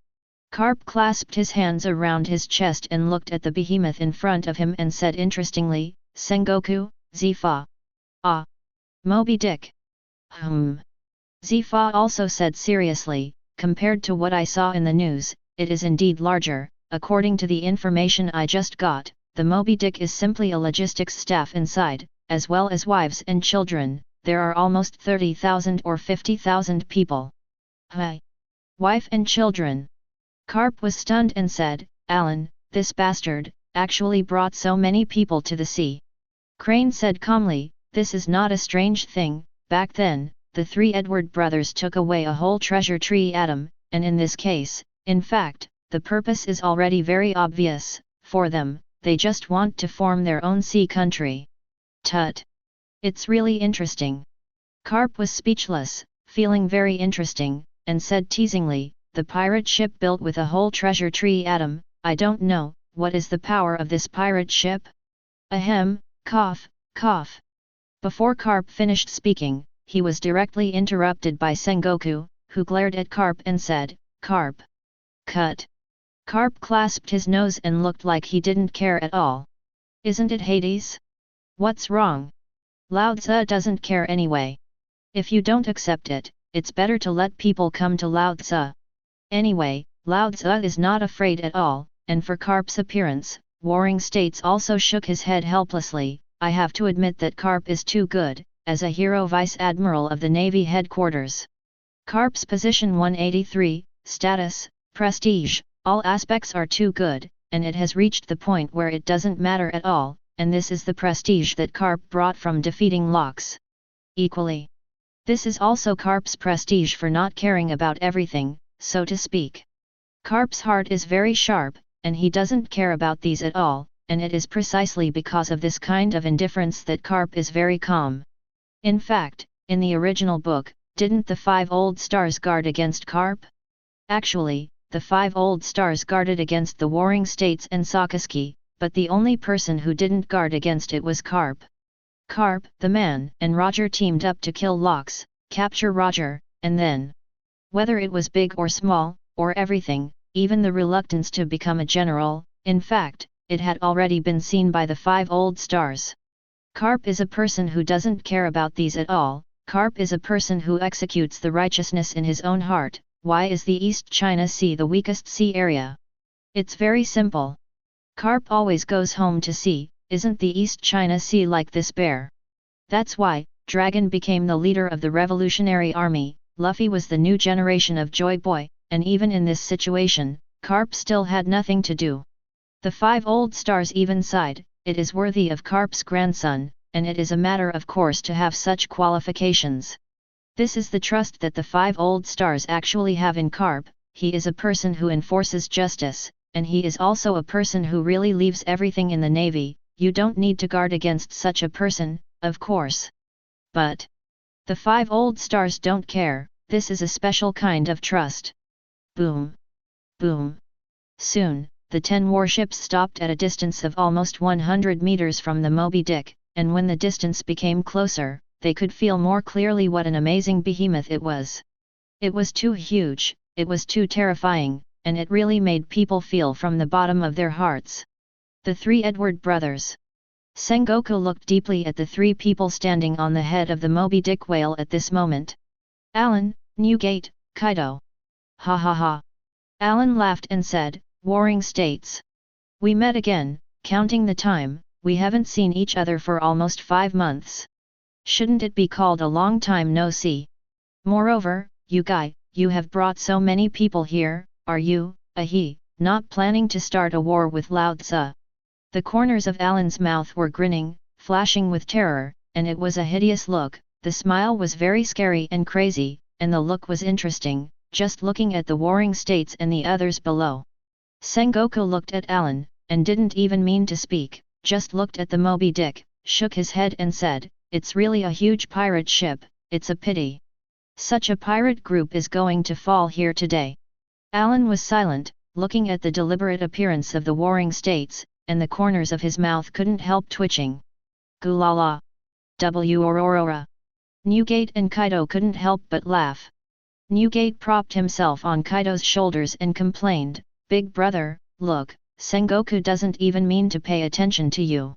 Carp clasped his hands around his chest and looked at the behemoth in front of him and said interestingly, Sengoku, Zifa. Ah. Moby Dick. Zifa also said seriously, compared to what I saw in the news, it is indeed larger. According to the information I just got, the Moby Dick is simply a logistics staff inside, as well as wives and children. There are almost 30,000 or 50,000 people. Hi. Wife and children. Carp was stunned and said, Alan, this bastard, actually brought so many people to the sea. Crane said calmly, this is not a strange thing, back then, the 3 Edward brothers took away a whole treasure tree atom, and in this case, in fact, the purpose is already very obvious, for them, they just want to form their own sea country. Tut. It's really interesting. Carp was speechless, feeling very interesting, and said teasingly, the pirate ship built with a whole treasure tree atom, I don't know, what is the power of this pirate ship? Ahem, cough, cough. Before Carp finished speaking, he was directly interrupted by Sengoku, who glared at Carp and said, Carp. Cut. Carp clasped his nose and looked like he didn't care at all. Isn't it Hades? What's wrong? Lao Tzu doesn't care anyway. If you don't accept it, it's better to let people come to Lao Tzu. Anyway, Lao Tzu is not afraid at all, and for Carp's appearance, Warring States also shook his head helplessly. I have to admit that Carp is too good, as a hero vice-admiral of the Navy headquarters. Carp's position 183, status, prestige, All aspects are too good, and it has reached the point where it doesn't matter at all, and this is the prestige that Carp brought from defeating Lox. Equally. This is also Carp's prestige for not caring about everything, so to speak. Carp's heart is very sharp, and he doesn't care about these at all, and it is precisely because of this kind of indifference that Carp is very calm. In fact, in the original book, didn't the 5 old stars guard against Carp? Actually, the 5 old stars guarded against the Warring States and Sakazuki, but the only person who didn't guard against it was Carp. Carp, the man, and Roger teamed up to kill Lox, capture Roger, and then, whether it was big or small, or everything, even the reluctance to become a general, in fact, it had already been seen by the 5 old stars. Carp is a person who doesn't care about these at all. Carp is a person who executes the righteousness in his own heart. Why is the East China Sea the weakest sea area? It's very simple. Carp always goes home to sea. Isn't the East China Sea like this bear? That's why Dragon became the leader of the Revolutionary Army, Luffy was the new generation of Joy Boy, and even in this situation, Carp still had nothing to do. The 5 old stars even sighed, it is worthy of Carp's grandson, and it is a matter of course to have such qualifications. This is the trust that the 5 old stars actually have in Carp. He is a person who enforces justice, and he is also a person who really leaves everything in the Navy. You don't need to guard against such a person, of course. But the 5 old stars don't care, this is a special kind of trust. Boom! Boom! Soon, the 10 warships stopped at a distance of almost 100 meters from the Moby Dick, and when the distance became closer, they could feel more clearly what an amazing behemoth it was. It was too huge, it was too terrifying, and it really made people feel from the bottom of their hearts. The 3 Edward brothers. Sengoku looked deeply at the 3 people standing on the head of the Moby Dick whale at this moment. Alan, Newgate, Kaido. Ha ha ha. Alan laughed and said, Warring States. We met again, counting the time, we haven't seen each other for almost 5 months. Shouldn't it be called a long time no see? Moreover, you guy, you have brought so many people here, are you, not planning to start a war with Lao Tzu? The corners of Alan's mouth were grinning, flashing with terror, and it was a hideous look. The smile was very scary and crazy, and the look was interesting, just looking at the Warring States and the others below. Sengoku looked at Alan, and didn't even mean to speak, just looked at the Moby Dick, shook his head and said, it's really a huge pirate ship, it's a pity. Such a pirate group is going to fall here today. Alan was silent, looking at the deliberate appearance of the Warring States, and the corners of his mouth couldn't help twitching. Gulala! Aurora! Newgate and Kaido couldn't help but laugh. Newgate propped himself on Kaido's shoulders and complained, Big brother, look, Sengoku doesn't even mean to pay attention to you.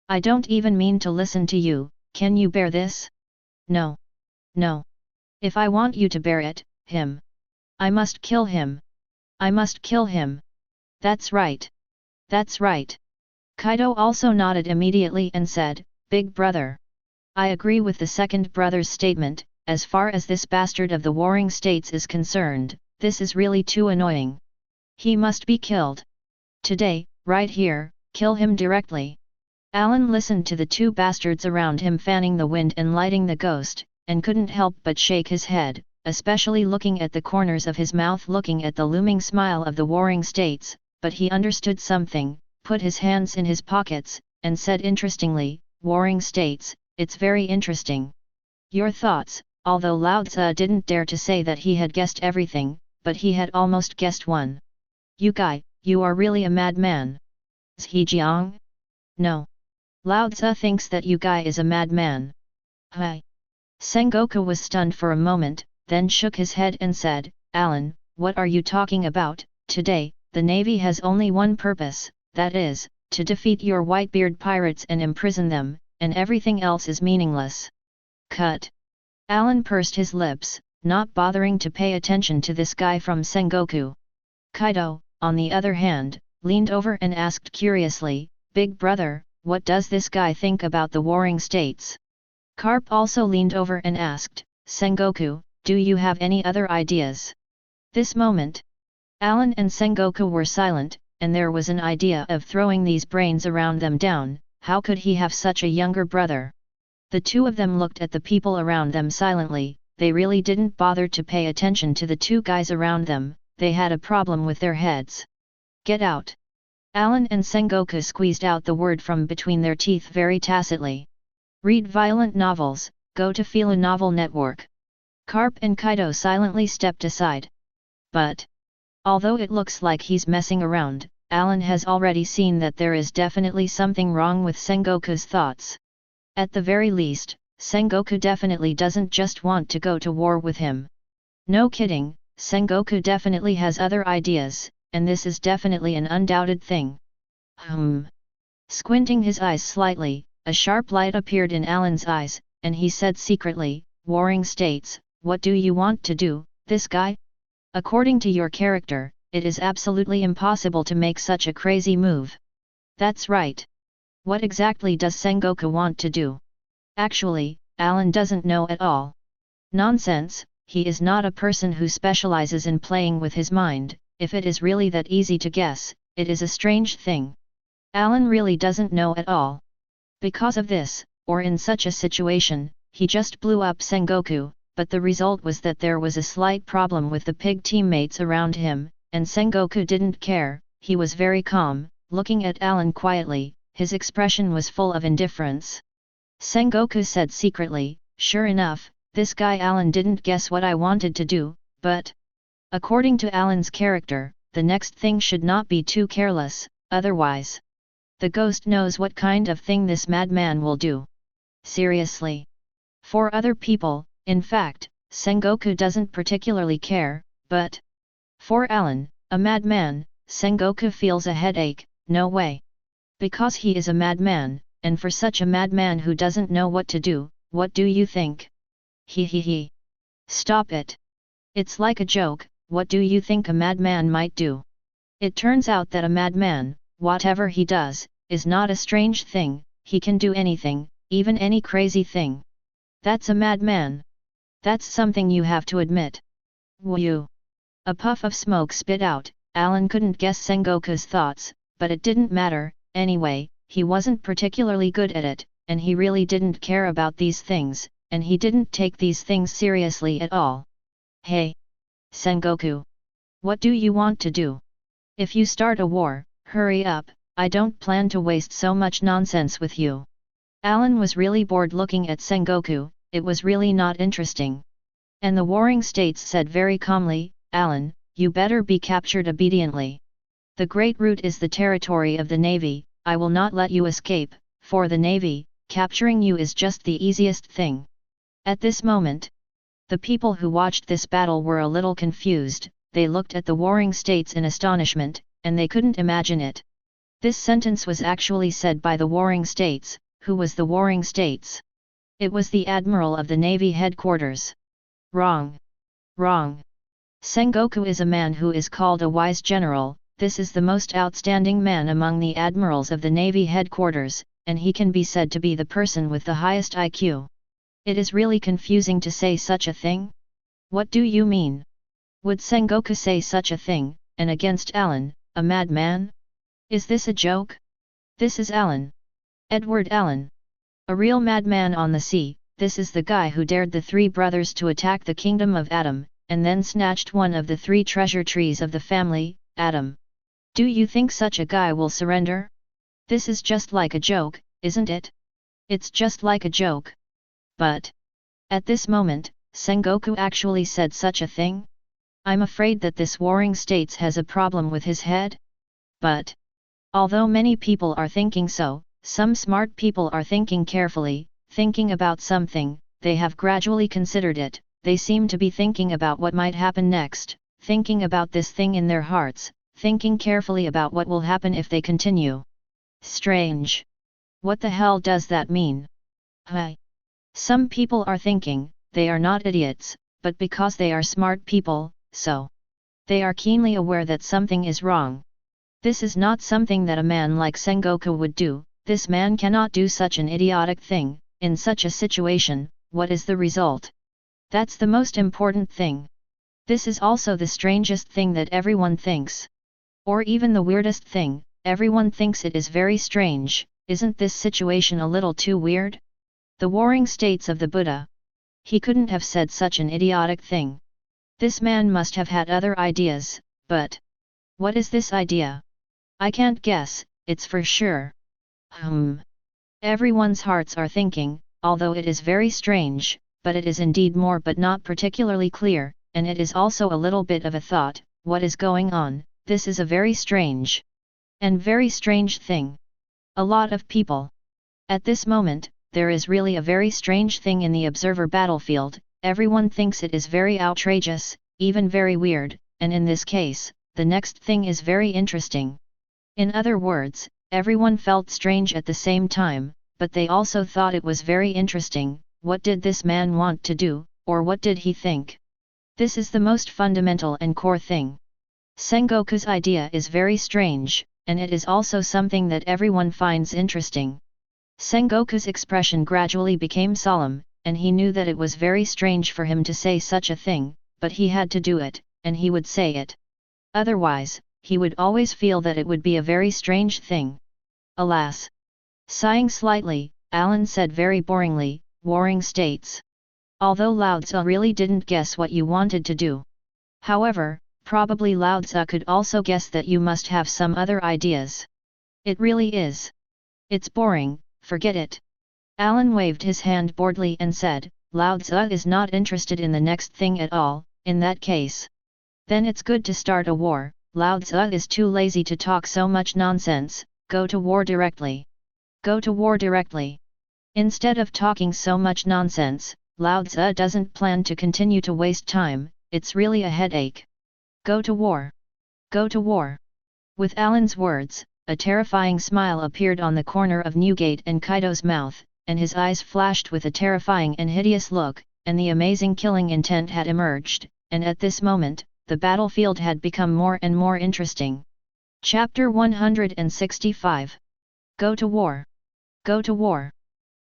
I don't even mean to listen to you, can you bear this? No. No. If I want you to bear it, I must kill him. I must kill him. That's right. That's right. Kaido also nodded immediately and said, Big brother. I agree with the second brother's statement, as far as this bastard of the Warring States is concerned, this is really too annoying. He must be killed. Today, right here, kill him directly. Alan listened to the 2 bastards around him fanning the wind and lighting the ghost, and couldn't help but shake his head, especially looking at the corners of his mouth, looking at the looming smile of the Warring States, but he understood something, put his hands in his pockets, and said interestingly, Warring States, it's very interesting. Your thoughts, although Lao Tzu didn't dare to say that he had guessed everything, but he had almost guessed one. You guy, you are really a madman. Zhejiang? No. Lao Tzu thinks that you guy is a madman. Hi. Sengoku was stunned for a moment, then shook his head and said, Alan, what are you talking about? Today, the Navy has only one purpose, that is, to defeat your Whitebeard pirates and imprison them, and everything else is meaningless. Cut. Alan pursed his lips, not bothering to pay attention to this guy from Sengoku. Kaido, on the other hand, leaned over and asked curiously, Big brother, what does this guy think about the Warring States? Carp also leaned over and asked, Sengoku, do you have any other ideas? This moment. Alan and Sengoku were silent, and there was an idea of throwing these brains around them down. How could he have such a younger brother? The two of them looked at the people around them silently. They really didn't bother to pay attention to the two guys around them. They had a problem with their heads. Get out! Alan and Sengoku squeezed out the word from between their teeth very tacitly. Read violent novels, go to Fila Novel Network. Carp and Kaido silently stepped aside. But although it looks like he's messing around, Alan has already seen that there is definitely something wrong with Sengoku's thoughts. At the very least, Sengoku definitely doesn't just want to go to war with him. No kidding, Sengoku definitely has other ideas, and this is definitely an undoubted thing. Squinting his eyes slightly, a sharp light appeared in Alan's eyes, and he said secretly, Warring States, what do you want to do, this guy? According to your character, it is absolutely impossible to make such a crazy move. That's right. What exactly does Sengoku want to do? Actually, Alan doesn't know at all. Nonsense, he is not a person who specializes in playing with his mind. If it is really that easy to guess, it is a strange thing. Alan really doesn't know at all. Because of this, or in such a situation, he just blew up Sengoku, but the result was that there was a slight problem with the pig teammates around him, and Sengoku didn't care. He was very calm, looking at Alan quietly. His expression was full of indifference. Sengoku said secretly, sure enough, this guy Alan didn't guess what I wanted to do, but according to Alan's character, the next thing should not be too careless, otherwise the ghost knows what kind of thing this madman will do. Seriously. For other people, in fact, Sengoku doesn't particularly care, but for Alan, a madman, Sengoku feels a headache. No way. Because he is a madman, and for such a madman who doesn't know what to do, what do you think? He. Stop it. It's like a joke. What do you think a madman might do? It turns out that a madman, whatever he does, is not a strange thing. He can do anything, even any crazy thing. That's a madman. That's something you have to admit. Woo! A puff of smoke spit out. Alan couldn't guess Sengoku's thoughts, but it didn't matter. Anyway, he wasn't particularly good at it, and he really didn't care about these things, and he didn't take these things seriously at all. Hey! Sengoku! What do you want to do? If you start a war, hurry up, I don't plan to waste so much nonsense with you. Alan was really bored looking at Sengoku. It was really not interesting. And the Warring States said very calmly, Alan, you better be captured obediently. The Great Route is the territory of the Navy. I will not let you escape. For the Navy, capturing you is just the easiest thing. At this moment, the people who watched this battle were a little confused. They looked at the Warring States in astonishment, and they couldn't imagine it. This sentence was actually said by the Warring States. Who was the Warring States? It was the Admiral of the Navy headquarters. Wrong. Wrong. Sengoku is a man who is called a wise general. This is the most outstanding man among the admirals of the Navy headquarters, and he can be said to be the person with the highest IQ. It is really confusing to say such a thing. What do you mean? Would Sengoku say such a thing, and against Alan, a madman? Is this a joke? This is Alan. Edward Allen. A real madman on the sea. This is the guy who dared the three brothers to attack the kingdom of Adam, and then snatched one of the three treasure trees of the family, Adam. Do you think such a guy will surrender? This is just like a joke, isn't it? It's just like a joke. But at this moment, Sengoku actually said such a thing? I'm afraid that this Warring States has a problem with his head. But although many people are thinking so, some smart people are thinking carefully, thinking about something, they have gradually considered it, they seem to be thinking about what might happen next, thinking about this thing in their hearts, thinking carefully about what will happen if they continue. Strange. What the hell does that mean? Hi. Some people are thinking, they are not idiots, but because they are smart people, so they are keenly aware that something is wrong. This is not something that a man like Sengoku would do. This man cannot do such an idiotic thing. In such a situation, what is the result? That's the most important thing. This is also the strangest thing that everyone thinks. Or even the weirdest thing, everyone thinks it is very strange. Isn't this situation a little too weird? The warring states of the Buddha. He couldn't have said such an idiotic thing. This man must have had other ideas, but what is this idea? I can't guess, it's for sure. Everyone's hearts are thinking, although it is very strange, but it is indeed more but not particularly clear, and it is also a little bit of a thought, what is going on? This is a very strange and very strange thing. A lot of people. At this moment, there is really a very strange thing in the observer battlefield, everyone thinks it is very outrageous, even very weird, and in this case, the next thing is very interesting. In other words, everyone felt strange at the same time, but they also thought it was very interesting. What did this man want to do, or what did he think? This is the most fundamental and core thing. Sengoku's idea is very strange, and it is also something that everyone finds interesting. Sengoku's expression gradually became solemn, and he knew that it was very strange for him to say such a thing, but he had to do it, and he would say it. Otherwise, he would always feel that it would be a very strange thing. Alas! Sighing slightly, Alan said very boringly, warring states. Although Lao Tzu really didn't guess what you wanted to do. However, probably Lao Tzu could also guess that you must have some other ideas. It really is. It's boring, forget it. Alan waved his hand boredly and said, Lao Tzu is not interested in the next thing at all, in that case. Then it's good to start a war, Lao Tzu is too lazy to talk so much nonsense, go to war directly. Go to war directly. Instead of talking so much nonsense, Lao Tzu doesn't plan to continue to waste time, it's really a headache. Go to war. Go to war. With Alan's words, a terrifying smile appeared on the corner of Newgate and Kaido's mouth, and his eyes flashed with a terrifying and hideous look, and the amazing killing intent had emerged, and at this moment, the battlefield had become more and more interesting. Chapter 165. Go to war. Go to war.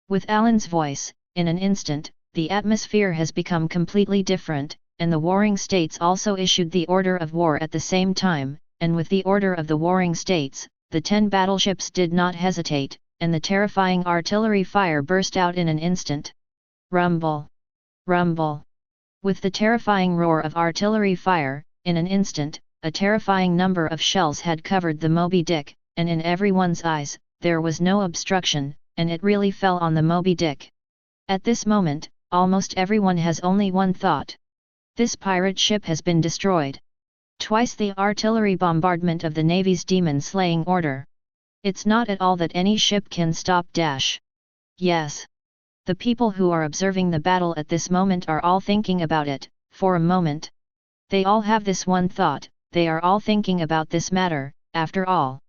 With Alan's voice, in an instant, the atmosphere has become completely different, and the warring states also issued the order of war at the same time, and with the order of the warring states, the 10 battleships did not hesitate, and the terrifying artillery fire burst out in an instant. Rumble! Rumble! With the terrifying roar of artillery fire, in an instant, a terrifying number of shells had covered the Moby Dick, and in everyone's eyes, there was no obstruction, and it really fell on the Moby Dick. At this moment, almost everyone has only one thought. This pirate ship has been destroyed. Twice the artillery bombardment of the Navy's demon-slaying order. It's not at all that any ship can stop dash. Yes. The people who are observing the battle at this moment are all thinking about it, for a moment. They all have this one thought, they are all thinking about this matter, after all.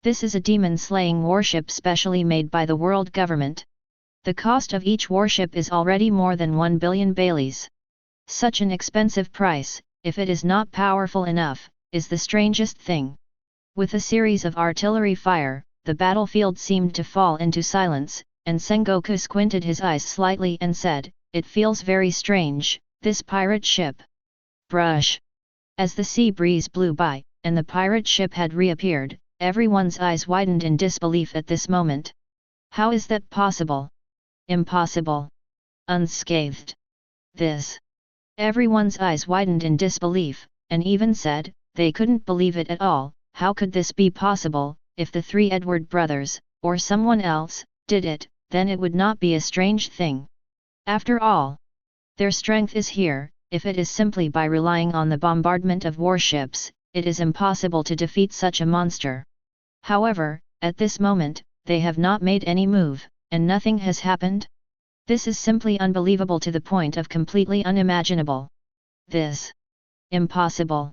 This is a demon-slaying warship specially made by the world government. The cost of each warship is already more than 1 billion baileys. Such an expensive price, if it is not powerful enough, is the strangest thing. With a series of artillery fire, the battlefield seemed to fall into silence, and Sengoku squinted his eyes slightly and said, "It feels very strange, this pirate ship." Brush! As the sea breeze blew by, and the pirate ship had reappeared, everyone's eyes widened in disbelief at this moment. How is that possible? Impossible. Unscathed. This. Everyone's eyes widened in disbelief, and even said, they couldn't believe it at all. How could this be possible? If the 3 Edward brothers, or someone else, did it, then it would not be a strange thing. After all, their strength is here. If it is simply by relying on the bombardment of warships, it is impossible to defeat such a monster. However, at this moment, they have not made any move, and nothing has happened. This is simply unbelievable to the point of completely unimaginable. This. Impossible.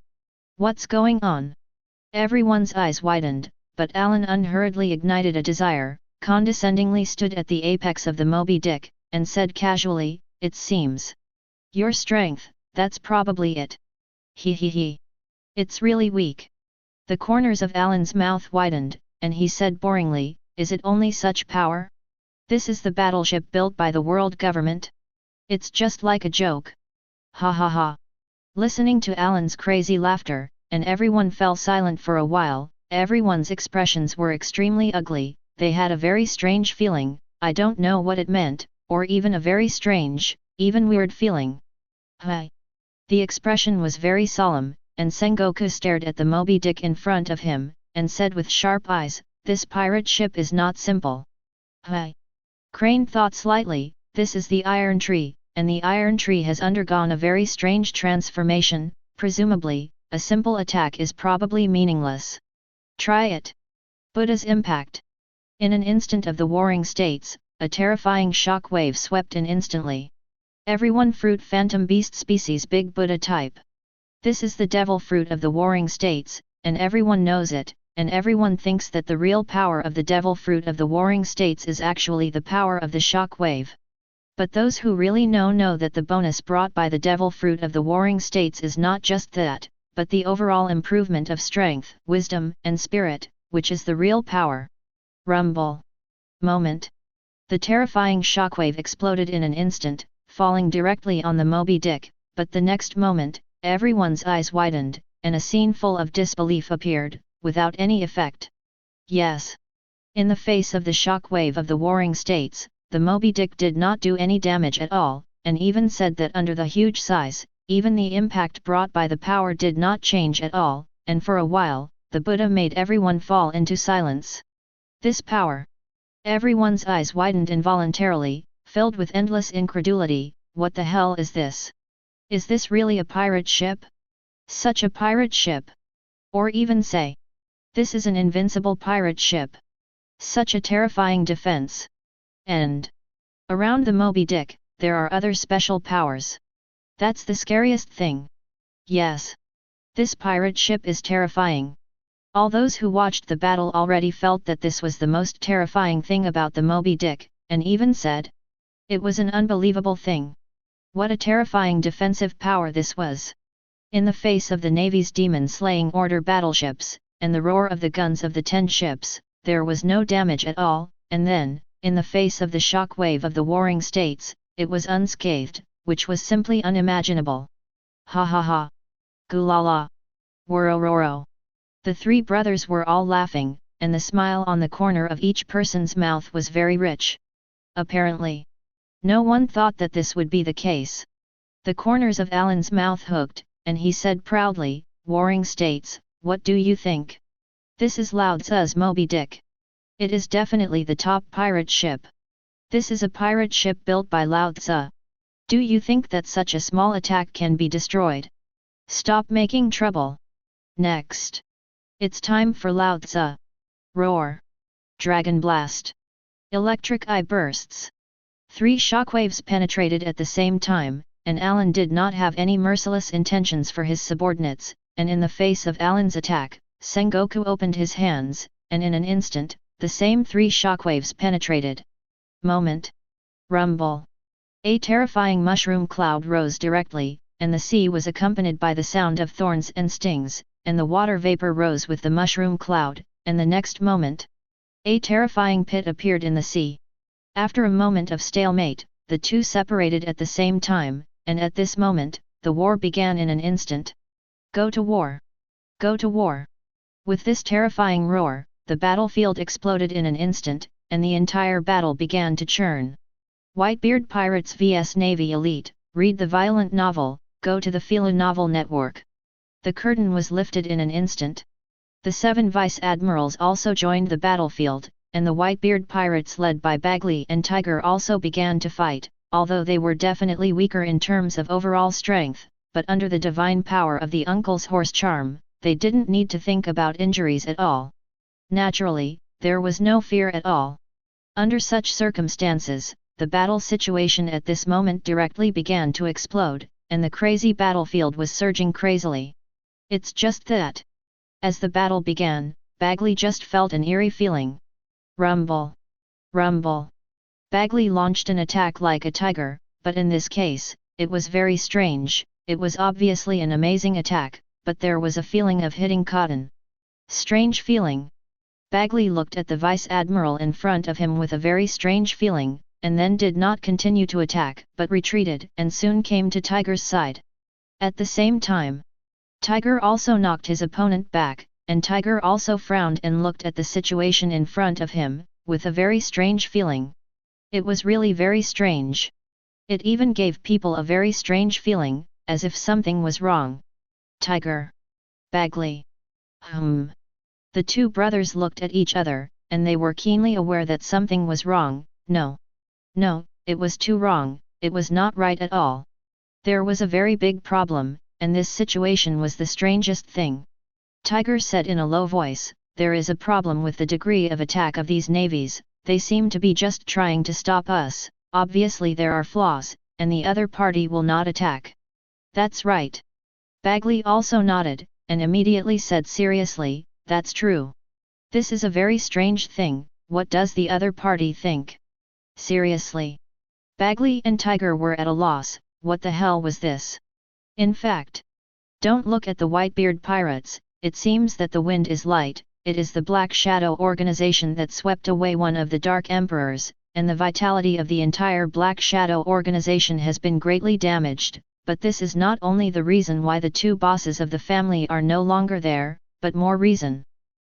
What's going on? Everyone's eyes widened, but Alan unhurriedly ignited a desire, condescendingly stood at the apex of the Moby Dick, and said casually, "It seems. Your strength, that's probably it. He. It's really weak." The corners of Alan's mouth widened, and he said boringly, "Is it only such power? This is the battleship built by the world government? It's just like a joke. Ha ha ha. Listening to Alan's crazy laughter, and everyone fell silent for a while. Everyone's expressions were extremely ugly. They had a very strange feeling, I don't know what it meant, or even a very strange, even weird feeling. Hi! The expression was very solemn, and Sengoku stared at the Moby Dick in front of him, and said with sharp eyes, "This pirate ship is not simple." Hi! Crane thought slightly, this is the Iron Tree, and the Iron Tree has undergone a very strange transformation, presumably, a simple attack is probably meaningless. Try it. Buddha's impact. In an instant of the warring states, a terrifying shock wave swept in instantly. Everyone fruit phantom beast species big Buddha type. This is the devil fruit of the warring states, and everyone knows it, and everyone thinks that the real power of the devil fruit of the warring states is actually the power of the shock wave. But those who really know that the bonus brought by the devil fruit of the warring states is not just that, but the overall improvement of strength, wisdom, and spirit, which is the real power. Rumble. Moment. The terrifying shockwave exploded in an instant, falling directly on the Moby Dick, but the next moment, everyone's eyes widened, and a scene full of disbelief appeared, without any effect. Yes. In the face of the shockwave of the warring states, the Moby Dick did not do any damage at all, and even said that under the huge size, even the impact brought by the power did not change at all, and for a while, the Buddha made everyone fall into silence. This power. Everyone's eyes widened involuntarily, filled with endless incredulity. What the hell is this? Is this really a pirate ship? Such a pirate ship? Or even say, this is an invincible pirate ship. Such a terrifying defense. And around the Moby Dick, there are other special powers. That's the scariest thing. Yes. This pirate ship is terrifying. All those who watched the battle already felt that this was the most terrifying thing about the Moby Dick, and even said, it was an unbelievable thing. What a terrifying defensive power this was. In the face of the Navy's demon-slaying order battleships, and the roar of the guns of the 10 ships, there was no damage at all, and then, in the face of the shock wave of the warring states, it was unscathed, which was simply unimaginable. Ha ha ha. Gulala. Worororo. The three brothers were all laughing, and the smile on the corner of each person's mouth was very rich. Apparently, no one thought that this would be the case. The corners of Alan's mouth hooked, and he said proudly, "Warring States, what do you think? This is Lao Tzu's Moby Dick. It is definitely the top pirate ship. This is a pirate ship built by Lao Tzu. Do you think that such a small attack can be destroyed? Stop making trouble. Next. It's time for Lao Tzu. Roar. Dragon Blast. Electric eye bursts. 3 shockwaves penetrated at the same time, and Alan did not have any merciless intentions for his subordinates, and in the face of Alan's attack, Sengoku opened his hands, and in an instant, the same 3 shockwaves penetrated. Moment. Rumble. A terrifying mushroom cloud rose directly, and the sea was accompanied by the sound of thorns and stings, and the water vapor rose with the mushroom cloud, and the next moment, a terrifying pit appeared in the sea. After a moment of stalemate, the two separated at the same time, and at this moment, the war began in an instant. Go to war! Go to war! With this terrifying roar, the battlefield exploded in an instant, and the entire battle began to churn. Whitebeard Pirates vs Navy Elite, read the violent novel, go to the Philo Novel Network. The curtain was lifted in an instant. The 7 vice admirals also joined the battlefield, and the Whitebeard pirates led by Bagley and Tiger also began to fight, although they were definitely weaker in terms of overall strength, but under the divine power of the uncle's horse charm, they didn't need to think about injuries at all. Naturally, there was no fear at all. Under such circumstances, the battle situation at this moment directly began to explode, and the crazy battlefield was surging crazily. It's just that. As the battle began, Bagley just felt an eerie feeling. Rumble. Rumble. Bagley launched an attack like a tiger, but in this case, it was very strange. It was obviously an amazing attack, but there was a feeling of hitting cotton. Strange feeling. Bagley looked at the vice admiral in front of him with a very strange feeling, and then did not continue to attack, but retreated and soon came to Tiger's side. At the same time, Tiger also knocked his opponent back, and Tiger also frowned and looked at the situation in front of him, with a very strange feeling. It was really very strange. It even gave people a very strange feeling, as if something was wrong. Tiger. Bagley. The two brothers looked at each other, and they were keenly aware that something was wrong. No, it was too wrong, it was not right at all. There was a very big problem, and this situation was the strangest thing. Tiger said in a low voice, "There is a problem with the degree of attack of these navies, they seem to be just trying to stop us, obviously there are flaws, and the other party will not attack." "That's right." Bagley also nodded, and immediately said seriously, "That's true. This is a very strange thing, what does the other party think?" Seriously. Bagley and Tiger were at a loss, what the hell was this? In fact, don't look at the Whitebeard pirates, it seems that the wind is light, it is the Black Shadow organization that swept away one of the Dark Emperors, and the vitality of the entire Black Shadow organization has been greatly damaged, but this is not only the reason why the two bosses of the family are no longer there, but more reason.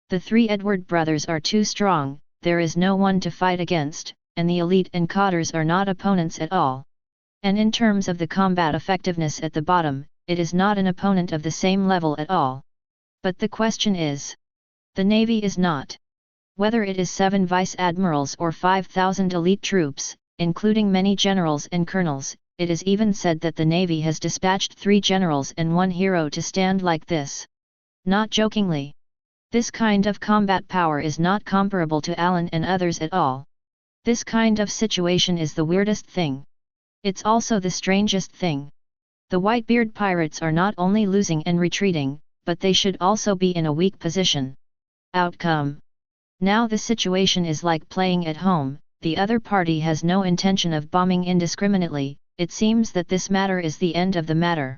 The three Edward brothers are too strong, there is no one to fight against, and the elite and cotters are not opponents at all. And in terms of the combat effectiveness at the bottom, it is not an opponent of the same level at all. But the question is, the Navy is not. Whether it is 7 vice admirals or 5,000 elite troops, including many generals and colonels, it is even said that the Navy has dispatched 3 generals and 1 hero to stand like this. Not jokingly. This kind of combat power is not comparable to Allen and others at all. This kind of situation is the weirdest thing. It's also the strangest thing. The Whitebeard pirates are not only losing and retreating, but they should also be in a weak position. Outcome. Now the situation is like playing at home, the other party has no intention of bombing indiscriminately, it seems that this matter is the end of the matter.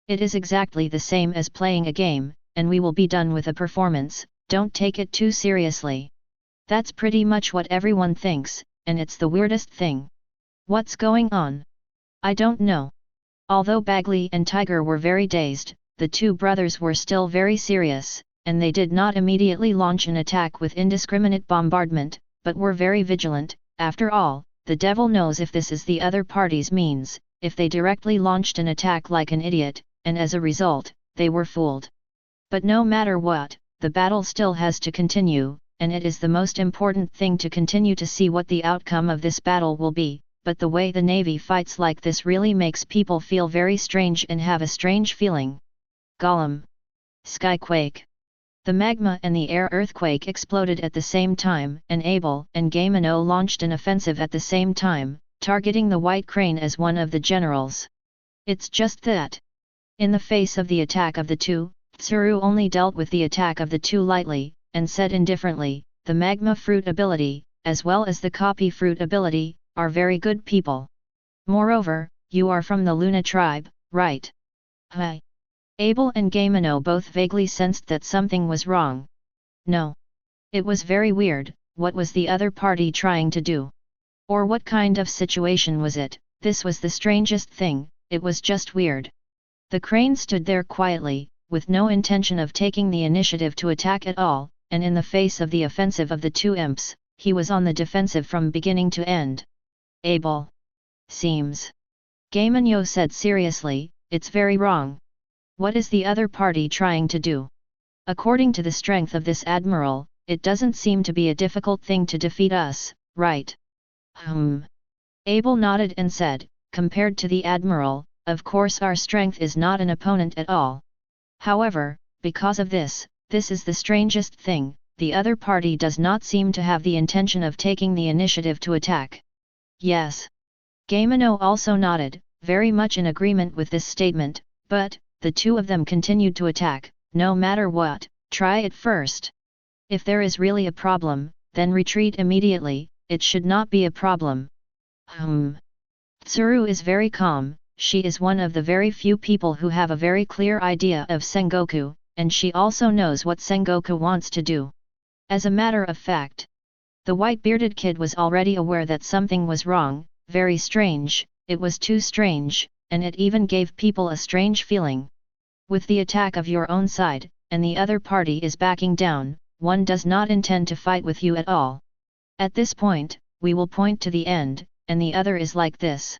It is exactly the same as playing a game, and we will be done with a performance, don't take it too seriously. That's pretty much what everyone thinks, and it's the weirdest thing. What's going on? I don't know. Although Bagley and Tiger were very dazed, the two brothers were still very serious, and they did not immediately launch an attack with indiscriminate bombardment, but were very vigilant. After all, the devil knows if this is the other party's means, if they directly launched an attack like an idiot, and as a result, they were fooled. But no matter what, the battle still has to continue, and it is the most important thing to continue to see what the outcome of this battle will be, but the way the Navy fights like this really makes people feel very strange and have a strange feeling. Gollum. Skyquake. The magma and the air earthquake exploded at the same time, and Abel and Game Inu launched an offensive at the same time, targeting the White Crane as one of the generals. It's just that. In the face of the attack of the two, Tsuru only dealt with the attack of the two lightly, and said indifferently, the magma fruit ability, as well as the copy fruit ability, are very good people. Moreover, you are from the Luna tribe, right? Hi. Abel and Game Inu both vaguely sensed that something was wrong. No. It was very weird, what was the other party trying to do? Or what kind of situation was it? This was the strangest thing, it was just weird. The crane stood there quietly, with no intention of taking the initiative to attack at all, and in the face of the offensive of the two imps, he was on the defensive from beginning to end. Abel. Seems. Game Inu said seriously, it's very wrong. What is the other party trying to do? According to the strength of this admiral, it doesn't seem to be a difficult thing to defeat us, right? Abel nodded and said, compared to the admiral, of course our strength is not an opponent at all. However, because of this is the strangest thing, the other party does not seem to have the intention of taking the initiative to attack. Yes. Game Inu also nodded, very much in agreement with this statement, but, the two of them continued to attack, no matter what, try it first. If there is really a problem, then retreat immediately, it should not be a problem. Tsuru is very calm, she is one of the very few people who have a very clear idea of Sengoku, and she also knows what Sengoku wants to do. As a matter of fact, the white-bearded kid was already aware that something was wrong, very strange, it was too strange, and it even gave people a strange feeling. With the attack of your own side, and the other party is backing down, one does not intend to fight with you at all. At this point, we will point to the end, and the other is like this.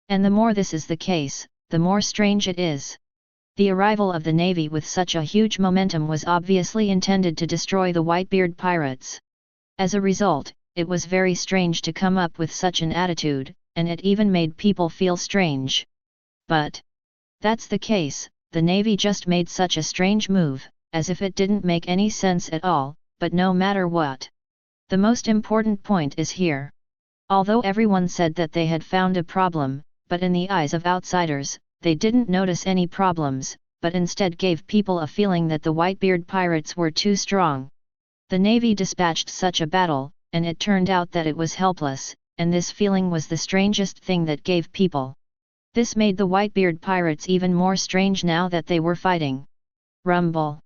And the more this is the case, the more strange it is. The arrival of the Navy with such a huge momentum was obviously intended to destroy the Whitebeard pirates. As a result, it was very strange to come up with such an attitude, and it even made people feel strange. But that's the case, the Navy just made such a strange move, as if it didn't make any sense at all, but no matter what. The most important point is here. Although everyone said that they had found a problem, but in the eyes of outsiders, they didn't notice any problems, but instead gave people a feeling that the Whitebeard pirates were too strong. The Navy dispatched such a battle, and it turned out that it was helpless, and this feeling was the strangest thing that gave people. This made the Whitebeard pirates even more strange now that they were fighting. Rumble.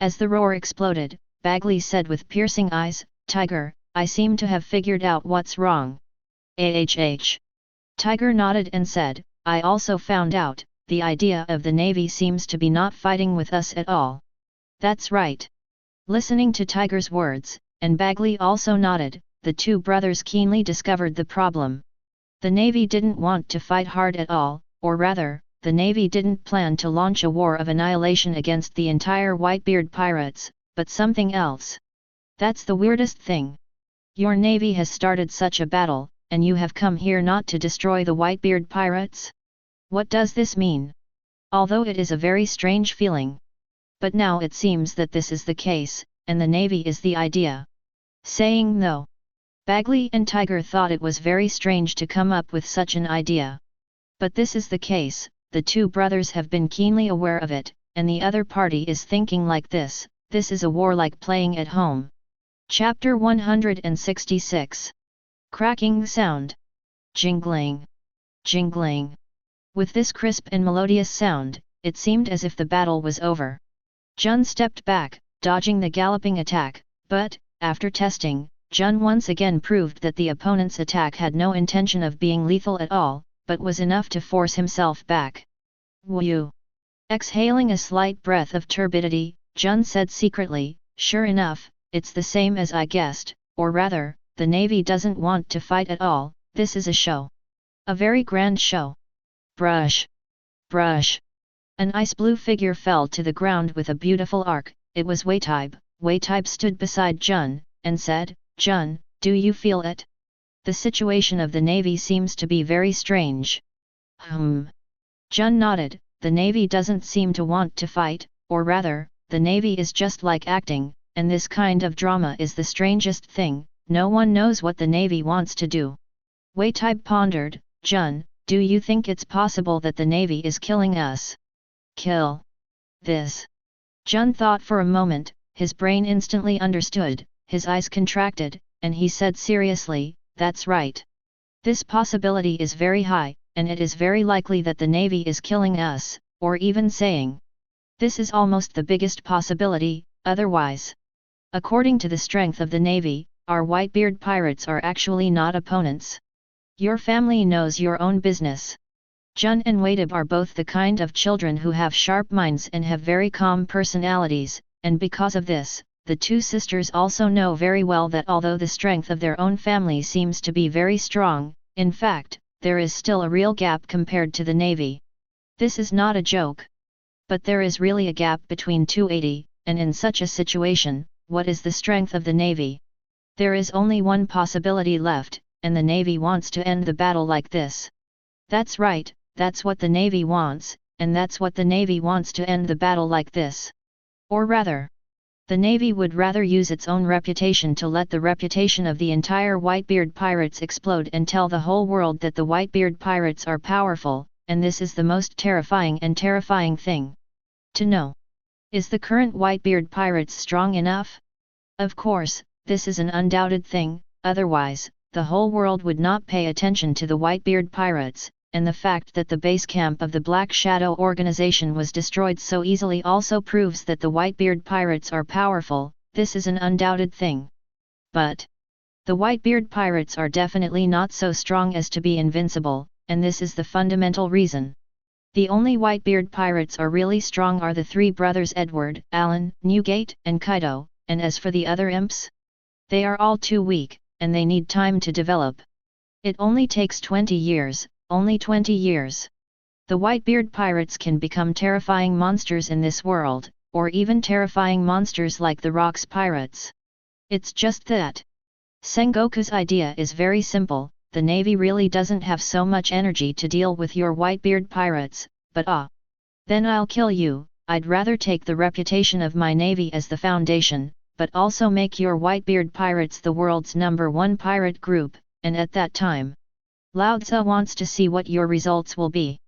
As the roar exploded, Bagley said with piercing eyes, "Tiger, I seem to have figured out what's wrong." Tiger nodded and said, "I also found out, the idea of the Navy seems to be not fighting with us at all." "That's right." Listening to Tiger's words, and Bagley also nodded, the two brothers keenly discovered the problem. The Navy didn't want to fight hard at all, or rather, the Navy didn't plan to launch a war of annihilation against the entire Whitebeard pirates, but something else. That's the weirdest thing. Your Navy has started such a battle, and you have come here not to destroy the Whitebeard pirates? What does this mean? Although it is a very strange feeling. But now it seems that this is the case, and the Navy is the idea. Saying no. Bagley and Tiger thought it was very strange to come up with such an idea. But this is the case, the two brothers have been keenly aware of it, and the other party is thinking like this is a war like playing at home. Chapter 166. Cracking sound. Jingling. Jingling. With this crisp and melodious sound, it seemed as if the battle was over. Jun stepped back, dodging the galloping attack, but, after testing, Jun once again proved that the opponent's attack had no intention of being lethal at all, but was enough to force himself back. "Woo!" Exhaling a slight breath of turbidity, Jun said secretly, "Sure enough, it's the same as I guessed, or rather, the Navy doesn't want to fight at all, this is a show. A very grand show." Brush! Brush! An ice-blue figure fell to the ground with a beautiful arc. It was Whitebeard. Whitebeard stood beside Jun, and said, "Jun, do you feel it? The situation of the Navy seems to be very strange." Jun nodded, "The Navy doesn't seem to want to fight, or rather, the Navy is just like acting, and this kind of drama is the strangest thing, no one knows what the Navy wants to do." Whitebeard pondered, "Jun, do you think it's possible that the Navy is killing us?" "Kill this?" Jun thought for a moment, his brain instantly understood, his eyes contracted, and he said seriously, "That's right. This possibility is very high, and it is very likely that the Navy is killing us, or even saying. This is almost the biggest possibility, otherwise. According to the strength of the Navy, our Whitebeard pirates are actually not opponents. Your family knows your own business." Jun and Whitebeard are both the kind of children who have sharp minds and have very calm personalities, and because of this, the two sisters also know very well that although the strength of their own family seems to be very strong, in fact, there is still a real gap compared to the Navy. This is not a joke. But there is really a gap between 280, and in such a situation, what is the strength of the Navy? There is only one possibility left, and the Navy wants to end the battle like this. That's right, that's what the Navy wants, and that's what the Navy wants to end the battle like this. Or rather, the Navy would rather use its own reputation to let the reputation of the entire Whitebeard pirates explode and tell the whole world that the Whitebeard pirates are powerful, and this is the most terrifying thing to know. Is the current Whitebeard pirates strong enough? Of course, this is an undoubted thing, otherwise, the whole world would not pay attention to the Whitebeard pirates, and the fact that the base camp of the Black Shadow organization was destroyed so easily also proves that the Whitebeard pirates are powerful. This is an undoubted thing. But the Whitebeard pirates are definitely not so strong as to be invincible, and this is the fundamental reason. The only Whitebeard pirates are really strong are the three brothers Edward, Alan, Newgate, and Kaido, and as for the other imps? They are all too weak, and they need time to develop. It only takes 20 years, only 20 years. The Whitebeard pirates can become terrifying monsters in this world, or even terrifying monsters like the Rocks pirates. It's just that. Sengoku's idea is very simple. The Navy really doesn't have so much energy to deal with your Whitebeard pirates, but then I'll kill you. I'd rather take the reputation of my Navy as the foundation, but also make your Whitebeard pirates the world's #1 pirate group, and at that time, Lao Tzu wants to see what your results will be.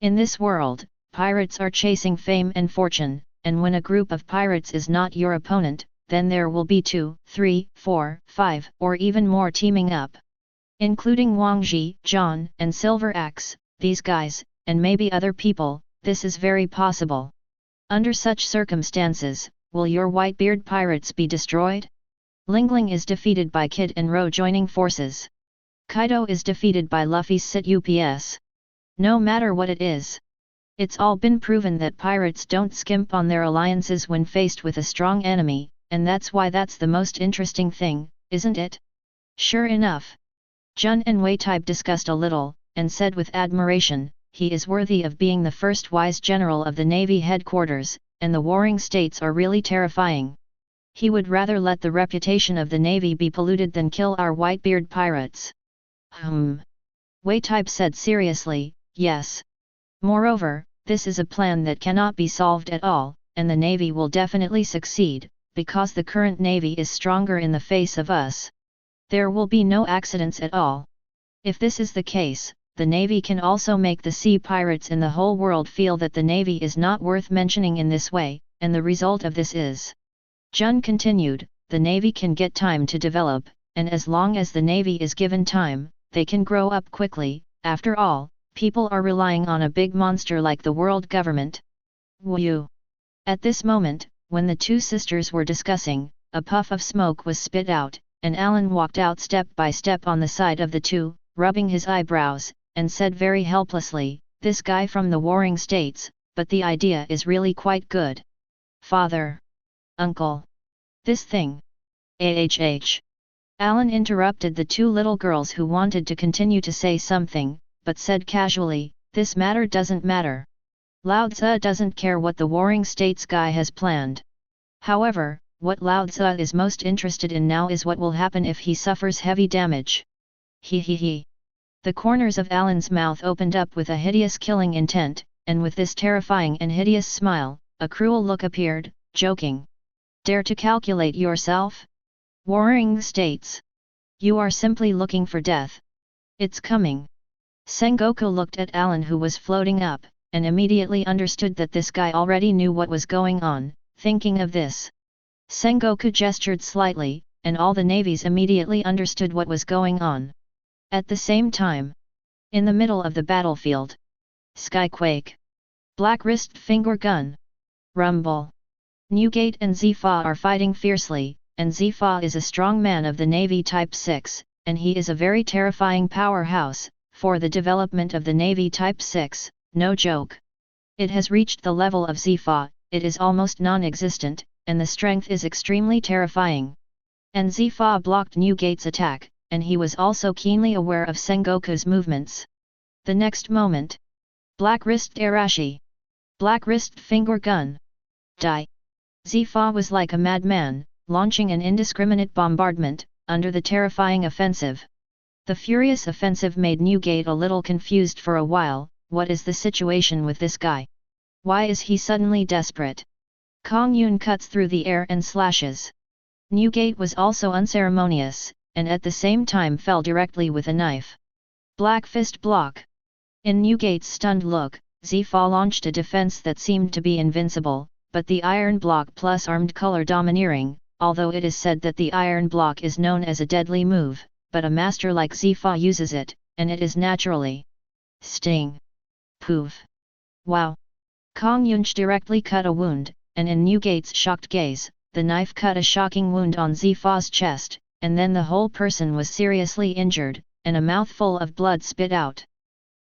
In this world, pirates are chasing fame and fortune, and when a group of pirates is not your opponent, then there will be 2, 3, 4, 5, or even more teaming up. Including Wang Ji, John, and Silver Axe, these guys, and maybe other people. This is very possible. Under such circumstances, will your Whitebeard pirates be destroyed? Lingling is defeated by Kid and Ro joining forces. Kaido is defeated by Luffy's Sit UPS. No matter what it is. It's all been proven that pirates don't skimp on their alliances when faced with a strong enemy, and that's why that's the most interesting thing, isn't it? Sure enough. Jun and Whitebeard discussed a little, and said with admiration, he is worthy of being the first wise general of the Navy headquarters, and the warring states are really terrifying. He would rather let the reputation of the Navy be polluted than kill our Whitebeard pirates. Whitebeard said seriously, yes. Moreover, this is a plan that cannot be solved at all, and the Navy will definitely succeed, because the current Navy is stronger in the face of us. There will be no accidents at all. If this is the case, the Navy can also make the sea pirates in the whole world feel that the Navy is not worth mentioning in this way, and the result of this is. Jun continued, the Navy can get time to develop, and as long as the Navy is given time, they can grow up quickly. After all, people are relying on a big monster like the world government. Woo! At this moment, when the two sisters were discussing, a puff of smoke was spit out, and Alan walked out step by step on the side of the two, rubbing his eyebrows, and said very helplessly, this guy from the warring states, but the idea is really quite good. Father! Uncle! This thing! Alan interrupted the two little girls who wanted to continue to say something, but said casually, this matter doesn't matter. Lao Tzu doesn't care what the warring states guy has planned. However, what Lao Tzu is most interested in now is what will happen if he suffers heavy damage. He. The corners of Alan's mouth opened up with a hideous killing intent, and with this terrifying and hideous smile, a cruel look appeared, joking. Dare to calculate yourself? Warring states. You are simply looking for death. It's coming. Sengoku looked at Alan who was floating up, and immediately understood that this guy already knew what was going on. Thinking of this, Sengoku gestured slightly, and all the navies immediately understood what was going on. At the same time, in the middle of the battlefield, Skyquake, Black Wrist Finger Gun, Rumble, Newgate and Zifa are fighting fiercely, and Zifa is a strong man of the Navy Type 6, and he is a very terrifying powerhouse. For the development of the Navy Type 6, no joke. It has reached the level of Zifa, it is almost non-existent, and the strength is extremely terrifying. And Zifa blocked Newgate's attack, and he was also keenly aware of Sengoku's movements. The next moment, Black Wrist Arashi, Black Wrist Finger Gun, Die. Zifa was like a madman, launching an indiscriminate bombardment, under the terrifying offensive. The furious offensive made Newgate a little confused for a while. What is the situation with this guy? Why is he suddenly desperate? Kong Yun cuts through the air and slashes. Newgate was also unceremonious, and at the same time fell directly with a knife. Black Fist Block. In Newgate's stunned look, Zifa launched a defense that seemed to be invincible, but the Iron Block plus Armed Color Domineering, although it is said that the Iron Block is known as a deadly move, but a master like Zifa uses it, and it is naturally. Sting. Poof. Wow. Kong Yunch directly cut a wound, and in Newgate's shocked gaze, the knife cut a shocking wound on Zifa's chest, and then the whole person was seriously injured, and a mouthful of blood spit out.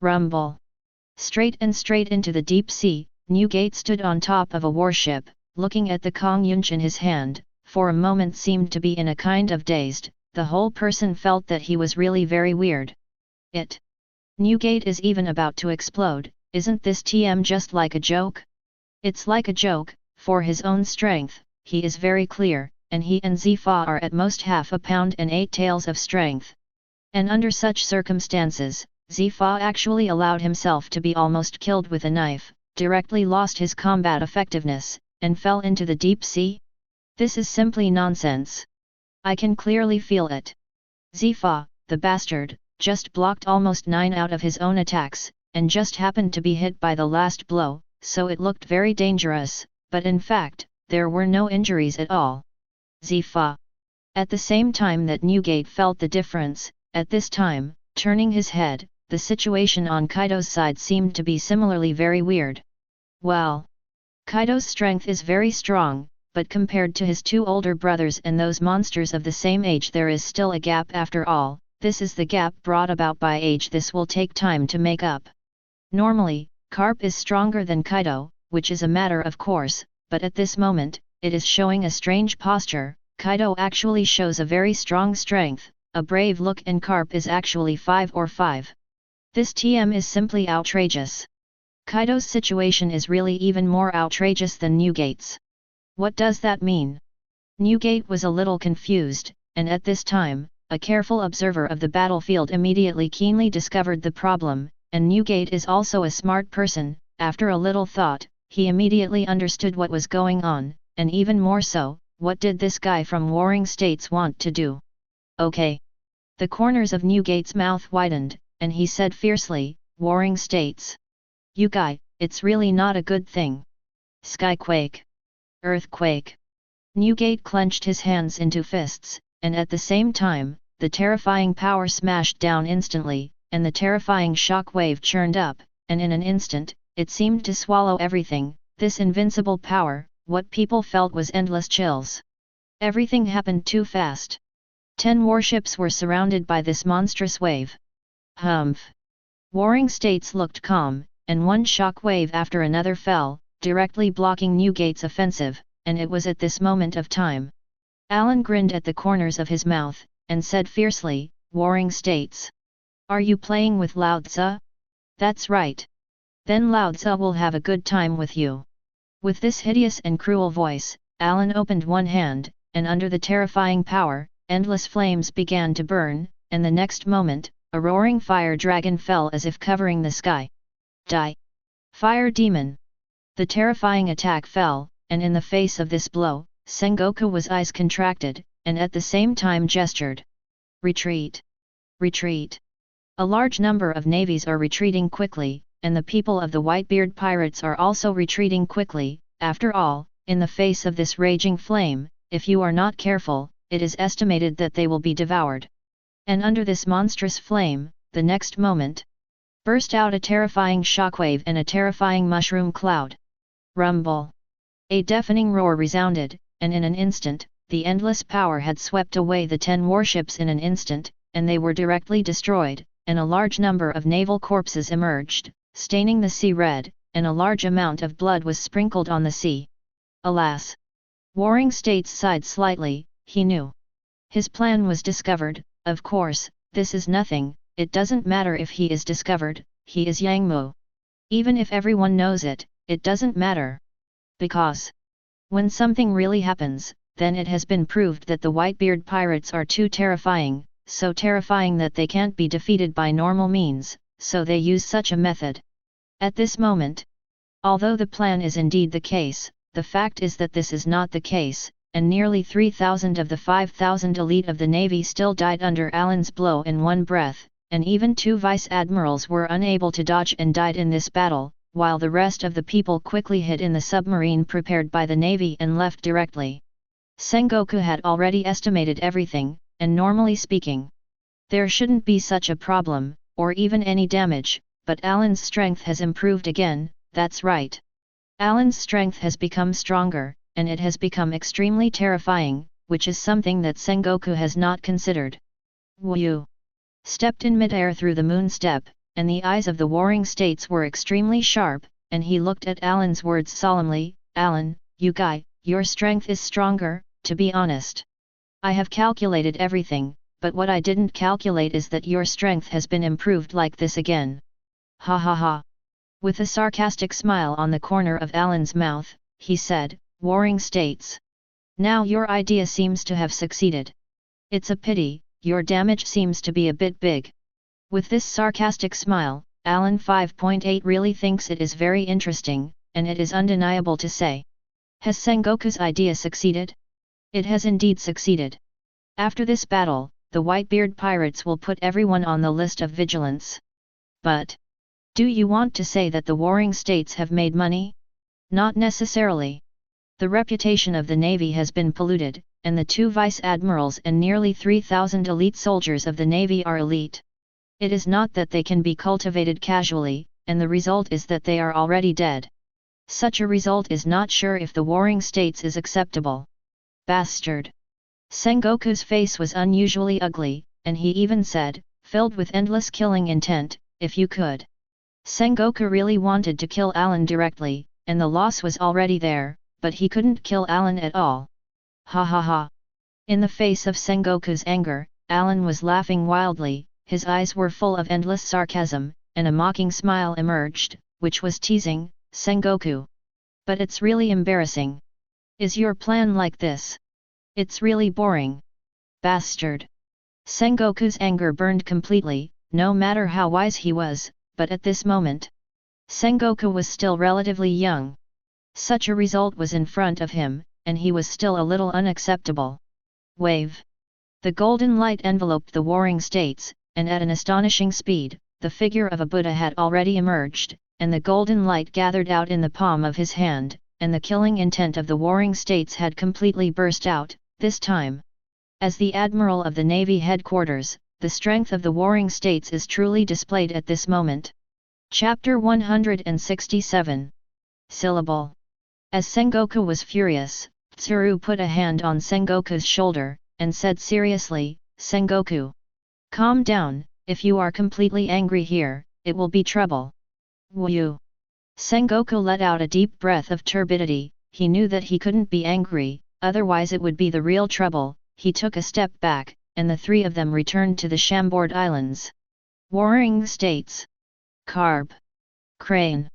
Rumble. Straight into the deep sea, Newgate stood on top of a warship, looking at the Kongyunch in his hand, for a moment seemed to be in a kind of dazed, the whole person felt that he was really very weird. Newgate is even about to explode, isn't this TM just like a joke? It's like a joke, for his own strength, he is very clear, and he and Zifa are at most half a pound and 8 taels of strength. And under such circumstances, Zifa actually allowed himself to be almost killed with a knife, directly lost his combat effectiveness, and fell into the deep sea? This is simply nonsense. I can clearly feel it. Zifa, the bastard, just blocked almost 9 out of his own attacks, and just happened to be hit by the last blow, so it looked very dangerous, but in fact, there were no injuries at all. Zifa. At the same time that Newgate felt the difference, at this time, turning his head, the situation on Kaido's side seemed to be similarly very weird. Well, Kaido's strength is very strong, but compared to his 2 older brothers and those monsters of the same age there is still a gap after all. This is the gap brought about by age. This will take time to make up. Normally, Carp is stronger than Kaido, which is a matter of course, but at this moment, it is showing a strange posture. Kaido actually shows a very strong strength, a brave look, and Carp is actually 5 or 5. This TM is simply outrageous. Kaido's situation is really even more outrageous than Newgate's. What does that mean? Newgate was a little confused, and at this time, a careful observer of the battlefield immediately keenly discovered the problem, and Newgate is also a smart person. After a little thought, he immediately understood what was going on, and even more so, what did this guy from Warring States want to do? Okay. The corners of Newgate's mouth widened, and he said fiercely, Warring States. You guy, it's really not a good thing. Skyquake. Earthquake. Newgate clenched his hands into fists, and at the same time, the terrifying power smashed down instantly, and the terrifying shock wave churned up, and in an instant, it seemed to swallow everything. This invincible power, what people felt was endless chills. Everything happened too fast. 10 warships were surrounded by this monstrous wave. Humph! Warring States looked calm, and one shock wave after another fell, directly blocking Newgate's offensive, and it was at this moment of time. Alan grinned at the corners of his mouth, and said fiercely, Warring States. Are you playing with Lao Tzu? That's right. Then Lao Tzu will have a good time with you. With this hideous and cruel voice, Alan opened one hand, and under the terrifying power, endless flames began to burn, and the next moment, a roaring fire dragon fell as if covering the sky. Die! Fire demon! The terrifying attack fell, and in the face of this blow, Sengoku was eyes contracted, and at the same time gestured. Retreat! Retreat! A large number of navies are retreating quickly, and the people of the Whitebeard pirates are also retreating quickly. After all, in the face of this raging flame, if you are not careful, it is estimated that they will be devoured. And under this monstrous flame, the next moment, burst out a terrifying shockwave and a terrifying mushroom cloud. Rumble! A deafening roar resounded, and in an instant, the endless power had swept away the 10 warships in an instant, and they were directly destroyed, and a large number of naval corpses emerged, staining the sea red, and a large amount of blood was sprinkled on the sea. Alas! Warring States sighed slightly. He knew. His plan was discovered. Of course, this is nothing, it doesn't matter if he is discovered, he is Yangmu. Even if everyone knows it, it doesn't matter. Because when something really happens, then it has been proved that the Whitebeard pirates are too terrifying, so terrifying that they can't be defeated by normal means, so they use such a method. At this moment, although the plan is indeed the case, the fact is that this is not the case, and nearly 3,000 of the 5,000 elite of the Navy still died under Alan's blow in one breath, and even 2 vice-admirals were unable to dodge and died in this battle, while the rest of the people quickly hid in the submarine prepared by the Navy and left directly. Sengoku had already estimated everything, and normally speaking, there shouldn't be such a problem, or even any damage, but Alan's strength has improved again. That's right. Alan's strength has become stronger, and it has become extremely terrifying, which is something that Sengoku has not considered. Wu stepped in midair through the moon step, and the eyes of the warring states were extremely sharp, and he looked at Alan's words solemnly. Alan, you guy, your strength is stronger, to be honest. I have calculated everything, but what I didn't calculate is that your strength has been improved like this again. Ha ha ha. With a sarcastic smile on the corner of Alan's mouth, he said, warring states. Now your idea seems to have succeeded. It's a pity, your damage seems to be a bit big. With this sarcastic smile, Alan 5.8 really thinks it is very interesting, and it is undeniable to say. Has Sengoku's idea succeeded? It has indeed succeeded. After this battle, the Whitebeard pirates will put everyone on the list of vigilance. But do you want to say that the warring states have made money? Not necessarily. The reputation of the Navy has been polluted, and the 2 vice-admirals and nearly 3,000 elite soldiers of the Navy are elite. It is not that they can be cultivated casually, and the result is that they are already dead. Such a result is not sure if the warring states is acceptable. Bastard! Sengoku's face was unusually ugly, and he even said, filled with endless killing intent, if you could. Sengoku really wanted to kill Alan directly, and the loss was already there, but he couldn't kill Alan at all. Ha ha ha! In the face of Sengoku's anger, Alan was laughing wildly, his eyes were full of endless sarcasm, and a mocking smile emerged, which was teasing, Sengoku. But it's really embarrassing. Is your plan like this? It's really boring. Bastard! Sengoku's anger burned completely, no matter how wise he was, but at this moment, Sengoku was still relatively young. Such a result was in front of him, and he was still a little unacceptable. Wave! The golden light enveloped the warring states, and at an astonishing speed, the figure of a Buddha had already emerged, and the golden light gathered out in the palm of his hand, and the killing intent of the warring states had completely burst out, this time. As the Admiral of the Navy headquarters, the strength of the warring states is truly displayed at this moment. Chapter 167. Syllable. As Sengoku was furious, Tsuru put a hand on Sengoku's shoulder, and said seriously, Sengoku, calm down, if you are completely angry here, it will be trouble. Woo! Sengoku let out a deep breath of turbidity, he knew that he couldn't be angry, otherwise it would be the real trouble. He took a step back, and the 3 of them returned to the Chambord Islands. Warring States. Carb. Crane.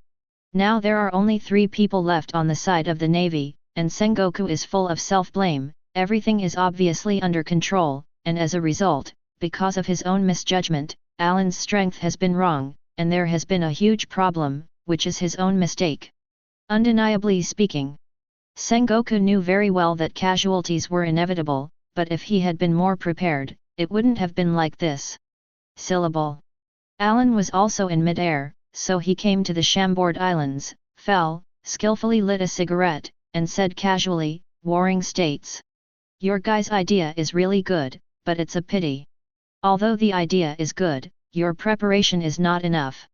Now there are only 3 people left on the side of the Navy, and Sengoku is full of self-blame. Everything is obviously under control, and as a result, because of his own misjudgment, Alan's strength has been wrong, and there has been a huge problem, which is his own mistake. Undeniably speaking, Sengoku knew very well that casualties were inevitable, but if he had been more prepared, it wouldn't have been like this. Syllable. Alan was also in mid-air, so he came to the Chambord Islands, fell, skillfully lit a cigarette, and said casually, Warring States. Your guy's idea is really good, but it's a pity. Although the idea is good, your preparation is not enough.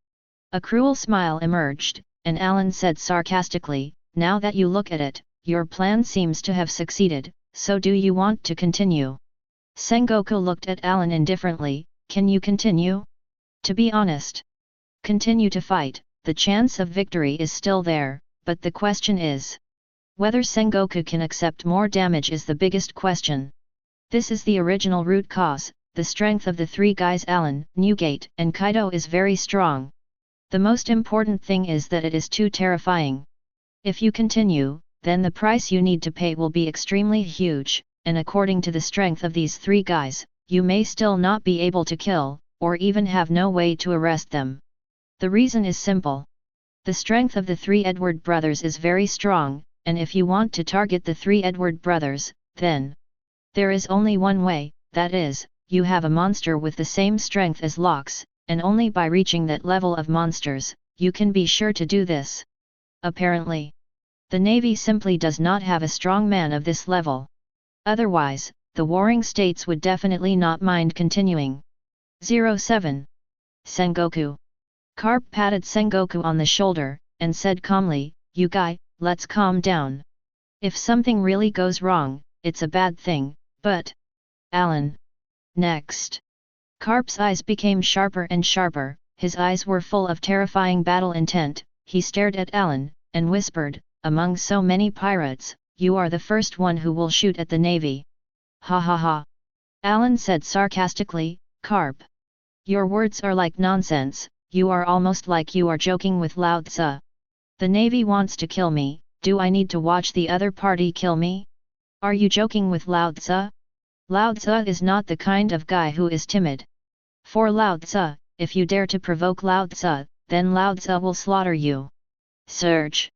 A cruel smile emerged, and Alan said sarcastically, now that you look at it, your plan seems to have succeeded, so do you want to continue? Sengoku looked at Alan indifferently, can you continue? To be honest. Continue to fight, the chance of victory is still there, but the question is whether Sengoku can accept more damage is the biggest question. This is the original root cause, the strength of the 3 guys Alan, Newgate, and Kaido is very strong. The most important thing is that it is too terrifying. If you continue, then the price you need to pay will be extremely huge, and according to the strength of these 3 guys, you may still not be able to kill, or even have no way to arrest them. The reason is simple. The strength of the 3 Edward brothers is very strong, and if you want to target the 3 Edward brothers, then there is only one way, that is, you have a monster with the same strength as Locks, and only by reaching that level of monsters, you can be sure to do this. Apparently, the Navy simply does not have a strong man of this level. Otherwise, the warring states would definitely not mind continuing. 07. Sengoku. Carp patted Sengoku on the shoulder, and said calmly, you guy, let's calm down. If something really goes wrong, it's a bad thing, but Alan. Next. Carp's eyes became sharper and sharper, his eyes were full of terrifying battle intent. He stared at Alan, and whispered, "Among so many pirates, you are the first one who will shoot at the navy." "Ha ha ha!" Alan said sarcastically, "Carp. Your words are like nonsense, you are almost like you are joking with Lao Tzu. The navy wants to kill me, do I need to watch the other party kill me? Are you joking with Lao Tzu? Lao Tzu is not the kind of guy who is timid. For Lao Tzu, if you dare to provoke Lao Tzu, then Lao Tzu will slaughter you." "Surge!"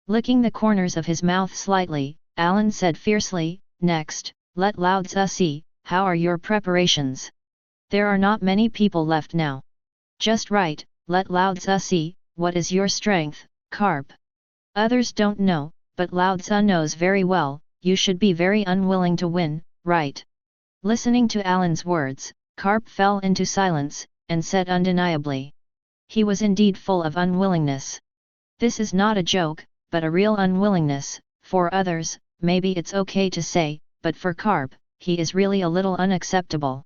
Licking the corners of his mouth slightly, Alan said fiercely, "Next, let Lao Tzu see, how are your preparations? There are not many people left now." "Just right, let Lao Tzu see, what is your strength, Carp? Others don't know, but Lao Tzu knows very well, you should be very unwilling to win, right?" Listening to Alan's words, Carp fell into silence, and said undeniably. He was indeed full of unwillingness. This is not a joke, but a real unwillingness. For others, maybe it's okay to say, but for Carp, he is really a little unacceptable.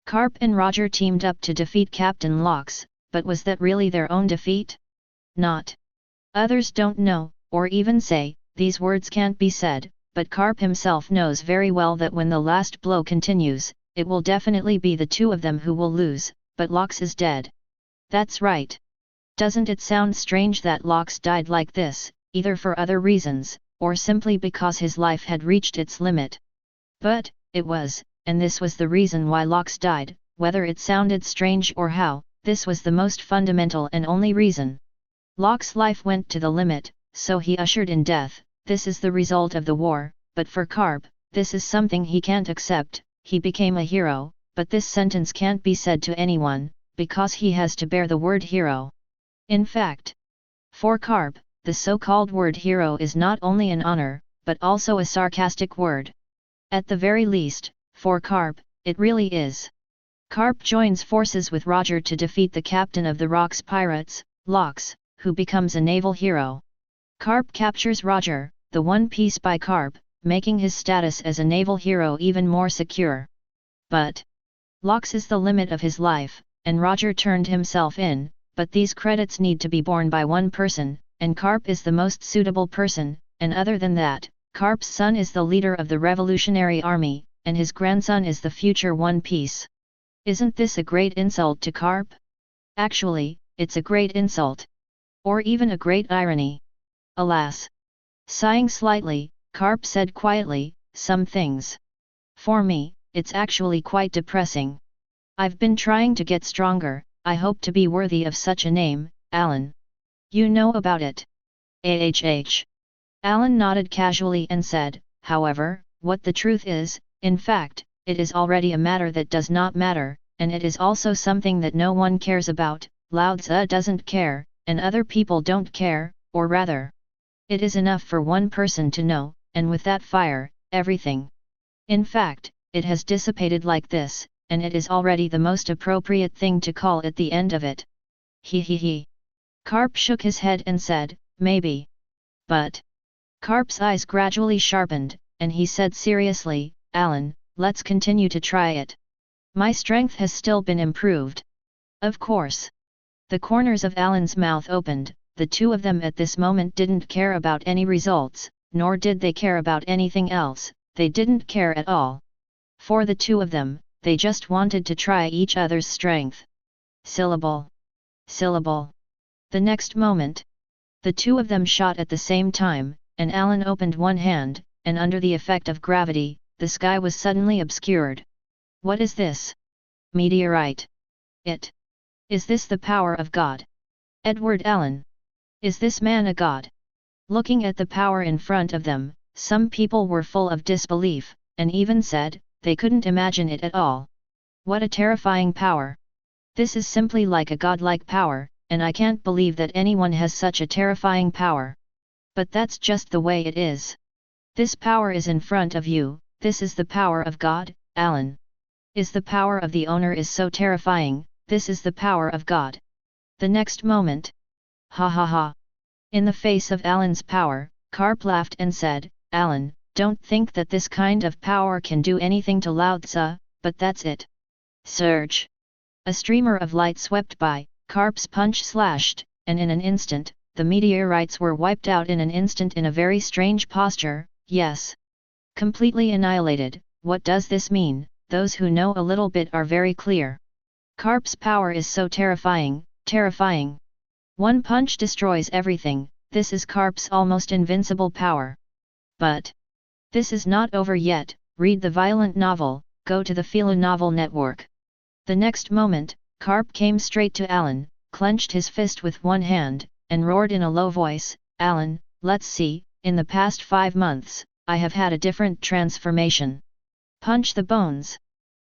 Carp and Roger teamed up to defeat Captain Locks, but was that really their own defeat? Not. Others don't know, or even say, these words can't be said, but Carp himself knows very well that when the last blow continues, it will definitely be the two of them who will lose, but Locks is dead. That's right. Doesn't it sound strange that Locks died like this, either for other reasons, or simply because his life had reached its limit? But, it was, and this was the reason why Locks died, whether it sounded strange or how, this was the most fundamental and only reason. Locks' life went to the limit, so he ushered in death. This is the result of the war, but for Carp, this is something he can't accept. He became a hero, but this sentence can't be said to anyone, because he has to bear the word hero. In fact, for Carp, the so-called word hero is not only an honor, but also a sarcastic word. At the very least, for Carp, it really is. Carp joins forces with Roger to defeat the captain of the Rocks pirates, Locks, who becomes a naval hero. Carp captures Roger, the One Piece by Carp, making his status as a naval hero even more secure. But Locks is the limit of his life, and Roger turned himself in, but these credits need to be borne by one person, and Carp is the most suitable person, and other than that, Carp's son is the leader of the Revolutionary Army, and his grandson is the future One Piece. Isn't this a great insult to Carp? Actually, it's a great insult. Or even a great irony. Alas! Sighing slightly, Carp said quietly, "Some things. For me, it's actually quite depressing. I've been trying to get stronger, I hope to be worthy of such a name, Alan. You know about it?" Alan nodded casually and said, "However, what the truth is, in fact, it is already a matter that does not matter, and it is also something that no one cares about. Lao Tzu doesn't care, and other people don't care, or rather, it is enough for one person to know, and with that fire, everything. In fact, it has dissipated like this, and it is already the most appropriate thing to call at the end of it." He. Carp shook his head and said, "Maybe. But..." Carp's eyes gradually sharpened, and he said seriously, "Alan, let's continue to try it. My strength has still been improved." Of course. The corners of Alan's mouth opened. The two of them at this moment didn't care about any results, nor did they care about anything else. They didn't care at all. For the two of them, they just wanted to try each other's strength. Syllable. Syllable. The next moment, the two of them shot at the same time, and Alan opened one hand, and under the effect of gravity, the sky was suddenly obscured. What is this? Meteorite. Is this the power of God? Edward Allen. Is this man a god? Looking at the power in front of them, some people were full of disbelief, and even said, they couldn't imagine it at all. What a terrifying power! This is simply like a godlike power, and I can't believe that anyone has such a terrifying power. But that's just the way it is. This power is in front of you, this is the power of God, Alan. Is the power of the owner is so terrifying, this is the power of God. The next moment. Ha ha ha. In the face of Alan's power, Carp laughed and said, Alan, don't think that this kind of power can do anything to Lao Tzu, but that's it. Surge. A streamer of light swept by, Carp's punch slashed, and in an instant, the meteorites were wiped out in an instant in a very strange posture, yes. Completely annihilated. What does this mean? Those who know a little bit are very clear. Carp's power is so terrifying, terrifying. One punch destroys everything, this is Carp's almost invincible power. But this is not over yet, read the violent novel, go to the Fila Novel Network. The next moment, Carp came straight to Alan, clenched his fist with one hand, and roared in a low voice, Alan, let's see, in the past 5 months, I have had a different transformation. Punch the bones.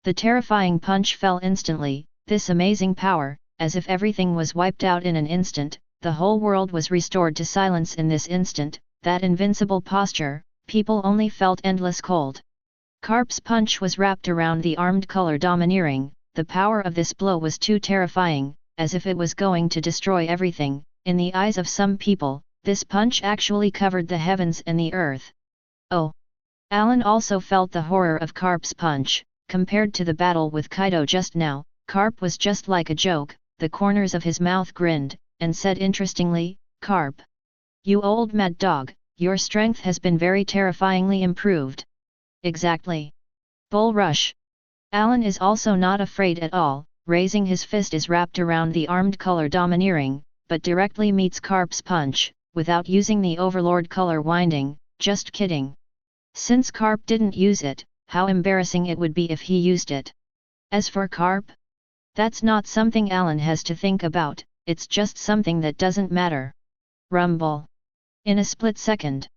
The terrifying punch fell instantly, this amazing power, as if everything was wiped out in an instant, the whole world was restored to silence in this instant, that invincible posture, people only felt endless cold. Carp's punch was wrapped around the armed color domineering, the power of this blow was too terrifying, as if it was going to destroy everything, in the eyes of some people, this punch actually covered the heavens and the earth. Oh! Alan also felt the horror of Carp's punch, compared to the battle with Kaido just now, Carp was just like a joke, the corners of his mouth grinned, and said interestingly, Carp. You old mad dog, your strength has been very terrifyingly improved. Exactly. Bull rush. Alan is also not afraid at all, raising his fist is wrapped around the armed color domineering, but directly meets Carp's punch, without using the overlord color winding, just kidding. Since Carp didn't use it, how embarrassing it would be if he used it. As for Carp? That's not something Alan has to think about, it's just something that doesn't matter. Rumble. In a split second.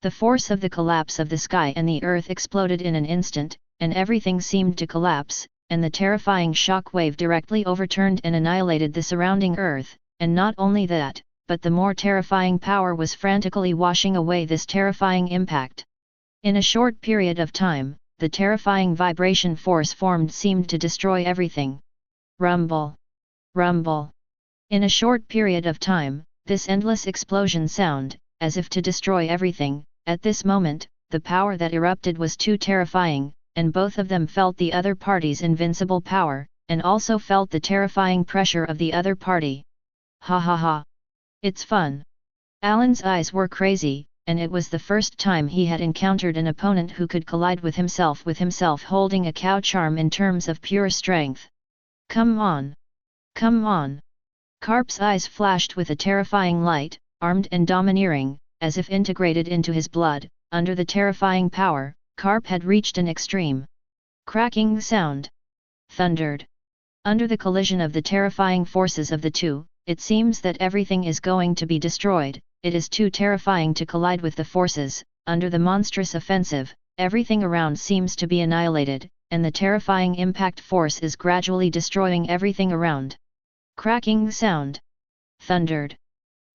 The force of the collapse of the sky and the earth exploded in an instant, and everything seemed to collapse, and the terrifying shock wave directly overturned and annihilated the surrounding earth, and not only that, but the more terrifying power was frantically washing away this terrifying impact. In a short period of time, the terrifying vibration force formed seemed to destroy everything. Rumble. Rumble. In a short period of time, this endless explosion sound, as if to destroy everything, at this moment, the power that erupted was too terrifying, and both of them felt the other party's invincible power, and also felt the terrifying pressure of the other party. Ha ha ha. It's fun. Alan's eyes were crazy, and it was the first time he had encountered an opponent who could collide with himself holding a cow charm in terms of pure strength. Come on! Come on! Carp's eyes flashed with a terrifying light, armed and domineering, as if integrated into his blood, under the terrifying power, Carp had reached an extreme. Cracking sound. Thundered. Under the collision of the terrifying forces of the two, it seems that everything is going to be destroyed. It is too terrifying to collide with the forces, under the monstrous offensive, everything around seems to be annihilated, and the terrifying impact force is gradually destroying everything around. Cracking sound. Thundered.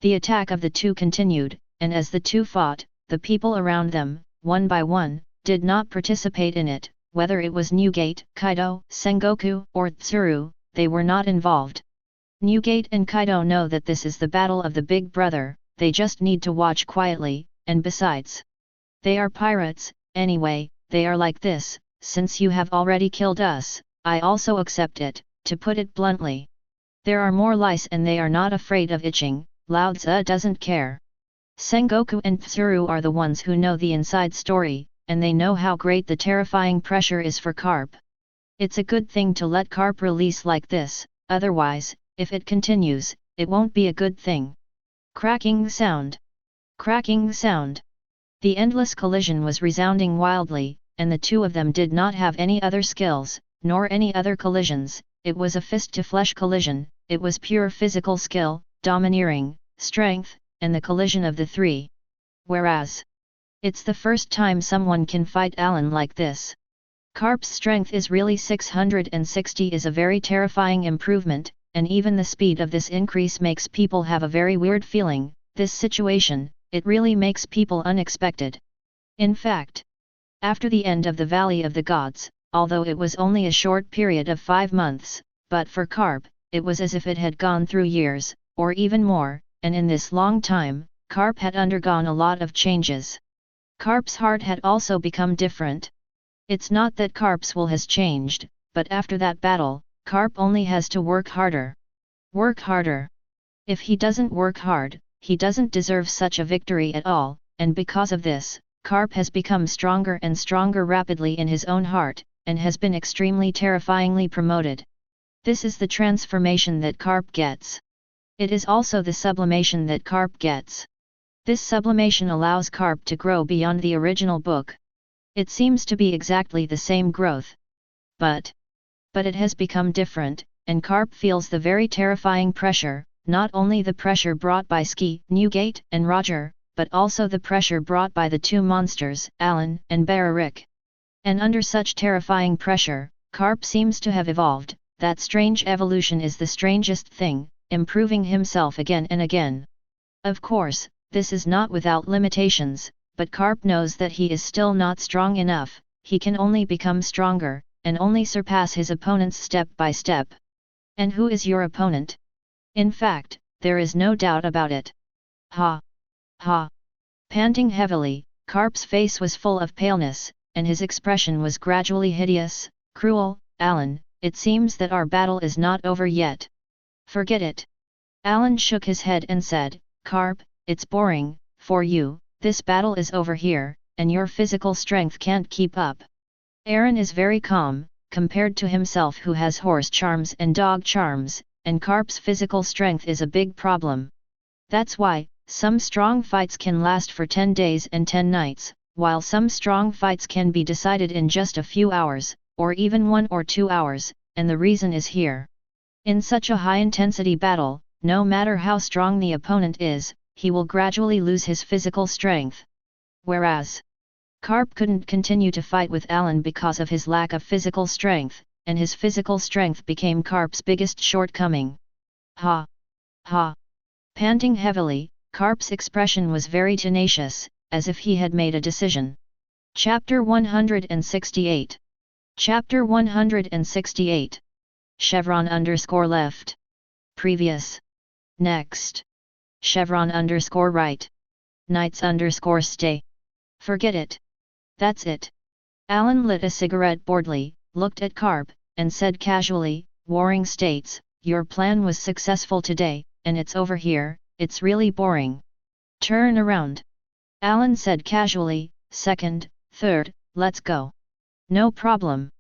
The attack of the two continued, and as the two fought, the people around them, one by one, did not participate in it, whether it was Newgate, Kaido, Sengoku, or Tsuru, they were not involved. Newgate and Kaido know that this is the battle of the Big Brother. They just need to watch quietly, and besides, they are pirates, anyway, they are like this, since you have already killed us, I also accept it, to put it bluntly. There are more lice and they are not afraid of itching, Lao Tzu doesn't care. Sengoku and Tsuru are the ones who know the inside story, and they know how great the terrifying pressure is for Carp. It's a good thing to let Carp release like this, otherwise, if it continues, it won't be a good thing. Cracking sound. Cracking sound. The endless collision was resounding wildly, and the two of them did not have any other skills, nor any other collisions, it was a fist-to-flesh collision, it was pure physical skill, domineering, strength, and the collision of the three. Whereas, it's the first time someone can fight Alan like this. Carp's strength is really 660 is a very terrifying improvement, and even the speed of this increase makes people have a very weird feeling, this situation, it really makes people unexpected. In fact, after the end of the Valley of the Gods, although it was only a short period of 5 months, but for Carp, it was as if it had gone through years, or even more, and in this long time, Carp had undergone a lot of changes. Carp's heart had also become different. It's not that Carp's will has changed, but after that battle, Carp only has to work harder. Work harder. If he doesn't work hard, he doesn't deserve such a victory at all, and because of this, Karp has become stronger and stronger rapidly in his own heart, and has been extremely terrifyingly promoted. This is the transformation that Karp gets. It is also the sublimation that Karp gets. This sublimation allows Karp to grow beyond the original book. It seems to be exactly the same growth. But it has become different, and Karp feels the very terrifying pressure, not only the pressure brought by Ski, Newgate, and Roger, but also the pressure brought by the two monsters, Alan and Barrick. And under such terrifying pressure, Karp seems to have evolved. That strange evolution is the strangest thing, improving himself again and again. Of course, this is not without limitations, but Karp knows that he is still not strong enough. He can only become stronger, and only surpass his opponents step by step. And who is your opponent? In fact, there is no doubt about it. Ha! Ha! Panting heavily, Karp's face was full of paleness, and his expression was gradually hideous, cruel. Alan, it seems that our battle is not over yet. Forget it. Alan shook his head and said, Karp, it's boring, for you, this battle is over here, and your physical strength can't keep up. Aaron is very calm, compared to himself who has horse charms and dog charms, and Karp's physical strength is a big problem. That's why, some strong fights can last for 10 days and 10 nights, while some strong fights can be decided in just a few hours, or even 1 or 2 hours, and the reason is here. In such a high-intensity battle, no matter how strong the opponent is, he will gradually lose his physical strength. Whereas, Karp couldn't continue to fight with Alan because of his lack of physical strength, and his physical strength became Karp's biggest shortcoming. Ha! Ha! Panting heavily, Karp's expression was very tenacious, as if he had made a decision. Chapter 168. Chapter 168. Chevron _left. Previous. Next. Chevron _right. Knights _stay. Forget it. That's it. Alan lit a cigarette boredly, looked at Karp, and said casually, Warring States, your plan was successful today, and it's over here, it's really boring. Turn around. Alan said casually, second, third, let's go. No problem.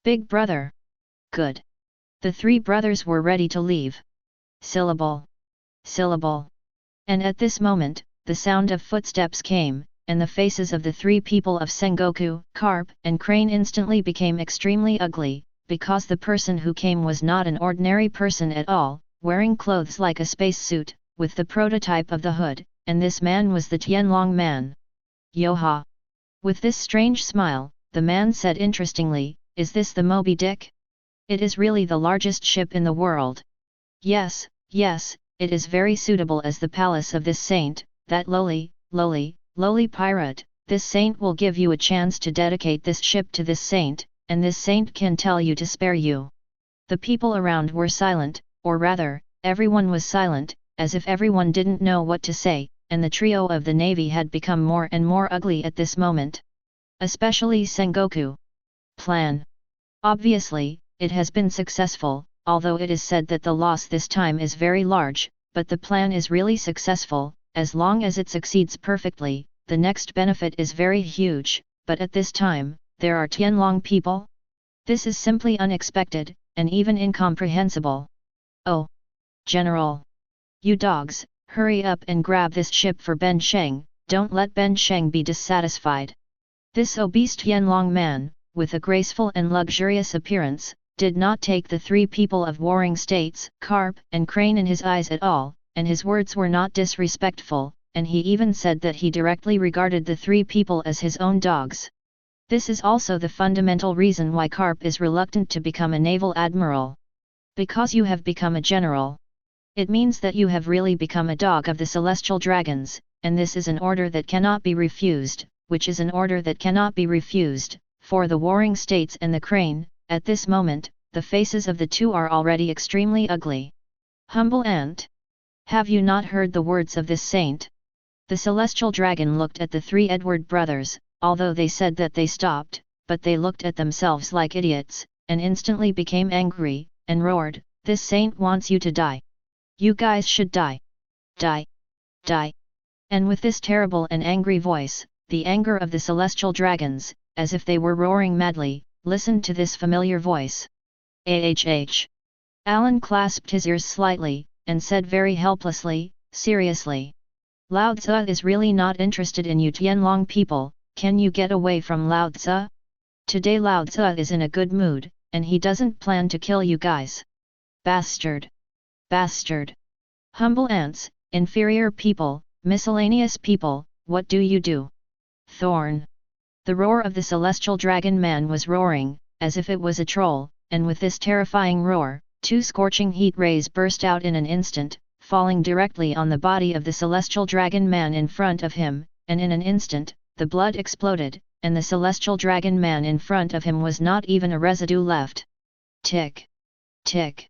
Big brother. Good. The three brothers were ready to leave. Syllable. Syllable. And at this moment, the sound of footsteps came, and the faces of the three people of Sengoku, Karp, and Crane instantly became extremely ugly, because the person who came was not an ordinary person at all, wearing clothes like a spacesuit, with the prototype of the hood, and this man was the Tianlong man. Yoha! With this strange smile, the man said interestingly, is this the Moby Dick? It is really the largest ship in the world. Yes, yes, it is very suitable as the palace of this saint, that lowly pirate. This saint will give you a chance to dedicate this ship to this saint, and this saint can tell you to spare you. The people around were silent, or rather, everyone was silent, as if everyone didn't know what to say, and the trio of the navy had become more and more ugly at this moment. Especially Sengoku. Plan. Obviously, it has been successful, although it is said that the loss this time is very large, but the plan is really successful. As long as it succeeds perfectly, the next benefit is very huge, but at this time, there are Tianlong people? This is simply unexpected, and even incomprehensible. Oh! General! You dogs, hurry up and grab this ship for Ben Sheng, don't let Ben Sheng be dissatisfied. This obese Tianlong man, with a graceful and luxurious appearance, did not take the three people of Warring States, Karp and Crane in his eyes at all, and his words were not disrespectful, and he even said that he directly regarded the three people as his own dogs. This is also the fundamental reason why Karp is reluctant to become a naval admiral. Because you have become a general. It means that you have really become a dog of the celestial dragons, and this is an order that cannot be refused, which is an order that cannot be refused, for the Warring States and the Crane. At this moment, the faces of the two are already extremely ugly. Humble ant. Have you not heard the words of this saint? The celestial dragon looked at the three Edward brothers, although they said that they stopped, but they looked at themselves like idiots, and instantly became angry, and roared, this saint wants you to die. You guys should die. Die. Die. And with this terrible and angry voice, the anger of the celestial dragons, as if they were roaring madly, listened to this familiar voice. AHH. Alan clasped his ears slightly, and said very helplessly, seriously. Lao Tzu is really not interested in you Tianlong people, can you get away from Lao Tzu? Today Lao Tzu is in a good mood, and he doesn't plan to kill you guys. Bastard! Bastard! Humble ants, inferior people, miscellaneous people, what do you do? Thorn! The roar of the celestial dragon man was roaring, as if it was a troll, and with this terrifying roar, 2 scorching heat rays burst out in an instant, falling directly on the body of the celestial dragon man in front of him, and in an instant, the blood exploded, and the celestial dragon man in front of him was not even a residue left. Tick! Tick!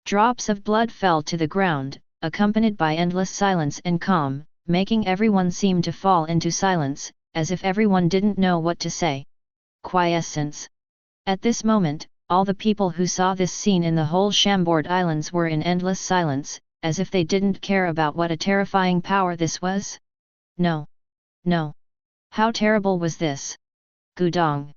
Drops of blood fell to the ground, accompanied by endless silence and calm, making everyone seem to fall into silence, as if everyone didn't know what to say. Quiescence. At this moment, all the people who saw this scene in the whole Chambord Islands were in endless silence, as if they didn't care about what a terrifying power this was. No. No. How terrible was this? Gudong.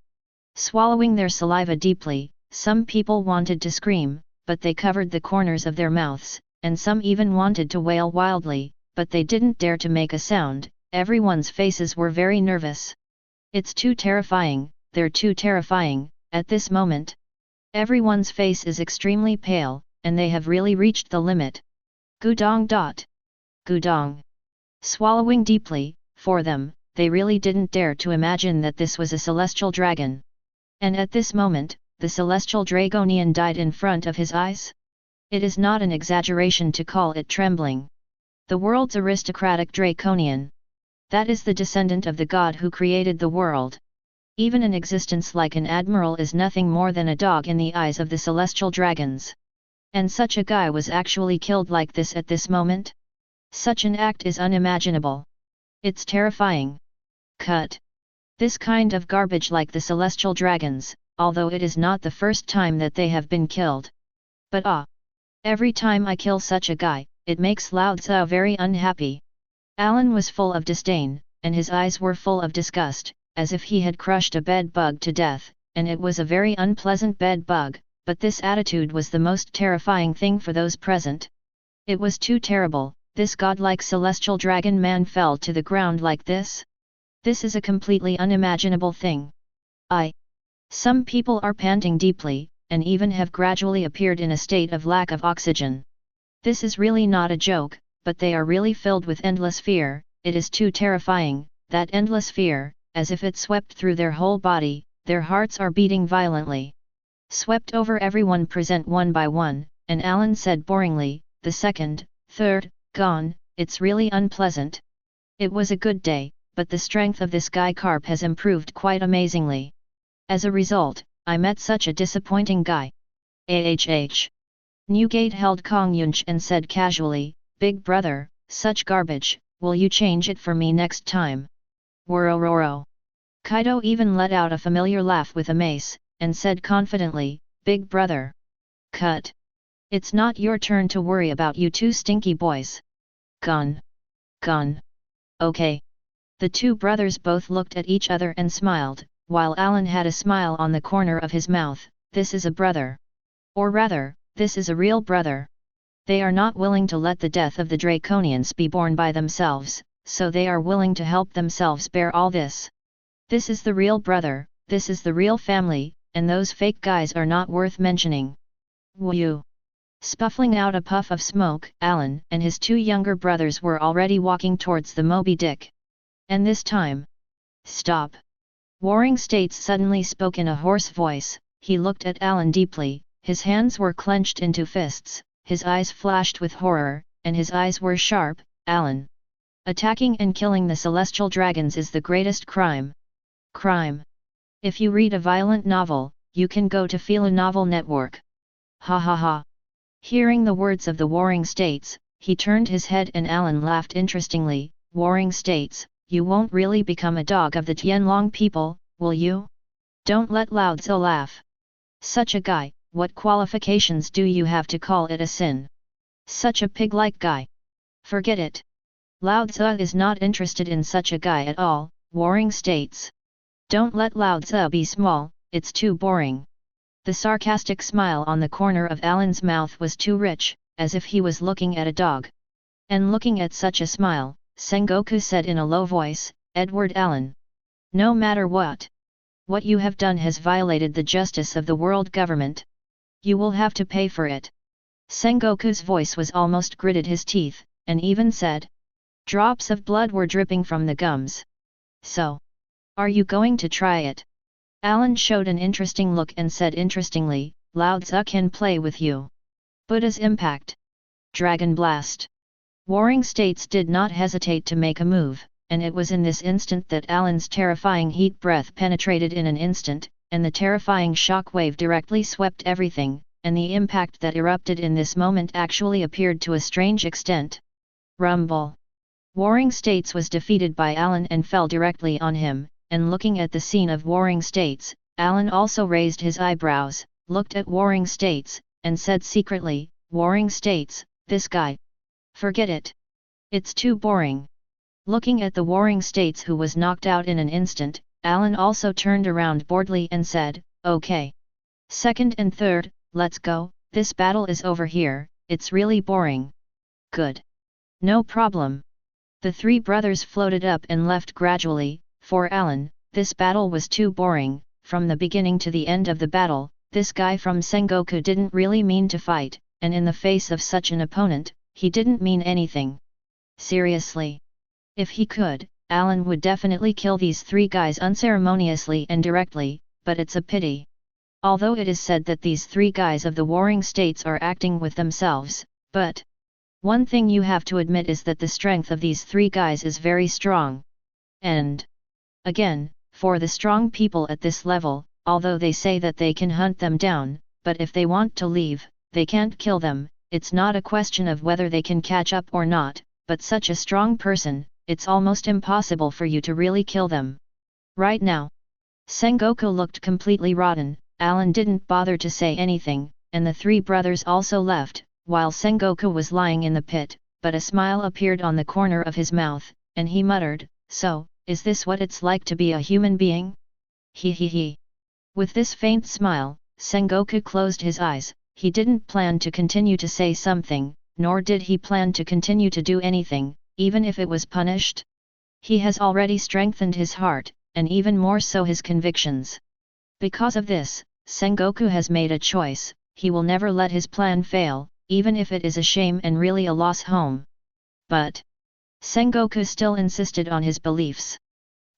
Swallowing their saliva deeply, some people wanted to scream, but they covered the corners of their mouths, and some even wanted to wail wildly, but they didn't dare to make a sound. Everyone's faces were very nervous. It's too terrifying, they're too terrifying, at this moment. Everyone's face is extremely pale, and they have really reached the limit. Gudong. Gudong. Swallowing deeply, for them, they really didn't dare to imagine that this was a celestial dragon. And at this moment, the celestial dragonian died in front of his eyes? It is not an exaggeration to call it trembling. The world's aristocratic draconian. That is the descendant of the god who created the world. Even an existence like an admiral is nothing more than a dog in the eyes of the celestial dragons. And such a guy was actually killed like this at this moment? Such an act is unimaginable. It's terrifying. Cut. This kind of garbage like the celestial dragons, although it is not the first time that they have been killed. But every time I kill such a guy, it makes Lao Tzu very unhappy. Alan was full of disdain, and his eyes were full of disgust, as if he had crushed a bed bug to death, and it was a very unpleasant bed bug, but this attitude was the most terrifying thing for those present. It was too terrible, this godlike celestial dragon man fell to the ground like this? This is a completely unimaginable thing. Some people are panting deeply, and even have gradually appeared in a state of lack of oxygen. This is really not a joke, but they are really filled with endless fear. It is too terrifying, that endless fear, as if it swept through their whole body, their hearts are beating violently. Swept over everyone present one by one, and Alan said boringly, the second, third, gone, it's really unpleasant. It was a good day, but the strength of this guy Carp has improved quite amazingly. As a result, I met such a disappointing guy. Newgate held Kong Yunch and said casually, Big brother, such garbage, will you change it for me next time? Worororo. Kaido even let out a familiar laugh with a mace, and said confidently, Big brother. Cut. It's not your turn to worry about you two stinky boys. Gone. Gone. Okay. The two brothers both looked at each other and smiled, while Alan had a smile on the corner of his mouth. This is a brother. Or rather, this is a real brother. They are not willing to let the death of the Draconians be borne by themselves, so they are willing to help themselves bear all this. This is the real brother, this is the real family, and those fake guys are not worth mentioning. Woo! Spuffling out a puff of smoke, Alan and his two younger brothers were already walking towards the Moby Dick. And this time... Stop! Warring States suddenly spoke in a hoarse voice. He looked at Alan deeply, his hands were clenched into fists, his eyes flashed with horror, and his eyes were sharp. Alan. Attacking and killing the celestial dragons is the greatest crime. Crime. If you read a violent novel, you can go to Fila Novel Network. Ha ha ha. Hearing the words of the Warring States, he turned his head and Alan laughed interestingly. Warring States, you won't really become a dog of the Tianlong people, will you? Don't let Lao Tzu laugh. Such a guy, what qualifications do you have to call it a sin? Such a pig-like guy. Forget it. Lao Tzu is not interested in such a guy at all, Warring states. Don't let Lao Tzu be small, it's too boring. The sarcastic smile on the corner of Alan's mouth was too rich, as if he was looking at a dog. And looking at such a smile, Sengoku said in a low voice, Edward Allen. No matter what you have done has violated the justice of the world government. You will have to pay for it. Sengoku's voice was almost gritted his teeth, and even said. Drops of blood were dripping from the gums. So. Are you going to try it? Alan showed an interesting look and said interestingly, Lao Tzu can play with you. Buddha's impact. Dragon Blast. Warring states did not hesitate to make a move, and it was in this instant that Alan's terrifying heat breath penetrated in an instant, and the terrifying shock wave directly swept everything, and the impact that erupted in this moment actually appeared to a strange extent. Rumble. Warring States was defeated by Alan and fell directly on him, and looking at the scene of Warring States, Alan also raised his eyebrows, looked at Warring States, and said secretly, Warring States, this guy. Forget it. It's too boring. Looking at the Warring States who was knocked out in an instant, Alan also turned around boredly and said, okay. Second and third, let's go, this battle is over here, it's really boring. Good. No problem. The three brothers floated up and left gradually. For Alan, this battle was too boring. From the beginning to the end of the battle, this guy from Sengoku didn't really mean to fight, and in the face of such an opponent, he didn't mean anything. Seriously. If he could, Alan would definitely kill these three guys unceremoniously and directly, but it's a pity. Although it is said that these three guys of the Warring States are acting with themselves, but one thing you have to admit is that the strength of these three guys is very strong. And again, for the strong people at this level, although they say that they can hunt them down, but if they want to leave, they can't kill them. It's not a question of whether they can catch up or not, but such a strong person, it's almost impossible for you to really kill them. Right now. Sengoku looked completely rotten. Alan didn't bother to say anything, and the three brothers also left, while Sengoku was lying in the pit, but a smile appeared on the corner of his mouth, and he muttered, so, is this what it's like to be a human being? He he he. With this faint smile, Sengoku closed his eyes. He didn't plan to continue to say something, nor did he plan to continue to do anything, even if it was punished. He has already strengthened his heart, and even more so his convictions. Because of this, Sengoku has made a choice. He will never let his plan fail, even if it is a shame and really a loss home. But Sengoku still insisted on his beliefs.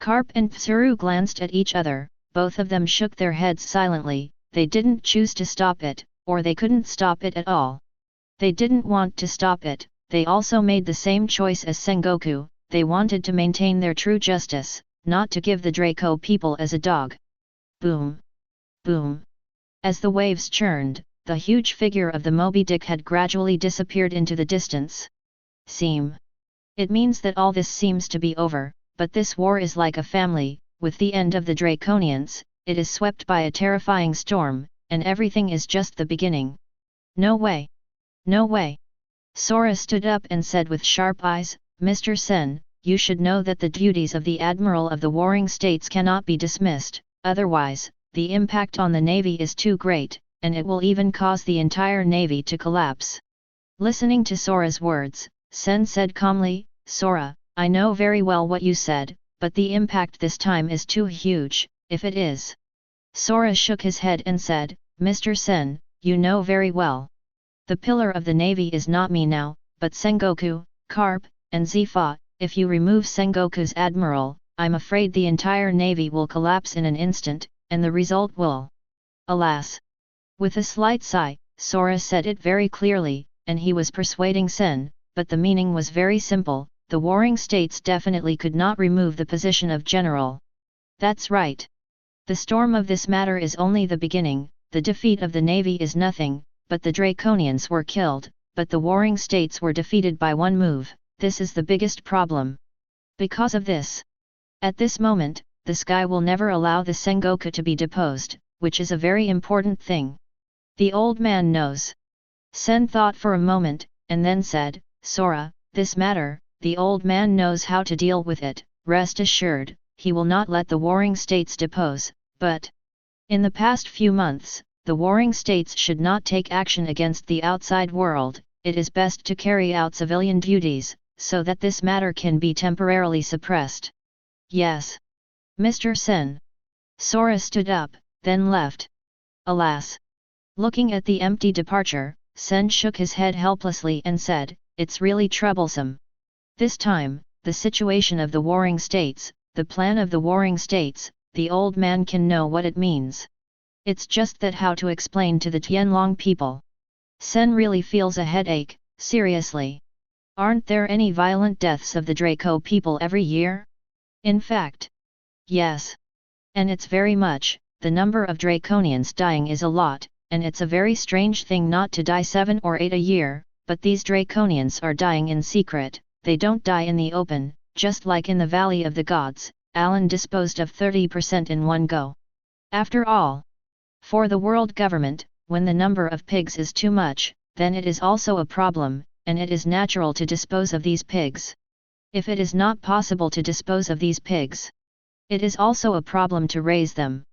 Carp and Tsuru glanced at each other, both of them shook their heads silently. They didn't choose to stop it, or they couldn't stop it at all. They didn't want to stop it. They also made the same choice as Sengoku. They wanted to maintain their true justice, not to give the Draco people as a dog. Boom! Boom! As the waves churned, the huge figure of the Moby Dick had gradually disappeared into the distance. It means that all this seems to be over, but this war is like a family. With the end of the Draconians, it is swept by a terrifying storm, and everything is just the beginning. No way! No way! Sora stood up and said with sharp eyes, Mr. Sen, you should know that the duties of the Admiral of the Warring States cannot be dismissed, otherwise, the impact on the Navy is too great, and it will even cause the entire Navy to collapse. Listening to Sora's words, Sen said calmly, Sora, I know very well what you said, but the impact this time is too huge, if it is. Sora shook his head and said, Mr. Sen, you know very well. The pillar of the Navy is not me now, but Sengoku, Carp, and Zifa. If you remove Sengoku's admiral, I'm afraid the entire Navy will collapse in an instant, and the result will. Alas! With a slight sigh, Sora said it very clearly, and he was persuading Sen, but the meaning was very simple. The Warring States definitely could not remove the position of general. That's right. The storm of this matter is only the beginning. The defeat of the Navy is nothing, but the Draconians were killed, but the Warring States were defeated by one move. This is the biggest problem. Because of this, at this moment, the sky will never allow the Sengoku to be deposed, which is a very important thing. The old man knows. Sen thought for a moment, and then said, Sora, this matter, the old man knows how to deal with it, rest assured, he will not let the warring states depose, but in the past few months, the warring states should not take action against the outside world, it is best to carry out civilian duties, so that this matter can be temporarily suppressed. Yes. Mr. Sen. Sora stood up, then left. Alas! Looking at the empty departure, Sen shook his head helplessly and said, it's really troublesome. This time, the situation of the warring states, the plan of the warring states, the old man can know what it means. It's just that how to explain to the Tianlong people. Sen really feels a headache, seriously. Aren't there any violent deaths of the Draco people every year? In fact. Yes. And it's very much, the number of Draconians dying is a lot, and it's a very strange thing not to die 7 or 8 a year, but these Draconians are dying in secret, they don't die in the open, just like in the Valley of the Gods, Alan disposed of 30% in one go. After all, for the world government, when the number of pigs is too much, then it is also a problem, and it is natural to dispose of these pigs. If it is not possible to dispose of these pigs, it is also a problem to raise them.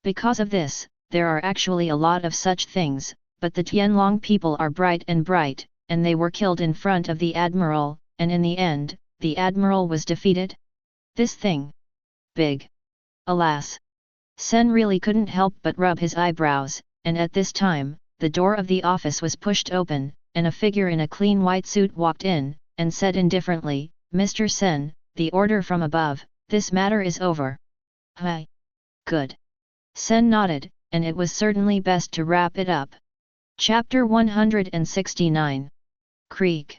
Because of this, there are actually a lot of such things, but the Tianlong people are bright, and they were killed in front of the Admiral, and in the end, the Admiral was defeated? This thing. Big. Alas! Sen really couldn't help but rub his eyebrows, and at this time, the door of the office was pushed open, and a figure in a clean white suit walked in, and said indifferently, Mr. Sen, the order from above, this matter is over. Hi. Good. Sen nodded, and it was certainly best to wrap it up. Chapter 169. Creak.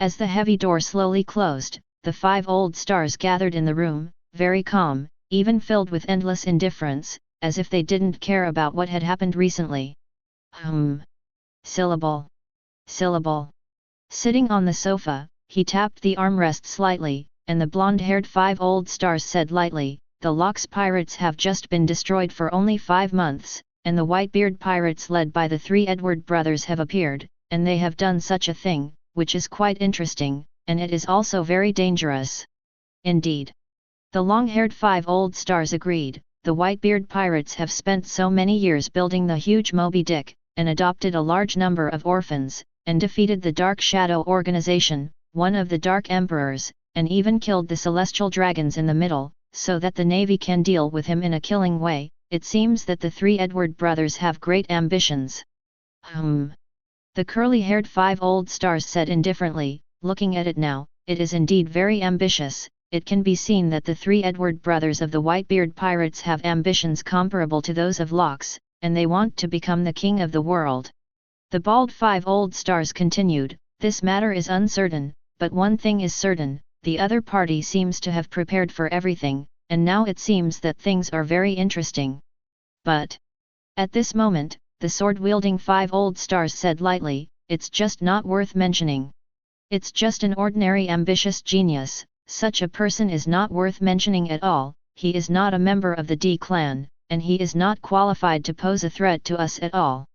As the heavy door slowly closed, the 5 old stars gathered in the room, very calm, even filled with endless indifference, as if they didn't care about what had happened recently. Syllable. Syllable. Sitting on the sofa, he tapped the armrest slightly, and the blonde-haired 5 old stars said lightly, the Lox pirates have just been destroyed for only 5 months, and the Whitebeard pirates led by the 3 Edward brothers have appeared, and they have done such a thing, which is quite interesting, and it is also very dangerous. Indeed. The long-haired 5 old stars agreed, the Whitebeard pirates have spent so many years building the huge Moby Dick, and adopted a large number of orphans, and defeated the Dark Shadow Organization, one of the Dark Emperors, and even killed the Celestial Dragons in the middle, so that the Navy can deal with him in a killing way. It seems that the 3 Edward brothers have great ambitions. The curly-haired 5 old stars said indifferently, looking at it now, it is indeed very ambitious. It can be seen that the 3 Edward brothers of the Whitebeard pirates have ambitions comparable to those of Lox, and they want to become the king of the world. The bald 5 old stars continued, this matter is uncertain, but one thing is certain, the other party seems to have prepared for everything, and now it seems that things are very interesting. But at this moment, the sword-wielding 5 old stars said lightly, it's just not worth mentioning. It's just an ordinary ambitious genius. Such a person is not worth mentioning at all, he is not a member of the D clan, and he is not qualified to pose a threat to us at all.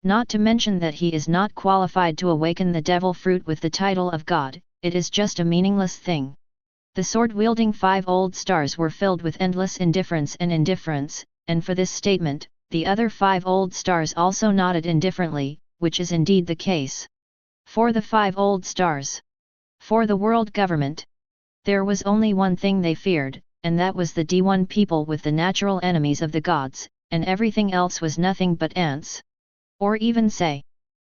Not to mention that he is not qualified to awaken the devil fruit with the title of God, it is just a meaningless thing. The sword-wielding 5 old stars were filled with endless indifference, and for this statement, the other 5 old stars also nodded indifferently, which is indeed the case. For the 5 old stars. For the world government. There was only one thing they feared, and that was the D1 people with the natural enemies of the gods, and everything else was nothing but ants. Or even say.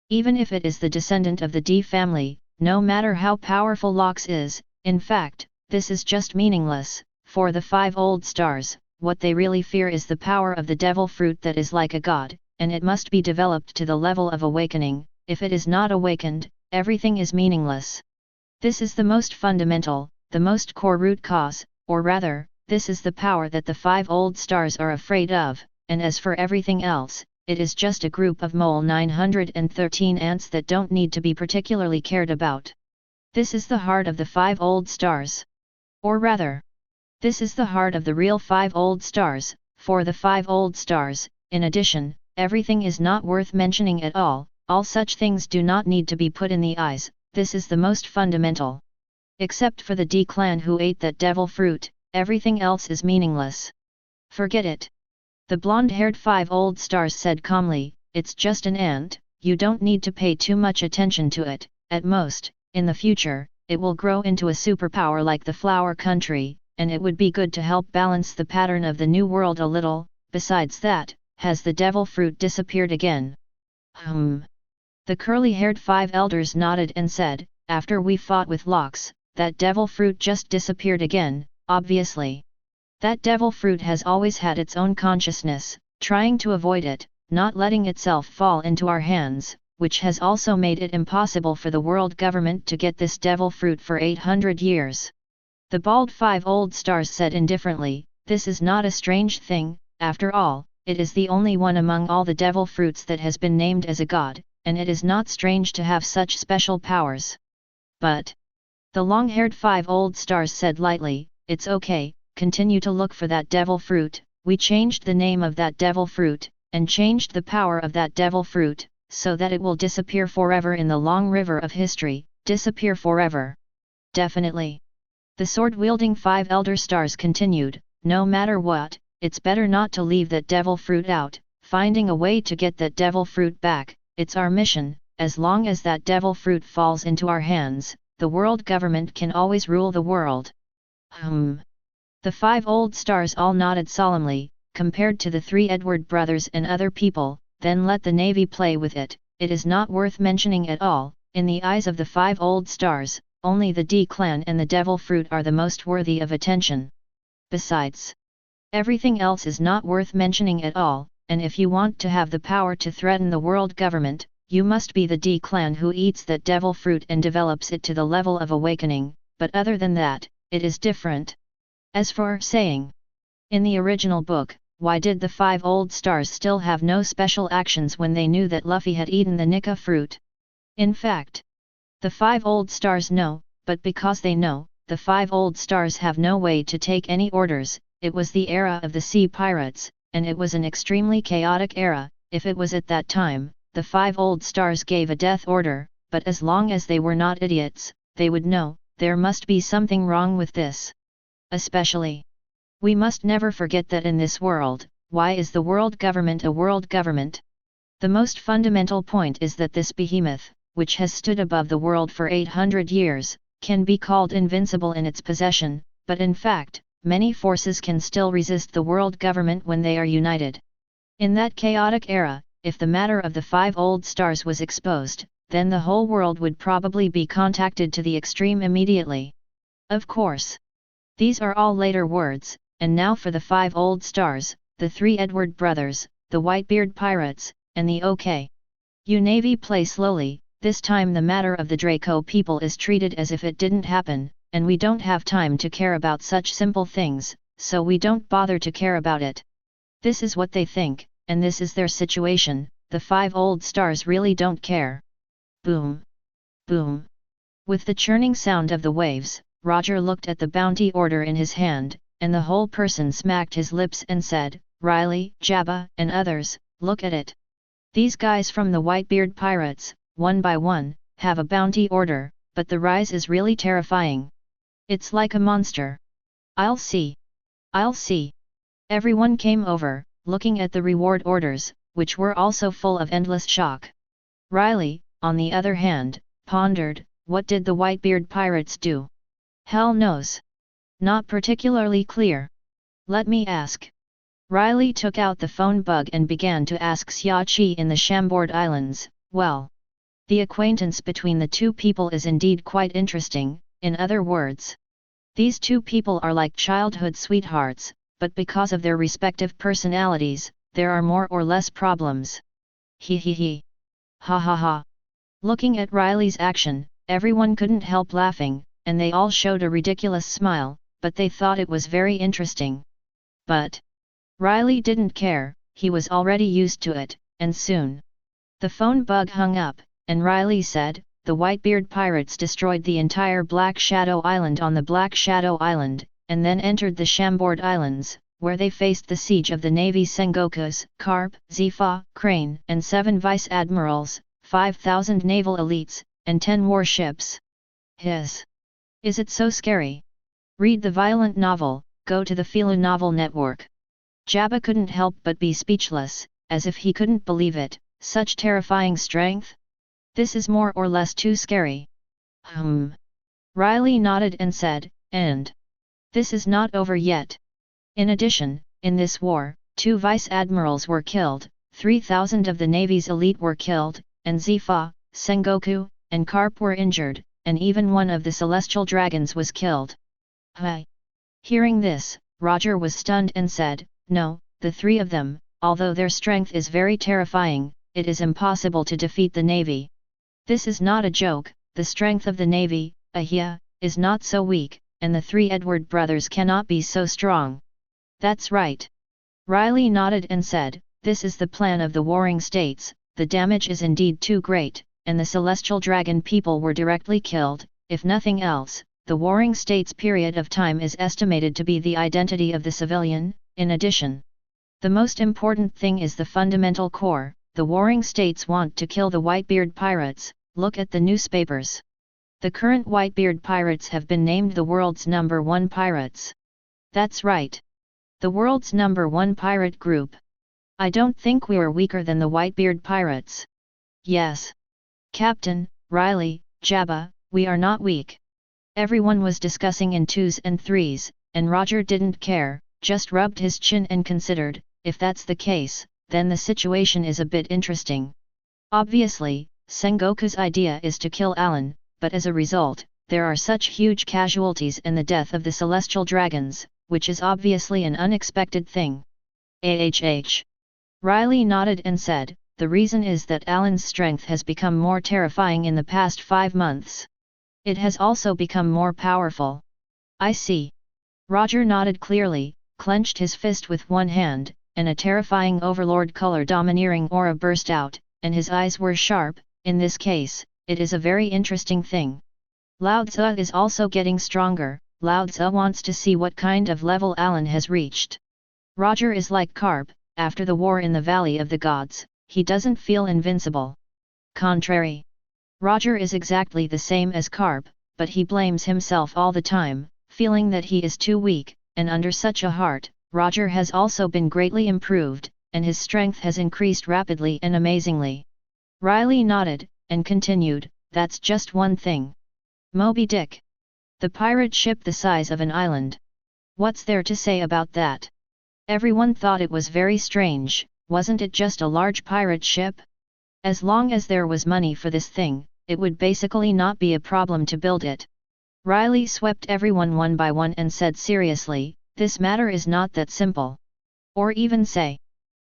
Even if it is the descendant of the D family, no matter how powerful Lox is, in fact, this is just meaningless. For the 5 old stars, what they really fear is the power of the devil fruit that is like a god, and it must be developed to the level of awakening. If it is not awakened, everything is meaningless. This is the most fundamental, the most core root cause, or rather, this is the power that the 5 old stars are afraid of, and as for everything else, it is just a group of mole 913 ants that don't need to be particularly cared about. This is the heart of the 5 old stars. Or rather, this is the heart of the real 5 old stars. For the 5 old stars, in addition, everything is not worth mentioning at all, all such things do not need to be put in the eyes, this is the most fundamental. Except for the D clan who ate that devil fruit, everything else is meaningless. Forget it. The blonde-haired 5 old stars said calmly, it's just an ant, you don't need to pay too much attention to it, at most, in the future, it will grow into a superpower like the flower country, and it would be good to help balance the pattern of the new world a little. Besides that, has the devil fruit disappeared again? The curly-haired 5 elders nodded and said, after we fought with Locks, that devil fruit just disappeared again, obviously. That devil fruit has always had its own consciousness, trying to avoid it, not letting itself fall into our hands, which has also made it impossible for the world government to get this devil fruit for 800 years. The bald 5 old stars said indifferently, this is not a strange thing, after all, it is the only one among all the devil fruits that has been named as a god, and it is not strange to have such special powers. But the long-haired 5 old stars said lightly, it's okay, continue to look for that devil fruit, we changed the name of that devil fruit, and changed the power of that devil fruit, so that it will disappear forever in the long river of history, disappear forever. Definitely. The sword-wielding 5 elder stars continued, no matter what, it's better not to leave that devil fruit out, finding a way to get that devil fruit back, it's our mission, as long as that devil fruit falls into our hands, the world government can always rule the world. The 5 old stars all nodded solemnly, compared to the 3 Edward brothers and other people, then let the navy play with it, it is not worth mentioning at all, in the eyes of the 5 old stars, only the D clan and the devil fruit are the most worthy of attention. Besides, everything else is not worth mentioning at all, and if you want to have the power to threaten the world government, you must be the D clan who eats that devil fruit and develops it to the level of awakening, but other than that, it is different. As for saying, in the original book, why did the 5 old stars still have no special actions when they knew that Luffy had eaten the Nika fruit? In fact, the 5 old stars know, but because they know, the 5 old stars have no way to take any orders. It was the era of the sea pirates, and it was an extremely chaotic era. If it was at that time, the 5 old stars gave a death order, but as long as they were not idiots, they would know, there must be something wrong with this. Especially, we must never forget that in this world, why is the world government a world government? The most fundamental point is that this behemoth, which has stood above the world for 800 years, can be called invincible in its possession, but in fact, many forces can still resist the world government when they are united. In that chaotic era, if the matter of the 5 old stars was exposed, then the whole world would probably be contacted to the extreme immediately. Of course. These are all later words, and now for the 5 old stars, the 3 Edward brothers, the Whitebeard pirates, and the OK. You navy play slowly, this time the matter of the Draco people is treated as if it didn't happen, and we don't have time to care about such simple things, so we don't bother to care about it. This is what they think, and this is their situation, the 5 old stars really don't care. Boom! Boom! With the churning sound of the waves, Roger looked at the bounty order in his hand, and the whole person smacked his lips and said, Riley, Jabba, and others, look at it. These guys from the Whitebeard pirates, one by one, have a bounty order, but the rise is really terrifying. It's like a monster. I'll see. I'll see. Everyone came over, looking at the reward orders, which were also full of endless shock. Riley, on the other hand, pondered, what did the Whitebeard pirates do? Hell knows. Not particularly clear. Let me ask. Riley took out the phone bug and began to ask Xiaoqi in the Chambord Islands. Well, the acquaintance between the two people is indeed quite interesting. In other words, these two people are like childhood sweethearts, but because of their respective personalities, there are more or less problems. He. Ha ha ha. Looking at Riley's action, everyone couldn't help laughing, and they all showed a ridiculous smile, but they thought it was very interesting. But Riley didn't care, he was already used to it, and soon the phone bug hung up, and Riley said, the Whitebeard pirates destroyed the entire Black Shadow Island on the Black Shadow Island, and then entered the Chambord Islands, where they faced the siege of the Navy Sengokus, Carp, Zifa, Crane, and 7 vice-admirals, 5,000 naval elites, and 10 warships. Is it so scary? Read the violent novel, go to the Philo Novel Network. Jabba couldn't help but be speechless, as if he couldn't believe it, such terrifying strength? This is more or less too scary. Riley nodded and said, and this is not over yet. In addition, in this war, 2 vice-admirals were killed, 3,000 of the Navy's elite were killed, and Zifa, Sengoku, and Karp were injured, and even one of the celestial dragons was killed. Hearing this, Roger was stunned and said, no, the 3 of them, although their strength is very terrifying, it is impossible to defeat the Navy. This is not a joke, the strength of the Navy, is not so weak, and the 3 Edward brothers cannot be so strong. That's right. Riley nodded and said, this is the plan of the warring states, the damage is indeed too great, and the celestial dragon people were directly killed, if nothing else, the warring states' period of time is estimated to be the identity of the civilian. In addition, the most important thing is the fundamental core, the warring states want to kill the Whitebeard pirates, look at the newspapers. The current Whitebeard pirates have been named the world's #1 pirates. That's right. The world's #1 pirate group. I don't think we are weaker than the Whitebeard pirates. Yes. Captain, Riley, Jabba, we are not weak. Everyone was discussing in 2s and 3s, and Roger didn't care, just rubbed his chin and considered, if that's the case, then the situation is a bit interesting. Obviously, Sengoku's idea is to kill Alan, but as a result, there are such huge casualties and the death of the celestial dragons, which is obviously an unexpected thing. Riley nodded and said, the reason is that Alan's strength has become more terrifying in the past 5 months. It has also become more powerful. I see. Roger nodded clearly, clenched his fist with one hand, and a terrifying overlord color domineering aura burst out, and his eyes were sharp. In this case, it is a very interesting thing. Lao Tzu is also getting stronger. Lao Tzu wants to see what kind of level Alan has reached. Roger is like Karp, after the war in the Valley of the Gods, he doesn't feel invincible. Contrary. Roger is exactly the same as Karp, but he blames himself all the time, feeling that he is too weak, and under such a heart, Roger has also been greatly improved, and his strength has increased rapidly and amazingly. Riley nodded, and continued, that's just one thing. Moby Dick. The pirate ship the size of an island. What's there to say about that? Everyone thought it was very strange, wasn't it just a large pirate ship? As long as there was money for this thing, it would basically not be a problem to build it. Riley swept everyone one by one and said seriously, this matter is not that simple. Or even say.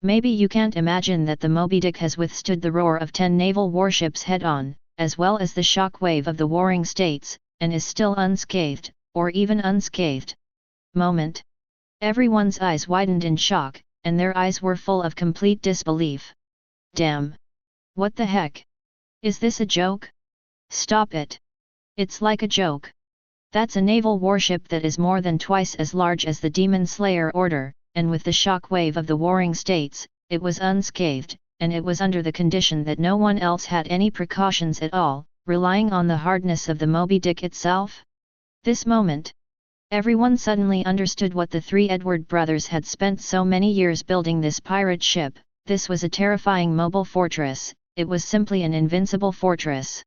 Maybe you can't imagine that the Moby Dick has withstood the roar of 10 naval warships head-on, as well as the shock-wave of the warring states, and is still unscathed, or even unscathed. Moment. Everyone's eyes widened in shock, and their eyes were full of complete disbelief. Damn! What the heck? Is this a joke? Stop it! It's like a joke. That's a naval warship that is more than twice as large as the Demon Slayer Order, and with the shock wave of the warring states, it was unscathed, and it was under the condition that no one else had any precautions at all, relying on the hardness of the Moby Dick itself. This moment, everyone suddenly understood what the 3 Edward brothers had spent so many years building this pirate ship. This was a terrifying mobile fortress, it was simply an invincible fortress.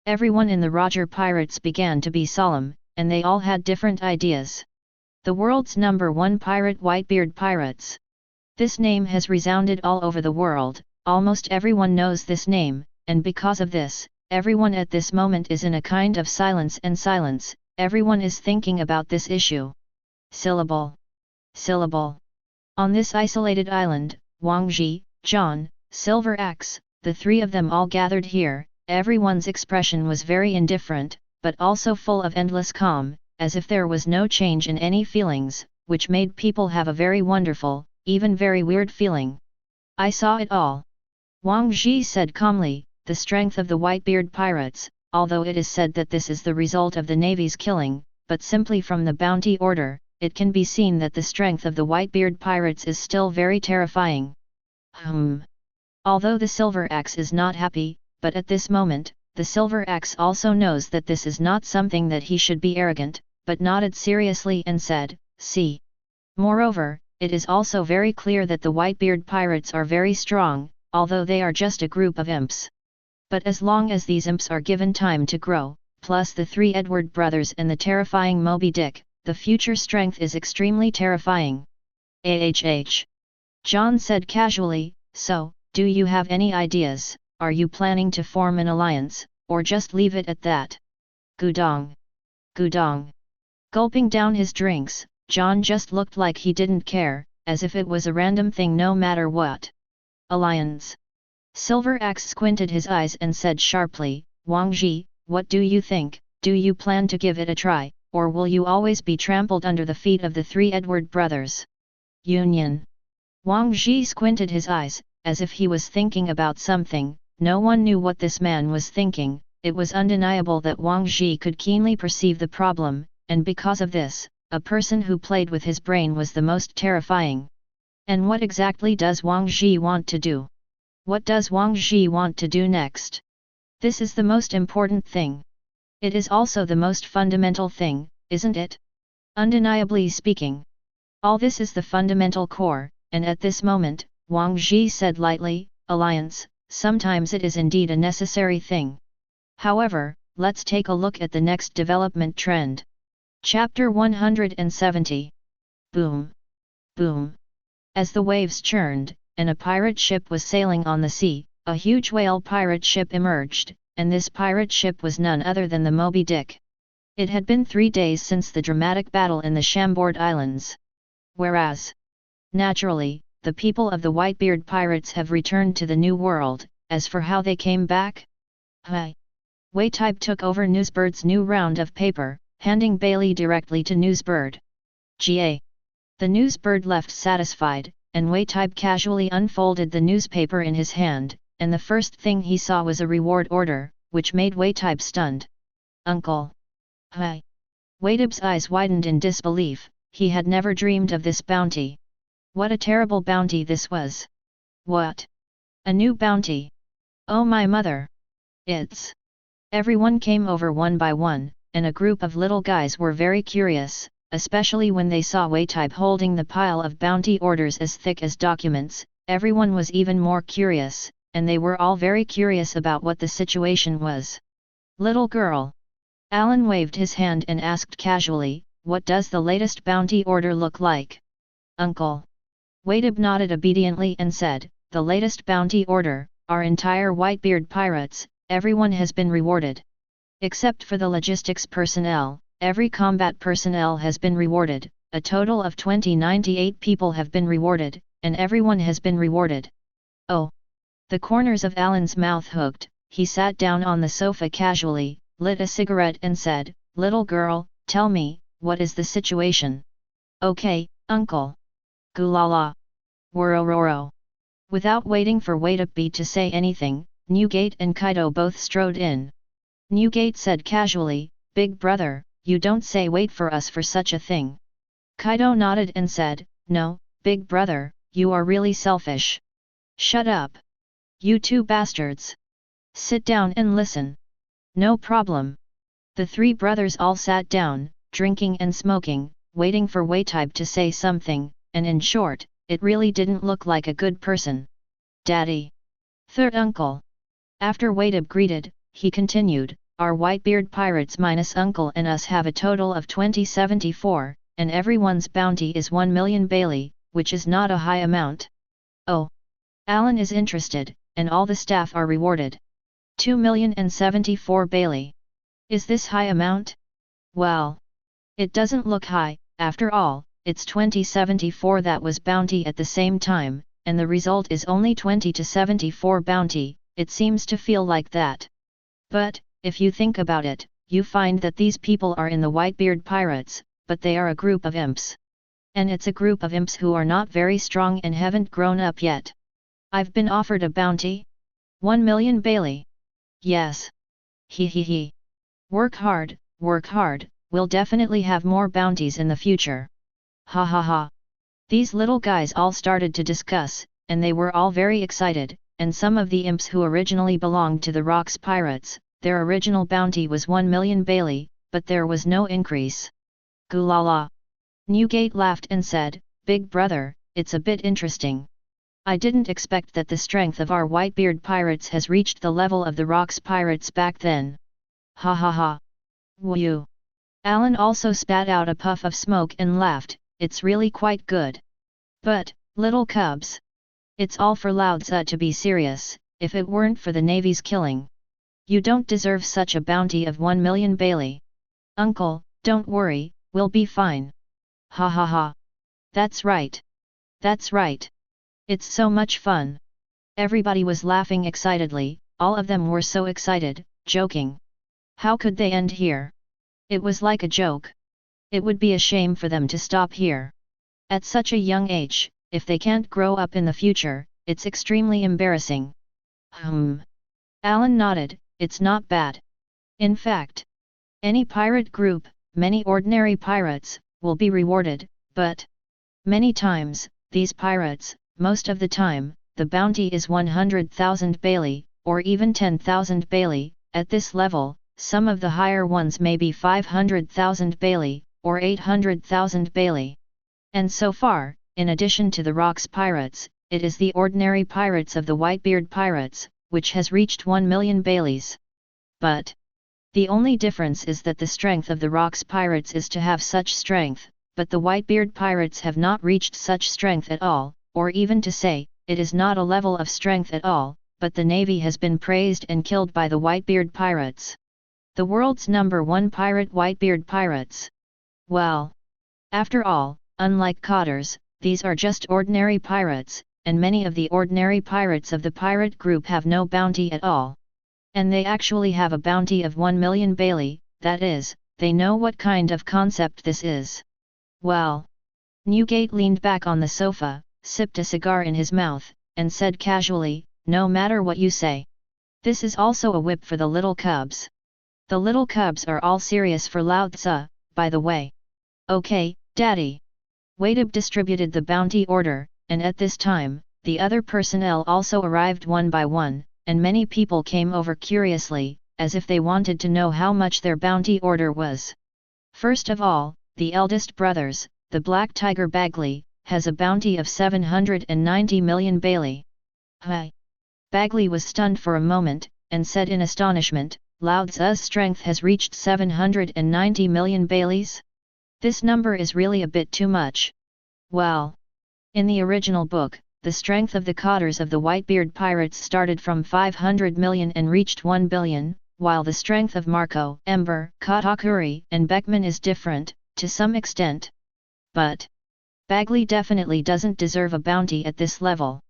Everyone in the Roger Pirates began to be solemn, and they all had different ideas. The world's #1 pirate Whitebeard Pirates. This name has resounded all over the world, almost everyone knows this name, and because of this, everyone at this moment is in a kind of silence, everyone is thinking about this issue. Syllable. On this isolated island, Wang Ji, John, Silver Axe, the 3 of them all gathered here, everyone's expression was very indifferent, but also full of endless calm, as if there was no change in any feelings, which made people have a very wonderful, even very weird feeling. I saw it all. Wang Ji said calmly, the strength of the Whitebeard pirates, although it is said that this is the result of the Navy's killing, but simply from the bounty order, it can be seen that the strength of the Whitebeard pirates is still very terrifying. Although the Silver Axe is not happy, but at this moment, the Silver Axe also knows that this is not something that he should be arrogant, but nodded seriously and said, "See. Moreover, it is also very clear that the Whitebeard pirates are very strong, although they are just a group of imps. But as long as these imps are given time to grow, plus the 3 Edward brothers and the terrifying Moby Dick, the future strength is extremely terrifying." John said casually, "So, do you have any ideas? Are you planning to form an alliance, or just leave it at that?" Gudong. Gudong. Gulping down his drinks, John just looked like he didn't care, as if it was a random thing no matter what. "Alliance." Silver Axe squinted his eyes and said sharply, "Wang Ji, what do you think? Do you plan to give it a try, or will you always be trampled under the feet of the 3 Edward brothers?" Union. Wang Ji squinted his eyes, as if he was thinking about something. No one knew what this man was thinking. It was undeniable that Wang Ji could keenly perceive the problem, and because of this, a person who played with his brain was the most terrifying. And what exactly does Wang Ji want to do? What does Wang Ji want to do next? This is the most important thing. It is also the most fundamental thing, isn't it? Undeniably speaking. All this is the fundamental core, and at this moment, Wang Ji said lightly, "Alliance, sometimes it is indeed a necessary thing." However, let's take a look at the next development trend. Chapter 170. Boom. Boom. As the waves churned, and a pirate ship was sailing on the sea, a huge whale pirate ship emerged, and this pirate ship was none other than the Moby Dick. It had been 3 days since the dramatic battle in the Chambord Islands. Whereas, naturally, the people of the Whitebeard pirates have returned to the New World. As for how they came back? Whitebeard took over Newsbird's new round of paper, handing Bailey directly to Newsbird. "Ga." The Newsbird left satisfied, and Whitebeard casually unfolded the newspaper in his hand, and the first thing he saw was a reward order, which made Whitebeard stunned. "Uncle." Whitebeard's eyes widened in disbelief. He had never dreamed of this bounty. What a terrible bounty this was! What? A new bounty? Oh my mother! It's... Everyone came over one by one, and a group of little guys were very curious, especially when they saw Whitebeard holding the pile of bounty orders as thick as documents. Everyone was even more curious, and they were all very curious about what the situation was. "Little girl." Alan waved his hand and asked casually, "What does the latest bounty order look like?" "Uncle." Whitebeard nodded obediently and said, "The latest bounty order, our entire Whitebeard pirates, everyone has been rewarded. Except for the logistics personnel, every combat personnel has been rewarded, a total of 98 people have been rewarded, and everyone has been rewarded." "Oh!" The corners of Alan's mouth hooked. He sat down on the sofa casually, lit a cigarette and said, "Little girl, tell me, what is the situation?" "Okay, uncle." "Gulala." "Worororo." Without waiting for Whitebeard to say anything, Newgate and Kaido both strode in. Newgate said casually, "Big brother, you don't say wait for us for such a thing." Kaido nodded and said, "No, big brother, you are really selfish." "Shut up. You two bastards. Sit down and listen." "No problem." The 3 brothers all sat down, drinking and smoking, waiting for Whitebeard to say something, and in short, it really didn't look like a good person. "Daddy." "Third uncle." After Whitebeard greeted, he continued, "Our Whitebeard pirates minus uncle and us have a total of 2074, and everyone's bounty is 1 million Bailey, which is not a high amount." "Oh." Alan is interested, and all the staff are rewarded. 2,074 Bailey. Is this high amount? Well, it doesn't look high. After all, it's 2074 that was bounty at the same time, and the result is only 20 to 74 bounty. It seems to feel like that. But, if you think about it, you find that these people are in the Whitebeard pirates, but they are a group of imps. And it's a group of imps who are not very strong and haven't grown up yet. I've been offered a bounty? 1 million Bailey. Yes. He. Work hard, we'll definitely have more bounties in the future. Ha. These little guys all started to discuss, and they were all very excited, and some of the imps who originally belonged to the Rocks Pirates, their original bounty was 1 million Bailey, but there was no increase. Gulala. Newgate laughed and said, "Big brother, it's a bit interesting. I didn't expect that the strength of our Whitebeard pirates has reached the level of the Rocks Pirates back then. Ha ha ha. Woo." Alan also spat out a puff of smoke and laughed, "It's really quite good. But, little cubs, it's all for Lao Tzu to be serious. If it weren't for the Navy's killing, you don't deserve such a bounty of 1 million Bailey. Uncle, don't worry, we'll be fine. Ha ha ha. That's right. That's right. It's so much fun." Everybody was laughing excitedly, all of them were so excited, joking. How could they end here? It was like a joke. It would be a shame for them to stop here. At such a young age, if they can't grow up in the future, it's extremely embarrassing. Alan nodded, "It's not bad. In fact, any pirate group, many ordinary pirates, will be rewarded, but many times, these pirates, most of the time, the bounty is 100,000 Bailey, or even 10,000 Bailey. At this level, some of the higher ones may be 500,000 Bailey, or 800,000 Bailey. And so far, in addition to the Rocks Pirates, it is the ordinary pirates of the Whitebeard Pirates, which has reached 1 million Baileys. But the only difference is that the strength of the Rocks Pirates is to have such strength, but the Whitebeard Pirates have not reached such strength at all, or even to say, it is not a level of strength at all, but the Navy has been praised and killed by the Whitebeard Pirates. The world's #1 pirate Whitebeard Pirates. Well, after all, unlike cotters, these are just ordinary pirates, and many of the ordinary pirates of the pirate group have no bounty at all. And they actually have a bounty of 1 million Bailey, that is, they know what kind of concept this is. Well. Newgate leaned back on the sofa, sipped a cigar in his mouth, and said casually, "No matter what you say. This is also a whip for the little cubs. The little cubs are all serious for Lao Tzu, by the way." "Okay, Daddy." Waitub distributed the bounty order, and at this time, the other personnel also arrived one by one, and many people came over curiously, as if they wanted to know how much their bounty order was. First of all, the eldest brothers, the Black Tiger Bagley, has a bounty of 790 million Bailey. Hi! Bagley was stunned for a moment, and said in astonishment, "Lao Tzu's strength has reached 790 million Baileys? This number is really a bit too much." Well, in the original book, the strength of the cotters of the Whitebeard Pirates started from 500 million and reached 1 billion, while the strength of Marco, Ember, Katakuri, and Beckman is different, to some extent. But Bagley definitely doesn't deserve a bounty at this level.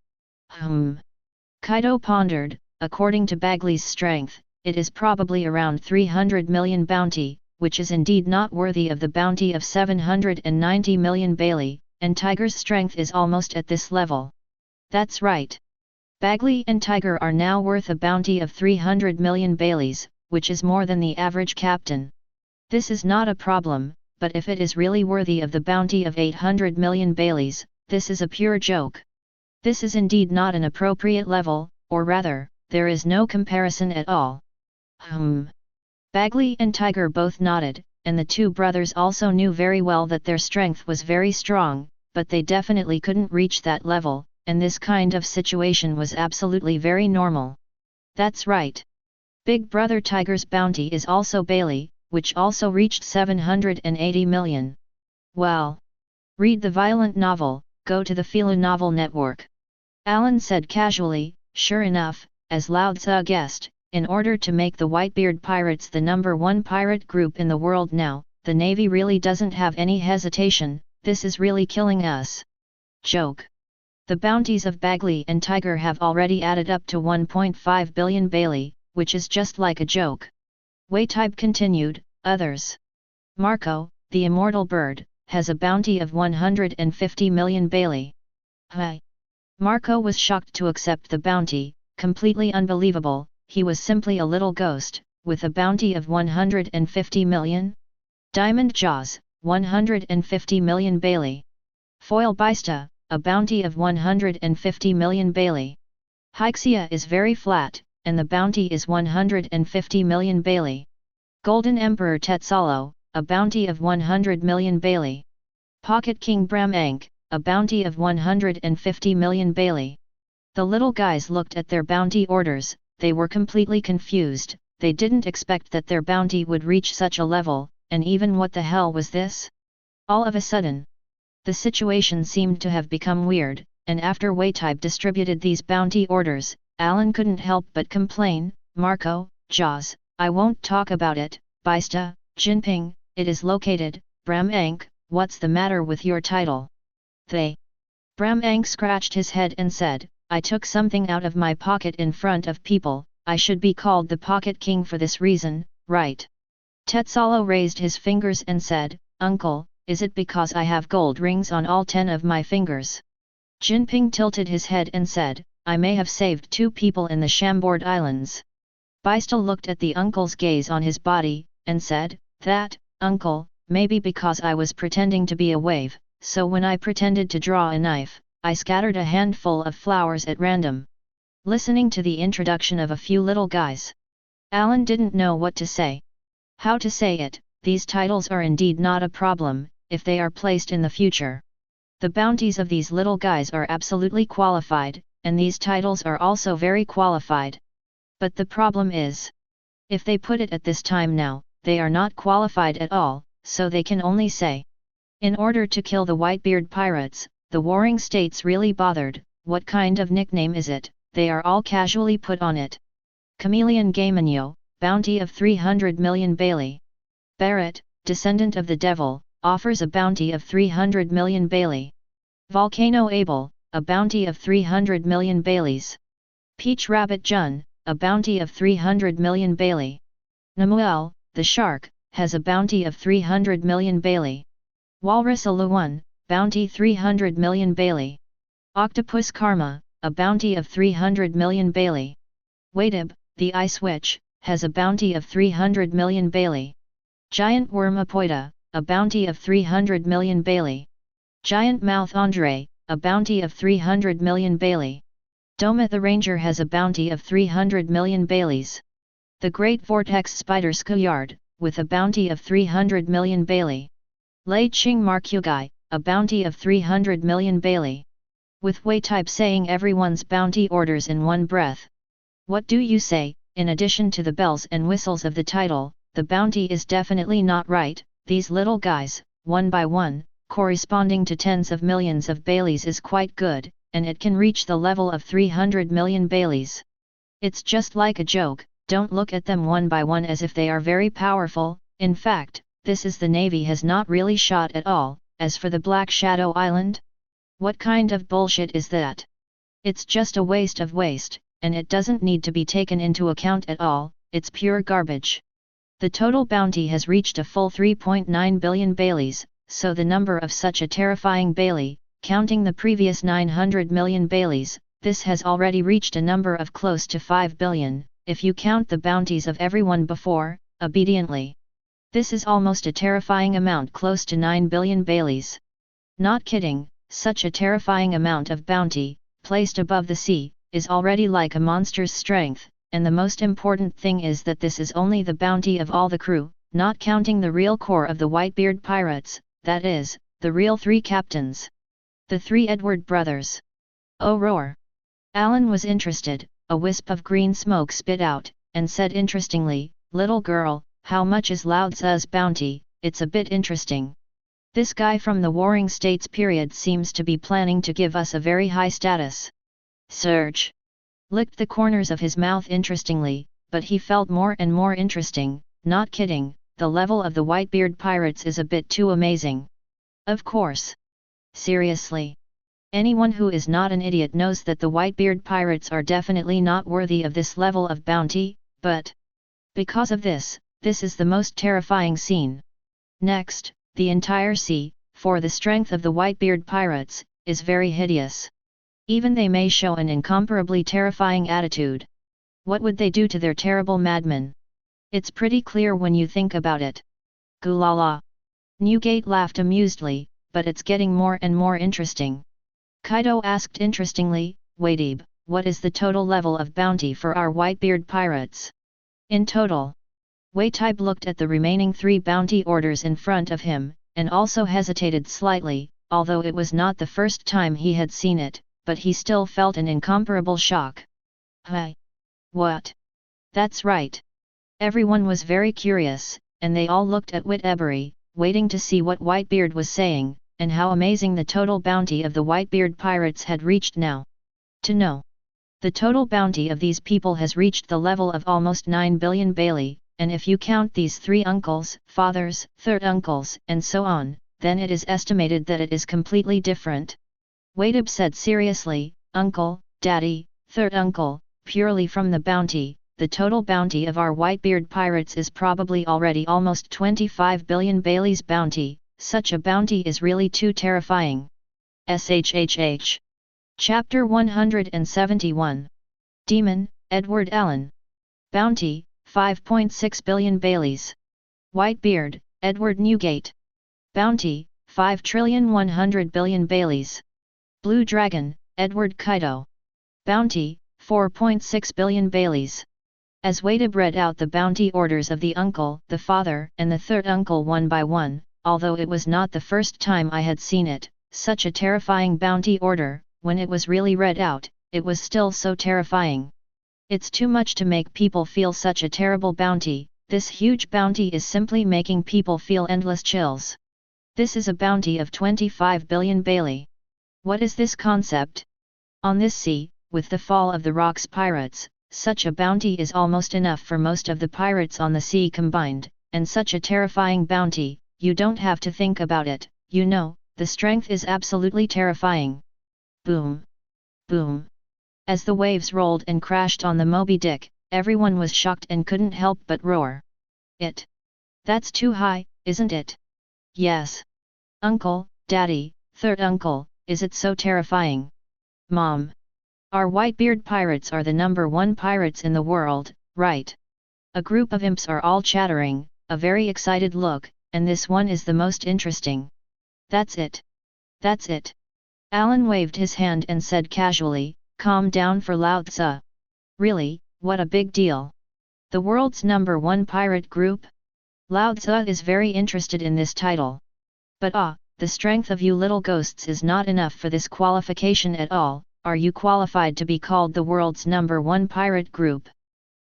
Kaido pondered, according to Bagley's strength, it is probably around 300 million bounty, which is indeed not worthy of the bounty of 790 million Bailey, and Tiger's strength is almost at this level. That's right. Bagley and Tiger are now worth a bounty of 300 million Baileys, which is more than the average captain. This is not a problem, but if it is really worthy of the bounty of 800 million Baileys, this is a pure joke. This is indeed not an appropriate level, or rather, there is no comparison at all. Bagley and Tiger both nodded, and the two brothers also knew very well that their strength was very strong, but they definitely couldn't reach that level, and this kind of situation was absolutely very normal. That's right. Big Brother Tiger's bounty is also Bailey, which also reached 780 million. Well. Read the violent novel, go to the Philo Novel Network. Alan said casually, sure enough, as Lao Tzu guessed, in order to make the Whitebeard Pirates the #1 pirate group in the world now, the Navy really doesn't have any hesitation, this is really killing us. Joke. The bounties of Bagley and Tiger have already added up to 1.5 billion Bailey, which is just like a joke. Waitube continued, others. Marco, the immortal bird, has a bounty of 150 million Bailey. Hi. Marco was shocked to accept the bounty, completely unbelievable, he was simply a little ghost, with a bounty of 150 million? Diamond Jaws, 150 million Bailey. Foil Bista, a bounty of 150 million Bailey. Hyxia is very flat, and the bounty is 150 million Bailey. Golden Emperor Tetzalo, a bounty of 100 million Bailey. Pocket King Bram Ank, a bounty of 150 million Bailey. The little guys looked at their bounty orders, they were completely confused, they didn't expect that their bounty would reach such a level, and even what the hell was this? All of a sudden, the situation seemed to have become weird, and after Whitebeard distributed these bounty orders, Alan couldn't help but complain, Marco, Jaws, I won't talk about it, Bista, Jinping, it is located, Bram Ank, what's the matter with your title? Bram Ank scratched his head and said, I took something out of my pocket in front of people, I should be called the Pocket King for this reason, right? Tetzalo raised his fingers and said, Uncle, is it because I have gold rings on all 10 of my fingers? Jinping tilted his head and said, I may have saved 2 people in the Chambord Islands. Bista looked at the uncle's gaze on his body, and said, that, uncle, maybe because I was pretending to be a wave, so when I pretended to draw a knife, I scattered a handful of flowers at random. Listening to the introduction of a few little guys, Alan didn't know what to say. How to say it, these titles are indeed not a problem, if they are placed in the future. The bounties of these little guys are absolutely qualified, and these titles are also very qualified. But the problem is, if they put it at this time now, they are not qualified at all, so they can only say. In order to kill the Whitebeard pirates, the warring states really bothered, what kind of nickname is it, they are all casually put on it. Chameleon Gaimanyo, bounty of 300 million Bailey. Barrett, descendant of the devil, offers a bounty of 300 million Bailey. Volcano Abel, a bounty of 300 million Baileys. Peach Rabbit Jun, a bounty of 300 million Bailey. Namuel, the shark, has a bounty of 300 million Bailey. Walrus Aluwan, bounty 300 million Bailey. Octopus Karma, a bounty of 300 million Bailey. Wadib, the ice witch, has a bounty of 300 million Bailey. Giant Worm Apoida, a bounty of 300 million Bailey. Giant Mouth Andre, a bounty of 300 million Bailey. Doma the Ranger has a bounty of 300 million Baileys. The Great Vortex Spider Skuyard, with a bounty of 300 million Bailey. Lei Ching Markugai, a bounty of 300 million Bailey. With Whitebeard saying everyone's bounty orders in one breath. What do you say? In addition to the bells and whistles of the title, the bounty is definitely not right, these little guys, one by one, corresponding to tens of millions of Baileys is quite good, and it can reach the level of 300 million Baileys. It's just like a joke, don't look at them one by one as if they are very powerful, in fact, this is the Navy has not really shot at all, as for the Black Shadow Island? What kind of bullshit is that? It's just a waste of waste, and it doesn't need to be taken into account at all, it's pure garbage. The total bounty has reached a full 3.9 billion Baileys, so the number of such a terrifying Bailey, counting the previous 900 million Baileys, this has already reached a number of close to 5 billion, if you count the bounties of everyone before, obediently. This is almost a terrifying amount, close to 9 billion Baileys. Not kidding, such a terrifying amount of bounty, placed above the sea, is already like a monster's strength, and the most important thing is that this is only the bounty of all the crew, not counting the real core of the Whitebeard pirates, that is, the real 3 captains. The 3 Edward brothers. Oh roar! Alan was interested, a wisp of green smoke spit out, and said interestingly, little girl, how much is Lao Tzu's bounty, it's a bit interesting. This guy from the Warring States period seems to be planning to give us a very high status. Serge licked the corners of his mouth interestingly, but he felt more and more interesting, not kidding, the level of the Whitebeard pirates is a bit too amazing. Of course. Seriously. Anyone who is not an idiot knows that the Whitebeard pirates are definitely not worthy of this level of bounty, but because of this, this is the most terrifying scene. Next, the entire sea, for the strength of the Whitebeard pirates, is very hideous. Even they may show an incomparably terrifying attitude. What would they do to their terrible madmen? It's pretty clear when you think about it. Gulala. Newgate laughed amusedly, but it's getting more and more interesting. Kaido asked interestingly, Whitebeard, what is the total level of bounty for our Whitebeard pirates? In total. Whitebeard looked at the remaining 3 bounty orders in front of him, and also hesitated slightly, although it was not the first time he had seen it, but he still felt an incomparable shock. Hey! What? That's right. Everyone was very curious, and they all looked at Whitebeard, waiting to see what Whitebeard was saying, and how amazing the total bounty of the Whitebeard pirates had reached now. To know. The total bounty of these people has reached the level of almost 9 billion Bailey, and if you count these 3 uncles, fathers, third uncles, and so on, then it is estimated that it is completely different. Whitebeard said seriously, uncle, daddy, third uncle, purely from the bounty, the total bounty of our Whitebeard pirates is probably already almost 25 billion Bailey's bounty. Such a bounty is really too terrifying. SHHH. Chapter 171. Demon, Edward Allen. Bounty, 5.6 billion Baileys. Whitebeard, Edward Newgate. Bounty, 5,100 billion Baileys. Blue Dragon, Edward Kaito. Bounty, 4.6 billion Baileys. As Whitebeard read out the bounty orders of the uncle, the father, and the third uncle one by one, although it was not the first time I had seen it, such a terrifying bounty order, when it was really read out, it was still so terrifying. It's too much to make people feel such a terrible bounty. This huge bounty is simply making people feel endless chills. This is a bounty of 25 billion Bailey. What is this concept? On this sea, with the fall of the Rocks pirates, such a bounty is almost enough for most of the pirates on the sea combined, and such a terrifying bounty, you don't have to think about it, you know, the strength is absolutely terrifying. Boom! Boom! As the waves rolled and crashed on the Moby Dick, everyone was shocked and couldn't help but roar. That's too high, isn't it? Yes. Uncle, Daddy, third uncle, is it so terrifying? Mom. Our Whitebeard pirates are the #1 pirates in the world, right? A group of imps are all chattering, a very excited look, and this one is the most interesting. That's it. That's it. Alan waved his hand and said casually, calm down for Lao Tzu. Really, what a big deal. The world's #1 pirate group? Lao Tzu is very interested in this title. But the strength of you little ghosts is not enough for this qualification at all. Are you qualified to be called the world's #1 pirate group?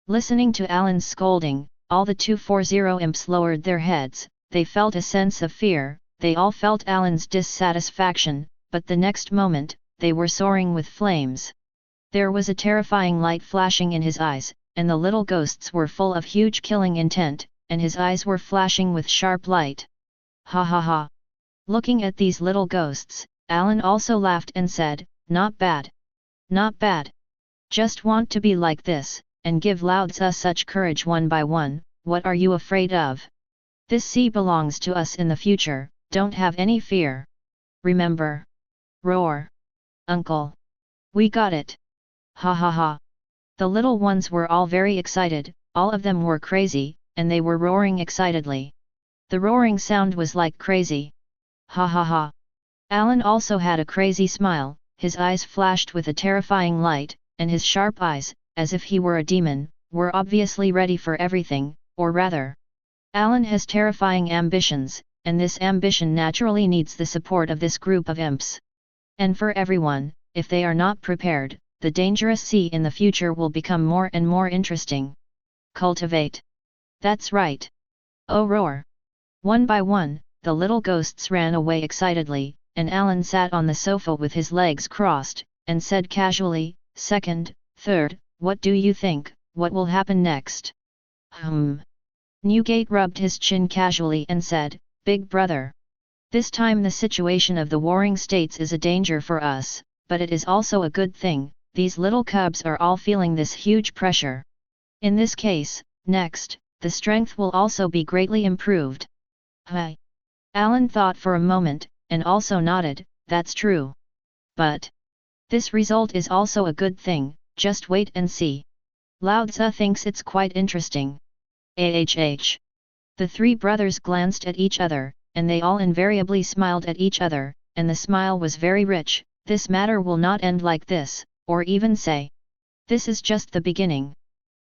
Listening to Alan's scolding, all the 240 imps lowered their heads. They felt a sense of fear, they all felt Alan's dissatisfaction, but the next moment, they were soaring with flames. There was a terrifying light flashing in his eyes, and the little ghosts were full of huge killing intent, and his eyes were flashing with sharp light. Ha ha ha! Looking at these little ghosts, Alan also laughed and said, not bad. Not bad. Just want to be like this, and give Lao Tzu such courage one by one. What are you afraid of? This sea belongs to us in the future, don't have any fear. Remember. Roar. Uncle. We got it. Ha ha ha. The little ones were all very excited, all of them were crazy, and they were roaring excitedly. The roaring sound was like crazy. Ha ha ha. Alan also had a crazy smile, his eyes flashed with a terrifying light, and his sharp eyes, as if he were a demon, were obviously ready for everything, or rather. Alan has terrifying ambitions, and this ambition naturally needs the support of this group of imps. And for everyone, if they are not prepared, the dangerous sea in the future will become more and more interesting. Cultivate. That's right. Oh roar! One by one, the little ghosts ran away excitedly, and Alan sat on the sofa with his legs crossed, and said casually, second, third, what do you think, what will happen next? Newgate rubbed his chin casually and said, Big brother. This time the situation of the warring states is a danger for us, but it is also a good thing, these little cubs are all feeling this huge pressure. In this case, next, the strength will also be greatly improved. Hi. Alan thought for a moment, and also nodded, that's true. But this result is also a good thing, just wait and see. Lao Tzu thinks it's quite interesting. The 3 brothers glanced at each other, and they all invariably smiled at each other, and the smile was very rich. This matter will not end like this, or even say. This is just the beginning.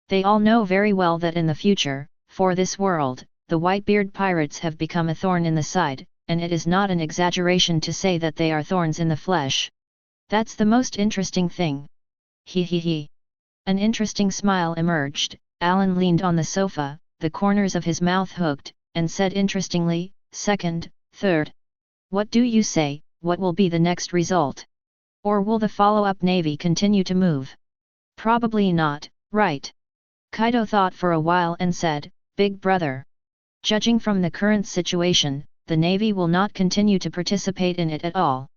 They all know very well that in the future, for this world, the Whitebeard pirates have become a thorn in the side, and it is not an exaggeration to say that they are thorns in the flesh. That's the most interesting thing. He he he. An interesting smile emerged. Alan leaned on the sofa, the corners of his mouth hooked, and said interestingly, second, third. What do you say, what will be the next result? Or will the follow-up navy continue to move? Probably not, right? Kaido thought for a while and said, Big brother. Judging from the current situation, the navy will not continue to participate in it at all.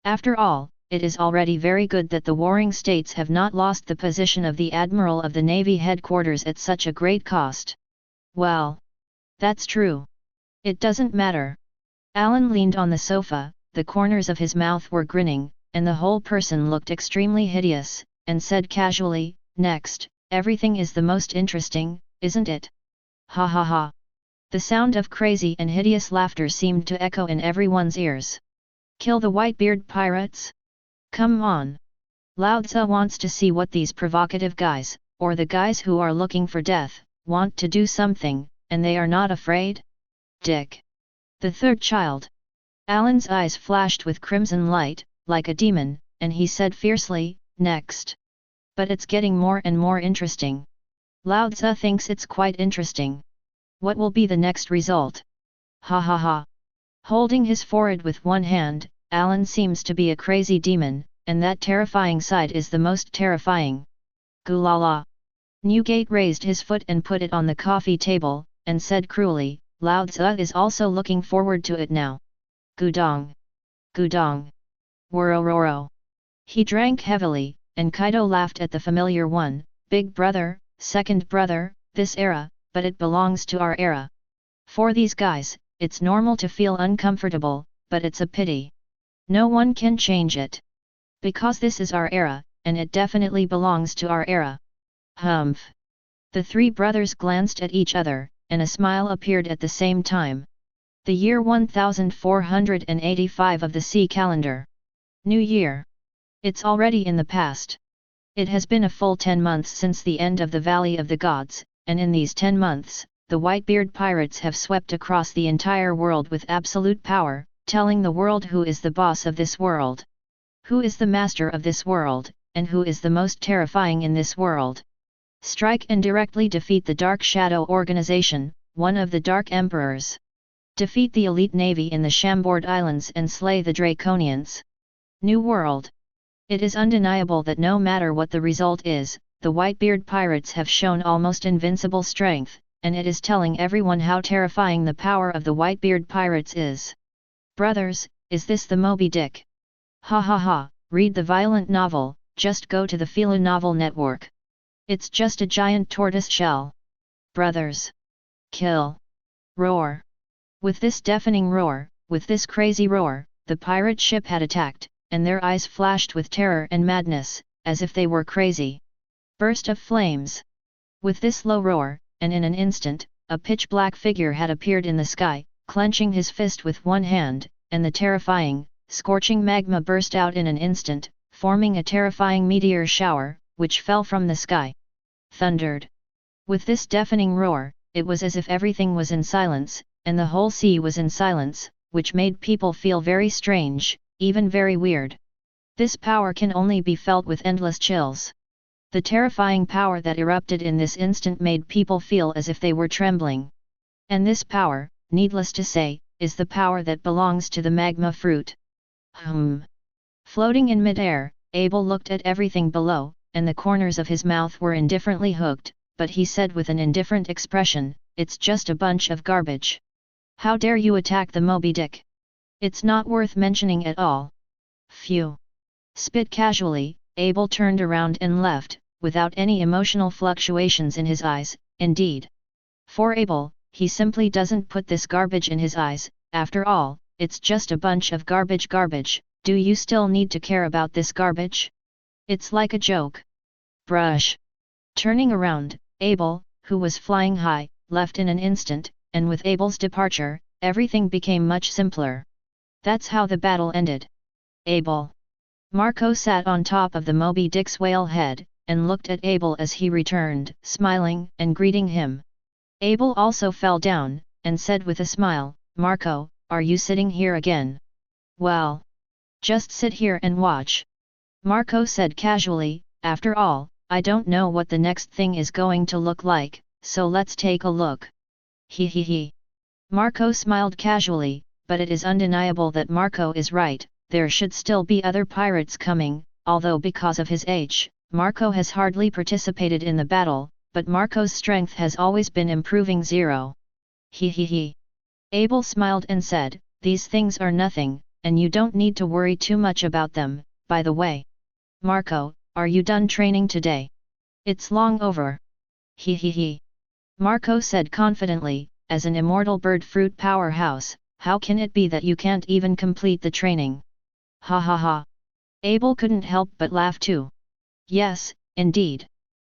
After all, it is already very good that the warring states have not lost the position of the admiral of the navy headquarters at such a great cost. Well, that's true. It doesn't matter. Alan leaned on the sofa, the corners of his mouth were grinning, and the whole person looked extremely hideous, and said casually, next, everything is the most interesting, isn't it? Ha ha ha. The sound of crazy and hideous laughter seemed to echo in everyone's ears. Kill the Whitebeard pirates? Come on. Lao Tzu wants to see what these provocative guys, or the guys who are looking for death, want to do something, and they are not afraid? Dick. The third child. Alan's eyes flashed with crimson light, like a demon, and he said fiercely, next. But it's getting more and more interesting. Lao Tzu thinks it's quite interesting. What will be the next result? Ha ha ha. Holding his forehead with one hand, Alan seems to be a crazy demon, and that terrifying sight is the most terrifying. Gulala. Newgate raised his foot and put it on the coffee table, and said cruelly, Lao Tzu is also looking forward to it now. Gudong. Gudong. Worororo. He drank heavily, and Kaido laughed at the familiar one, big brother, second brother, this era, but it belongs to our era. For these guys, it's normal to feel uncomfortable, but it's a pity. No one can change it. Because this is our era, and it definitely belongs to our era. Humph. The three brothers glanced at each other, and a smile appeared at the same time. The year 1485 of the sea calendar. New Year. It's already in the past. It has been a full 10 months since the end of the Valley of the Gods, and in these 10 months, the Whitebeard pirates have swept across the entire world with absolute power, telling the world who is the boss of this world. Who is the master of this world, and who is the most terrifying in this world. Strike and directly defeat the Dark Shadow Organization, one of the Dark Emperors. Defeat the elite navy in the Chambord Islands and slay the Draconians. New World. It is undeniable that no matter what the result is, the Whitebeard pirates have shown almost invincible strength, and it is telling everyone how terrifying the power of the Whitebeard pirates is. Brothers, is this the Moby Dick? Ha ha ha, read the violent novel, just go to the Philo Novel Network. It's just a giant tortoise shell. Brothers. Kill. Roar. With this deafening roar, with this crazy roar, the pirate ship had attacked, and their eyes flashed with terror and madness, as if they were crazy. Burst of flames. With this low roar, and in an instant, a pitch-black figure had appeared in the sky, clenching his fist with one hand, and the terrifying, scorching magma burst out in an instant, forming a terrifying meteor shower, which fell from the sky. Thundered. With this deafening roar, it was as if everything was in silence, and the whole sea was in silence, which made people feel very strange, even very weird. This power can only be felt with endless chills. The terrifying power that erupted in this instant made people feel as if they were trembling. And this power, needless to say, is the power that belongs to the magma fruit. Floating in midair, Abel looked at everything below, and the corners of his mouth were indifferently hooked, but he said with an indifferent expression, "It's just a bunch of garbage. How dare you attack the Moby Dick? It's not worth mentioning at all." Phew. Spit casually, Abel turned around and left, without any emotional fluctuations in his eyes, indeed. For Abel, he simply doesn't put this garbage in his eyes, after all, it's just a bunch of garbage. Do you still need to care about this garbage? It's like a joke. Brush. Turning around, Abel, who was flying high, left in an instant, and with Abel's departure, everything became much simpler. That's how the battle ended. Abel. Marco sat on top of the Moby Dick's whale head, and looked at Abel as he returned, smiling and greeting him. Abel also fell down, and said with a smile, "Marco, are you sitting here again? Well, just sit here and watch." Marco said casually, "After all, I don't know what the next thing is going to look like, so let's take a look." He. Marco smiled casually, but it is undeniable that Marco is right, there should still be other pirates coming, although because of his age, Marco has hardly participated in the battle, but Marco's strength has always been improving 0. He. Abel smiled and said, "These things are nothing, and you don't need to worry too much about them. By the way, Marco, are you done training today? It's long over." He. Marco said confidently, "As an immortal bird fruit powerhouse, how can it be that you can't even complete the training?" Ha ha ha. Abel couldn't help but laugh too. Yes, indeed.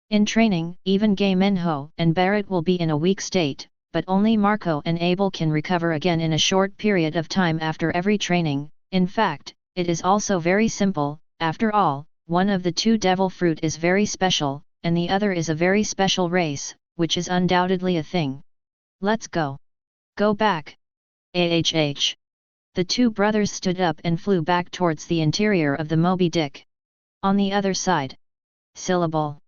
In training, even Gay Minho and Barrett will be in a weak state, but only Marco and Abel can recover again in a short period of time after every training. In fact, it is also very simple. After all, one of the two devil fruit is very special, and the other is a very special race, which is undoubtedly a thing. Let's go. Go back. AHH. The two brothers stood up and flew back towards the interior of the Moby Dick. On the other side. Syllable.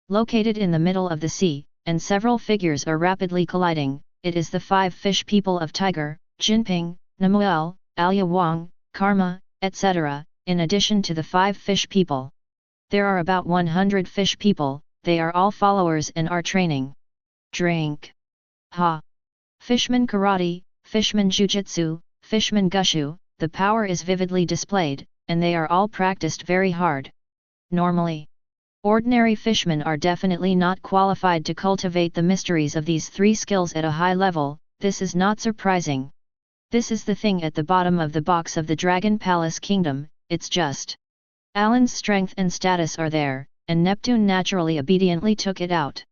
Located in the middle of the sea, and several figures are rapidly colliding, it is the 5 fish people of Tiger, Jin Bing, Namuel, Alia Wang, Karma, etc., in addition to the 5 fish people. There are about 100 fish people, they are all followers and are training. Drink. Ha. Fishman Karate, Fishman Jujutsu, Fishman Gushu, the power is vividly displayed, and they are all practiced very hard. Normally, ordinary fishmen are definitely not qualified to cultivate the mysteries of these 3 skills at a high level. This is not surprising. This is the thing at the bottom of the box of the Dragon Palace Kingdom, it's just. Alan's strength and status are there, and Neptune naturally obediently took it out.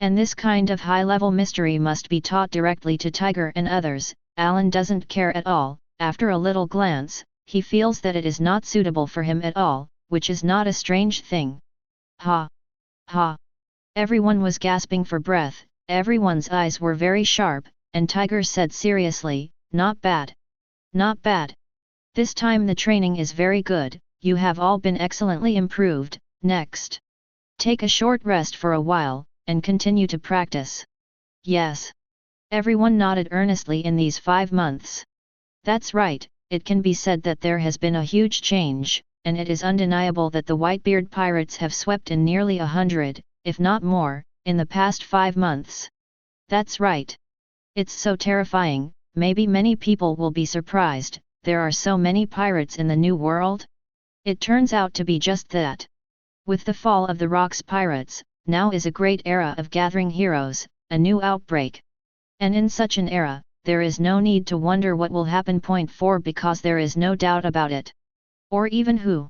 And this kind of high-level mystery must be taught directly to Tiger and others. Alan doesn't care at all. After a little glance, he feels that it is not suitable for him at all, which is not a strange thing. Ha! Ha! Everyone was gasping for breath, everyone's eyes were very sharp, and Tiger said seriously, "Not bad. Not bad. This time the training is very good, you have all been excellently improved. Next, take a short rest for a while, and continue to practice." Yes. Everyone nodded earnestly in these 5 months. That's right, it can be said that there has been a huge change, and it is undeniable that the Whitebeard pirates have swept in nearly 100, if not more, in the past 5 months. That's right. It's so terrifying, maybe many people will be surprised, there are so many pirates in the new world? It turns out to be just that. With the fall of the Rocks pirates, now is a great era of gathering heroes, a new outbreak. And in such an era, there is no need to wonder what will happen. Point 4 because there is no doubt about it. Or even who.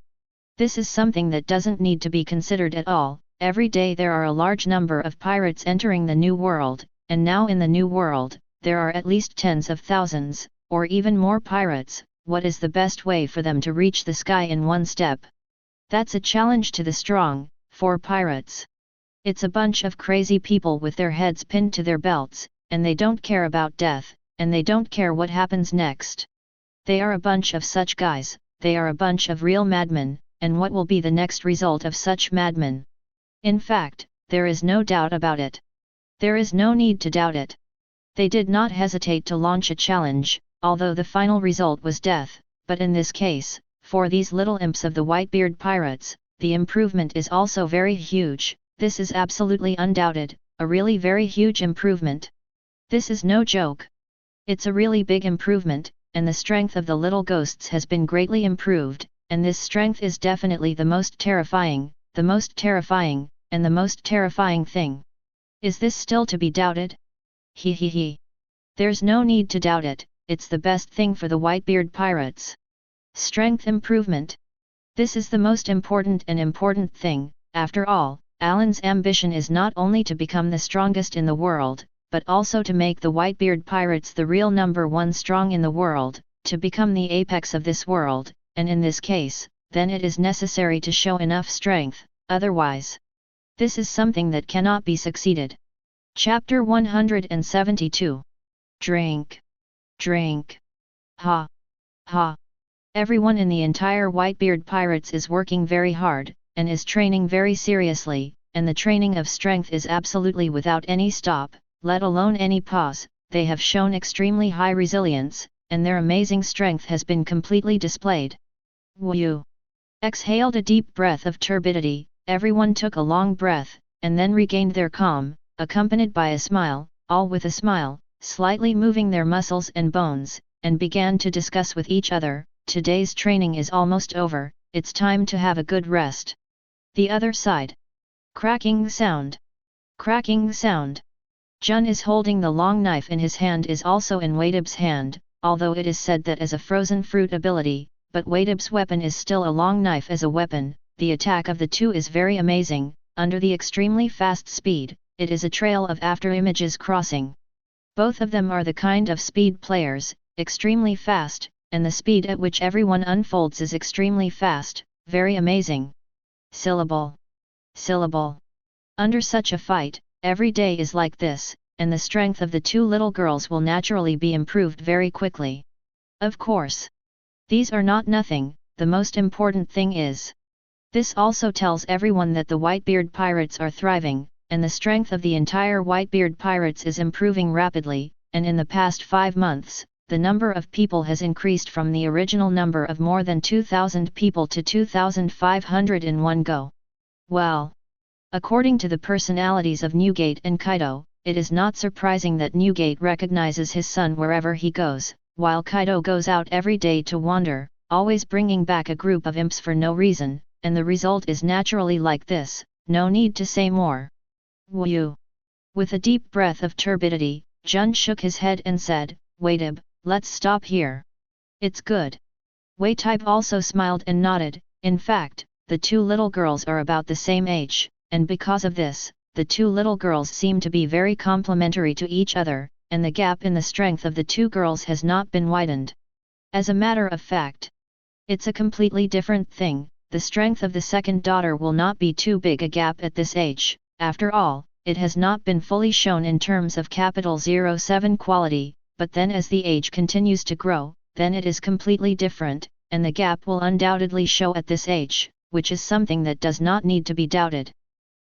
This is something that doesn't need to be considered at all. Every day there are a large number of pirates entering the new world, and now in the new world, there are at least tens of thousands, or even more pirates. What is the best way for them to reach the sky in one step? That's a challenge to the strong, 4 pirates. It's a bunch of crazy people with their heads pinned to their belts, and they don't care about death, and they don't care what happens next. They are a bunch of such guys, they are a bunch of real madmen, and what will be the next result of such madmen? In fact, there is no doubt about it. There is no need to doubt it. They did not hesitate to launch a challenge, although the final result was death, but in this case, for these little imps of the Whitebeard pirates, the improvement is also very huge. This is absolutely undoubted, a really very huge improvement. This is no joke. It's a really big improvement, and the strength of the little ghosts has been greatly improved, and this strength is definitely the most terrifying, and the most terrifying thing. Is this still to be doubted? He. There's no need to doubt it, it's the best thing for the Whitebeard pirates. Strength improvement. This is the most important thing. After all, Alan's ambition is not only to become the strongest in the world, but also to make the Whitebeard pirates the real number 1 strong in the world, to become the apex of this world, and in this case, then it is necessary to show enough strength, otherwise, this is something that cannot be succeeded. Chapter 172. Drink. Drink. Ha. Ha. Everyone in the entire Whitebeard Pirates is working very hard, and is training very seriously, and the training of strength is absolutely without any stop, let alone any pause. They have shown extremely high resilience, and their amazing strength has been completely displayed. Wu exhaled a deep breath of turbidity, everyone took a long breath, and then regained their calm, accompanied by a smile, all with a smile, slightly moving their muscles and bones, and began to discuss with each other, today's training is almost over, it's time to have a good rest. The other side. Cracking sound. Cracking sound. Jun is holding the long knife in his hand is also in Whitebeard's hand, although it is said that as a frozen fruit ability, but Whitebeard's weapon is still a long knife as a weapon. The attack of the two is very amazing, under the extremely fast speed, it is a trail of after images crossing. Both of them are the kind of speed players, extremely fast, and the speed at which everyone unfolds is extremely fast, very amazing. Syllable. Syllable. Under such a fight, every day is like this, and the strength of the two little girls will naturally be improved very quickly. Of course. These are not nothing, the most important thing is. This also tells everyone that the Whitebeard Pirates are thriving, and the strength of the entire Whitebeard Pirates is improving rapidly, and in the past 5 months, the number of people has increased from the original number of more than 2,000 people to 2,500 in one go. Well, according to the personalities of Newgate and Kaido, it is not surprising that Newgate recognizes his son wherever he goes, while Kaido goes out every day to wander, always bringing back a group of imps for no reason, and the result is naturally like this, no need to say more. Wu. With a deep breath of turbidity, Jun shook his head and said, Whitebeard, let's stop here. It's good. Whitebeard also smiled and nodded. In fact, the two little girls are about the same age, and because of this, the two little girls seem to be very complementary to each other, and the gap in the strength of the two girls has not been widened. As a matter of fact, it's a completely different thing. The strength of the second daughter will not be too big a gap at this age, after all, it has not been fully shown in terms of capital 07 quality, but then as the age continues to grow, then it is completely different, and the gap will undoubtedly show at this age, which is something that does not need to be doubted.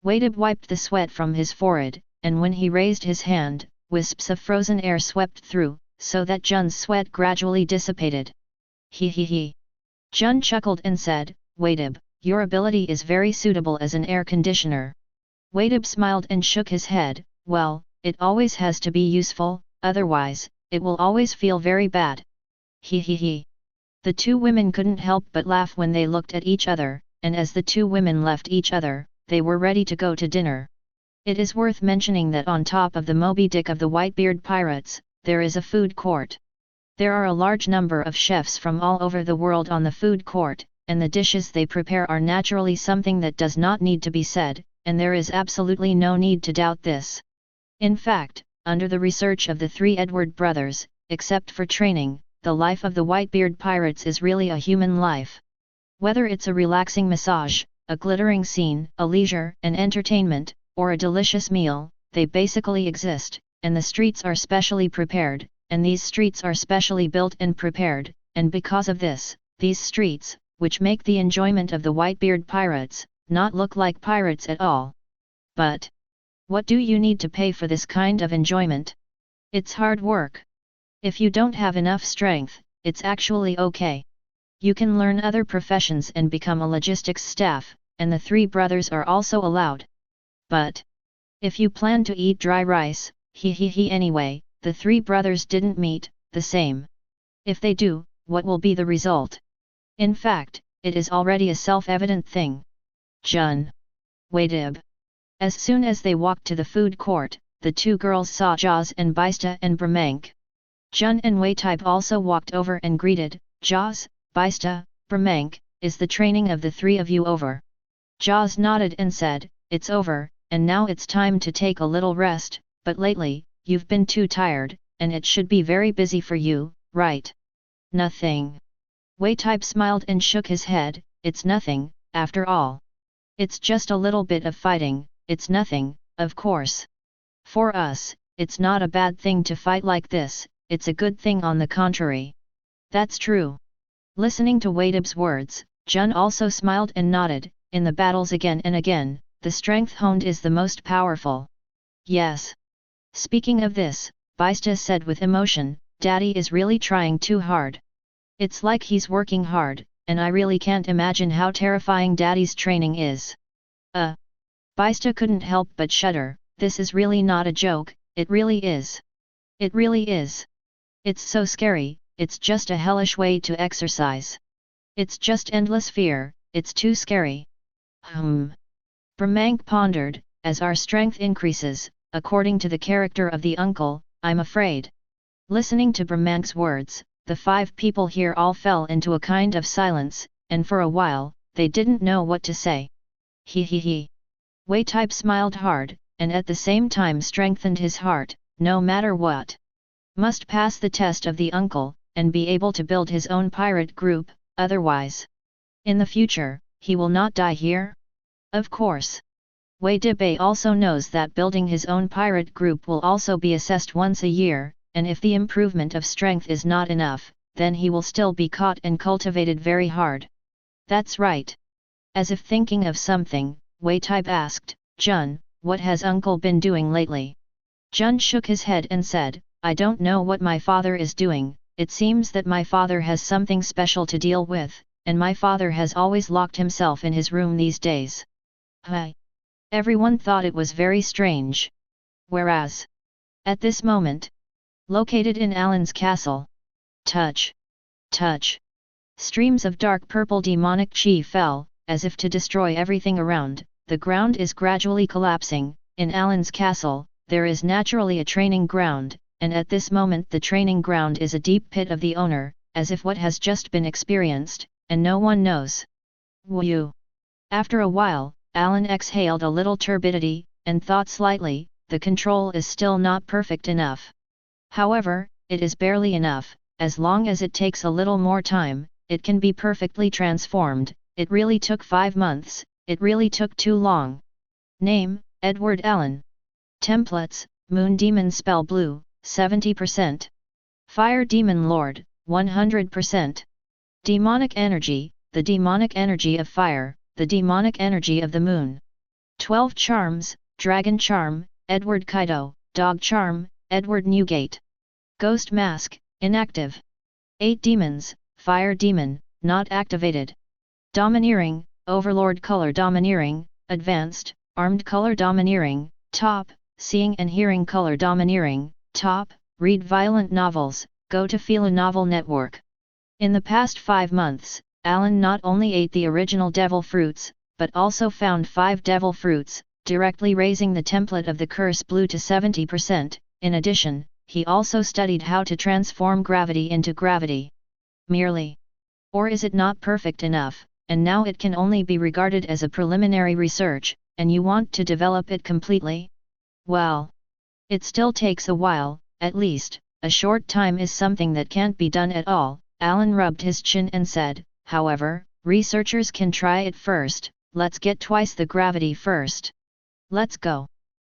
Whitebeard wiped the sweat from his forehead, and when he raised his hand, wisps of frozen air swept through, so that Jun's sweat gradually dissipated. He. Jun chuckled and said, Whitebeard, your ability is very suitable as an air conditioner. Whitebeard smiled and shook his head, well, it always has to be useful, otherwise, it will always feel very bad. He. The two women couldn't help but laugh when they looked at each other, and as the two women left each other, they were ready to go to dinner. It is worth mentioning that on top of the Moby Dick of the Whitebeard Pirates, there is a food court. There are a large number of chefs from all over the world on the food court, and the dishes they prepare are naturally something that does not need to be said, and there is absolutely no need to doubt this. In fact, under the research of the three Edward brothers, except for training, the life of the Whitebeard Pirates is really a human life. Whether it's a relaxing massage, a glittering scene, a leisure, an entertainment, or a delicious meal, they basically exist, and the streets are specially prepared, and these streets are specially built and prepared, and because of this, these streets, which make the enjoyment of the Whitebeard Pirates, not look like pirates at all. But what do you need to pay for this kind of enjoyment? It's hard work. If you don't have enough strength, it's actually okay. You can learn other professions and become a logistics staff, and the three brothers are also allowed. But if you plan to eat dry rice, anyway, the three brothers didn't meet the same. If they do, what will be the result? In fact, it is already a self-evident thing. Jun. Whitebeard. As soon as they walked to the food court, the two girls saw Jaws and Baista and Bramank. Jun and Whitebeard also walked over and greeted, Jaws, Baista, Bramank, is the training of the three of you over? Jaws nodded and said, it's over, and now it's time to take a little rest, but lately, you've been too tired, and it should be very busy for you, right? Nothing. Whitebeard smiled and shook his head, it's nothing, after all. It's just a little bit of fighting, it's nothing, of course. For us, it's not a bad thing to fight like this, it's a good thing on the contrary. That's true. Listening to Waiteb's words, Jun also smiled and nodded. In the battles again and again, the strength honed is the most powerful. Yes. Speaking of this, Baista said with emotion, Daddy is really trying too hard. It's like he's working hard, and I really can't imagine how terrifying Daddy's training is. Baista couldn't help but shudder. This is really not a joke, it really is. It really is. It's so scary, it's just a hellish way to exercise. It's just endless fear, it's too scary. Brahmank pondered, as our strength increases, according to the character of the uncle, I'm afraid. Listening to Brahmank's words, the 5 people here all fell into a kind of silence, and for a while, they didn't know what to say. He. Whitebeard smiled hard, and at the same time strengthened his heart, no matter what. Must pass the test of the uncle, and be able to build his own pirate group, otherwise. In the future, he will not die here? Of course. Whitebeard also knows that building his own pirate group will also be assessed once a year, and if the improvement of strength is not enough, then he will still be caught and cultivated very hard. That's right. As if thinking of something, Whitebeard asked, Jun, what has uncle been doing lately? Jun shook his head and said, I don't know what my father is doing, it seems that my father has something special to deal with, and my father has always locked himself in his room these days. Everyone thought it was very strange. Whereas, at this moment, located in Alan's castle, touch. Streams of dark purple demonic chi fell, as if to destroy everything around. The ground is gradually collapsing. In Alan's castle, there is naturally a training ground, and at this moment the training ground is a deep pit of the owner, as if what has just been experienced, and no one knows. Woo! After a while, Alan exhaled a little turbidity, and thought slightly, the control is still not perfect enough. However, it is barely enough, as long as it takes a little more time, it can be perfectly transformed. It really took 5 months, it really took too long. Name, Edward Allen. Templates, Moon Demon Spell Blue, 70%. Fire Demon Lord, 100%. Demonic Energy, the demonic energy of fire, the demonic energy of the moon. 12 Charms, Dragon Charm, Edward Kaido, Dog Charm, Edward Newgate. Ghost Mask, inactive. 8 Demons, Fire Demon, not activated. Domineering, Overlord Color Domineering, Advanced, Armed Color Domineering, Top, Seeing and Hearing Color Domineering, Top, Read Violent Novels, go to Fila Novel Network. In the past 5 months, Alan not only ate the original devil fruits, but also found 5 devil fruits, directly raising the template of the curse blue to 70%. In addition, he also studied how to transform gravity into gravity. Merely. Or is it not perfect enough, and now it can only be regarded as a preliminary research, and you want to develop it completely? Well, it still takes a while, at least, a short time is something that can't be done at all. Alan rubbed his chin and said, however, researchers can try it first, let's get twice the gravity first. Let's go.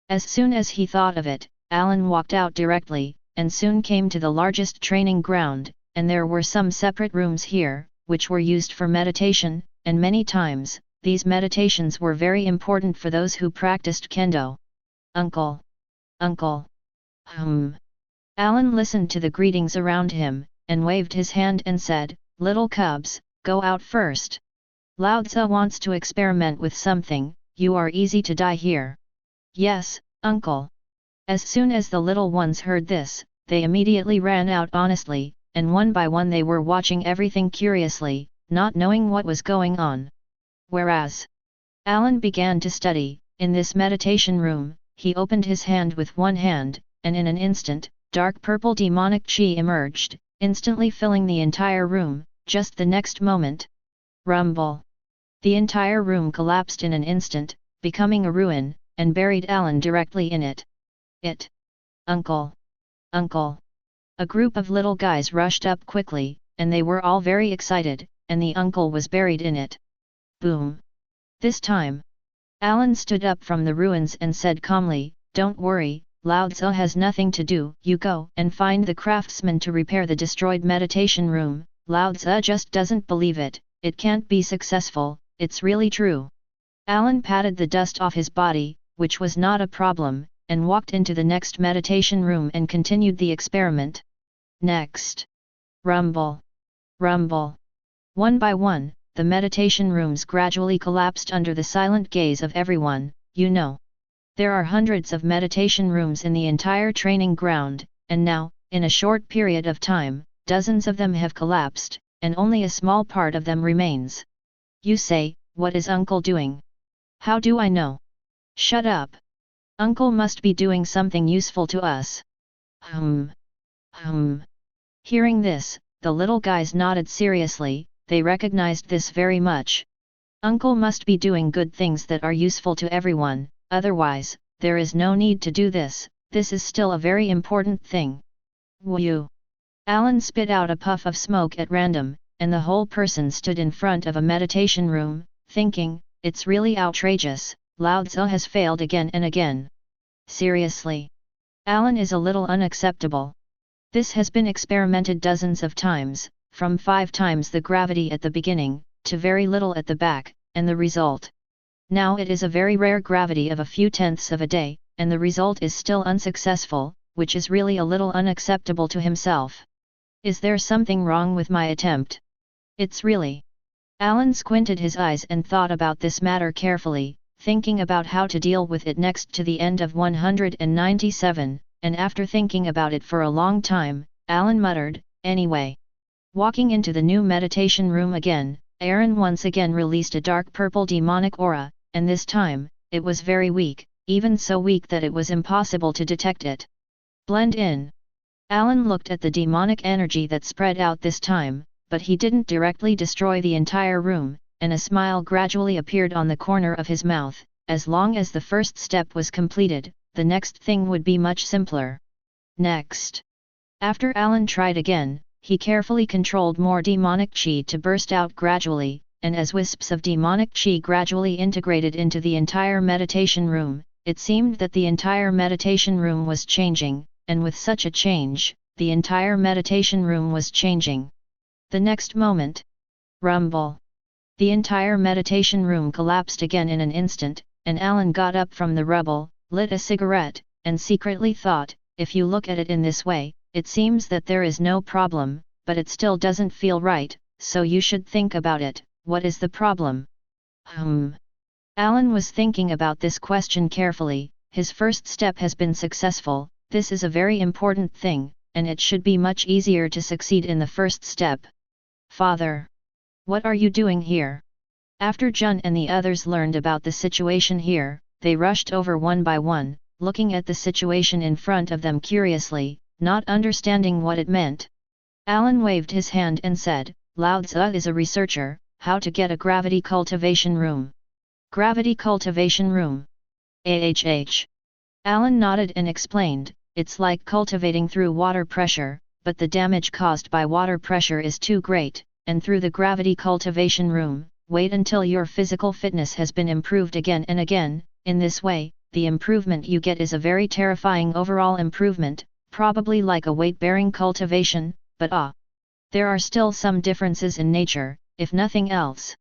As soon as he thought of it, Alan walked out directly, and soon came to the largest training ground, and there were some separate rooms here, which were used for meditation, and many times, these meditations were very important for those who practiced kendo. Uncle. Alan listened to the greetings around him, and waved his hand and said, little cubs, go out first. Lao Tzu wants to experiment with something, you are easy to die here. Yes, uncle. As soon as the little ones heard this, they immediately ran out honestly, and one by one they were watching everything curiously, not knowing what was going on. Whereas Alan began to study, in this meditation room, he opened his hand with one hand, and in an instant, dark purple demonic chi emerged, instantly filling the entire room. Just the next moment, rumble! The entire room collapsed in an instant, becoming a ruin, and buried Alan directly in it. Uncle! A group of little guys rushed up quickly, and they were all very excited, and the uncle was buried in it. Boom. This time, Alan stood up from the ruins and said calmly, "Don't worry, Lao Tzu has nothing to do. You go and find the craftsman to repair the destroyed meditation room." Lao Tzu just doesn't believe it. It can't be successful, it's really true. Alan patted the dust off his body, which was not a problem, and walked into the next meditation room and continued the experiment. Next. Rumble. Rumble. One by one, the meditation rooms gradually collapsed under the silent gaze of everyone. You know, there are hundreds of meditation rooms in the entire training ground, and now, in a short period of time, dozens of them have collapsed, and only a small part of them remains. You say, "What is Uncle doing?" "How do I know?" "Shut up. Uncle must be doing something useful to us." Hearing this, the little guys nodded seriously. They recognized this very much. Uncle must be doing good things that are useful to everyone, otherwise, there is no need to do this. This is still a very important thing. Woo! Alan spit out a puff of smoke at random, and the whole person stood in front of a meditation room, thinking, "It's really outrageous, Lao Tzu has failed again and again. Seriously. Alan is a little unacceptable. This has been experimented dozens of times, from 5 times the gravity at the beginning, to very little at the back, and the result. Now it is a very rare gravity of a few tenths of a day, and the result is still unsuccessful, which is really a little unacceptable to himself. Is there something wrong with my attempt? It's really..." Alan squinted his eyes and thought about this matter carefully, thinking about how to deal with it next to the end of 197, and after thinking about it for a long time, Alan muttered, "Anyway." Walking into the new meditation room again, Aaron once again released a dark purple demonic aura, and this time, it was very weak, even so weak that it was impossible to detect it. "Blend in." Alan looked at the demonic energy that spread out this time, but he didn't directly destroy the entire room, and a smile gradually appeared on the corner of his mouth. As long as the first step was completed, the next thing would be much simpler. Next. After Alan tried again, he carefully controlled more demonic chi to burst out gradually, and as wisps of demonic chi gradually integrated into the entire meditation room, it seemed that the entire meditation room was changing, and with such a change, the entire meditation room was changing. The next moment. Rumble. The entire meditation room collapsed again in an instant, and Alan got up from the rubble, lit a cigarette, and secretly thought, "If you look at it in this way, it seems that there is no problem, but it still doesn't feel right, so you should think about it. What is the problem?" Alan was thinking about this question carefully. His first step has been successful. This is a very important thing, and it should be much easier to succeed in the first step. "Father, what are you doing here?" After Jun and the others learned about the situation here, they rushed over one by one, looking at the situation in front of them curiously, not understanding what it meant. Alan waved his hand and said, "Lao Tzu is a researcher, how to get a gravity cultivation room." "Gravity cultivation room?" Alan nodded and explained, "It's like cultivating through water pressure, but the damage caused by water pressure is too great, and through the gravity cultivation room, wait until your physical fitness has been improved again and again. In this way, the improvement you get is a very terrifying overall improvement, probably like a weight-bearing cultivation, but there are still some differences in nature, if nothing else.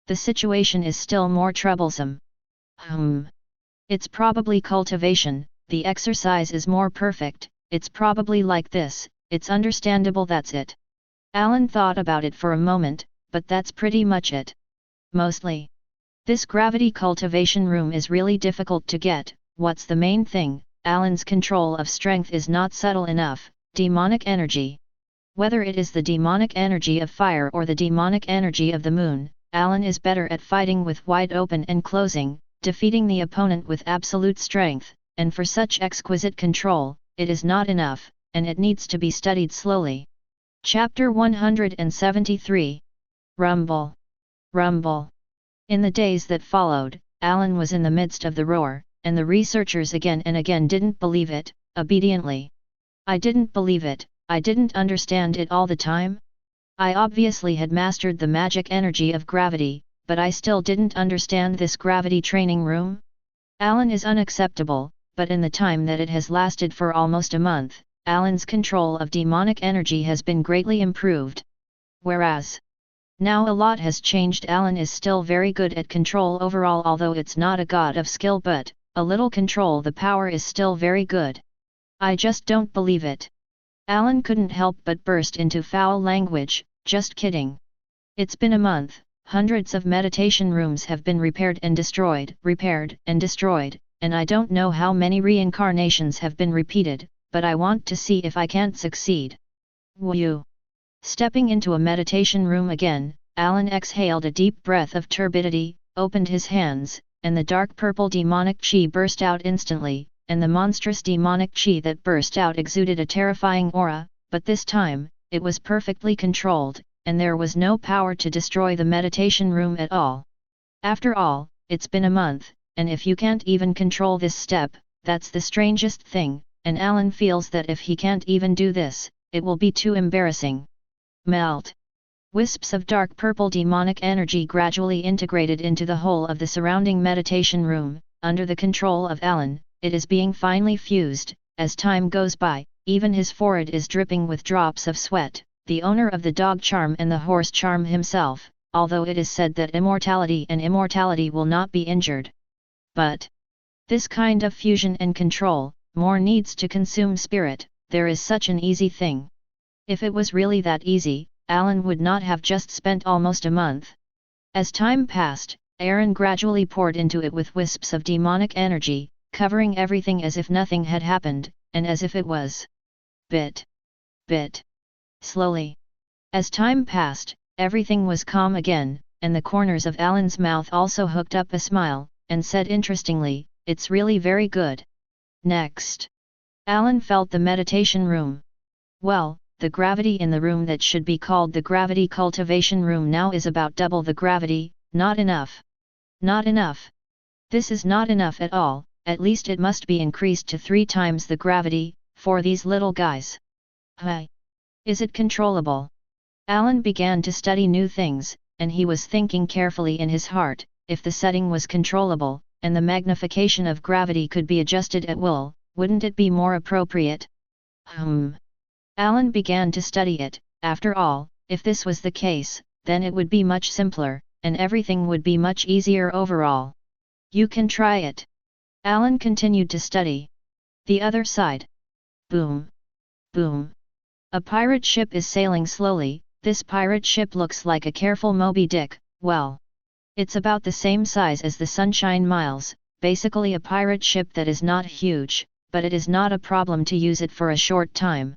The situation is still more troublesome." "It's probably cultivation, the exercise is more perfect, it's probably like this, it's understandable, that's it." Alan thought about it for a moment, but that's pretty much it. Mostly. This gravity cultivation room is really difficult to get. What's the main thing? Alan's control of strength is not subtle enough. Demonic energy. Whether it is the demonic energy of fire or the demonic energy of the moon, Alan is better at fighting with wide open and closing, defeating the opponent with absolute strength, and for such exquisite control, it is not enough, and it needs to be studied slowly. Chapter 173. Rumble. Rumble. In the days that followed, Alan was in the midst of the roar, and the researchers again and again didn't believe it, obediently. "I didn't believe it, I didn't understand it all the time. I obviously had mastered the magic energy of gravity, but I still didn't understand this gravity training room. Alan is unacceptable, but in the time that it has lasted for almost a month, Alan's control of demonic energy has been greatly improved. Whereas now a lot has changed. Alan is still very good at control overall, although it's not a god of skill, but a little control the power is still very good. I just don't believe it. Alan couldn't help but burst into foul language. Just kidding. It's been a month, hundreds of meditation rooms have been repaired and destroyed, and I don't know how many reincarnations have been repeated, but I want to see if I can't succeed. Woo! Stepping into a meditation room again, Alan exhaled a deep breath of turbidity, opened his hands, and the dark purple demonic chi burst out instantly, and the monstrous demonic chi that burst out exuded a terrifying aura, but this time, it was perfectly controlled, and there was no power to destroy the meditation room at all. After all, it's been a month, and if you can't even control this step, that's the strangest thing, and Alan feels that if he can't even do this, it will be too embarrassing. Melt. Wisps of dark purple demonic energy gradually integrated into the whole of the surrounding meditation room. Under the control of Alan, it is being finely fused. As time goes by, even his forehead is dripping with drops of sweat. The owner of the dog charm and the horse charm himself, although it is said that immortality will not be injured. But this kind of fusion and control, more needs to consume spirit. There is such an easy thing. If it was really that easy, Alan would not have just spent almost a month. As time passed, Aaron gradually poured into it with wisps of demonic energy, covering everything as if nothing had happened, and as if it was bit. Slowly. As time passed, everything was calm again, and the corners of Alan's mouth also hooked up a smile, and said interestingly, "It's really very good." Next. Alan felt the meditation room. Well, the gravity in the room that should be called the gravity cultivation room now is about double the gravity. Not enough. Not enough. This is not enough at all, at least it must be increased to 3 times the gravity, for these little guys. Hi. Is it controllable? Alan began to study new things, and he was thinking carefully in his heart, if the setting was controllable, and the magnification of gravity could be adjusted at will, wouldn't it be more appropriate? Alan began to study it. After all, if this was the case, then it would be much simpler, and everything would be much easier overall. You can try it. Alan continued to study. The other side. Boom. Boom. A pirate ship is sailing slowly. This pirate ship looks like a careful Moby Dick. Well, it's about the same size as the Sunshine Miles, basically a pirate ship that is not huge, but it is not a problem to use it for a short time.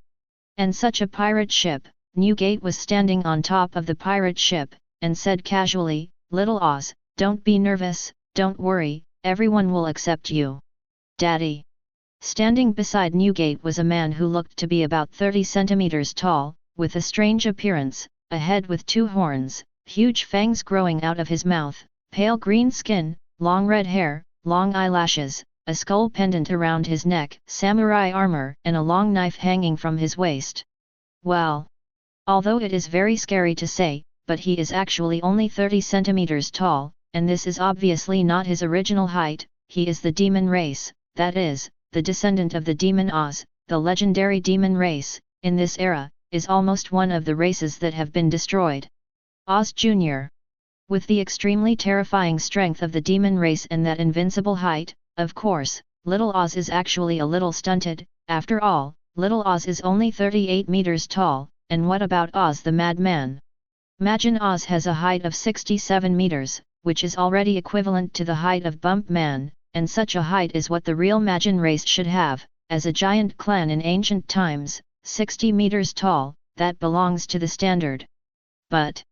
And such a pirate ship, Newgate was standing on top of the pirate ship, and said casually, "Little Oz, don't be nervous, don't worry, everyone will accept you. Daddy." Standing beside Newgate was a man who looked to be about 30 centimeters tall, with a strange appearance, a head with 2 horns, huge fangs growing out of his mouth, pale green skin, long red hair, long eyelashes, a skull pendant around his neck, samurai armor, and a long knife hanging from his waist. Well, although it is very scary to say, but he is actually only 30 centimeters tall, and this is obviously not his original height. He is the demon race, that is, the descendant of the demon Oz. The legendary demon race, in this era, is almost one of the races that have been destroyed. Oz Jr. With the extremely terrifying strength of the demon race and that invincible height, of course, Little Oz is actually a little stunted. After all, Little Oz is only 38 meters tall, and what about Oz the Madman? Majin Oz has a height of 67 meters, which is already equivalent to the height of Bump Man, and such a height is what the real Majin race should have, as a giant clan in ancient times, 60 meters tall, that belongs to the standard. But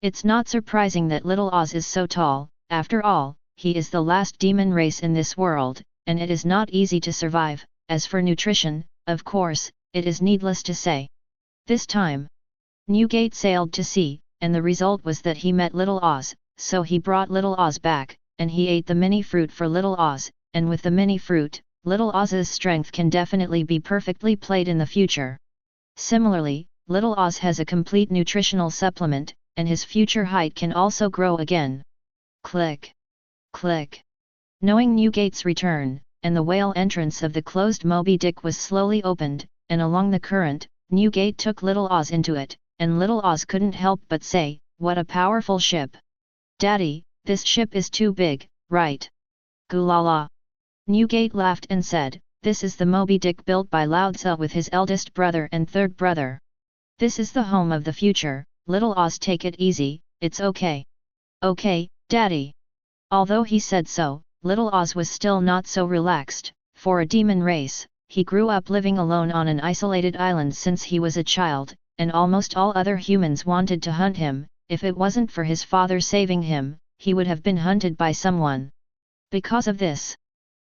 it's not surprising that Little Oz is so tall. After all, he is the last demon race in this world, and it is not easy to survive. As for nutrition, of course, it is needless to say. This time, Newgate sailed to sea, and the result was that he met Little Oz, so he brought Little Oz back, and he ate the mini fruit for Little Oz, and with the mini fruit, Little Oz's strength can definitely be perfectly played in the future. Similarly, Little Oz has a complete nutritional supplement, and his future height can also grow again. Click. Click. Knowing Newgate's return, and the whale entrance of the closed Moby Dick was slowly opened, and along the current, Newgate took Little Oz into it, and Little Oz couldn't help but say, "What a powerful ship! Daddy, this ship is too big, right?" "Gulala." Newgate laughed and said, "This is the Moby Dick built by Lao Tzu with his eldest brother and third brother. This is the home of the future, Little Oz, take it easy, it's okay." "Okay, Daddy." Although he said so, Little Oz was still not so relaxed. For a demon race, he grew up living alone on an isolated island since he was a child, and almost all other humans wanted to hunt him. If it wasn't for his father saving him, he would have been hunted by someone. Because of this,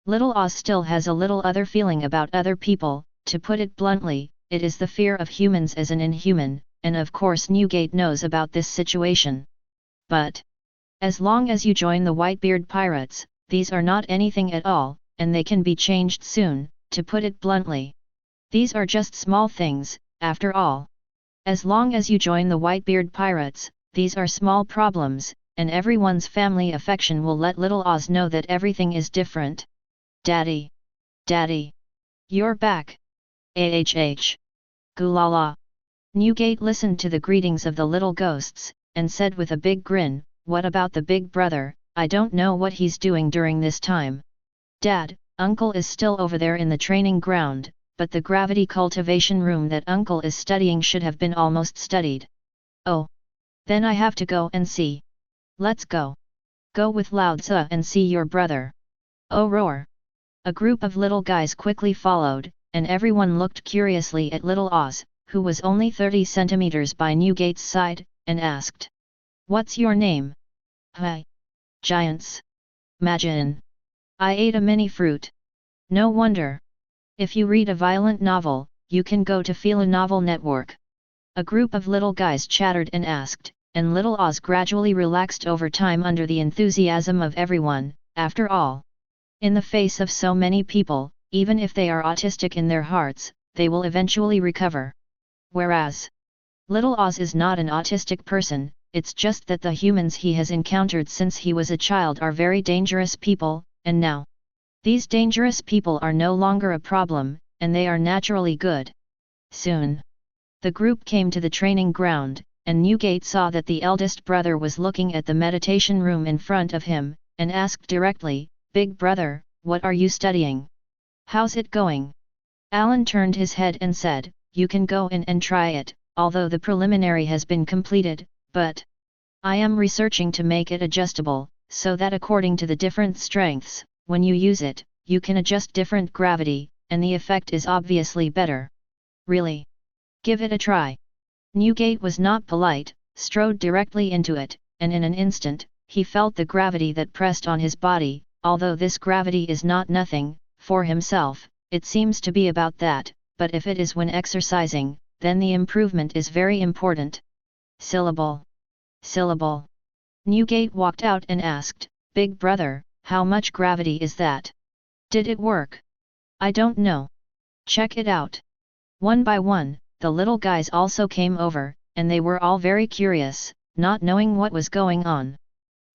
Little Oz still has a little other feeling about other people. To put it bluntly, it is the fear of humans as an inhuman, and of course Newgate knows about this situation. But as long as you join the Whitebeard pirates, these are not anything at all, and they can be changed soon, to put it bluntly. These are just small things, after all. As long as you join the Whitebeard pirates, these are small problems, and everyone's family affection will let Little Oz know that everything is different. "Daddy! Daddy! You're back! AHH! Gulala!" Newgate listened to the greetings of the little ghosts, and said with a big grin, "What about the big brother? I don't know what he's doing during this time." "Dad, Uncle is still over there in the training ground, but the gravity cultivation room that Uncle is studying should have been almost studied." "Oh! Then I have to go and see." "Let's go. Go with Lao Tzu and see your brother." "Oh, roar!" A group of little guys quickly followed, and everyone looked curiously at Little Oz, who was only 30 centimeters by Newgate's side, and asked, "What's your name?" "Hi. Giants. Majin. I ate a mini fruit." "No wonder. If you read a violent novel, you can go to Fila Novel Network." A group of little guys chattered and asked, and Little Oz gradually relaxed over time under the enthusiasm of everyone. After all, in the face of so many people, even if they are autistic in their hearts, they will eventually recover. Whereas Little Oz is not an autistic person, it's just that the humans he has encountered since he was a child are very dangerous people, and now these dangerous people are no longer a problem, and they are naturally good. Soon, the group came to the training ground, and Newgate saw that the eldest brother was looking at the meditation room in front of him, and asked directly, "Big brother, what are you studying? How's it going?" Alan turned his head and said, "You can go in and try it, although the preliminary has been completed, but I am researching to make it adjustable, so that according to the different strengths, when you use it, you can adjust different gravity, and the effect is obviously better." "Really? Give it a try." Newgate was not polite, strode directly into it, and in an instant, he felt the gravity that pressed on his body. Although this gravity is not nothing, for himself, it seems to be about that, but if it is when exercising, then the improvement is very important. Syllable. Syllable. Newgate walked out and asked, "Big brother, how much gravity is that? Did it work?" "I don't know. Check it out." One by one, the little guys also came over, and they were all very curious, not knowing what was going on.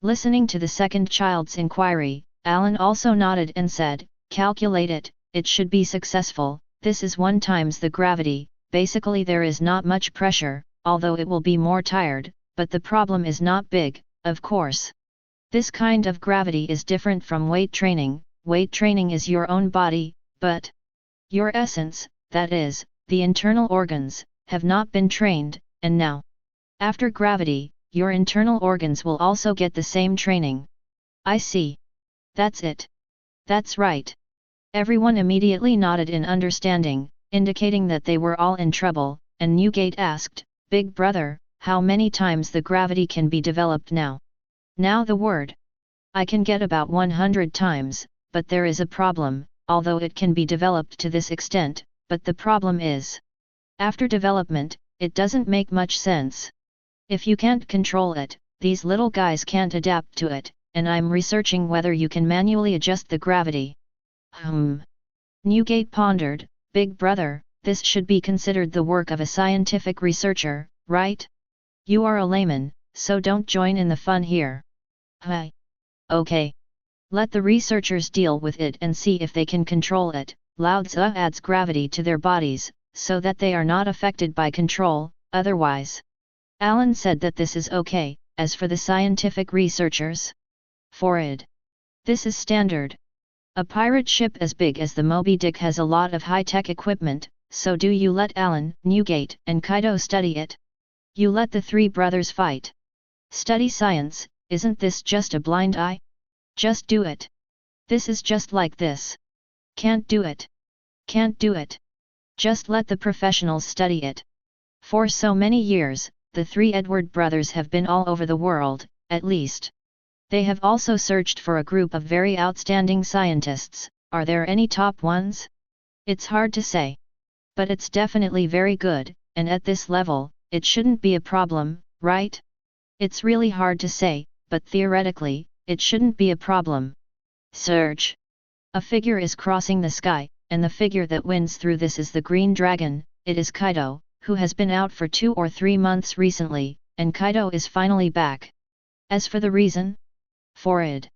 Listening to the second child's inquiry, Alan also nodded and said, "Calculate it, it should be successful. This is 1 times the gravity, basically there is not much pressure, although it will be more tired, but the problem is not big, of course. This kind of gravity is different from weight training. Weight training is your own body, but your essence, that is, the internal organs, have not been trained, and now, after gravity, your internal organs will also get the same training." "I see. That's it. That's right." Everyone immediately nodded in understanding, indicating that they were all in trouble, and Newgate asked, "Big brother, how many times the gravity can be developed now?" "Now the word. I can get about 100 times, but there is a problem, although it can be developed to this extent, but the problem is, after development, it doesn't make much sense. If you can't control it, these little guys can't adapt to it, and I'm researching whether you can manually adjust the gravity." Newgate pondered, "Big brother, this should be considered the work of a scientific researcher, right? You are a layman, so don't join in the fun here." "Hi. Okay. Let the researchers deal with it and see if they can control it. Lao Tzu adds gravity to their bodies, so that they are not affected by control, otherwise. Alan said that this is okay. As for the scientific researchers, for it, this is standard. A pirate ship as big as the Moby Dick has a lot of high-tech equipment, so do you let Alan, Newgate, and Kaido study it? You let the three brothers fight. Study science, isn't this just a blind eye? Just do it. This is just like this. Can't do it. Can't do it. Just let the professionals study it. For so many years, the three Edward brothers have been all over the world, at least. They have also searched for a group of very outstanding scientists. Are there any top ones? It's hard to say. But it's definitely very good, and at this level, it shouldn't be a problem, right? It's really hard to say, but theoretically, it shouldn't be a problem. Search. A figure is crossing the sky, and the figure that wins through this is the Green Dragon. It is Kaido, who has been out for 2 or 3 months recently, and Kaido is finally back. As for the reason? For it.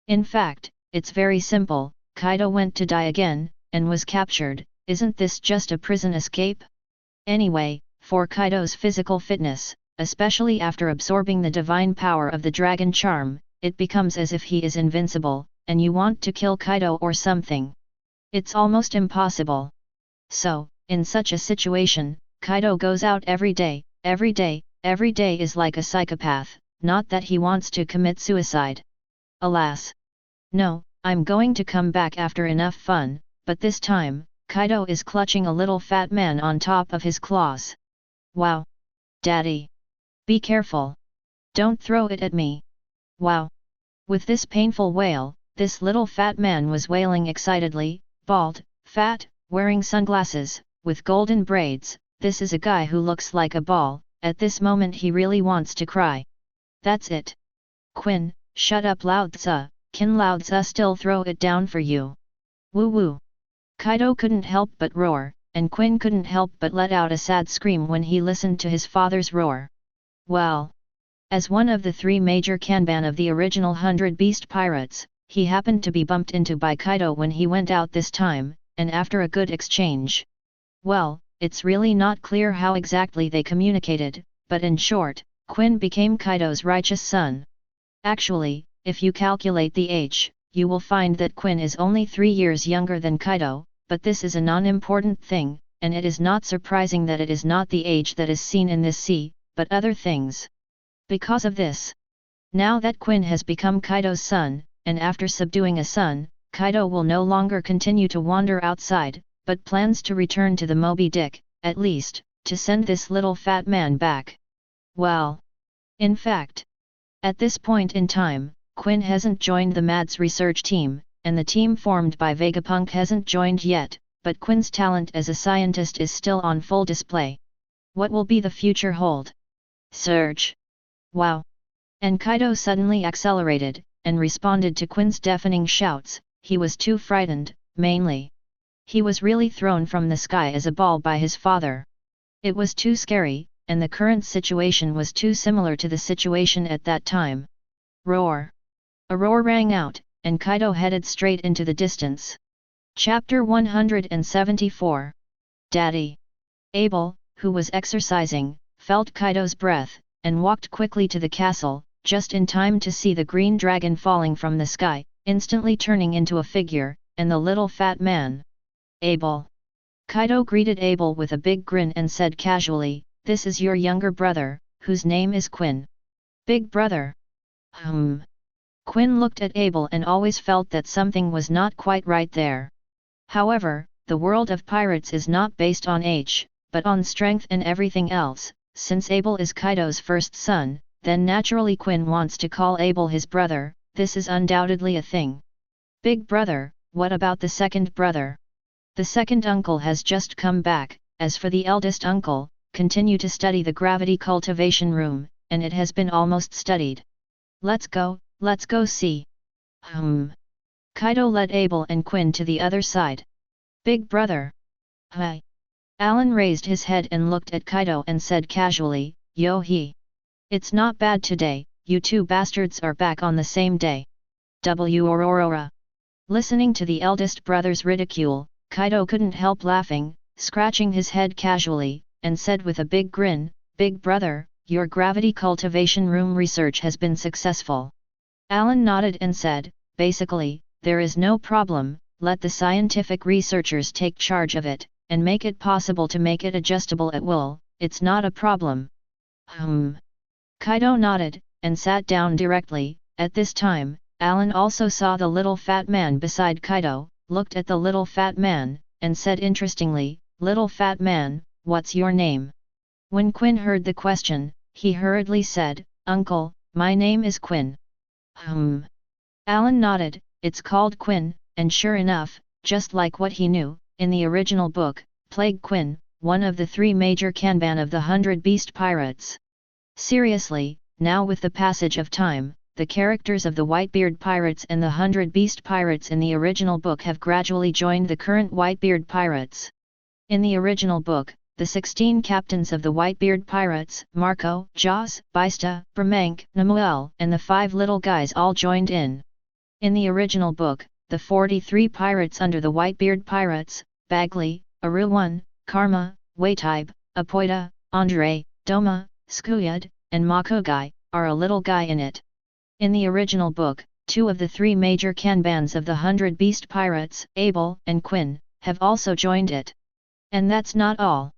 In fact, it's very simple. Kaido went to die again, and was captured. Isn't this just a prison escape? Anyway, for Kaido's physical fitness, especially after absorbing the divine power of the dragon charm, it becomes as if he is invincible, and you want to kill Kaido or something. It's almost impossible. So, in such a situation, Kaido goes out every day is like a psychopath, not that he wants to commit suicide. Alas. No, I'm going to come back after enough fun, but this time, Kaido is clutching a little fat man on top of his claws. Wow! Daddy! Be careful! Don't throw it at me! Wow! With this painful wail, this little fat man was wailing excitedly, bald, fat, wearing sunglasses, with golden braids. This is a guy who looks like a ball. At this moment he really wants to cry. That's it. Quinn, shut up Lao Tzu, can Lao Tzu still throw it down for you? Woo woo. Kaido couldn't help but roar, and Quinn couldn't help but let out a sad scream when he listened to his father's roar. Well. As one of the 3 major kanban of the original 100 Beast Pirates, he happened to be bumped into by Kaido when he went out this time, and after a good exchange. Well, it's really not clear how exactly they communicated, but in short, Quinn became Kaido's righteous son. Actually, if you calculate the age, you will find that Quinn is only 3 years younger than Kaido, but this is a non-important thing, and it is not surprising that it is not the age that is seen in this sea, but other things. Because of this, now that Quinn has become Kaido's son, and after subduing a son, Kaido will no longer continue to wander outside, but plans to return to the Moby Dick, at least, to send this little fat man back. Well. In fact, at this point in time, Quinn hasn't joined the Mads research team, and the team formed by Vegapunk hasn't joined yet, but Quinn's talent as a scientist is still on full display. What will be the future hold? Surge! Wow! And Kaido suddenly accelerated, and responded to Quinn's deafening shouts. He was too frightened, mainly. He was really thrown from the sky as a ball by his father. It was too scary, and the current situation was too similar to the situation at that time. Roar! A roar rang out, and Kaido headed straight into the distance. Chapter 174. Daddy! Abel, who was exercising, felt Kaido's breath, and walked quickly to the castle, just in time to see the green dragon falling from the sky, instantly turning into a figure, and the little fat man. Abel. Kaido greeted Abel with a big grin and said casually, "This is your younger brother, whose name is Quinn." Big brother. Quinn looked at Abel and always felt that something was not quite right there. However, the world of pirates is not based on age, but on strength and everything else. Since Abel is Kaido's first son, then naturally Quinn wants to call Abel his brother. This is undoubtedly a thing. Big brother, what about the second brother? The second uncle has just come back. As for the eldest uncle, continue to study the gravity cultivation room, and it has been almost studied. Let's go see. Kaido led Abel and Quinn to the other side. Big brother. Hi. Alan raised his head and looked at Kaido and said casually, "Yo he. It's not bad today, you two bastards are back on the same day." Aurora. Listening to the eldest brother's ridicule, Kaido couldn't help laughing, scratching his head casually, and said with a big grin, "Big brother, your gravity cultivation room research has been successful." Alan nodded and said, "Basically, there is no problem, let the scientific researchers take charge of it, and make it possible to make it adjustable at will, it's not a problem." Kaido nodded, and sat down directly. At this time, Alan also saw the little fat man beside Kaido, looked at the little fat man, and said interestingly, "Little fat man, what's your name?" When Quinn heard the question, he hurriedly said, "Uncle, my name is Quinn." Alan nodded, "It's called Quinn," and sure enough, just like what he knew, in the original book, Plague Quinn, one of the 3 major kanban of the 100 Beast Pirates. Seriously, now with the passage of time, the characters of the Whitebeard Pirates and the 100 Beast Pirates in the original book have gradually joined the current Whitebeard Pirates. In the original book, the 16 captains of the Whitebeard Pirates, Marco, Jaws, Baista, Bramank, Namuel, and the 5 little guys all joined in. In the original book, the 43 pirates under the Whitebeard Pirates, Bagley, Aruwan, Karma, Waitibe, Apoida, Andre, Doma, Skuyad, and Makogai, are a little guy in it. In the original book, 2 of the 3 major kanbans of the 100 Beast Pirates, Abel and Quinn, have also joined it. And that's not all.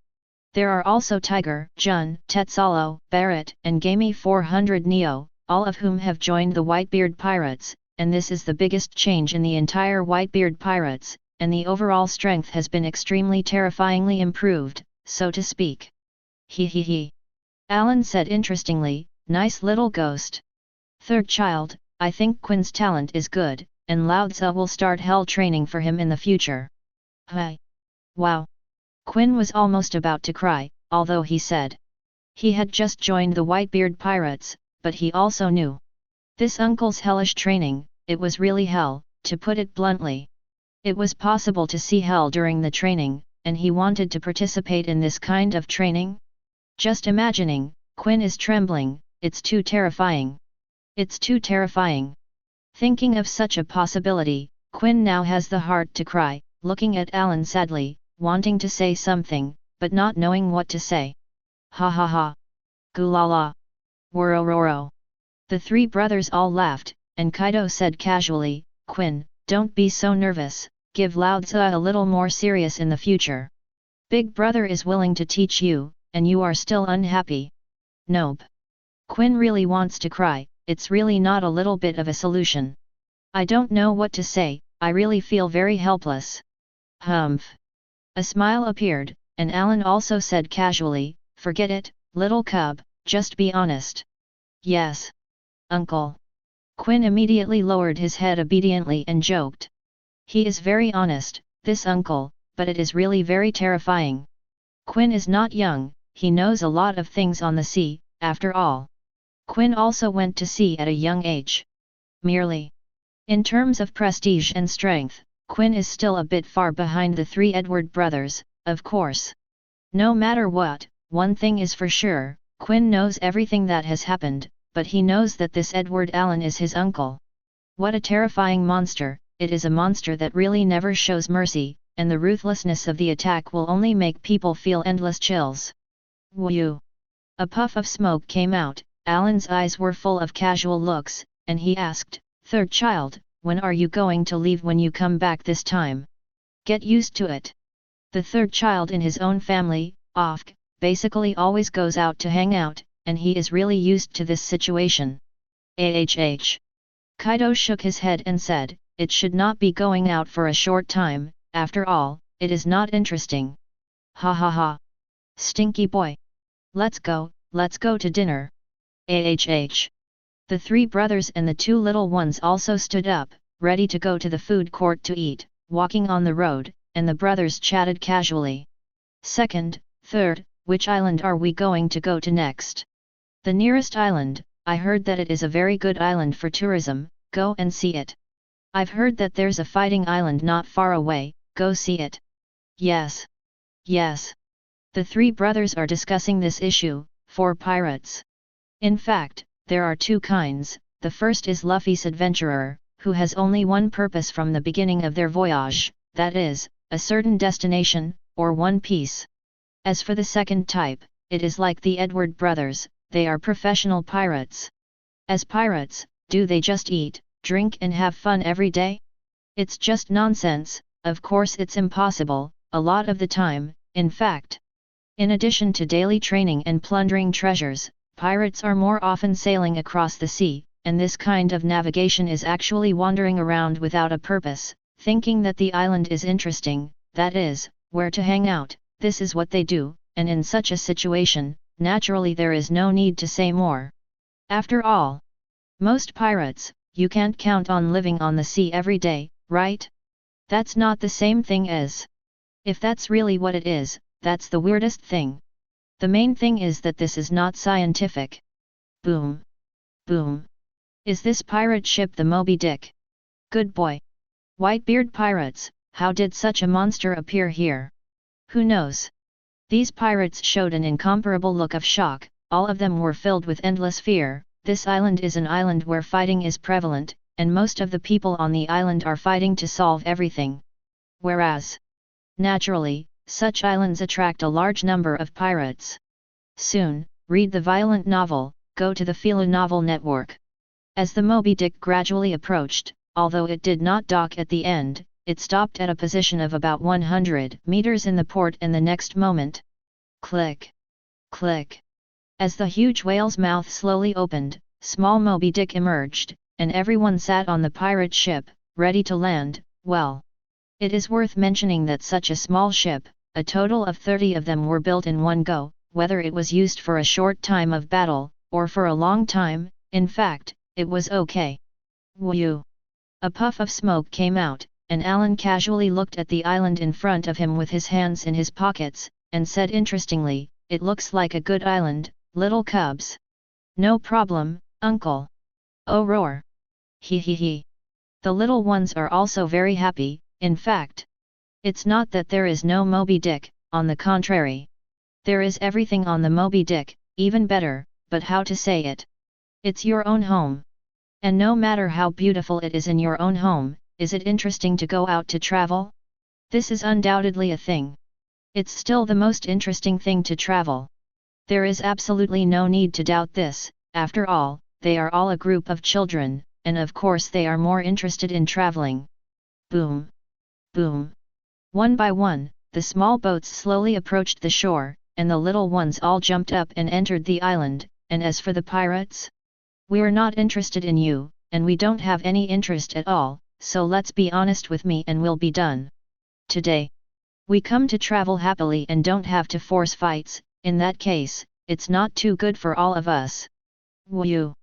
There are also Tiger, Jun, Tetsalo, Barrett, and Gamey 400 Neo, all of whom have joined the Whitebeard Pirates, and this is the biggest change in the entire Whitebeard Pirates, and the overall strength has been extremely terrifyingly improved, so to speak. He. Alan said interestingly, "Nice little ghost. Third child, I think Quinn's talent is good, and Lao Tzu will start hell training for him in the future." Hi. Wow. Quinn was almost about to cry, although he said he had just joined the Whitebeard Pirates, but he also knew this uncle's hellish training, it was really hell, to put it bluntly. It was possible to see hell during the training, and he wanted to participate in this kind of training? Just imagining, Quinn is trembling, it's too terrifying. It's too terrifying. Thinking of such a possibility, Quinn now has the heart to cry, looking at Alan sadly, wanting to say something, but not knowing what to say. Ha ha ha. Gulala. Worororo. The 3 brothers all laughed, and Kaido said casually, "Quinn, don't be so nervous, give Lao Tzu a little more serious in the future. Big brother is willing to teach you, and you are still unhappy." Nope. Quinn really wants to cry, it's really not a little bit of a solution. "I don't know what to say, I really feel very helpless." Humph. A smile appeared, and Alan also said casually, "Forget it, little cub, just be honest." "Yes. Uncle." Quinn immediately lowered his head obediently and joked. "He is very honest, this uncle, but it is really very terrifying. Quinn is not young, he knows a lot of things on the sea, after all. Quinn also went to sea at a young age. Merely in terms of prestige and strength, Quinn is still a bit far behind the 3 Edward brothers, of course. No matter what, one thing is for sure, Quinn knows everything that has happened, but he knows that this Edward Allen is his uncle. What a terrifying monster, it is a monster that really never shows mercy, and the ruthlessness of the attack will only make people feel endless chills." Woo! A puff of smoke came out, Alan's eyes were full of casual looks, and he asked, "Third child, when are you going to leave when you come back this time?" "Get used to it." The 3rd child in his own family, Ofk, basically always goes out to hang out, and he is really used to this situation. Kaido shook his head and said, "It should not be going out for a short time, after all, it is not interesting." Ha ha ha. Stinky boy. Let's go to dinner. The 3 brothers and the 2 little ones also stood up, ready to go to the food court to eat, walking on the road, and the brothers chatted casually. "Second, third, which island are we going to go to next?" "The nearest island, I heard that it is a very good island for tourism, go and see it." "I've heard that there's a fighting island not far away, go see it." Yes. The 3 brothers are discussing this issue, for pirates. In fact, there are 2 kinds, the first is Luffy's adventurer, who has only one purpose from the beginning of their voyage, that is, a certain destination, or one piece. As for the second type, it is like the Edward brothers, they are professional pirates. As pirates, do they just eat, drink and have fun every day? It's just nonsense, of course it's impossible, a lot of the time, in fact. In addition to daily training and plundering treasures, pirates are more often sailing across the sea, and this kind of navigation is actually wandering around without a purpose, thinking that the island is interesting, that is, where to hang out. This is what they do, and in such a situation, naturally there is no need to say more. After all, most pirates, you can't count on living on the sea every day, right? That's not the same thing as. If that's really what it is, that's the weirdest thing. The main thing is that this is not scientific. Boom. Boom. Is this pirate ship the Moby Dick? Good boy. Whitebeard pirates, how did such a monster appear here? Who knows? These pirates showed an incomparable look of shock, all of them were filled with endless fear. This island is an island where fighting is prevalent, and most of the people on the island are fighting to solve everything. Whereas, naturally, such islands attract a large number of pirates. Soon, read the violent novel, go to the Philo Novel Network. As the Moby Dick gradually approached, although it did not dock at the end, it stopped at a position of about 100 meters in the port, and the next moment, click, click. As the huge whale's mouth slowly opened, small Moby Dick emerged, and everyone sat on the pirate ship, ready to land. Well, it is worth mentioning that such a small ship, a total of 30 of them were built in one go, whether it was used for a short time of battle, or for a long time, in fact, it was okay. Whew! A puff of smoke came out, and Alan casually looked at the island in front of him with his hands in his pockets, and said interestingly, "It looks like a good island, little cubs." "No problem, uncle." "Oh roar! He he he." The little ones are also very happy, in fact. It's not that there is no Moby Dick, on the contrary. There is everything on the Moby Dick, even better, but how to say it? It's your own home. And no matter how beautiful it is in your own home, is it interesting to go out to travel? This is undoubtedly a thing. It's still the most interesting thing to travel. There is absolutely no need to doubt this. After all, they are all a group of children, and of course they are more interested in traveling. Boom! Boom! One by one, the small boats slowly approached the shore, and the little ones all jumped up and entered the island. And as for the pirates? "We're not interested in you, and we don't have any interest at all, so let's be honest with me and we'll be done. Today, we come to travel happily and don't have to force fights. In that case, it's not too good for all of us." Whew!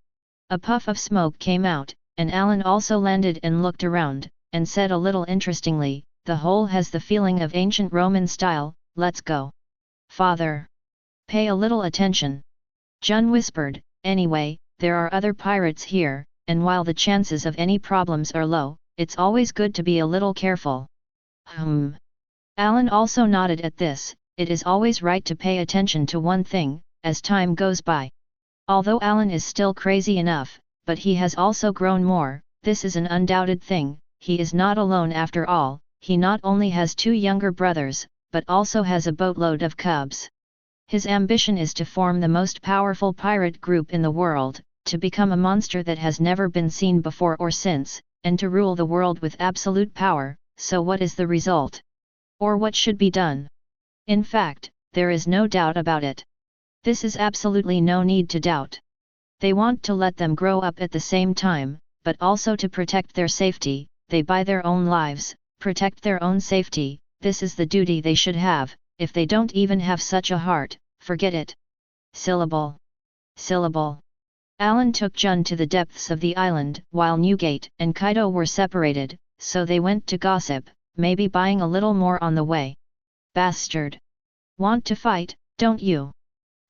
A puff of smoke came out, and Alan also landed and looked around, and said a little interestingly, "The whole has the feeling of ancient Roman style. Let's go." "Father, pay a little attention," Jun whispered. "Anyway, there are other pirates here, and while the chances of any problems are low, it's always good to be a little careful." Alan also nodded at this. It is always right to pay attention to one thing, as time goes by. Although Alan is still crazy enough, but he has also grown more, this is an undoubted thing. He is not alone after all. He not only has 2 younger brothers, but also has a boatload of cubs. His ambition is to form the most powerful pirate group in the world, to become a monster that has never been seen before or since, and to rule the world with absolute power. So what is the result? Or what should be done? In fact, there is no doubt about it. This is absolutely no need to doubt. They want to let them grow up at the same time, but also to protect their safety. They buy their own lives, protect their own safety. This is the duty they should have. If they don't even have such a heart, forget it. Syllable. Syllable. Alan took Jun to the depths of the island, while Newgate and Kaido were separated, so they went to gossip, maybe buying a little more on the way. "Bastard! Want to fight, don't you?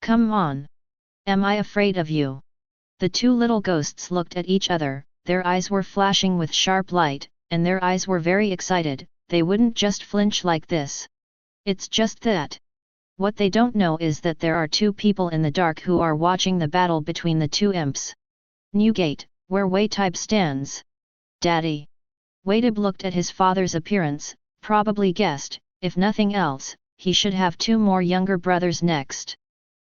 Come on! Am I afraid of you?" The 2 little ghosts looked at each other, their eyes were flashing with sharp light, and their eyes were very excited. They wouldn't just flinch like this. It's just that. What they don't know is that there are 2 people in the dark who are watching the battle between the 2 imps. "Newgate, where Whitebeard stands. Daddy. Whitebeard looked at his father's appearance, probably guessed, if nothing else, he should have two more younger brothers next.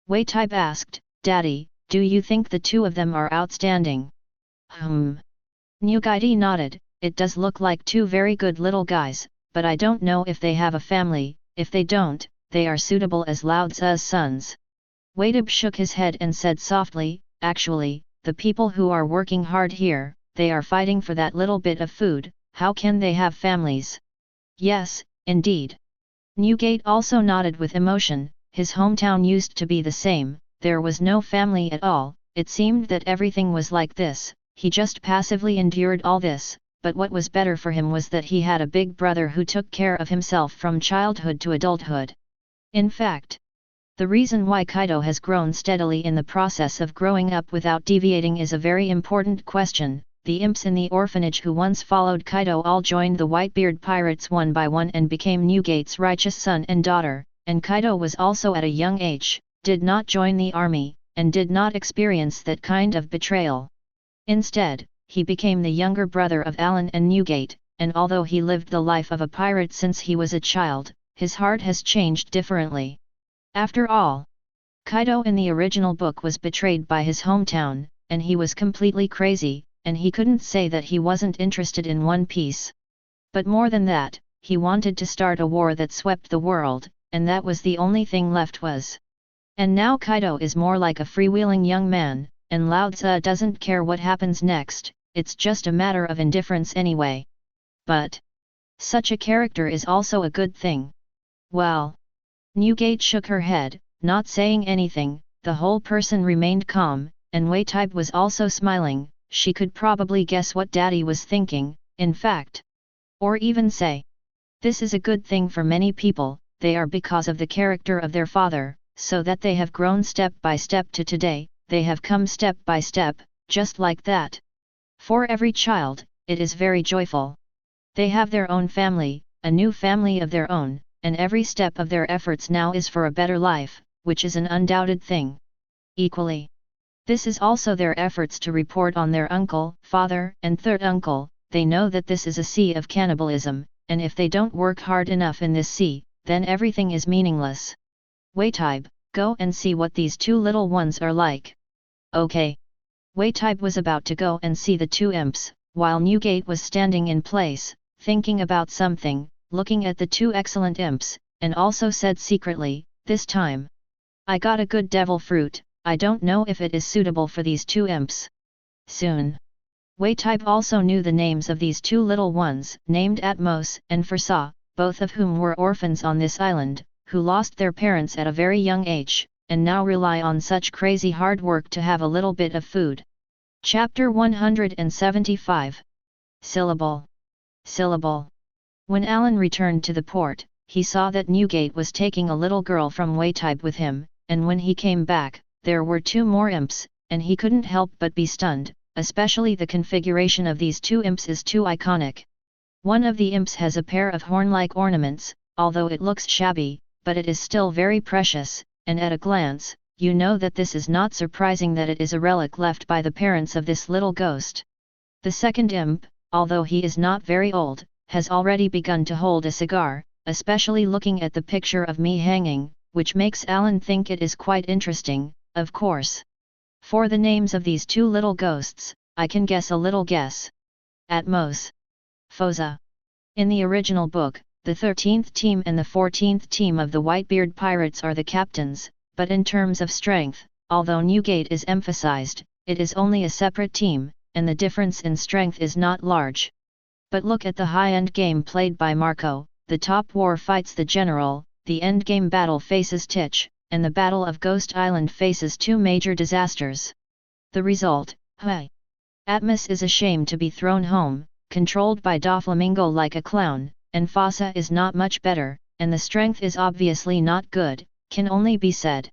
Whitebeard asked, Daddy, do you think the two of them are outstanding? Nagato nodded, it does look like two very good little guys, but I don't know if they have a family. If they don't, they are suitable as Lao Tzu's sons. Whitebeard shook his head and said softly, actually, the people who are working hard here, they are fighting for that little bit of food, how can they have families? Yes, indeed. Nagato also nodded with emotion, his hometown used to be the same, there was no family at all, it seemed that everything was like this, he just passively endured all this. But what was better for him was that he had a big brother who took care of himself from childhood to adulthood. In fact, the reason why Kaido has grown steadily in the process of growing up without deviating is a very important question. The imps in the orphanage who once followed Kaido all joined the Whitebeard pirates one by one and became Nagate's righteous son and daughter, and Kaido was also at a young age, did not join the army, and did not experience that kind of betrayal. Instead, he became the younger brother of Alan and Nagato, and although he lived the life of a pirate since he was a child, his heart has changed differently. After all, Kaido in the original book was betrayed by his hometown, and he was completely crazy, and he couldn't say that he wasn't interested in One Piece. But more than that, he wanted to start a war that swept the world, and that was the only thing left was. And now Kaido is more like a freewheeling young man, and Lao Tzu doesn't care what happens next. It's just a matter of indifference anyway. But such a character is also a good thing. Well, Nagato shook her head, not saying anything, the whole person remained calm, and Whitebeard was also smiling, she could probably guess what Daddy was thinking, in fact. Or even say. This is a good thing for many people, they are because of the character of their father, so that they have grown step by step to today, they have come step by step, just like that. For every child, it is very joyful. They have their own family, a new family of their own, and every step of their efforts now is for a better life, which is an undoubted thing. Equally, this is also their efforts to report on their uncle, father, and third uncle. They know that this is a sea of cannibalism, and if they don't work hard enough in this sea, then everything is meaningless. Whitebeard, go and see what these two little ones are like. Okay. Whitebeard was about to go and see the two imps, while Nagato was standing in place, thinking about something, looking at the two excellent imps, and also said secretly, this time. I got a good devil fruit, I don't know if it is suitable for these two imps. Soon. Whitebeard also knew the names of these two little ones, named Atmos and Forsaw, both of whom were orphans on this island, who lost their parents at a very young age, and now rely on such crazy hard work to have a little bit of food. Chapter 175. Syllable. Syllable. When Alan returned to the port, he saw that Nagato was taking a little girl from Whitebeard with him, and when he came back, there were two more imps, and he couldn't help but be stunned, especially the configuration of these two imps is too iconic. One of the imps has a pair of horn-like ornaments, although it looks shabby, but it is still very precious, and at a glance, you know that this is not surprising that it is a relic left by the parents of this little ghost. The second imp, although he is not very old, has already begun to hold a cigar, especially looking at the picture of me hanging, which makes Alan think it is quite interesting, of course. For the names of these two little ghosts, I can guess a little guess. Atmos. Foza. In the original book, the 13th team and the 14th team of the Whitebeard pirates are the captains, but in terms of strength, although Nagato is emphasized, it is only a separate team, and the difference in strength is not large. But look at the high-end game played by Marco, the top war fights the general, the endgame battle faces Titch, and the Battle of Ghost Island faces two major disasters. The result, Atmos is ashamed to be thrown home, controlled by Doflamingo like a clown, and Fossa is not much better, and the strength is obviously not good, can only be said.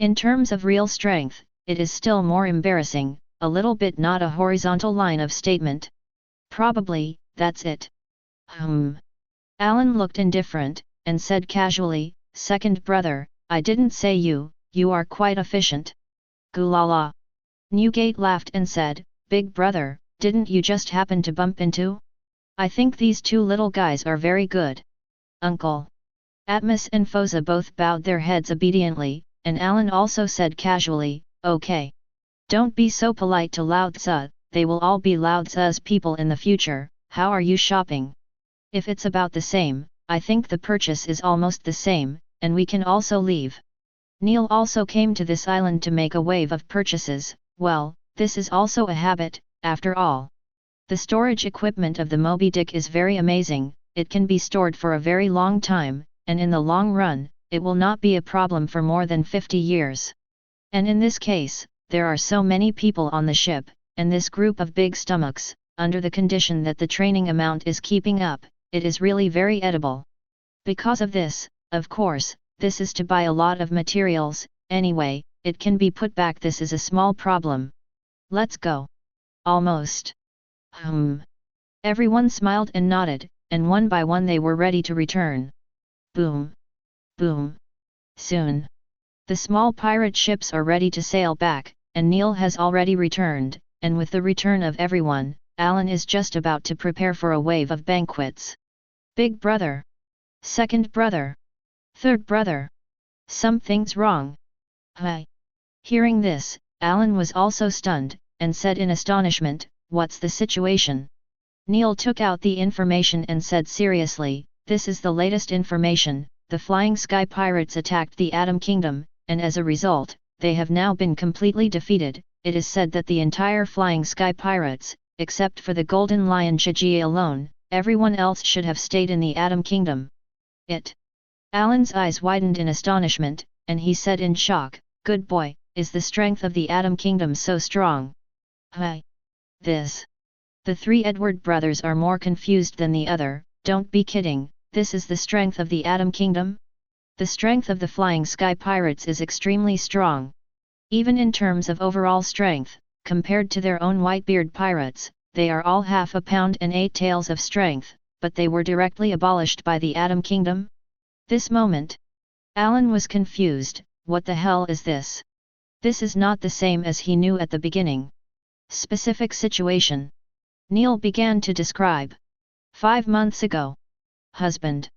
In terms of real strength, it is still more embarrassing, a little bit not a horizontal line of statement. Probably, that's it. Alan looked indifferent, and said casually, second brother, I didn't say you are quite efficient. Gulala. Nagato laughed and said, big brother, Didn't you just happen to bump into? I think these two little guys are very good. Uncle. Atmos and Foza both bowed their heads obediently, and Alan also said casually, okay. Don't be so polite to Lao Tzu, they will all be Lao Tzu's people in the future. How are you shopping? If it's about the same, I think the purchase is almost the same, and we can also leave. Neil also came to this island to make a wave of purchases. Well, this is also a habit, after all. The storage equipment of the Moby Dick is very amazing, it can be stored for a very long time, and in the long run, it will not be a problem for more than 50 years. And in this case, there are so many people on the ship, and this group of big stomachs, under the condition that the training amount is keeping up, it is really very edible. Because of this, of course, this is to buy a lot of materials, anyway, it can be put back. This is a small problem. Let's go. Almost. Everyone smiled and nodded, and one by one they were ready to return. Boom. Boom. Soon. The small pirate ships are ready to sail back, and Neil has already returned, and with the return of everyone, Alan is just about to prepare for a wave of banquets. Big brother. Second brother. Third brother. Something's wrong. Hi. Hearing this, Alan was also stunned, and said in astonishment, what's the situation? Neil took out the information and said seriously, this is the latest information, the Flying Sky Pirates attacked the Atom Kingdom, and as a result, they have now been completely defeated. It is said that the entire Flying Sky Pirates, except for the Golden Lion Chiji alone, everyone else should have stayed in the Atom Kingdom. Alan's eyes widened in astonishment, and he said in shock, good boy, is the strength of the Atom Kingdom so strong? Hi. This. The three Edward brothers are more confused than the other. Don't be kidding, this is the strength of the Atom Kingdom? The strength of the Flying Sky Pirates is extremely strong. Even in terms of overall strength, compared to their own Whitebeard pirates, they are all half a pound and 8 taels of strength, but they were directly abolished by the Atom Kingdom? This moment, Alan was confused. What the hell is this? This is not the same as he knew at the beginning. Specific situation. Neil began to describe. 5 months ago. Husband.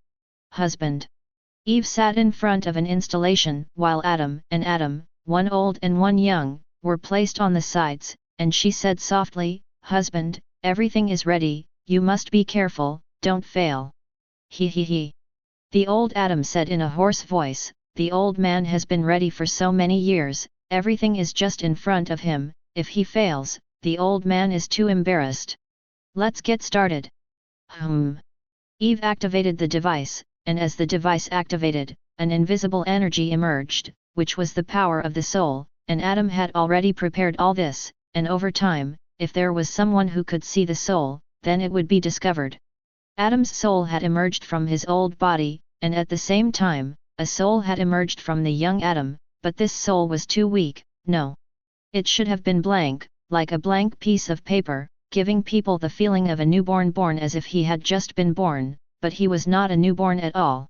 Eve sat in front of an installation, while Adam and Adam, one old and one young, were placed on the sides, and she said softly, husband, everything is ready, you must be careful, don't fail. He. The old Adam said in a hoarse voice, the old man has been ready for so many years, everything is just in front of him, if he fails, the old man is too embarrassed. Let's get started. Eve activated the device, and as the device activated, an invisible energy emerged, which was the power of the soul, and Adam had already prepared all this, and over time, if there was someone who could see the soul, then it would be discovered. Adam's soul had emerged from his old body, and at the same time, a soul had emerged from the young Adam, but this soul was too weak. No. It should have been blank, like a blank piece of paper, giving people the feeling of a newborn born as if he had just been born, but he was not a newborn at all.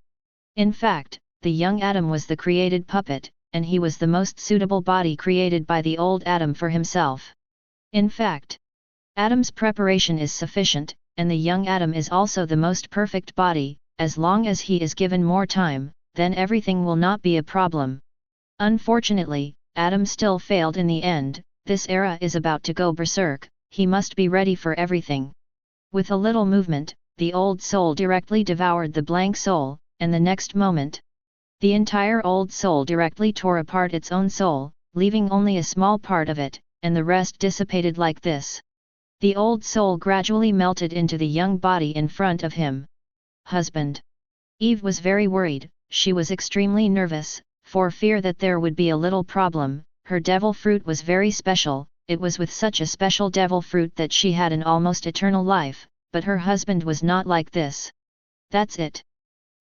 In fact, the young Adam was the created puppet, and he was the most suitable body created by the old Adam for himself. In fact, Adam's preparation is sufficient, and the young Adam is also the most perfect body. As long as he is given more time, then everything will not be a problem. Unfortunately, Adam still failed in the end. This era is about to go berserk, he must be ready for everything. With a little movement, the old soul directly devoured the blank soul, and the next moment, the entire old soul directly tore apart its own soul, leaving only a small part of it, and the rest dissipated like this. The old soul gradually melted into the young body in front of him. Husband. Eve was very worried, she was extremely nervous, for fear that there would be a little problem. Her devil fruit was very special, it was with such a special devil fruit that she had an almost eternal life, but her husband was not like this. That's it.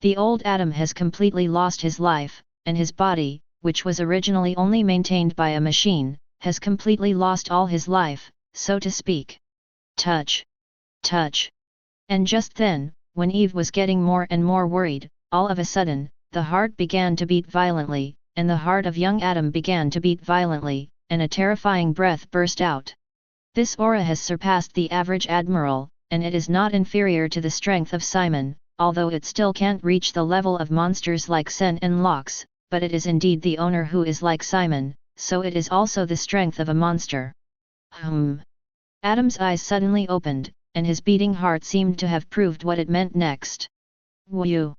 The old Adam has completely lost his life, and his body, which was originally only maintained by a machine, has completely lost all his life, so to speak. Touch. And just then, when Eve was getting more and more worried, all of a sudden, the heart began to beat violently, and the heart of young Adam began to beat violently, and a terrifying breath burst out. This aura has surpassed the average admiral, and it is not inferior to the strength of Simon, although it still can't reach the level of monsters like Sen and Lox, but it is indeed the owner who is like Simon, so it is also the strength of a monster. Adam's eyes suddenly opened, and his beating heart seemed to have proved what it meant next. Whew!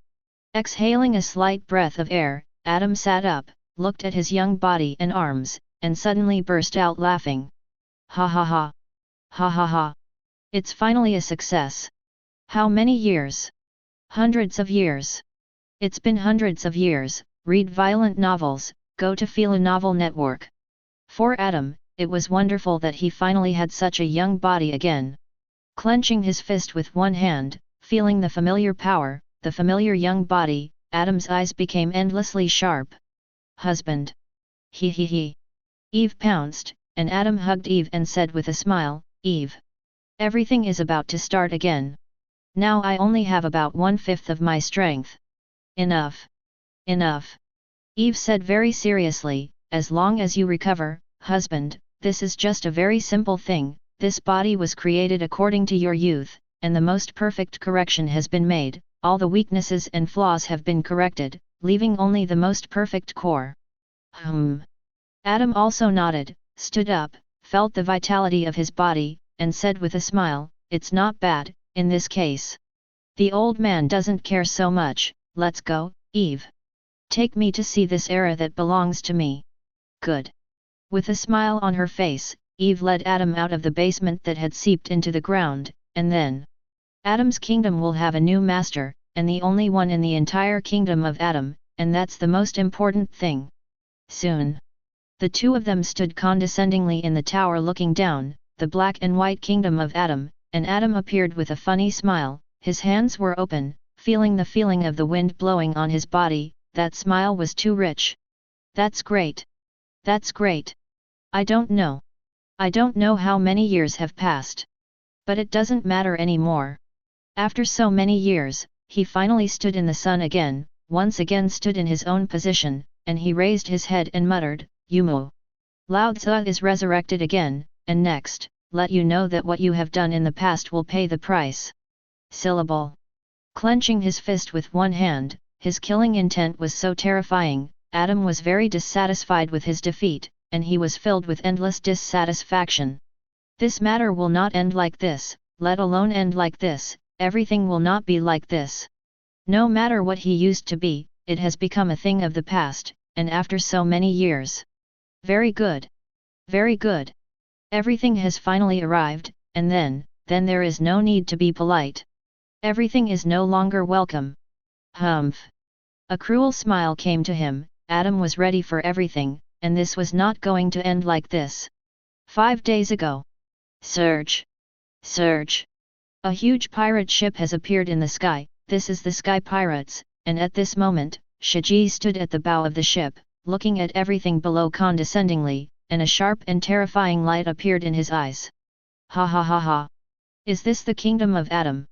Exhaling a slight breath of air, Adam sat up, looked at his young body and arms, and suddenly burst out laughing. Ha ha ha! Ha ha ha! It's finally a success! How many years? Hundreds of years! It's been hundreds of years. Read violent novels, go to Fila Novel Network. For Adam, it was wonderful that he finally had such a young body again. Clenching his fist with one hand, feeling the familiar power, the familiar young body, Adam's eyes became endlessly sharp. Husband! He he he! Eve pounced, and Adam hugged Eve and said with a smile, Eve! Everything is about to start again. Now I only have about 1/5 of my strength. Enough! Enough! Eve said very seriously, as long as you recover, husband, this is just a very simple thing, this body was created according to your youth, and the most perfect correction has been made, all the weaknesses and flaws have been corrected, leaving only the most perfect core. Adam also nodded, stood up, felt the vitality of his body, and said with a smile, it's not bad, in this case. The old man doesn't care so much, let's go, Eve. Take me to see this era that belongs to me. Good. With a smile on her face, Eve led Adam out of the basement that had seeped into the ground, and then Adam's kingdom will have a new master, and the only one in the entire kingdom of Adam, and that's the most important thing. Soon. The two of them stood condescendingly in the tower looking down, the black and white kingdom of Adam, and Adam appeared with a funny smile, his hands were open, feeling the feeling of the wind blowing on his body, that smile was too rich. That's great. That's great. I don't know. I don't know how many years have passed. But it doesn't matter anymore. After so many years, he finally stood in the sun again, once again stood in his own position, and he raised his head and muttered, Yumu. Lao Tzu is resurrected again, and next, let you know that what you have done in the past will pay the price. Syllable. Clenching his fist with one hand, his killing intent was so terrifying, Adam was very dissatisfied with his defeat, and he was filled with endless dissatisfaction. This matter will not end like this, let alone end like this, everything will not be like this. No matter what he used to be, it has become a thing of the past, and after so many years. Very good. Very good. Everything has finally arrived, and then there is no need to be polite. Everything is no longer welcome. Humph. A cruel smile came to him, Adam was ready for everything, and this was not going to end like this. 5 days ago. Surge! Surge! A huge pirate ship has appeared in the sky, this is the Sky Pirates, and at this moment, Shiji stood at the bow of the ship, looking at everything below condescendingly, and a sharp and terrifying light appeared in his eyes. Ha ha ha ha! Is this the kingdom of Adam?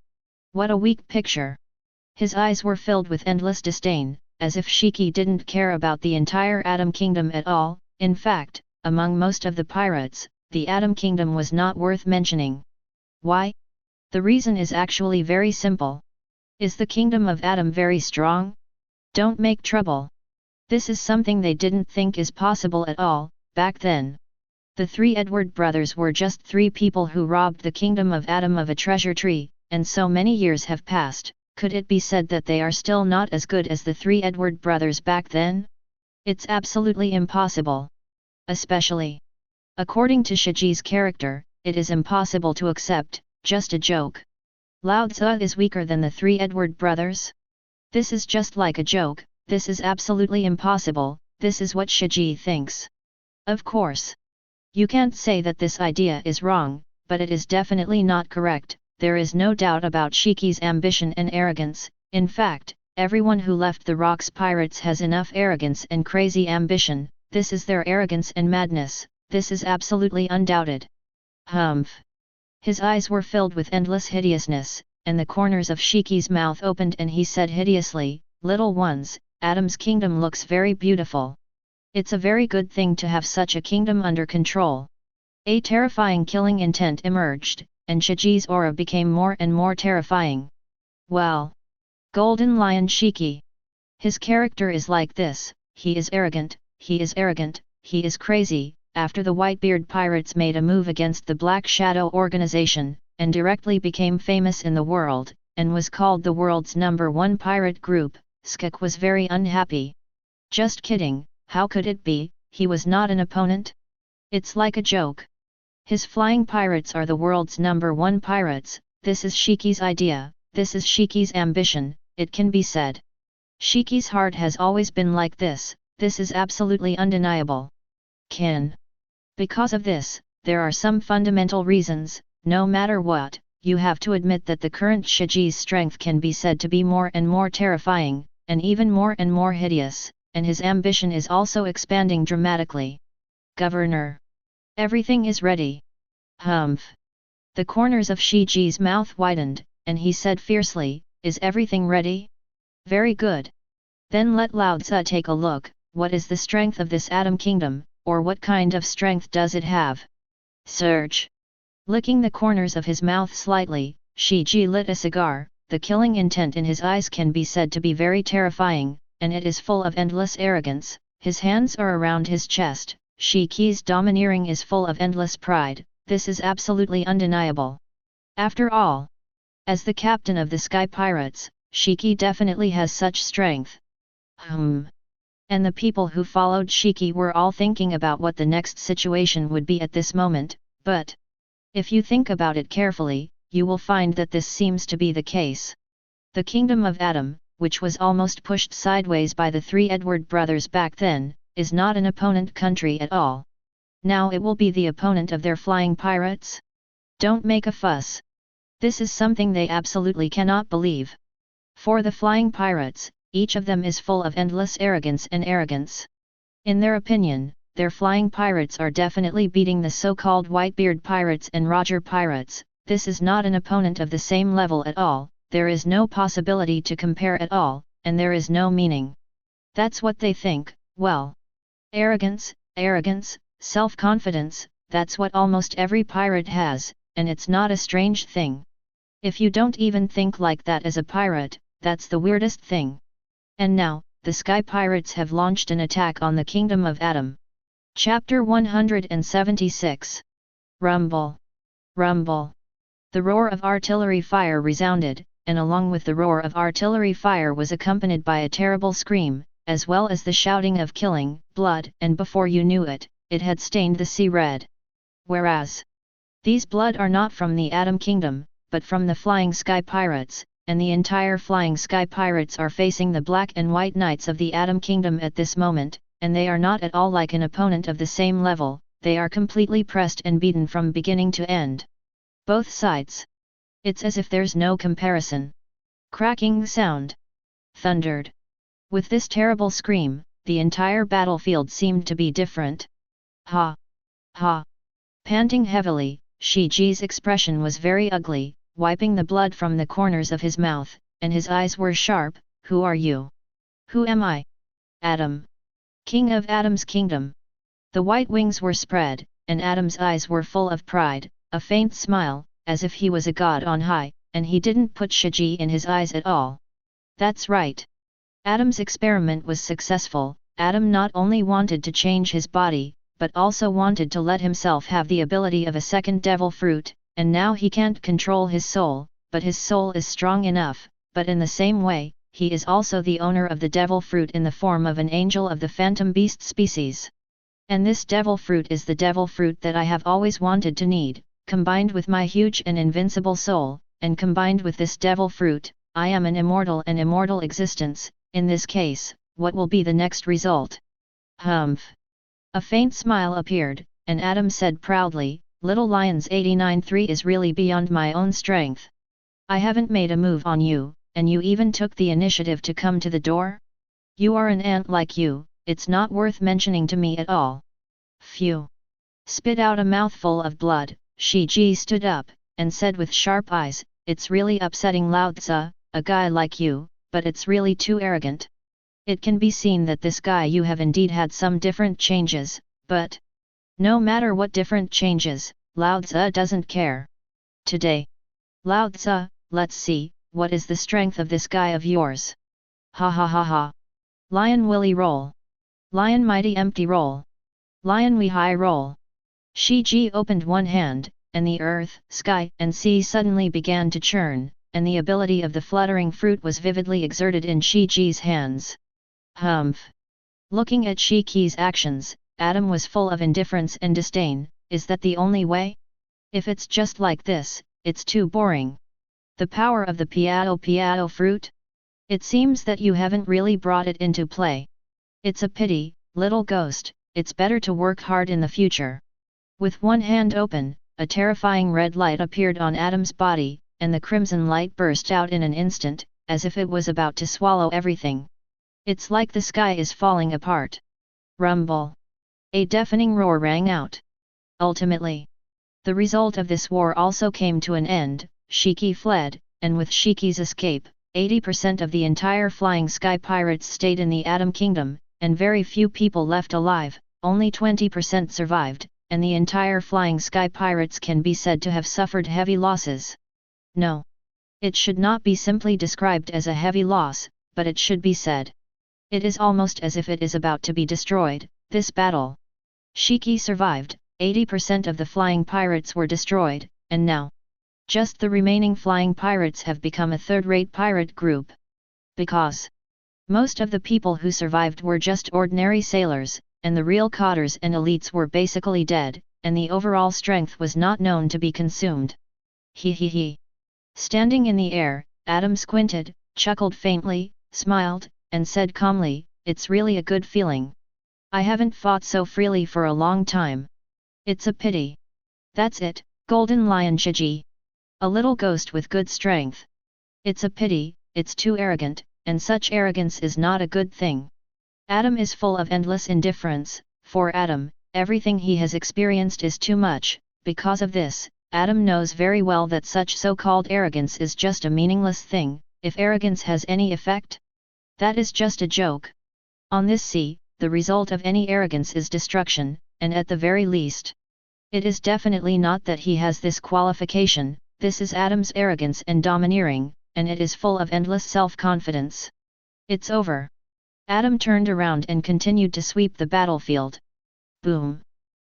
What a weak picture! His eyes were filled with endless disdain, as if Shiki didn't care about the entire Adam kingdom at all. In fact, among most of the pirates, the Adam kingdom was not worth mentioning. Why? The reason is actually very simple. Is the kingdom of Adam very strong? Don't make trouble. This is something they didn't think is possible at all, back then. The 3 Edward brothers were just 3 people who robbed the kingdom of Adam of a treasure tree, and so many years have passed. Could it be said that they are still not as good as the 3 Edward brothers back then? It's absolutely impossible. Especially. According to Shiji's character, it is impossible to accept, just a joke. Lao Tzu is weaker than the 3 Edward brothers? This is just like a joke, this is absolutely impossible, this is what Shiji thinks. Of course. You can't say that this idea is wrong, but it is definitely not correct. There is no doubt about Shiki's ambition and arrogance. In fact, everyone who left the Rocks Pirates has enough arrogance and crazy ambition. This is their arrogance and madness, this is absolutely undoubted. Humph! His eyes were filled with endless hideousness, and the corners of Shiki's mouth opened and he said hideously, Little ones, Adam's kingdom looks very beautiful. It's a very good thing to have such a kingdom under control. A terrifying killing intent emerged, and Shiji's aura became more and more terrifying. Well. Golden Lion Shiki. His character is like this, he is arrogant, he is crazy. After the Whitebeard pirates made a move against the Black Shadow organization, and directly became famous in the world, and was called the world's #1 pirate group, Skak was very unhappy. Just kidding, how could it be, he was not an opponent? It's like a joke. His flying pirates are the world's #1 pirates, this is Shiki's idea, this is Shiki's ambition, it can be said. Shiki's heart has always been like this is absolutely undeniable. Because of this, there are some fundamental reasons, no matter what, you have to admit that the current Shiji's strength can be said to be more and more terrifying, and even more and more hideous, and his ambition is also expanding dramatically. Governor. Everything is ready. Humph. The corners of Shiji's mouth widened, and he said fiercely, is everything ready? Very good. Then let Lao Tzu take a look, what is the strength of this Atom Kingdom, or what kind of strength does it have? Surge. Licking the corners of his mouth slightly, Shiji lit a cigar, the killing intent in his eyes can be said to be very terrifying, and it is full of endless arrogance, his hands are around his chest, Shiki's domineering is full of endless pride, this is absolutely undeniable. After all, as the captain of the Sky Pirates, Shiki definitely has such strength. And the people who followed Shiki were all thinking about what the next situation would be at this moment, but if you think about it carefully, you will find that this seems to be the case. The Kingdom of Atom, which was almost pushed sideways by the three Edward brothers back then, is not an opponent country at all. Now it will be the opponent of their flying pirates? Don't make a fuss. This is something they absolutely cannot believe. For the flying pirates, each of them is full of endless arrogance and arrogance. In their opinion, their flying pirates are definitely beating the so-called Whitebeard pirates and Roger pirates, this is not an opponent of the same level at all, there is no possibility to compare at all, and there is no meaning. That's what they think, well. Arrogance, self-confidence, that's what almost every pirate has, and it's not a strange thing. If you don't even think like that as a pirate, that's the weirdest thing. And now, the Sky Pirates have launched an attack on the Kingdom of Atom. Chapter 176. Rumble. Rumble. The roar of artillery fire resounded, and along with the roar of artillery fire was accompanied by a terrible scream, as well as the shouting of killing, blood, and before you knew it, it had stained the sea red. Whereas, these blood are not from the Atom Kingdom, but from the Flying Sky Pirates, and the entire Flying Sky Pirates are facing the Black and White Knights of the Atom Kingdom at this moment, and they are not at all like an opponent of the same level, they are completely pressed and beaten from beginning to end. Both sides. It's as if there's no comparison. Cracking sound. Thundered. With this terrible scream, the entire battlefield seemed to be different. Ha! Ha! Panting heavily, Shiji's expression was very ugly, wiping the blood from the corners of his mouth, and his eyes were sharp. Who are you? Who am I? Atom. King of Atom's kingdom. The white wings were spread, and Atom's eyes were full of pride, a faint smile, as if he was a god on high, and he didn't put Shiji in his eyes at all. That's right. Atom's experiment was successful. Atom not only wanted to change his body, but also wanted to let himself have the ability of a second devil fruit, and now he can't control his soul, but his soul is strong enough, but in the same way, he is also the owner of the devil fruit in the form of an angel of the phantom beast species. And this devil fruit is the devil fruit that I have always wanted to need, combined with my huge and invincible soul, and combined with this devil fruit, I am an immortal and immortal existence. In this case, what will be the next result? Humph. A faint smile appeared, and Atom said proudly, Little Lion's 89-3 is really beyond my own strength. I haven't made a move on you, and you even took the initiative to come to the door? You are an ant like you, it's not worth mentioning to me at all. Phew. Spit out a mouthful of blood, Shiji stood up, and said with sharp eyes, it's really upsetting Lao Tzu, a guy like you, but it's really too arrogant. It can be seen that this guy you have indeed had some different changes, but No matter what different changes, Lao Tzu doesn't care. Today. Lao Tzu, let's see, what is the strength of this guy of yours? Ha ha ha ha. Lion willy roll. Lion mighty empty roll. Lion we high roll. Shiji opened one hand, and the earth, sky, and sea suddenly began to churn, and the ability of the fluttering fruit was vividly exerted in Shiji's hands. Humph! Looking at Shiki's actions, Adam was full of indifference and disdain. Is that the only way? If it's just like this, it's too boring. The power of the piao fruit? It seems that you haven't really brought it into play. It's a pity, little ghost, it's better to work hard in the future. With one hand open, a terrifying red light appeared on Adam's body, and the crimson light burst out in an instant, as if it was about to swallow everything. It's like the sky is falling apart. Rumble! A deafening roar rang out. Ultimately, the result of this war also came to an end. Shiki fled, and with Shiki's escape, 80% of the entire Flying Sky Pirates stayed in the Atom Kingdom, and very few people left alive, only 20% survived, and the entire Flying Sky Pirates can be said to have suffered heavy losses. No. It should not be simply described as a heavy loss, but it should be said. It is almost as if it is about to be destroyed, this battle. Shiki survived, 80% of the flying pirates were destroyed, and now, just the remaining flying pirates have become a third-rate pirate group. Because most of the people who survived were just ordinary sailors, and the real cotters and elites were basically dead, and the overall strength was not known to be consumed. He he he. Standing in the air, Adam squinted, chuckled faintly, smiled, and said calmly, "It's really a good feeling. I haven't fought so freely for a long time. It's a pity. That's it, Golden Lion Shiji. A little ghost with good strength. It's a pity, it's too arrogant, and such arrogance is not a good thing." Adam is full of endless indifference. For Adam, everything he has experienced is too much. Because of this, Adam knows very well that such so-called arrogance is just a meaningless thing. If arrogance has any effect, that is just a joke. On this sea, the result of any arrogance is destruction, and at the very least, it is definitely not that he has this qualification. This is Adam's arrogance and domineering, and it is full of endless self-confidence. It's over. Adam turned around and continued to sweep the battlefield. Boom!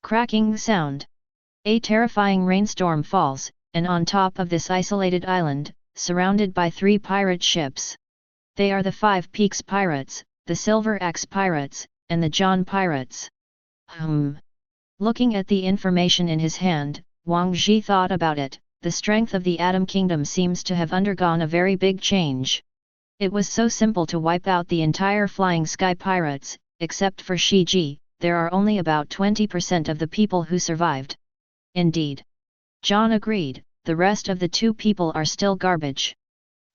Cracking sound. A terrifying rainstorm falls, and on top of this isolated island, surrounded by 3 pirate ships. They are the 5 Peaks Pirates, the Silver Axe Pirates, and the John Pirates. Looking at the information in his hand, Wang Ji thought about it. The strength of the Atom Kingdom seems to have undergone a very big change. It was so simple to wipe out the entire Flying Sky Pirates, except for Shiji. There are only about 20% of the people who survived. Indeed. John agreed, the rest of the 2 people are still garbage.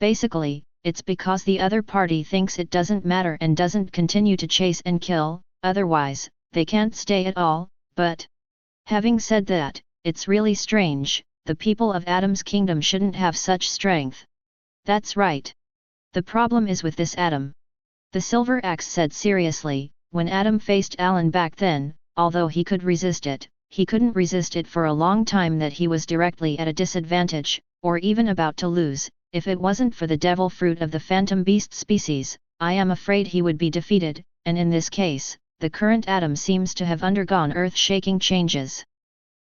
Basically, it's because the other party thinks it doesn't matter and doesn't continue to chase and kill, otherwise, they can't stay at all. But having said that, it's really strange. The people of Adam's kingdom shouldn't have such strength. That's right. The problem is with this Adam. The Silver Axe said seriously. When Adam faced Alan back then, although he could resist it, he couldn't resist it for a long time. That he was directly at a disadvantage, or even about to lose. If it wasn't for the devil fruit of the phantom beast species, I am afraid he would be defeated, and in this case, the current Adam seems to have undergone earth-shaking changes.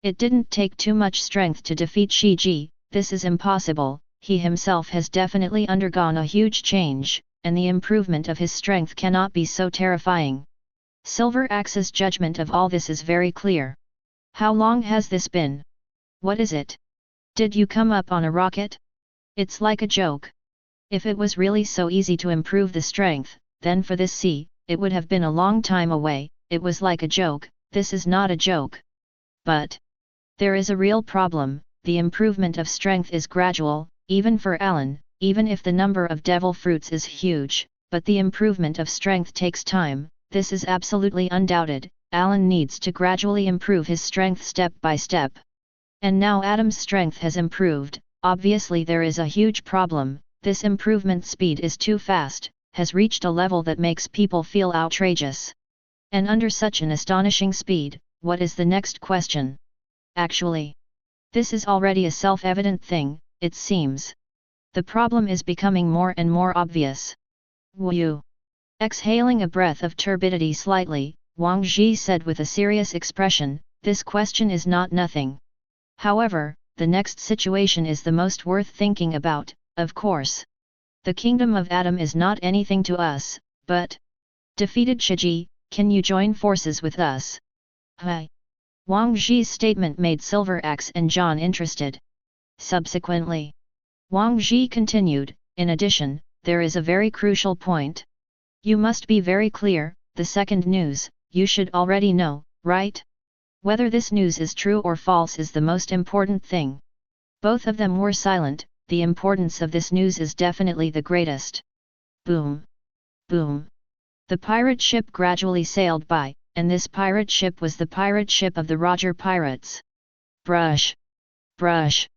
It didn't take too much strength to defeat Shiji. This is impossible. He himself has definitely undergone a huge change, and the improvement of his strength cannot be so terrifying. Silver Axe's judgment of all this is very clear. How long has this been? What is it? Did you come up on a rocket? It's like a joke. If it was really so easy to improve the strength, then for this sea, it would have been a long time away. It was like a joke. This is not a joke. But there is a real problem. The improvement of strength is gradual, even for Alan, even if the number of devil fruits is huge, but the improvement of strength takes time. This is absolutely undoubted. Alan needs to gradually improve his strength step by step. And now Adam's strength has improved. Obviously there is a huge problem. This improvement speed is too fast, has reached a level that makes people feel outrageous. And under such an astonishing speed, what is the next question? Actually, this is already a self-evident thing, it seems. The problem is becoming more and more obvious. Wu. Exhaling a breath of turbidity slightly, Wang Zhi said with a serious expression, this question is not nothing. However, the next situation is the most worth thinking about, of course. The kingdom of Atom is not anything to us, but... Defeated Shiji, can you join forces with us? Hi. Wang Zhi's statement made Silver Axe and John interested. Subsequently, Wang Zhi continued, in addition, there is a very crucial point. You must be very clear, the second news, you should already know, right? Whether this news is true or false is the most important thing. Both of them were silent, the importance of this news is definitely the greatest. Boom. Boom. The pirate ship gradually sailed by, and this pirate ship was the pirate ship of the Roger pirates. Brush. Brush.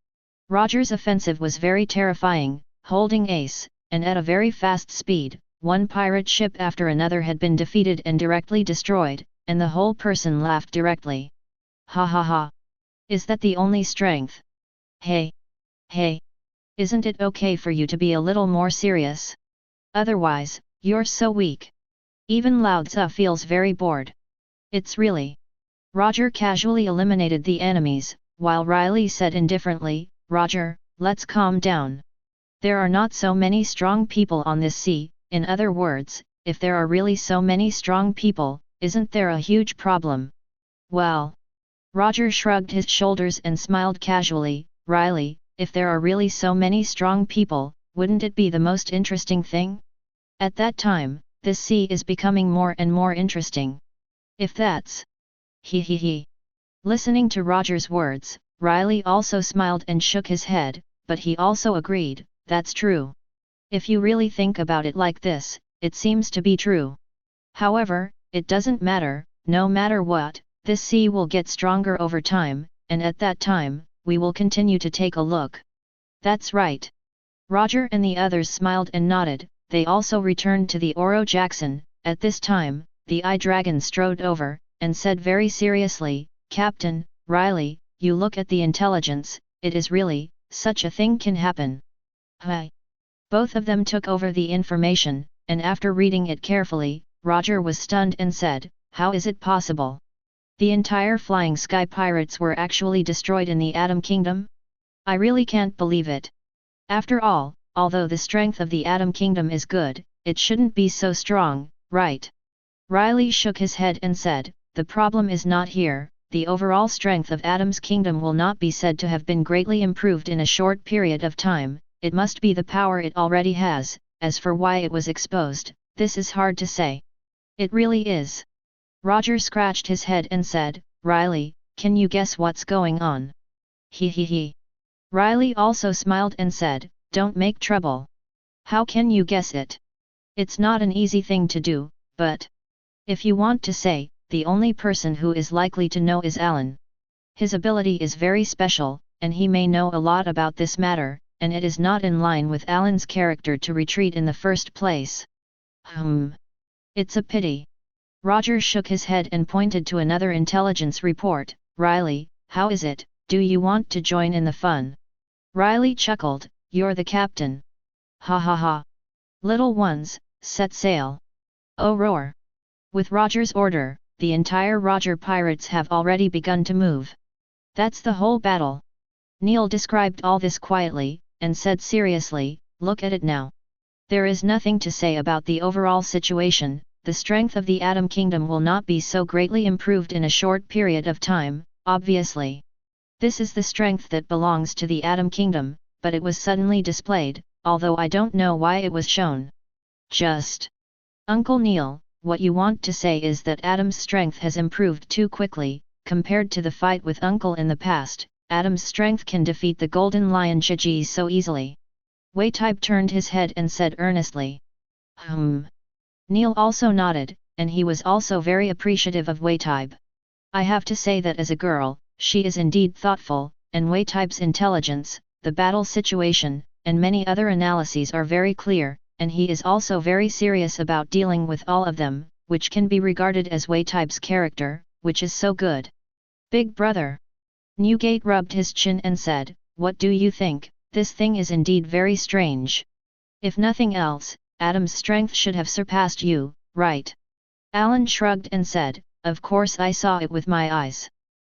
Roger's offensive was very terrifying, holding ace, and at a very fast speed, one pirate ship after another had been defeated and directly destroyed, and the whole person laughed directly. Ha ha ha. Is that the only strength? Hey. Hey. Isn't it okay for you to be a little more serious? Otherwise, you're so weak. Even Lao Tzu feels very bored. It's really. Roger casually eliminated the enemies, while Riley said indifferently, Roger, let's calm down. There are not so many strong people on this sea, in other words, if there are really so many strong people, isn't there a huge problem? Well. Roger shrugged his shoulders and smiled casually, Riley, if there are really so many strong people, wouldn't it be the most interesting thing? At that time, this sea is becoming more and more interesting. If that's... He he he. Listening to Roger's words, Riley also smiled and shook his head, but he also agreed, that's true. If you really think about it like this, it seems to be true. However, it doesn't matter, no matter what, this sea will get stronger over time, and at that time, we will continue to take a look. That's right. Roger and the others smiled and nodded, they also returned to the Oro Jackson. At this time, the Eye Dragon strode over, and said very seriously, Captain, Riley, you look at the intelligence, it is really, such a thing can happen. Hi. Both of them took over the information, and after reading it carefully, Roger was stunned and said, how is it possible? The entire Flying Sky Pirates were actually destroyed in the Atom Kingdom? I really can't believe it. After all, although the strength of the Atom Kingdom is good, it shouldn't be so strong, right? Riley shook his head and said, the problem is not here, the overall strength of Atom's kingdom will not be said to have been greatly improved in a short period of time, it must be the power it already has, as for why it was exposed, this is hard to say. It really is. Roger scratched his head and said, Riley, can you guess what's going on? He he he. Riley also smiled and said, don't make trouble. How can you guess it? It's not an easy thing to do, but... If you want to say, the only person who is likely to know is Alan. His ability is very special, and he may know a lot about this matter, and it is not in line with Alan's character to retreat in the first place. It's a pity. Roger shook his head and pointed to another intelligence report, Riley, how is it, do you want to join in the fun? Riley chuckled, you're the captain. Ha ha ha. Little ones, set sail. Oh roar. With Roger's order, the entire Roger pirates have already begun to move. That's the whole battle. Neil described all this quietly, and said seriously, look at it now. There is nothing to say about the overall situation, the strength of the Atom Kingdom will not be so greatly improved in a short period of time, obviously. This is the strength that belongs to the Atom Kingdom, but it was suddenly displayed, although I don't know why it was shown. Just. Uncle Neil, what you want to say is that Atom's strength has improved too quickly, compared to the fight with Uncle in the past, Atom's strength can defeat the Golden Lion Shiji so easily. Whitebeard turned his head and said earnestly. Neil also nodded, and he was also very appreciative of Whitebeard. I have to say that as a girl, she is indeed thoughtful, and Whitebeard's intelligence, the battle situation, and many other analyses are very clear, and he is also very serious about dealing with all of them, which can be regarded as Whitebeard's character, which is so good. Big brother. Newgate rubbed his chin and said, what do you think? This thing is indeed very strange. If nothing else, Adam's strength should have surpassed you, right? Alan shrugged and said, of course I saw it with my eyes.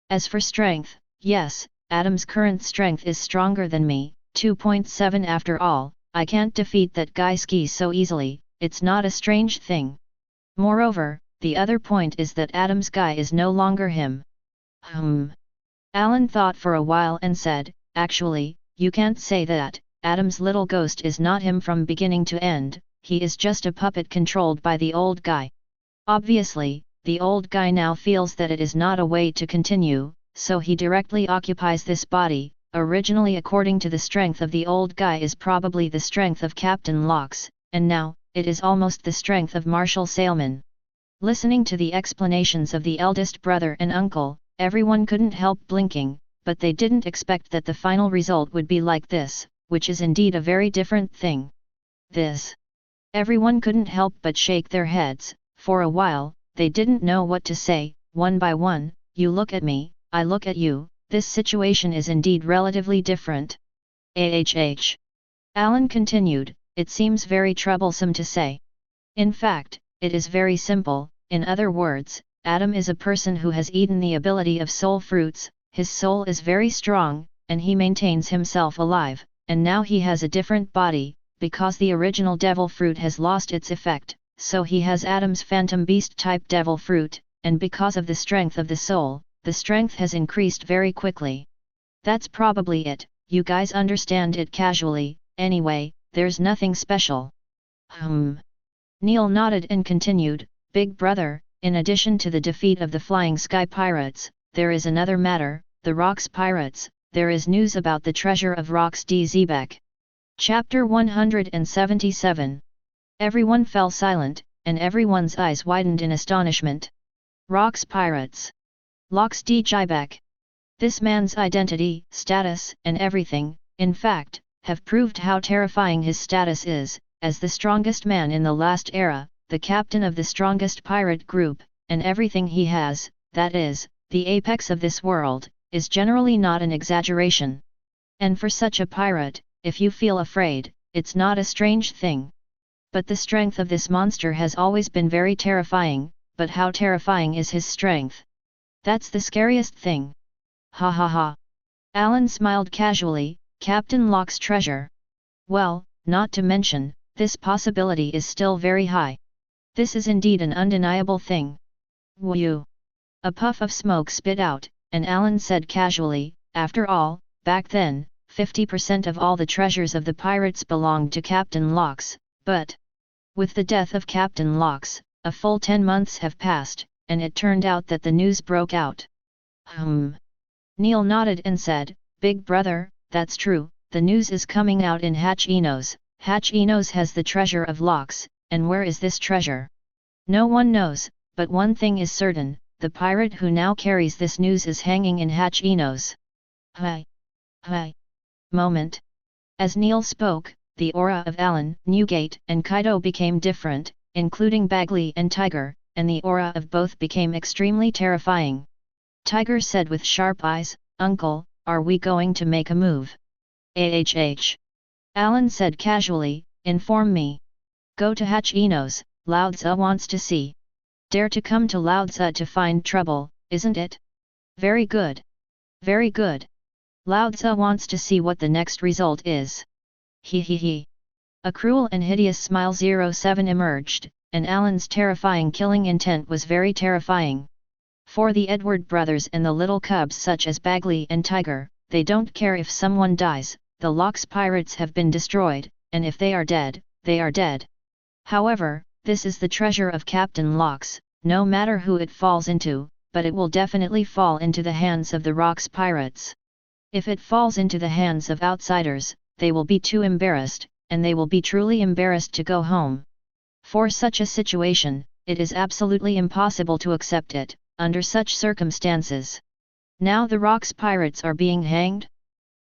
As for strength, yes, Adam's current strength is stronger than me, 2.7 after all, I can't defeat that guy Ski so easily, it's not a strange thing. Moreover, the other point is that Adam's guy is no longer him. Alan thought for a while and said, actually, you can't say that, Adam's little ghost is not him from beginning to end, he is just a puppet controlled by the old guy. Obviously, the old guy now feels that it is not a way to continue, so he directly occupies this body. Originally, according to the strength of the old guy is probably the strength of Captain Locks, and now, it is almost the strength of Marshal Salmon. Listening to the explanations of the eldest brother and uncle, everyone couldn't help blinking, but they didn't expect that the final result would be like this, which is indeed a very different thing. This. Everyone couldn't help but shake their heads. For a while, they didn't know what to say. One by one, you look at me, I look at you, this situation is indeed relatively different. Alan continued, it seems very troublesome to say. In fact, it is very simple, in other words, Adam is a person who has eaten the ability of soul fruits, his soul is very strong, and he maintains himself alive, and now he has a different body, because the original devil fruit has lost its effect, so he has Adam's phantom beast type devil fruit, and because of the strength of the soul, the strength has increased very quickly. That's probably it, you guys understand it casually, anyway, there's nothing special. Neil nodded and continued, Big brother, in addition to the defeat of the Flying Sky Pirates, there is another matter, the Rocks Pirates, there is news about the treasure of Rocks D. Zebek. Chapter 177. Everyone fell silent, and everyone's eyes widened in astonishment. Rocks Pirates. Locks D. Zebek. This man's identity, status, and everything, in fact, have proved how terrifying his status is, as the strongest man in the last era, the captain of the strongest pirate group, and everything he has, that is, the apex of this world, is generally not an exaggeration. And for such a pirate, if you feel afraid, it's not a strange thing. But the strength of this monster has always been very terrifying, but how terrifying is his strength? That's the scariest thing. Ha ha ha. Alan smiled casually, Captain Locke's treasure. Well, not to mention, this possibility is still very high. This is indeed an undeniable thing. Whew. A puff of smoke spit out, and Alan said casually, after all, back then, 50% of all the treasures of the pirates belonged to Captain Locks, but with the death of Captain Locks, a full 10 months have passed, and it turned out that the news broke out. Neil nodded and said, Big brother, that's true, the news is coming out in Hatch Enos. Hatch Enos has the treasure of Locks, and where is this treasure? No one knows, but one thing is certain, the pirate who now carries this news is hanging in Hatch Enos. Hi. Moment. As Neil spoke, the aura of Alan, Newgate, and Kaido became different, including Bagley and Tiger, and the aura of both became extremely terrifying. Tiger said with sharp eyes, Uncle, are we going to make a move? Alan said casually, inform me. Go to Hatch Enos, Lao Tzu wants to see. Dare to come to Lao Tzu to find trouble, isn't it? Very good. Very good. Lao Tzu wants to see what the next result is. He. A cruel and hideous smile 07 emerged, and Alan's terrifying killing intent was very terrifying. For the Edward brothers and the little cubs such as Bagley and Tiger, they don't care if someone dies, the Locks pirates have been destroyed, and if they are dead, they are dead. However, this is the treasure of Captain Locks, no matter who it falls into, but it will definitely fall into the hands of the Rocks pirates. If it falls into the hands of outsiders, they will be too embarrassed, and they will be truly embarrassed to go home. For such a situation, it is absolutely impossible to accept it, under such circumstances. Now the Rocks pirates are being hanged?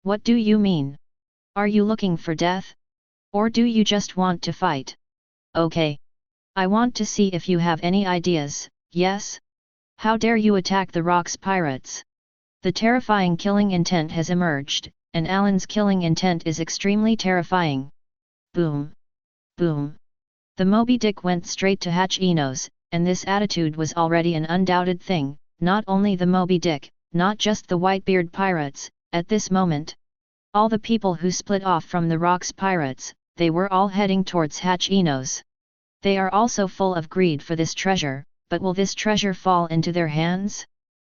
What do you mean? Are you looking for death? Or do you just want to fight? Okay. I want to see if you have any ideas, yes? How dare you attack the Rock's pirates? The terrifying killing intent has emerged, and Alan's killing intent is extremely terrifying. Boom! Boom! The Moby Dick went straight to Hachinos, and this attitude was already an undoubted thing, not only the Moby Dick, not just the Whitebeard pirates, at this moment. All the people who split off from the Rock's pirates, they were all heading towards Hachinos. They are also full of greed for this treasure, but will this treasure fall into their hands?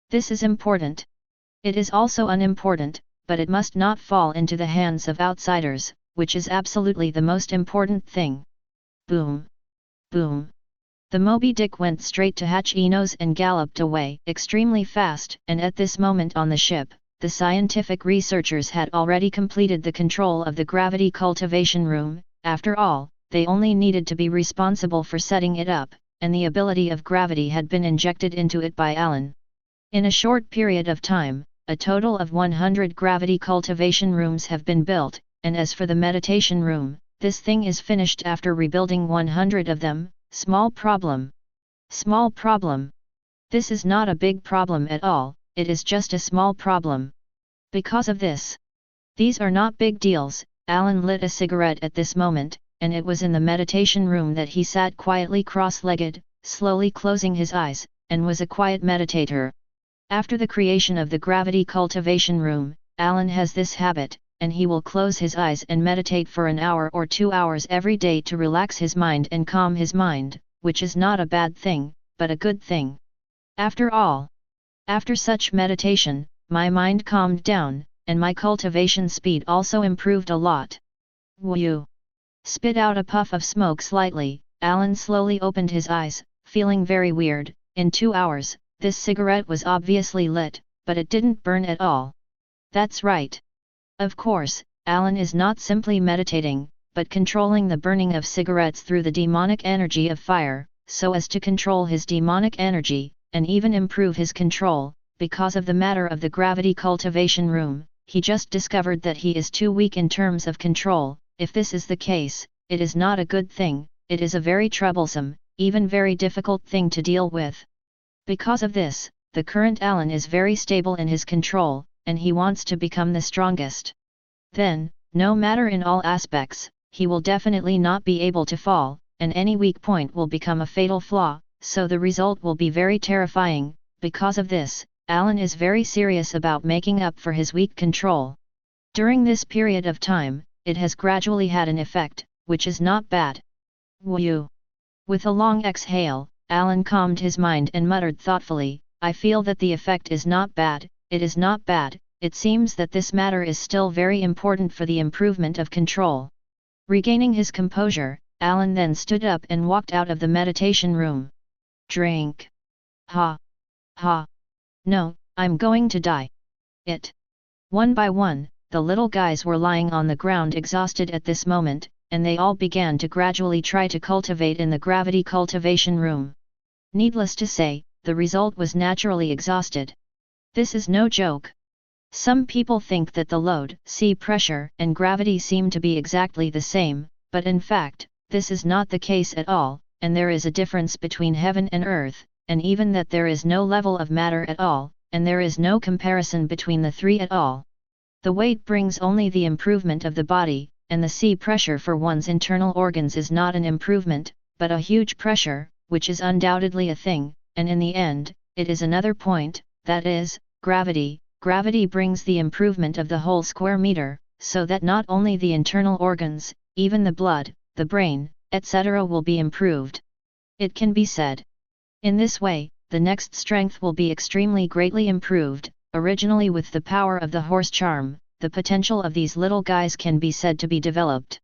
This is important. It is also unimportant, but it must not fall into the hands of outsiders, which is absolutely the most important thing. Boom! Boom! The Moby Dick went straight to Hachinos and galloped away extremely fast, and at this moment on the ship, the scientific researchers had already completed the control of the gravity cultivation room. After all, they only needed to be responsible for setting it up, and the ability of gravity had been injected into it by Alan. In a short period of time, a total of 100 gravity cultivation rooms have been built, and as for the meditation room, this thing is finished after rebuilding 100 of them. Small problem. Small problem. This is not a big problem at all, it is just a small problem. Because of this. These are not big deals. Alan lit a cigarette at this moment, and it was in the meditation room that he sat quietly cross-legged, slowly closing his eyes, and was a quiet meditator. After the creation of the gravity cultivation room, Alan has this habit, and he will close his eyes and meditate for an hour or 2 hours every day to relax his mind and calm his mind, which is not a bad thing, but a good thing. After all, after such meditation, my mind calmed down, and my cultivation speed also improved a lot. Whew! Spit out a puff of smoke slightly, Alan slowly opened his eyes, feeling very weird. In 2 hours, this cigarette was obviously lit, but it didn't burn at all. That's right. Of course, Alan is not simply meditating, but controlling the burning of cigarettes through the demonic energy of fire, so as to control his demonic energy, and even improve his control. Because of the matter of the gravity cultivation room, he just discovered that he is too weak in terms of control. If this is the case, it is not a good thing, it is a very troublesome, even very difficult thing to deal with. Because of this, the current Alan is very stable in his control, and he wants to become the strongest. Then, no matter in all aspects, he will definitely not be able to fall, and any weak point will become a fatal flaw, so the result will be very terrifying. Because of this, Alan is very serious about making up for his weak control. During this period of time, it has gradually had an effect, which is not bad. Whew! With a long exhale, Alan calmed his mind and muttered thoughtfully, I feel that the effect is not bad, it is not bad, it seems that this matter is still very important for the improvement of control. Regaining his composure, Alan then stood up and walked out of the meditation room. Drink. Ha! Ha! No, I'm going to die. It. One by one, the little guys were lying on the ground exhausted at this moment, and they all began to gradually try to cultivate in the gravity cultivation room. Needless to say, the result was naturally exhausted. This is no joke. Some people think that the load, sea pressure, and gravity seem to be exactly the same, but in fact, this is not the case at all, and there is a difference between heaven and earth, and even that there is no level of matter at all, and there is no comparison between the three at all. The weight brings only the improvement of the body, and the sea pressure for one's internal organs is not an improvement, but a huge pressure, which is undoubtedly a thing, and in the end, it is another point, that is, gravity. Gravity brings the improvement of the whole square meter, so that not only the internal organs, even the blood, the brain, etc. will be improved. It can be said. In this way, the next strength will be extremely greatly improved. Originally with the power of the horse charm, the potential of these little guys can be said to be developed.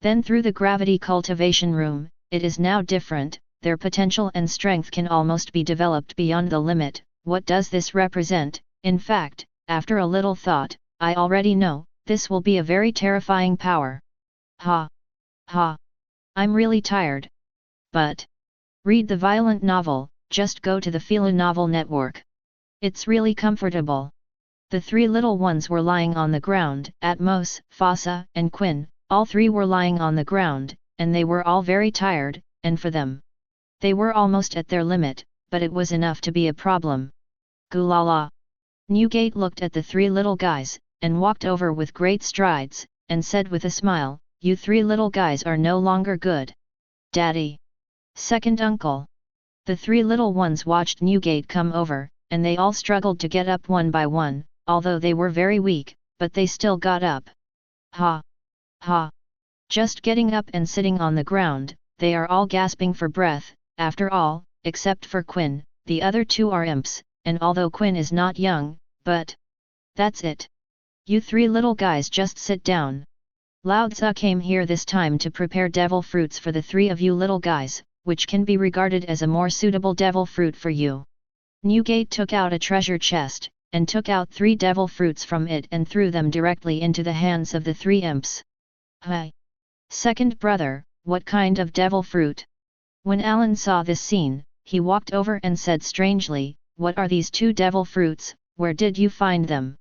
Then through the gravity cultivation room, it is now different, their potential and strength can almost be developed beyond the limit. What does this represent? In fact, after a little thought, I already know, this will be a very terrifying power. Ha! Ha! I'm really tired. But read the violent novel, just go to the Fila Novel Network. It's really comfortable. The three little ones were lying on the ground, Atmos, Fossa, and Quinn, all three were lying on the ground, and they were all very tired, and for them, they were almost at their limit, but it was enough to be a problem. Gulala. Newgate looked at the three little guys, and walked over with great strides, and said with a smile, "You three little guys are no longer good. Daddy. Second uncle." The three little ones watched Newgate come over, and they all struggled to get up one by one, although they were very weak, but they still got up. Ha! Ha! Just getting up and sitting on the ground, they are all gasping for breath. After all, except for Quinn, the other two are imps, and although Quinn is not young, but... That's it. You three little guys just sit down. Lao Tzu came here this time to prepare devil fruits for the three of you little guys, which can be regarded as a more suitable devil fruit for you. Newgate took out a treasure chest, and took out 3 devil fruits from it and threw them directly into the hands of the 3 imps. Hi! Second brother, what kind of devil fruit? When Alan saw this scene, he walked over and said strangely, "What are these 2 devil fruits, where did you find them?"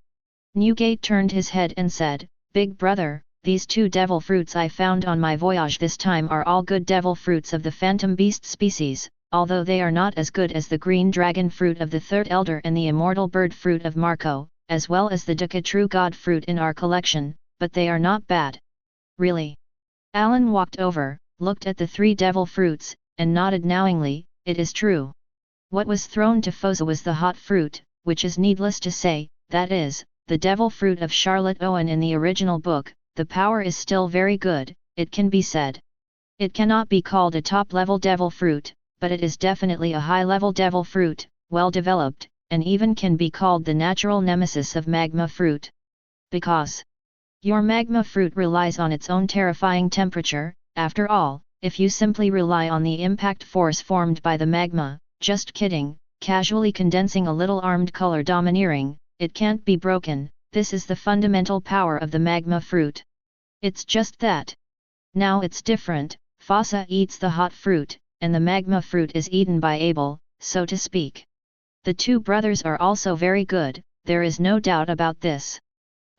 Newgate turned his head and said, "Big brother, these 2 devil fruits I found on my voyage this time are all good devil fruits of the phantom beast species, although they are not as good as the green dragon fruit of the third elder and the immortal bird fruit of Marco, as well as the Dukkha true god fruit in our collection, but they are not bad." Really? Alan walked over, looked at the 3 devil fruits, and nodded knowingly, "It is true. What was thrown to Fosa was the hot fruit, which is needless to say, that is, the devil fruit of Charlotte Owen in the original book. The power is still very good, it can be said. It cannot be called a top-level devil fruit, but it is definitely a high-level devil fruit, well developed, and even can be called the natural nemesis of magma fruit. Because your magma fruit relies on its own terrifying temperature. After all, if you simply rely on the impact force formed by the magma, just kidding, casually condensing a little armed color domineering, it can't be broken. This is the fundamental power of the magma fruit. It's just that. Now it's different, Fosa eats the hot fruit, and the magma fruit is eaten by Abel, so to speak. The 2 brothers are also very good, there is no doubt about this.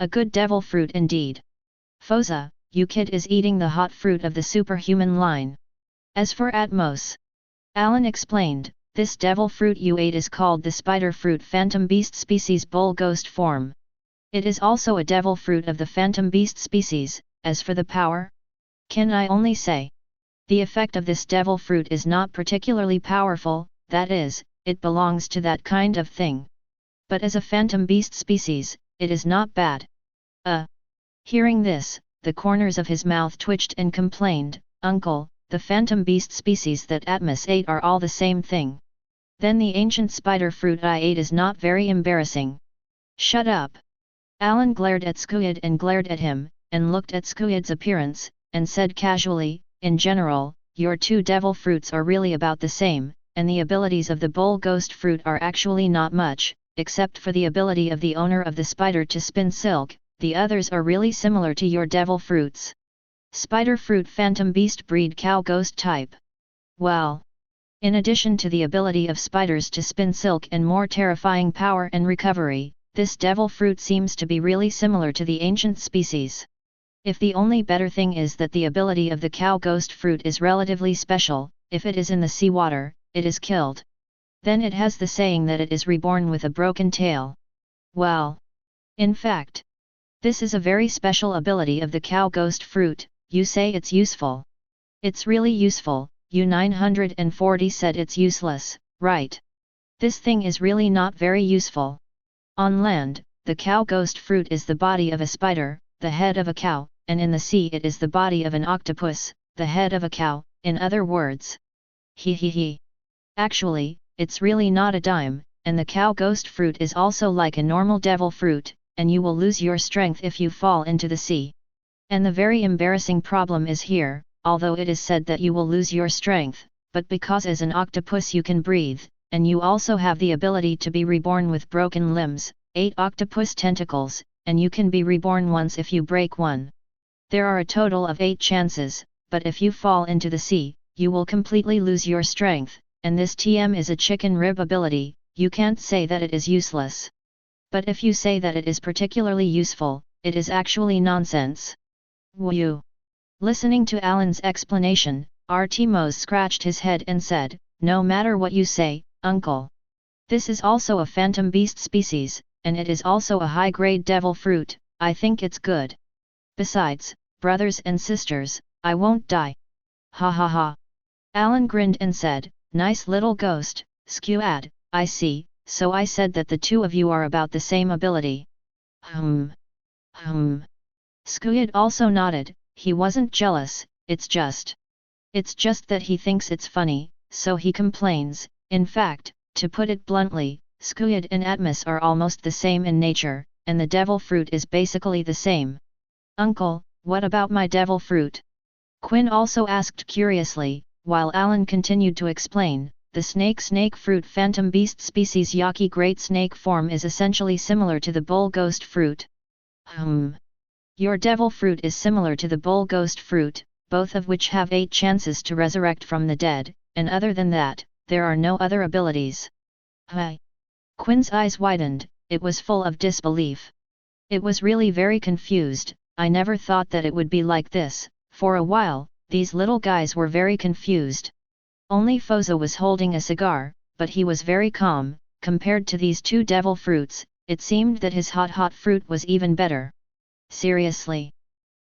A good devil fruit indeed. Fosa, you kid is eating the hot fruit of the superhuman line. As for Atmos, Alan explained, this devil fruit you ate is called the spider fruit phantom beast species bull ghost form. It is also a devil fruit of the phantom beast species. As for the power, can I only say, the effect of this devil fruit is not particularly powerful, that is, it belongs to that kind of thing. But as a phantom beast species, it is not bad. Hearing this, the corners of his mouth twitched and complained, "Uncle, the phantom beast species that Atmos ate are all the same thing. Then the ancient spider fruit I ate is not very embarrassing." "Shut up!" Alan glared at Squid and glared at him, and looked at Squid's appearance, and said casually, "In general, your 2 devil fruits are really about the same, and the abilities of the bull ghost fruit are actually not much, except for the ability of the owner of the spider to spin silk, the others are really similar to your devil fruits. Spider fruit phantom beast breed cow ghost type. Well, in addition to the ability of spiders to spin silk and more terrifying power and recovery, this devil fruit seems to be really similar to the ancient species. If the only better thing is that the ability of the cow ghost fruit is relatively special, if it is in the seawater, it is killed. Then it has the saying that it is reborn with a broken tail. Well, in fact, this is a very special ability of the cow ghost fruit. You say it's useful. It's really useful. U-940 said it's useless, right? This thing is really not very useful. On land, the cow ghost fruit is the body of a spider, the head of a cow, and in the sea it is the body of an octopus, the head of a cow, in other words. He. Actually, it's really not a dime, and the cow ghost fruit is also like a normal devil fruit, and you will lose your strength if you fall into the sea. And the very embarrassing problem is here, although it is said that you will lose your strength, but because as an octopus you can breathe, and you also have the ability to be reborn with broken limbs, 8 octopus tentacles, and you can be reborn once if you break one. There are a total of 8 chances, but if you fall into the sea, you will completely lose your strength, and this TM is a chicken rib ability, you can't say that it is useless. But if you say that it is particularly useful, it is actually nonsense. Woo! Listening to Alan's explanation, Artimos scratched his head and said, "No matter what you say, Uncle. This is also a phantom beast species, and it is also a high-grade devil fruit. I think it's good. Besides, brothers and sisters, I won't die. Ha ha ha. Alan grinned and said, nice little ghost, Squad, I see, so I said that the two of you are about the same ability. Squid also nodded. He wasn't jealous, it's just that he thinks it's funny, so he complains. In fact, to put it bluntly, Squid and Atmos are almost the same in nature, and the devil fruit is basically the same. Uncle, what about my devil fruit? Quinn also asked curiously, while Alan continued to explain. The snake fruit phantom beast species Yaki great snake form is essentially similar to the bull ghost fruit. Your devil fruit is similar to the bull ghost fruit, both of which have 8 chances to resurrect from the dead, and other than that, there are no other abilities. Hi. Quinn's eyes widened, it was full of disbelief. It was really very confused. I never thought that it would be like this. For a while, these little guys were very confused. Only Fozo was holding a cigar, but he was very calm. Compared to these two devil fruits, it seemed that his hot fruit was even better. Seriously.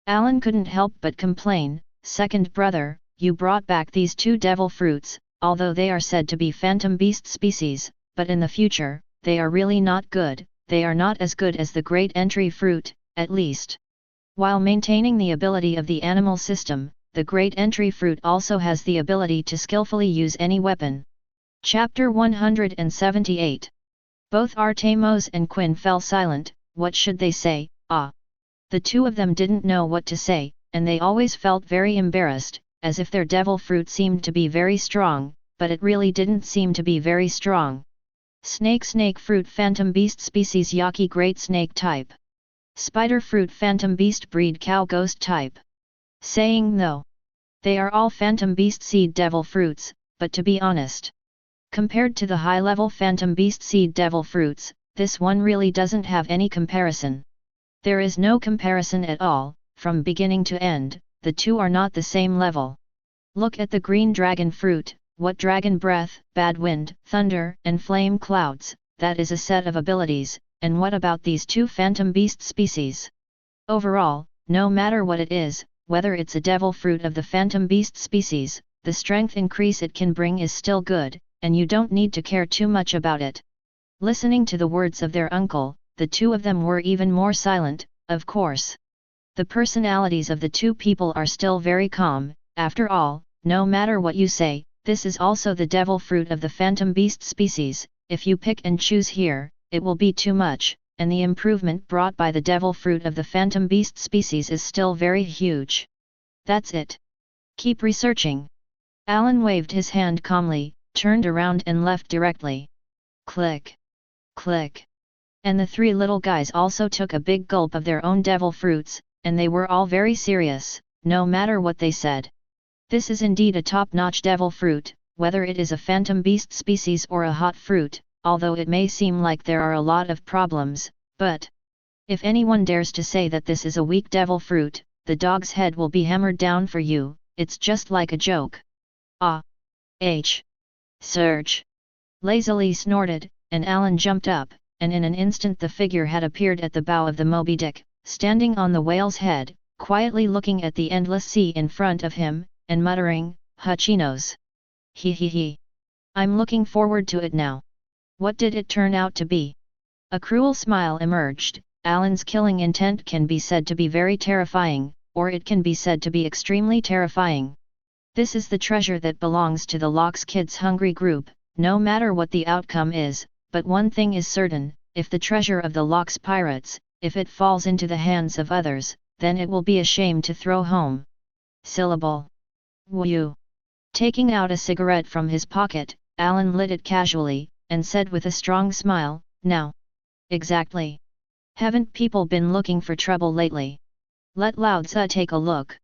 Alan couldn't help but complain, second brother, you brought back these two devil fruits, although they are said to be phantom beast species, but in the future, they are really not good. They are not as good as the great entry fruit, at least. While maintaining the ability of the animal system, the great entry fruit also has the ability to skillfully use any weapon. Chapter 178. Both Artemos and Quinn fell silent. What should they say? The two of them didn't know what to say, and they always felt very embarrassed, as if their devil fruit seemed to be very strong, but it really didn't seem to be very strong. Snake fruit phantom beast species Yaki great snake type. Spider fruit phantom beast breed cow ghost type. Saying no. They are all phantom beast seed devil fruits, but to be honest, compared to the high-level phantom beast seed devil fruits, this one really doesn't have any comparison. There is no comparison at all. From beginning to end, the two are not the same level. Look at the green dragon fruit. What dragon breath, bad wind, thunder, and flame clouds, that is a set of abilities, and what about these two phantom beast species? Overall, no matter what it is, whether it's a devil fruit of the phantom beast species, the strength increase it can bring is still good, and you don't need to care too much about it. Listening to the words of their uncle, the two of them were even more silent. Of course. The personalities of the two people are still very calm. After all, no matter what you say, this is also the devil fruit of the phantom beast species. If you pick and choose here, it will be too much, and the improvement brought by the devil fruit of the phantom beast species is still very huge. That's it. Keep researching. Alan waved his hand calmly, turned around and left directly. Click. Click. And the three little guys also took a big gulp of their own devil fruits, and they were all very serious, no matter what they said. This is indeed a top-notch devil fruit, whether it is a phantom beast species or a hot fruit, although it may seem like there are a lot of problems, but if anyone dares to say that this is a weak devil fruit, the dog's head will be hammered down for you. It's just like a joke. Surge! Lazily snorted, and Alan jumped up, and in an instant the figure had appeared at the bow of the Moby Dick, standing on the whale's head, quietly looking at the endless sea in front of him, and muttering, "Huchinos. He. I'm looking forward to it now." What did it turn out to be? A cruel smile emerged. Alan's killing intent can be said to be very terrifying, or it can be said to be extremely terrifying. This is the treasure that belongs to the Lox Kids Hungry group, no matter what the outcome is, but one thing is certain, if the treasure of the Lox pirates, if it falls into the hands of others, then it will be a shame to throw home. Syllable. Woo. Taking out a cigarette from his pocket, Alan lit it casually, and said with a strong smile, "Now." Exactly. Haven't people been looking for trouble lately? Let Lao Tzu take a look.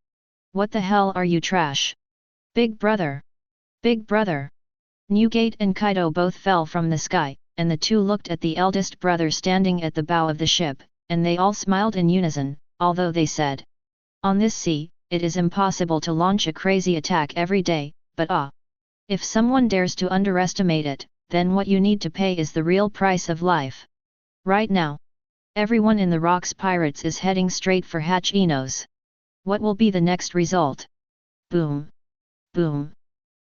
What the hell are you trash? Big brother! Big brother! Newgate and Kaido both fell from the sky, and the two looked at the eldest brother standing at the bow of the ship, and they all smiled in unison, although they said, "On this sea, it is impossible to launch a crazy attack every day, but if someone dares to underestimate it, then what you need to pay is the real price of life. Right now, everyone in the Rocks Pirates is heading straight for Hatch Enos. What will be the next result? Boom! Boom!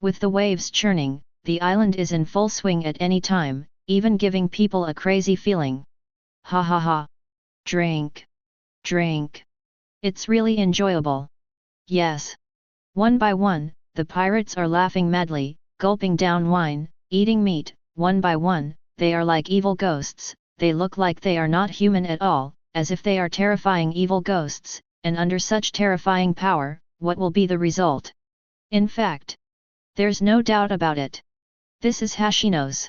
With the waves churning, the island is in full swing at any time, even giving people a crazy feeling. Ha ha ha! Drink! Drink! It's really enjoyable. Yes. One by one, the pirates are laughing madly, gulping down wine, eating meat, one by one, they are like evil ghosts, they look like they are not human at all, as if they are terrifying evil ghosts, and under such terrifying power, what will be the result? In fact, there's no doubt about it. This is Hashinos.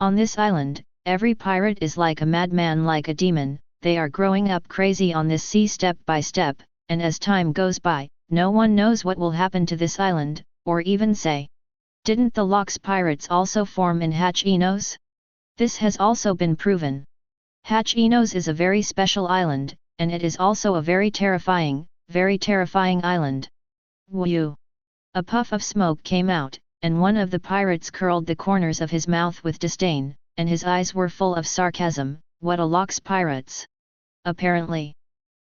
On this island, every pirate is like a madman, like a demon, they are growing up crazy on this sea step by step, and as time goes by, no one knows what will happen to this island, or even say, didn't the Locks Pirates also form in Hatch Enos? This has also been proven. Hatch Enos is a very special island, and it is also a very terrifying island. Whew! A puff of smoke came out, and one of the pirates curled the corners of his mouth with disdain, and his eyes were full of sarcasm. What a Locks Pirates! Apparently,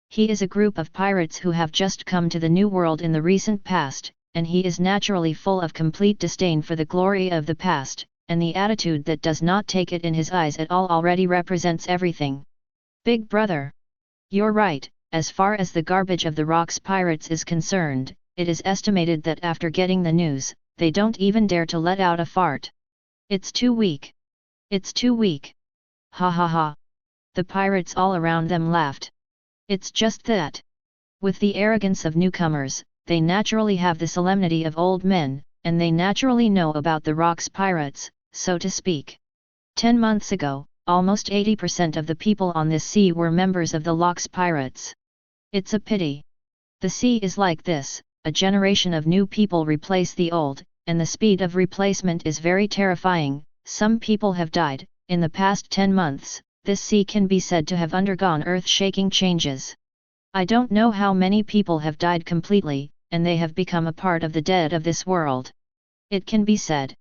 he is a group of pirates who have just come to the New World in the recent past, and he is naturally full of complete disdain for the glory of the past, and the attitude that does not take it in his eyes at all already represents everything. Big brother! You're right, as far as the garbage of the Rocks Pirates is concerned, it is estimated that after getting the news, they don't even dare to let out a fart. It's too weak. It's too weak. Ha ha ha. The pirates all around them laughed. It's just that. With the arrogance of newcomers, they naturally have the solemnity of old men, and they naturally know about the Rocks Pirates, so to speak. 10 months ago, almost 80% of the people on this sea were members of the Locks Pirates. It's a pity. The sea is like this, a generation of new people replace the old, and the speed of replacement is very terrifying. Some people have died. In the past 10 months, this sea can be said to have undergone earth-shaking changes. I don't know how many people have died completely, and they have become a part of the dead of this world. It can be said.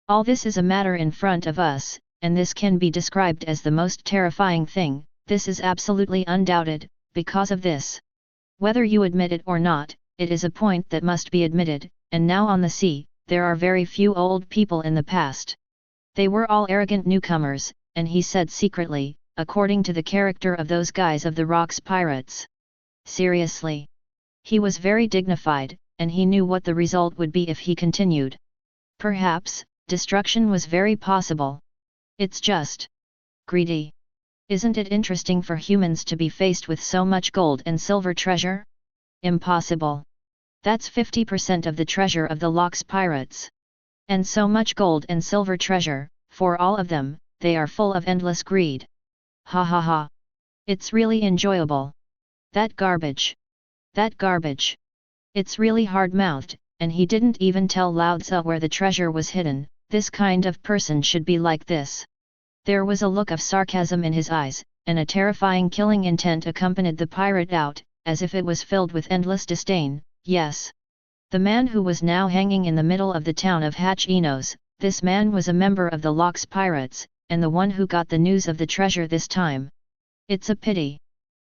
All this is a matter in front of us, and this can be described as the most terrifying thing. This is absolutely undoubted, because of this. Whether you admit it or not, it is a point that must be admitted, and now on the sea, there are very few old people in the past. They were all arrogant newcomers, and he said secretly, according to the character of those guys of the Rocks Pirates. Seriously. He was very dignified, and he knew what the result would be if he continued. Perhaps, destruction was very possible. It's just greedy. Isn't it interesting for humans to be faced with so much gold and silver treasure? Impossible. That's 50% of the treasure of the Locks Pirates. And so much gold and silver treasure, for all of them, they are full of endless greed. Ha ha ha. It's really enjoyable. That garbage. That garbage. It's really hard-mouthed, and he didn't even tell Lao Tzu where the treasure was hidden. This kind of person should be like this. There was a look of sarcasm in his eyes, and a terrifying killing intent accompanied the pirate out, as if it was filled with endless disdain. Yes. The man who was now hanging in the middle of the town of Hatch Enos, this man was a member of the Locks Pirates, and the one who got the news of the treasure this time. It's a pity.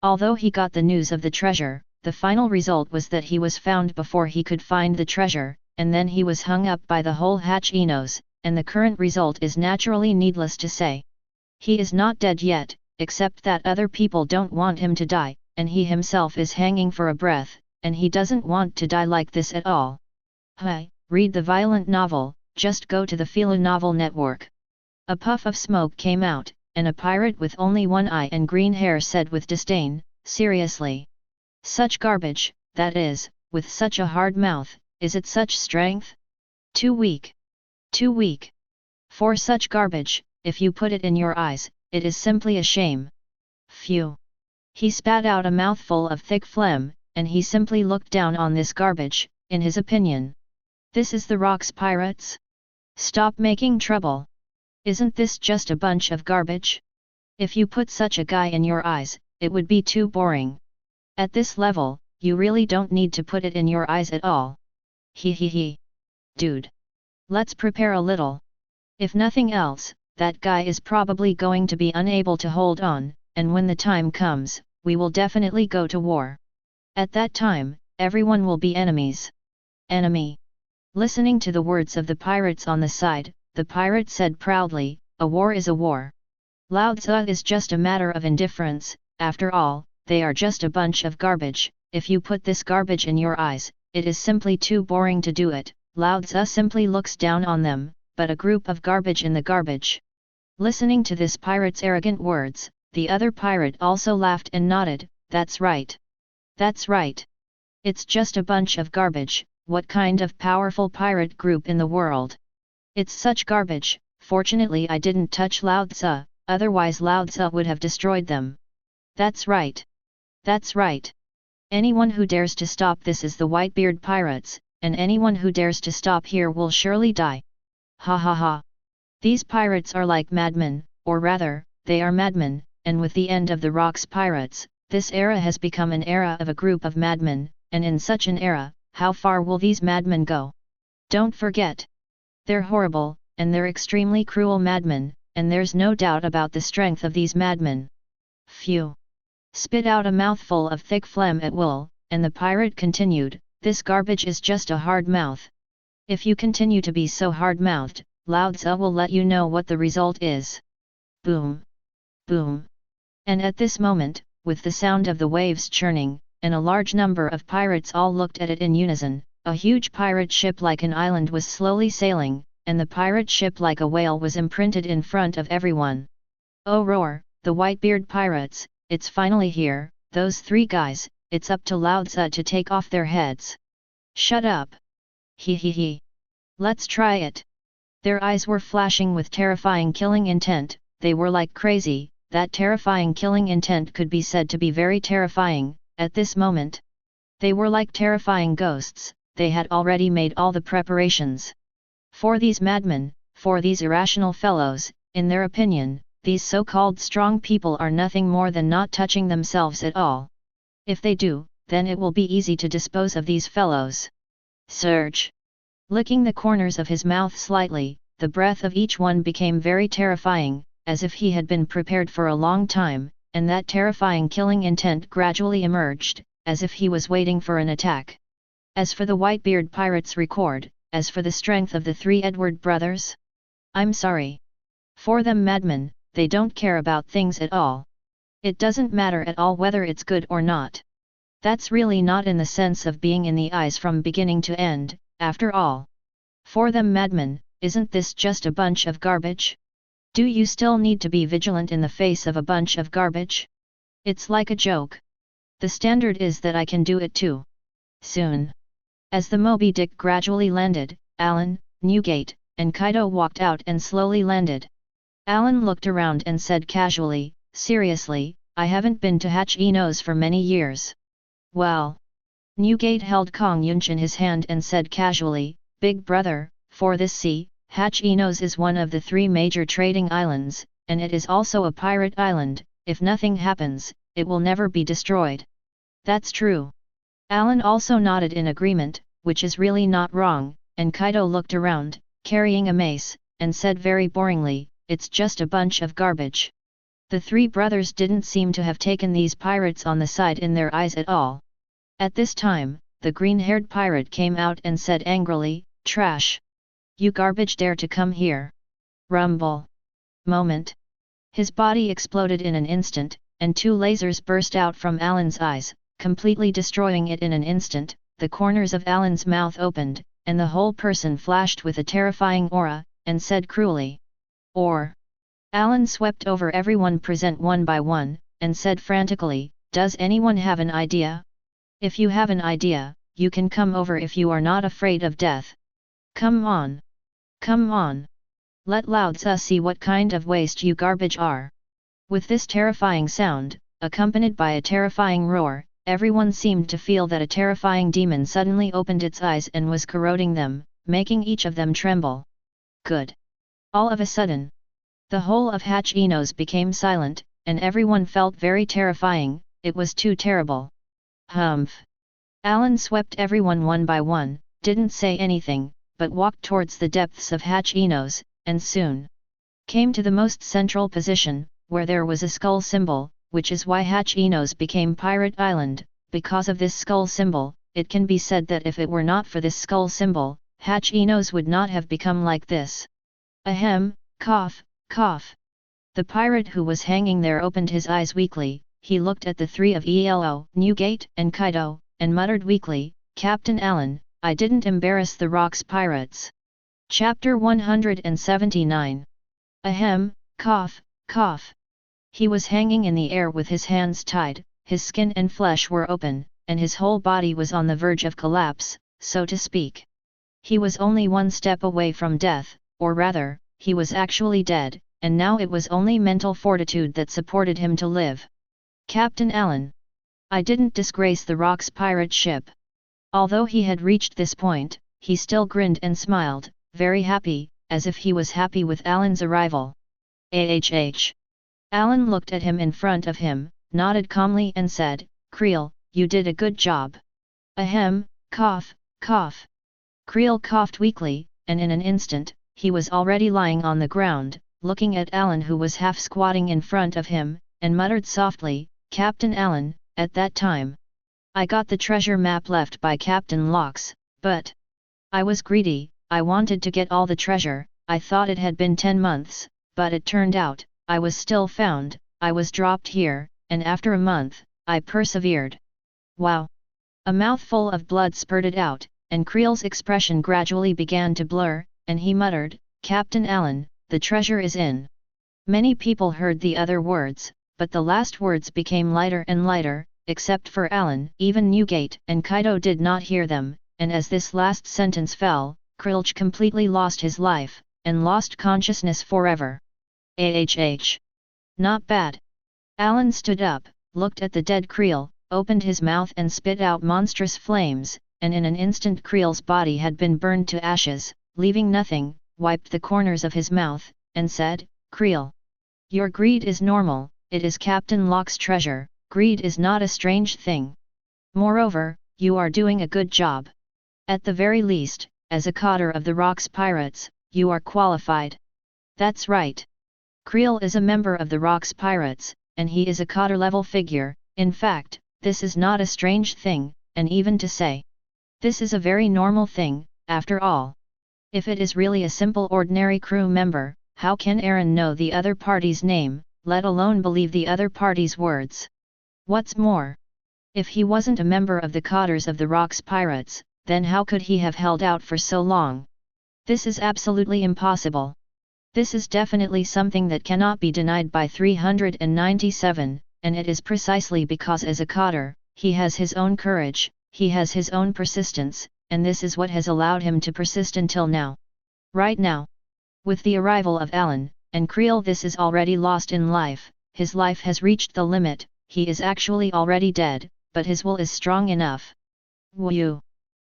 Although he got the news of the treasure, the final result was that he was found before he could find the treasure, and then he was hung up by the whole Hatch Enos, and the current result is naturally needless to say. He is not dead yet, except that other people don't want him to die, and he himself is hanging for a breath, and he doesn't want to die like this at all. Hi, read the violent novel, just go to the Philo Novel Network. A puff of smoke came out, and a pirate with only one eye and green hair said with disdain, seriously. Such garbage, that is, with such a hard mouth, is it such strength? Too weak. Too weak. For such garbage, if you put it in your eyes, it is simply a shame. Phew. He spat out a mouthful of thick phlegm, and he simply looked down on this garbage, in his opinion. This is the Rocks Pirates? Stop making trouble. Isn't this just a bunch of garbage? If you put such a guy in your eyes, it would be too boring. At this level, you really don't need to put it in your eyes at all. He. Dude. Let's prepare a little. If nothing else, that guy is probably going to be unable to hold on, and when the time comes, we will definitely go to war. At that time, everyone will be enemies. Enemy. Listening to the words of the pirates on the side, the pirate said proudly, a war is a war. Lao Tzu is just a matter of indifference, after all, they are just a bunch of garbage. If you put this garbage in your eyes, it is simply too boring to do it. Lao Tzu simply looks down on them, but a group of garbage in the garbage. Listening to this pirate's arrogant words, the other pirate also laughed and nodded, that's right. That's right. It's just a bunch of garbage, what kind of powerful pirate group in the world? It's such garbage. Fortunately I didn't touch Lao Tzu, otherwise Lao Tzu would have destroyed them. That's right. That's right. Anyone who dares to stop this is the Whitebeard pirates, and anyone who dares to stop here will surely die. Ha ha ha. These pirates are like madmen, or rather, they are madmen, and with the end of the Rocks pirates, this era has become an era of a group of madmen, and in such an era, how far will these madmen go? Don't forget. They're horrible, and they're extremely cruel madmen, and there's no doubt about the strength of these madmen. Phew! Spit out a mouthful of thick phlegm at will, and the pirate continued, this garbage is just a hard mouth. If you continue to be so hard-mouthed, Lao Tzu will let you know what the result is. Boom! Boom! And at this moment, with the sound of the waves churning, and a large number of pirates all looked at it in unison, a huge pirate ship like an island was slowly sailing, and the pirate ship like a whale was imprinted in front of everyone. Oh roar, the Whitebeard pirates, it's finally here, those three guys, it's up to Lao Tzu to take off their heads. Shut up! He he he. Let's try it. Their eyes were flashing with terrifying killing intent, they were like crazy, that terrifying killing intent could be said to be very terrifying, at this moment. They were like terrifying ghosts, they had already made all the preparations. For these madmen, for these irrational fellows, in their opinion, these so-called strong people are nothing more than not touching themselves at all. If they do, then it will be easy to dispose of these fellows. Surge! Licking the corners of his mouth slightly, the breath of each one became very terrifying, as if he had been prepared for a long time, and that terrifying killing intent gradually emerged, as if he was waiting for an attack. As for the Whitebeard pirates' record, as for the strength of the three Edward brothers? I'm sorry. For them madmen, they don't care about things at all. It doesn't matter at all whether it's good or not. That's really not in the sense of being in the eyes from beginning to end, after all. For them madmen, isn't this just a bunch of garbage? Do you still need to be vigilant in the face of a bunch of garbage? It's like a joke. The standard is that I can do it too. Soon. As the Moby Dick gradually landed, Alan, Newgate, and Kaido walked out and slowly landed. Alan looked around and said casually, seriously, I haven't been to Hatch Ino's for many years. Well. Newgate held Kong Yunch in his hand and said casually, Big brother, for this sea, Hatch Ino's is one of the three major trading islands, and it is also a pirate island. If nothing happens, it will never be destroyed. That's true. Alan also nodded in agreement, which is really not wrong, and Kaido looked around, carrying a mace, and said very boringly, it's just a bunch of garbage. The three brothers didn't seem to have taken these pirates on the side in their eyes at all. At this time, the green-haired pirate came out and said angrily, trash! You garbage dare to come here! Rumble! Moment! His body exploded in an instant, and two lasers burst out from Alan's eyes, completely destroying it in an instant. The corners of Alan's mouth opened, and the whole person flashed with a terrifying aura, and said cruelly. Or. Alan swept over everyone present one by one, and said frantically, does anyone have an idea? If you have an idea, you can come over if you are not afraid of death. Come on! Come on! Let Lao Tzu see what kind of waste you garbage are. With this terrifying sound, accompanied by a terrifying roar, everyone seemed to feel that a terrifying demon suddenly opened its eyes and was corroding them, making each of them tremble. Good! All of a sudden, the whole of Hatch Ino's became silent, and everyone felt very terrifying. It was too terrible. Humph! Alan swept everyone one by one, didn't say anything, but walked towards the depths of Hatch Ino's, and soon came to the most central position, where there was a skull symbol, which is why Hachino's became Pirate Island. Because of this skull symbol, it can be said that if it were not for this skull symbol, Hachino's would not have become like this. Ahem, cough, cough. The pirate who was hanging there opened his eyes weakly. He looked at the three of ELO, Newgate and Kaido, and muttered weakly, "Captain Allen, I didn't embarrass the Rocks Pirates." Chapter 179. Ahem, cough, cough. He was hanging in the air with his hands tied, his skin and flesh were open, and his whole body was on the verge of collapse, so to speak. He was only one step away from death, or rather, he was actually dead, and now it was only mental fortitude that supported him to live. "Captain Allen, I didn't disgrace the Rocks pirate ship." Although he had reached this point, he still grinned and smiled, very happy, as if he was happy with Allen's arrival. Allen looked at him in front of him, nodded calmly and said, "Creel, you did a good job." Ahem, cough, cough. Creel coughed weakly, and in an instant, he was already lying on the ground, looking at Allen who was half squatting in front of him, and muttered softly, "Captain Allen, at that time I got the treasure map left by Captain Locks, but I was greedy, I wanted to get all the treasure, I thought it had been 10 months, but it turned out, I was still found, I was dropped here, and after a month, I persevered." Wow! A mouthful of blood spurted out, and Creel's expression gradually began to blur, and he muttered, "Captain Allen, the treasure is in." Many people heard the other words, but the last words became lighter and lighter, except for Allen. Even Newgate and Kaido did not hear them, and as this last sentence fell, Krilch completely lost his life, and lost consciousness forever. Not bad. Allen stood up, looked at the dead Creel, opened his mouth and spit out monstrous flames, and in an instant Creel's body had been burned to ashes, leaving nothing, wiped the corners of his mouth, and said, "Creel, your greed is normal, it is Captain Locke's treasure, greed is not a strange thing. Moreover, you are doing a good job. At the very least, as a coder of the Rocks Pirates, you are qualified." That's right. Creel is a member of the Rocks Pirates, and he is a coder level figure. In fact, this is not a strange thing, and even to say, this is a very normal thing, after all. If it is really a simple ordinary crew member, how can Aaron know the other party's name, let alone believe the other party's words? What's more, if he wasn't a member of the coders of the Rocks Pirates, then how could he have held out for so long? This is absolutely impossible. This is definitely something that cannot be denied by 397, and it is precisely because as a coder, he has his own courage, he has his own persistence, and this is what has allowed him to persist until now. Right now, with the arrival of Allen and Creel, this is already lost in life, his life has reached the limit, he is actually already dead, but his will is strong enough. Whew!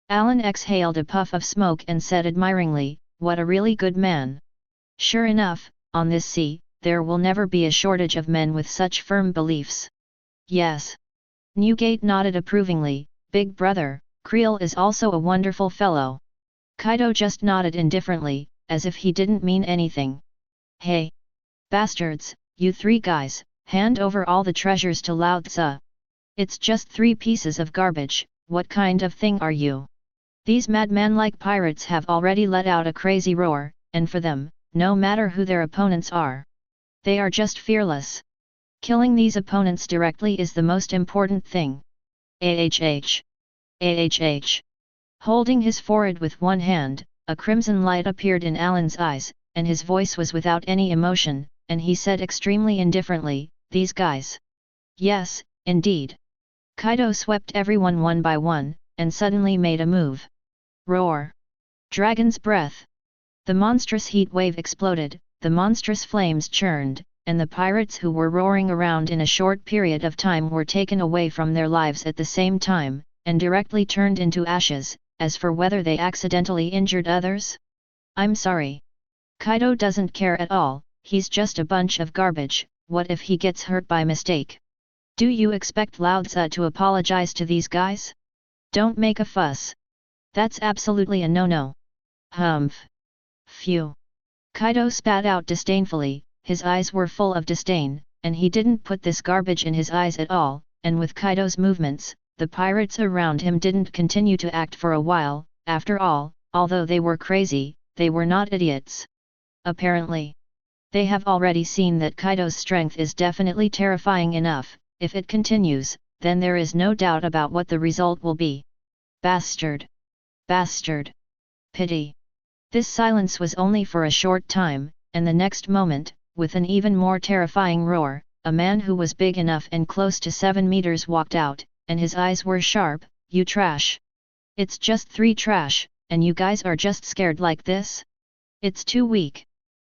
Allen exhaled a puff of smoke and said admiringly, "What a really good man." Sure enough, on this sea, there will never be a shortage of men with such firm beliefs. Yes. Newgate nodded approvingly, "Big brother, Creel is also a wonderful fellow." Kaido just nodded indifferently, as if he didn't mean anything. "Hey! Bastards, you three guys, hand over all the treasures to Lao Tzu. It's just 3 pieces of garbage, what kind of thing are you?" These madman-like pirates have already let out a crazy roar, and for them, no matter who their opponents are, they are just fearless. Killing these opponents directly is the most important thing. Holding his forehead with one hand, a crimson light appeared in Allen's eyes, and his voice was without any emotion, and he said extremely indifferently, "These guys." "Yes, indeed." Kaido swept everyone one by one, and suddenly made a move. Roar! Dragon's breath! The monstrous heat wave exploded, the monstrous flames churned, and the pirates who were roaring around in a short period of time were taken away from their lives at the same time, and directly turned into ashes. As for whether they accidentally injured others, I'm sorry. Kaido doesn't care at all, he's just a bunch of garbage, what if he gets hurt by mistake? Do you expect Lao Tzu to apologize to these guys? Don't make a fuss. That's absolutely a no-no. Humph. Phew. Kaido spat out disdainfully, his eyes were full of disdain, and he didn't put this garbage in his eyes at all, and with Kaido's movements, the pirates around him didn't continue to act for a while. After all, although they were crazy, they were not idiots. Apparently, they have already seen that Kaido's strength is definitely terrifying enough. If it continues, then there is no doubt about what the result will be. Bastard! Bastard! Pity! This silence was only for a short time, and the next moment, with an even more terrifying roar, a man who was big enough and close to 7 meters walked out, and his eyes were sharp. You trash! It's just 3 trash, and you guys are just scared like this? It's too weak.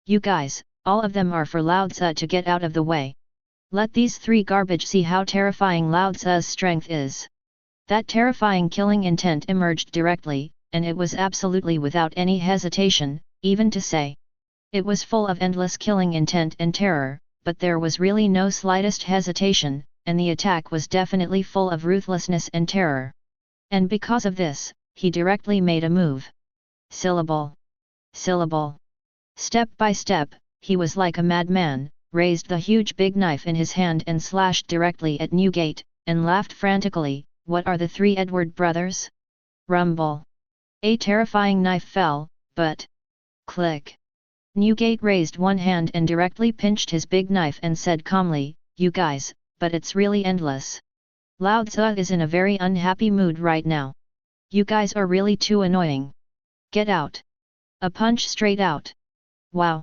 You guys, all of them are for Lao Tzu to get out of the way. Let these 3 garbage see how terrifying Lao Tzu's strength is. That terrifying killing intent emerged directly, and it was absolutely without any hesitation, even to say. It was full of endless killing intent and terror, but there was really no slightest hesitation, and the attack was definitely full of ruthlessness and terror. And because of this, he directly made a move. Syllable. Syllable. Step by step, he was like a madman, raised the huge big knife in his hand and slashed directly at Newgate, and laughed frantically. What are the 3 Edward brothers? Rumble. A terrifying knife fell, but... Click. Newgate raised one hand and directly pinched his big knife and said calmly, "You guys, but it's really endless. Lao Tzu is in a very unhappy mood right now. You guys are really too annoying. Get out. A punch straight out." Wow!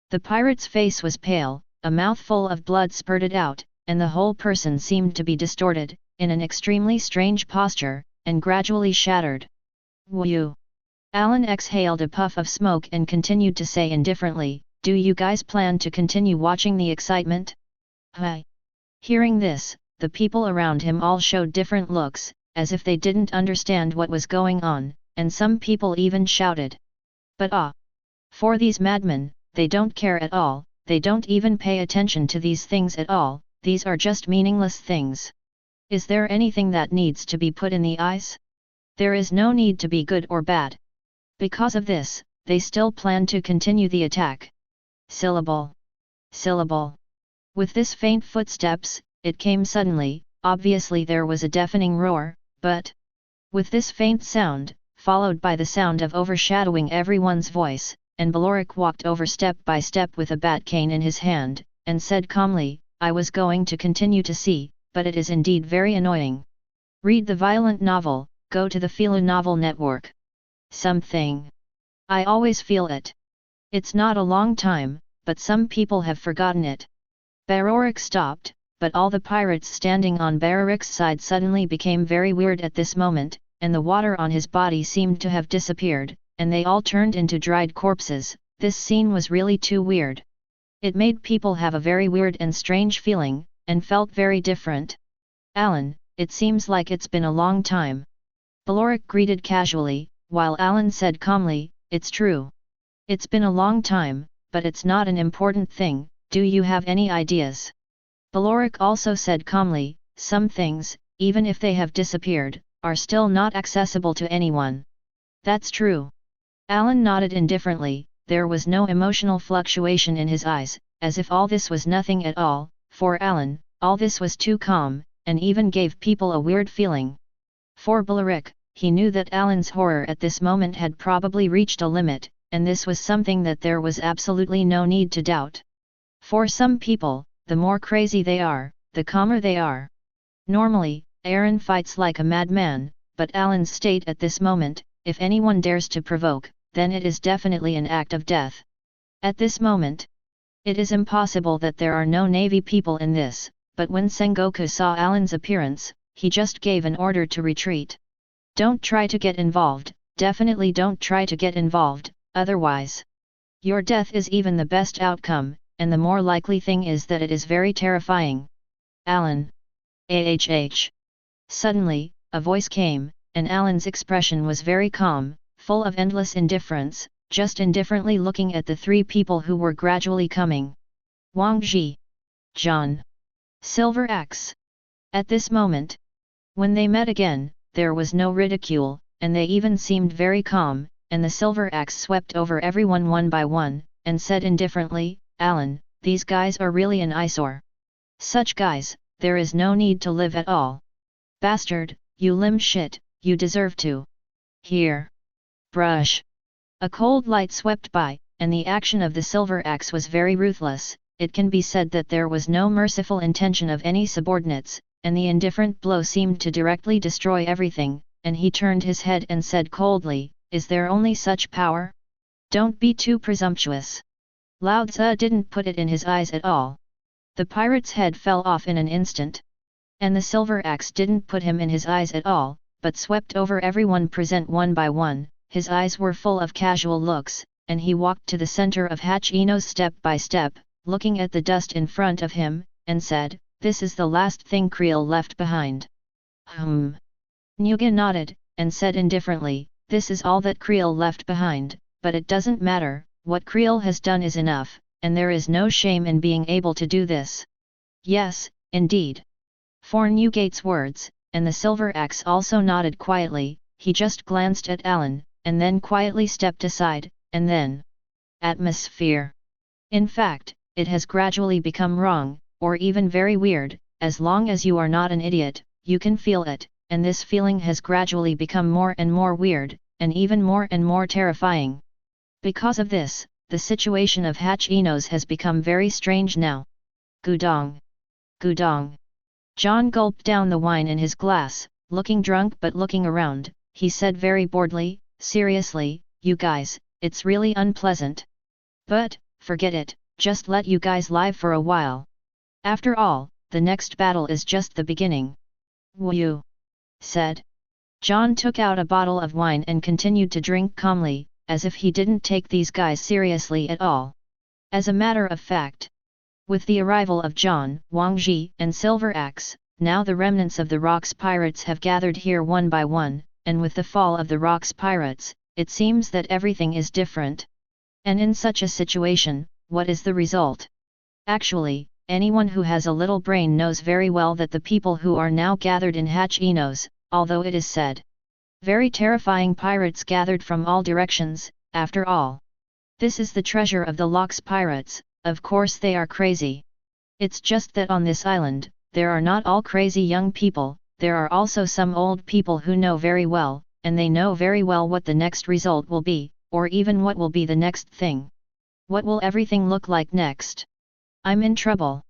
The pirate's face was pale, a mouthful of blood spurted out, and the whole person seemed to be distorted, in an extremely strange posture, and gradually shattered. Whew! Alan exhaled a puff of smoke and continued to say indifferently, "Do you guys plan to continue watching the excitement?" Hi! Hearing this, the people around him all showed different looks, as if they didn't understand what was going on, and some people even shouted. But for these madmen, they don't care at all, they don't even pay attention to these things at all, these are just meaningless things. Is there anything that needs to be put in the eyes? There is no need to be good or bad. Because of this, they still plan to continue the attack. Syllable. Syllable. With this faint footsteps, it came suddenly. Obviously there was a deafening roar, but with this faint sound, followed by the sound of overshadowing everyone's voice, and Balorik walked over step by step with a bat cane in his hand, and said calmly, "I was going to continue to see, but it is indeed very annoying. Read the violent novel, go to the Fila Novel Network. Something. I always feel it. It's not a long time, but some people have forgotten it." Balorik stopped, but all the pirates standing on Barorik's side suddenly became very weird at this moment, and the water on his body seemed to have disappeared, and they all turned into dried corpses. This scene was really too weird. It made people have a very weird and strange feeling, and felt very different. "Alan, it seems like it's been a long time." Balorik greeted casually, while Alan said calmly, "It's true. It's been a long time, but it's not an important thing. Do you have any ideas?" Balorik also said calmly, "Some things, even if they have disappeared, are still not accessible to anyone." "That's true." Alan nodded indifferently. There was no emotional fluctuation in his eyes, as if all this was nothing at all. For Alan, all this was too calm, and even gave people a weird feeling. For Balorik, he knew that Alan's horror at this moment had probably reached a limit, and this was something that there was absolutely no need to doubt. For some people, the more crazy they are, the calmer they are. Normally, Aaron fights like a madman, but Alan's state at this moment, if anyone dares to provoke, then it is definitely an act of death. At this moment, it is impossible that there are no Navy people in this, but when Sengoku saw Alan's appearance, he just gave an order to retreat. "Don't try to get involved, definitely don't try to get involved, otherwise your death is even the best outcome, and the more likely thing is that it is very terrifying." "Alan." "AHH." Suddenly, a voice came, and Alan's expression was very calm, full of endless indifference, just indifferently looking at the 3 people who were gradually coming. Wang Ji. John. Silver Axe. At this moment, when they met again, there was no ridicule, and they even seemed very calm, and the Silver Axe swept over everyone one by one, and said indifferently, Alan, these guys are really an eyesore. Such guys, there is no need to live at all. Bastard, you limb shit, you deserve to. Here. Brush. A cold light swept by, and the action of the silver axe was very ruthless. It can be said that there was no merciful intention of any subordinates, and the indifferent blow seemed to directly destroy everything, and he turned his head and said coldly, is there only such power? Don't be too presumptuous. Lao Tzu didn't put it in his eyes at all. The pirate's head fell off in an instant. And the silver axe didn't put him in his eyes at all, but swept over everyone present one by one. His eyes were full of casual looks, and he walked to the center of Hachino's step by step, looking at the dust in front of him, and said, this is the last thing Creel left behind. Nuga nodded, and said indifferently, this is all that Creel left behind, but it doesn't matter, what Creel has done is enough, and there is no shame in being able to do this. Yes, indeed. For Newgate's words, and the silver axe also nodded quietly, he just glanced at Alan, and then quietly stepped aside, and then... Atmosphere. In fact, it has gradually become wrong, or even very weird, as long as you are not an idiot, you can feel it, and this feeling has gradually become more and more weird, and even more and more terrifying. Because of this, the situation of Hachino's has become very strange now. Gudong. Gudong. John gulped down the wine in his glass, looking drunk but looking around, he said very boredly, seriously, you guys, it's really unpleasant. But, forget it, just let you guys live for a while. After all, the next battle is just the beginning. Woo! Said. John took out a bottle of wine and continued to drink calmly, as if he didn't take these guys seriously at all. As a matter of fact. With the arrival of John, Wang Ji, and Silver Axe, now the remnants of the Rocks Pirates have gathered here one by one, and with the fall of the Rocks Pirates, it seems that everything is different. And in such a situation, what is the result? Actually, anyone who has a little brain knows very well that the people who are now gathered in Hachino's, although it is said, very terrifying pirates gathered from all directions, after all. This is the treasure of the Locks Pirates. Of course they are crazy. It's just that on this island, there are not all crazy young people, there are also some old people who know very well, and they know very well what the next result will be, or even what will be the next thing. What will everything look like next? I'm in trouble.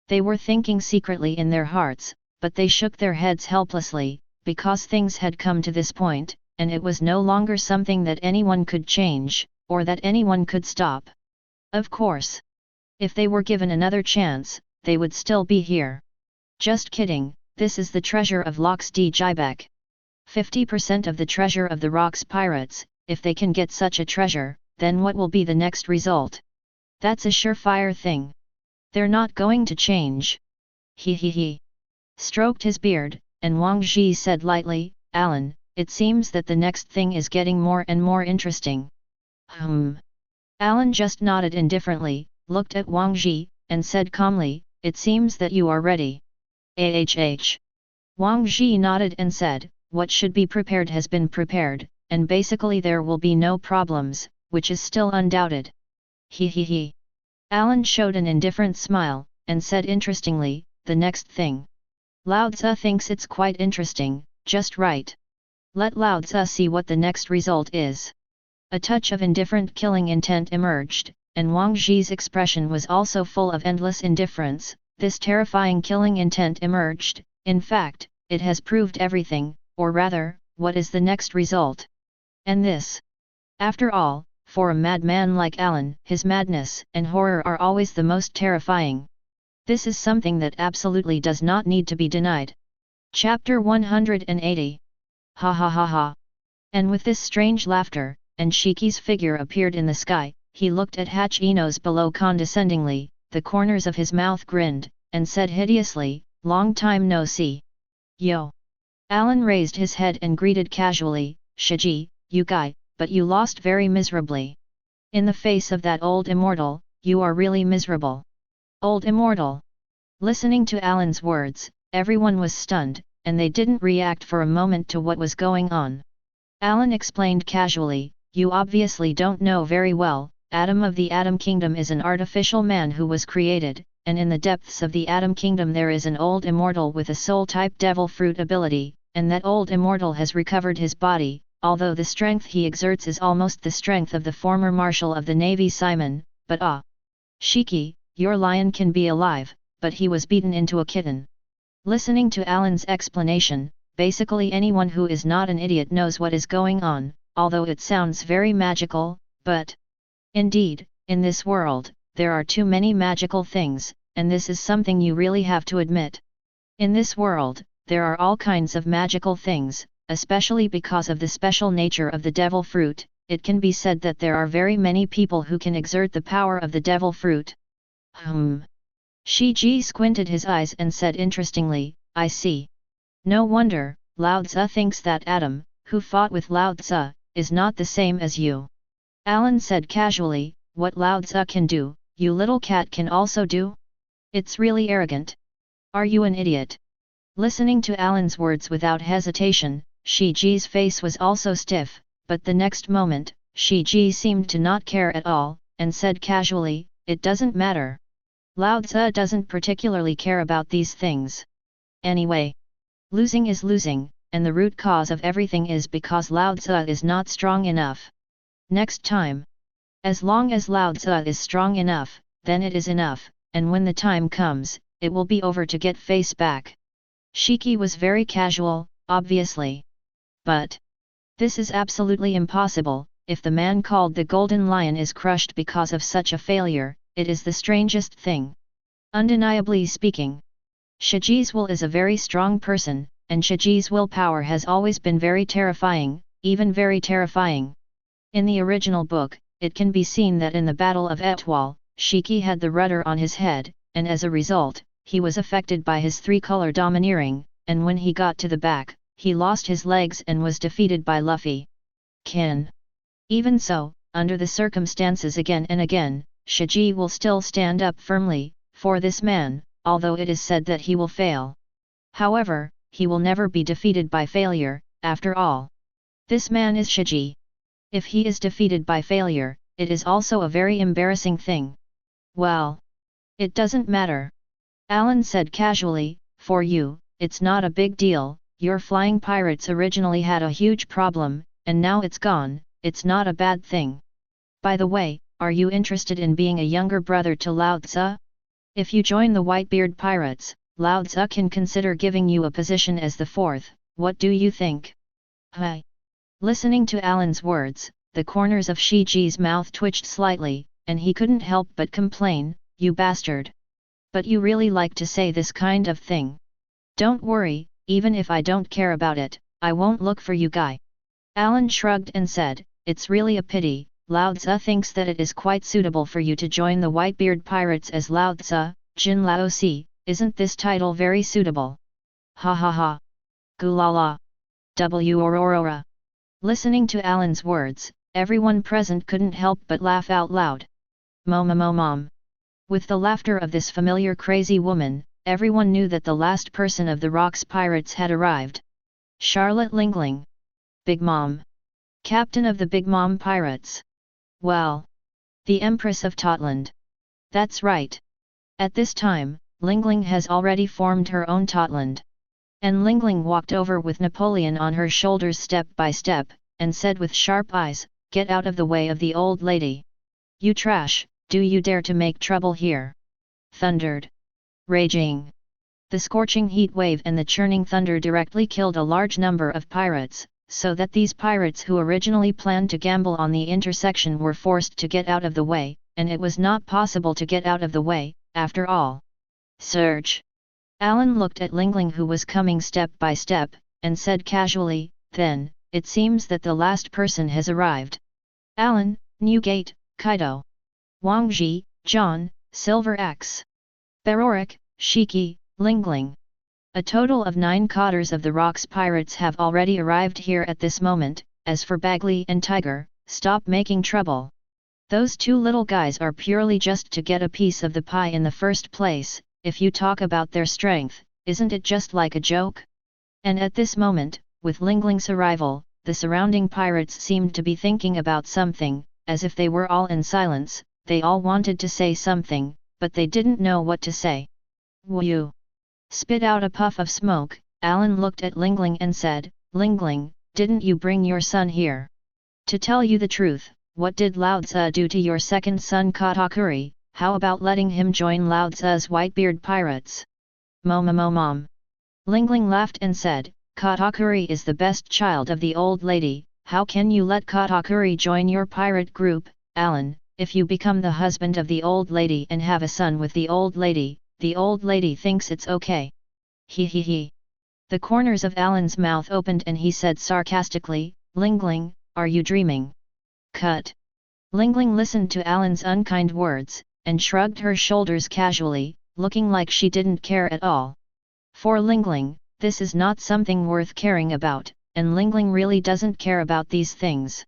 They were thinking secretly in their hearts, but they shook their heads helplessly, because things had come to this point, and it was no longer something that anyone could change, or that anyone could stop. Of course. If they were given another chance, they would still be here. Just kidding, this is the treasure of Lox D. Jibek. 50% of the treasure of the Rocks Pirates, if they can get such a treasure, then what will be the next result? That's a surefire thing. They're not going to change. He. Stroked his beard, and Wang Ji said lightly, Alan, it seems that the next thing is getting more and more interesting. Alan just nodded indifferently, looked at Wang Ji, and said calmly, it seems that you are ready. Wang Ji nodded and said, what should be prepared has been prepared, and basically there will be no problems, which is still undoubted. He. Alan showed an indifferent smile, and said interestingly, the next thing. Lao Tzu thinks it's quite interesting, just right. Let Lao Tzu see what the next result is. A touch of indifferent killing intent emerged, and Wang Ji's expression was also full of endless indifference. This terrifying killing intent emerged, in fact, it has proved everything, or rather, what is the next result? And this. After all, for a madman like Alan, his madness and horror are always the most terrifying. This is something that absolutely does not need to be denied. Chapter 180. Ha. And with this strange laughter, and Shiki's figure appeared in the sky, he looked at Hachino's below condescendingly, the corners of his mouth grinned, and said hideously, long time no see. Yo. Alan raised his head and greeted casually, Shiji, you guy, but you lost very miserably. In the face of that old immortal, you are really miserable. Old immortal. Listening to Alan's words, everyone was stunned, and they didn't react for a moment to what was going on. Alan explained casually, you obviously don't know very well, Atom of the Atom Kingdom is an artificial man who was created, and in the depths of the Atom Kingdom there is an old immortal with a soul-type devil fruit ability, and that old immortal has recovered his body, although the strength he exerts is almost the strength of the former Marshal of the Navy Simon, but Shiki, your lion can be alive, but he was beaten into a kitten. Listening to Alan's explanation, basically anyone who is not an idiot knows what is going on, although it sounds very magical, but indeed, in this world, there are too many magical things, and this is something you really have to admit. In this world, there are all kinds of magical things, especially because of the special nature of the devil fruit. It can be said that there are very many people who can exert the power of the devil fruit. Shiji squinted his eyes and said interestingly, I see. No wonder, Lao Tzu thinks that Atom, who fought with Lao Tzu, is not the same as you. Alan said casually, what Lao Tzu can do, you little cat can also do? It's really arrogant. Are you an idiot? Listening to Alan's words without hesitation, Shiji's face was also stiff, but the next moment, Shiji seemed to not care at all, and said casually, it doesn't matter. Lao Tzu doesn't particularly care about these things. Anyway, losing is losing, and the root cause of everything is because Lao Tzu is not strong enough. Next time. As long as Lao Tzu is strong enough, then it is enough, and when the time comes, it will be over to get face back. Shiki was very casual, obviously. But this is absolutely impossible. If the man called the Golden Lion is crushed because of such a failure, it is the strangest thing. Undeniably speaking, Shiji's will is a very strong person, and Shiji's willpower has always been very terrifying, even very terrifying. In the original book, it can be seen that in the Battle of Etwal, Shiki had the rudder on his head, and as a result, he was affected by his three-color domineering, and when he got to the back, he lost his legs and was defeated by Luffy. Even so, under the circumstances again and again, Shiji will still stand up firmly for this man, although it is said that he will fail. However, he will never be defeated by failure, after all. This man is Shiji. If he is defeated by failure, it is also a very embarrassing thing. Well, it doesn't matter. Alan said casually, for you, it's not a big deal, your flying pirates originally had a huge problem, and now it's gone, it's not a bad thing. By the way, are you interested in being a younger brother to Lao Tzu? If you join the Whitebeard pirates, Lao Tzu can consider giving you a position as the fourth, what do you think? Hi. Listening to Alan's words, the corners of Shiji's mouth twitched slightly, and he couldn't help but complain, you bastard. But you really like to say this kind of thing. Don't worry, even if I don't care about it, I won't look for you guy. Alan shrugged and said, it's really a pity, Lao Tzu thinks that it is quite suitable for you to join the Whitebeard pirates as Lao Tzu, Jin Lao Si, isn't this title very suitable? Ha ha ha. Gulala. W Aurora. Listening to Alan's words, everyone present couldn't help but laugh out loud. Mom. With the laughter of this familiar crazy woman, everyone knew that the last person of the Rocks pirates had arrived. Charlotte Lingling. Big Mom. Captain of the Big Mom pirates. Well. The Empress of Totland. That's right. At this time, Lingling has already formed her own Totland. And Lingling walked over with Napoleon on her shoulders step by step, and said with sharp eyes, get out of the way of the old lady. You trash, do you dare to make trouble here? Thundered. Raging. The scorching heat wave and the churning thunder directly killed a large number of pirates, so that these pirates who originally planned to gamble on the intersection were forced to get out of the way, and it was not possible to get out of the way, after all. Surge. Alan looked at Lingling who was coming step by step, and said casually, then, it seems that the last person has arrived. Alan, Newgate, Kaido. Wangji, John, Silver Axe. Barorik, Shiki, Lingling. A total of 9 cotters of the Rocks pirates have already arrived here at this moment. As for Bagley and Tiger, stop making trouble. Those 2 little guys are purely just to get a piece of the pie in the first place. If you talk about their strength, isn't it just like a joke? And at this moment, with Lingling's arrival, the surrounding pirates seemed to be thinking about something, as if they were all in silence. They all wanted to say something, but they didn't know what to say. Woo! Spit out a puff of smoke. Alan looked at Lingling and said, Lingling, didn't you bring your son here? To tell you the truth, what did Lao Tzu do to your second son Katakuri? How about letting him join Lao Tzu's Whitebeard pirates? Mom. Lingling laughed and said, Katakuri is the best child of the old lady. How can you let Katakuri join your pirate group, Alan? If you become the husband of the old lady and have a son with the old lady thinks it's okay. He. The corners of Alan's mouth opened and he said sarcastically, Lingling, are you dreaming? Cut. Lingling listened to Alan's unkind words, and shrugged her shoulders casually, looking like she didn't care at all. For Lingling, this is not something worth caring about, and Lingling really doesn't care about these things.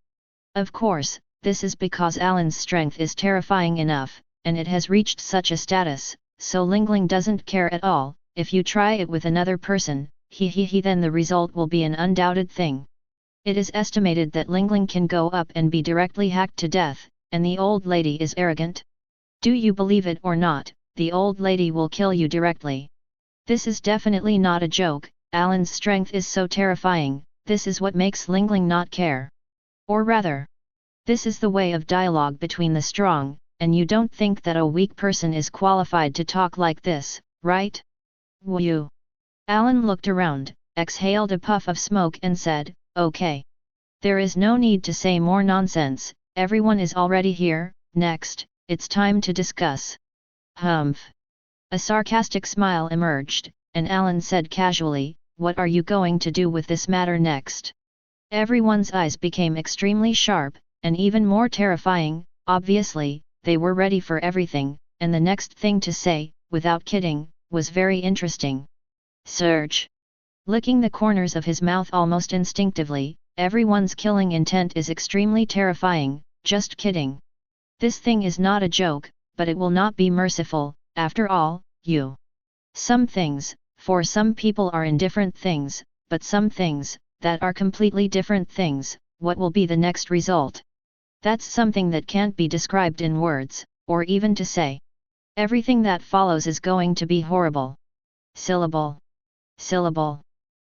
Of course, this is because Alan's strength is terrifying enough, and it has reached such a status, so Lingling doesn't care at all. If you try it with another person, then the result will be an undoubted thing. It is estimated that Lingling can go up and be directly hacked to death, and the old lady is arrogant. Do you believe it or not, the old lady will kill you directly. This is definitely not a joke. Alan's strength is so terrifying, this is what makes Lingling not care. Or rather, this is the way of dialogue between the strong, and you don't think that a weak person is qualified to talk like this, right? Woo! Alan looked around, exhaled a puff of smoke and said, okay. There is no need to say more nonsense, everyone is already here. Next, it's time to discuss. Humph! A sarcastic smile emerged, and Alan said casually, what are you going to do with this matter next? Everyone's eyes became extremely sharp, and even more terrifying. Obviously, they were ready for everything, and the next thing to say, without kidding, was very interesting. Search. Licking the corners of his mouth almost instinctively, everyone's killing intent is extremely terrifying. Just kidding. This thing is not a joke, but it will not be merciful. After all, some things, for some people are indifferent things, but some things, that are completely different things. What will be the next result? That's something that can't be described in words, or even to say. Everything that follows is going to be horrible. Syllable.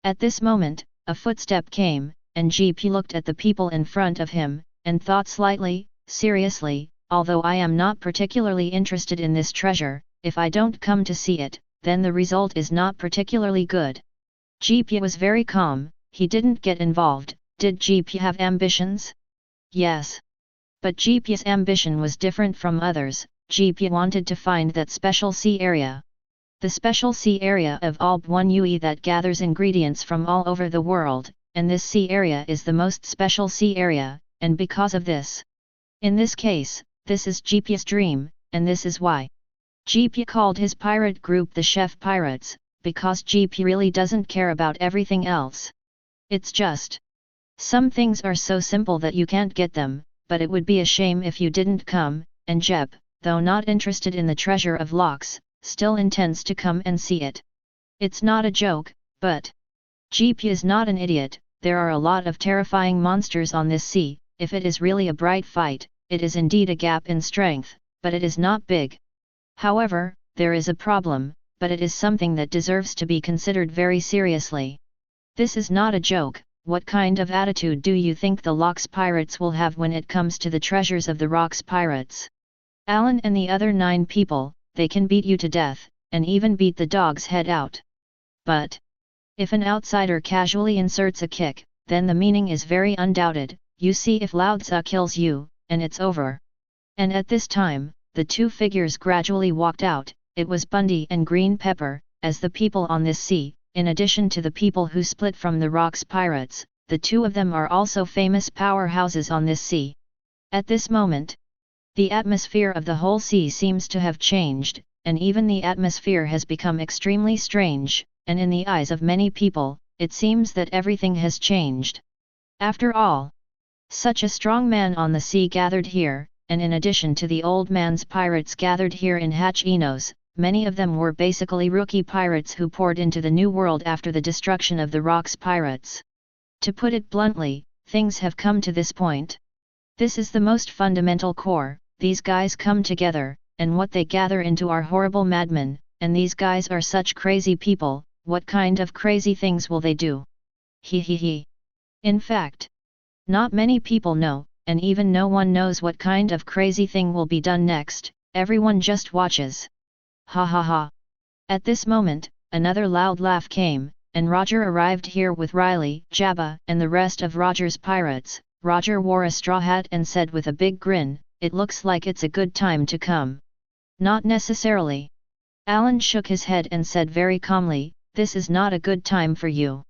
At this moment, a footstep came, and GP looked at the people in front of him, and thought slightly, seriously, although I am not particularly interested in this treasure, if I don't come to see it, then the result is not particularly good. GP was very calm, he didn't get involved. Did GP have ambitions? Yes. But GP's ambition was different from others. GP wanted to find that special sea area. The special sea area of Alb 1 UE that gathers ingredients from all over the world, and this sea area is the most special sea area, and because of this. In this case, this is GP's dream, and this is why. GP called his pirate group the Chef Pirates, because GP really doesn't care about everything else. It's just. Some things are so simple that you can't get them, but it would be a shame if you didn't come, and Jep, though not interested in the treasure of locks, still intends to come and see it. It's not a joke, but GP is not an idiot. There are a lot of terrifying monsters on this sea. If it is really a bright fight, it is indeed a gap in strength, but it is not big. However, there is a problem, but it is something that deserves to be considered very seriously. This is not a joke. What kind of attitude do you think the Locks Pirates will have when it comes to the treasures of the Rocks Pirates? Alan and the other 9 people, they can beat you to death, and even beat the dog's head out. But if an outsider casually inserts a kick, then the meaning is very undoubted. You see, if Lao Tzu kills you, and it's over. And at this time, the 2 figures gradually walked out. It was Bundy and Green Pepper, as the people on this sea. In addition to the people who split from the Rocks Pirates, the 2 of them are also famous powerhouses on this sea. At this moment, the atmosphere of the whole sea seems to have changed, and even the atmosphere has become extremely strange, and in the eyes of many people, it seems that everything has changed. After all, such a strong man on the sea gathered here, and in addition to the old man's pirates gathered here in Hatch Enos, many of them were basically rookie pirates who poured into the New World after the destruction of the Rocks Pirates. To put it bluntly, things have come to this point. This is the most fundamental core. These guys come together, and what they gather into are horrible madmen, and these guys are such crazy people. What kind of crazy things will they do? He. In fact, not many people know, and even no one knows what kind of crazy thing will be done next. Everyone just watches. Ha ha ha. At this moment, another loud laugh came, and Roger arrived here with Riley, Jabba, and the rest of Roger's pirates. Roger wore a straw hat and said with a big grin, "It looks like it's a good time to come." Not necessarily. Alan shook his head and said very calmly, "This is not a good time for you."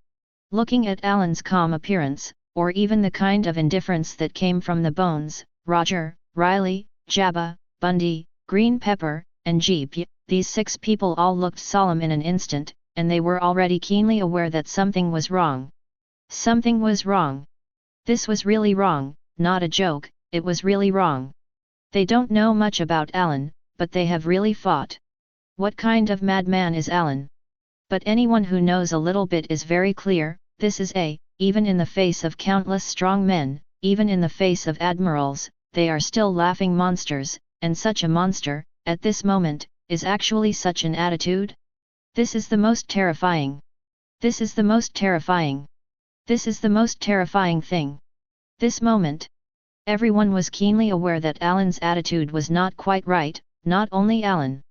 Looking at Alan's calm appearance, or even the kind of indifference that came from the bones, Roger, Riley, Jabba, Bundy, Green Pepper, and Jeep, these 6 people all looked solemn in an instant, and they were already keenly aware that something was wrong. Something was wrong. This was really wrong, not a joke, it was really wrong. They don't know much about Alan, but they have really fought. What kind of madman is Alan? But anyone who knows a little bit is very clear, this is even in the face of countless strong men, even in the face of admirals, they are still laughing monsters, and such a monster, at this moment, is actually such an attitude? This is the most terrifying. This is the most terrifying. This is the most terrifying thing. This moment. Everyone was keenly aware that Alan's attitude was not quite right, not only Alan.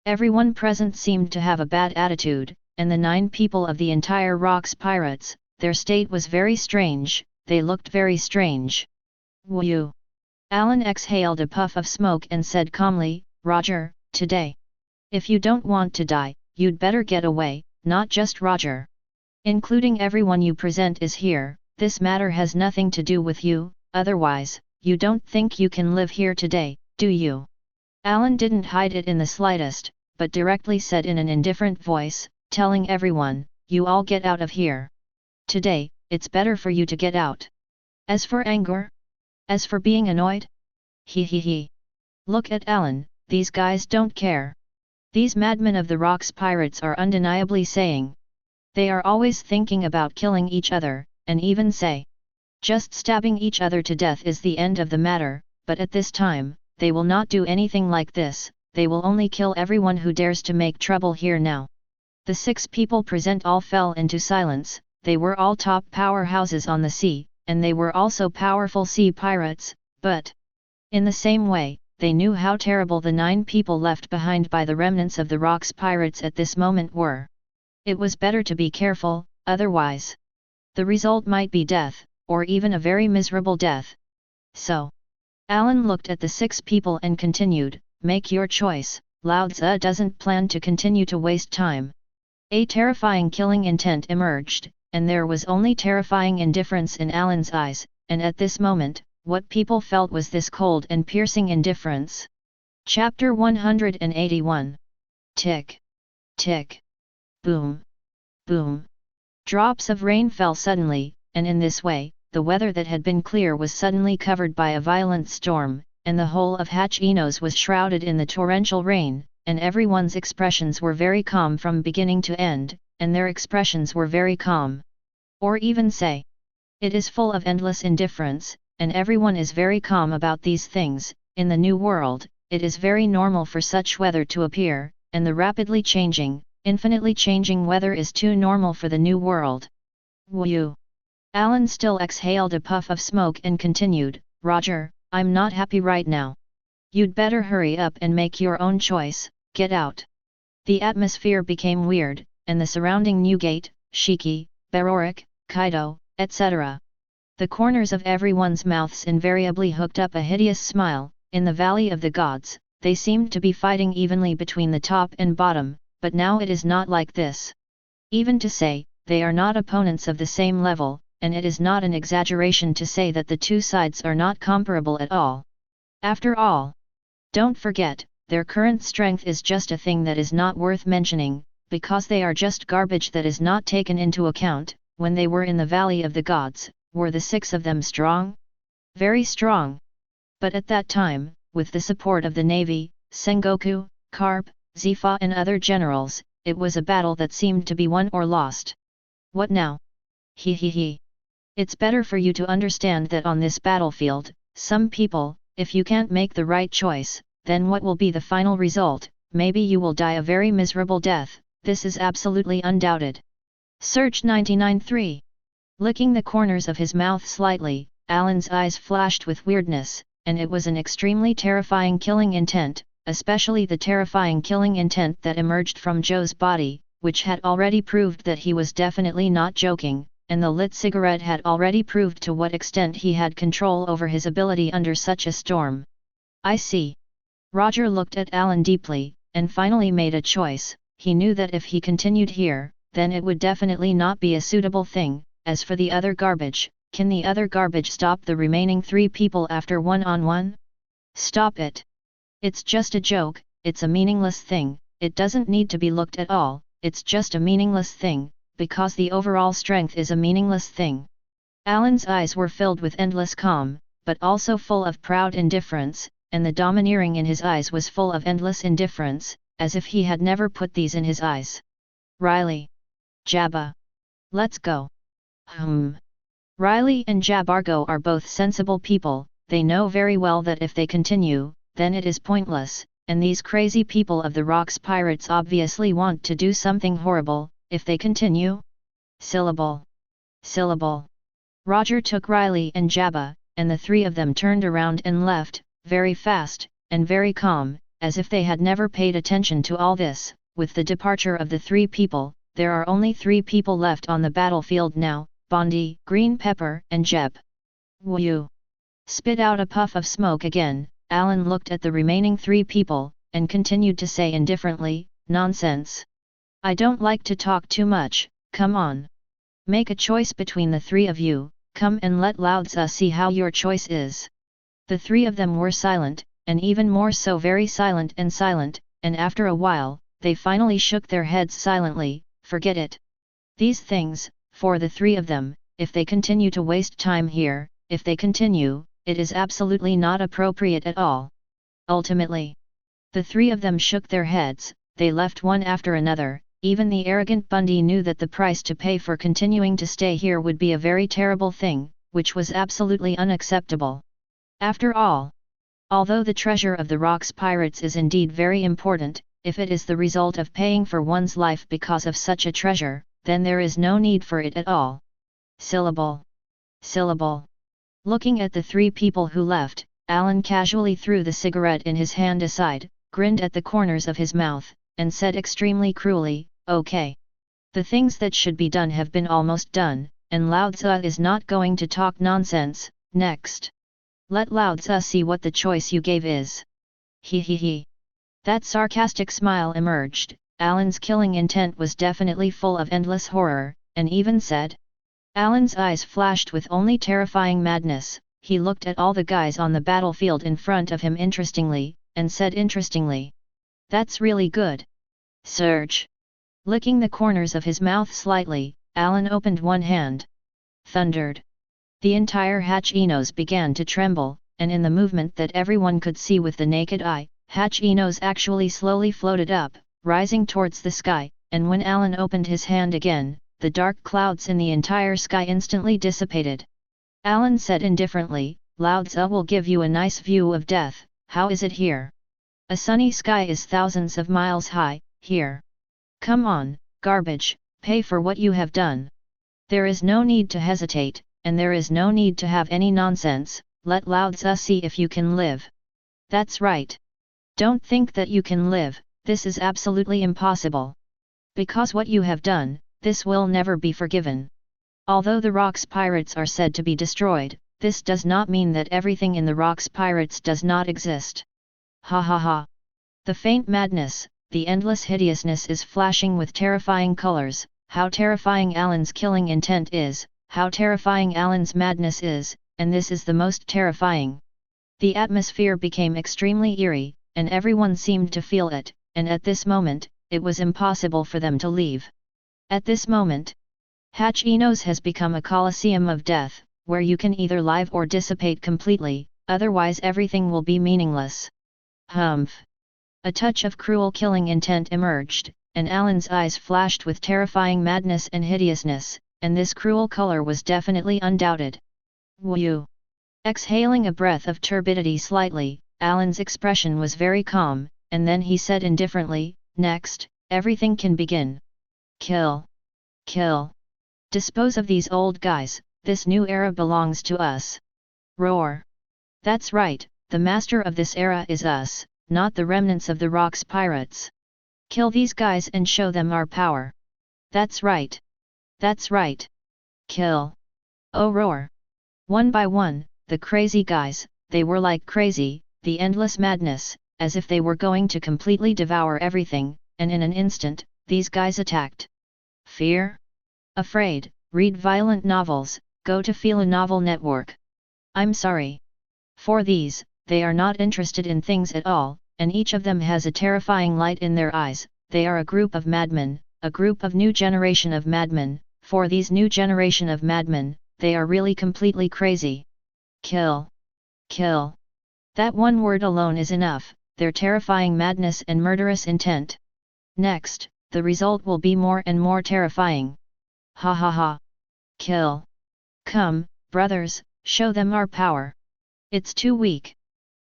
Everyone present seemed to have a bad attitude, and the 9 people of the entire Rocks Pirates, their state was very strange, they looked very strange. Whew! Alan exhaled a puff of smoke and said calmly, "Roger, today. If you don't want to die, you'd better get away, not just Roger. Including everyone you present is here, this matter has nothing to do with you, otherwise, you don't think you can live here today, do you?" Alan didn't hide it in the slightest, but directly said in an indifferent voice, telling everyone, "You all get out of here. Today, it's better for you to get out." As for anger? As for being annoyed? He. Look at Alan, these guys don't care. These madmen of the Rocks Pirates are undeniably saying. They are always thinking about killing each other, and even say. Just stabbing each other to death is the end of the matter, but at this time, they will not do anything like this, they will only kill everyone who dares to make trouble here now. The 6 people present all fell into silence, they were all top powerhouses on the sea, and they were also powerful sea pirates, but in the same way, they knew how terrible the 9 people left behind by the remnants of the Rocks Pirates at this moment were. It was better to be careful, otherwise the result might be death, or even a very miserable death. So, Alan looked at the 6 people and continued, "Make your choice, Lao Tzu doesn't plan to continue to waste time." A terrifying killing intent emerged, and there was only terrifying indifference in Alan's eyes, and at this moment, what people felt was this cold and piercing indifference. Chapter 181. Tick. Tick. Boom. Boom. Drops of rain fell suddenly, and in this way, the weather that had been clear was suddenly covered by a violent storm, and the whole of Hachinos was shrouded in the torrential rain, and everyone's expressions were very calm from beginning to end, and their expressions were very calm. Or even say, it is full of endless indifference, and everyone is very calm about these things. In the new world, it is very normal for such weather to appear, and the rapidly changing, infinitely changing weather is too normal for the new world. Whew! Alan still exhaled a puff of smoke and continued, "Roger, I'm not happy right now. You'd better hurry up and make your own choice, get out." The atmosphere became weird, and the surrounding Newgate, Shiki, Beroric, Kaido, etc. The corners of everyone's mouths invariably hooked up a hideous smile. In the Valley of the Gods, they seemed to be fighting evenly between the top and bottom, but now it is not like this. Even to say, they are not opponents of the same level, and it is not an exaggeration to say that the two sides are not comparable at all. After all, don't forget, their current strength is just a thing that is not worth mentioning, because they are just garbage that is not taken into account. When they were in the Valley of the Gods, were the 6 of them strong? Very strong. But at that time, with the support of the Navy, Sengoku, Carp, Zifa and other generals, it was a battle that seemed to be won or lost. What now? He. It's better for you to understand that on this battlefield, some people, if you can't make the right choice, then what will be the final result? Maybe you will die a very miserable death, this is absolutely undoubted. Search 99-3. Licking the corners of his mouth slightly, Alan's eyes flashed with weirdness, and it was an extremely terrifying killing intent, especially the terrifying killing intent that emerged from Joe's body, which had already proved that he was definitely not joking, and the lit cigarette had already proved to what extent he had control over his ability under such a storm. I see. Roger looked at Alan deeply, and finally made a choice. He knew that if he continued here, then it would definitely not be a suitable thing. As for the other garbage, can the other garbage stop the remaining 3 people after one-on-one? Stop it. It's just a joke, it's a meaningless thing, it doesn't need to be looked at all, it's just a meaningless thing, because the overall strength is a meaningless thing. Alan's eyes were filled with endless calm, but also full of proud indifference, and the domineering in his eyes was full of endless indifference, as if he had never put these in his eyes. Riley. Jabba. Let's go. Riley and Jabargo are both sensible people, they know very well that if they continue, then it is pointless, and these crazy people of the Rocks Pirates obviously want to do something horrible, if they continue. Syllable. Syllable. Roger took Riley and Jabba, and the 3 of them turned around and left, very fast, and very calm, as if they had never paid attention to all this. With the departure of the 3 people, there are only 3 people left on the battlefield now, Bondi, Green Pepper, and Jeb. Woo! Spit out a puff of smoke again, Alan looked at the remaining 3 people, and continued to say indifferently, nonsense. I don't like to talk too much, come on. Make a choice between the 3 of you, come and let Lao-Tzu see how your choice is. The 3 of them were silent, and even more so very silent, and after a while, they finally shook their heads silently. Forget it. These things, for the 3 of them, if they continue to waste time here, if they continue, it is absolutely not appropriate at all. Ultimately, the 3 of them shook their heads, they left one after another. Even the arrogant Bundy knew that the price to pay for continuing to stay here would be a very terrible thing, which was absolutely unacceptable. After all, although the treasure of the Rocks Pirates is indeed very important, if it is the result of paying for one's life because of such a treasure, then there is no need for it at all. Syllable. Syllable. Looking at the 3 people who left, Alan casually threw the cigarette in his hand aside, grinned at the corners of his mouth, and said extremely cruelly, okay. The things that should be done have been almost done, and Lao-Tzu is not going to talk nonsense. Next. Let Lao-Tzu see what the choice you gave is. He he he. That sarcastic smile emerged. Alan's killing intent was definitely full of endless horror, and even said. Alan's eyes flashed with only terrifying madness. He looked at all the guys on the battlefield in front of him interestingly, and said interestingly. That's really good. Surge. Licking the corners of his mouth slightly, Alan opened one hand. Thundered. The entire Hatch-Enos began to tremble, and in the movement that everyone could see with the naked eye, Hatch-Enos actually slowly floated up, rising towards the sky, and when Alan opened his hand again, the dark clouds in the entire sky instantly dissipated. Alan said indifferently, Lao-Tzu will give you a nice view of death, how is it here? A sunny sky is thousands of miles high, here. Come on, garbage, pay for what you have done. There is no need to hesitate, and there is no need to have any nonsense, let Lao-Tzu see if you can live. That's right. Don't think that you can live, this is absolutely impossible. Because what you have done, this will never be forgiven. Although the Rocks Pirates are said to be destroyed, this does not mean that everything in the Rocks Pirates does not exist. Ha ha ha. The faint madness, the endless hideousness is flashing with terrifying colors, how terrifying Alan's killing intent is, how terrifying Alan's madness is, and this is the most terrifying. The atmosphere became extremely eerie, and everyone seemed to feel it, and at this moment, it was impossible for them to leave. At this moment, Hatch-Enos has become a coliseum of death, where you can either live or dissipate completely, otherwise everything will be meaningless. Humph. A touch of cruel killing intent emerged, and Alan's eyes flashed with terrifying madness and hideousness, and this cruel color was definitely undoubted. Woo! Exhaling a breath of turbidity slightly, Alan's expression was very calm, and then he said indifferently, "Next, everything can begin. Kill. Kill. Dispose of these old guys, this new era belongs to us." Roar. "That's right, the master of this era is us, not the remnants of the Rocks pirates. Kill these guys and show them our power." "That's right. That's right. Kill." Oh roar. One by one, the crazy guys, they were like crazy, the endless madness, as if they were going to completely devour everything, and in an instant, these guys attacked. Fear? Afraid? Read violent novels, go to Feel a Novel Network. I'm sorry. For these, they are not interested in things at all, and each of them has a terrifying light in their eyes. They are a group of madmen, a group of new generation of madmen. For these new generation of madmen, they are really completely crazy. Kill. Kill. That one word alone is enough, their terrifying madness and murderous intent. Next, the result will be more and more terrifying. Ha ha ha. Kill. Come, brothers, show them our power. It's too weak.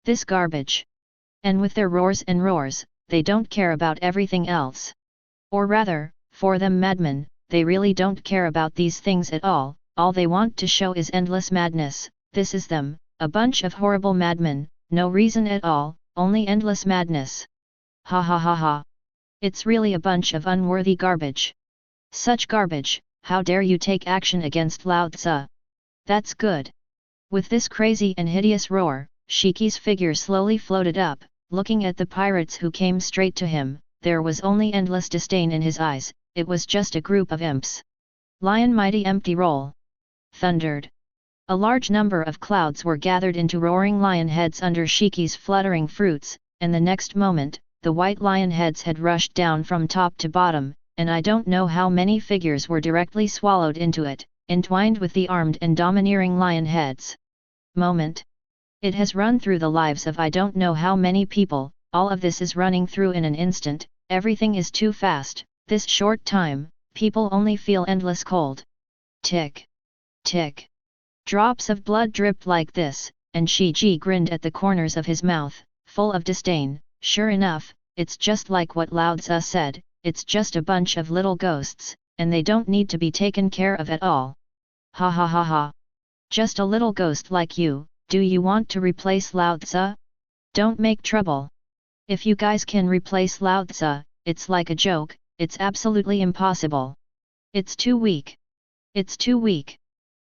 This garbage. And with their roars and roars, they don't care about everything else. Or rather, for them madmen, they really don't care about these things at all they want to show is endless madness. This is them, a bunch of horrible madmen, no reason at all, only endless madness. Ha ha ha ha. It's really a bunch of unworthy garbage. Such garbage, how dare you take action against Lao Tzu? That's good. With this crazy and hideous roar, Shiki's figure slowly floated up, looking at the pirates who came straight to him. There was only endless disdain in his eyes, it was just a group of imps. Lion mighty empty roll. Thundered. A large number of clouds were gathered into roaring lion heads under Shiki's fluttering fruits, and the next moment, the white lion heads had rushed down from top to bottom, and I don't know how many figures were directly swallowed into it, entwined with the armed and domineering lion heads. Moment. It has run through the lives of I don't know how many people, all of this is running through in an instant, everything is too fast, this short time, people only feel endless cold. Tick. Tick. Drops of blood dripped like this, and Shiji grinned at the corners of his mouth, full of disdain. Sure enough, it's just like what Lao Tzu said, it's just a bunch of little ghosts, and they don't need to be taken care of at all. Ha ha ha ha. Just a little ghost like you, do you want to replace Lao Tzu? Don't make trouble. If you guys can replace Lao Tzu, it's like a joke, it's absolutely impossible. It's too weak. It's too weak.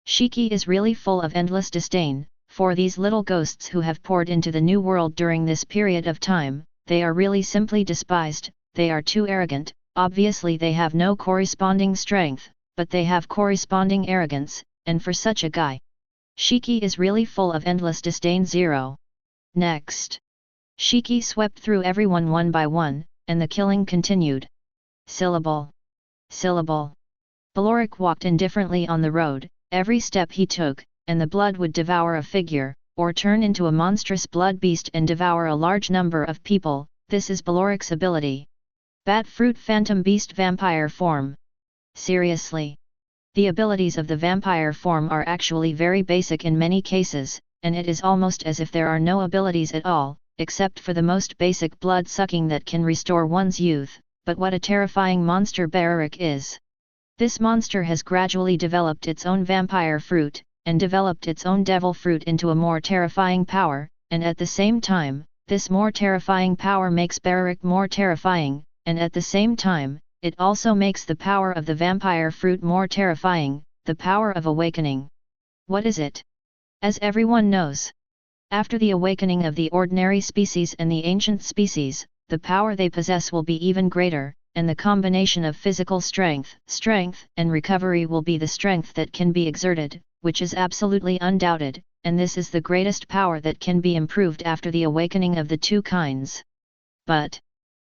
Shiki is really full of endless disdain, for these little ghosts who have poured into the new world during this period of time, they are really simply despised, they are too arrogant, obviously they have no corresponding strength, but they have corresponding arrogance, and for such a guy, Shiki is really full of endless disdain. 0. Next. Shiki swept through everyone one by one, and the killing continued. Syllable. Syllable. Baloric walked indifferently on the road, every step he took, and the blood would devour a figure, or turn into a monstrous blood beast and devour a large number of people. This is Baloric's ability. Bat Fruit Phantom Beast Vampire Form. Seriously. The abilities of the vampire form are actually very basic in many cases, and it is almost as if there are no abilities at all, except for the most basic blood sucking that can restore one's youth. But what a terrifying monster Baloric is! This monster has gradually developed its own vampire fruit, and developed its own devil fruit into a more terrifying power, and at the same time, this more terrifying power makes Baloric more terrifying, and at the same time, it also makes the power of the vampire fruit more terrifying, the power of awakening. What is it? As everyone knows, after the awakening of the ordinary species and the ancient species, the power they possess will be even greater, and the combination of physical strength, and recovery will be the strength that can be exerted, which is absolutely undoubted, and this is the greatest power that can be improved after the awakening of the two kinds. But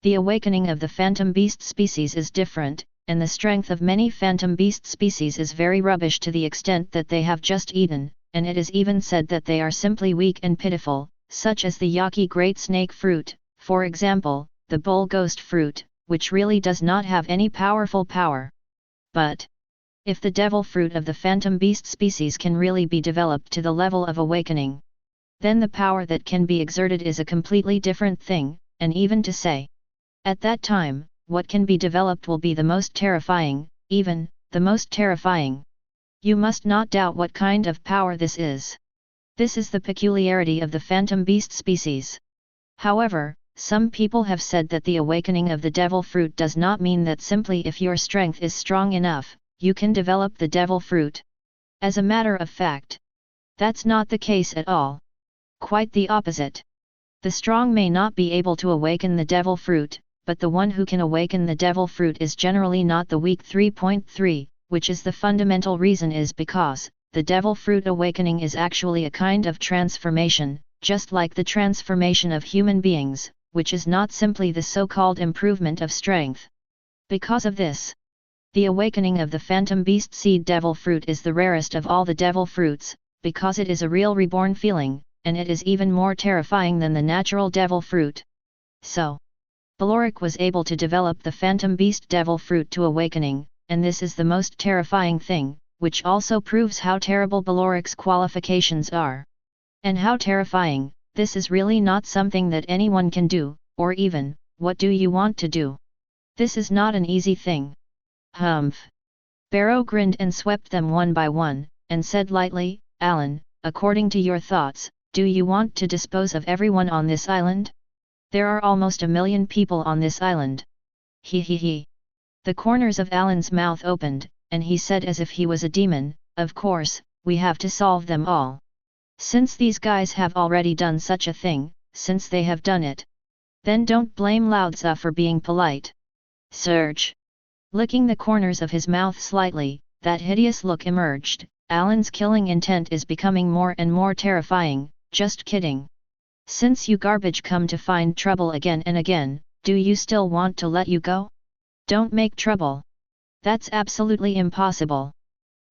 the awakening of the phantom beast species is different, and the strength of many phantom beast species is very rubbish to the extent that they have just eaten, and it is even said that they are simply weak and pitiful, such as the Yaki Great Snake Fruit, for example, the Bull Ghost Fruit, which really does not have any powerful power. But If the devil fruit of the phantom beast species can really be developed to the level of awakening, then the power that can be exerted is a completely different thing, and even to say, at that time, what can be developed will be the most terrifying, even, the most terrifying. You must not doubt what kind of power this is. This is the peculiarity of the phantom beast species. However, some people have said that the awakening of the devil fruit does not mean that simply if your strength is strong enough, you can develop the devil fruit. As a matter of fact, that's not the case at all. Quite the opposite. The strong may not be able to awaken the devil fruit, but the one who can awaken the devil fruit is generally not the weak. 3.3, which is the fundamental reason is because, the devil fruit awakening is actually a kind of transformation, just like the transformation of human beings, which is not simply the so-called improvement of strength. Because of this, the awakening of the phantom beast seed devil fruit is the rarest of all the devil fruits, because it is a real reborn feeling, and it is even more terrifying than the natural devil fruit. So, Beloric was able to develop the phantom beast devil fruit to awakening, and this is the most terrifying thing, which also proves how terrible Beloric's qualifications are. And how terrifying, this is really not something that anyone can do, or even, what do you want to do? This is not an easy thing. Humph! Barrow grinned and swept them one by one, and said lightly, Alan, according to your thoughts, do you want to dispose of everyone on this island? There are almost 1 million people on this island. He. The corners of Alan's mouth opened, and he said as if he was a demon, of course, we have to solve them all. Since these guys have already done such a thing, since they have done it, then don't blame Laozi for being polite. Surge! Licking the corners of his mouth slightly, that hideous look emerged. Alan's killing intent is becoming more and more terrifying. Just kidding. Since you garbage come to find trouble again and again, do you still want to let you go? Don't make trouble. That's absolutely impossible.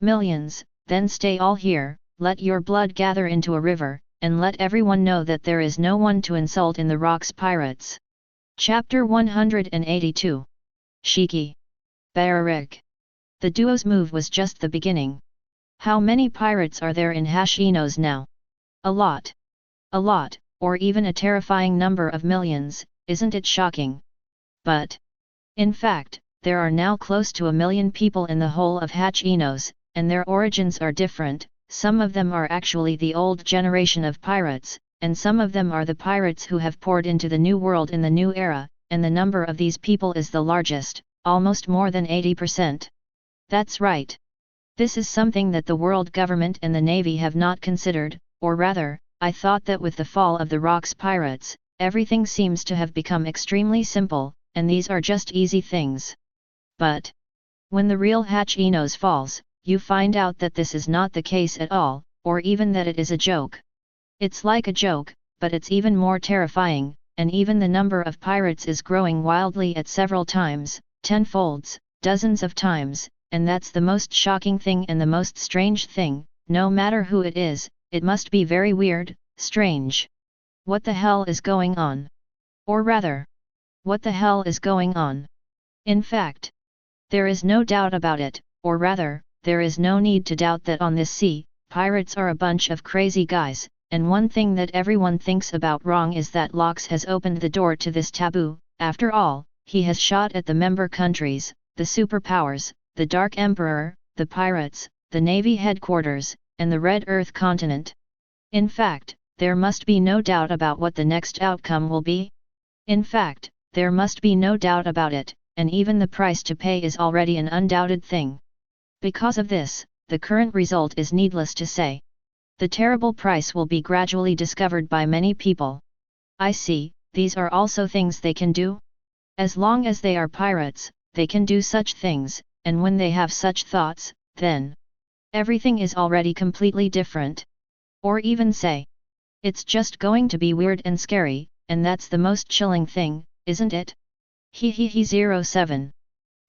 Millions, then stay all here, let your blood gather into a river, and let everyone know that there is no one to insult in the Rocks Pirates. Chapter 182. Shiki. Barik. The duo's move was just the beginning. How many pirates are there in Hashinos now? A lot. A lot, or even a terrifying number of millions, isn't it shocking? But, in fact, there are now close to 1 million people in the whole of Hashinos, and their origins are different. Some of them are actually the old generation of pirates, and some of them are the pirates who have poured into the new world in the new era, and the number of these people is the largest, almost more than 80%. That's right. This is something that the world government and the navy have not considered, or rather, I thought that with the fall of the Rocks Pirates, everything seems to have become extremely simple, and these are just easy things. But, when the real Hashinos falls, you find out that this is not the case at all, or even that it is a joke. It's like a joke, but it's even more terrifying, and even the number of pirates is growing wildly at several times, tenfolds, dozens of times, and that's the most shocking thing and the most strange thing. No matter who it is, it must be very weird, strange. What the hell is going on? Or rather, what the hell is going on? In fact, there is no doubt about it, or rather, there is no need to doubt that on this sea, pirates are a bunch of crazy guys, and one thing that everyone thinks about wrong is that Locke has opened the door to this taboo. After all, he has shot at the member countries, the superpowers, the Dark Emperor, the pirates, the Navy headquarters, and the Red Earth continent. In fact, there must be no doubt about what the next outcome will be. In fact, there must be no doubt about it, and even the price to pay is already an undoubted thing. Because of this, the current result is needless to say. The terrible price will be gradually discovered by many people. I see, these are also things they can do? As long as they are pirates, they can do such things, and when they have such thoughts, then everything is already completely different. Or even say, it's just going to be weird and scary, and that's the most chilling thing, isn't it? 07.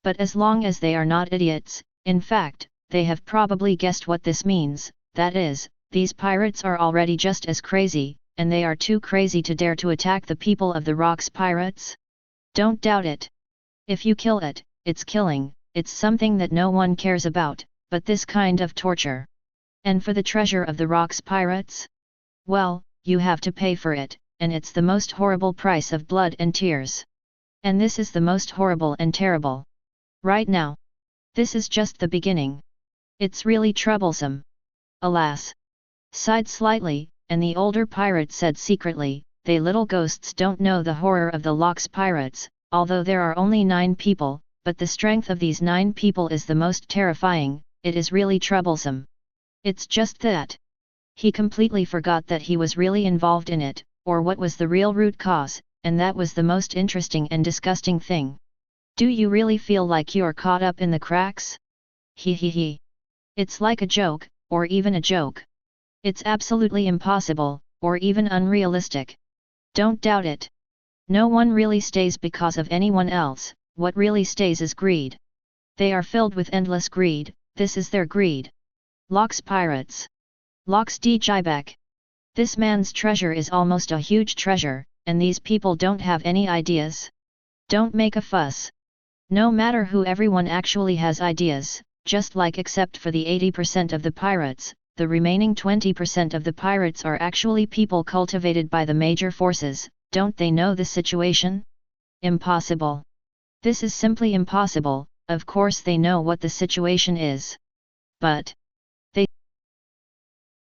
But as long as they are not idiots, in fact, they have probably guessed what this means, that is, these pirates are already just as crazy, and they are too crazy to dare to attack the people of the Rocks Pirates. Don't doubt it. If you kill it, it's killing, it's something that no one cares about, but this kind of torture. And for the treasure of the rocks pirates? Well, you have to pay for it, and it's the most horrible price of blood and tears. And this is the most horrible and terrible. Right now. This is just the beginning. It's really troublesome. Alas. Sighed slightly, and the older pirate said secretly, they little ghosts don't know the horror of the Locks pirates, although there are only 9 people, but the strength of these 9 people is the most terrifying, it is really troublesome. It's just that. He completely forgot that he was really involved in it, or what was the real root cause, and that was the most interesting and disgusting thing. Do you really feel like you're caught up in the cracks? He. It's like a joke, or even a joke. It's absolutely impossible, or even unrealistic. Don't doubt it. No one really stays because of anyone else, what really stays is greed. They are filled with endless greed, this is their greed. Locks pirates. Locks de Jibek. This man's treasure is almost a huge treasure, and these people don't have any ideas. Don't make a fuss. No matter who, everyone actually has ideas, just like except for the 80% of the pirates, the remaining 20% of the pirates are actually people cultivated by the major forces, don't they know the situation? Impossible. This is simply impossible, of course they know what the situation is. But